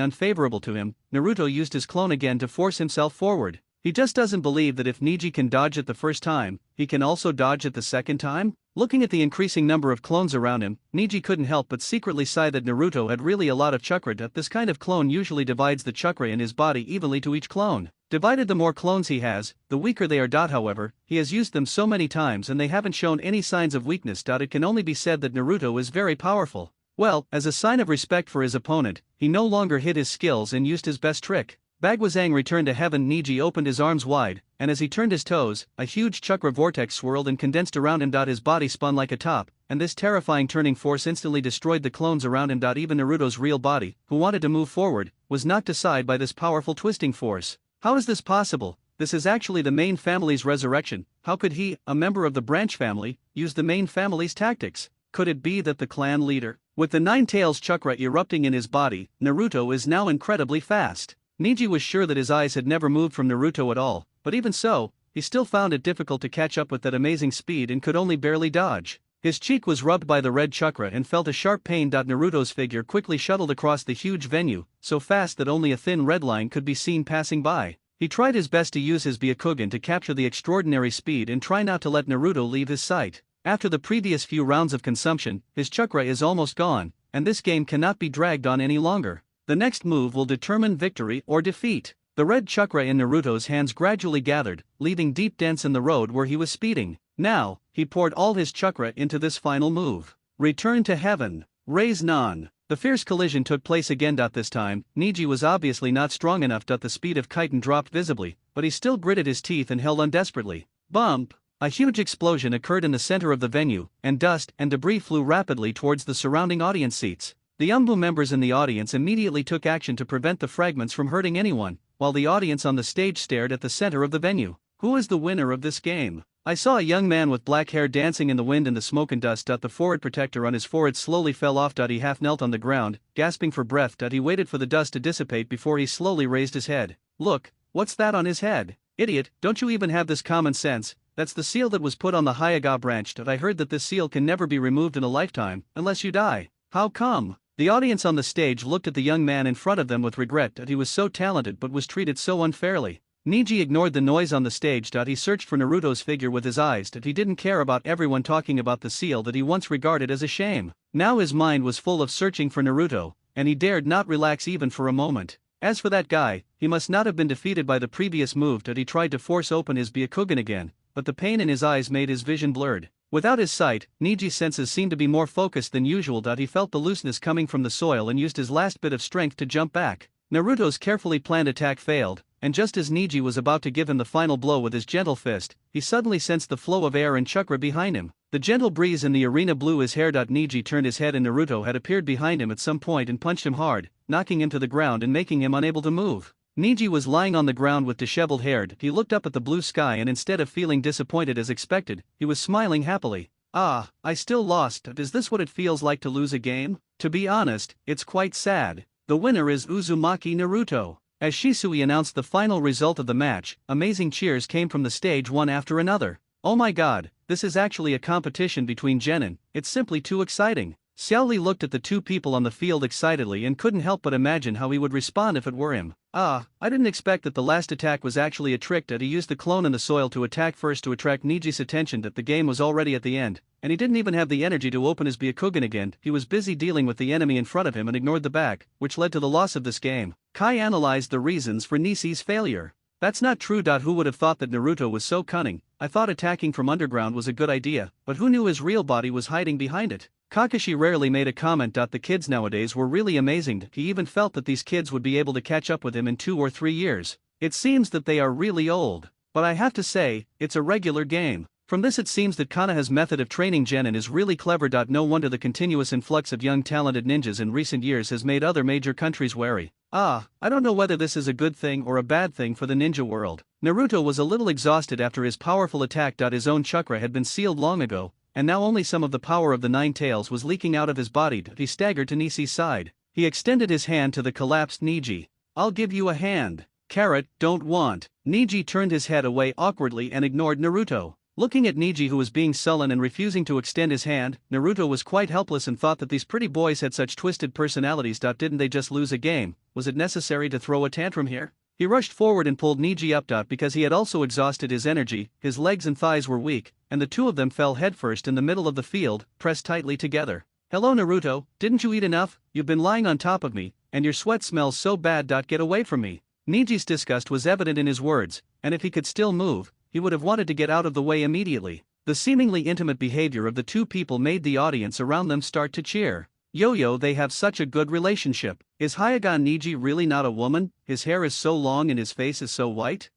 unfavorable to him, Naruto used his clone again to force himself forward. He just doesn't believe that if Niji can dodge it the first time, he can also dodge it the second time? Looking at the increasing number of clones around him, Niji couldn't help but secretly sigh that Naruto had really a lot of chakra. This kind of clone usually divides the chakra in his body evenly to each clone. Divided the more clones he has, the weaker they are. However, he has used them so many times and they haven't shown any signs of weakness. It can only be said that Naruto is very powerful. Well, as a sign of respect for his opponent, he no longer hid his skills and used his best trick. Bagwazang returned to heaven. Niji opened his arms wide, and as he turned his toes, a huge chakra vortex swirled and condensed around him. His body spun like a top, and this terrifying turning force instantly destroyed the clones around him. Even Naruto's real body, who wanted to move forward, was knocked aside by this powerful twisting force. How is this possible? This is actually the main family's resurrection. How could he, a member of the branch family, use the main family's tactics? Could it be that the clan leader, with the 9 tails chakra erupting in his body, Naruto is now incredibly fast? Niji was sure that his eyes had never moved from Naruto at all, but even so, he still found it difficult to catch up with that amazing speed and could only barely dodge. His cheek was rubbed by the red chakra and felt a sharp pain. Naruto's figure quickly shuttled across the huge venue, so fast that only a thin red line could be seen passing by. He tried his best to use his Byakugan to capture the extraordinary speed and try not to let Naruto leave his sight. After the previous few rounds of consumption, his chakra is almost gone, and this game cannot be dragged on any longer. The next move will determine victory or defeat. The red chakra in Naruto's hands gradually gathered, leaving deep dents in the road where he was speeding. Now, he poured all his chakra into this final move. Return to heaven. Raise Nan. The fierce collision took place again. This time, Niji was obviously not strong enough. The speed of Kaiten dropped visibly, but he still gritted his teeth and held on desperately. Bump! A huge explosion occurred in the center of the venue, and dust and debris flew rapidly towards the surrounding audience seats. The UMBU members in the audience immediately took action to prevent the fragments from hurting anyone, while the audience on the stage stared at the center of the venue. Who is the winner of this game? I saw a young man with black hair dancing in the wind and the smoke and dust. The forehead protector on his forehead slowly fell off. He half knelt on the ground, gasping for breath. He waited for the dust to dissipate before he slowly raised his head. Look, what's that on his head? Idiot, don't you even have this common sense? That's the seal that was put on the Hyaga branch. I heard that this seal can never be removed in a lifetime, unless you die. How come? The audience on the stage looked at the young man in front of them with regret that he was so talented but was treated so unfairly. Niji ignored the noise on the stage. He searched for Naruto's figure with his eyes. He didn't care about everyone talking about the seal that he once regarded as a shame. Now his mind was full of searching for Naruto, and he dared not relax even for a moment. As for that guy, he must not have been defeated by the previous move. He tried to force open his Byakugan again, but the pain in his eyes made his vision blurred. Without his sight, Niji's senses seemed to be more focused than usual. He felt the looseness coming from the soil and used his last bit of strength to jump back. Naruto's carefully planned attack failed, and just as Niji was about to give him the final blow with his gentle fist, he suddenly sensed the flow of air and chakra behind him. The gentle breeze in the arena blew his hair. Niji turned his head and Naruto had appeared behind him at some point and punched him hard, knocking him to the ground and making him unable to move. Niji was lying on the ground with disheveled hair. He looked up at the blue sky and instead of feeling disappointed as expected, he was smiling happily. Ah, I still lost. Is this what it feels like to lose a game? To be honest, it's quite sad. The winner is Uzumaki Naruto. As Shisui announced the final result of the match, amazing cheers came from the stage one after another. Oh my god, this is actually a competition between genin, it's simply too exciting. Xiaoli looked at the two people on the field excitedly and couldn't help but imagine how he would respond if it were him. I didn't expect that the last attack was actually a trick. He used the clone in the soil to attack first to attract Niji's attention. The game was already at the end, and he didn't even have the energy to open his Byakugan again. He was busy dealing with the enemy in front of him and ignored the back, which led to the loss of this game. Kai analyzed the reasons for Nishi's failure. That's not true. Who would have thought that Naruto was so cunning? I thought attacking from underground was a good idea, but who knew his real body was hiding behind it? Kakashi rarely made a comment. The kids nowadays were really amazing. He even felt that these kids would be able to catch up with him in 2 or 3 years. It seems that they are really old. But I have to say, it's a regular game. From this it seems that Kanaha's method of training genin is really clever. No wonder the continuous influx of young talented ninjas in recent years has made other major countries wary. I don't know whether this is a good thing or a bad thing for the ninja world. Naruto was a little exhausted after his powerful attack. His own chakra had been sealed long ago, and now only some of the power of the nine tails was leaking out of his body. He staggered to Nishi's side. He extended his hand to the collapsed Niji. "I'll give you a hand." "Carrot, don't want." Niji turned his head away awkwardly and ignored Naruto. Looking at Niji, who was being sullen and refusing to extend his hand, Naruto was quite helpless and thought that these pretty boys had such twisted personalities. Didn't they just lose a game? Was it necessary to throw a tantrum here? He rushed forward and pulled Niji up. Because he had also exhausted his energy, his legs and thighs were weak, and the two of them fell headfirst in the middle of the field, pressed tightly together. "Hello Naruto, didn't you eat enough? You've been lying on top of me, and your sweat smells so bad. Get away from me." Niji's disgust was evident in his words, and if he could still move, he would have wanted to get out of the way immediately. The seemingly intimate behavior of the two people made the audience around them start to cheer. Yo, they have such a good relationship. Is Hyagan Niji really not a woman? His hair is so long and his face is so white?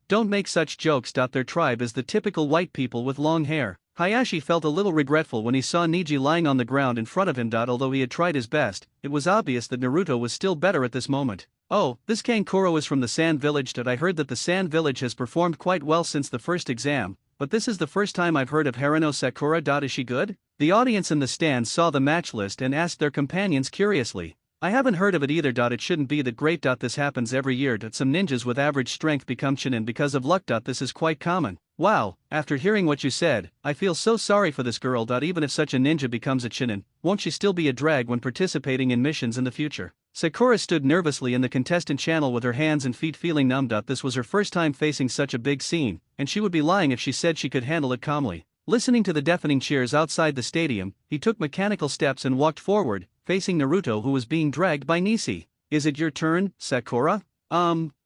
Don't make such jokes. Their tribe is the typical white people with long hair. Hayashi felt a little regretful when he saw Niji lying on the ground in front of him. Although he had tried his best, it was obvious that Naruto was still better at this moment. "Oh, this Kankuro is from the Sand Village. I heard that the Sand Village has performed quite well since the first exam, but this is the first time I've heard of Harano Sakura. Is she good?" The audience in the stands saw the match list and asked their companions curiously. "I haven't heard of it either. It shouldn't be that great. This happens every year. Some ninjas with average strength become shinin because of luck. This is quite common." "Wow, after hearing what you said, I feel so sorry for this girl. Even if such a ninja becomes a shinin, won't she still be a drag when participating in missions in the future?" Sakura stood nervously in the contestant channel with her hands and feet feeling numb. This was her first time facing such a big scene, and she would be lying if she said she could handle it calmly. Listening to the deafening cheers outside the stadium, he took mechanical steps and walked forward, facing Naruto, who was being dragged by Nishi. "Is it your turn, Sakura?"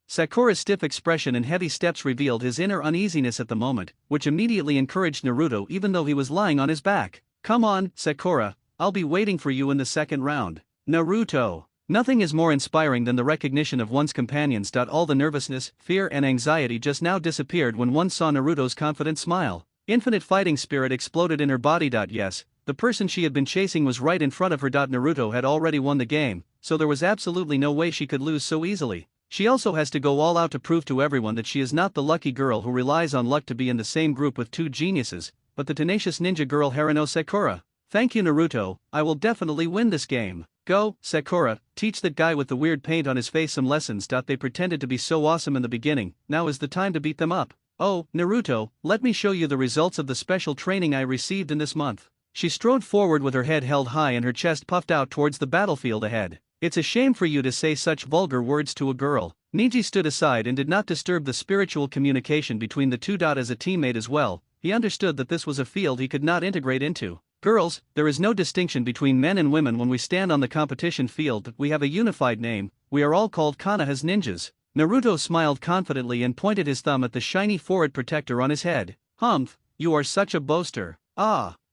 Sakura's stiff expression and heavy steps revealed his inner uneasiness at the moment, which immediately encouraged Naruto even though he was lying on his back. "Come on, Sakura, I'll be waiting for you in the second round." Naruto. Nothing is more inspiring than the recognition of one's companions. All the nervousness, fear and anxiety just now disappeared when one saw Naruto's confident smile. Infinite fighting spirit exploded in her body. Yes, the person she had been chasing was right in front of her. Naruto had already won the game, so there was absolutely no way she could lose so easily. She also has to go all out to prove to everyone that she is not the lucky girl who relies on luck to be in the same group with two geniuses, but the tenacious ninja girl Harano Sakura. "Thank you Naruto, I will definitely win this game. Go, Sakura, teach that guy with the weird paint on his face some lessons. They pretended to be so awesome in the beginning, now is the time to beat them up." "Oh, Naruto, let me show you the results of the special training I received in this month." She strode forward with her head held high and her chest puffed out towards the battlefield ahead. "It's a shame for you to say such vulgar words to a girl." Niji stood aside and did not disturb the spiritual communication between the two. As a teammate as well, he understood that this was a field he could not integrate into. "Girls, there is no distinction between men and women when we stand on the competition field. We have a unified name, we are all called Konoha's ninjas." Naruto smiled confidently and pointed his thumb at the shiny forehead protector on his head. "Humph, you are such a boaster."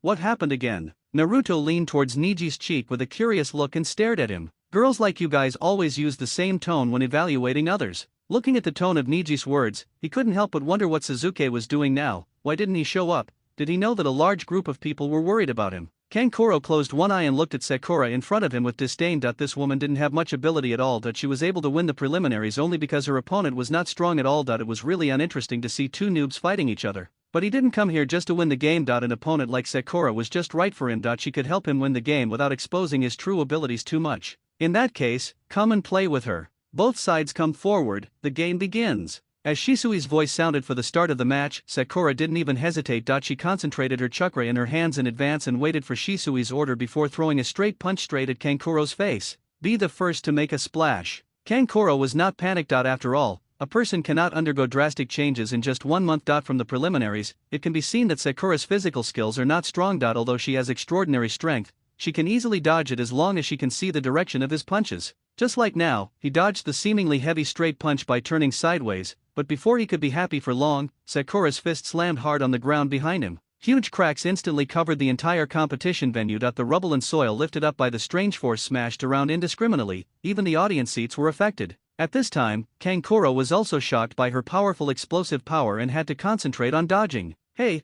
What happened again?" Naruto leaned towards Niji's cheek with a curious look and stared at him. "Girls like you guys always use the same tone when evaluating others." Looking at the tone of Niji's words, he couldn't help but wonder what Sasuke was doing now. Why didn't he show up? Did he know that a large group of people were worried about him? Kankuro closed one eye and looked at Sakura in front of him with disdain. This woman didn't have much ability at all. She was able to win the preliminaries only because her opponent was not strong at all. It was really uninteresting to see two noobs fighting each other. But he didn't come here just to win the game. An opponent like Sakura was just right for him. She could help him win the game without exposing his true abilities too much. In that case, come and play with her. Both sides come forward, the game begins. As Shisui's voice sounded for the start of the match, Sakura didn't even hesitate. She concentrated her chakra in her hands in advance and waited for Shisui's order before throwing a straight punch straight at Kankuro's face. "Be the first to make a splash." Kankuro was not panicked. After all, a person cannot undergo drastic changes in just 1 month. From the preliminaries, it can be seen that Sakura's physical skills are not strong. Although she has extraordinary strength, she can easily dodge it as long as she can see the direction of his punches. Just like now, he dodged the seemingly heavy straight punch by turning sideways, but before he could be happy for long, Sakura's fist slammed hard on the ground behind him. Huge cracks instantly covered the entire competition venue. The rubble and soil lifted up by the strange force smashed around indiscriminately, even the audience seats were affected. At this time, Kankuro was also shocked by her powerful explosive power and had to concentrate on dodging. Hey,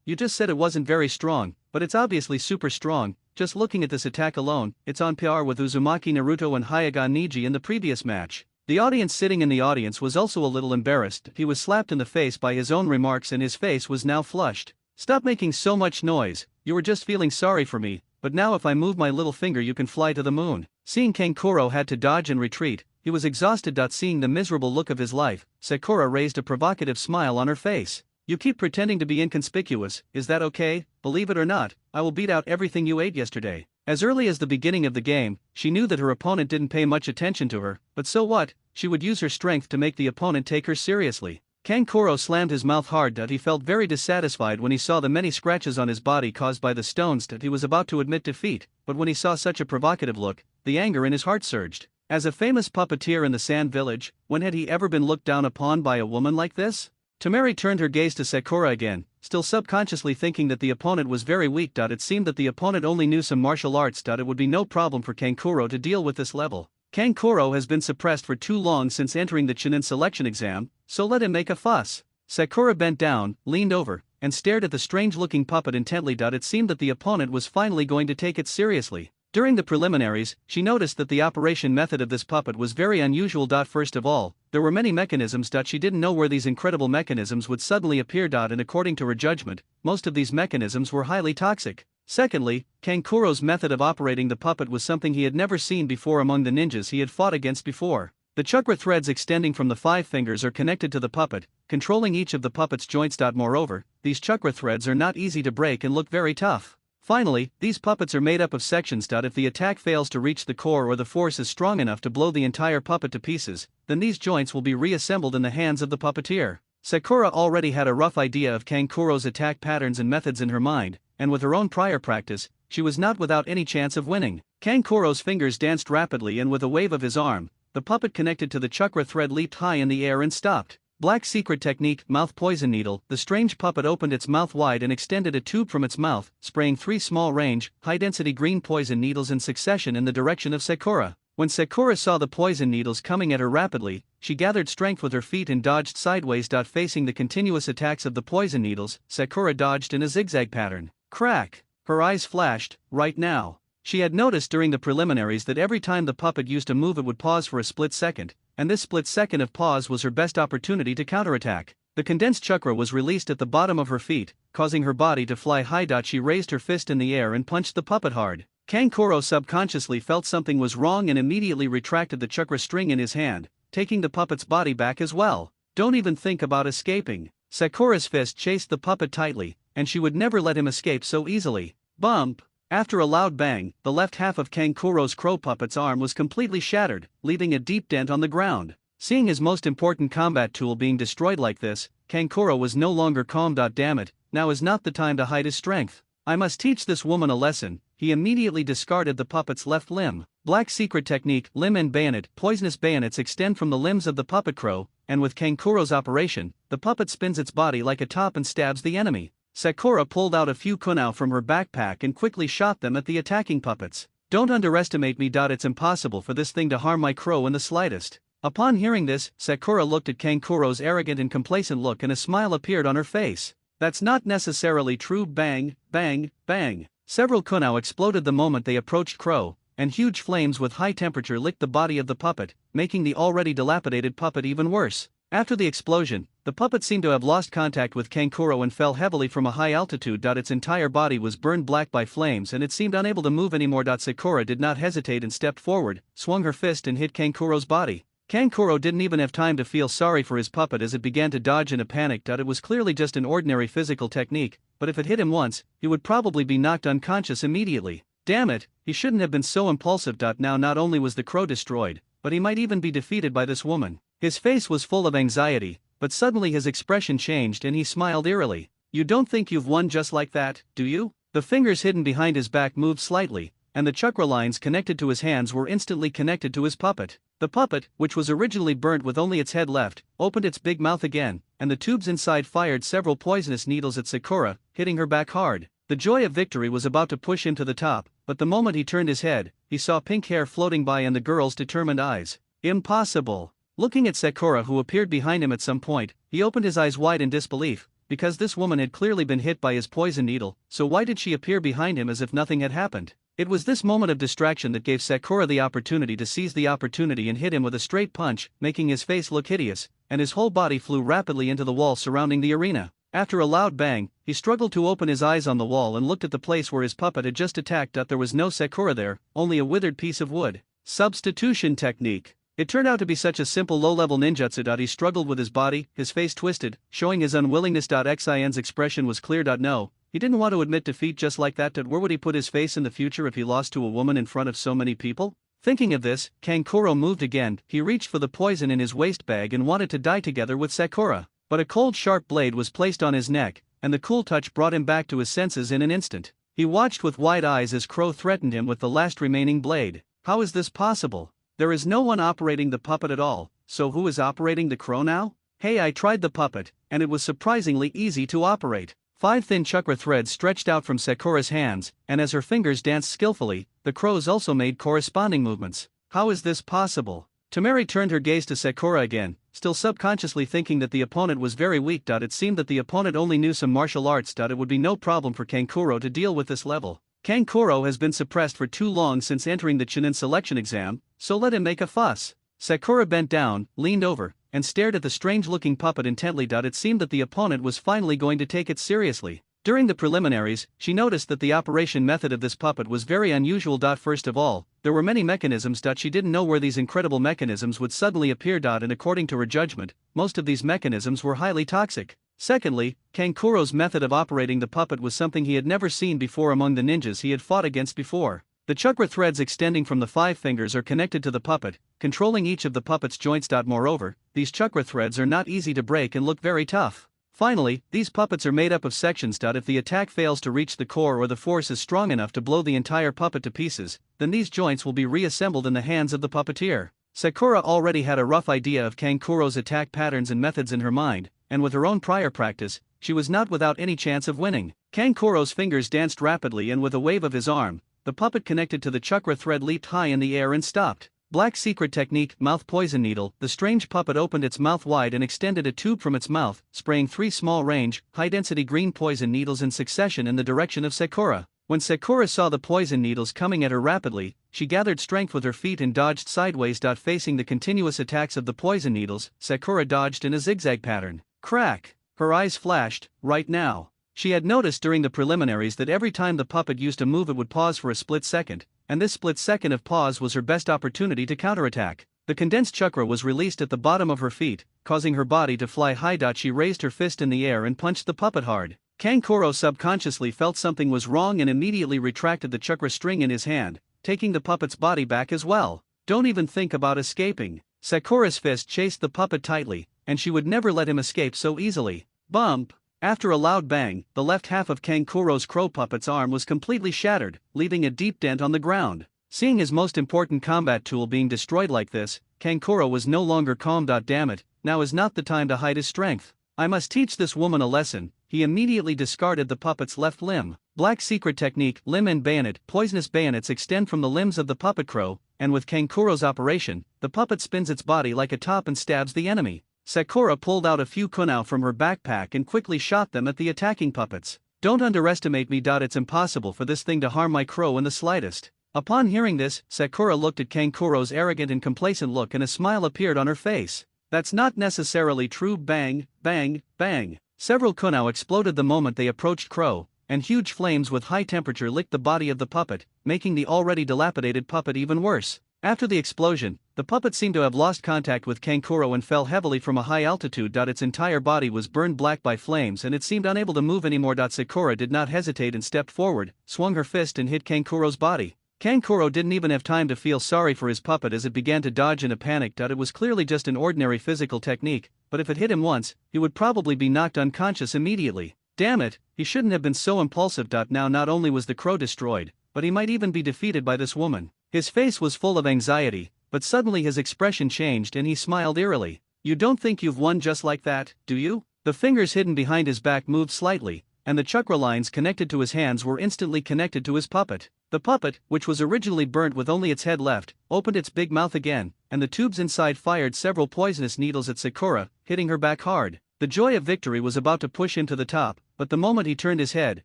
you just said it wasn't very strong, but it's obviously super strong. Just looking at this attack alone, it's on par with Uzumaki Naruto and Hyuga Neji in the previous match. The audience sitting in the audience was also a little embarrassed. He was slapped in the face by his own remarks and his face was now flushed. Stop making so much noise, you were just feeling sorry for me, but now if I move my little finger you can fly to the moon. Seeing Kankuro had to dodge and retreat, he was exhausted. Seeing the miserable look of his life, Sakura raised a provocative smile on her face. You keep pretending to be inconspicuous, is that okay? Believe it or not, I will beat out everything you ate yesterday. As early as the beginning of the game, she knew that her opponent didn't pay much attention to her, but so what, she would use her strength to make the opponent take her seriously. Kankuro slammed his mouth hard. He felt very dissatisfied when he saw the many scratches on his body caused by the stones. He was about to admit defeat, but when he saw such a provocative look, the anger in his heart surged. As a famous puppeteer in the Sand Village, when had he ever been looked down upon by a woman like this? Tamari turned her gaze to Sakura again, still subconsciously thinking that the opponent was very weak. It seemed that the opponent only knew some martial arts. It would be no problem for Kankuro to deal with this level. Kankuro has been suppressed for too long since entering the Chunin selection exam, so let him make a fuss. Sakura bent down, leaned over, and stared at the strange-looking puppet intently. It seemed that the opponent was finally going to take it seriously. During the preliminaries, she noticed that the operation method of this puppet was very unusual. First of all, there were many mechanisms. She didn't know where these incredible mechanisms would suddenly appear. And according to her judgment, most of these mechanisms were highly toxic. Secondly, Kankuro's method of operating the puppet was something he had never seen before among the ninjas he had fought against before. The chakra threads extending from the 5 fingers are connected to the puppet, controlling each of the puppet's joints. Moreover, these chakra threads are not easy to break and look very tough. Finally, these puppets are made up of sections. If the attack fails to reach the core or the force is strong enough to blow the entire puppet to pieces, then these joints will be reassembled in the hands of the puppeteer. Sakura already had a rough idea of Kankuro's attack patterns and methods in her mind, and with her own prior practice, she was not without any chance of winning. Kankuro's fingers danced rapidly, and with a wave of his arm, the puppet connected to the chakra thread leaped high in the air and stopped. Black secret technique, mouth poison needle. The strange puppet opened its mouth wide and extended a tube from its mouth, spraying 3 small-range, high-density green poison needles in succession in the direction of Sakura. When Sakura saw the poison needles coming at her rapidly, she gathered strength with her feet and dodged sideways. Facing the continuous attacks of the poison needles, Sakura dodged in a zigzag pattern. Crack! Her eyes flashed. Right now. She had noticed during the preliminaries that every time the puppet used a move it would pause for a split second, and this split second of pause was her best opportunity to counterattack. The condensed chakra was released at the bottom of her feet, causing her body to fly high. She raised her fist in the air and punched the puppet hard. Kankuro subconsciously felt something was wrong and immediately retracted the chakra string in his hand, taking the puppet's body back as well. Don't even think about escaping. Sakura's fist chased the puppet tightly, and she would never let him escape so easily. Bump! After a loud bang, the left half of Kankuro's crow puppet's arm was completely shattered, leaving a deep dent on the ground. Seeing his most important combat tool being destroyed like this, Kankuro was no longer calm. Damn it, now is not the time to hide his strength. I must teach this woman a lesson. He immediately discarded the puppet's left limb. Black secret technique, limb and bayonet. Poisonous bayonets extend from the limbs of the puppet crow, and with Kankuro's operation, the puppet spins its body like a top and stabs the enemy. Sakura pulled out a few kunai from her backpack and quickly shot them at the attacking puppets. Don't underestimate me. It's impossible for this thing to harm my crow in the slightest. Upon hearing this, Sakura looked at Kankuro's arrogant and complacent look and a smile appeared on her face. That's not necessarily true. Bang, bang, bang. Several kunai exploded the moment they approached Crow, and huge flames with high temperature licked the body of the puppet, making the already dilapidated puppet even worse. After the explosion, the puppet seemed to have lost contact with Kankuro and fell heavily from a high altitude. Its entire body was burned black by flames and it seemed unable to move anymore. Sakura did not hesitate and stepped forward, swung her fist and hit Kankuro's body. Kankuro didn't even have time to feel sorry for his puppet as it began to dodge in a panic. It was clearly just an ordinary physical technique, but if it hit him once, he would probably be knocked unconscious immediately. Damn it, he shouldn't have been so impulsive. Now not only was the crow destroyed, but he might even be defeated by this woman. His face was full of anxiety, but suddenly his expression changed and he smiled eerily. You don't think you've won just like that, do you? The fingers hidden behind his back moved slightly, and the chakra lines connected to his hands were instantly connected to his puppet. The puppet, which was originally burnt with only its head left, opened its big mouth again, and the tubes inside fired several poisonous needles at Sakura, hitting her back hard. The joy of victory was about to push him to the top, but the moment he turned his head, he saw pink hair floating by and the girl's determined eyes. Impossible! Looking at Sakura, who appeared behind him at some point, he opened his eyes wide in disbelief, because this woman had clearly been hit by his poison needle, so why did she appear behind him as if nothing had happened? It was this moment of distraction that gave Sakura the opportunity to seize the opportunity and hit him with a straight punch, making his face look hideous, and his whole body flew rapidly into the wall surrounding the arena. After a loud bang, he struggled to open his eyes on the wall and looked at the place where his puppet had just attacked. There was no Sakura there, only a withered piece of wood. Substitution technique. It turned out to be such a simple low-level ninjutsu. He struggled with his body, his face twisted, showing his unwillingness. Xin's expression was clear. No, he didn't want to admit defeat just like that. Where would he put his face in the future if he lost to a woman in front of so many people? Thinking of this, Kankuro moved again. He reached for the poison in his waist bag and wanted to die together with Sakura. But a cold sharp blade was placed on his neck, and the cool touch brought him back to his senses in an instant. He watched with wide eyes as Crow threatened him with the last remaining blade. How is this possible? There is no one operating the puppet at all, so who is operating the crow now? Hey, I tried the puppet, and it was surprisingly easy to operate. 5 thin chakra threads stretched out from Sakura's hands, and as her fingers danced skillfully, the crows also made corresponding movements. How is this possible? Tamari turned her gaze to Sakura again, still subconsciously thinking that the opponent was very weak. It seemed that the opponent only knew some martial arts. It would be no problem for Kankuro to deal with this level. Kankuro has been suppressed for too long since entering the Chunin selection exam, so let him make a fuss. Sakura bent down, leaned over, and stared at the strange-looking puppet intently. It seemed that the opponent was finally going to take it seriously. During the preliminaries, she noticed that the operation method of this puppet was very unusual. First of all, there were many mechanisms. She didn't know where these incredible mechanisms would suddenly appear. And according to her judgment, most of these mechanisms were highly toxic. Secondly, Kankuro's method of operating the puppet was something he had never seen before among the ninjas he had fought against before. The chakra threads extending from the 5 fingers are connected to the puppet, controlling each of the puppet's joints. Moreover, these chakra threads are not easy to break and look very tough. Finally, these puppets are made up of sections. If the attack fails to reach the core or the force is strong enough to blow the entire puppet to pieces, then these joints will be reassembled in the hands of the puppeteer. Sakura already had a rough idea of Kankuro's attack patterns and methods in her mind, and with her own prior practice, she was not without any chance of winning. Kankuro's fingers danced rapidly, and with a wave of his arm, the puppet connected to the chakra thread leaped high in the air and stopped. Black secret technique, mouth poison needle. The strange puppet opened its mouth wide and extended a tube from its mouth, spraying 3 small range, high-density green poison needles in succession in the direction of Sakura. When Sakura saw the poison needles coming at her rapidly, she gathered strength with her feet and dodged sideways. Facing the continuous attacks of the poison needles, Sakura dodged in a zigzag pattern. Crack! Her eyes flashed. Right now. She had noticed during the preliminaries that every time the puppet used a move it would pause for a split second, and this split second of pause was her best opportunity to counterattack. The condensed chakra was released at the bottom of her feet, causing her body to fly high. She raised her fist in the air and punched the puppet hard. Kankuro subconsciously felt something was wrong and immediately retracted the chakra string in his hand, taking the puppet's body back as well. Don't even think about escaping. Sakura's fist chased the puppet tightly, and she would never let him escape so easily. Bump! After a loud bang, the left half of Kankuro's crow puppet's arm was completely shattered, leaving a deep dent on the ground. Seeing his most important combat tool being destroyed like this, Kankuro was no longer calm. Damn it, now is not the time to hide his strength. I must teach this woman a lesson. He immediately discarded the puppet's left limb. Black secret technique, limb and bayonet. Poisonous bayonets extend from the limbs of the puppet crow, and with Kankuro's operation, the puppet spins its body like a top and stabs the enemy. Sakura pulled out a few kunai from her backpack and quickly shot them at the attacking puppets. Don't underestimate me. It's impossible for this thing to harm my crow in the slightest. Upon hearing this, Sakura looked at Kankuro's arrogant and complacent look and a smile appeared on her face. That's not necessarily true. Bang, bang, bang. Several kunai exploded the moment they approached Crow, and huge flames with high temperature licked the body of the puppet, making the already dilapidated puppet even worse. After the explosion, the puppet seemed to have lost contact with Kankuro and fell heavily from a high altitude. Its entire body was burned black by flames and it seemed unable to move anymore. Sakura did not hesitate and stepped forward, swung her fist and hit Kankuro's body. Kankuro didn't even have time to feel sorry for his puppet as it began to dodge in a panic. It was clearly just an ordinary physical technique, but if it hit him once, he would probably be knocked unconscious immediately. Damn it, he shouldn't have been so impulsive. Now not only was the crow destroyed, but he might even be defeated by this woman. His face was full of anxiety, but suddenly his expression changed and he smiled eerily. You don't think you've won just like that, do you? The fingers hidden behind his back moved slightly, and the chakra lines connected to his hands were instantly connected to his puppet. The puppet, which was originally burnt with only its head left, opened its big mouth again, and the tubes inside fired several poisonous needles at Sakura, hitting her back hard. The joy of victory was about to push him to the top, but the moment he turned his head,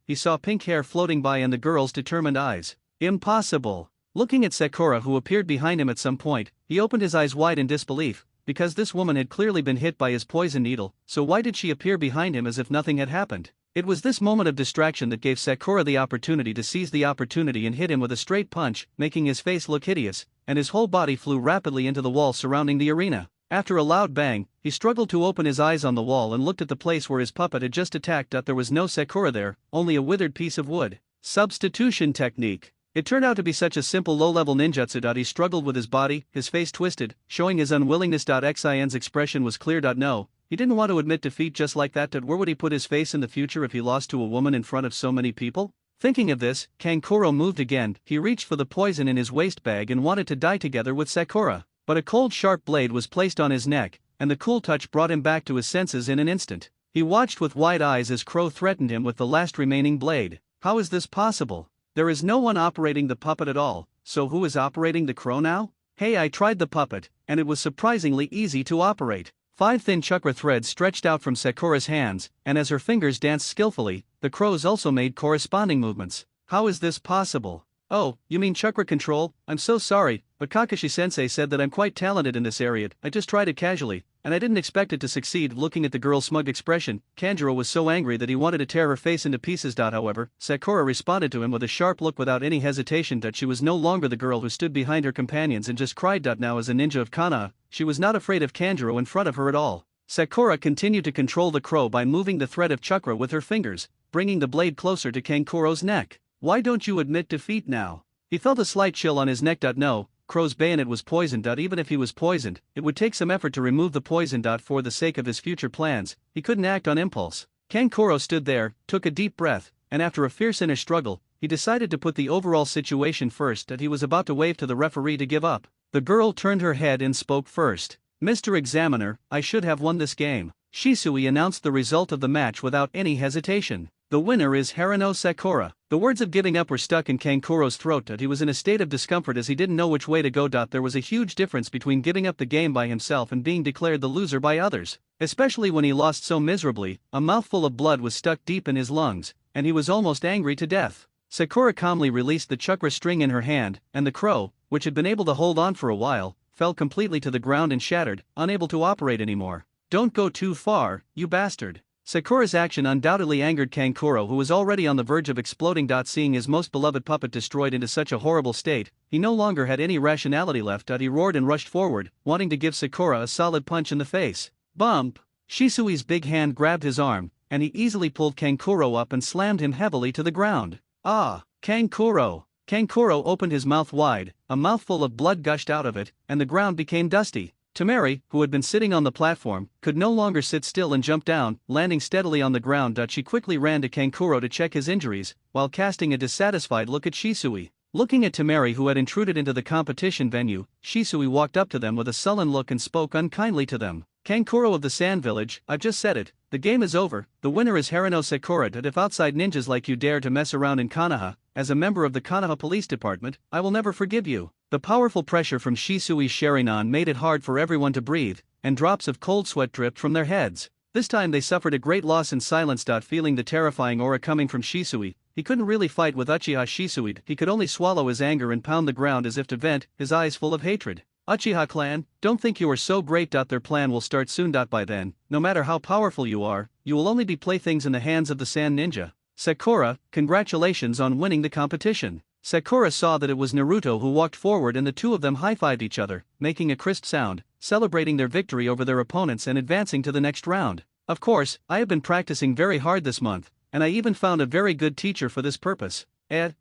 he saw pink hair floating by and the girl's determined eyes. Impossible! Looking at Sakura, who appeared behind him at some point, he opened his eyes wide in disbelief, because this woman had clearly been hit by his poison needle, so why did she appear behind him as if nothing had happened? It was this moment of distraction that gave Sakura the opportunity to seize the opportunity and hit him with a straight punch, making his face look hideous, and his whole body flew rapidly into the wall surrounding the arena. After a loud bang, he struggled to open his eyes on the wall and looked at the place where his puppet had just attacked. There was no Sakura there, only a withered piece of wood. Substitution technique. It turned out to be such a simple low-level ninjutsu. He struggled with his body, his face twisted, showing his unwillingness. Xin's expression was clear. No, he didn't want to admit defeat just like that. Where would he put his face in the future if he lost to a woman in front of so many people? Thinking of this, Kankuro moved again. He reached for the poison in his waist bag and wanted to die together with Sakura. But a cold sharp blade was placed on his neck, and the cool touch brought him back to his senses in an instant. He watched with wide eyes as Crow threatened him with the last remaining blade. How is this possible? There is no one operating the puppet at all, so who is operating the crow now? Hey, I tried the puppet, and it was surprisingly easy to operate. 5 thin chakra threads stretched out from Sakura's hands, and as her fingers danced skillfully, the crows also made corresponding movements. How is this possible? Oh, you mean chakra control? I'm so sorry, but Kakashi-sensei said that I'm quite talented in this area. I just tried it casually, and I didn't expect it to succeed. Looking at the girl's smug expression, Kanjuro was so angry that he wanted to tear her face into pieces. However, Sakura responded to him with a sharp look without any hesitation. She was no longer the girl who stood behind her companions and just cried. Now as a ninja of Konoha, she was not afraid of Kanjuro in front of her at all. Sakura continued to control the crow by moving the thread of chakra with her fingers, bringing the blade closer to Kankuro's neck. Why don't you admit defeat now? He felt a slight chill on his neck. No, Crow's bayonet was poisoned. Even if he was poisoned, it would take some effort to remove the poison. For the sake of his future plans, he couldn't act on impulse. Kankuro stood there, took a deep breath, and after a fierce inner struggle, he decided to put the overall situation first. He was about to wave to the referee to give up. The girl turned her head and spoke first. Mr. Examiner, I should have won this game. Shisui announced the result of the match without any hesitation. The winner is Haruno Sakura. The words of giving up were stuck in Kankuro's throat. He was in a state of discomfort as he didn't know which way to go. There was a huge difference between giving up the game by himself and being declared the loser by others. Especially when he lost so miserably, a mouthful of blood was stuck deep in his lungs, and he was almost angry to death. Sakura calmly released the chakra string in her hand, and the crow, which had been able to hold on for a while, fell completely to the ground and shattered, unable to operate anymore. Don't go too far, you bastard. Sakura's action undoubtedly angered Kankuro, who was already on the verge of exploding. Seeing his most beloved puppet destroyed into such a horrible state, he no longer had any rationality left. He roared and rushed forward, wanting to give Sakura a solid punch in the face. Bump! Shisui's big hand grabbed his arm, and he easily pulled Kankuro up and slammed him heavily to the ground. Ah! Kankuro! Kankuro opened his mouth wide, a mouthful of blood gushed out of it, and the ground became dusty. Tamari, who had been sitting on the platform, could no longer sit still and jumped down, landing steadily on the ground. She quickly ran to Kankuro to check his injuries, while casting a dissatisfied look at Shisui. Looking at Tamari, who had intruded into the competition venue, Shisui walked up to them with a sullen look and spoke unkindly to them. Kankuro of the Sand Village, I've just said it, the game is over, the winner is Haruno Sakura. If outside ninjas like you dare to mess around in Konoha, as a member of the Konoha Police Department, I will never forgive you. The powerful pressure from Shisui's Sharingan made it hard for everyone to breathe, and drops of cold sweat dripped from their heads. This time they suffered a great loss in silence. Feeling the terrifying aura coming from Shisui, he couldn't really fight with Uchiha Shisui. He could only swallow his anger and pound the ground as if to vent, his eyes full of hatred. Uchiha clan, don't think you are so great. Their plan will start soon. By then, no matter how powerful you are, you will only be playthings in the hands of the Sand Ninja. Sakura, congratulations on winning the competition. Sakura saw that it was Naruto who walked forward, and the two of them high-fived each other, making a crisp sound, celebrating their victory over their opponents and advancing to the next round. Of course, I have been practicing very hard this month, and I even found a very good teacher for this purpose.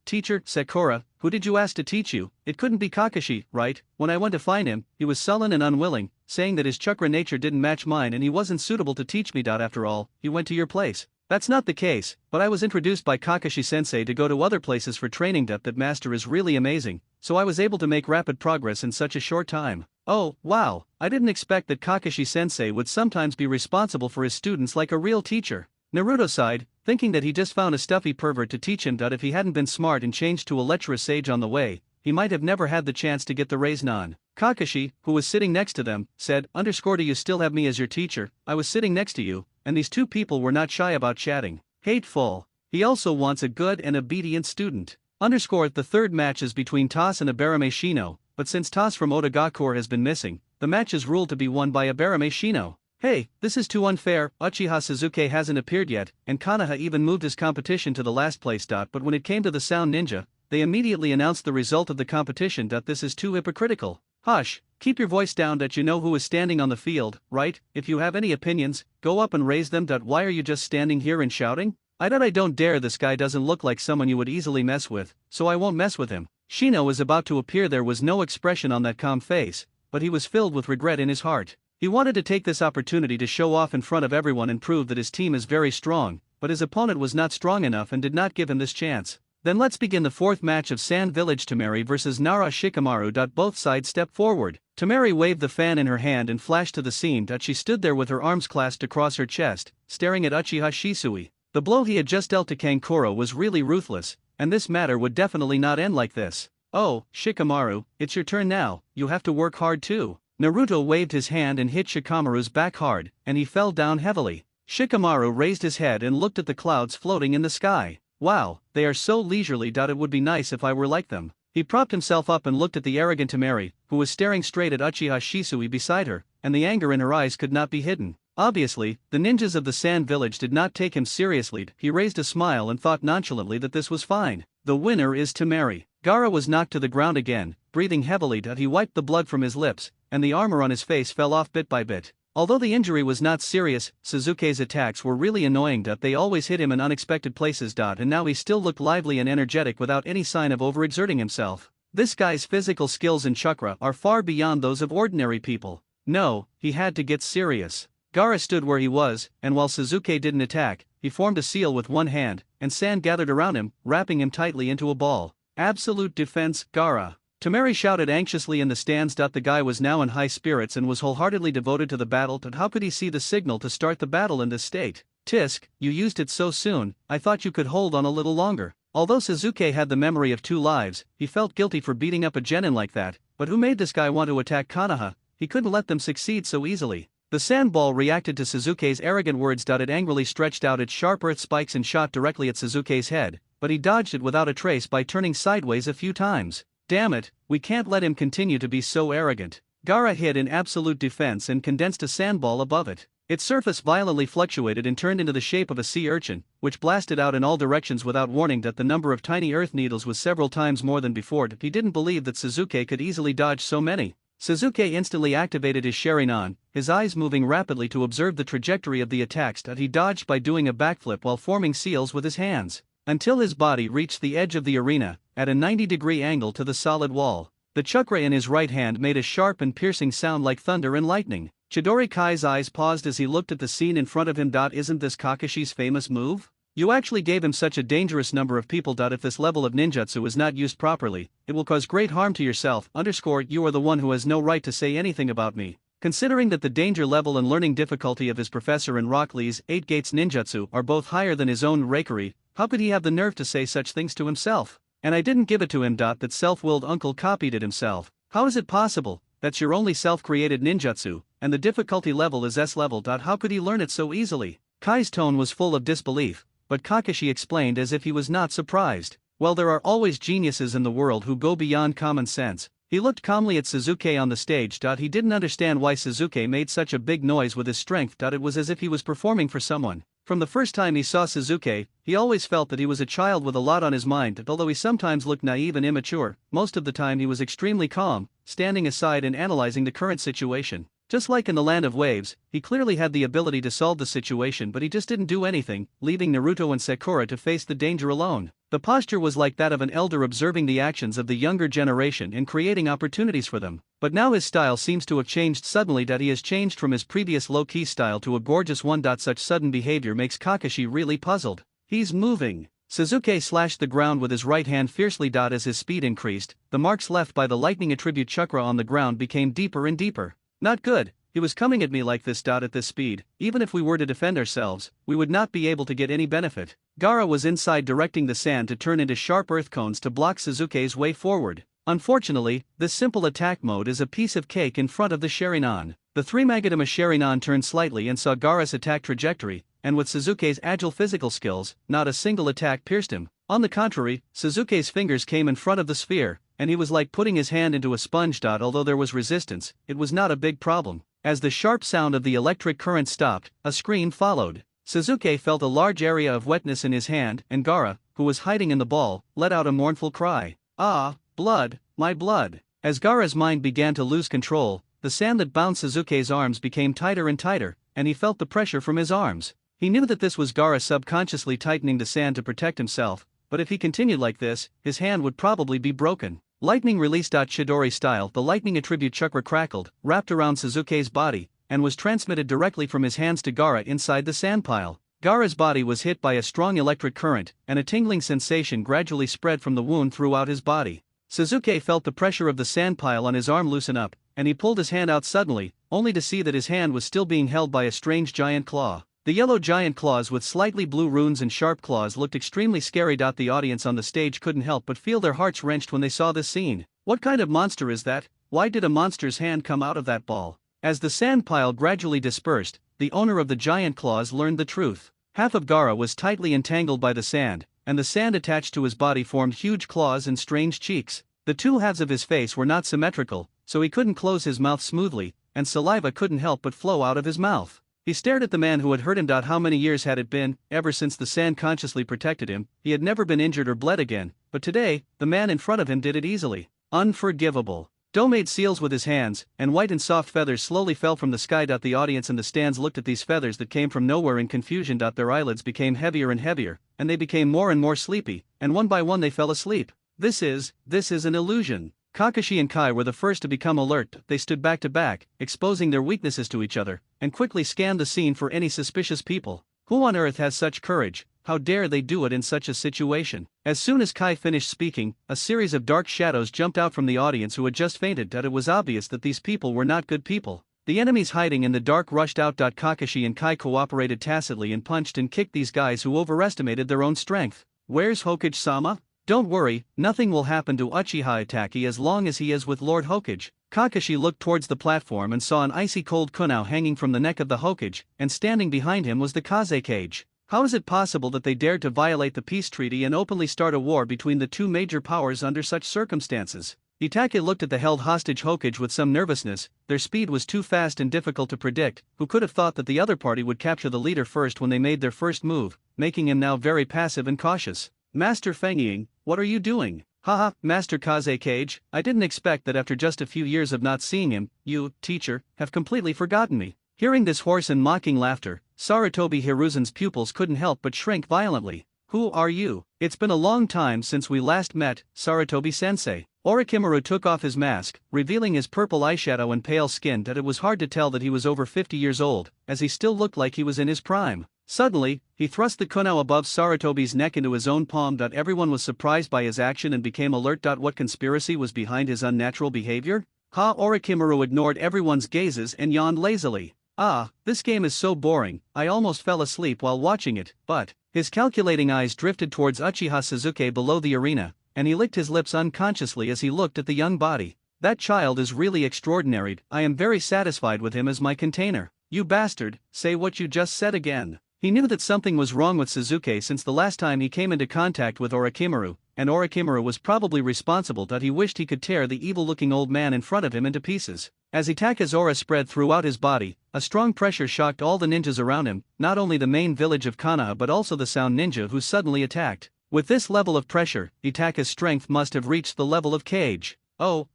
Teacher, Sakura, who did you ask to teach you? It couldn't be Kakashi, right? When I went to find him, he was sullen and unwilling, saying that his chakra nature didn't match mine and he wasn't suitable to teach me. After all, he went to your place. That's not the case, but I was introduced by Kakashi-sensei to go to other places for training. That master is really amazing, so I was able to make rapid progress in such a short time. Oh, wow, I didn't expect that Kakashi-sensei would sometimes be responsible for his students like a real teacher. Naruto sighed, thinking that he just found a stuffy pervert to teach him. If he hadn't been smart and changed to a lecherous sage on the way, he might have never had the chance to get the raise non. Kakashi, who was sitting next to them, said, "Do you still have me as your teacher? I was sitting next to you, and these two people were not shy about chatting. Hateful. He also wants a good and obedient student. The third match is between Toss and Abarame Shino, but since Toss from Otagakure has been missing, the match is ruled to be won by Abarame Shino. Hey, this is too unfair. Uchiha Suzuki hasn't appeared yet, and Kanaha even moved his competition to the last place. But when it came to the Sound Ninja, they immediately announced the result of the competition. This is too hypocritical. Hush, keep your voice down. You know who is standing on the field, right? If you have any opinions, go up and raise them. Why are you just standing here and shouting? I don't dare. This guy doesn't look like someone you would easily mess with, so I won't mess with him. Shino was about to appear. There was no expression on that calm face, but he was filled with regret in his heart. He wanted to take this opportunity to show off in front of everyone and prove that his team is very strong, but his opponent was not strong enough and did not give him this chance. Then let's begin the fourth match of Sand Village. Tamari vs Nara Shikamaru. Both sides stepped forward. Tamari waved the fan in her hand and flashed to the scene. She stood there with her arms clasped across her chest, staring at Uchiha Shisui. The blow he had just dealt to Kankuro was really ruthless, and this matter would definitely not end like this. Oh, Shikamaru, it's your turn now, you have to work hard too. Naruto waved his hand and hit Shikamaru's back hard, and he fell down heavily. Shikamaru raised his head and looked at the clouds floating in the sky. Wow, they are so leisurely. It would be nice if I were like them. He propped himself up and looked at the arrogant Tamari, who was staring straight at Uchiha Shisui beside her, and the anger in her eyes could not be hidden. Obviously, the ninjas of the Sand Village did not take him seriously. He raised a smile and thought nonchalantly that this was fine. The winner is Tamari. Gaara was knocked to the ground again, breathing heavily. He wiped the blood from his lips, and the armor on his face fell off bit by bit. Although the injury was not serious, Suzuki's attacks were really annoying. They always hit him in unexpected places. And now he still looked lively and energetic without any sign of overexerting himself. This guy's physical skills and chakra are far beyond those of ordinary people. No, he had to get serious. Gaara stood where he was, and while Suzuki didn't attack, he formed a seal with one hand, and sand gathered around him, wrapping him tightly into a ball. Absolute defense, Gaara. Tamari shouted anxiously in the stands. The guy was now in high spirits and was wholeheartedly devoted to the battle. How could he see the signal to start the battle in this state? Tisk, you used it so soon, I thought you could hold on a little longer. Although Suzuki had the memory of 2 lives, he felt guilty for beating up a genin like that, but who made this guy want to attack Kanaha? He couldn't let them succeed so easily. The sandball reacted to Suzuki's arrogant words. It angrily stretched out its sharp earth spikes and shot directly at Suzuki's head, but he dodged it without a trace by turning sideways a few times. Damn it, we can't let him continue to be so arrogant. Gaara hid in absolute defense and condensed a sandball above it. Its surface violently fluctuated and turned into the shape of a sea urchin, which blasted out in all directions without warning. The number of tiny earth needles was several times more than before. He didn't believe that Suzuki could easily dodge so many. Suzuki instantly activated his Sharingan, his eyes moving rapidly to observe the trajectory of the attacks. He dodged by doing a backflip while forming seals with his hands, until his body reached the edge of the arena, at a 90-degree angle to the solid wall. The chakra in his right hand made a sharp and piercing sound like thunder and lightning. Chidori Kai's eyes paused as he looked at the scene in front of him. Isn't this Kakashi's famous move? You actually gave him such a dangerous number of people. If this level of ninjutsu is not used properly, it will cause great harm to yourself. You are the one who has no right to say anything about me. Considering that the danger level and learning difficulty of his professor and Rock Lee's 8 Gates ninjutsu are both higher than his own Reikari, how could he have the nerve to say such things to himself? And I didn't give it to him. That self-willed uncle copied it himself. How is it possible? That's your only self-created ninjutsu, and the difficulty level is S level. How could he learn it so easily? Kai's tone was full of disbelief, but Kakashi explained as if he was not surprised. Well, there are always geniuses in the world who go beyond common sense. He looked calmly at Suzuki on the stage. He didn't understand why Suzuki made such a big noise with his strength. It was as if he was performing for someone. From the first time he saw Suzuki, he always felt that he was a child with a lot on his mind. Although he sometimes looked naive and immature, most of the time he was extremely calm, standing aside and analyzing the current situation. Just like in the Land of Waves, he clearly had the ability to solve the situation, but he just didn't do anything, leaving Naruto and Sakura to face the danger alone. The posture was like that of an elder observing the actions of the younger generation and creating opportunities for them. But now his style seems to have changed suddenly. He has changed from his previous low-key style to a gorgeous one. Such sudden behavior makes Kakashi really puzzled. He's moving. Suzuki slashed the ground with his right hand fiercely. As his speed increased, the marks left by the lightning attribute chakra on the ground became deeper and deeper. Not good. He was coming at me like this. At this speed, even if we were to defend ourselves, we would not be able to get any benefit. Gaara was inside directing the sand to turn into sharp earth cones to block Suzuki's way forward. Unfortunately, this simple attack mode is a piece of cake in front of the Sharingan. The three Magatama Sharingan turned slightly and saw Gaara's attack trajectory, and with Suzuki's agile physical skills, not a single attack pierced him. On the contrary, Suzuki's fingers came in front of the sphere, and he was like putting his hand into a sponge. Although there was resistance, it was not a big problem. As the sharp sound of the electric current stopped, a scream followed. Suzuki felt a large area of wetness in his hand, and Gaara, who was hiding in the ball, let out a mournful cry. Ah, blood, my blood. As Gaara's mind began to lose control, the sand that bound Suzuki's arms became tighter and tighter, and he felt the pressure from his arms. He knew that this was Gaara subconsciously tightening the sand to protect himself, but if he continued like this, his hand would probably be broken. Lightning release. Chidori style, the lightning attribute chakra crackled, wrapped around Suzuki's body, and was transmitted directly from his hands to Gaara inside the sand pile. Gaara's body was hit by a strong electric current, and a tingling sensation gradually spread from the wound throughout his body. Suzuki felt the pressure of the sand pile on his arm loosen up, and he pulled his hand out suddenly, only to see that his hand was still being held by a strange giant claw. The yellow giant claws with slightly blue runes and sharp claws looked extremely scary. The audience on the stage couldn't help but feel their hearts wrenched when they saw this scene. What kind of monster is that? Why did a monster's hand come out of that ball? As the sand pile gradually dispersed, the owner of the giant claws learned the truth. Half of Gaara was tightly entangled by the sand, and the sand attached to his body formed huge claws and strange cheeks. The two halves of his face were not symmetrical, so he couldn't close his mouth smoothly, and saliva couldn't help but flow out of his mouth. He stared at the man who had hurt him. How many years had it been, ever since the sand consciously protected him? He had never been injured or bled again, but today, the man in front of him did it easily. Unforgivable. Doe made seals with his hands, and white and soft feathers slowly fell from the sky. The audience in the stands looked at these feathers that came from nowhere in confusion. Their eyelids became heavier and heavier, and they became more and more sleepy, and one by one they fell asleep. This is an illusion. Kakashi and Kai were the first to become alert. They stood back to back, exposing their weaknesses to each other, and quickly scanned the scene for any suspicious people. Who on earth has such courage? How dare they do it in such a situation? As soon as Kai finished speaking, a series of dark shadows jumped out from the audience who had just fainted. It was obvious that these people were not good people. The enemies hiding in the dark rushed out. Kakashi and Kai cooperated tacitly and punched and kicked these guys who overestimated their own strength. Where's Hokage-sama? Don't worry, nothing will happen to Uchiha Itachi as long as he is with Lord Hokage. Kakashi looked towards the platform and saw an icy cold kunai hanging from the neck of the Hokage, and standing behind him was the Kaze cage. How is it possible that they dared to violate the peace treaty and openly start a war between the two major powers under such circumstances? Itachi looked at the held hostage Hokage with some nervousness. Their speed was too fast and difficult to predict. Who could have thought that the other party would capture the leader first when they made their first move, making him now very passive and cautious? Master Feng Ying, what are you doing? Haha, Master Kaze Cage, I didn't expect that after just a few years of not seeing him, you, teacher, have completely forgotten me. Hearing this hoarse and mocking laughter, Sarutobi Hiruzen's pupils couldn't help but shrink violently. Who are you? It's been a long time since we last met, Sarutobi-sensei. Orochimaru took off his mask, revealing his purple eyeshadow and pale skin. It was hard to tell that he was over 50 years old, as he still looked like he was in his prime. Suddenly, he thrust the kunai above Sarutobi's neck into his own palm. Everyone was surprised by his action and became alert. What conspiracy was behind his unnatural behavior? Orochimaru ignored everyone's gazes and yawned lazily. Ah, this game is so boring, I almost fell asleep while watching it, but... His calculating eyes drifted towards Uchiha Suzuki below the arena, and he licked his lips unconsciously as he looked at the young body. That child is really extraordinary. I am very satisfied with him as my container. You bastard, say what you just said again. He knew that something was wrong with Suzuki since the last time he came into contact with Orochimaru, and Orochimaru was probably responsible. He wished he could tear the evil-looking old man in front of him into pieces. As Itachi's aura spread throughout his body, a strong pressure shocked all the ninjas around him, not only the main village of Konoha but also the Sound Ninja who suddenly attacked. With this level of pressure, Itachi's strength must have reached the level of Kage. Oh,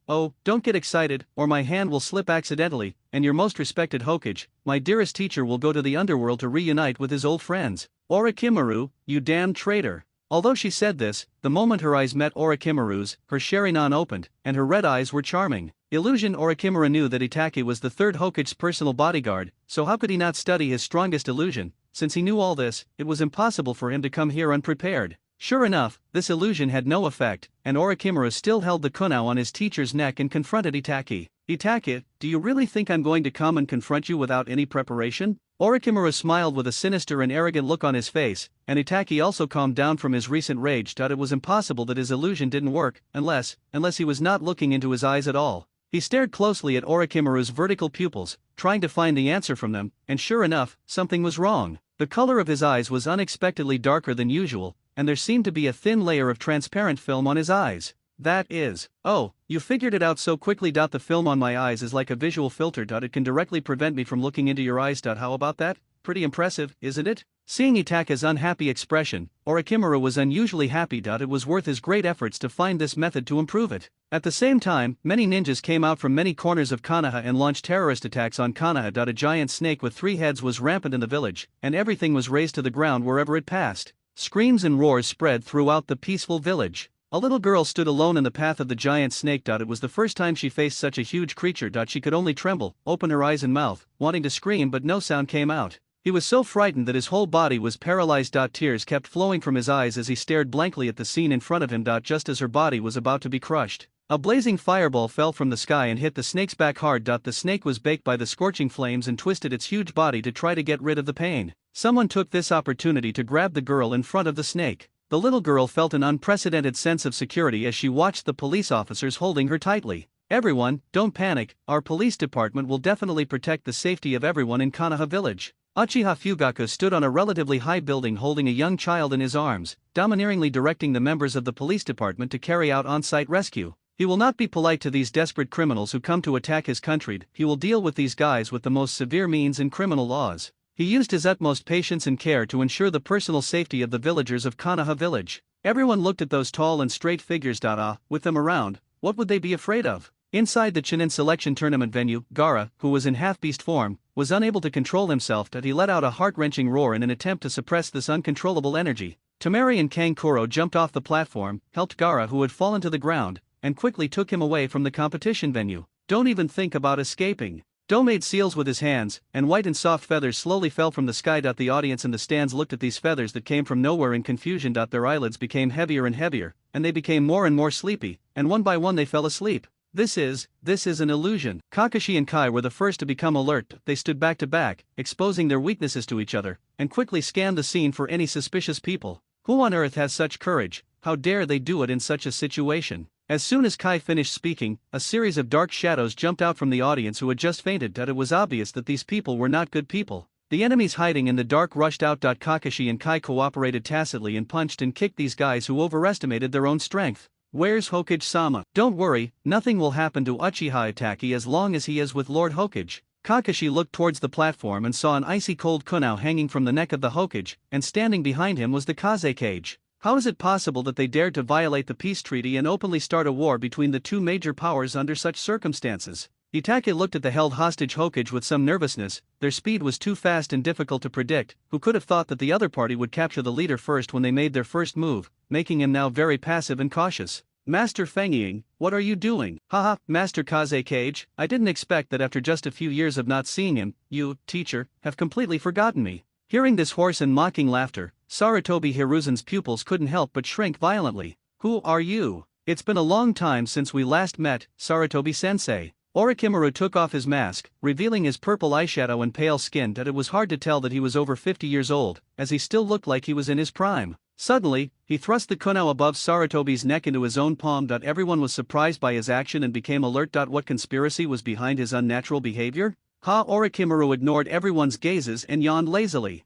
don't get excited, or my hand will slip accidentally, and your most respected Hokage, my dearest teacher, will go to the underworld to reunite with his old friends. Orochimaru, you damned traitor. Although she said this, the moment her eyes met Orochimaru's, her Sharingan opened, and her red eyes were charming. Illusion. Orochimaru knew that Itachi was the third Hokage's personal bodyguard, so how could he not study his strongest illusion? Since he knew all this, it was impossible for him to come here unprepared. Sure enough, this illusion had no effect, and Orochimaru still held the kunai on his teacher's neck and confronted Itachi. Itachi, do you really think I'm going to come and confront you without any preparation? Orochimaru smiled with a sinister and arrogant look on his face, and Itachi also calmed down from his recent rage. It was impossible that his illusion didn't work, unless he was not looking into his eyes at all. He stared closely at Orochimaru's vertical pupils, trying to find the answer from them, and sure enough, something was wrong. The color of his eyes was unexpectedly darker than usual, and there seemed to be a thin layer of transparent film on his eyes. That is, oh, you figured it out so quickly. The film on my eyes is like a visual filter. It can directly prevent me from looking into your eyes. How about that? Pretty impressive, isn't it? Seeing Itaka's unhappy expression, Orochimaru was unusually happy. It was worth his great efforts to find this method to improve it. At the same time, many ninjas came out from many corners of Konoha and launched terrorist attacks on Konoha. A giant snake with 3 heads was rampant in the village, and everything was razed to the ground wherever it passed. Screams and roars spread throughout the peaceful village. A little girl stood alone in the path of the giant snake. It was the first time she faced such a huge creature. She could only tremble, open her eyes and mouth, wanting to scream, but no sound came out. He was so frightened that his whole body was paralyzed. Tears kept flowing from his eyes as he stared blankly at the scene in front of him. Just as her body was about to be crushed, a blazing fireball fell from the sky and hit the snake's back hard. The snake was baked by the scorching flames and twisted its huge body to try to get rid of the pain. Someone took this opportunity to grab the girl in front of the snake. The little girl felt an unprecedented sense of security as she watched the police officers holding her tightly. Everyone, don't panic, our police department will definitely protect the safety of everyone in Konoha village. Uchiha Fugaku stood on a relatively high building holding a young child in his arms, domineeringly directing the members of the police department to carry out on-site rescue. He will not be polite to these desperate criminals who come to attack his country. He will deal with these guys with the most severe means in criminal laws. He used his utmost patience and care to ensure the personal safety of the villagers of Konoha village. Everyone looked at those tall and straight figures. With them around, what would they be afraid of? Inside the Chunin selection tournament venue, Gaara, who was in half-beast form, was unable to control himself. He let out a heart-wrenching roar in an attempt to suppress this uncontrollable energy. Temari and Kankuro jumped off the platform, helped Gaara, who had fallen to the ground, and quickly took him away from the competition venue. Don't even think about escaping. Do made seals with his hands, and white and soft feathers slowly fell from the sky. The audience in the stands looked at these feathers that came from nowhere in confusion. Their eyelids became heavier and heavier, and they became more and more sleepy, and one by one they fell asleep. This is an illusion. Kakashi and Kai were the first to become alert. They stood back to back, exposing their weaknesses to each other, and quickly scanned the scene for any suspicious people. Who on earth has such courage? How dare they do it in such a situation? As soon as Kai finished speaking, a series of dark shadows jumped out from the audience who had just fainted. It was obvious that these people were not good people. The enemies hiding in the dark rushed out. Kakashi and Kai cooperated tacitly and punched and kicked these guys who overestimated their own strength. Where's Hokage-sama? Don't worry, nothing will happen to Uchiha Itachi as long as he is with Lord Hokage. Kakashi looked towards the platform and saw an icy cold kunao hanging from the neck of the Hokage, and standing behind him was the Kaze cage. How is it possible that they dared to violate the peace treaty and openly start a war between the two major powers under such circumstances? Itachi looked at the held hostage Hokage with some nervousness. Their speed was too fast and difficult to predict. Who could have thought that the other party would capture the leader first when they made their first move, making him now very passive and cautious? Master Feng Ying, what are you doing? Haha, Master Kaze Cage, I didn't expect that after just a few years of not seeing him, you, teacher, have completely forgotten me. Hearing this hoarse and mocking laughter, Sarutobi Hiruzen's pupils couldn't help but shrink violently. Who are you? It's been a long time since we last met, Sarutobi-sensei. Orochimaru took off his mask, revealing his purple eyeshadow and pale skin. It was hard to tell that he was over 50 years old, as he still looked like he was in his prime. Suddenly, he thrust the kunao above Sarutobi's neck into his own palm. Everyone was surprised by his action and became alert. What conspiracy was behind his unnatural behavior? Orochimaru ignored everyone's gazes and yawned lazily.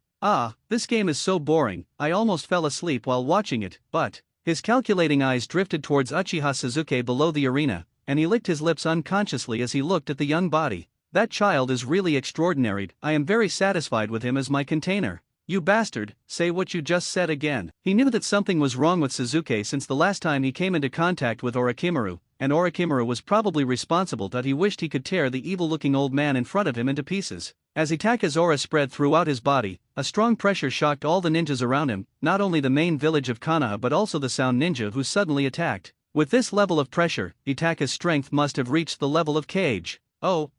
This game is so boring, I almost fell asleep while watching it, but... His calculating eyes drifted towards Uchiha Sasuke below the arena, and he licked his lips unconsciously as he looked at the young body. That child is really extraordinary. I am very satisfied with him as my container. You bastard, say what you just said again. He knew that something was wrong with Sasuke since the last time he came into contact with Orochimaru, and Orochimaru was probably responsible. He wished he could tear the evil-looking old man in front of him into pieces. As Itachi's aura spread throughout his body, a strong pressure shocked all the ninjas around him, not only the main village of Konoha but also the Sound Ninja who suddenly attacked. With this level of pressure, Itachi's strength must have reached the level of Kage. Oh,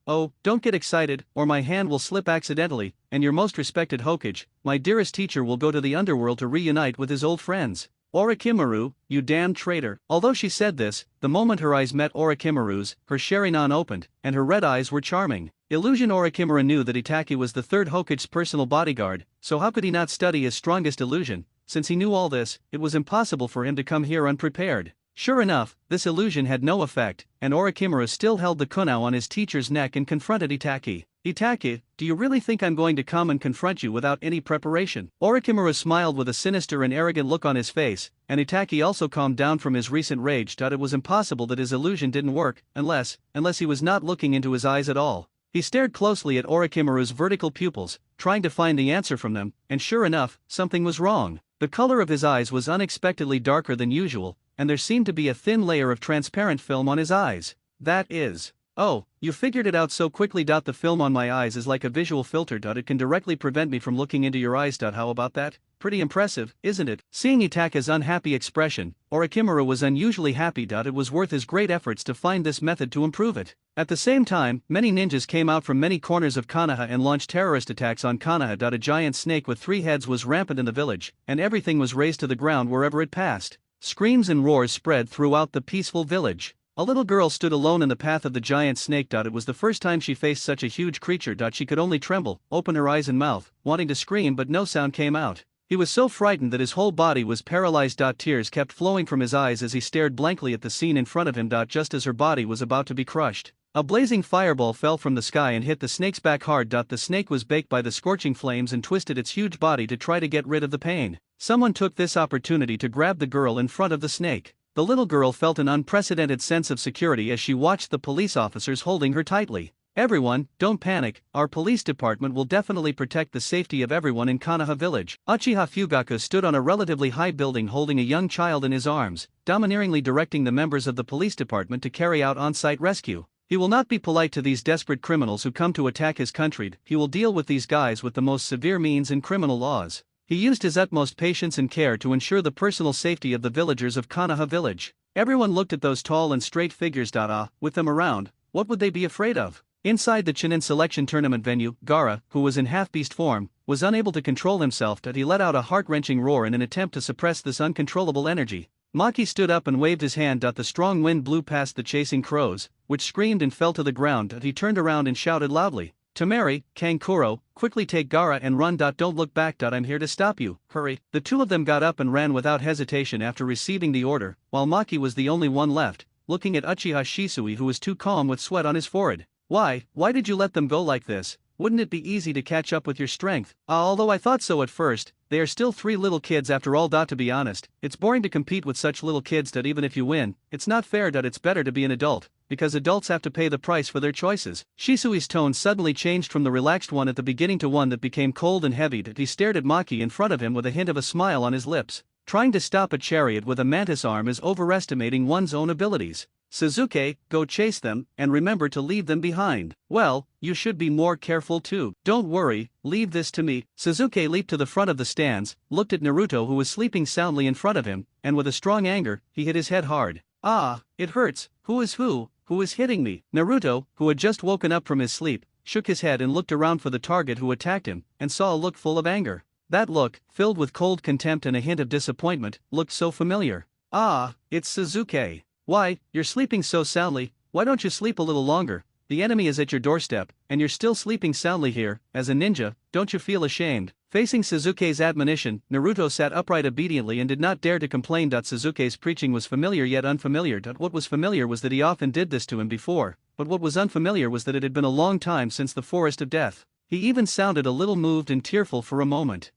don't get excited, or my hand will slip accidentally, and your most respected Hokage, my dearest teacher, will go to the underworld to reunite with his old friends. Orochimaru, you damn traitor. Although she said this, the moment her eyes met Orochimaru's, her Sharingan opened, and her red eyes were charming. Illusion. Orochimaru knew that Itachi was the third Hokage's personal bodyguard, so how could he not study his strongest illusion? Since he knew all this, it was impossible for him to come here unprepared. Sure enough, this illusion had no effect, and Orochimaru still held the kunao on his teacher's neck and confronted Itachi. Itachi, do you really think I'm going to come and confront you without any preparation? Orochimaru smiled with a sinister and arrogant look on his face, and Itachi also calmed down from his recent rage. It was impossible that his illusion didn't work, unless he was not looking into his eyes at all. He stared closely at Orochimaru's vertical pupils, trying to find the answer from them, and sure enough, something was wrong. The color of his eyes was unexpectedly darker than usual, and there seemed to be a thin layer of transparent film on his eyes. That is. Oh, you figured it out so quickly. The film on my eyes is like a visual filter. It can directly prevent me from looking into your eyes. How about that? Pretty impressive, isn't it? Seeing Itachi's unhappy expression, Orochimaru was unusually happy. It was worth his great efforts to find this method to improve it. At the same time, many ninjas came out from many corners of Konoha and launched terrorist attacks on Konoha. A giant snake with 3 heads was rampant in the village, and everything was razed to the ground wherever it passed. Screams and roars spread throughout the peaceful village. A little girl stood alone in the path of the giant snake. It was the first time she faced such a huge creature. She could only tremble, open her eyes and mouth, wanting to scream, but no sound came out. He was so frightened that his whole body was paralyzed. Tears kept flowing from his eyes as he stared blankly at the scene in front of him. Just as her body was about to be crushed, a blazing fireball fell from the sky and hit the snake's back hard. The snake was baked by the scorching flames and twisted its huge body to try to get rid of the pain. Someone took this opportunity to grab the girl in front of the snake. The little girl felt an unprecedented sense of security as she watched the police officers holding her tightly. Everyone, don't panic, our police department will definitely protect the safety of everyone in Konoha village. Uchiha Fugaku stood on a relatively high building holding a young child in his arms, domineeringly directing the members of the police department to carry out on-site rescue. He will not be polite to these desperate criminals who come to attack his country. He will deal with these guys with the most severe means in criminal laws. He used his utmost patience and care to ensure the personal safety of the villagers of Konoha village. Everyone looked at those tall and straight figures. With them around, what would they be afraid of? Inside the Chunin selection tournament venue, Gaara, who was in half-beast form, was unable to control himself. He let out a heart-wrenching roar in an attempt to suppress this uncontrollable energy. Maki stood up and waved his hand. The strong wind blew past the chasing crows, which screamed and fell to the ground. He turned around and shouted loudly, "Temari, Kankuro, quickly take Gaara and run. Don't look back. I'm here to stop you, hurry." The two of them got up and ran without hesitation after receiving the order, while Maki was the only one left, looking at Uchiha Shisui, who was too calm with sweat on his forehead. Why did you let them go like this? Wouldn't it be easy to catch up with your strength? Although I thought so at first, they are still 3 little kids after all. To be honest, it's boring to compete with such little kids. Even if you win, it's not fair. It's better to be an adult, because adults have to pay the price for their choices. Shisui's tone suddenly changed from the relaxed one at the beginning to one that became cold and heavy. He stared at Maki in front of him with a hint of a smile on his lips. Trying to stop a chariot with a mantis arm is overestimating one's own abilities. Sasuke, go chase them, and remember to leave them behind. Well, you should be more careful too. Don't worry, leave this to me. Sasuke leaped to the front of the stands, looked at Naruto who was sleeping soundly in front of him, and with a strong anger, he hit his head hard. Ah, it hurts. Who is hitting me? Naruto, who had just woken up from his sleep, shook his head and looked around for the target who attacked him, and saw a look full of anger. That look, filled with cold contempt and a hint of disappointment, looked so familiar. Ah, it's Sasuke. Why, you're sleeping so soundly, why don't you sleep a little longer? The enemy is at your doorstep, and you're still sleeping soundly here. As a ninja, don't you feel ashamed? Facing Sasuke's admonition, Naruto sat upright obediently and did not dare to complain. Sasuke's preaching was familiar yet unfamiliar. What was familiar was that he often did this to him before, but what was unfamiliar was that it had been a long time since the Forest of Death. He even sounded a little moved and tearful for a moment.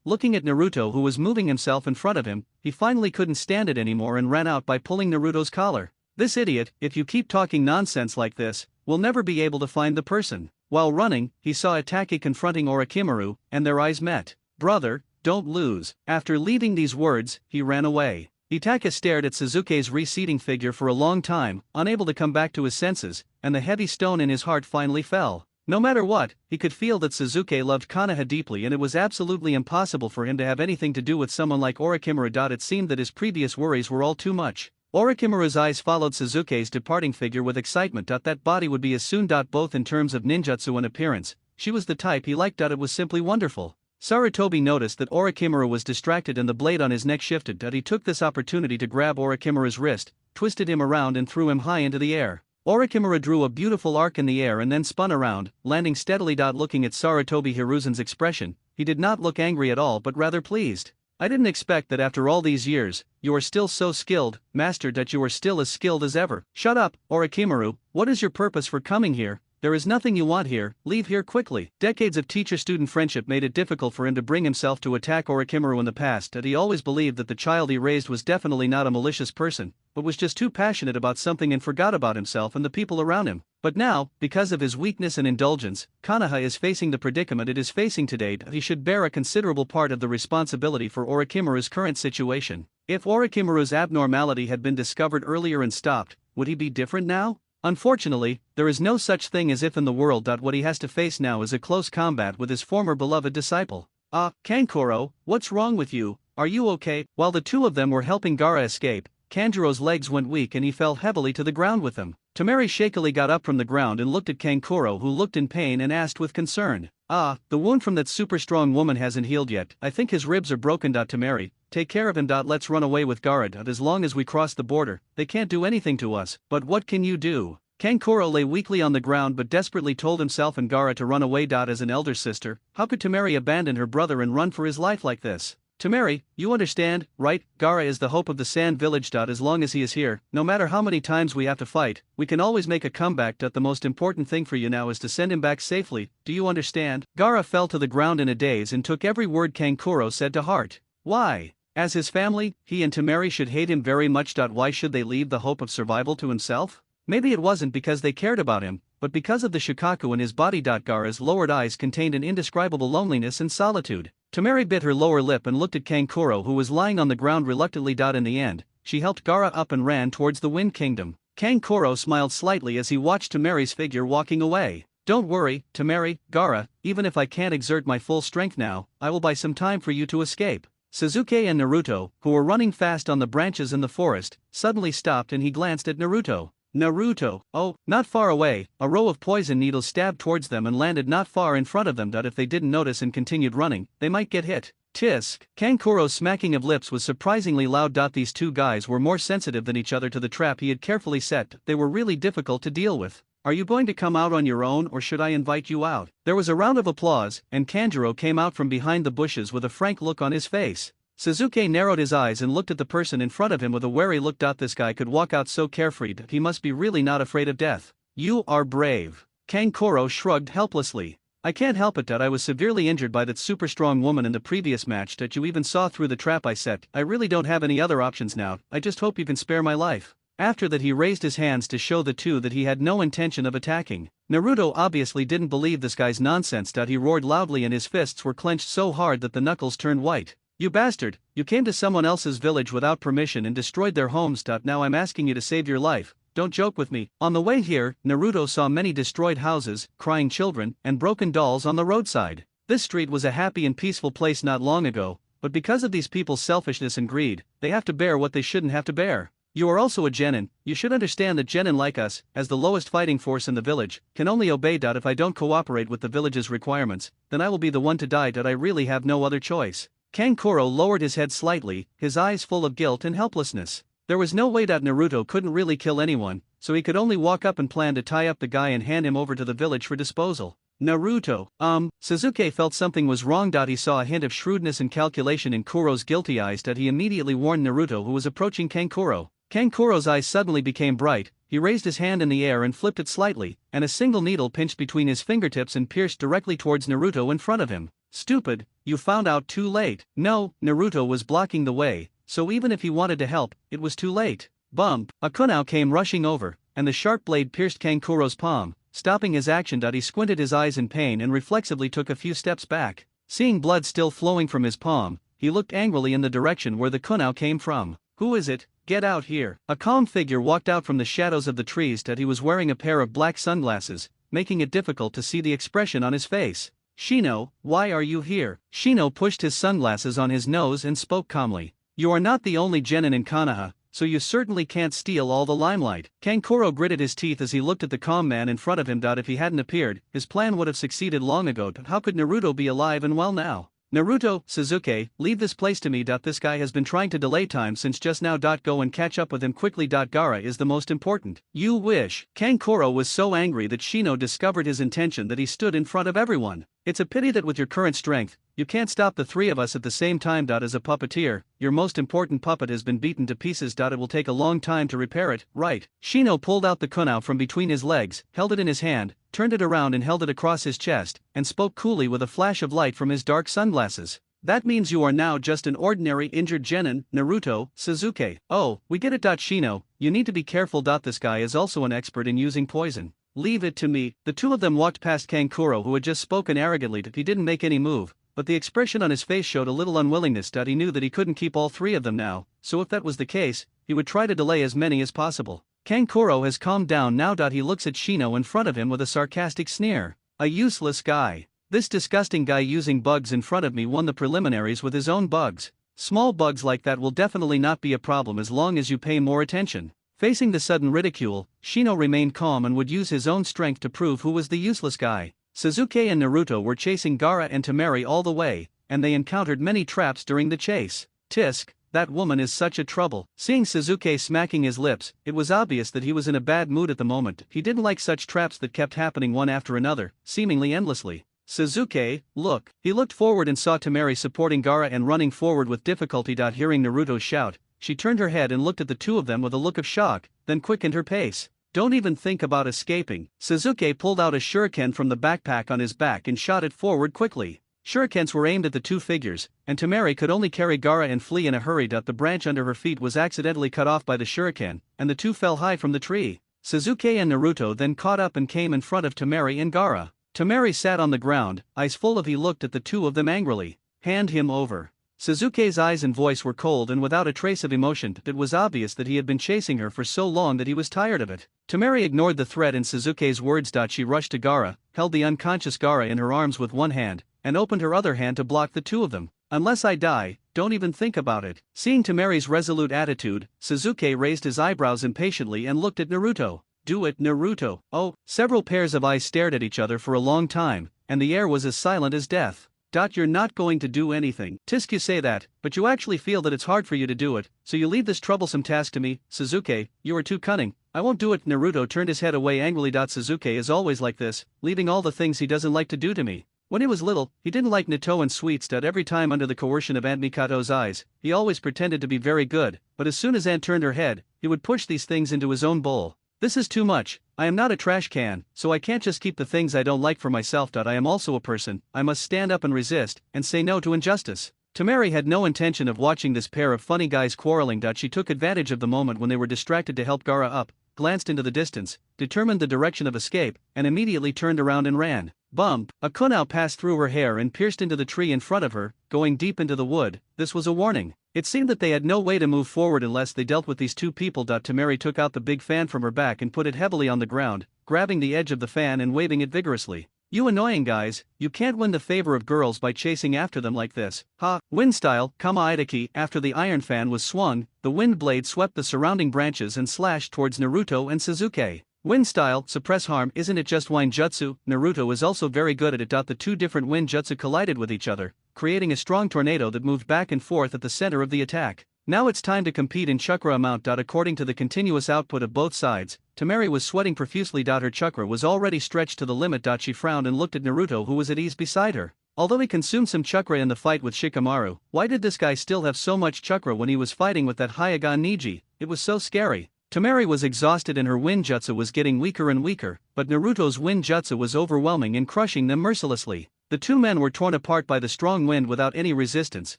Looking at Naruto who was moving himself in front of him, he finally couldn't stand it anymore and ran out by pulling Naruto's collar. This idiot, if you keep talking nonsense like this, will never be able to find the person. While running, he saw Itachi confronting Orochimaru, and their eyes met. Brother, don't lose. After leaving these words, he ran away. Itachi stared at Sasuke's receding figure for a long time, unable to come back to his senses, and the heavy stone in his heart finally fell. No matter what, he could feel that Sasuke loved Konoha deeply and it was absolutely impossible for him to have anything to do with someone like Orochimaru. It seemed that his previous worries were all too much. Orochimaru's eyes followed Sasuke's departing figure with excitement. That body would be as soon. Both in terms of ninjutsu and appearance, she was the type he liked. It was simply wonderful. Sarutobi noticed that Orochimaru was distracted and the blade on his neck shifted. He took this opportunity to grab Orochimaru's wrist, twisted him around and threw him high into the air. Orochimaru drew a beautiful arc in the air and then spun around, landing steadily. Looking at Sarutobi Hiruzen's expression, he did not look angry at all but rather pleased. I didn't expect that after all these years, you are still so skilled, master, that you are still as skilled as ever. Shut up, Orochimaru, what is your purpose for coming here? There is nothing you want here, leave here quickly. Decades of teacher-student friendship made it difficult for him to bring himself to attack Orochimaru in the past, and he always believed that the child he raised was definitely not a malicious person, but was just too passionate about something and forgot about himself and the people around him. But now, because of his weakness and indulgence, Konoha is facing the predicament it is facing today. He should bear a considerable part of the responsibility for Orochimaru's current situation. If Orochimaru's abnormality had been discovered earlier and stopped, would he be different now? Unfortunately, there is no such thing as if in the world. What he has to face now is a close combat with his former beloved disciple. Kankuro, what's wrong with you? Are you okay? While the two of them were helping Gaara escape, Kanjuro's legs went weak and he fell heavily to the ground with them. Temari shakily got up from the ground and looked at Kankuro, who looked in pain and asked with concern. The wound from that super strong woman hasn't healed yet. I think his ribs are broken. Temari, take care of him. Let's run away with Gaara. As long as we cross the border, they can't do anything to us. But what can you do? Kankuro lay weakly on the ground but desperately told himself and Gaara to run away. As an elder sister, how could Temari abandon her brother and run for his life like this? Temari, you understand, right? Gaara is the hope of the Sand Village. As long as he is here, no matter how many times we have to fight, we can always make a comeback. The most important thing for you now is to send him back safely, do you understand? Gaara fell to the ground in a daze and took every word Kankuro said to heart. Why? As his family, he and Temari should hate him very much. Why should they leave the hope of survival to himself? Maybe it wasn't because they cared about him, but because of the Shikaku in his body. Gaara's lowered eyes contained an indescribable loneliness and solitude. Temari bit her lower lip and looked at Kankuro, who was lying on the ground reluctantly. In the end, she helped Gaara up and ran towards the Wind Kingdom. Kankuro smiled slightly as he watched Temari's figure walking away. Don't worry, Temari, Gaara, even if I can't exert my full strength now, I will buy some time for you to escape. Sasuke and Naruto, who were running fast on the branches in the forest, suddenly stopped and he glanced at Naruto. Naruto, oh, not far away, a row of poison needles stabbed towards them and landed not far in front of them. If they didn't notice and continued running, they might get hit. Tisk. Kankuro's smacking of lips was surprisingly loud. These two guys were more sensitive than each other to the trap he had carefully set. They were really difficult to deal with. Are you going to come out on your own or should I invite you out? There was a round of applause, and Kanjuro came out from behind the bushes with a frank look on his face. Sasuke narrowed his eyes and looked at the person in front of him with a wary look. This guy could walk out so carefree. He must be really not afraid of death. You are brave. Kankuro shrugged helplessly. I can't help it. I was severely injured by that super strong woman in the previous match. You even saw through the trap I set. I really don't have any other options now. I just hope you can spare my life. After that, he raised his hands to show the two that he had no intention of attacking. Naruto obviously didn't believe this guy's nonsense. He roared loudly and his fists were clenched so hard that the knuckles turned white. You bastard, you came to someone else's village without permission and destroyed their homes. Now I'm asking you to save your life. Don't joke with me. On the way here, Naruto saw many destroyed houses, crying children, and broken dolls on the roadside. This street was a happy and peaceful place not long ago, but because of these people's selfishness and greed, they have to bear what they shouldn't have to bear. You are also a genin. You should understand that genin like us, as the lowest fighting force in the village, can only obey. If I don't cooperate with the village's requirements, then I will be the one to die. I really have no other choice. Kankuro lowered his head slightly, his eyes full of guilt and helplessness. There was no way that Naruto couldn't really kill anyone, so he could only walk up and plan to tie up the guy and hand him over to the village for disposal. Naruto, Sasuke felt something was wrong. He saw a hint of shrewdness and calculation in Kuro's guilty eyes. He immediately warned Naruto, who was approaching Kankuro. Kankuro's eyes suddenly became bright. He raised his hand in the air and flipped it slightly, and a single needle pinched between his fingertips and pierced directly towards Naruto in front of him. Stupid, you found out too late. No, Naruto was blocking the way, so even if he wanted to help, it was too late. Bump, a kunai came rushing over, and the sharp blade pierced Kankuro's palm, stopping his action. He squinted his eyes in pain and reflexively took a few steps back. Seeing blood still flowing from his palm, he looked angrily in the direction where the kunai came from. Who is it? Get out here. A calm figure walked out from the shadows of the trees. He was wearing a pair of black sunglasses, making it difficult to see the expression on his face. Shino, why are you here? Shino pushed his sunglasses on his nose and spoke calmly. You are not the only genin in Konoha, so you certainly can't steal all the limelight. Kankuro gritted his teeth as he looked at the calm man in front of him. If he hadn't appeared, his plan would have succeeded long ago. How could Naruto be alive and well now? Naruto, Sasuke, leave this place to me. This guy has been trying to delay time since just now. Go and catch up with him quickly. Gaara is the most important. You wish. Kankuro was so angry that Shino discovered his intention that he stood in front of everyone. It's a pity that with your current strength, You can't stop the three of us at the same time. As a puppeteer, your most important puppet has been beaten to pieces. It will take a long time to repair it, right? Shino pulled out the kunao from between his legs, held it in his hand, turned it around and held it across his chest, and spoke coolly with a flash of light from his dark sunglasses. That means you are now just an ordinary injured genin, Naruto, Sasuke. Oh, we get it. Shino, you need to be careful. This guy is also an expert in using poison. Leave it to me. The two of them walked past Kankuro, who had just spoken arrogantly. He didn't make any move, but the expression on his face showed a little unwillingness. He knew that he couldn't keep all three of them now, so if that was the case, he would try to delay as many as possible. Kankuro has calmed down now. He looks at Shino in front of him with a sarcastic sneer. A useless guy. This disgusting guy using bugs in front of me won the preliminaries with his own bugs. Small bugs like that will definitely not be a problem as long as you pay more attention. Facing the sudden ridicule, Shino remained calm and would use his own strength to prove who was the useless guy. Sasuke and Naruto were chasing Gaara and Temari all the way, and they encountered many traps during the chase. Tisk, that woman is such a trouble. Seeing Sasuke smacking his lips, it was obvious that he was in a bad mood at the moment. He didn't like such traps that kept happening one after another, seemingly endlessly. Sasuke, look. He looked forward and saw Temari supporting Gaara and running forward with difficulty. Hearing Naruto shout, she turned her head and looked at the two of them with a look of shock, then quickened her pace. Don't even think about escaping. Sasuke pulled out a shuriken from the backpack on his back and shot it forward quickly. Shurikens were aimed at the two figures, and Temari could only carry Gaara and flee in a hurry. The branch under her feet was accidentally cut off by the shuriken, and the two fell high from the tree. Sasuke and Naruto then caught up and came in front of Temari and Gaara. Temari sat on the ground, eyes full of he looked at the two of them angrily. Hand him over. Sasuke's eyes and voice were cold and without a trace of emotion. It was obvious that he had been chasing her for so long that he was tired of it. Temari ignored the threat in Sasuke's words. She rushed to Gaara, held the unconscious Gaara in her arms with one hand, and opened her other hand to block the two of them. Unless I die, don't even think about it. Seeing Temari's resolute attitude, Sasuke raised his eyebrows impatiently and looked at Naruto. Do it, Naruto. Oh, several pairs of eyes stared at each other for a long time, and the air was as silent as death. You're not going to do anything. Tisk, you say that, but you actually feel that it's hard for you to do it, so you leave this troublesome task to me. Sasuke, you are too cunning. I won't do it. Naruto turned his head away angrily. Sasuke is always like this, leaving all the things he doesn't like to do to me. When he was little, he didn't like natto and sweets. Every time under the coercion of Aunt Mikato's eyes, he always pretended to be very good, but as soon as Aunt turned her head, he would push these things into his own bowl. This is too much. I am not a trash can, so I can't just keep the things I don't like for myself. I am also a person. I must stand up and resist, and say no to injustice. Temari had no intention of watching this pair of funny guys quarreling. She took advantage of the moment when they were distracted to help Gaara up, glanced into the distance, determined the direction of escape, and immediately turned around and ran. Bump! A kunao passed through her hair and pierced into the tree in front of her, going deep into the wood. This was a warning. It seemed that they had no way to move forward unless they dealt with these two people. Temari took out the big fan from her back and put it heavily on the ground, grabbing the edge of the fan and waving it vigorously. You annoying guys, you can't win the favor of girls by chasing after them like this. Ha! Wind style, Kama Idaki. After the iron fan was swung, the wind blade swept the surrounding branches and slashed towards Naruto and Sasuke. Wind style, suppress harm. Isn't it just wind jutsu? Naruto is also very good at it. The two different wind jutsu collided with each other, creating a strong tornado that moved back and forth at the center of the attack. Now it's time to compete in chakra amount. According to the continuous output of both sides, Temari was sweating profusely. Her chakra was already stretched to the limit. She frowned and looked at Naruto, who was at ease beside her. Although he consumed some chakra in the fight with Shikamaru, why did this guy still have so much chakra when he was fighting with that Hyagan Niji? It was so scary. Temari was exhausted and her wind jutsu was getting weaker and weaker, but Naruto's wind jutsu was overwhelming and crushing them mercilessly. The two men were torn apart by the strong wind without any resistance,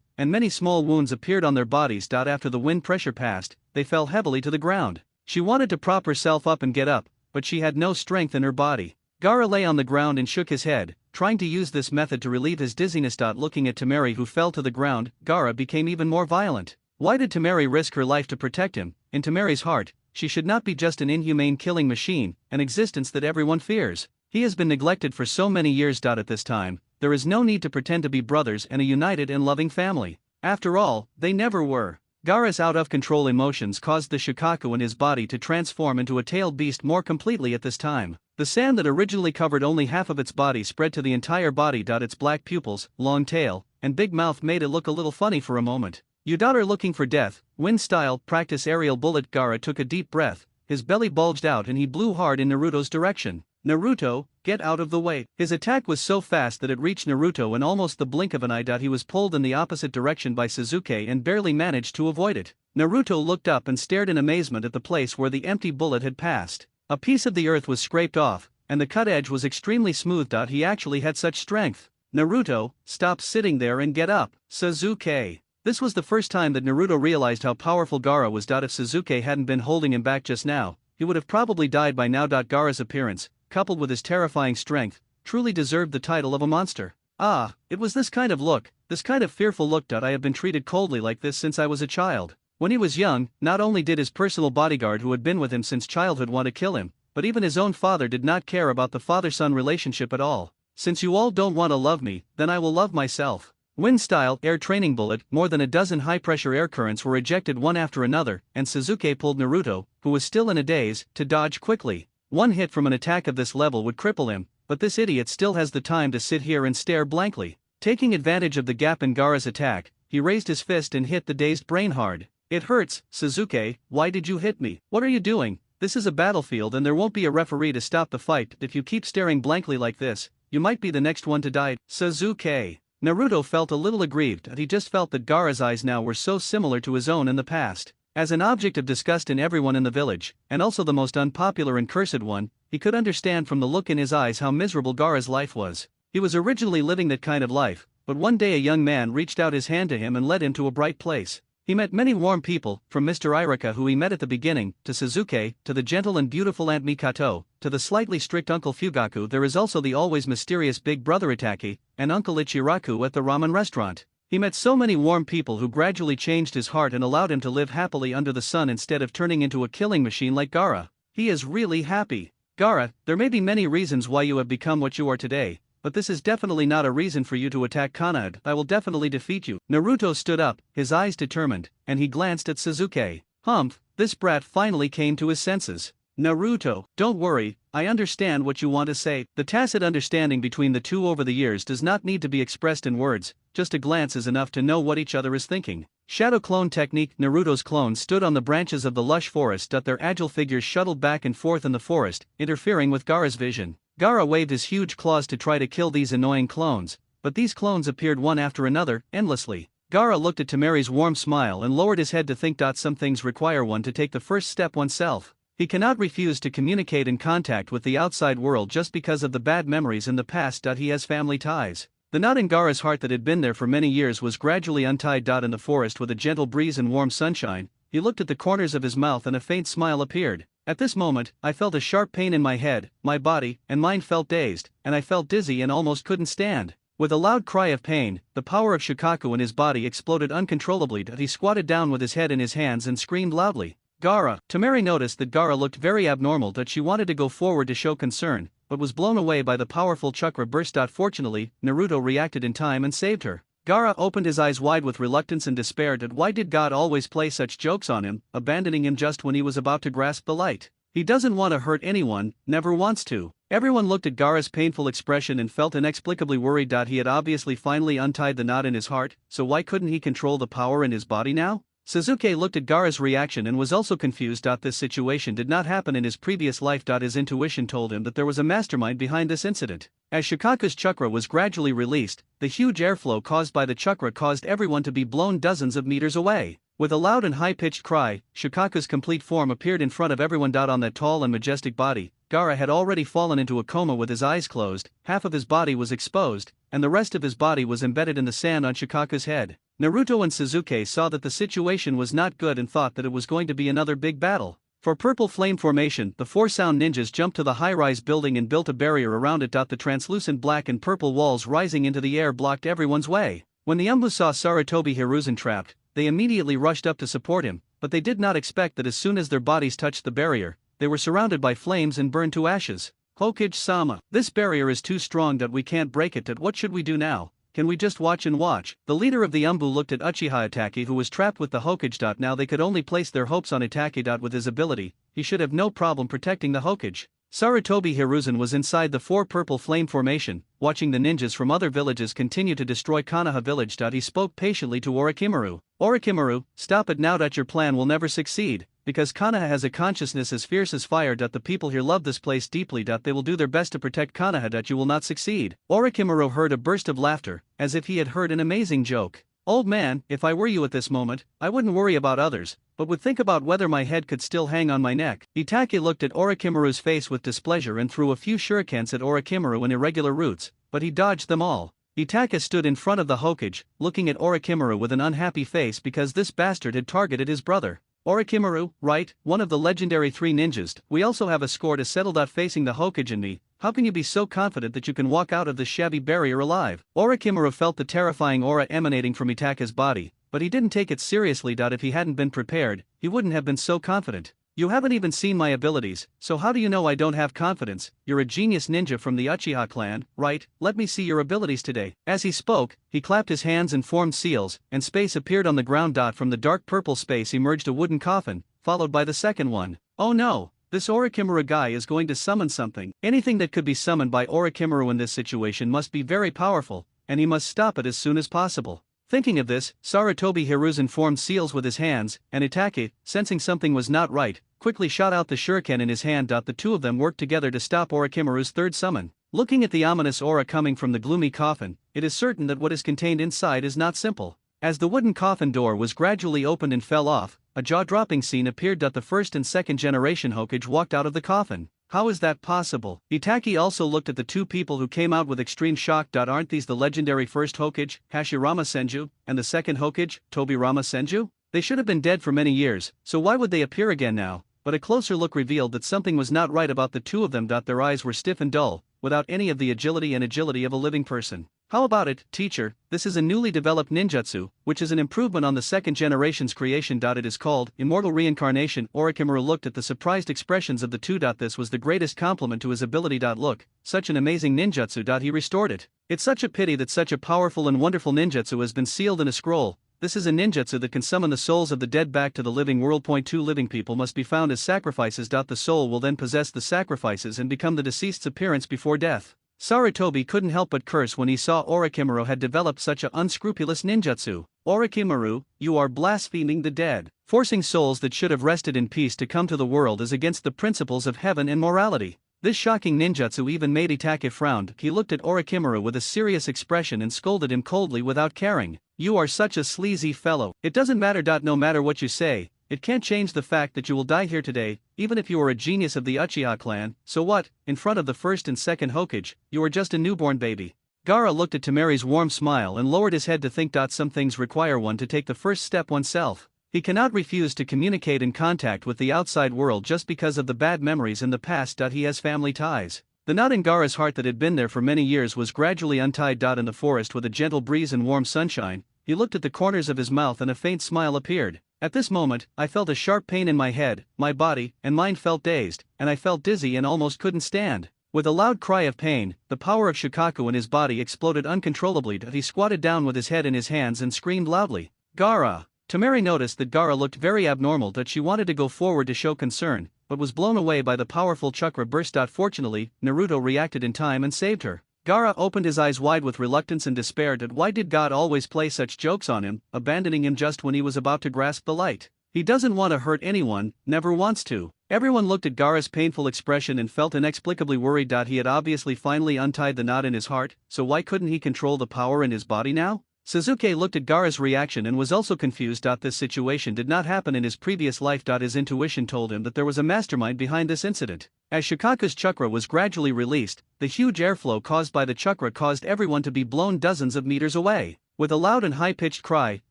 and many small wounds appeared on their bodies. After the wind pressure passed, they fell heavily to the ground. She wanted to prop herself up and get up, but she had no strength in her body. Gaara lay on the ground and shook his head, trying to use this method to relieve his dizziness. Looking at Temari, who fell to the ground, Gaara became even more violent. Why did Temari risk her life to protect him? In Temari's heart, she should not be just an inhumane killing machine, an existence that everyone fears. He has been neglected for so many years. At this time, there is no need to pretend to be brothers and a united and loving family. After all, they never were. Gaara's out-of-control emotions caused the Shukaku in his body to transform into a tailed beast more completely at this time. The sand that originally covered only half of its body spread to the entire body. Its black pupils, long tail, and big mouth made it look a little funny for a moment. You are looking for death. Wind style, practice aerial bullet. Gaara took a deep breath, his belly bulged out and he blew hard in Naruto's direction. Naruto, get out of the way. His attack was so fast that it reached Naruto in almost the blink of an eye. He was pulled in the opposite direction by Sasuke and barely managed to avoid it. Naruto looked up and stared in amazement at the place where the empty bullet had passed. A piece of the earth was scraped off, and the cut edge was extremely smooth. He actually had such strength. Naruto, stop sitting there and get up. Sasuke. This was the first time that Naruto realized how powerful Gaara was. If Sasuke hadn't been holding him back just now, he would have probably died by now. Gaara's appearance, coupled with his terrifying strength, truly deserved the title of a monster. Ah, it was this kind of look, this kind of fearful look. I have been treated coldly like this since I was a child. When he was young, not only did his personal bodyguard who had been with him since childhood want to kill him, but even his own father did not care about the father-son relationship at all. Since you all don't want to love me, then I will love myself. Wind-style air training bullet. More than a dozen high-pressure air currents were ejected one after another, and Sasuke pulled Naruto, who was still in a daze, to dodge quickly. One hit from an attack of this level would cripple him, but this idiot still has the time to sit here and stare blankly. Taking advantage of the gap in Gaara's attack, he raised his fist and hit the dazed brain hard. It hurts, Sasuke, why did you hit me? What are you doing? This is a battlefield and there won't be a referee to stop the fight. If you keep staring blankly like this, you might be the next one to die. Sasuke. Naruto felt a little aggrieved, and he just felt that Gaara's eyes now were so similar to his own in the past. As an object of disgust in everyone in the village, and also the most unpopular and cursed one, he could understand from the look in his eyes how miserable Gaara's life was. He was originally living that kind of life, but one day a young man reached out his hand to him and led him to a bright place. He met many warm people, from Mr. Irika who he met at the beginning, to Sasuke, to the gentle and beautiful Aunt Mikato, to the slightly strict Uncle Fugaku. There is also the always mysterious big brother Itaki, and Uncle Ichiraku at the ramen restaurant. He met so many warm people who gradually changed his heart and allowed him to live happily under the sun instead of turning into a killing machine like Gaara. He is really happy. Gaara, there may be many reasons why you have become what you are today, but this is definitely not a reason for you to attack Konoha. I will definitely defeat you. Naruto stood up, his eyes determined, and he glanced at Sasuke. Humph, this brat finally came to his senses. Naruto, don't worry, I understand what you want to say. The tacit understanding between the two over the years does not need to be expressed in words, just a glance is enough to know what each other is thinking. Shadow clone technique. Naruto's clones stood on the branches of the lush forest. Their agile figures shuttled back and forth in the forest, interfering with Gaara's vision. Gaara waved his huge claws to try to kill these annoying clones, but these clones appeared one after another, endlessly. Gaara looked at Tamari's warm smile and lowered his head to think. Some things require one to take the first step oneself. He cannot refuse to communicate and contact with the outside world just because of the bad memories in the past. He has family ties. The knot in Gaara's heart that had been there for many years was gradually untied. In the forest with a gentle breeze and warm sunshine, he looked at the corners of his mouth and a faint smile appeared. At this moment, I felt a sharp pain in my head, my body and mind felt dazed, and I felt dizzy and almost couldn't stand. With a loud cry of pain, the power of Shikaku in his body exploded uncontrollably. He squatted down with his head in his hands and screamed loudly. Gaara. Tamari noticed that Gaara looked very abnormal. She wanted to go forward to show concern, but was blown away by the powerful chakra burst. Fortunately, Naruto reacted in time and saved her. Gaara opened his eyes wide with reluctance and despair. Why did God always play such jokes on him, abandoning him just when he was about to grasp the light? He doesn't want to hurt anyone, never wants to. Everyone looked at Gaara's painful expression and felt inexplicably worried. He had obviously finally untied the knot in his heart, so why couldn't he control the power in his body now? Sasuke looked at Gaara's reaction and was also confused. This situation did not happen in his previous life. His intuition told him that there was a mastermind behind this incident. As Shikaku's chakra was gradually released, the huge airflow caused by the chakra caused everyone to be blown dozens of meters away. With a loud and high-pitched cry, Shikaku's complete form appeared in front of everyone. On that tall and majestic body, Gaara had already fallen into a coma with his eyes closed, half of his body was exposed, and the rest of his body was embedded in the sand on Shikaku's head. Naruto and Sasuke saw that the situation was not good and thought that it was going to be another big battle. For purple flame formation, the four sound ninjas jumped to the high-rise building and built a barrier around it. The translucent black and purple walls rising into the air blocked everyone's way. When the Umbu saw Sarutobi Hiruzen trapped, they immediately rushed up to support him, but they did not expect that as soon as their bodies touched the barrier, they were surrounded by flames and burned to ashes. Hokage-sama, this barrier is too strong that we can't break it. What should we do now? Can we just watch and watch? The leader of the Umbu looked at Uchiha Itachi, who was trapped with the Hokage. Now they could only place their hopes on Itachi. With his ability, he should have no problem protecting the Hokage. Sarutobi Hiruzen was inside the four purple flame formation, watching the ninjas from other villages continue to destroy Konoha village. He spoke patiently to Orochimaru. Orochimaru, stop it now. Your plan will never succeed. because Konoha has a consciousness as fierce as fire. The people here love this place deeply. They will do their best to protect Konoha. You will not succeed. Orochimaru heard a burst of laughter, as if he had heard an amazing joke. Old man, if I were you at this moment, I wouldn't worry about others, but would think about whether my head could still hang on my neck. Itachi looked at Orochimaru's face with displeasure and threw a few shurikens at Orochimaru in irregular routes, but he dodged them all. Itachi stood in front of the Hokage, looking at Orochimaru with an unhappy face because this bastard had targeted his brother. Orochimaru, right, one of the legendary 3 ninjas. We also have a score to settle. Facing the Hokage and me, how can you be so confident that you can walk out of this shabby barrier alive? Orochimaru felt the terrifying aura emanating from Itachi's body, but he didn't take it seriously. If he hadn't been prepared, he wouldn't have been so confident. You haven't even seen my abilities, so how do you know I don't have confidence? You're a genius ninja from the Uchiha clan, right? Let me see your abilities today. As he spoke, he clapped his hands and formed seals, and space appeared on the ground. From the dark purple space emerged a wooden coffin, followed by the second one. Oh no! This Orochimaru guy is going to summon something. Anything that could be summoned by Orochimaru in this situation must be very powerful, and he must stop it as soon as possible. Thinking of this, Sarutobi Hiruzen formed seals with his hands, and Itachi, sensing something was not right, quickly shot out the shuriken in his hand. The two of them worked together to stop Orochimaru's third summon. Looking at the ominous aura coming from the gloomy coffin, it is certain that what is contained inside is not simple. As the wooden coffin door was gradually opened and fell off, a jaw-dropping scene appeared. The first and second generation Hokage walked out of the coffin. How is that possible? Itachi also looked at the two people who came out with extreme shock. Aren't these the legendary first Hokage, Hashirama Senju, and the second Hokage, Tobirama Senju? They should have been dead for many years, so why would they appear again now? But a closer look revealed that something was not right about the two of them. Their eyes were stiff and dull, without any of the agility of a living person. How about it, teacher? This is a newly developed ninjutsu, which is an improvement on the second generation's creation. It is called Immortal Reincarnation. Orochimaru looked at the surprised expressions of the two. This was the greatest compliment to his ability. Look, such an amazing ninjutsu. He restored it. It's such a pity that such a powerful and wonderful ninjutsu has been sealed in a scroll. This is a ninjutsu that can summon the souls of the dead back to the living world. 2 Living people must be found as sacrifices. The soul will then possess the sacrifices and become the deceased's appearance before death. Sarutobi couldn't help but curse when he saw Orochimaru had developed such a unscrupulous ninjutsu. Orochimaru, you are blaspheming the dead. Forcing souls that should have rested in peace to come to the world is against the principles of heaven and morality. This shocking ninjutsu even made Itachi frown. He looked at Orochimaru with a serious expression and scolded him coldly without caring. You are such a sleazy fellow. It doesn't matter. No matter what you say, it can't change the fact that you will die here today, even if you are a genius of the Uchiha clan. So what, in front of the first and second Hokage, you are just a newborn baby. Gaara looked at Temeri's warm smile and lowered his head to think. Some things require one to take the first step oneself. He cannot refuse to communicate and contact with the outside world just because of the bad memories in the past. He has family ties. The knot in Gaara's heart that had been there for many years was gradually untied. In the forest with a gentle breeze and warm sunshine, he looked at the corners of his mouth and a faint smile appeared. At this moment, I felt a sharp pain in my head, my body and mind felt dazed, and I felt dizzy and almost couldn't stand. With a loud cry of pain, the power of Shukaku in his body exploded uncontrollably. He squatted down with his head in his hands and screamed loudly. Gaara! Temeri noticed that Gaara looked very abnormal. She wanted to go forward to show concern, but was blown away by the powerful chakra burst. Fortunately, Naruto reacted in time and saved her. Gaara opened his eyes wide with reluctance and despair. Why did God always play such jokes on him, abandoning him just when he was about to grasp the light? He doesn't want to hurt anyone, never wants to. Everyone looked at Gaara's painful expression and felt inexplicably worried. He had obviously finally untied the knot in his heart, so why couldn't he control the power in his body now? Sasuke looked at Gaara's reaction and was also confused. This situation did not happen in his previous life. His intuition told him that there was a mastermind behind this incident. As Shukaku's chakra was gradually released, the huge airflow caused by the chakra caused everyone to be blown dozens of meters away. With a loud and high-pitched cry,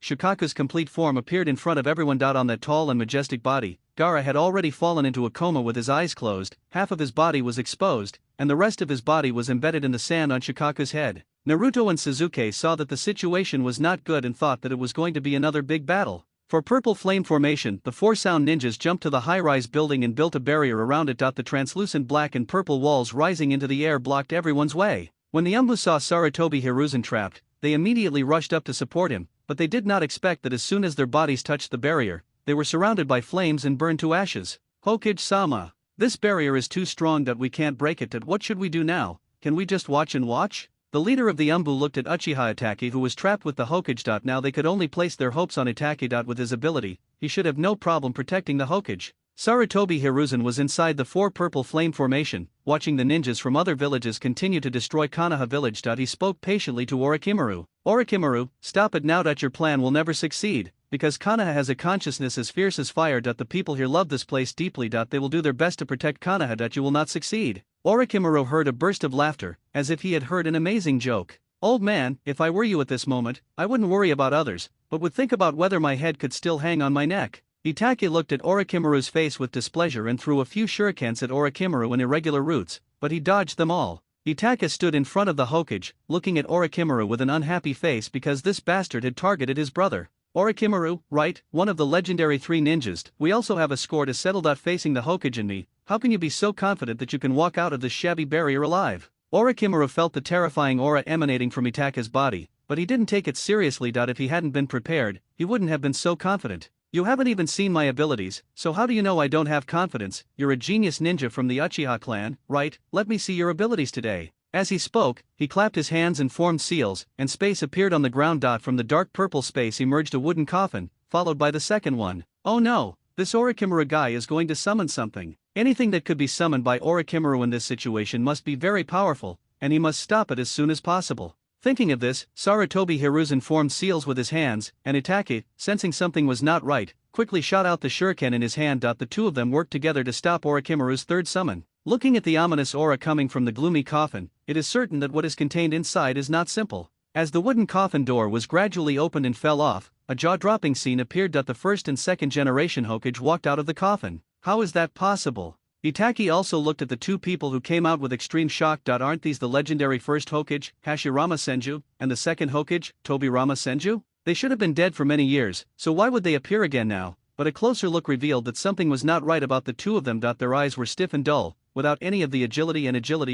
Shukaku's complete form appeared in front of everyone. On that tall and majestic body, Gaara had already fallen into a coma with his eyes closed, half of his body was exposed, and the rest of his body was embedded in the sand on Shukaku's head. Naruto and Sasuke saw that the situation was not good and thought that it was going to be another big battle. For purple flame formation, the 4 sound ninjas jumped to the high-rise building and built a barrier around it. The translucent black and purple walls rising into the air blocked everyone's way. When the Umbu saw Sarutobi Hiruzen trapped, they immediately rushed up to support him, but they did not expect that as soon as their bodies touched the barrier, they were surrounded by flames and burned to ashes. Hokage-sama, this barrier is too strong. We can't break it. What should we do now? Can we just watch and watch? The leader of the Umbu looked at Uchiha Itaki, who was trapped with the Hokage. Now they could only place their hopes on Itaki. With his ability, he should have no problem protecting the Hokage. Sarutobi Hiruzen was inside the 4 purple flame formation, watching the ninjas from other villages continue to destroy Konoha village. He spoke patiently to Orochimaru. Orochimaru, stop it now. Your plan will never succeed, because Konoha has a consciousness as fierce as fire. The people here love this place deeply. They will do their best to protect Konoha. You will not succeed. Orochimaru heard a burst of laughter, as if he had heard an amazing joke. Old man, if I were you at this moment, I wouldn't worry about others, but would think about whether my head could still hang on my neck. Itaki looked at Orochimaru's face with displeasure and threw a few shurikens at Orochimaru in irregular routes, but he dodged them all. Itaka stood in front of the Hokage, looking at Orochimaru with an unhappy face because this bastard had targeted his brother. Orochimaru, right, one of the legendary 3 ninjas. We also have a score to settle. Facing the Hokage and me, how can you be so confident that you can walk out of this shabby barrier alive? Orochimaru felt the terrifying aura emanating from Itaka's body, but he didn't take it seriously. If he hadn't been prepared, he wouldn't have been so confident. You haven't even seen my abilities, so how do you know I don't have confidence? You're a genius ninja from the Uchiha clan, right? Let me see your abilities today. As he spoke, he clapped his hands and formed seals, and space appeared on the ground. From the dark purple space emerged a wooden coffin, followed by the second one. Oh no, this Orochimaru guy is going to summon something. Anything that could be summoned by Orochimaru in this situation must be very powerful, and he must stop it as soon as possible. Thinking of this, Sarutobi Hiruzen formed seals with his hands, and Itaki, sensing something was not right, quickly shot out the shuriken in his hand. The 2 of them worked together to stop Orochimaru's third summon. Looking at the ominous aura coming from the gloomy coffin, it is certain that what is contained inside is not simple. As the wooden coffin door was gradually opened and fell off, a jaw-dropping scene appeared. The 1st and 2nd generation Hokage walked out of the coffin. How is that possible? Itaki also looked at the 2 people who came out with extreme shock. Aren't these the legendary 1st Hokage, Hashirama Senju, and the 2nd Hokage, Tobirama Senju? They should have been dead for many years, so why would they appear again now? But a closer look revealed that something was not right about the 2 of them. Their eyes were stiff and dull, without any of the agility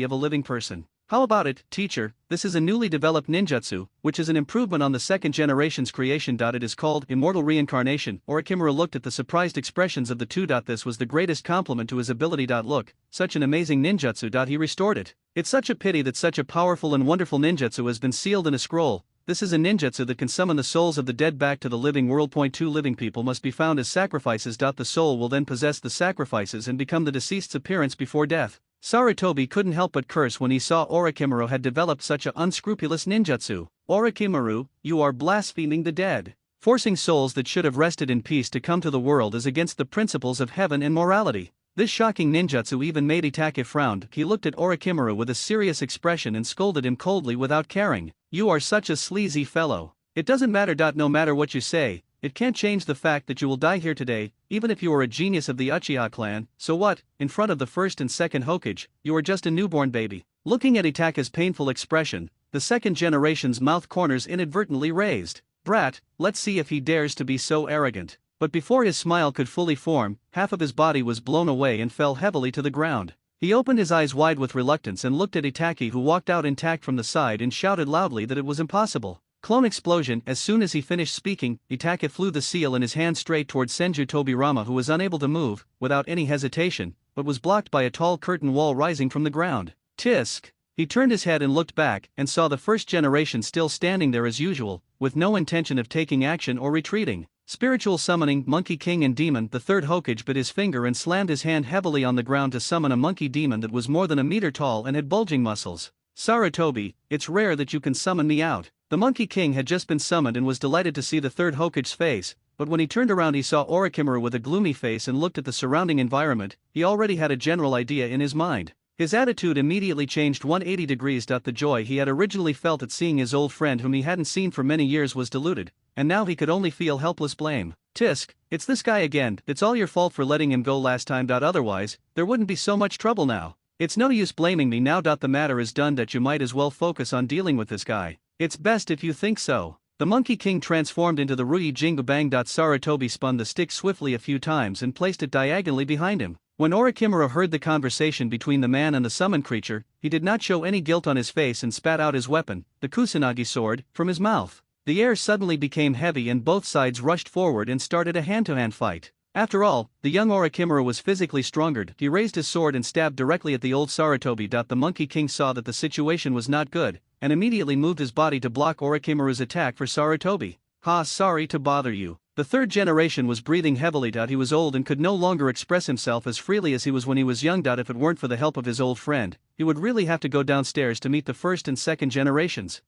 of a living person. How about it, teacher? This is a newly developed ninjutsu, which is an improvement on the 2nd generation's creation. It is called Immortal Reincarnation. Orochimaru looked at the surprised expressions of the 2. This was the greatest compliment to his ability. Look, such an amazing ninjutsu. He restored it. It's such a pity that such a powerful and wonderful ninjutsu has been sealed in a scroll. This is a ninjutsu that can summon the souls of the dead back to the living world. 2 Living people must be found as sacrifices. The soul will then possess the sacrifices and become the deceased's appearance before death. Sarutobi couldn't help but curse when he saw Orochimaru had developed such a unscrupulous ninjutsu. Orochimaru, you are blaspheming the dead. Forcing souls that should have rested in peace to come to the world is against the principles of heaven and morality. This shocking ninjutsu even made Itake frown. He looked at Orochimaru with a serious expression and scolded him coldly without caring. You are such a sleazy fellow. It doesn't matter. No matter what you say, it can't change the fact that you will die here today, even if you are a genius of the Uchiha clan. So what, in front of the 1st and 2nd Hokage, you are just a newborn baby. Looking at Itake's painful expression, the 2nd generation's mouth corners inadvertently raised. Brat, let's see if he dares to be so arrogant. But before his smile could fully form, half of his body was blown away and fell heavily to the ground. He opened his eyes wide with reluctance and looked at Itaki, who walked out intact from the side, and shouted loudly that it was impossible. Clone explosion. As soon as he finished speaking, Itaki flew the seal in his hand straight towards Senju Tobirama, who was unable to move, without any hesitation, but was blocked by a tall curtain wall rising from the ground. Tisk! He turned his head and looked back, and saw the 1st generation still standing there as usual, with no intention of taking action or retreating. Spiritual summoning. Monkey King and Demon. The 3rd Hokage bit his finger and slammed his hand heavily on the ground to summon a monkey demon that was more than a meter tall and had bulging muscles. Sarutobi, it's rare that you can summon me out. The Monkey King had just been summoned and was delighted to see the 3rd Hokage's face, but when he turned around he saw Orochimaru with a gloomy face and looked at the surrounding environment. He already had a general idea in his mind. His attitude immediately changed 180 degrees. The joy he had originally felt at seeing his old friend whom he hadn't seen for many years was diluted, and now he could only feel helpless blame. Tisk, it's this guy again. It's all your fault for letting him go last time. Otherwise, there wouldn't be so much trouble now. It's no use blaming me now. The matter is done. You might as well focus on dealing with this guy. It's best if you think so. The Monkey King transformed into the Rui Jingu Bang. Sarutobi spun the stick swiftly a few times and placed it diagonally behind him. When Orochimaru heard the conversation between the man and the summoned creature, he did not show any guilt on his face and spat out his weapon, the Kusanagi sword, from his mouth. The air suddenly became heavy and both sides rushed forward and started a hand-to-hand fight. After all, the young Orochimaru was physically stronger. He raised his sword and stabbed directly at the old Sarutobi. The Monkey King saw that the situation was not good, and immediately moved his body to block Orochimaru's attack for Sarutobi. Sorry to bother you. The third generation was breathing heavily. He was old and could no longer express himself as freely as he was when he was young. If it weren't for the help of his old friend, he would really have to go downstairs to meet the first and second generations.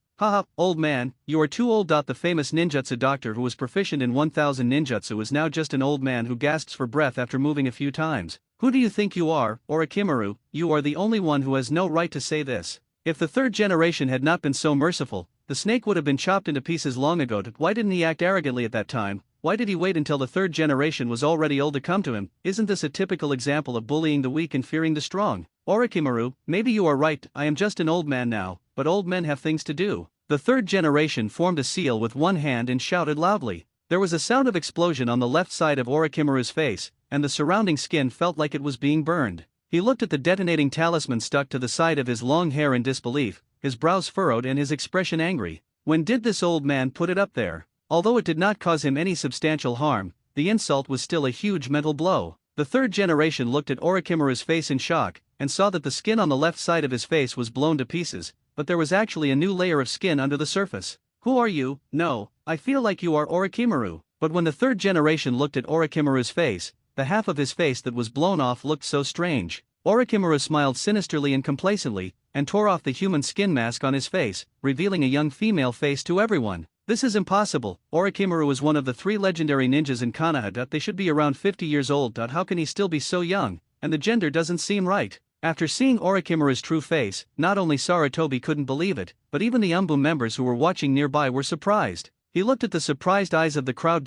Old man, you are too old. The famous ninjutsu doctor who was proficient in 1000 ninjutsu is now just an old man who gasps for breath after moving a few times. Who do you think you are, Orochimaru? You are the only one who has no right to say this. If the third generation had not been so merciful, the snake would have been chopped into pieces long ago. Why didn't he act arrogantly at that time? Why did he wait until the third generation was already old to come to him? Isn't this a typical example of bullying the weak and fearing the strong? Orochimaru, maybe you are right. I am just an old man now, but old men have things to do. The third generation formed a seal with one hand and shouted loudly. There was a sound of explosion on the left side of Orochimaru's face, and the surrounding skin felt like it was being burned. He looked at the detonating talisman stuck to the side of his long hair in disbelief, his brows furrowed and his expression angry. When did this old man put it up there? Although it did not cause him any substantial harm, the insult was still a huge mental blow. The third generation looked at Orochimaru's face in shock, and saw that the skin on the left side of his face was blown to pieces, but there was actually a new layer of skin under the surface. Who are you? No, I feel like you are Orochimaru. But when the third generation looked at Orochimaru's face, the half of his face that was blown off looked so strange. Orochimaru smiled sinisterly and complacently, and tore off the human skin mask on his face, revealing a young female face to everyone. This is impossible. Orochimaru is one of the 3 legendary ninjas in Konoha. They should be around 50 years old. How can he still be so young? And the gender doesn't seem right. After seeing Orochimaru's true face, not only Sarutobi couldn't believe it, but even the Umbu members who were watching nearby were surprised. He looked at the surprised eyes of the crowd.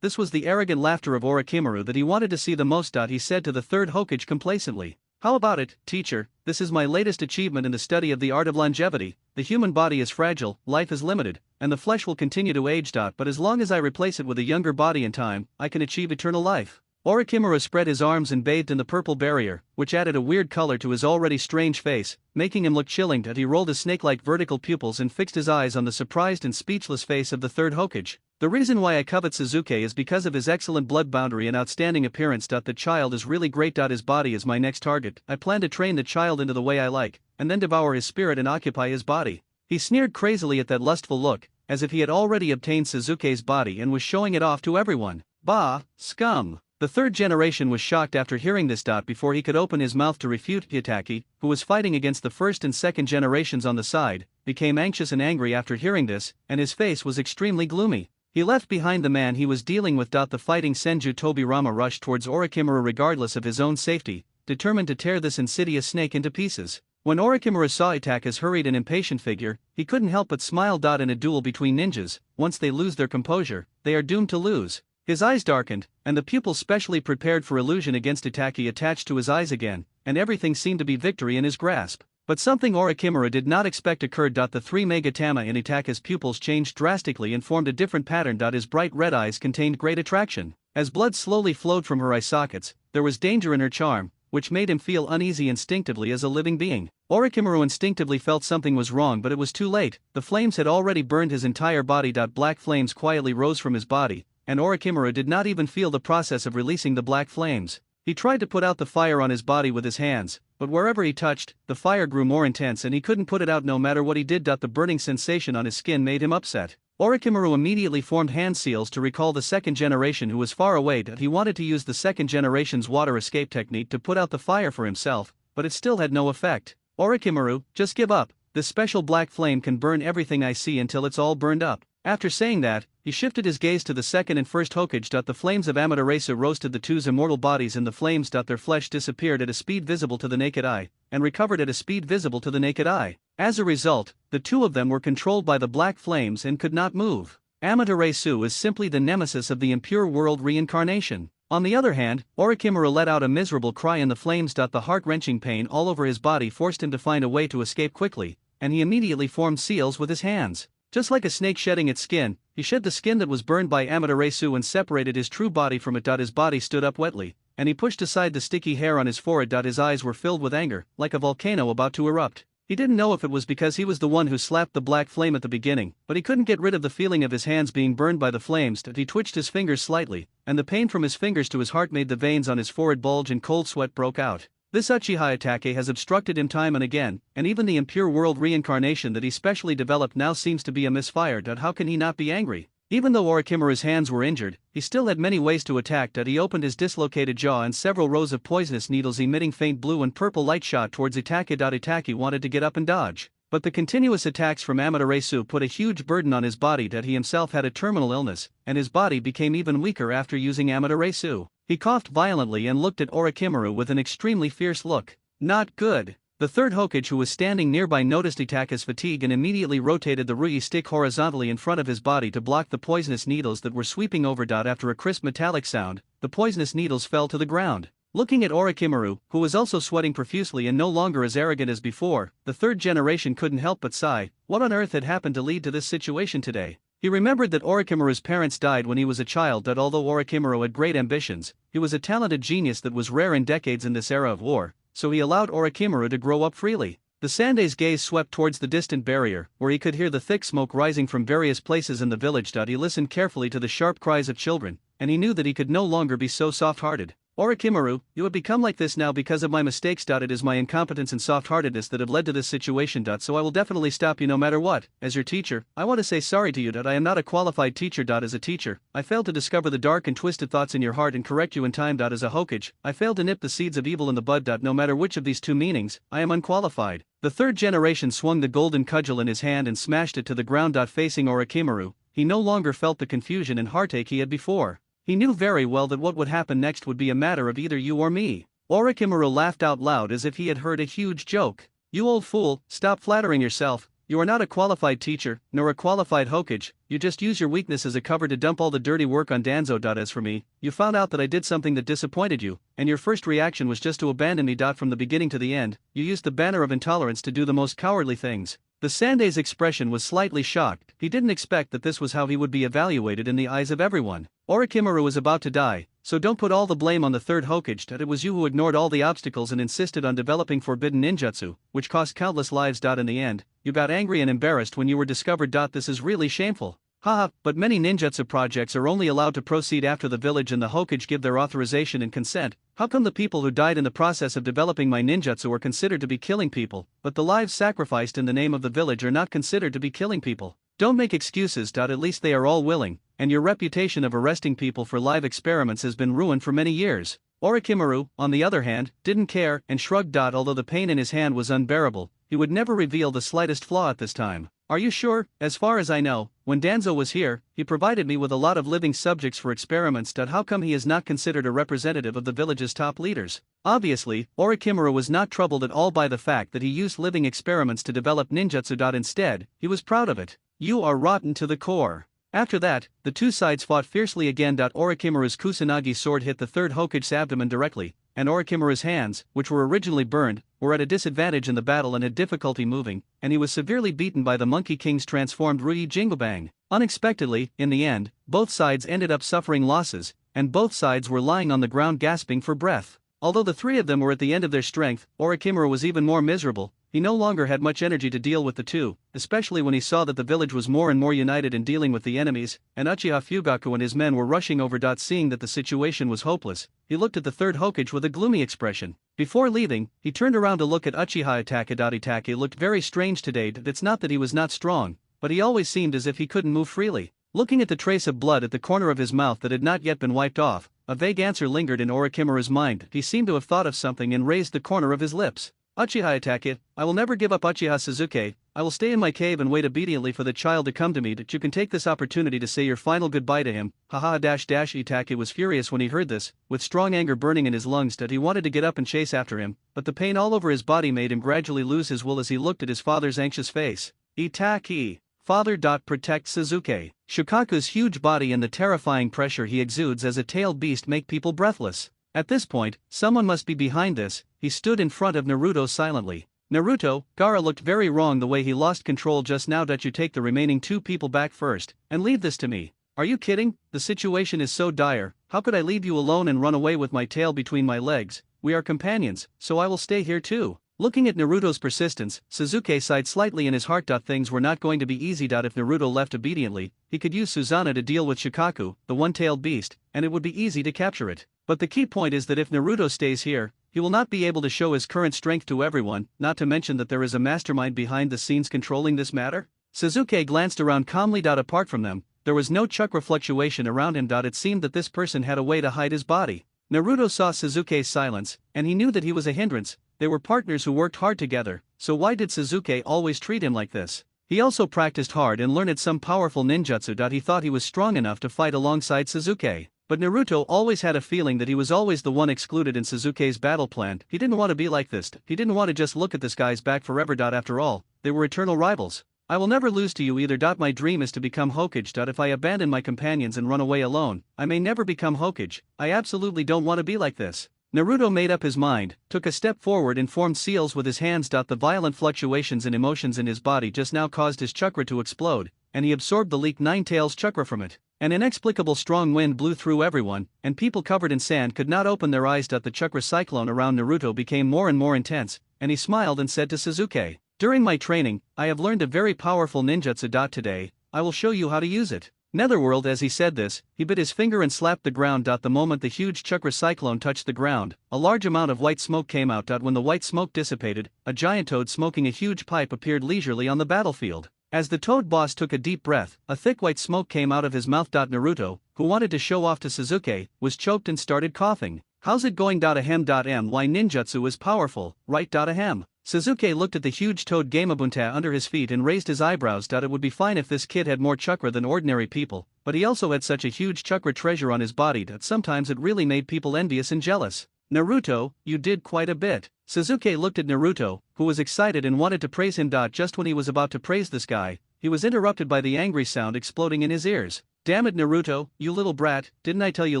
This was the arrogant laughter of Orochimaru that he wanted to see the most. He said to the third Hokage complacently. How about it, teacher? This is my latest achievement in the study of the art of longevity. The human body is fragile, life is limited, and the flesh will continue to age. But as long as I replace it with a younger body in time, I can achieve eternal life. Orochimaru spread his arms and bathed in the purple barrier, which added a weird color to his already strange face, making him look chilling. He rolled his snake-like vertical pupils and fixed his eyes on the surprised and speechless face of the third Hokage. The reason why I covet Sasuke is because of his excellent blood boundary and outstanding appearance. The child is really great. His body is my next target. I plan to train the child into the way I like, and then devour his spirit and occupy his body. He sneered crazily at that lustful look, as if he had already obtained Sasuke's body and was showing it off to everyone. Bah, scum! The third generation was shocked after hearing this. Before he could open his mouth to refute, Itachi, who was fighting against the first and second generations on the side, became anxious and angry after hearing this, and his face was extremely gloomy. He left behind the man he was dealing with. The fighting Senju Tobirama rushed towards Orochimaru regardless of his own safety, determined to tear this insidious snake into pieces. When Orochimaru saw Itachi's hurried and impatient figure, he couldn't help but smile. In a duel between ninjas, once they lose their composure, they are doomed to lose. His eyes darkened, and the pupils specially prepared for illusion against Itachi attached to his eyes again, and everything seemed to be victory in his grasp. But something Orochimaru did not expect occurred. The 3 Megatama in Itachi's pupils changed drastically and formed a different pattern. His bright red eyes contained great attraction. As blood slowly flowed from her eye sockets, there was danger in her charm, which made him feel uneasy instinctively as a living being. Orochimaru instinctively felt something was wrong, but it was too late. The flames had already burned his entire body. Black flames quietly rose from his body, and Orochimaru did not even feel the process of releasing the black flames. He tried to put out the fire on his body with his hands, but wherever he touched, the fire grew more intense and he couldn't put it out no matter what he did. The burning sensation on his skin made him upset. Orochimaru immediately formed hand seals to recall the second generation who was far away. He wanted to use the second generation's water escape technique to put out the fire for himself, but it still had no effect. Orochimaru, just give up. This special black flame can burn everything I see until it's all burned up. After saying that, he shifted his gaze to the second and first Hokage. The flames of Amaterasu roasted the two's immortal bodies in the flames. Their flesh disappeared at a speed visible to the naked eye, and recovered at a speed visible to the naked eye. As a result, the two of them were controlled by the black flames and could not move. Amaterasu is simply the nemesis of the impure world reincarnation. On the other hand, Orochimaru let out a miserable cry in the flames. The heart-wrenching pain all over his body forced him to find a way to escape quickly, and he immediately formed seals with his hands. Just like a snake shedding its skin, he shed the skin that was burned by Amaterasu and separated his true body from it. His body stood up wetly, and he pushed aside the sticky hair on his forehead. His eyes were filled with anger, like a volcano about to erupt. He didn't know if it was because he was the one who slapped the black flame at the beginning, but he couldn't get rid of the feeling of his hands being burned by the flames that he twitched his fingers slightly, and the pain from his fingers to his heart made the veins on his forehead bulge and cold sweat broke out. This Uchiha Itake has obstructed him time and again, and even the impure world reincarnation that he specially developed now seems to be a misfire. How can he not be angry? Even though Orochimaru's hands were injured, he still had many ways to attack. He opened his dislocated jaw and several rows of poisonous needles emitting faint blue and purple light shot towards Itake. Itake wanted to get up and dodge, but the continuous attacks from Amaterasu put a huge burden on his body. He himself had a terminal illness, and his body became even weaker after using Amaterasu. He coughed violently and looked at Orochimaru with an extremely fierce look. Not good. The third Hokage who was standing nearby noticed Itake's fatigue and immediately rotated the Rui stick horizontally in front of his body to block the poisonous needles that were sweeping over. After a crisp metallic sound, the poisonous needles fell to the ground. Looking at Orochimaru, who was also sweating profusely and no longer as arrogant as before, the third generation couldn't help but sigh. What on earth had happened to lead to this situation today? He remembered that Orochimaru's parents died when he was a child. Although Orochimaru had great ambitions, he was a talented genius that was rare in decades in this era of war, so he allowed Orochimaru to grow up freely. The Sandai's gaze swept towards the distant barrier, where he could hear the thick smoke rising from various places in the village. He listened carefully to the sharp cries of children, and he knew that he could no longer be so soft-hearted. Orochimaru, you have become like this now because of my mistakes. It is my incompetence and soft-heartedness that have led to this situation. So I will definitely stop you no matter what. As your teacher, I want to say sorry to you. I am not a qualified teacher. As a teacher, I failed to discover the dark and twisted thoughts in your heart and correct you in time. As a Hokage, I failed to nip the seeds of evil in the bud. No matter which of these two meanings, I am unqualified. The third generation swung the golden cudgel in his hand and smashed it to the ground. Facing Orochimaru, he no longer felt the confusion and heartache he had before. He knew very well that what would happen next would be a matter of either you or me. Orochimaru laughed out loud as if he had heard a huge joke. You old fool, stop flattering yourself. You are not a qualified teacher, nor a qualified Hokage, you just use your weakness as a cover to dump all the dirty work on Danzo. As for me, you found out that I did something that disappointed you, and your first reaction was just to abandon me. From the beginning to the end, you used the banner of intolerance to do the most cowardly things. The Sandai's expression was slightly shocked. He didn't expect that this was how he would be evaluated in the eyes of everyone. Orochimaru was about to die, so don't put all the blame on the third Hokage. It was you who ignored all the obstacles and insisted on developing forbidden ninjutsu, which cost countless lives. In the end, you got angry and embarrassed when you were discovered. This is really shameful. Haha, but many ninjutsu projects are only allowed to proceed after the village and the Hokage give their authorization and consent. How come the people who died in the process of developing my ninjutsu are considered to be killing people, but the lives sacrificed in the name of the village are not considered to be killing people? Don't make excuses. At least they are all willing, and your reputation of arresting people for live experiments has been ruined for many years. Orochimaru, on the other hand, didn't care and shrugged. Although the pain in his hand was unbearable, he would never reveal the slightest flaw at this time. Are you sure? As far as I know, when Danzo was here, he provided me with a lot of living subjects for experiments. How come he is not considered a representative of the village's top leaders? Obviously, Orochimaru was not troubled at all by the fact that he used living experiments to develop ninjutsu. Instead, he was proud of it. You are rotten to the core. After that, the two sides fought fiercely again. Orochimaru's Kusanagi sword hit the third Hokage's abdomen directly, and Orochimaru's hands, which were originally burned, were at a disadvantage in the battle and had difficulty moving, and he was severely beaten by the Monkey King's transformed Rui Jingobang. Unexpectedly, in the end, both sides ended up suffering losses, and both sides were lying on the ground gasping for breath. Although the three of them were at the end of their strength, Orochimaru was even more miserable. He no longer had much energy to deal with the two, especially when he saw that the village was more and more united in dealing with the enemies, and Uchiha Fugaku and his men were rushing over. Seeing that the situation was hopeless, he looked at the third Hokage with a gloomy expression. Before leaving, he turned around to look at Uchiha Itake. Itake looked very strange today. It's not that he was not strong, but he always seemed as if he couldn't move freely. Looking at the trace of blood at the corner of his mouth that had not yet been wiped off, a vague answer lingered in Orochimaru's mind. He seemed to have thought of something and raised the corner of his lips. Uchiha Itake, I will never give up Uchiha Sasuke. I will stay in my cave and wait obediently for the child to come to me. That you can take this opportunity to say your final goodbye to him. Haha. Itake was furious when he heard this, with strong anger burning in his lungs. That he wanted to get up and chase after him, but the pain all over his body made him gradually lose his will as he looked at his father's anxious face. Itake. Father. Protect Sasuke. Shukaku's huge body and the terrifying pressure he exudes as a tailed beast make people breathless. At this point, someone must be behind this. He stood in front of Naruto silently. Naruto, Gaara looked very wrong the way he lost control just now. You take the remaining two people back first, and leave this to me. Are you kidding? The situation is so dire. How could I leave you alone and run away with my tail between my legs? We are companions, so I will stay here too. Looking at Naruto's persistence, Sasuke sighed slightly in his heart. Things were not going to be easy. If Naruto left obediently, he could use Susanoo to deal with Shikaku, the one-tailed beast, and it would be easy to capture it. But the key point is that if Naruto stays here, he will not be able to show his current strength to everyone, not to mention that there is a mastermind behind the scenes controlling this matter. Sasuke glanced around calmly. Apart from them, there was no chakra fluctuation around him. It seemed that this person had a way to hide his body. Naruto saw Sasuke's silence, and he knew that he was a hindrance. They were partners who worked hard together, so why did Sasuke always treat him like this? He also practiced hard and learned some powerful ninjutsu. He thought he was strong enough to fight alongside Sasuke. But Naruto always had a feeling that he was always the one excluded in Sasuke's battle plan. He didn't want to be like this. He didn't want to just look at this guy's back forever. After all, they were eternal rivals. I will never lose to you either. My dream is to become Hokage. If I abandon my companions and run away alone, I may never become Hokage. I absolutely don't want to be like this. Naruto made up his mind, took a step forward and formed seals with his hands. The violent fluctuations and emotions in his body just now caused his chakra to explode, and he absorbed the leaked Nine Tails chakra from it. An inexplicable strong wind blew through everyone, and people covered in sand could not open their eyes. The chakra cyclone around Naruto became more and more intense, and he smiled and said to Sasuke, "During my training, I have learned a very powerful ninjutsu. Today, I will show you how to use it." Netherworld. As he said this, he bit his finger and slapped the ground. The moment the huge chakra cyclone touched the ground, a large amount of white smoke came out. When the white smoke dissipated, a giant toad smoking a huge pipe appeared leisurely on the battlefield. As the toad boss took a deep breath, a thick white smoke came out of his mouth. Naruto, who wanted to show off to Sasuke, was choked and started coughing. "How's it going? Ahem. My ninjutsu is powerful, right? Ahem." Sasuke looked at the huge toad Gamabunta under his feet and raised his eyebrows. It would be fine if this kid had more chakra than ordinary people, but he also had such a huge chakra treasure on his body that sometimes it really made people envious and jealous. "Naruto, you did quite a bit." Sasuke looked at Naruto, who was excited and wanted to praise him. Just when he was about to praise this guy, he was interrupted by the angry sound exploding in his ears. "Damn it, Naruto, you little brat, didn't I tell you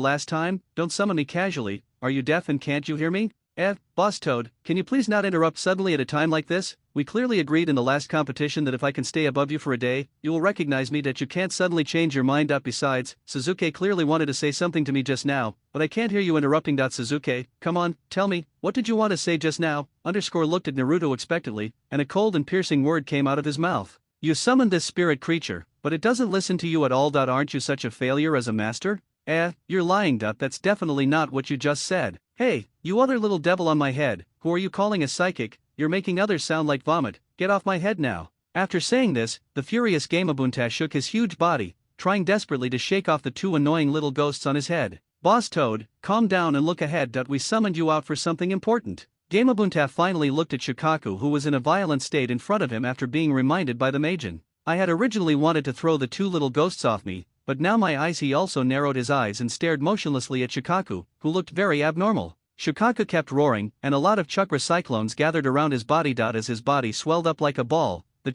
last time? Don't summon me casually. Are you deaf and can't you hear me? Boss Toad, can you please not interrupt suddenly at a time like this? We clearly agreed in the last competition that if I can stay above you for a day, you will recognize me. You can't suddenly change your mind. Besides, Sasuke clearly wanted to say something to me just now, but I can't hear you interrupting. Sasuke, come on, tell me, what did you want to say just now? Underscore looked at Naruto expectantly, and a cold and piercing word came out of his mouth. "You summoned this spirit creature, but it doesn't listen to you at all. Aren't you such a failure as a master?" You're lying. That's definitely not what you just said. "Hey, you other little devil on my head, who are you calling a psychic? You're making others sound like vomit. Get off my head now." After saying this, the furious Gamabunta shook his huge body, trying desperately to shake off the two annoying little ghosts on his head. "Boss Toad, calm down and look ahead. We summoned you out for something important." Gamabunta finally looked at Shikaku, who was in a violent state in front of him after being reminded by the Majin. "I had originally wanted to throw the two little ghosts off me, but now my eyes." He also narrowed his eyes and stared motionlessly at Shikaku, who looked very abnormal. Shikaku kept roaring, and a lot of chakra cyclones gathered around his body. As his body swelled up like a ball, the